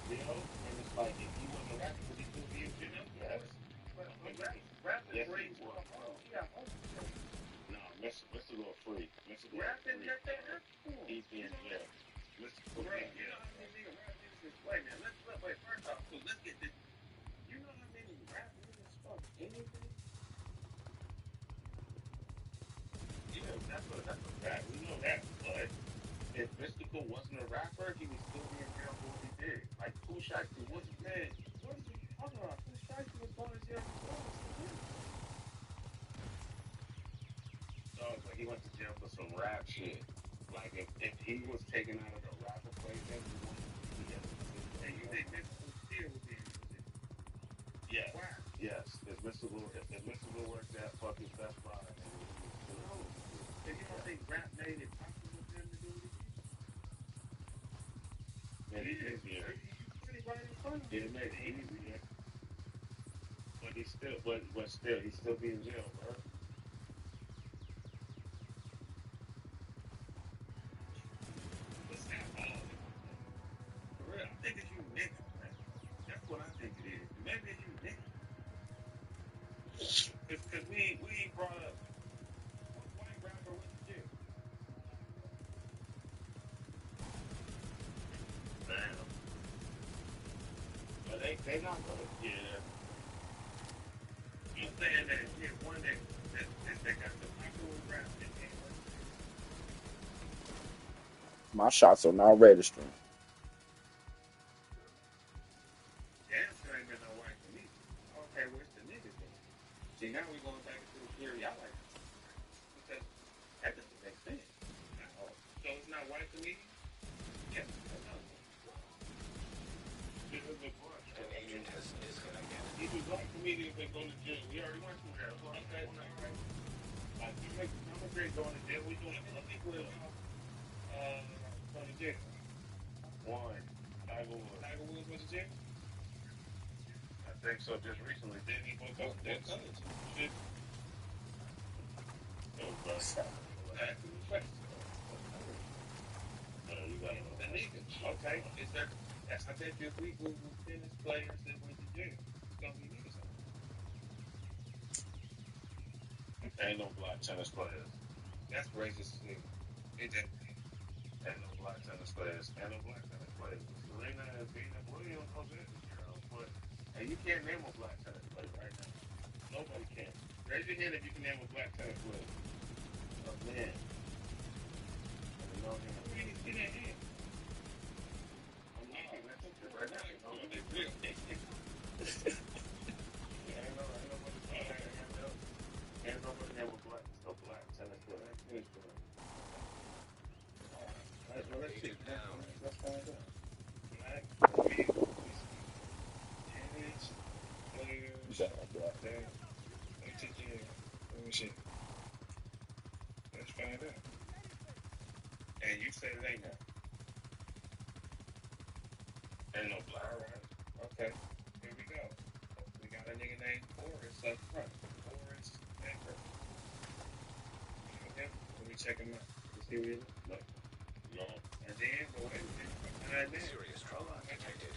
you know? And it's like, if he wasn't a rapper, would he still be in jail? Yes. But rap is raised for a home. He got home. No, Mr. Little Free. Mr. Little Free. He's in jail. Mr. Free. You know how many niggas rap niggas is, wait, man, wait, first off, so let's get this. You know how many rap niggas fuck anything? Yeah, that's a fact. We know that. But if Mystical wasn't a rapper, he would still be in jail for what he did. Like, Pooh Shiesty wasn't dead. What are you talking about? Pooh Shiesty was going to jail before Mr. Bill. No, but he went to jail for some rap shit. Like, if he was taken out of the rapper plaything, he wouldn't be in the position. And you think Mystical still would be in the position? Yes. Why? Yes. If Mr. Will worked at fucking Best Buy, and he was still. No. And you don't think rap made it possible for him to do what he did? Yeah, it is. Yeah. You put it right in front of him. It made it easier. But he's still be in jail, bro. Let's have all of it. For real, I think it's you niggas, man. That's what I think it is. Maybe it's you niggas. Because we ain't brought up what white rapper went to jail. Damn. But they not gonna, yeah. You saying that one that got the popular rap and My shots are not registering. damn sure ain't been no white for me. Okay, where's the niggas then? See, now we going back into the theory I like. Because that doesn't make sense. No. So it's not white for me? Yes. No. This is the point. An agent has disconnected. Even black comedians that go to jail, we already went through that. Okay, right. Like, you make number three going to jail. We doing how many people going to jail? One. Tiger Woods. Tiger Woods went to jail? I think so. Just recently, didn't he? What color? Shit. Oh, bro. You got the niggas. Okay. Is that? I bet you if we Google tennis players that went to jail, it's gonna be niggas on there. Ain't no black tennis players. That's racist as nigga. Ain't no black tennis players. Ain't no black tennis players. Serena and Venus Williams was it, girl. But and you can't name a black tennis player right now. Nobody can. Raise your hand if you can name a black tennis player. A man. Who do you see that hand? I'm not. Right now. Ain't nobody name a black tennis player. Let's see. Let's find out. Black tennis players. Let me see. Let's find out. And you say it ain't that. Ain't no black. All right. Okay, here we go. We got a nigga named Forrest up front. Forrest Baker. Okay, let me check him out. You see where he is? Look. No. And then, but wait a minute. Behind that, Serious trauma detected.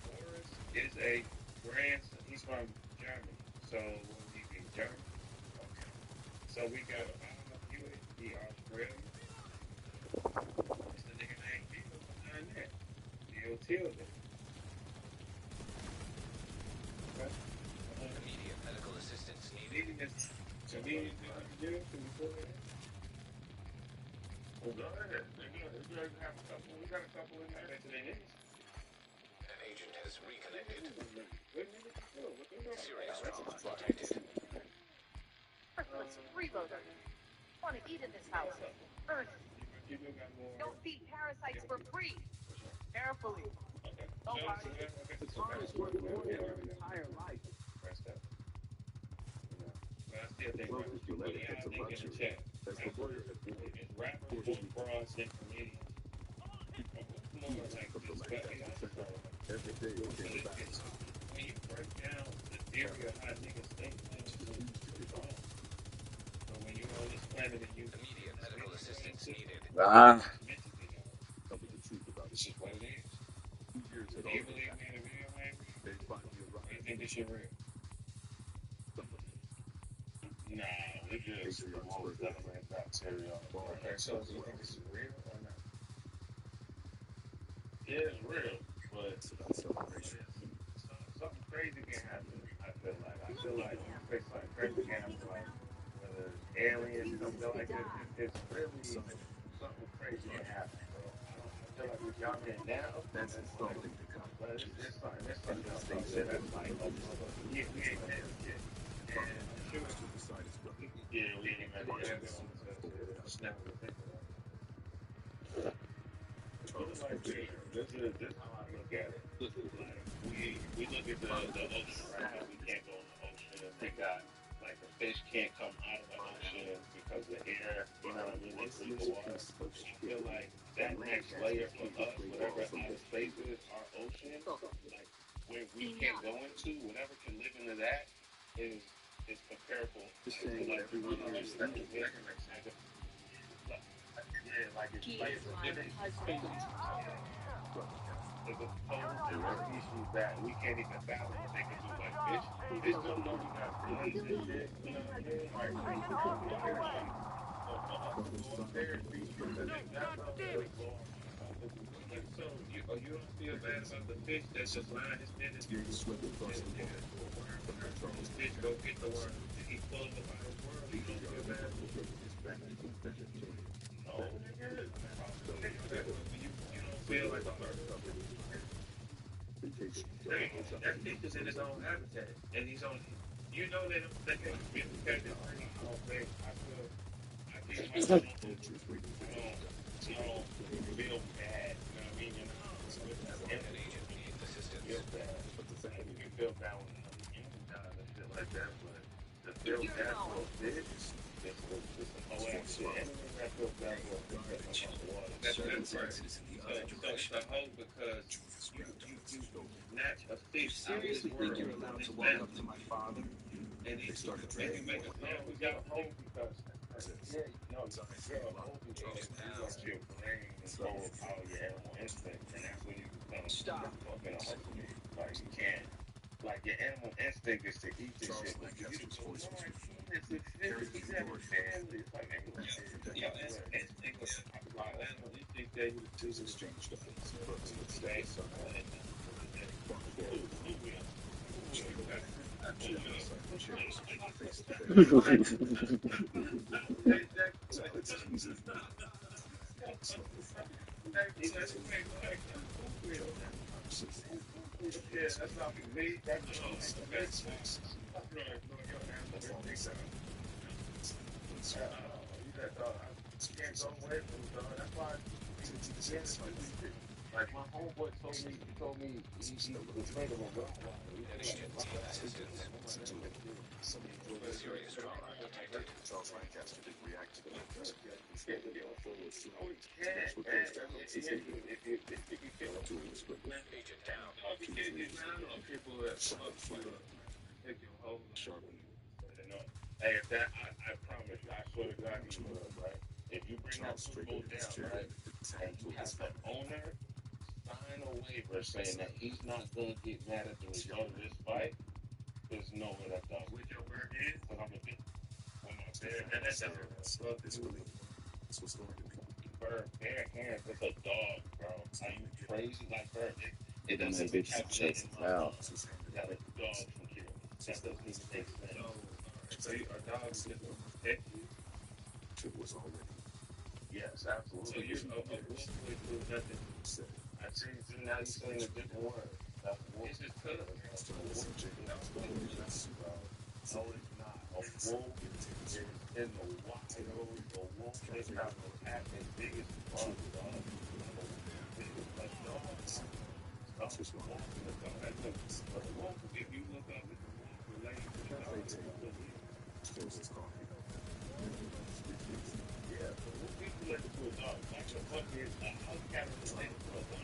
Forrest is a grandson. He's from Germany. So, what would he be? German? Okay. So, we got Obama Hewitt, the Australian. It's the nigga named Bill behind that. Bill Tilden. Immediate medical assistance needed. Convenience do? Can we pull it in? Well, go ahead. We have a couple. We got a couple in there. An agent has reconnected. Serious Earth, trauma detected. let's freeloader. Want to eat in this house. Earth, don't feed parasites for free. Carefully. The car is worth more than your entire life. But I still think what do y'all think in the chat? Is rappers more frauds than comedians? More like this, but when you break down the theory of how niggas think, it's wrong. But when you're on this planet and you Immediate medical assistance needed. this is what it is. Do you believe me in a video, man? Or you think this shit real? Nah, we just most definitely bacteria. Okay, so do you think this is real or not? Yeah, it's real, but something crazy can happen. I feel like something crazy can happen, like whether it's aliens, something like this. It's really something crazy can happen. So I feel like with y'all in now, that's something to come. But it's something else out there that's like, we ain't there yet. And I'm sure we ain't had the evidence to snap the finger at. Put it like this how I look at it. Like we look at the ocean, right? How we can't go in the ocean. They got like the fish can't come out of the ocean because the air, you know what I mean? It's the water. I feel like that next layer for us, whatever outer space is, our ocean, like where we can't go into, whatever can live into that is comparable to like it's a total species that we can't even fathom what they can do. Like fish don't know we got feelings and shit. You know what I mean? Like fish don't know we care shit. So for us to go up there, that's how we go on. So you don't feel bad about the fish that's just lying his business. This fish go get the worm and he pulls up out of his world. You don't feel bad. No, nigga. You don't feel like that fish is in his own habitat, and he's on. You know they don't think it's really catching. I don't think. I feel myself. I don't feel bad. You know what I mean? You know, an agent needs assistance. Feel bad. You feel bad when you die and shit like that, but to feel bad for a fish, it's some whole ass shit. Anything that feels bad for a fish, that's water. That's right. So it's a hoe because you snatch a fish. Seriously think you're allowed to walk up to my father? And he started drinking. We got a hoe because you're a hoe because you let your brain overpower your animal instinct, and that's when you become fucking a hoe. Like you can't. Like your animal instinct is to eat this shit. Like you just go, it's a fish. He's having family. It's like your animal instinct was my animal instinct that you do this exchange stuff. Yeah, that's not me. That's can't go away from it, dog. That's why like my homeboy told me he was afraid of a rock. An agent needs assistance. Serious trauma detected. Hey, if that, I promise you, I swear to God, he will, right? If you bring that football down, right, and you have the owner sign a waiver saying that he's not going to get mad at the result of this fight, there's no way that dog. With your bird is? Because I'm a bit. With my bear, that's bird, bare hands, that's a dog, bro. Are you crazy? Like, bird, it doesn't calculate in my mind that a dog can kill. That doesn't even make sense. So a dog is just going to protect you? Yes, absolutely. So you're a wolf with nothing. I see. So now you're saying a different word. It's just color. No, it's not. A wolf is in the wild. A wolf is not as big as the dog. A dog. That's just one. A wolf, if you look up, it's a wolf related to the dog. Yeah, so wolf people related to a dog. Like the fuck is a house cat related to a dog.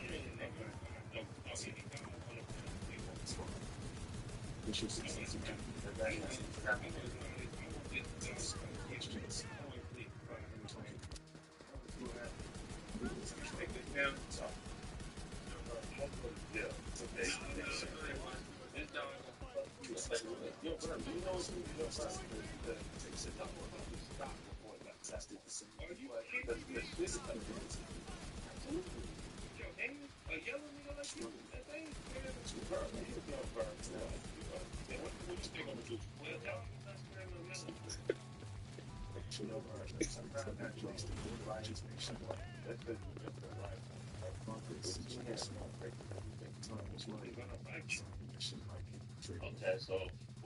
A yellow nigga like you, that thing, man, it's a bird. He's a bird. What do you think I'm gonna do? Well, y'all not scared of yellow. Okay, so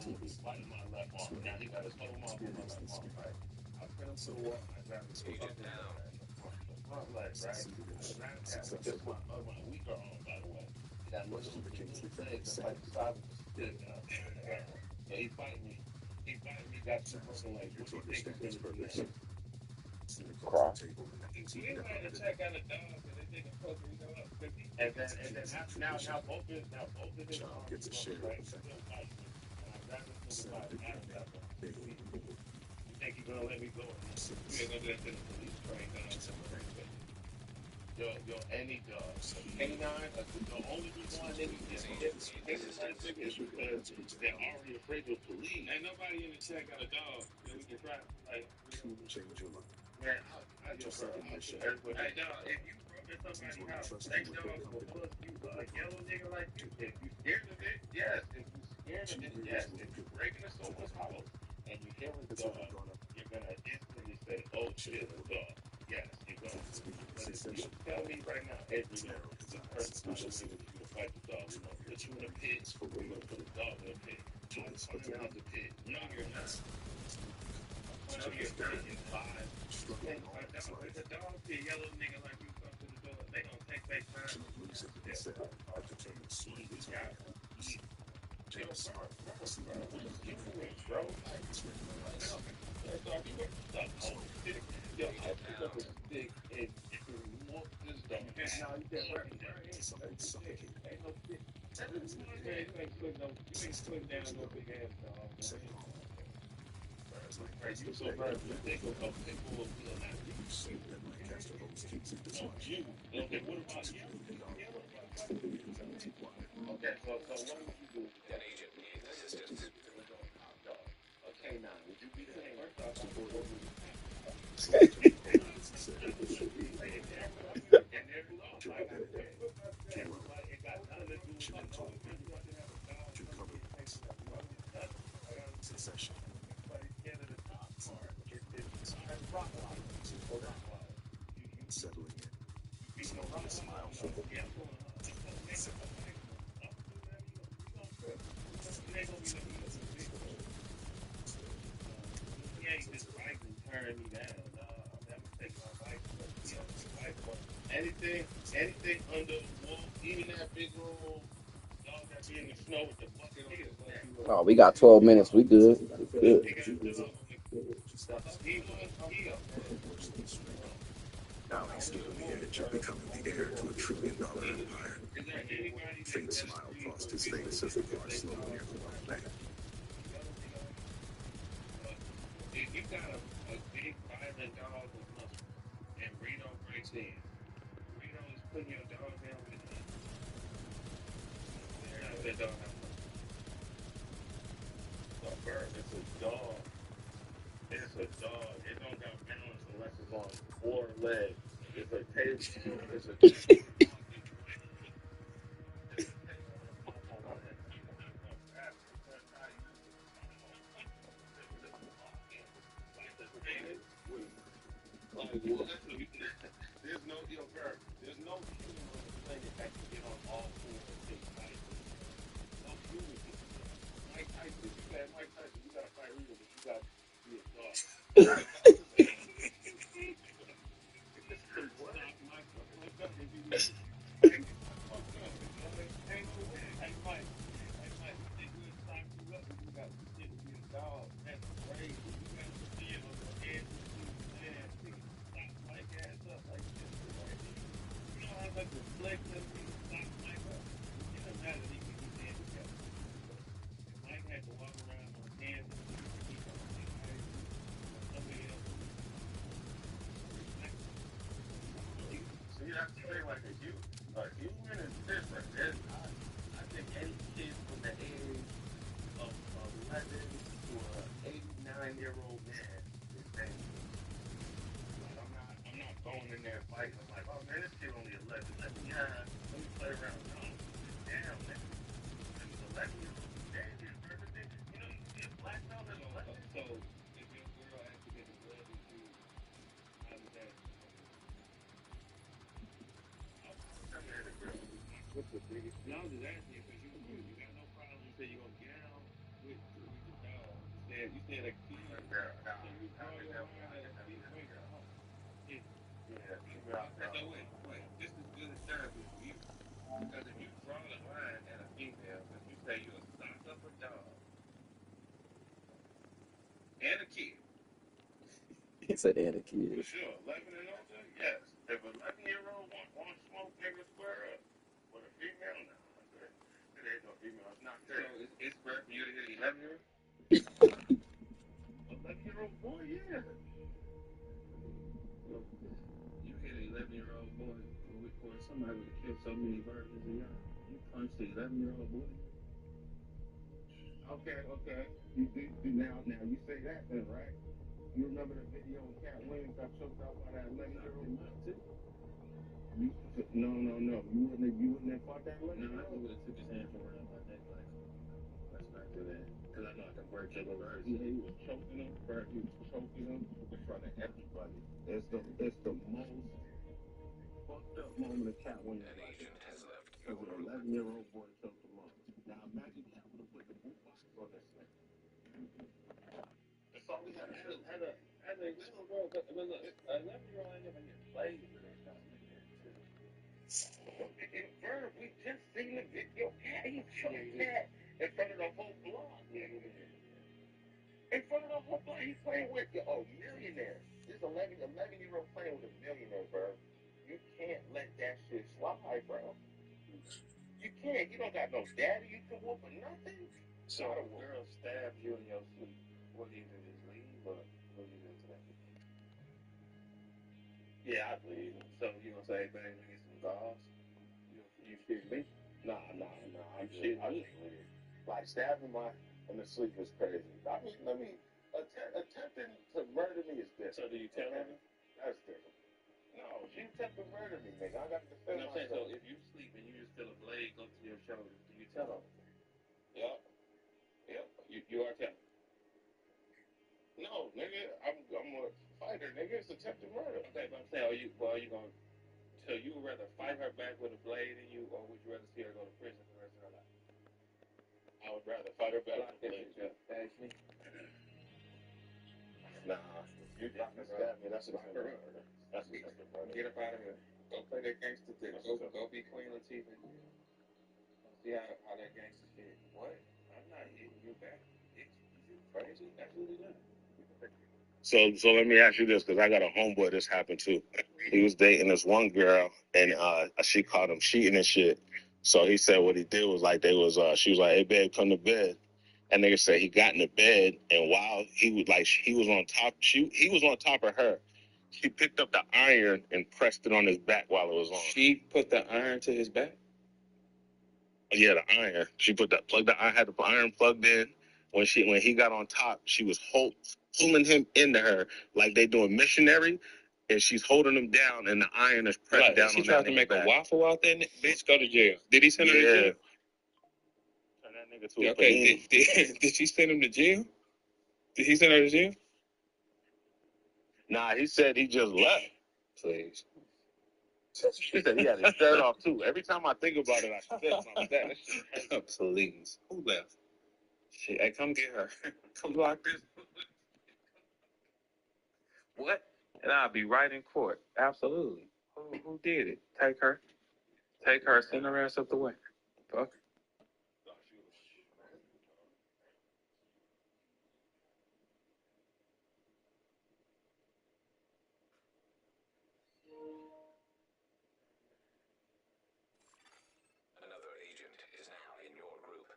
he's fighting my left arm. Now he got his whole mouth on my left arm, right? I put him to the wall. I grabbed his front leg, right? This is my weaker arm, by the way. That little thing that's like the size of a stick. Yeah, he fight me. Got two broken legs. What do you think he's gonna do next? Cross. You ain't to check out a dog because they think a fucker, and then now both of his arms gets a share right? And I grabbed this nigga by his ass after. You think you're gonna let me go? You ain't gonna do that to the police train, Yo, any dog. Canine, the only reason why niggas get hit is because they're already afraid of police. Ain't nobody in the chat got a dog that we can try. Like, man, Hey, dog, if you broke in somebody's house, that dog will fuck you. A yellow nigga like you, if you scared of it, yes. If you scared of it, yes. If you break into someone's house and you hear a dog, you're gonna instantly say, "Oh shit, a dog." Yes, you're gonna. But if you tell me right now, every day, this person's not waiting for you to fight the dog. We're gonna put you in a pit. We're gonna put the dog in a pit. I'm find out the pit. No, you're not. No, you're not. It's five. It's a dog pit. Yellow nigga like you come to the door. They gonna take their time. You so bad, you think of people will be alive. You. Okay, what about you? Okay, so what would you do? An agent needs assistance. A canine. Would you be saying first off, anything under the wall, even that big old dog that be in the snow with the bucket on his leg. Oh, we got 12 minutes. We good. Good. Unfortunately, straight up. Now he stood on the edge of becoming the heir to a $1 trillion empire. Faint smile crossed his face as the car slowed near the white van. If you got a big violent dog with muscle, and Reno breaks in, Reno is putting your dog down with him. Not that dog have muscle. A bird, it's a dog. It's a dog. It don't got balance unless it's on 4 legs. It's a tail. It's a like, well, there's no there's no human on the planet that can get on all 4 and take fight. No human can do that. Mike Tyson, if you had Mike Tyson, you gotta fight Reno, but you gotta be a dog. What? Mike, if you Mike, fucked up. Ain't no way. Hey Mike, you think we'll stop you up if you got to stick to be a dog? That's crazy. You got to stand on your head with you, man. Stop Mike ass up like this. Right? You know how much reflex that thing stop Mike up? It doesn't matter that he can get handicapped. If Mike had to walk around on hands and feet, he don't think I somebody else. See, that's the thing, like a human is different. I think any kid from the age of 11 to an 89-year-old man is dangerous. Like, I'm not going in there fighting. I'm like, oh man, this kid only 11. Let me play around. No, damn, man. This 11-year-old is dangerous, bro. You know, you can be a black belt at 11. So, if your girl actually gets in love with you, how does that? What's the biggest? No, I'm just asking you because you got no problem. You say you're gonna get out with the dog. You said a kid. So you draw your line at a kid. Wait, so wait. This is good therapy for you because if you draw the line at a female, because you say you'll stock up a dog and a kid. He said, and a kid. For sure, 11 and older, yes. If an 11-year-old wants smoke, nigga, square up. But a female, no. There ain't no female. It's not fair. So it's fair for you to hit 11-year-old? 11-year-old boy, yeah. You hit an 11-year-old boy, or somebody would kill so many virgins a year. You punched the 11-year-old boy. Okay. Now you say that then, right? You remember the video when Cat Williams got choked out by that 11-year-old? No. You wouldn't have fought that 11-year-old? No, I would have took his hand from around my neck, like, let's not do that. Because I know I can break your little verse. Yeah, he was choking him, bro. He was choking him in front of everybody. It's the most fucked up moment of Cat Williams. An agent has left. Because an 11-year-old boy choked him up. Now imagine Cat would have put the boot box on this thing. That's all we had. As a little girl, but look, an 11-year-old ain't never get played with it. Verb, we just seen the video. He choked Cat in front of the whole block. In front of the whole block, he playing with millionaire. This 11-year-old playing with a millionaire, bro. You can't let that shit slide, bro. You can't. You don't got no daddy you can whoop or nothing. So a girl stabs you in your sleep. What do you do? Just leave, or what do you do to that? Yeah, I'd leave. So you gonna say, babe, let me get some gauze? You shitting me? Nah. I'm shitting me. Like stabbing my in the sleep is crazy. I mean, attempting to murder me is different. So do you tell her? That's different. No, she attempted to murder me, nigga. I got to defend myself. I'm saying, so if you sleep and you just feel a blade go to your shoulder, do you tell her? Yep. You are telling. No, nigga, I'm a fighter, nigga. It's attempted murder. Okay, but I'm saying, are you gonna? So you would rather fight her back with a blade in you, or would you rather see her go to prison for the rest of her life? I would rather fight her back with a blade. Ask me. Nah, if you stab me, that's attempted murder. That's attempted murder. Get up out of here. Go play that gangster thing. Go be Queen Latifah. See how that gangster shit. What? I'm not hitting you back. Is you crazy? Absolutely not. So let me ask you this, because I got a homeboy this happened to. He was dating this one girl, and she caught him cheating and shit. So he said what he did was like she was like, "Hey babe, come to bed." And nigga said he got in the bed, and while he was on top, he was on top of her. She picked up the iron and pressed it on his back while it was on. She put the iron to his back? Yeah, the iron. She had the iron plugged in. When he got on top, she was pulling him into her like they doing missionary, and she's holding him down, and the iron is pressed down. She on tried that to make back. a waffle out there. Bitch, go to jail. Did he send her to jail? Turn that nigga to a Okay, did she send him to jail? Did he send her to jail? Nah, he said he just left. Please. He said he had his shirt off too. Every time I think about it, I spit like that. Please. Who left? Shit, hey, come get her. Come block this. What? And I'll be right in court. Absolutely. Who did it? Take her. Take her. Send her ass up the way. Fuck. Another agent is now in your group.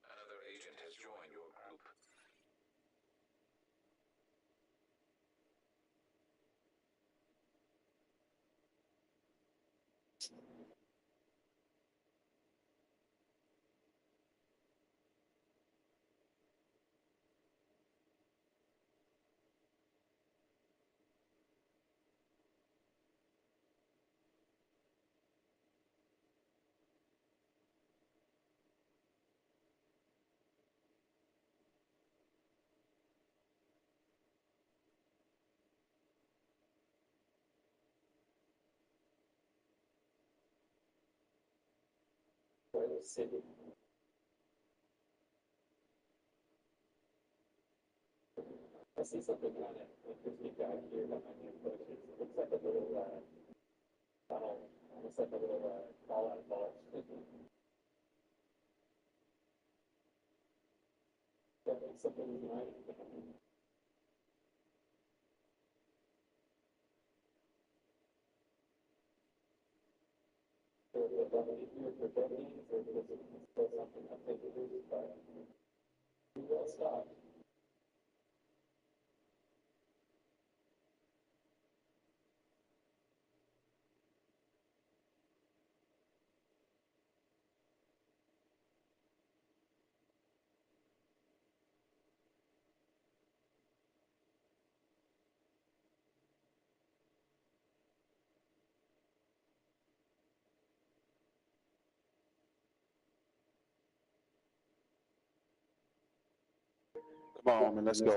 Another agent has joined your group. I see something on it. There's a guy here behind you, but it looks like a little tunnel, almost like a little call-out vault. Something is behind you. If you're projecting, or because it's still something I'm taking this, but we will stop. Come on, man. Let's go.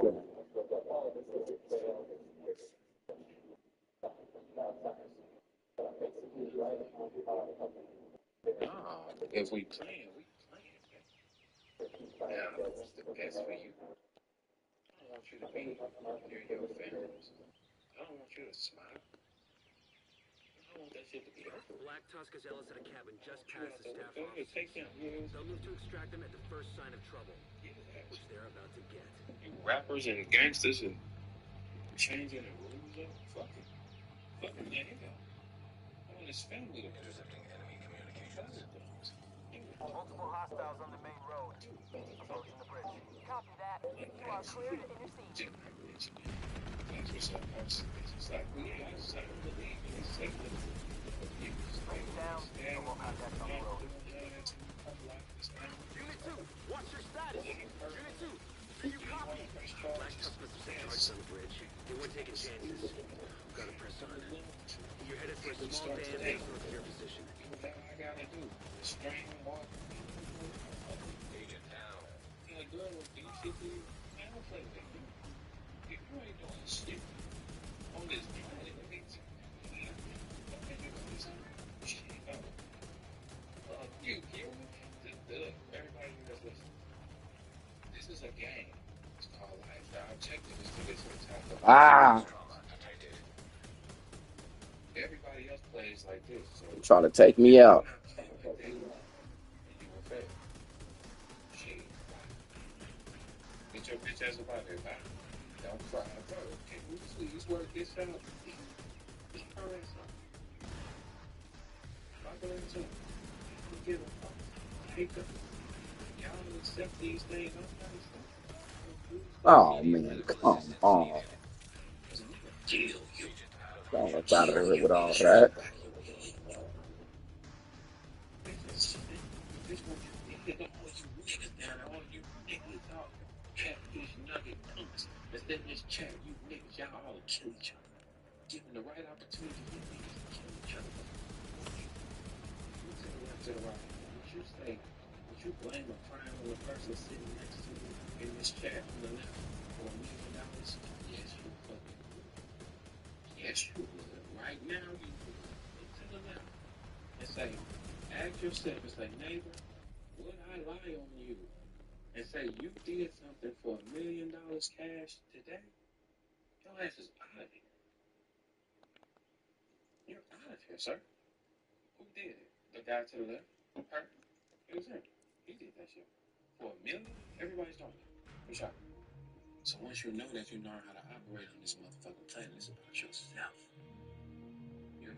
Nah, if we playing, we playing. Yeah, I know what's the best for you. I don't want you to be near your family. I don't want you to smile. I don't want that shit to be over. Black Tusk has Ellis at a cabin just past the staff Go ahead, office. take him. They'll move to extract them at the first sign of trouble, which they're about to get. You rappers and gangsters and changing the rules up. Fuck it. Fuck it, the hell. I want his family to Intercepting enemy communications. Multiple hostiles on the main road. Approaching the bridge. Copy that. You are clear to intercede. That's what's up. It's like, we outside of the league. It's like, small start dam today. just north of your position. Do whatever I gotta do. The stream, walk. Agent down. Yeah, girl, do you shit to you? Man, don't play with you. If you ain't doing shit on this planet, it means what can you do something? Shit, you kill me? Look, everybody that's listening. This is a game. It's called life. The objective is to get to the top of Ah, everybody else plays like this. So trying to take me out. play like they won, and you will fail. Shit. Get your bitch ass up out there, man. Don't cry, bro. Can you please work this out? Just hurry up. I'll go into it. I don't give a fuck. I hate them. Y'all don't accept these things. I'm not accepting. Oh man, come on. Kill you. Don't let out of here with all that. This what you did. All you niggas down there, all you niggas, all catfish nugget punks that's in this chat, you niggas, y'all all kill each other. Given the right opportunity, you niggas to kill each other. You to the left, to the right. Would you say, would you blame a crime on the person sitting next to you in this chat on the left for $1 million? Yes, you fucking would. Yes, you would. Right now, you would. Look to the left and say, ask yourself and say, neighbor, would I lie on you and say you did something for $1 million cash today? Your ass is out of here. You're out of here, sir. Who did it? The guy to the left? Her? It was him. He did that shit. For $1 million? Everybody's doing it. For sure. So once you know that you know how to operate on this motherfucking planet, it's about yourself. You're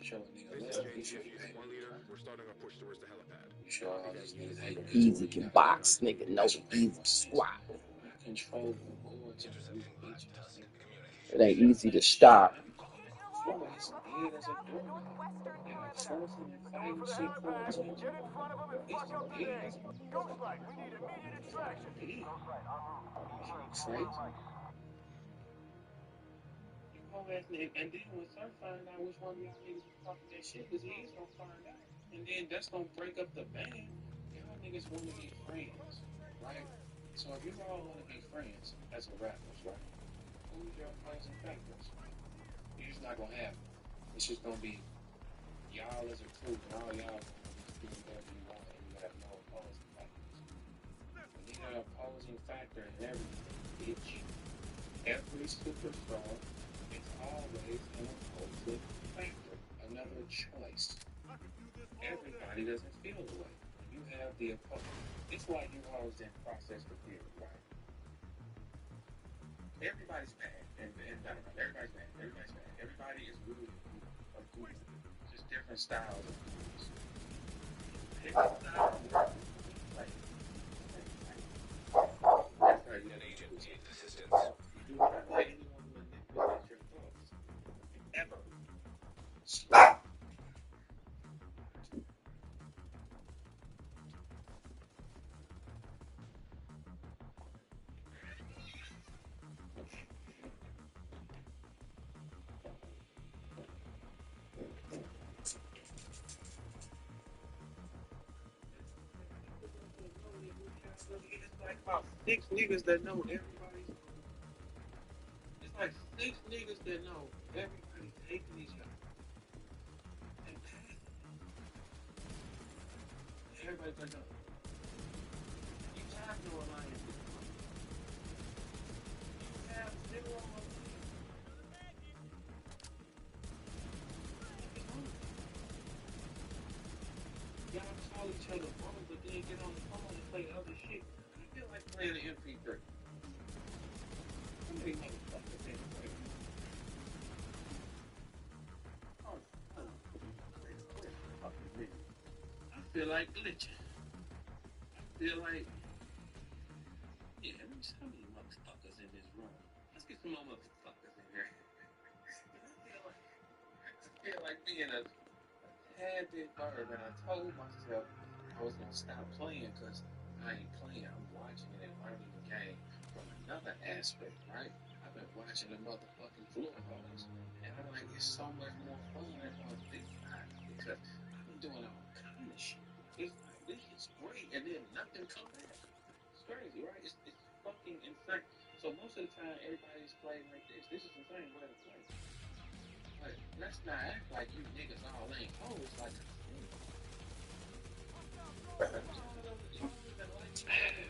showing niggas love. You show you hate. One leader, we're starting our push towards the helipad. You show all these niggas hate. Easy can box, nigga. No easy squat. I control the boards and you bitches. It ain't easy to stop. You ain't scared as a doorknob. Y'all forcing and fighting shit for attention. Get in front of him and It's fuck up their dead day. as a Ghostlight, we need immediate extraction. dead. Ghostlight, en route. Crazy. You go ahead and then when Sir find out which one of y'all niggas was talking that shit, because he is gonna find out. And then that's gonna break up the band. Y'all niggas wanna be friends, right? So if you all wanna be friends as a rappers, right? Who's your opposing factors? You're just not gonna have them. It's just gonna be y'all as a crew and all y'all gonna do whatever you want and you have no opposing factors. You need an opposing factor in everything, bitch. Every superstar is always an opposing factor, another choice. Everybody doesn't feel the way. You have the opposing. It's why you always in process for theory, right? Everybody's bad, and everybody's bad. Everybody's bad. Everybody is good or good. Just different styles of good. Different styles of good. Like, that's how you An agent needs assistance. You do not let anyone manipulate your thoughts. Ever. It's like about 6 niggas that know everybody's. It's like 6 niggas that know everybody's taking each other. And everybody's like, no. You have no alliance. You have zero alliance. Y'all call each other bro, but then get on the phone and play other shit. I feel like playing an MP3. How many motherfuckers in play? Oh, I feel like glitching. I feel like, yeah, let me see how many motherfuckers in this room. Let's get some more motherfuckers in here. I feel like being a tad bit bird, and I told myself I was gonna stop playing because I ain't playing. I'm watching it and learning the game from another aspect, right? I've been watching the motherfucking floor holes, and I'm like, it's so much more fun on So most of the time, everybody's playing like this. This is the same way to play. But let's not act like you niggas all ain't hoes like I said. Y'all even like each other.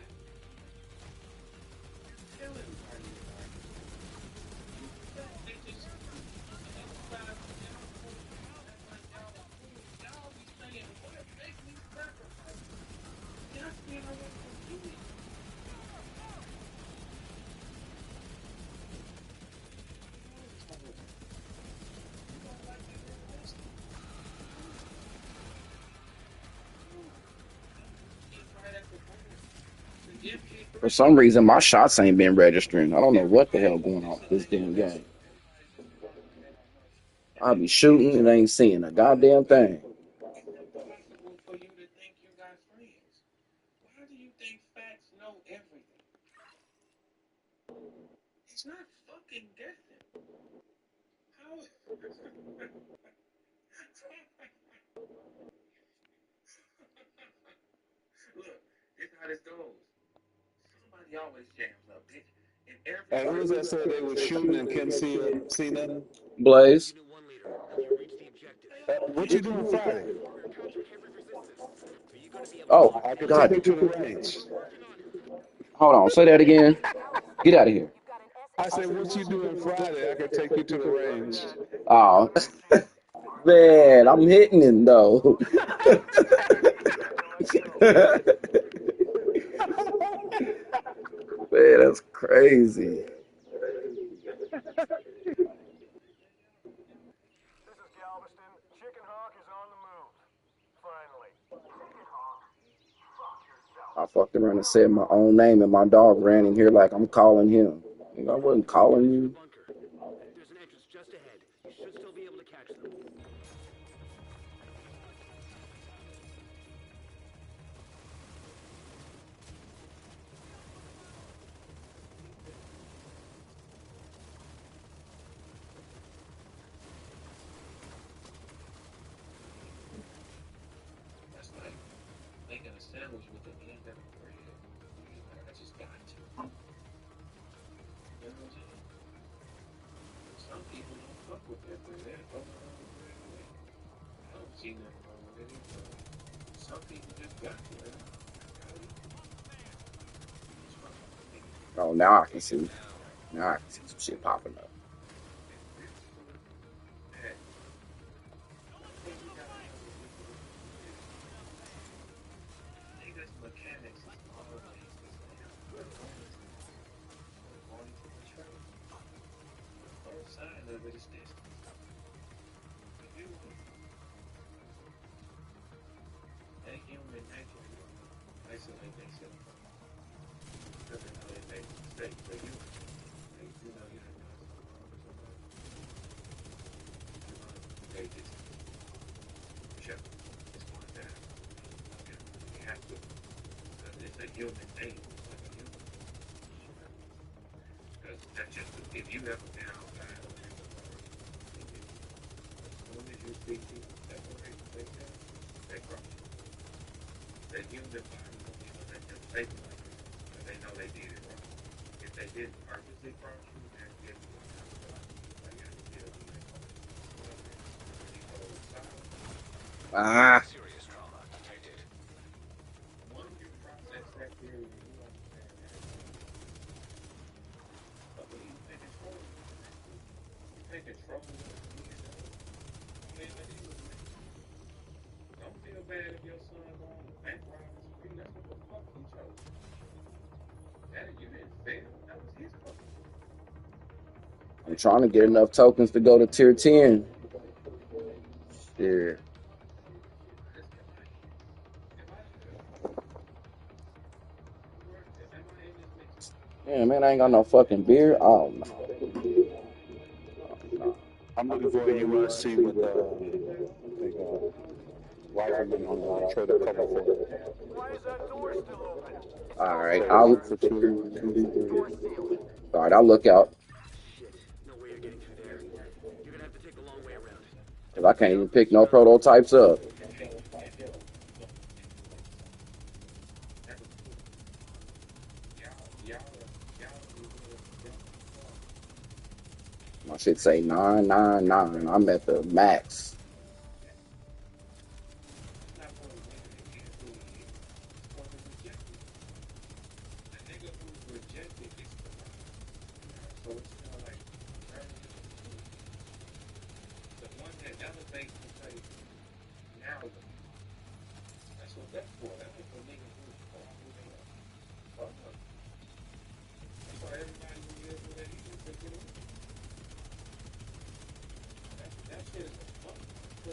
Tell everybody you like each other. They just emphasize on y'all cool. Act like y'all are cool. Y'all be saying, what make me sacrifice? Y'all still don't want to do it. For some reason, my shots ain't been registering. I don't know what the hell going on with this damn game. I be shooting and ain't seeing a goddamn thing. Impossible for you to think you got friends. Why do you think facts know everything? It's not fucking guessing. How? Look, this how this goes. Somebody always jams up, bitch. And Hey, who was that said they was shooting and couldn't see nothing? Blaze. What you doing Friday? Oh, I can take God. you to the range. Hold on. Say that again. Get out of here. I said, what you doing Friday? I can take you to the range. Oh, man, I'm hitting him, though. Man, that's crazy. This is Galveston. Chicken Hawk is on the move. Finally. Chicken Hawk, fuck yourself. I fucked around and said my own name, and my dog ran in here like I'm calling him. I wasn't calling you. There's an entrance just ahead. You should still be able to catch them. That's like making a sandwich with the end of the bread. You just like, I just got to. You know what I'm saying? Some people don't fuck with that bread. They throw the whole bread away. I don't see nothing wrong with it, but some people just got to. I gotta eat. Oh, now I can see. Now I can see some shit popping up. Niggas mechanics is always the same. We're going to the trade. The first sign of it is distance. If you they human nature will isolate themselves from it. Because they know they made a mistake. But you know you done done something wrong with somebody. You're gonna create distance. Sure. It's going to happen. You have to. Because it's a human thing. It's like a human. Because that's just, if you ever been outside or in the world, as soon as you see people separate themselves, they cross you. The human body won't even let them take it like that. Because they know they did it wrong. If they didn't purposely cross you, they're getting you out of life. Like, you have to deal with it. When you go silent, Ah. Serious trauma detected. once you process that theory and you understand that, but when you take control, you take control of what you need to do. Don't even deal with me. Don't feel bad if your son go on a bank robbery spree. That's what the fuck he chose. That you didn't fail. That was his fault. I'm trying to get enough tokens to go to tier 10. Yeah. Yeah, man, I ain't got no fucking beer. Oh, no. I'm looking for a URC with, I think, Rifleman on the trailer cover for it. Why is that door still open? All right. So 1 for 2, 3. All right, I'll look out. Shit. No way you're getting through there. You're gonna have to take the long way around. Because I can't even pick no prototypes up. It say 999. I'm at the max. Not for the nigga that can't do it yet. It's for the rejected. The nigga who's rejected gets the right. So it's kind of like learning to do. The one that elevates and say, now look. That's what that's for. That's what the nigga who they are. Fuck up. That's why everybody who lives where they is, they get away. That shit is a fuck. You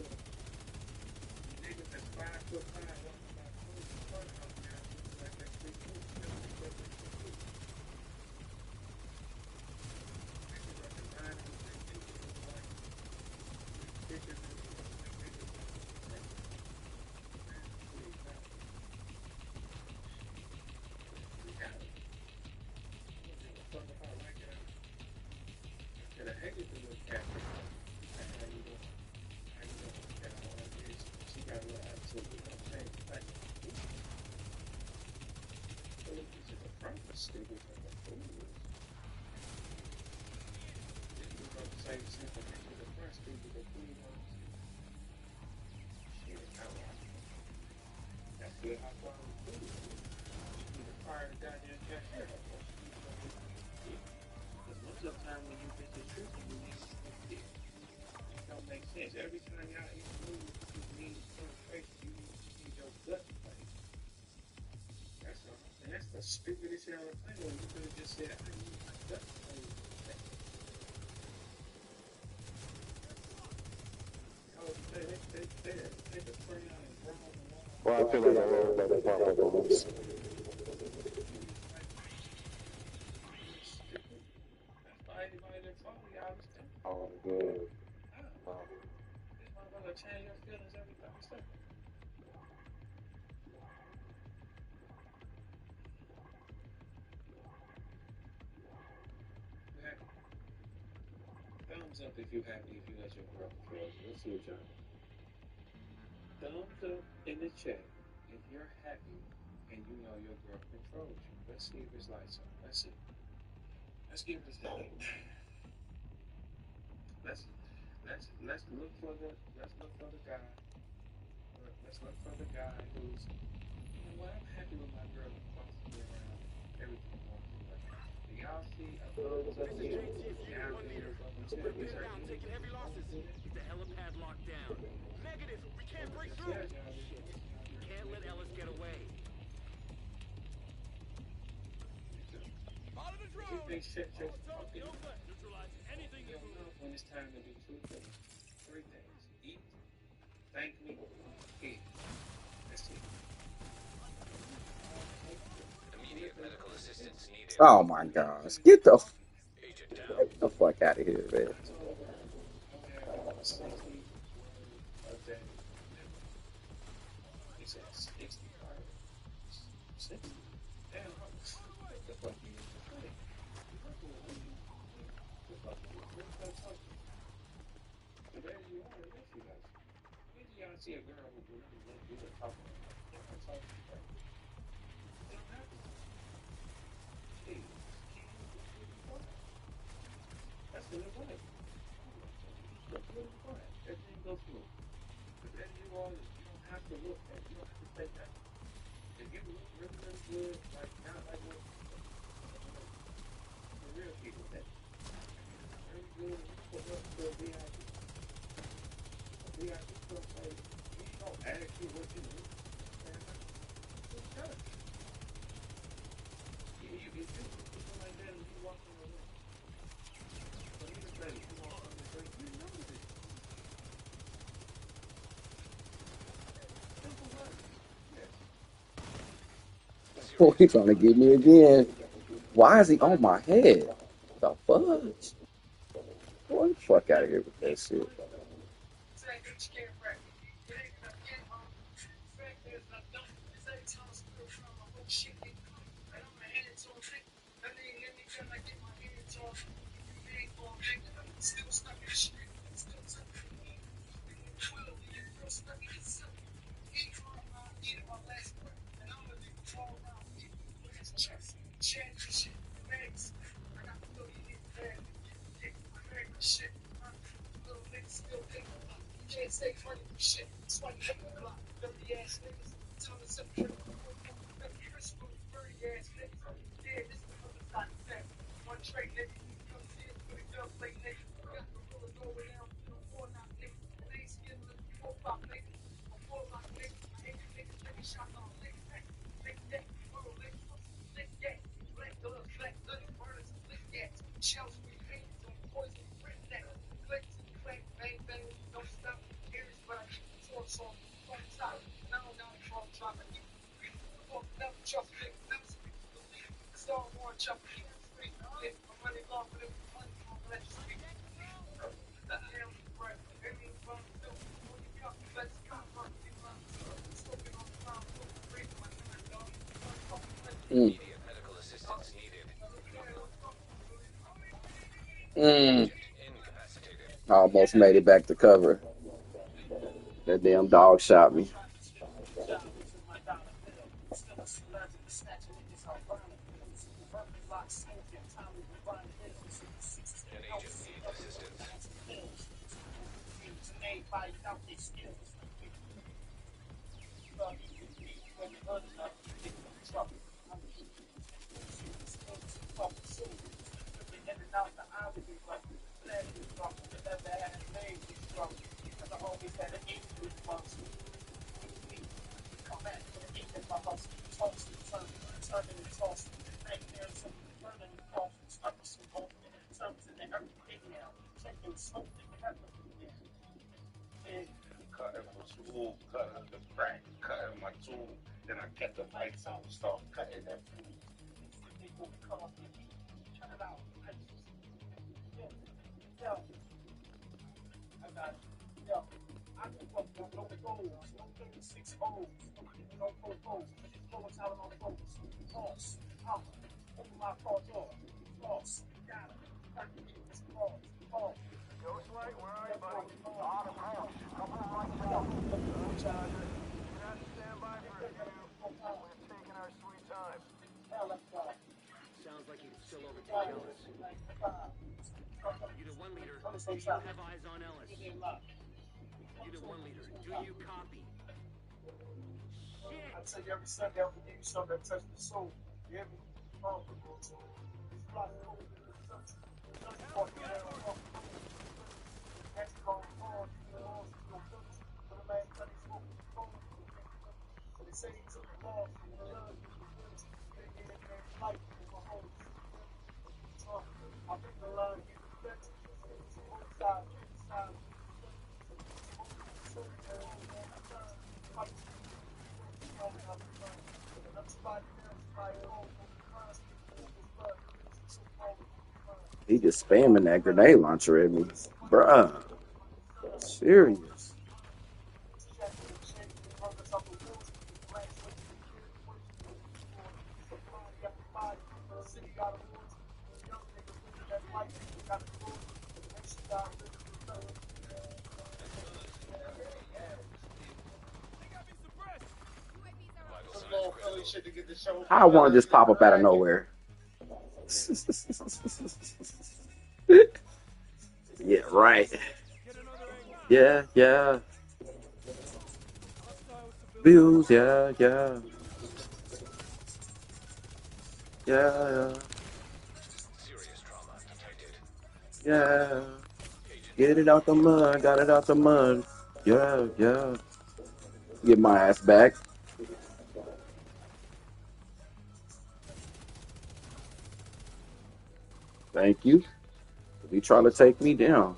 niggas that's 5'5", walking about 20 front out now, looking like that 3 foot. You know, they got that 3 foot. Niggas like the 9 on 3 feet, looking like pictures and like niggas like that. Man, please, not. We got it. I don't give a fuck if I like it or not. I could have hated the little cat. Hey, how you doing? How you doing? Cat, I want to get she got a little attitude. You know what I'm saying? Like, so look, this is the front of the stupid like a fool. If you look up the same simple picture, the front stupid, the fool ones. Shit, I like it. That's good high quality food. You need to fire the goddamn cashier. Because most of the time when you get the truth, you need to get it. It don't make sense. Every time y'all eat food, you need some trace. You need your gut plate. That's all. And that's the stupidest shit on the planet. You could have just said, I need my gut plate. They just spray on and throw on the wall. Well, I feel like I wrote about the proper ones. That's why anybody that follow y'all is stupid. Oh, good. How? This motherfucker change your feelings every 30 seconds. You happy? Thumbs up if you happy if you let your girl control you. Let's see what y'all do. Thumbs up in the chat if you're happy and you know your girl controls you. Let's see if it's like something. Let's see. Let's give it a second. Let's look for the guy. Let's look for the guy who's, you know what, I'm happy with my girl bossing me around. Everything going through her. Do y'all see a thumbs up here down in the fucking chat? Is there any niggas going through that? Keep the helipad locked down. Negative. We can't break through. You can't let Ellis get away. You think shut your fucking mouth. You don't know when it's time to do 2 things. 3 things. Eat, thank me, eat. That's it. Immediate medical assistance needed. Oh my gosh. Get the fuck out of here, man. I told her don't have 60 words a day minimum. He said 60 words. 60? Damn, what the fuck you used to say? You working with me? What the fuck you really start talking? The better you are, the less you got. When do y'all see a girl who really look good talking to her? They don't talk to her. They don't have to talk. Jeez, can you just be quiet? That's what it's like. Just really quiet. Everything goes through. The better you are, you don't have to look at, you don't have to take that. If you look really, really good, like not like what the real people think. If you look really good and you put up to a VIP stuff, like, he don't ask you what you need. Just shut up. If you feel like that and you walk in the room, for me to say you want something to drink, you know this. Simple words. Yes. Boy, he's trying to get me again. Why is he on my head? The fuck? Boy, the fuck out of here with that shit. Shit. Mm. Mm. I almost made it back to cover. That damn dog shot me. Cutting my tool, cutting the crack, cutting my tool. Then I cut the lights out and start cutting that food. Ghost Light, where are you, buddy? On approach. Couple of light shots. Roger. You're gonna have to stand by for a few. We're taking our sweet time. Sounds like you can still overtake Ellis. Unit 1 leader, do you have eyes on Ellis? Unit 1 leader, do you copy? Shit! I tell you every Sunday I'm gonna give you something that touches the soul. You hear me? He just spamming that grenade launcher at me. Bruh. Serious. I want to just pop up out of nowhere. Yeah, right. Yeah, yeah. Views, yeah, yeah. Yeah, yeah. Get it out the mud, got it out the mud. Yeah, yeah. Get my ass back. Thank you. He trying to take me down.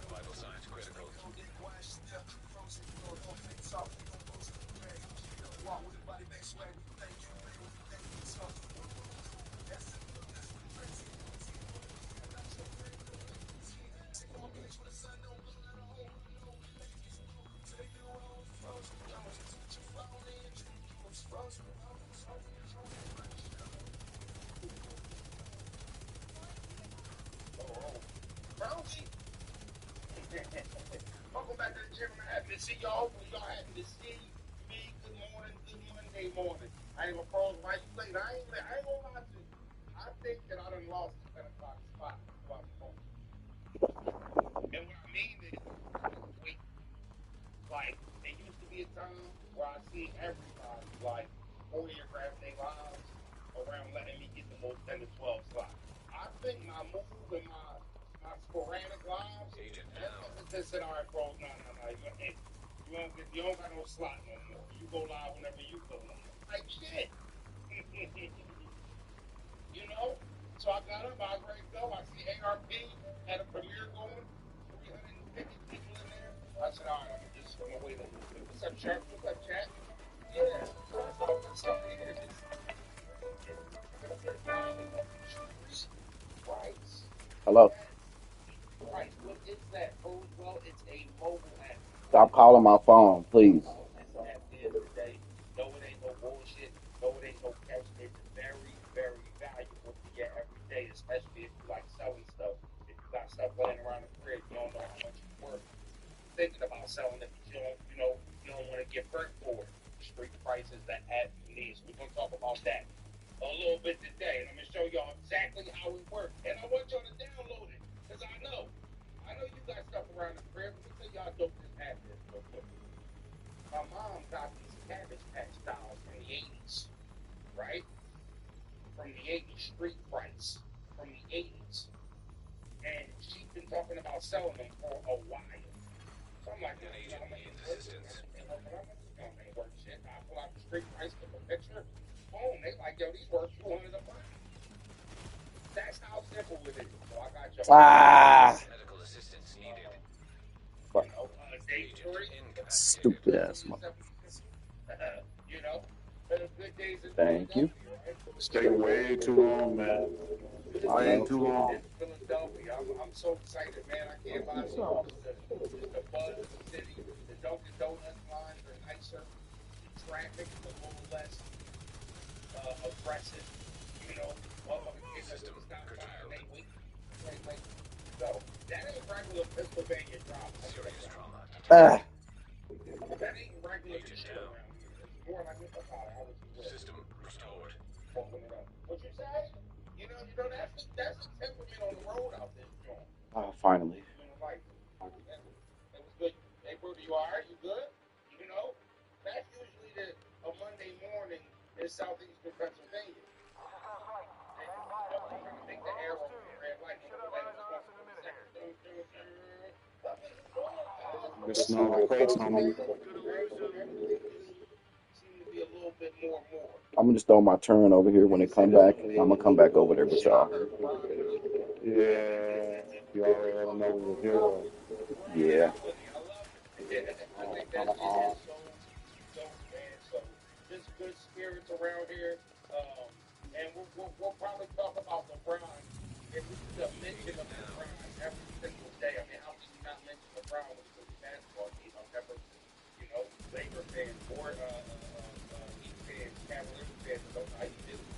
Vital signs critical. Welcome back to the gym. I'm happy to see y'all. Y'all happy to see me. Good morning. ain't gonna pros right late. I ain't gonna lie to you. I think that I done lost the 10 o'clock spot. And what I mean is, wait, like, it used to be a time where I see everybody, like, choreograph their lives around letting me get the little 10 to 12 slots. I think my move and my sporadic lives, they said, all right, bro, no, you don't got no slot no more. You go live whenever you go live. Like, shit. You know? So I got up, I was ready to go. I see ARP had a premiere going, 350 people in there. I said, all right, I'm gonna wait a little bit. What's up, Chuck? What's up, chat? Yeah. So that's all good stuff here. Price. Hello. Price. What is that? Oh, well, it's a mobile app. Stop calling my phone, please. This app is today. No, it ain't no bullshit. No, it ain't no catch. It's very, very valuable to you every day, especially if you like selling stuff. If you got stuff laying around the crib, you don't know how much it's worth. Thinking about selling it, but you don't want to get burnt for it. Street Price is the app you need. So we're gonna talk about that a little bit today, and I'm gonna show y'all exactly how it works. And I want y'all to download it, because I know you got stuff around the crib. Let me tell y'all how dope this app is real quick. My mom got these Cabbage Patch dolls from the 80s, right? From the 80s, Street Price, from the 80s. And she's been talking about selling them for a while. So I'm like, I'm ain't worth shit. I pull out the Street Price, click a picture, boom, they like, yo, these worth $200 a pop. That's how simple it is. So I got your medical assistance needed. Day 3. Stupid ass mother. You know, good days in Thank you. Stay way too long, man. Way too long. Philadelphia. I'm so excited, man. I can't lie to you. Just the buzz of the city. The Dunkin' Donuts lines are nicer. The traffic is a little less aggressive. You know, motherfuckers get to stop by and they wait. So that ain't regular Pennsylvania drama. Serious trauma. That ain't regular shit around here. It's more like this about how it's system restored. Open it up. What you say? You know that's the temperament on the road out this joint. Oh, finally. You know, like that was good. Hey, bro, you all right? You good? You know, that's usually a Monday morning in southeastern Pennsylvania. I'm trying to make the arrow red light. Just not the crates, homie. I'm gonna just throw my turn over here when they come back. I'm gonna come back over there with y'all. Yeah, you already know we're here. Yeah. So just good spirits around here, and we'll probably talk about LeBron. If this is a mention of LeBron every single day. I mean, how can you not mention LeBron when you go to basketball game? I've never, Laker fans or Heat fans, Cavaliers fans don't know how you did it.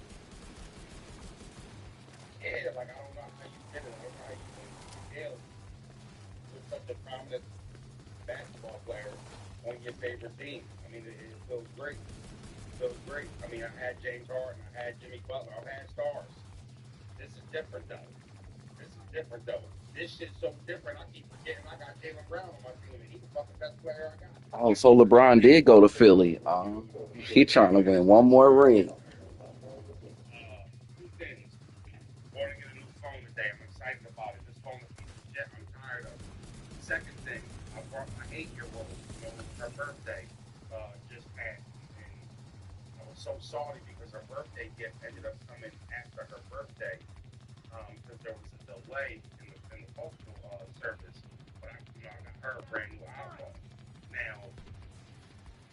Yeah, like I don't know how you did it. I don't know how you did it daily. With such a prominent basketball player on your favorite team. I mean, it feels great. It feels great. I mean, I had James Harden, I had Jimmy Butler, I've had stars. This is different, though. This shit's so different. I keep forgetting I got Jaylen Brown on my team, and he's the fucking best player I got. Oh, so LeBron did go to Philly. He trying to win one more ring. Two things. Going to get a new phone today. I'm excited about it. This phone is shit. I'm tired of it. Second thing, I brought my 8-year-old. Her birthday just passed, and I was so sorry because her birthday gift ended up coming after her birthday because there was a delay in the postal service. But I got her a brand new iPhone. Now,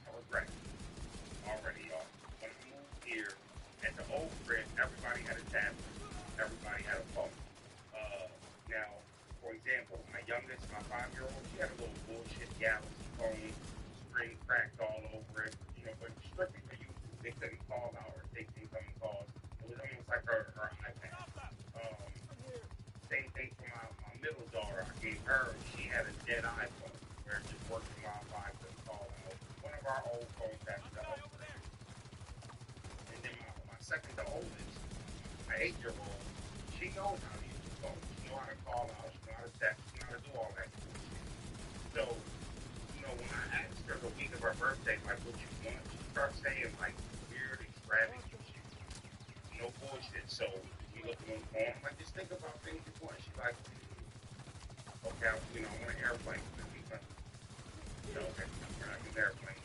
I regret it already, y'all. When I moved here at the old crib, everybody had a tablet. Everybody had a phone. Now, for example, my youngest, my 5-year-old, she had a little bullshit Galaxy phone, screen cracked all over it, but strictly for YouTube. They couldn't call out or take incoming calls. It was almost like her iPad. Same thing for my middle daughter. I gave her, she had a dead iPhone where it just worked in Wi-Fi, couldn't call out. One of our old phones had the upgrade. And second to oldest, my 8-year-old, she knows how to use the phone. She knows how to call out. She knows how to text. She knows how to do all that cool shit. So, when I asked her the week of her birthday, like, what you want, she starts saying, like, weird, extravagant shit. No bullshit. So, we look on the phone. I'm like, just think about things you want. She's like, okay, I want an airplane. No, okay, we're not getting an airplane.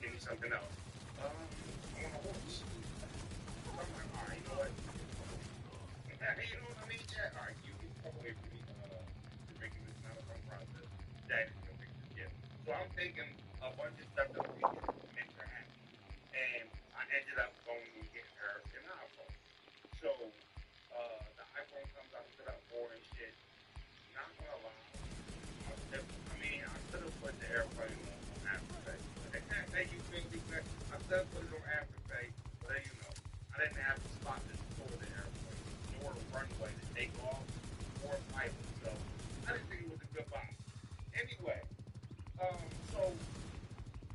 Give me something else. I want a horse. I'm like, all right, you know what? You know what I mean? Yeah, all right, you can come away from me. You're making this not a fun process. That is going to make this gift. So I'm thinking a bunch of stuff that we can make her happy. And I ended up going and getting her an iPhone. So the iPhone comes out to that 4 and shit. Not gonna lie. I could have put the airplane on Afterpay. Hey, you feel me? I could have put it on Afterpay, but I didn't have the spot to store the airplane, nor a runway to take off, or a pilot. So I didn't think it was a good buy. Anyway, so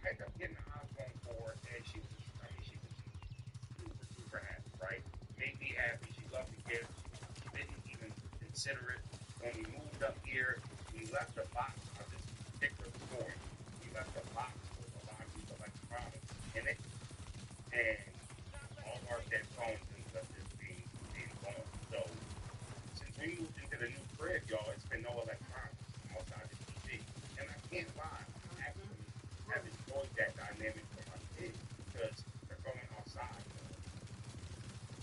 I ended up getting an iPhone for her, and she was super, super happy, right? Made me happy. She loved the gift. She didn't even consider it. When we moved up here, we left a box. I'll just pick the story. We left a box with a lot of these electronics in it, and all our dead phones ended up just being gone. So since we moved into the new crib, y'all, it's been no electronics outside the TV. And I can't lie, I actually have enjoyed that dynamic for my kids because they're going outside.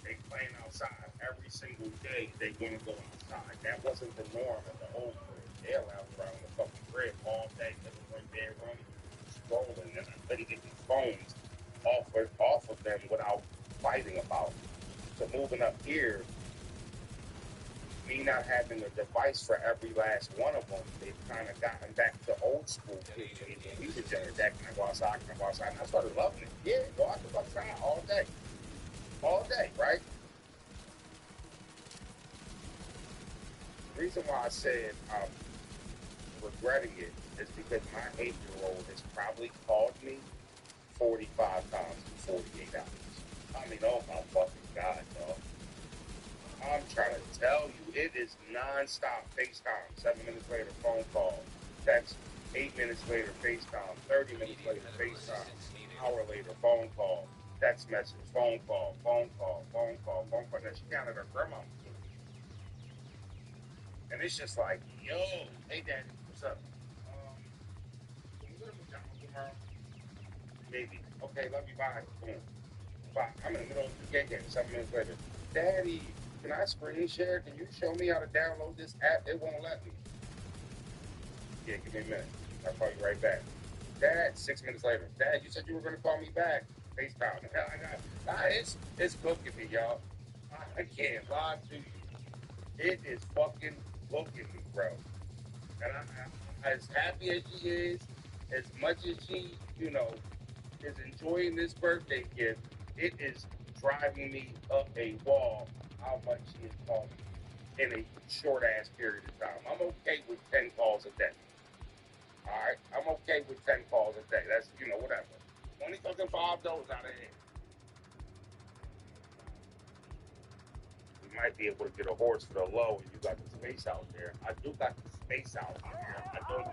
They playing outside every single day. They want to go outside. That wasn't the norm in the old crib. They allowed around the fucking crib all day, living room, bedroom, scrolling, and I couldn't get these phones off of them without fighting about it. So moving up here, me not having a device for every last one of them, they've kind of gotten back to old school kids. We were just that, can I go outside? Can I go outside? And I started loving it. Yeah, go out the outside all day. All day, right? The reason why I said I'm regretting it is because my 8-year-old has probably called me 45 times in 48 hours. I mean, oh my fucking God, dog. I'm trying to tell you, it is non-stop FaceTime. 7 minutes later, phone call. Text. 8 minutes later, FaceTime. 30 minutes later, FaceTime. Hour later, phone call. Text message, phone call, phone call, phone call, phone call. Now she down at her grandma's. And it's just like, yo, hey daddy, what's up? Can we go to McDonald's tomorrow? Maybe. Okay, love you, bye. Boom. Bye. I'm in the middle of the game. 7 minutes later. Daddy, can I screen share? Can you show me how to download this app? It won't let me. Yeah, give me a minute. I'll call you right back. Dad, 6 minutes later. Dad, you said you were going to call me back. FaceTime. It's cooking me, y'all. I can't lie to you. It is fucking cooking me, bro. And I'm as happy as she is, as much as she, is enjoying this birthday gift, it is driving me up a wall how much she is calling in a short ass period of time. I'm okay with 10 calls a day. Alright? I'm okay with 10 calls a day. That's, whatever. 20 fucking $5 out of here. We might be able to get a horse for the low, and you got the space out there. I do got the space out there. I don't.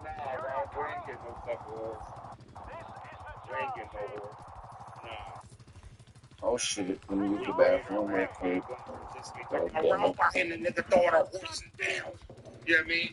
Nah, Rob, we ain't getting no fucking horse. We ain't getting no horse. Nah. Oh shit, let me use the bathroom real quick. And the nigga throwing our horses down. You know what I mean?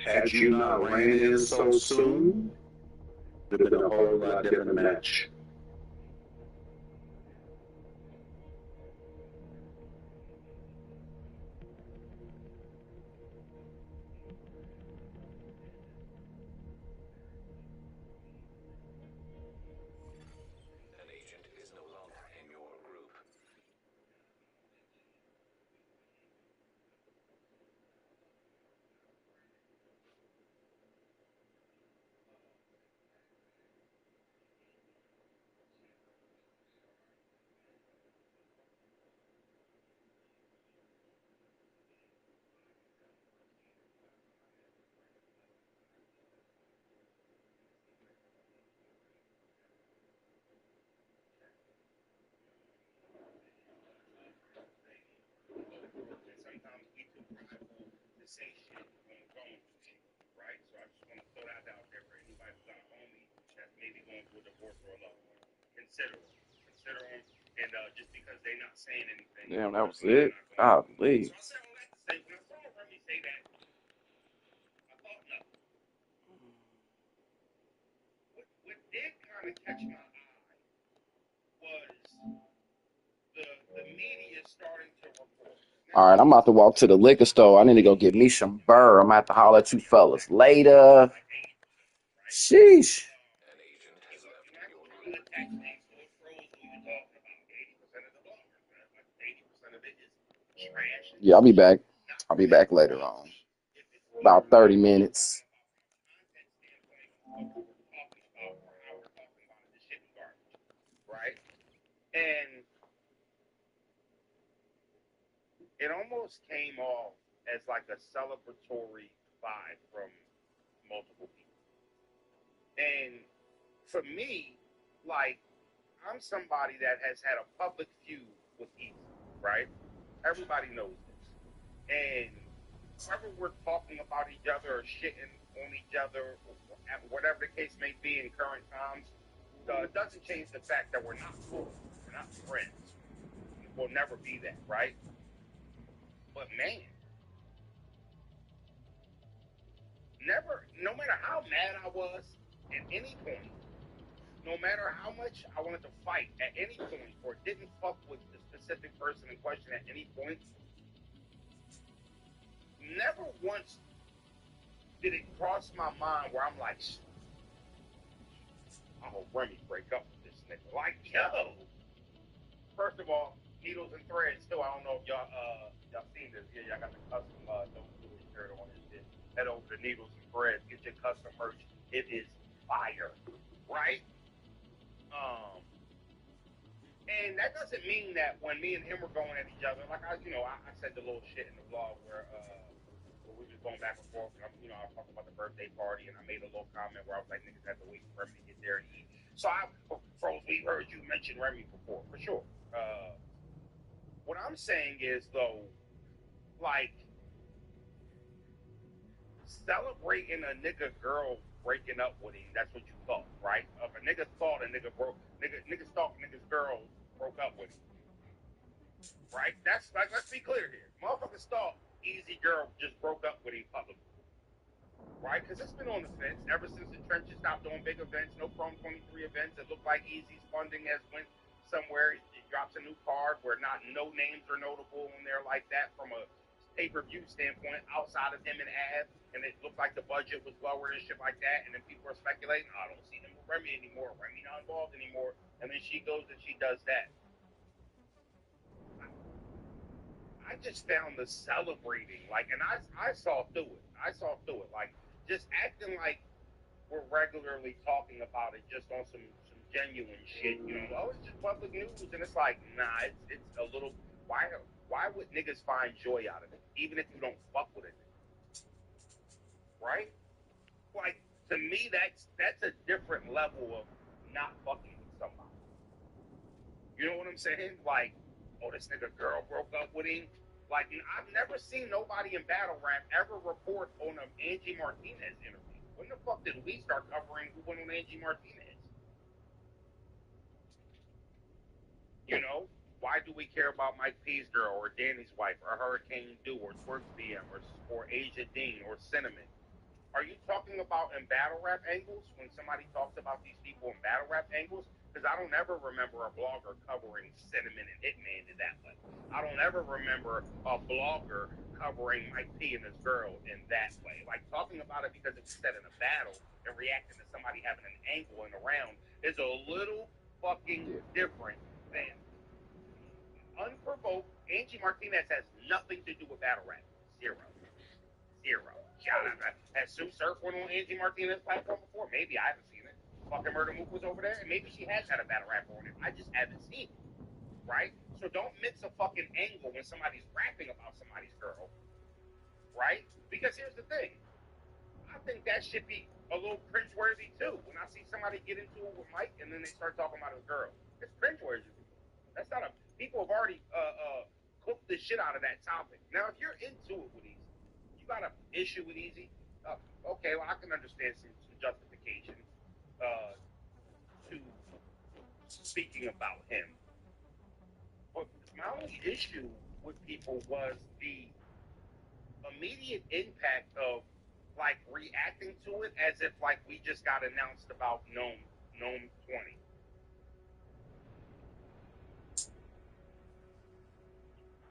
Had you not ran in so soon, it would have been a whole lot different match. An agent is no longer in your group. Sometimes we too prideful to say shit when we're going through shit, right? So I just want to throw that out there for anybody who's got a homie that's maybe going through a divorce or a loved one. Consider them, and just because they're not saying anything. Damn, that was it. Golly. So I said all that to say, when I saw Remy say that, I thought nothing. What did kind of catch my eye was the media starting to report. All right, I'm about to walk to the liquor store. I need to go get me some burr. I'm going to have to holler at you fellas later. Sheesh. An agent has left your group. Yeah, I'll be back. I'll be back later on. About 30 minutes. Right? And it almost came off as like a celebratory vibe from multiple people. And for me, like, I'm somebody that has had a public feud with Easy, right? Everybody knows this. And whenever we're talking about each other or shitting on each other, whatever the case may be in current times, it doesn't change the fact that we're not cool. We're not friends. We'll never be that, right? But man, no matter how mad I was at any point, no matter how much I wanted to fight at any point or didn't fuck with the specific person in question at any point, never once did it cross my mind where I'm like, I hope Remy break up with this nigga. Like, yo. First of all, Needles and Threads too. I don't know if y'all seen this. Yeah, y'all got the custom Don't Do It shirt on and shit. Head over to Needles and Threads. Get your custom merch. It is fire. Right? And that doesn't mean that when me and him were going at each other, like I said the little shit in the vlog where we was going back and forth. And I was talking about the birthday party, and I made a little comment where I was like, niggas have to wait for Remy to get there and eat. So Froze, we heard you mention Remy before, for sure. What I'm saying is though, like, celebrating a nigga girl breaking up with him, that's what you thought, right? If a nigga thought niggas thought niggas girl broke up with him. Right? That's like, let's be clear here. Motherfuckers thought Easy Girl just broke up with him publicly. Right? Because it's been on the fence ever since the Trenches stopped doing big events, no Chrome 23 events. It looked like Easy's funding has went somewhere. He drops a new card where no names are notable on there like that from a pay-per-view standpoint outside of him and Ab. And it looked like the budget was lower and shit like that. And then people are speculating, I don't see him with Remy anymore. Remy not involved anymore. And then she goes and she does that. I just found the celebrating, like, and I saw through it. Like, just acting like we're regularly talking about it, just on some genuine shit. It's just public news, and it's like, nah, it's a little. Why would niggas find joy out of it, even if you don't fuck with it, right? Like, to me, that's a different level of not fucking with somebody. You know what I'm saying? Like, oh, this nigga girl broke up with him. Like, I've never seen nobody in battle rap ever report on an Angie Martinez interview. When the fuck did we start covering who went on Angie Martinez? Why do we care about Mike P's girl or Danny's wife or Hurricane Dew or Twerks BM or Asia Dean or Cinnamon? Are you talking about in battle rap angles when somebody talks about these people in battle rap angles? Because I don't ever remember a blogger covering Cinnamon and Hitman in that way. I don't ever remember a blogger covering Mike P and his girl in that way. Like, talking about it because it was set in a battle and reacting to somebody having an angle in a round is a little fucking different than unprovoked. Angie Martinez has nothing to do with battle rap. Zero. Shout out. Has Sue Surf went on Angie Martinez's platform before? Maybe. I haven't seen it. Fucking Murder Mook was over there, and maybe she has had a battle rapper on it. I just haven't seen it. Right? So don't mix a fucking angle when somebody's rapping about somebody's girl. Right? Because here's the thing. I think that should be a little cringeworthy too. When I see somebody get into it with Mike and then they start talking about his girl. It's cringeworthy. That's not a... People have already cooked the shit out of that topic. Now, if you're into it with Easy, you got an issue with Easy, okay, well, I can understand some justification to speaking about him. But my only issue with people was the immediate impact of, like, reacting to it as if, like, we just got announced about Gnome 20.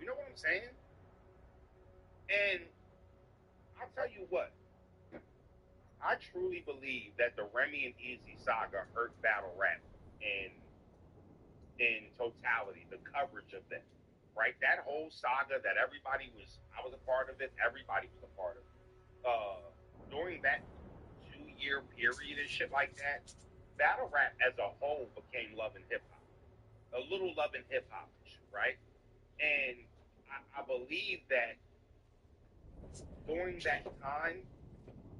You know what I'm saying? And I'll tell you what, I truly believe that the Remy and Easy saga hurt battle rap in totality, the coverage of that, right? That whole saga that everybody was, I was a part of it, everybody was a part of it. During that 2-year period and shit like that, battle rap as a whole became love and hip hop, a little love and hip hop-ish, right? And I believe that during that time,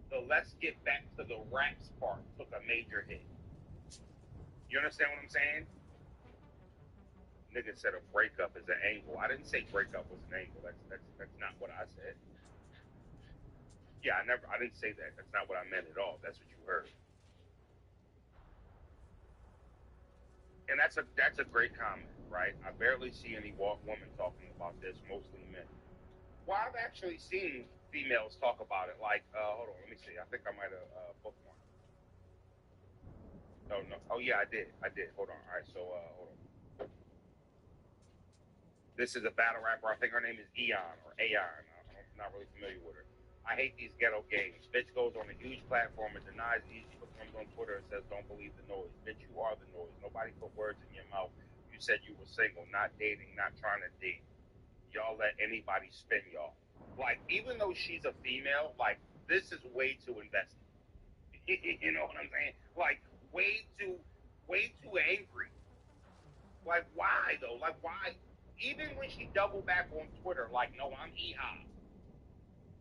the let's get back to the raps part took a major hit. You understand what I'm saying? Nigga said a breakup is an angle. I didn't say breakup was an angle. That's not what I said. Yeah, I didn't say that. That's not what I meant at all. That's what you heard. And that's a great comment, right? I barely see any women talking about this, mostly men. Well, I've actually seen females talk about it. Like, hold on, let me see. I think I might have bookmarked. No. Oh yeah, I did. Hold on. All right, so hold on. This is a battle rapper. I think her name is Eon or Aeon. I'm not really familiar with her. I hate these ghetto games. Bitch goes on a huge platform and denies Easy, but comes on Twitter and says, don't believe the noise. Bitch, you are the noise. Nobody put words in your mouth. You said you were single, not dating, not trying to date. Y'all let anybody spin y'all. Like, even though she's a female, like, this is way too invested. You know what I'm saying? Like, way too angry. Like, why, though? Like, why? Even when she doubled back on Twitter, like, no, I'm E-Hop.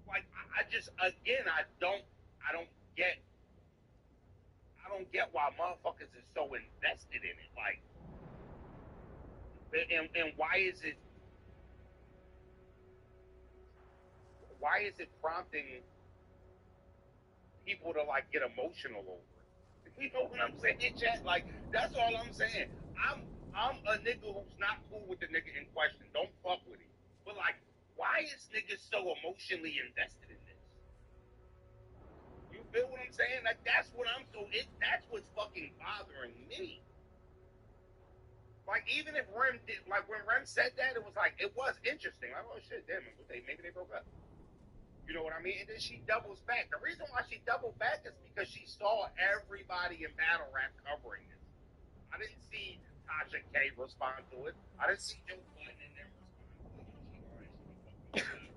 Like, I just, again, I don't get why motherfuckers is so invested in it. Like, and why is it prompting people to, like, get emotional over it? You know what I'm saying, chat? Like, that's all I'm saying. I'm a nigga who's not cool with the nigga in question. Don't fuck with him. But, like, why is niggas so emotionally invested in this? You feel what I'm saying? Like, that's what's fucking bothering me. Like, even if Rem did, like, when Rem said that, it was like, it was interesting. Like, oh shit, damn, maybe they broke up. You know what I mean? And then she doubles back. The reason why she doubled back is because she saw everybody in battle rap covering this. I didn't see Tasha K respond to it. I didn't see Joe Budden in there respond to it.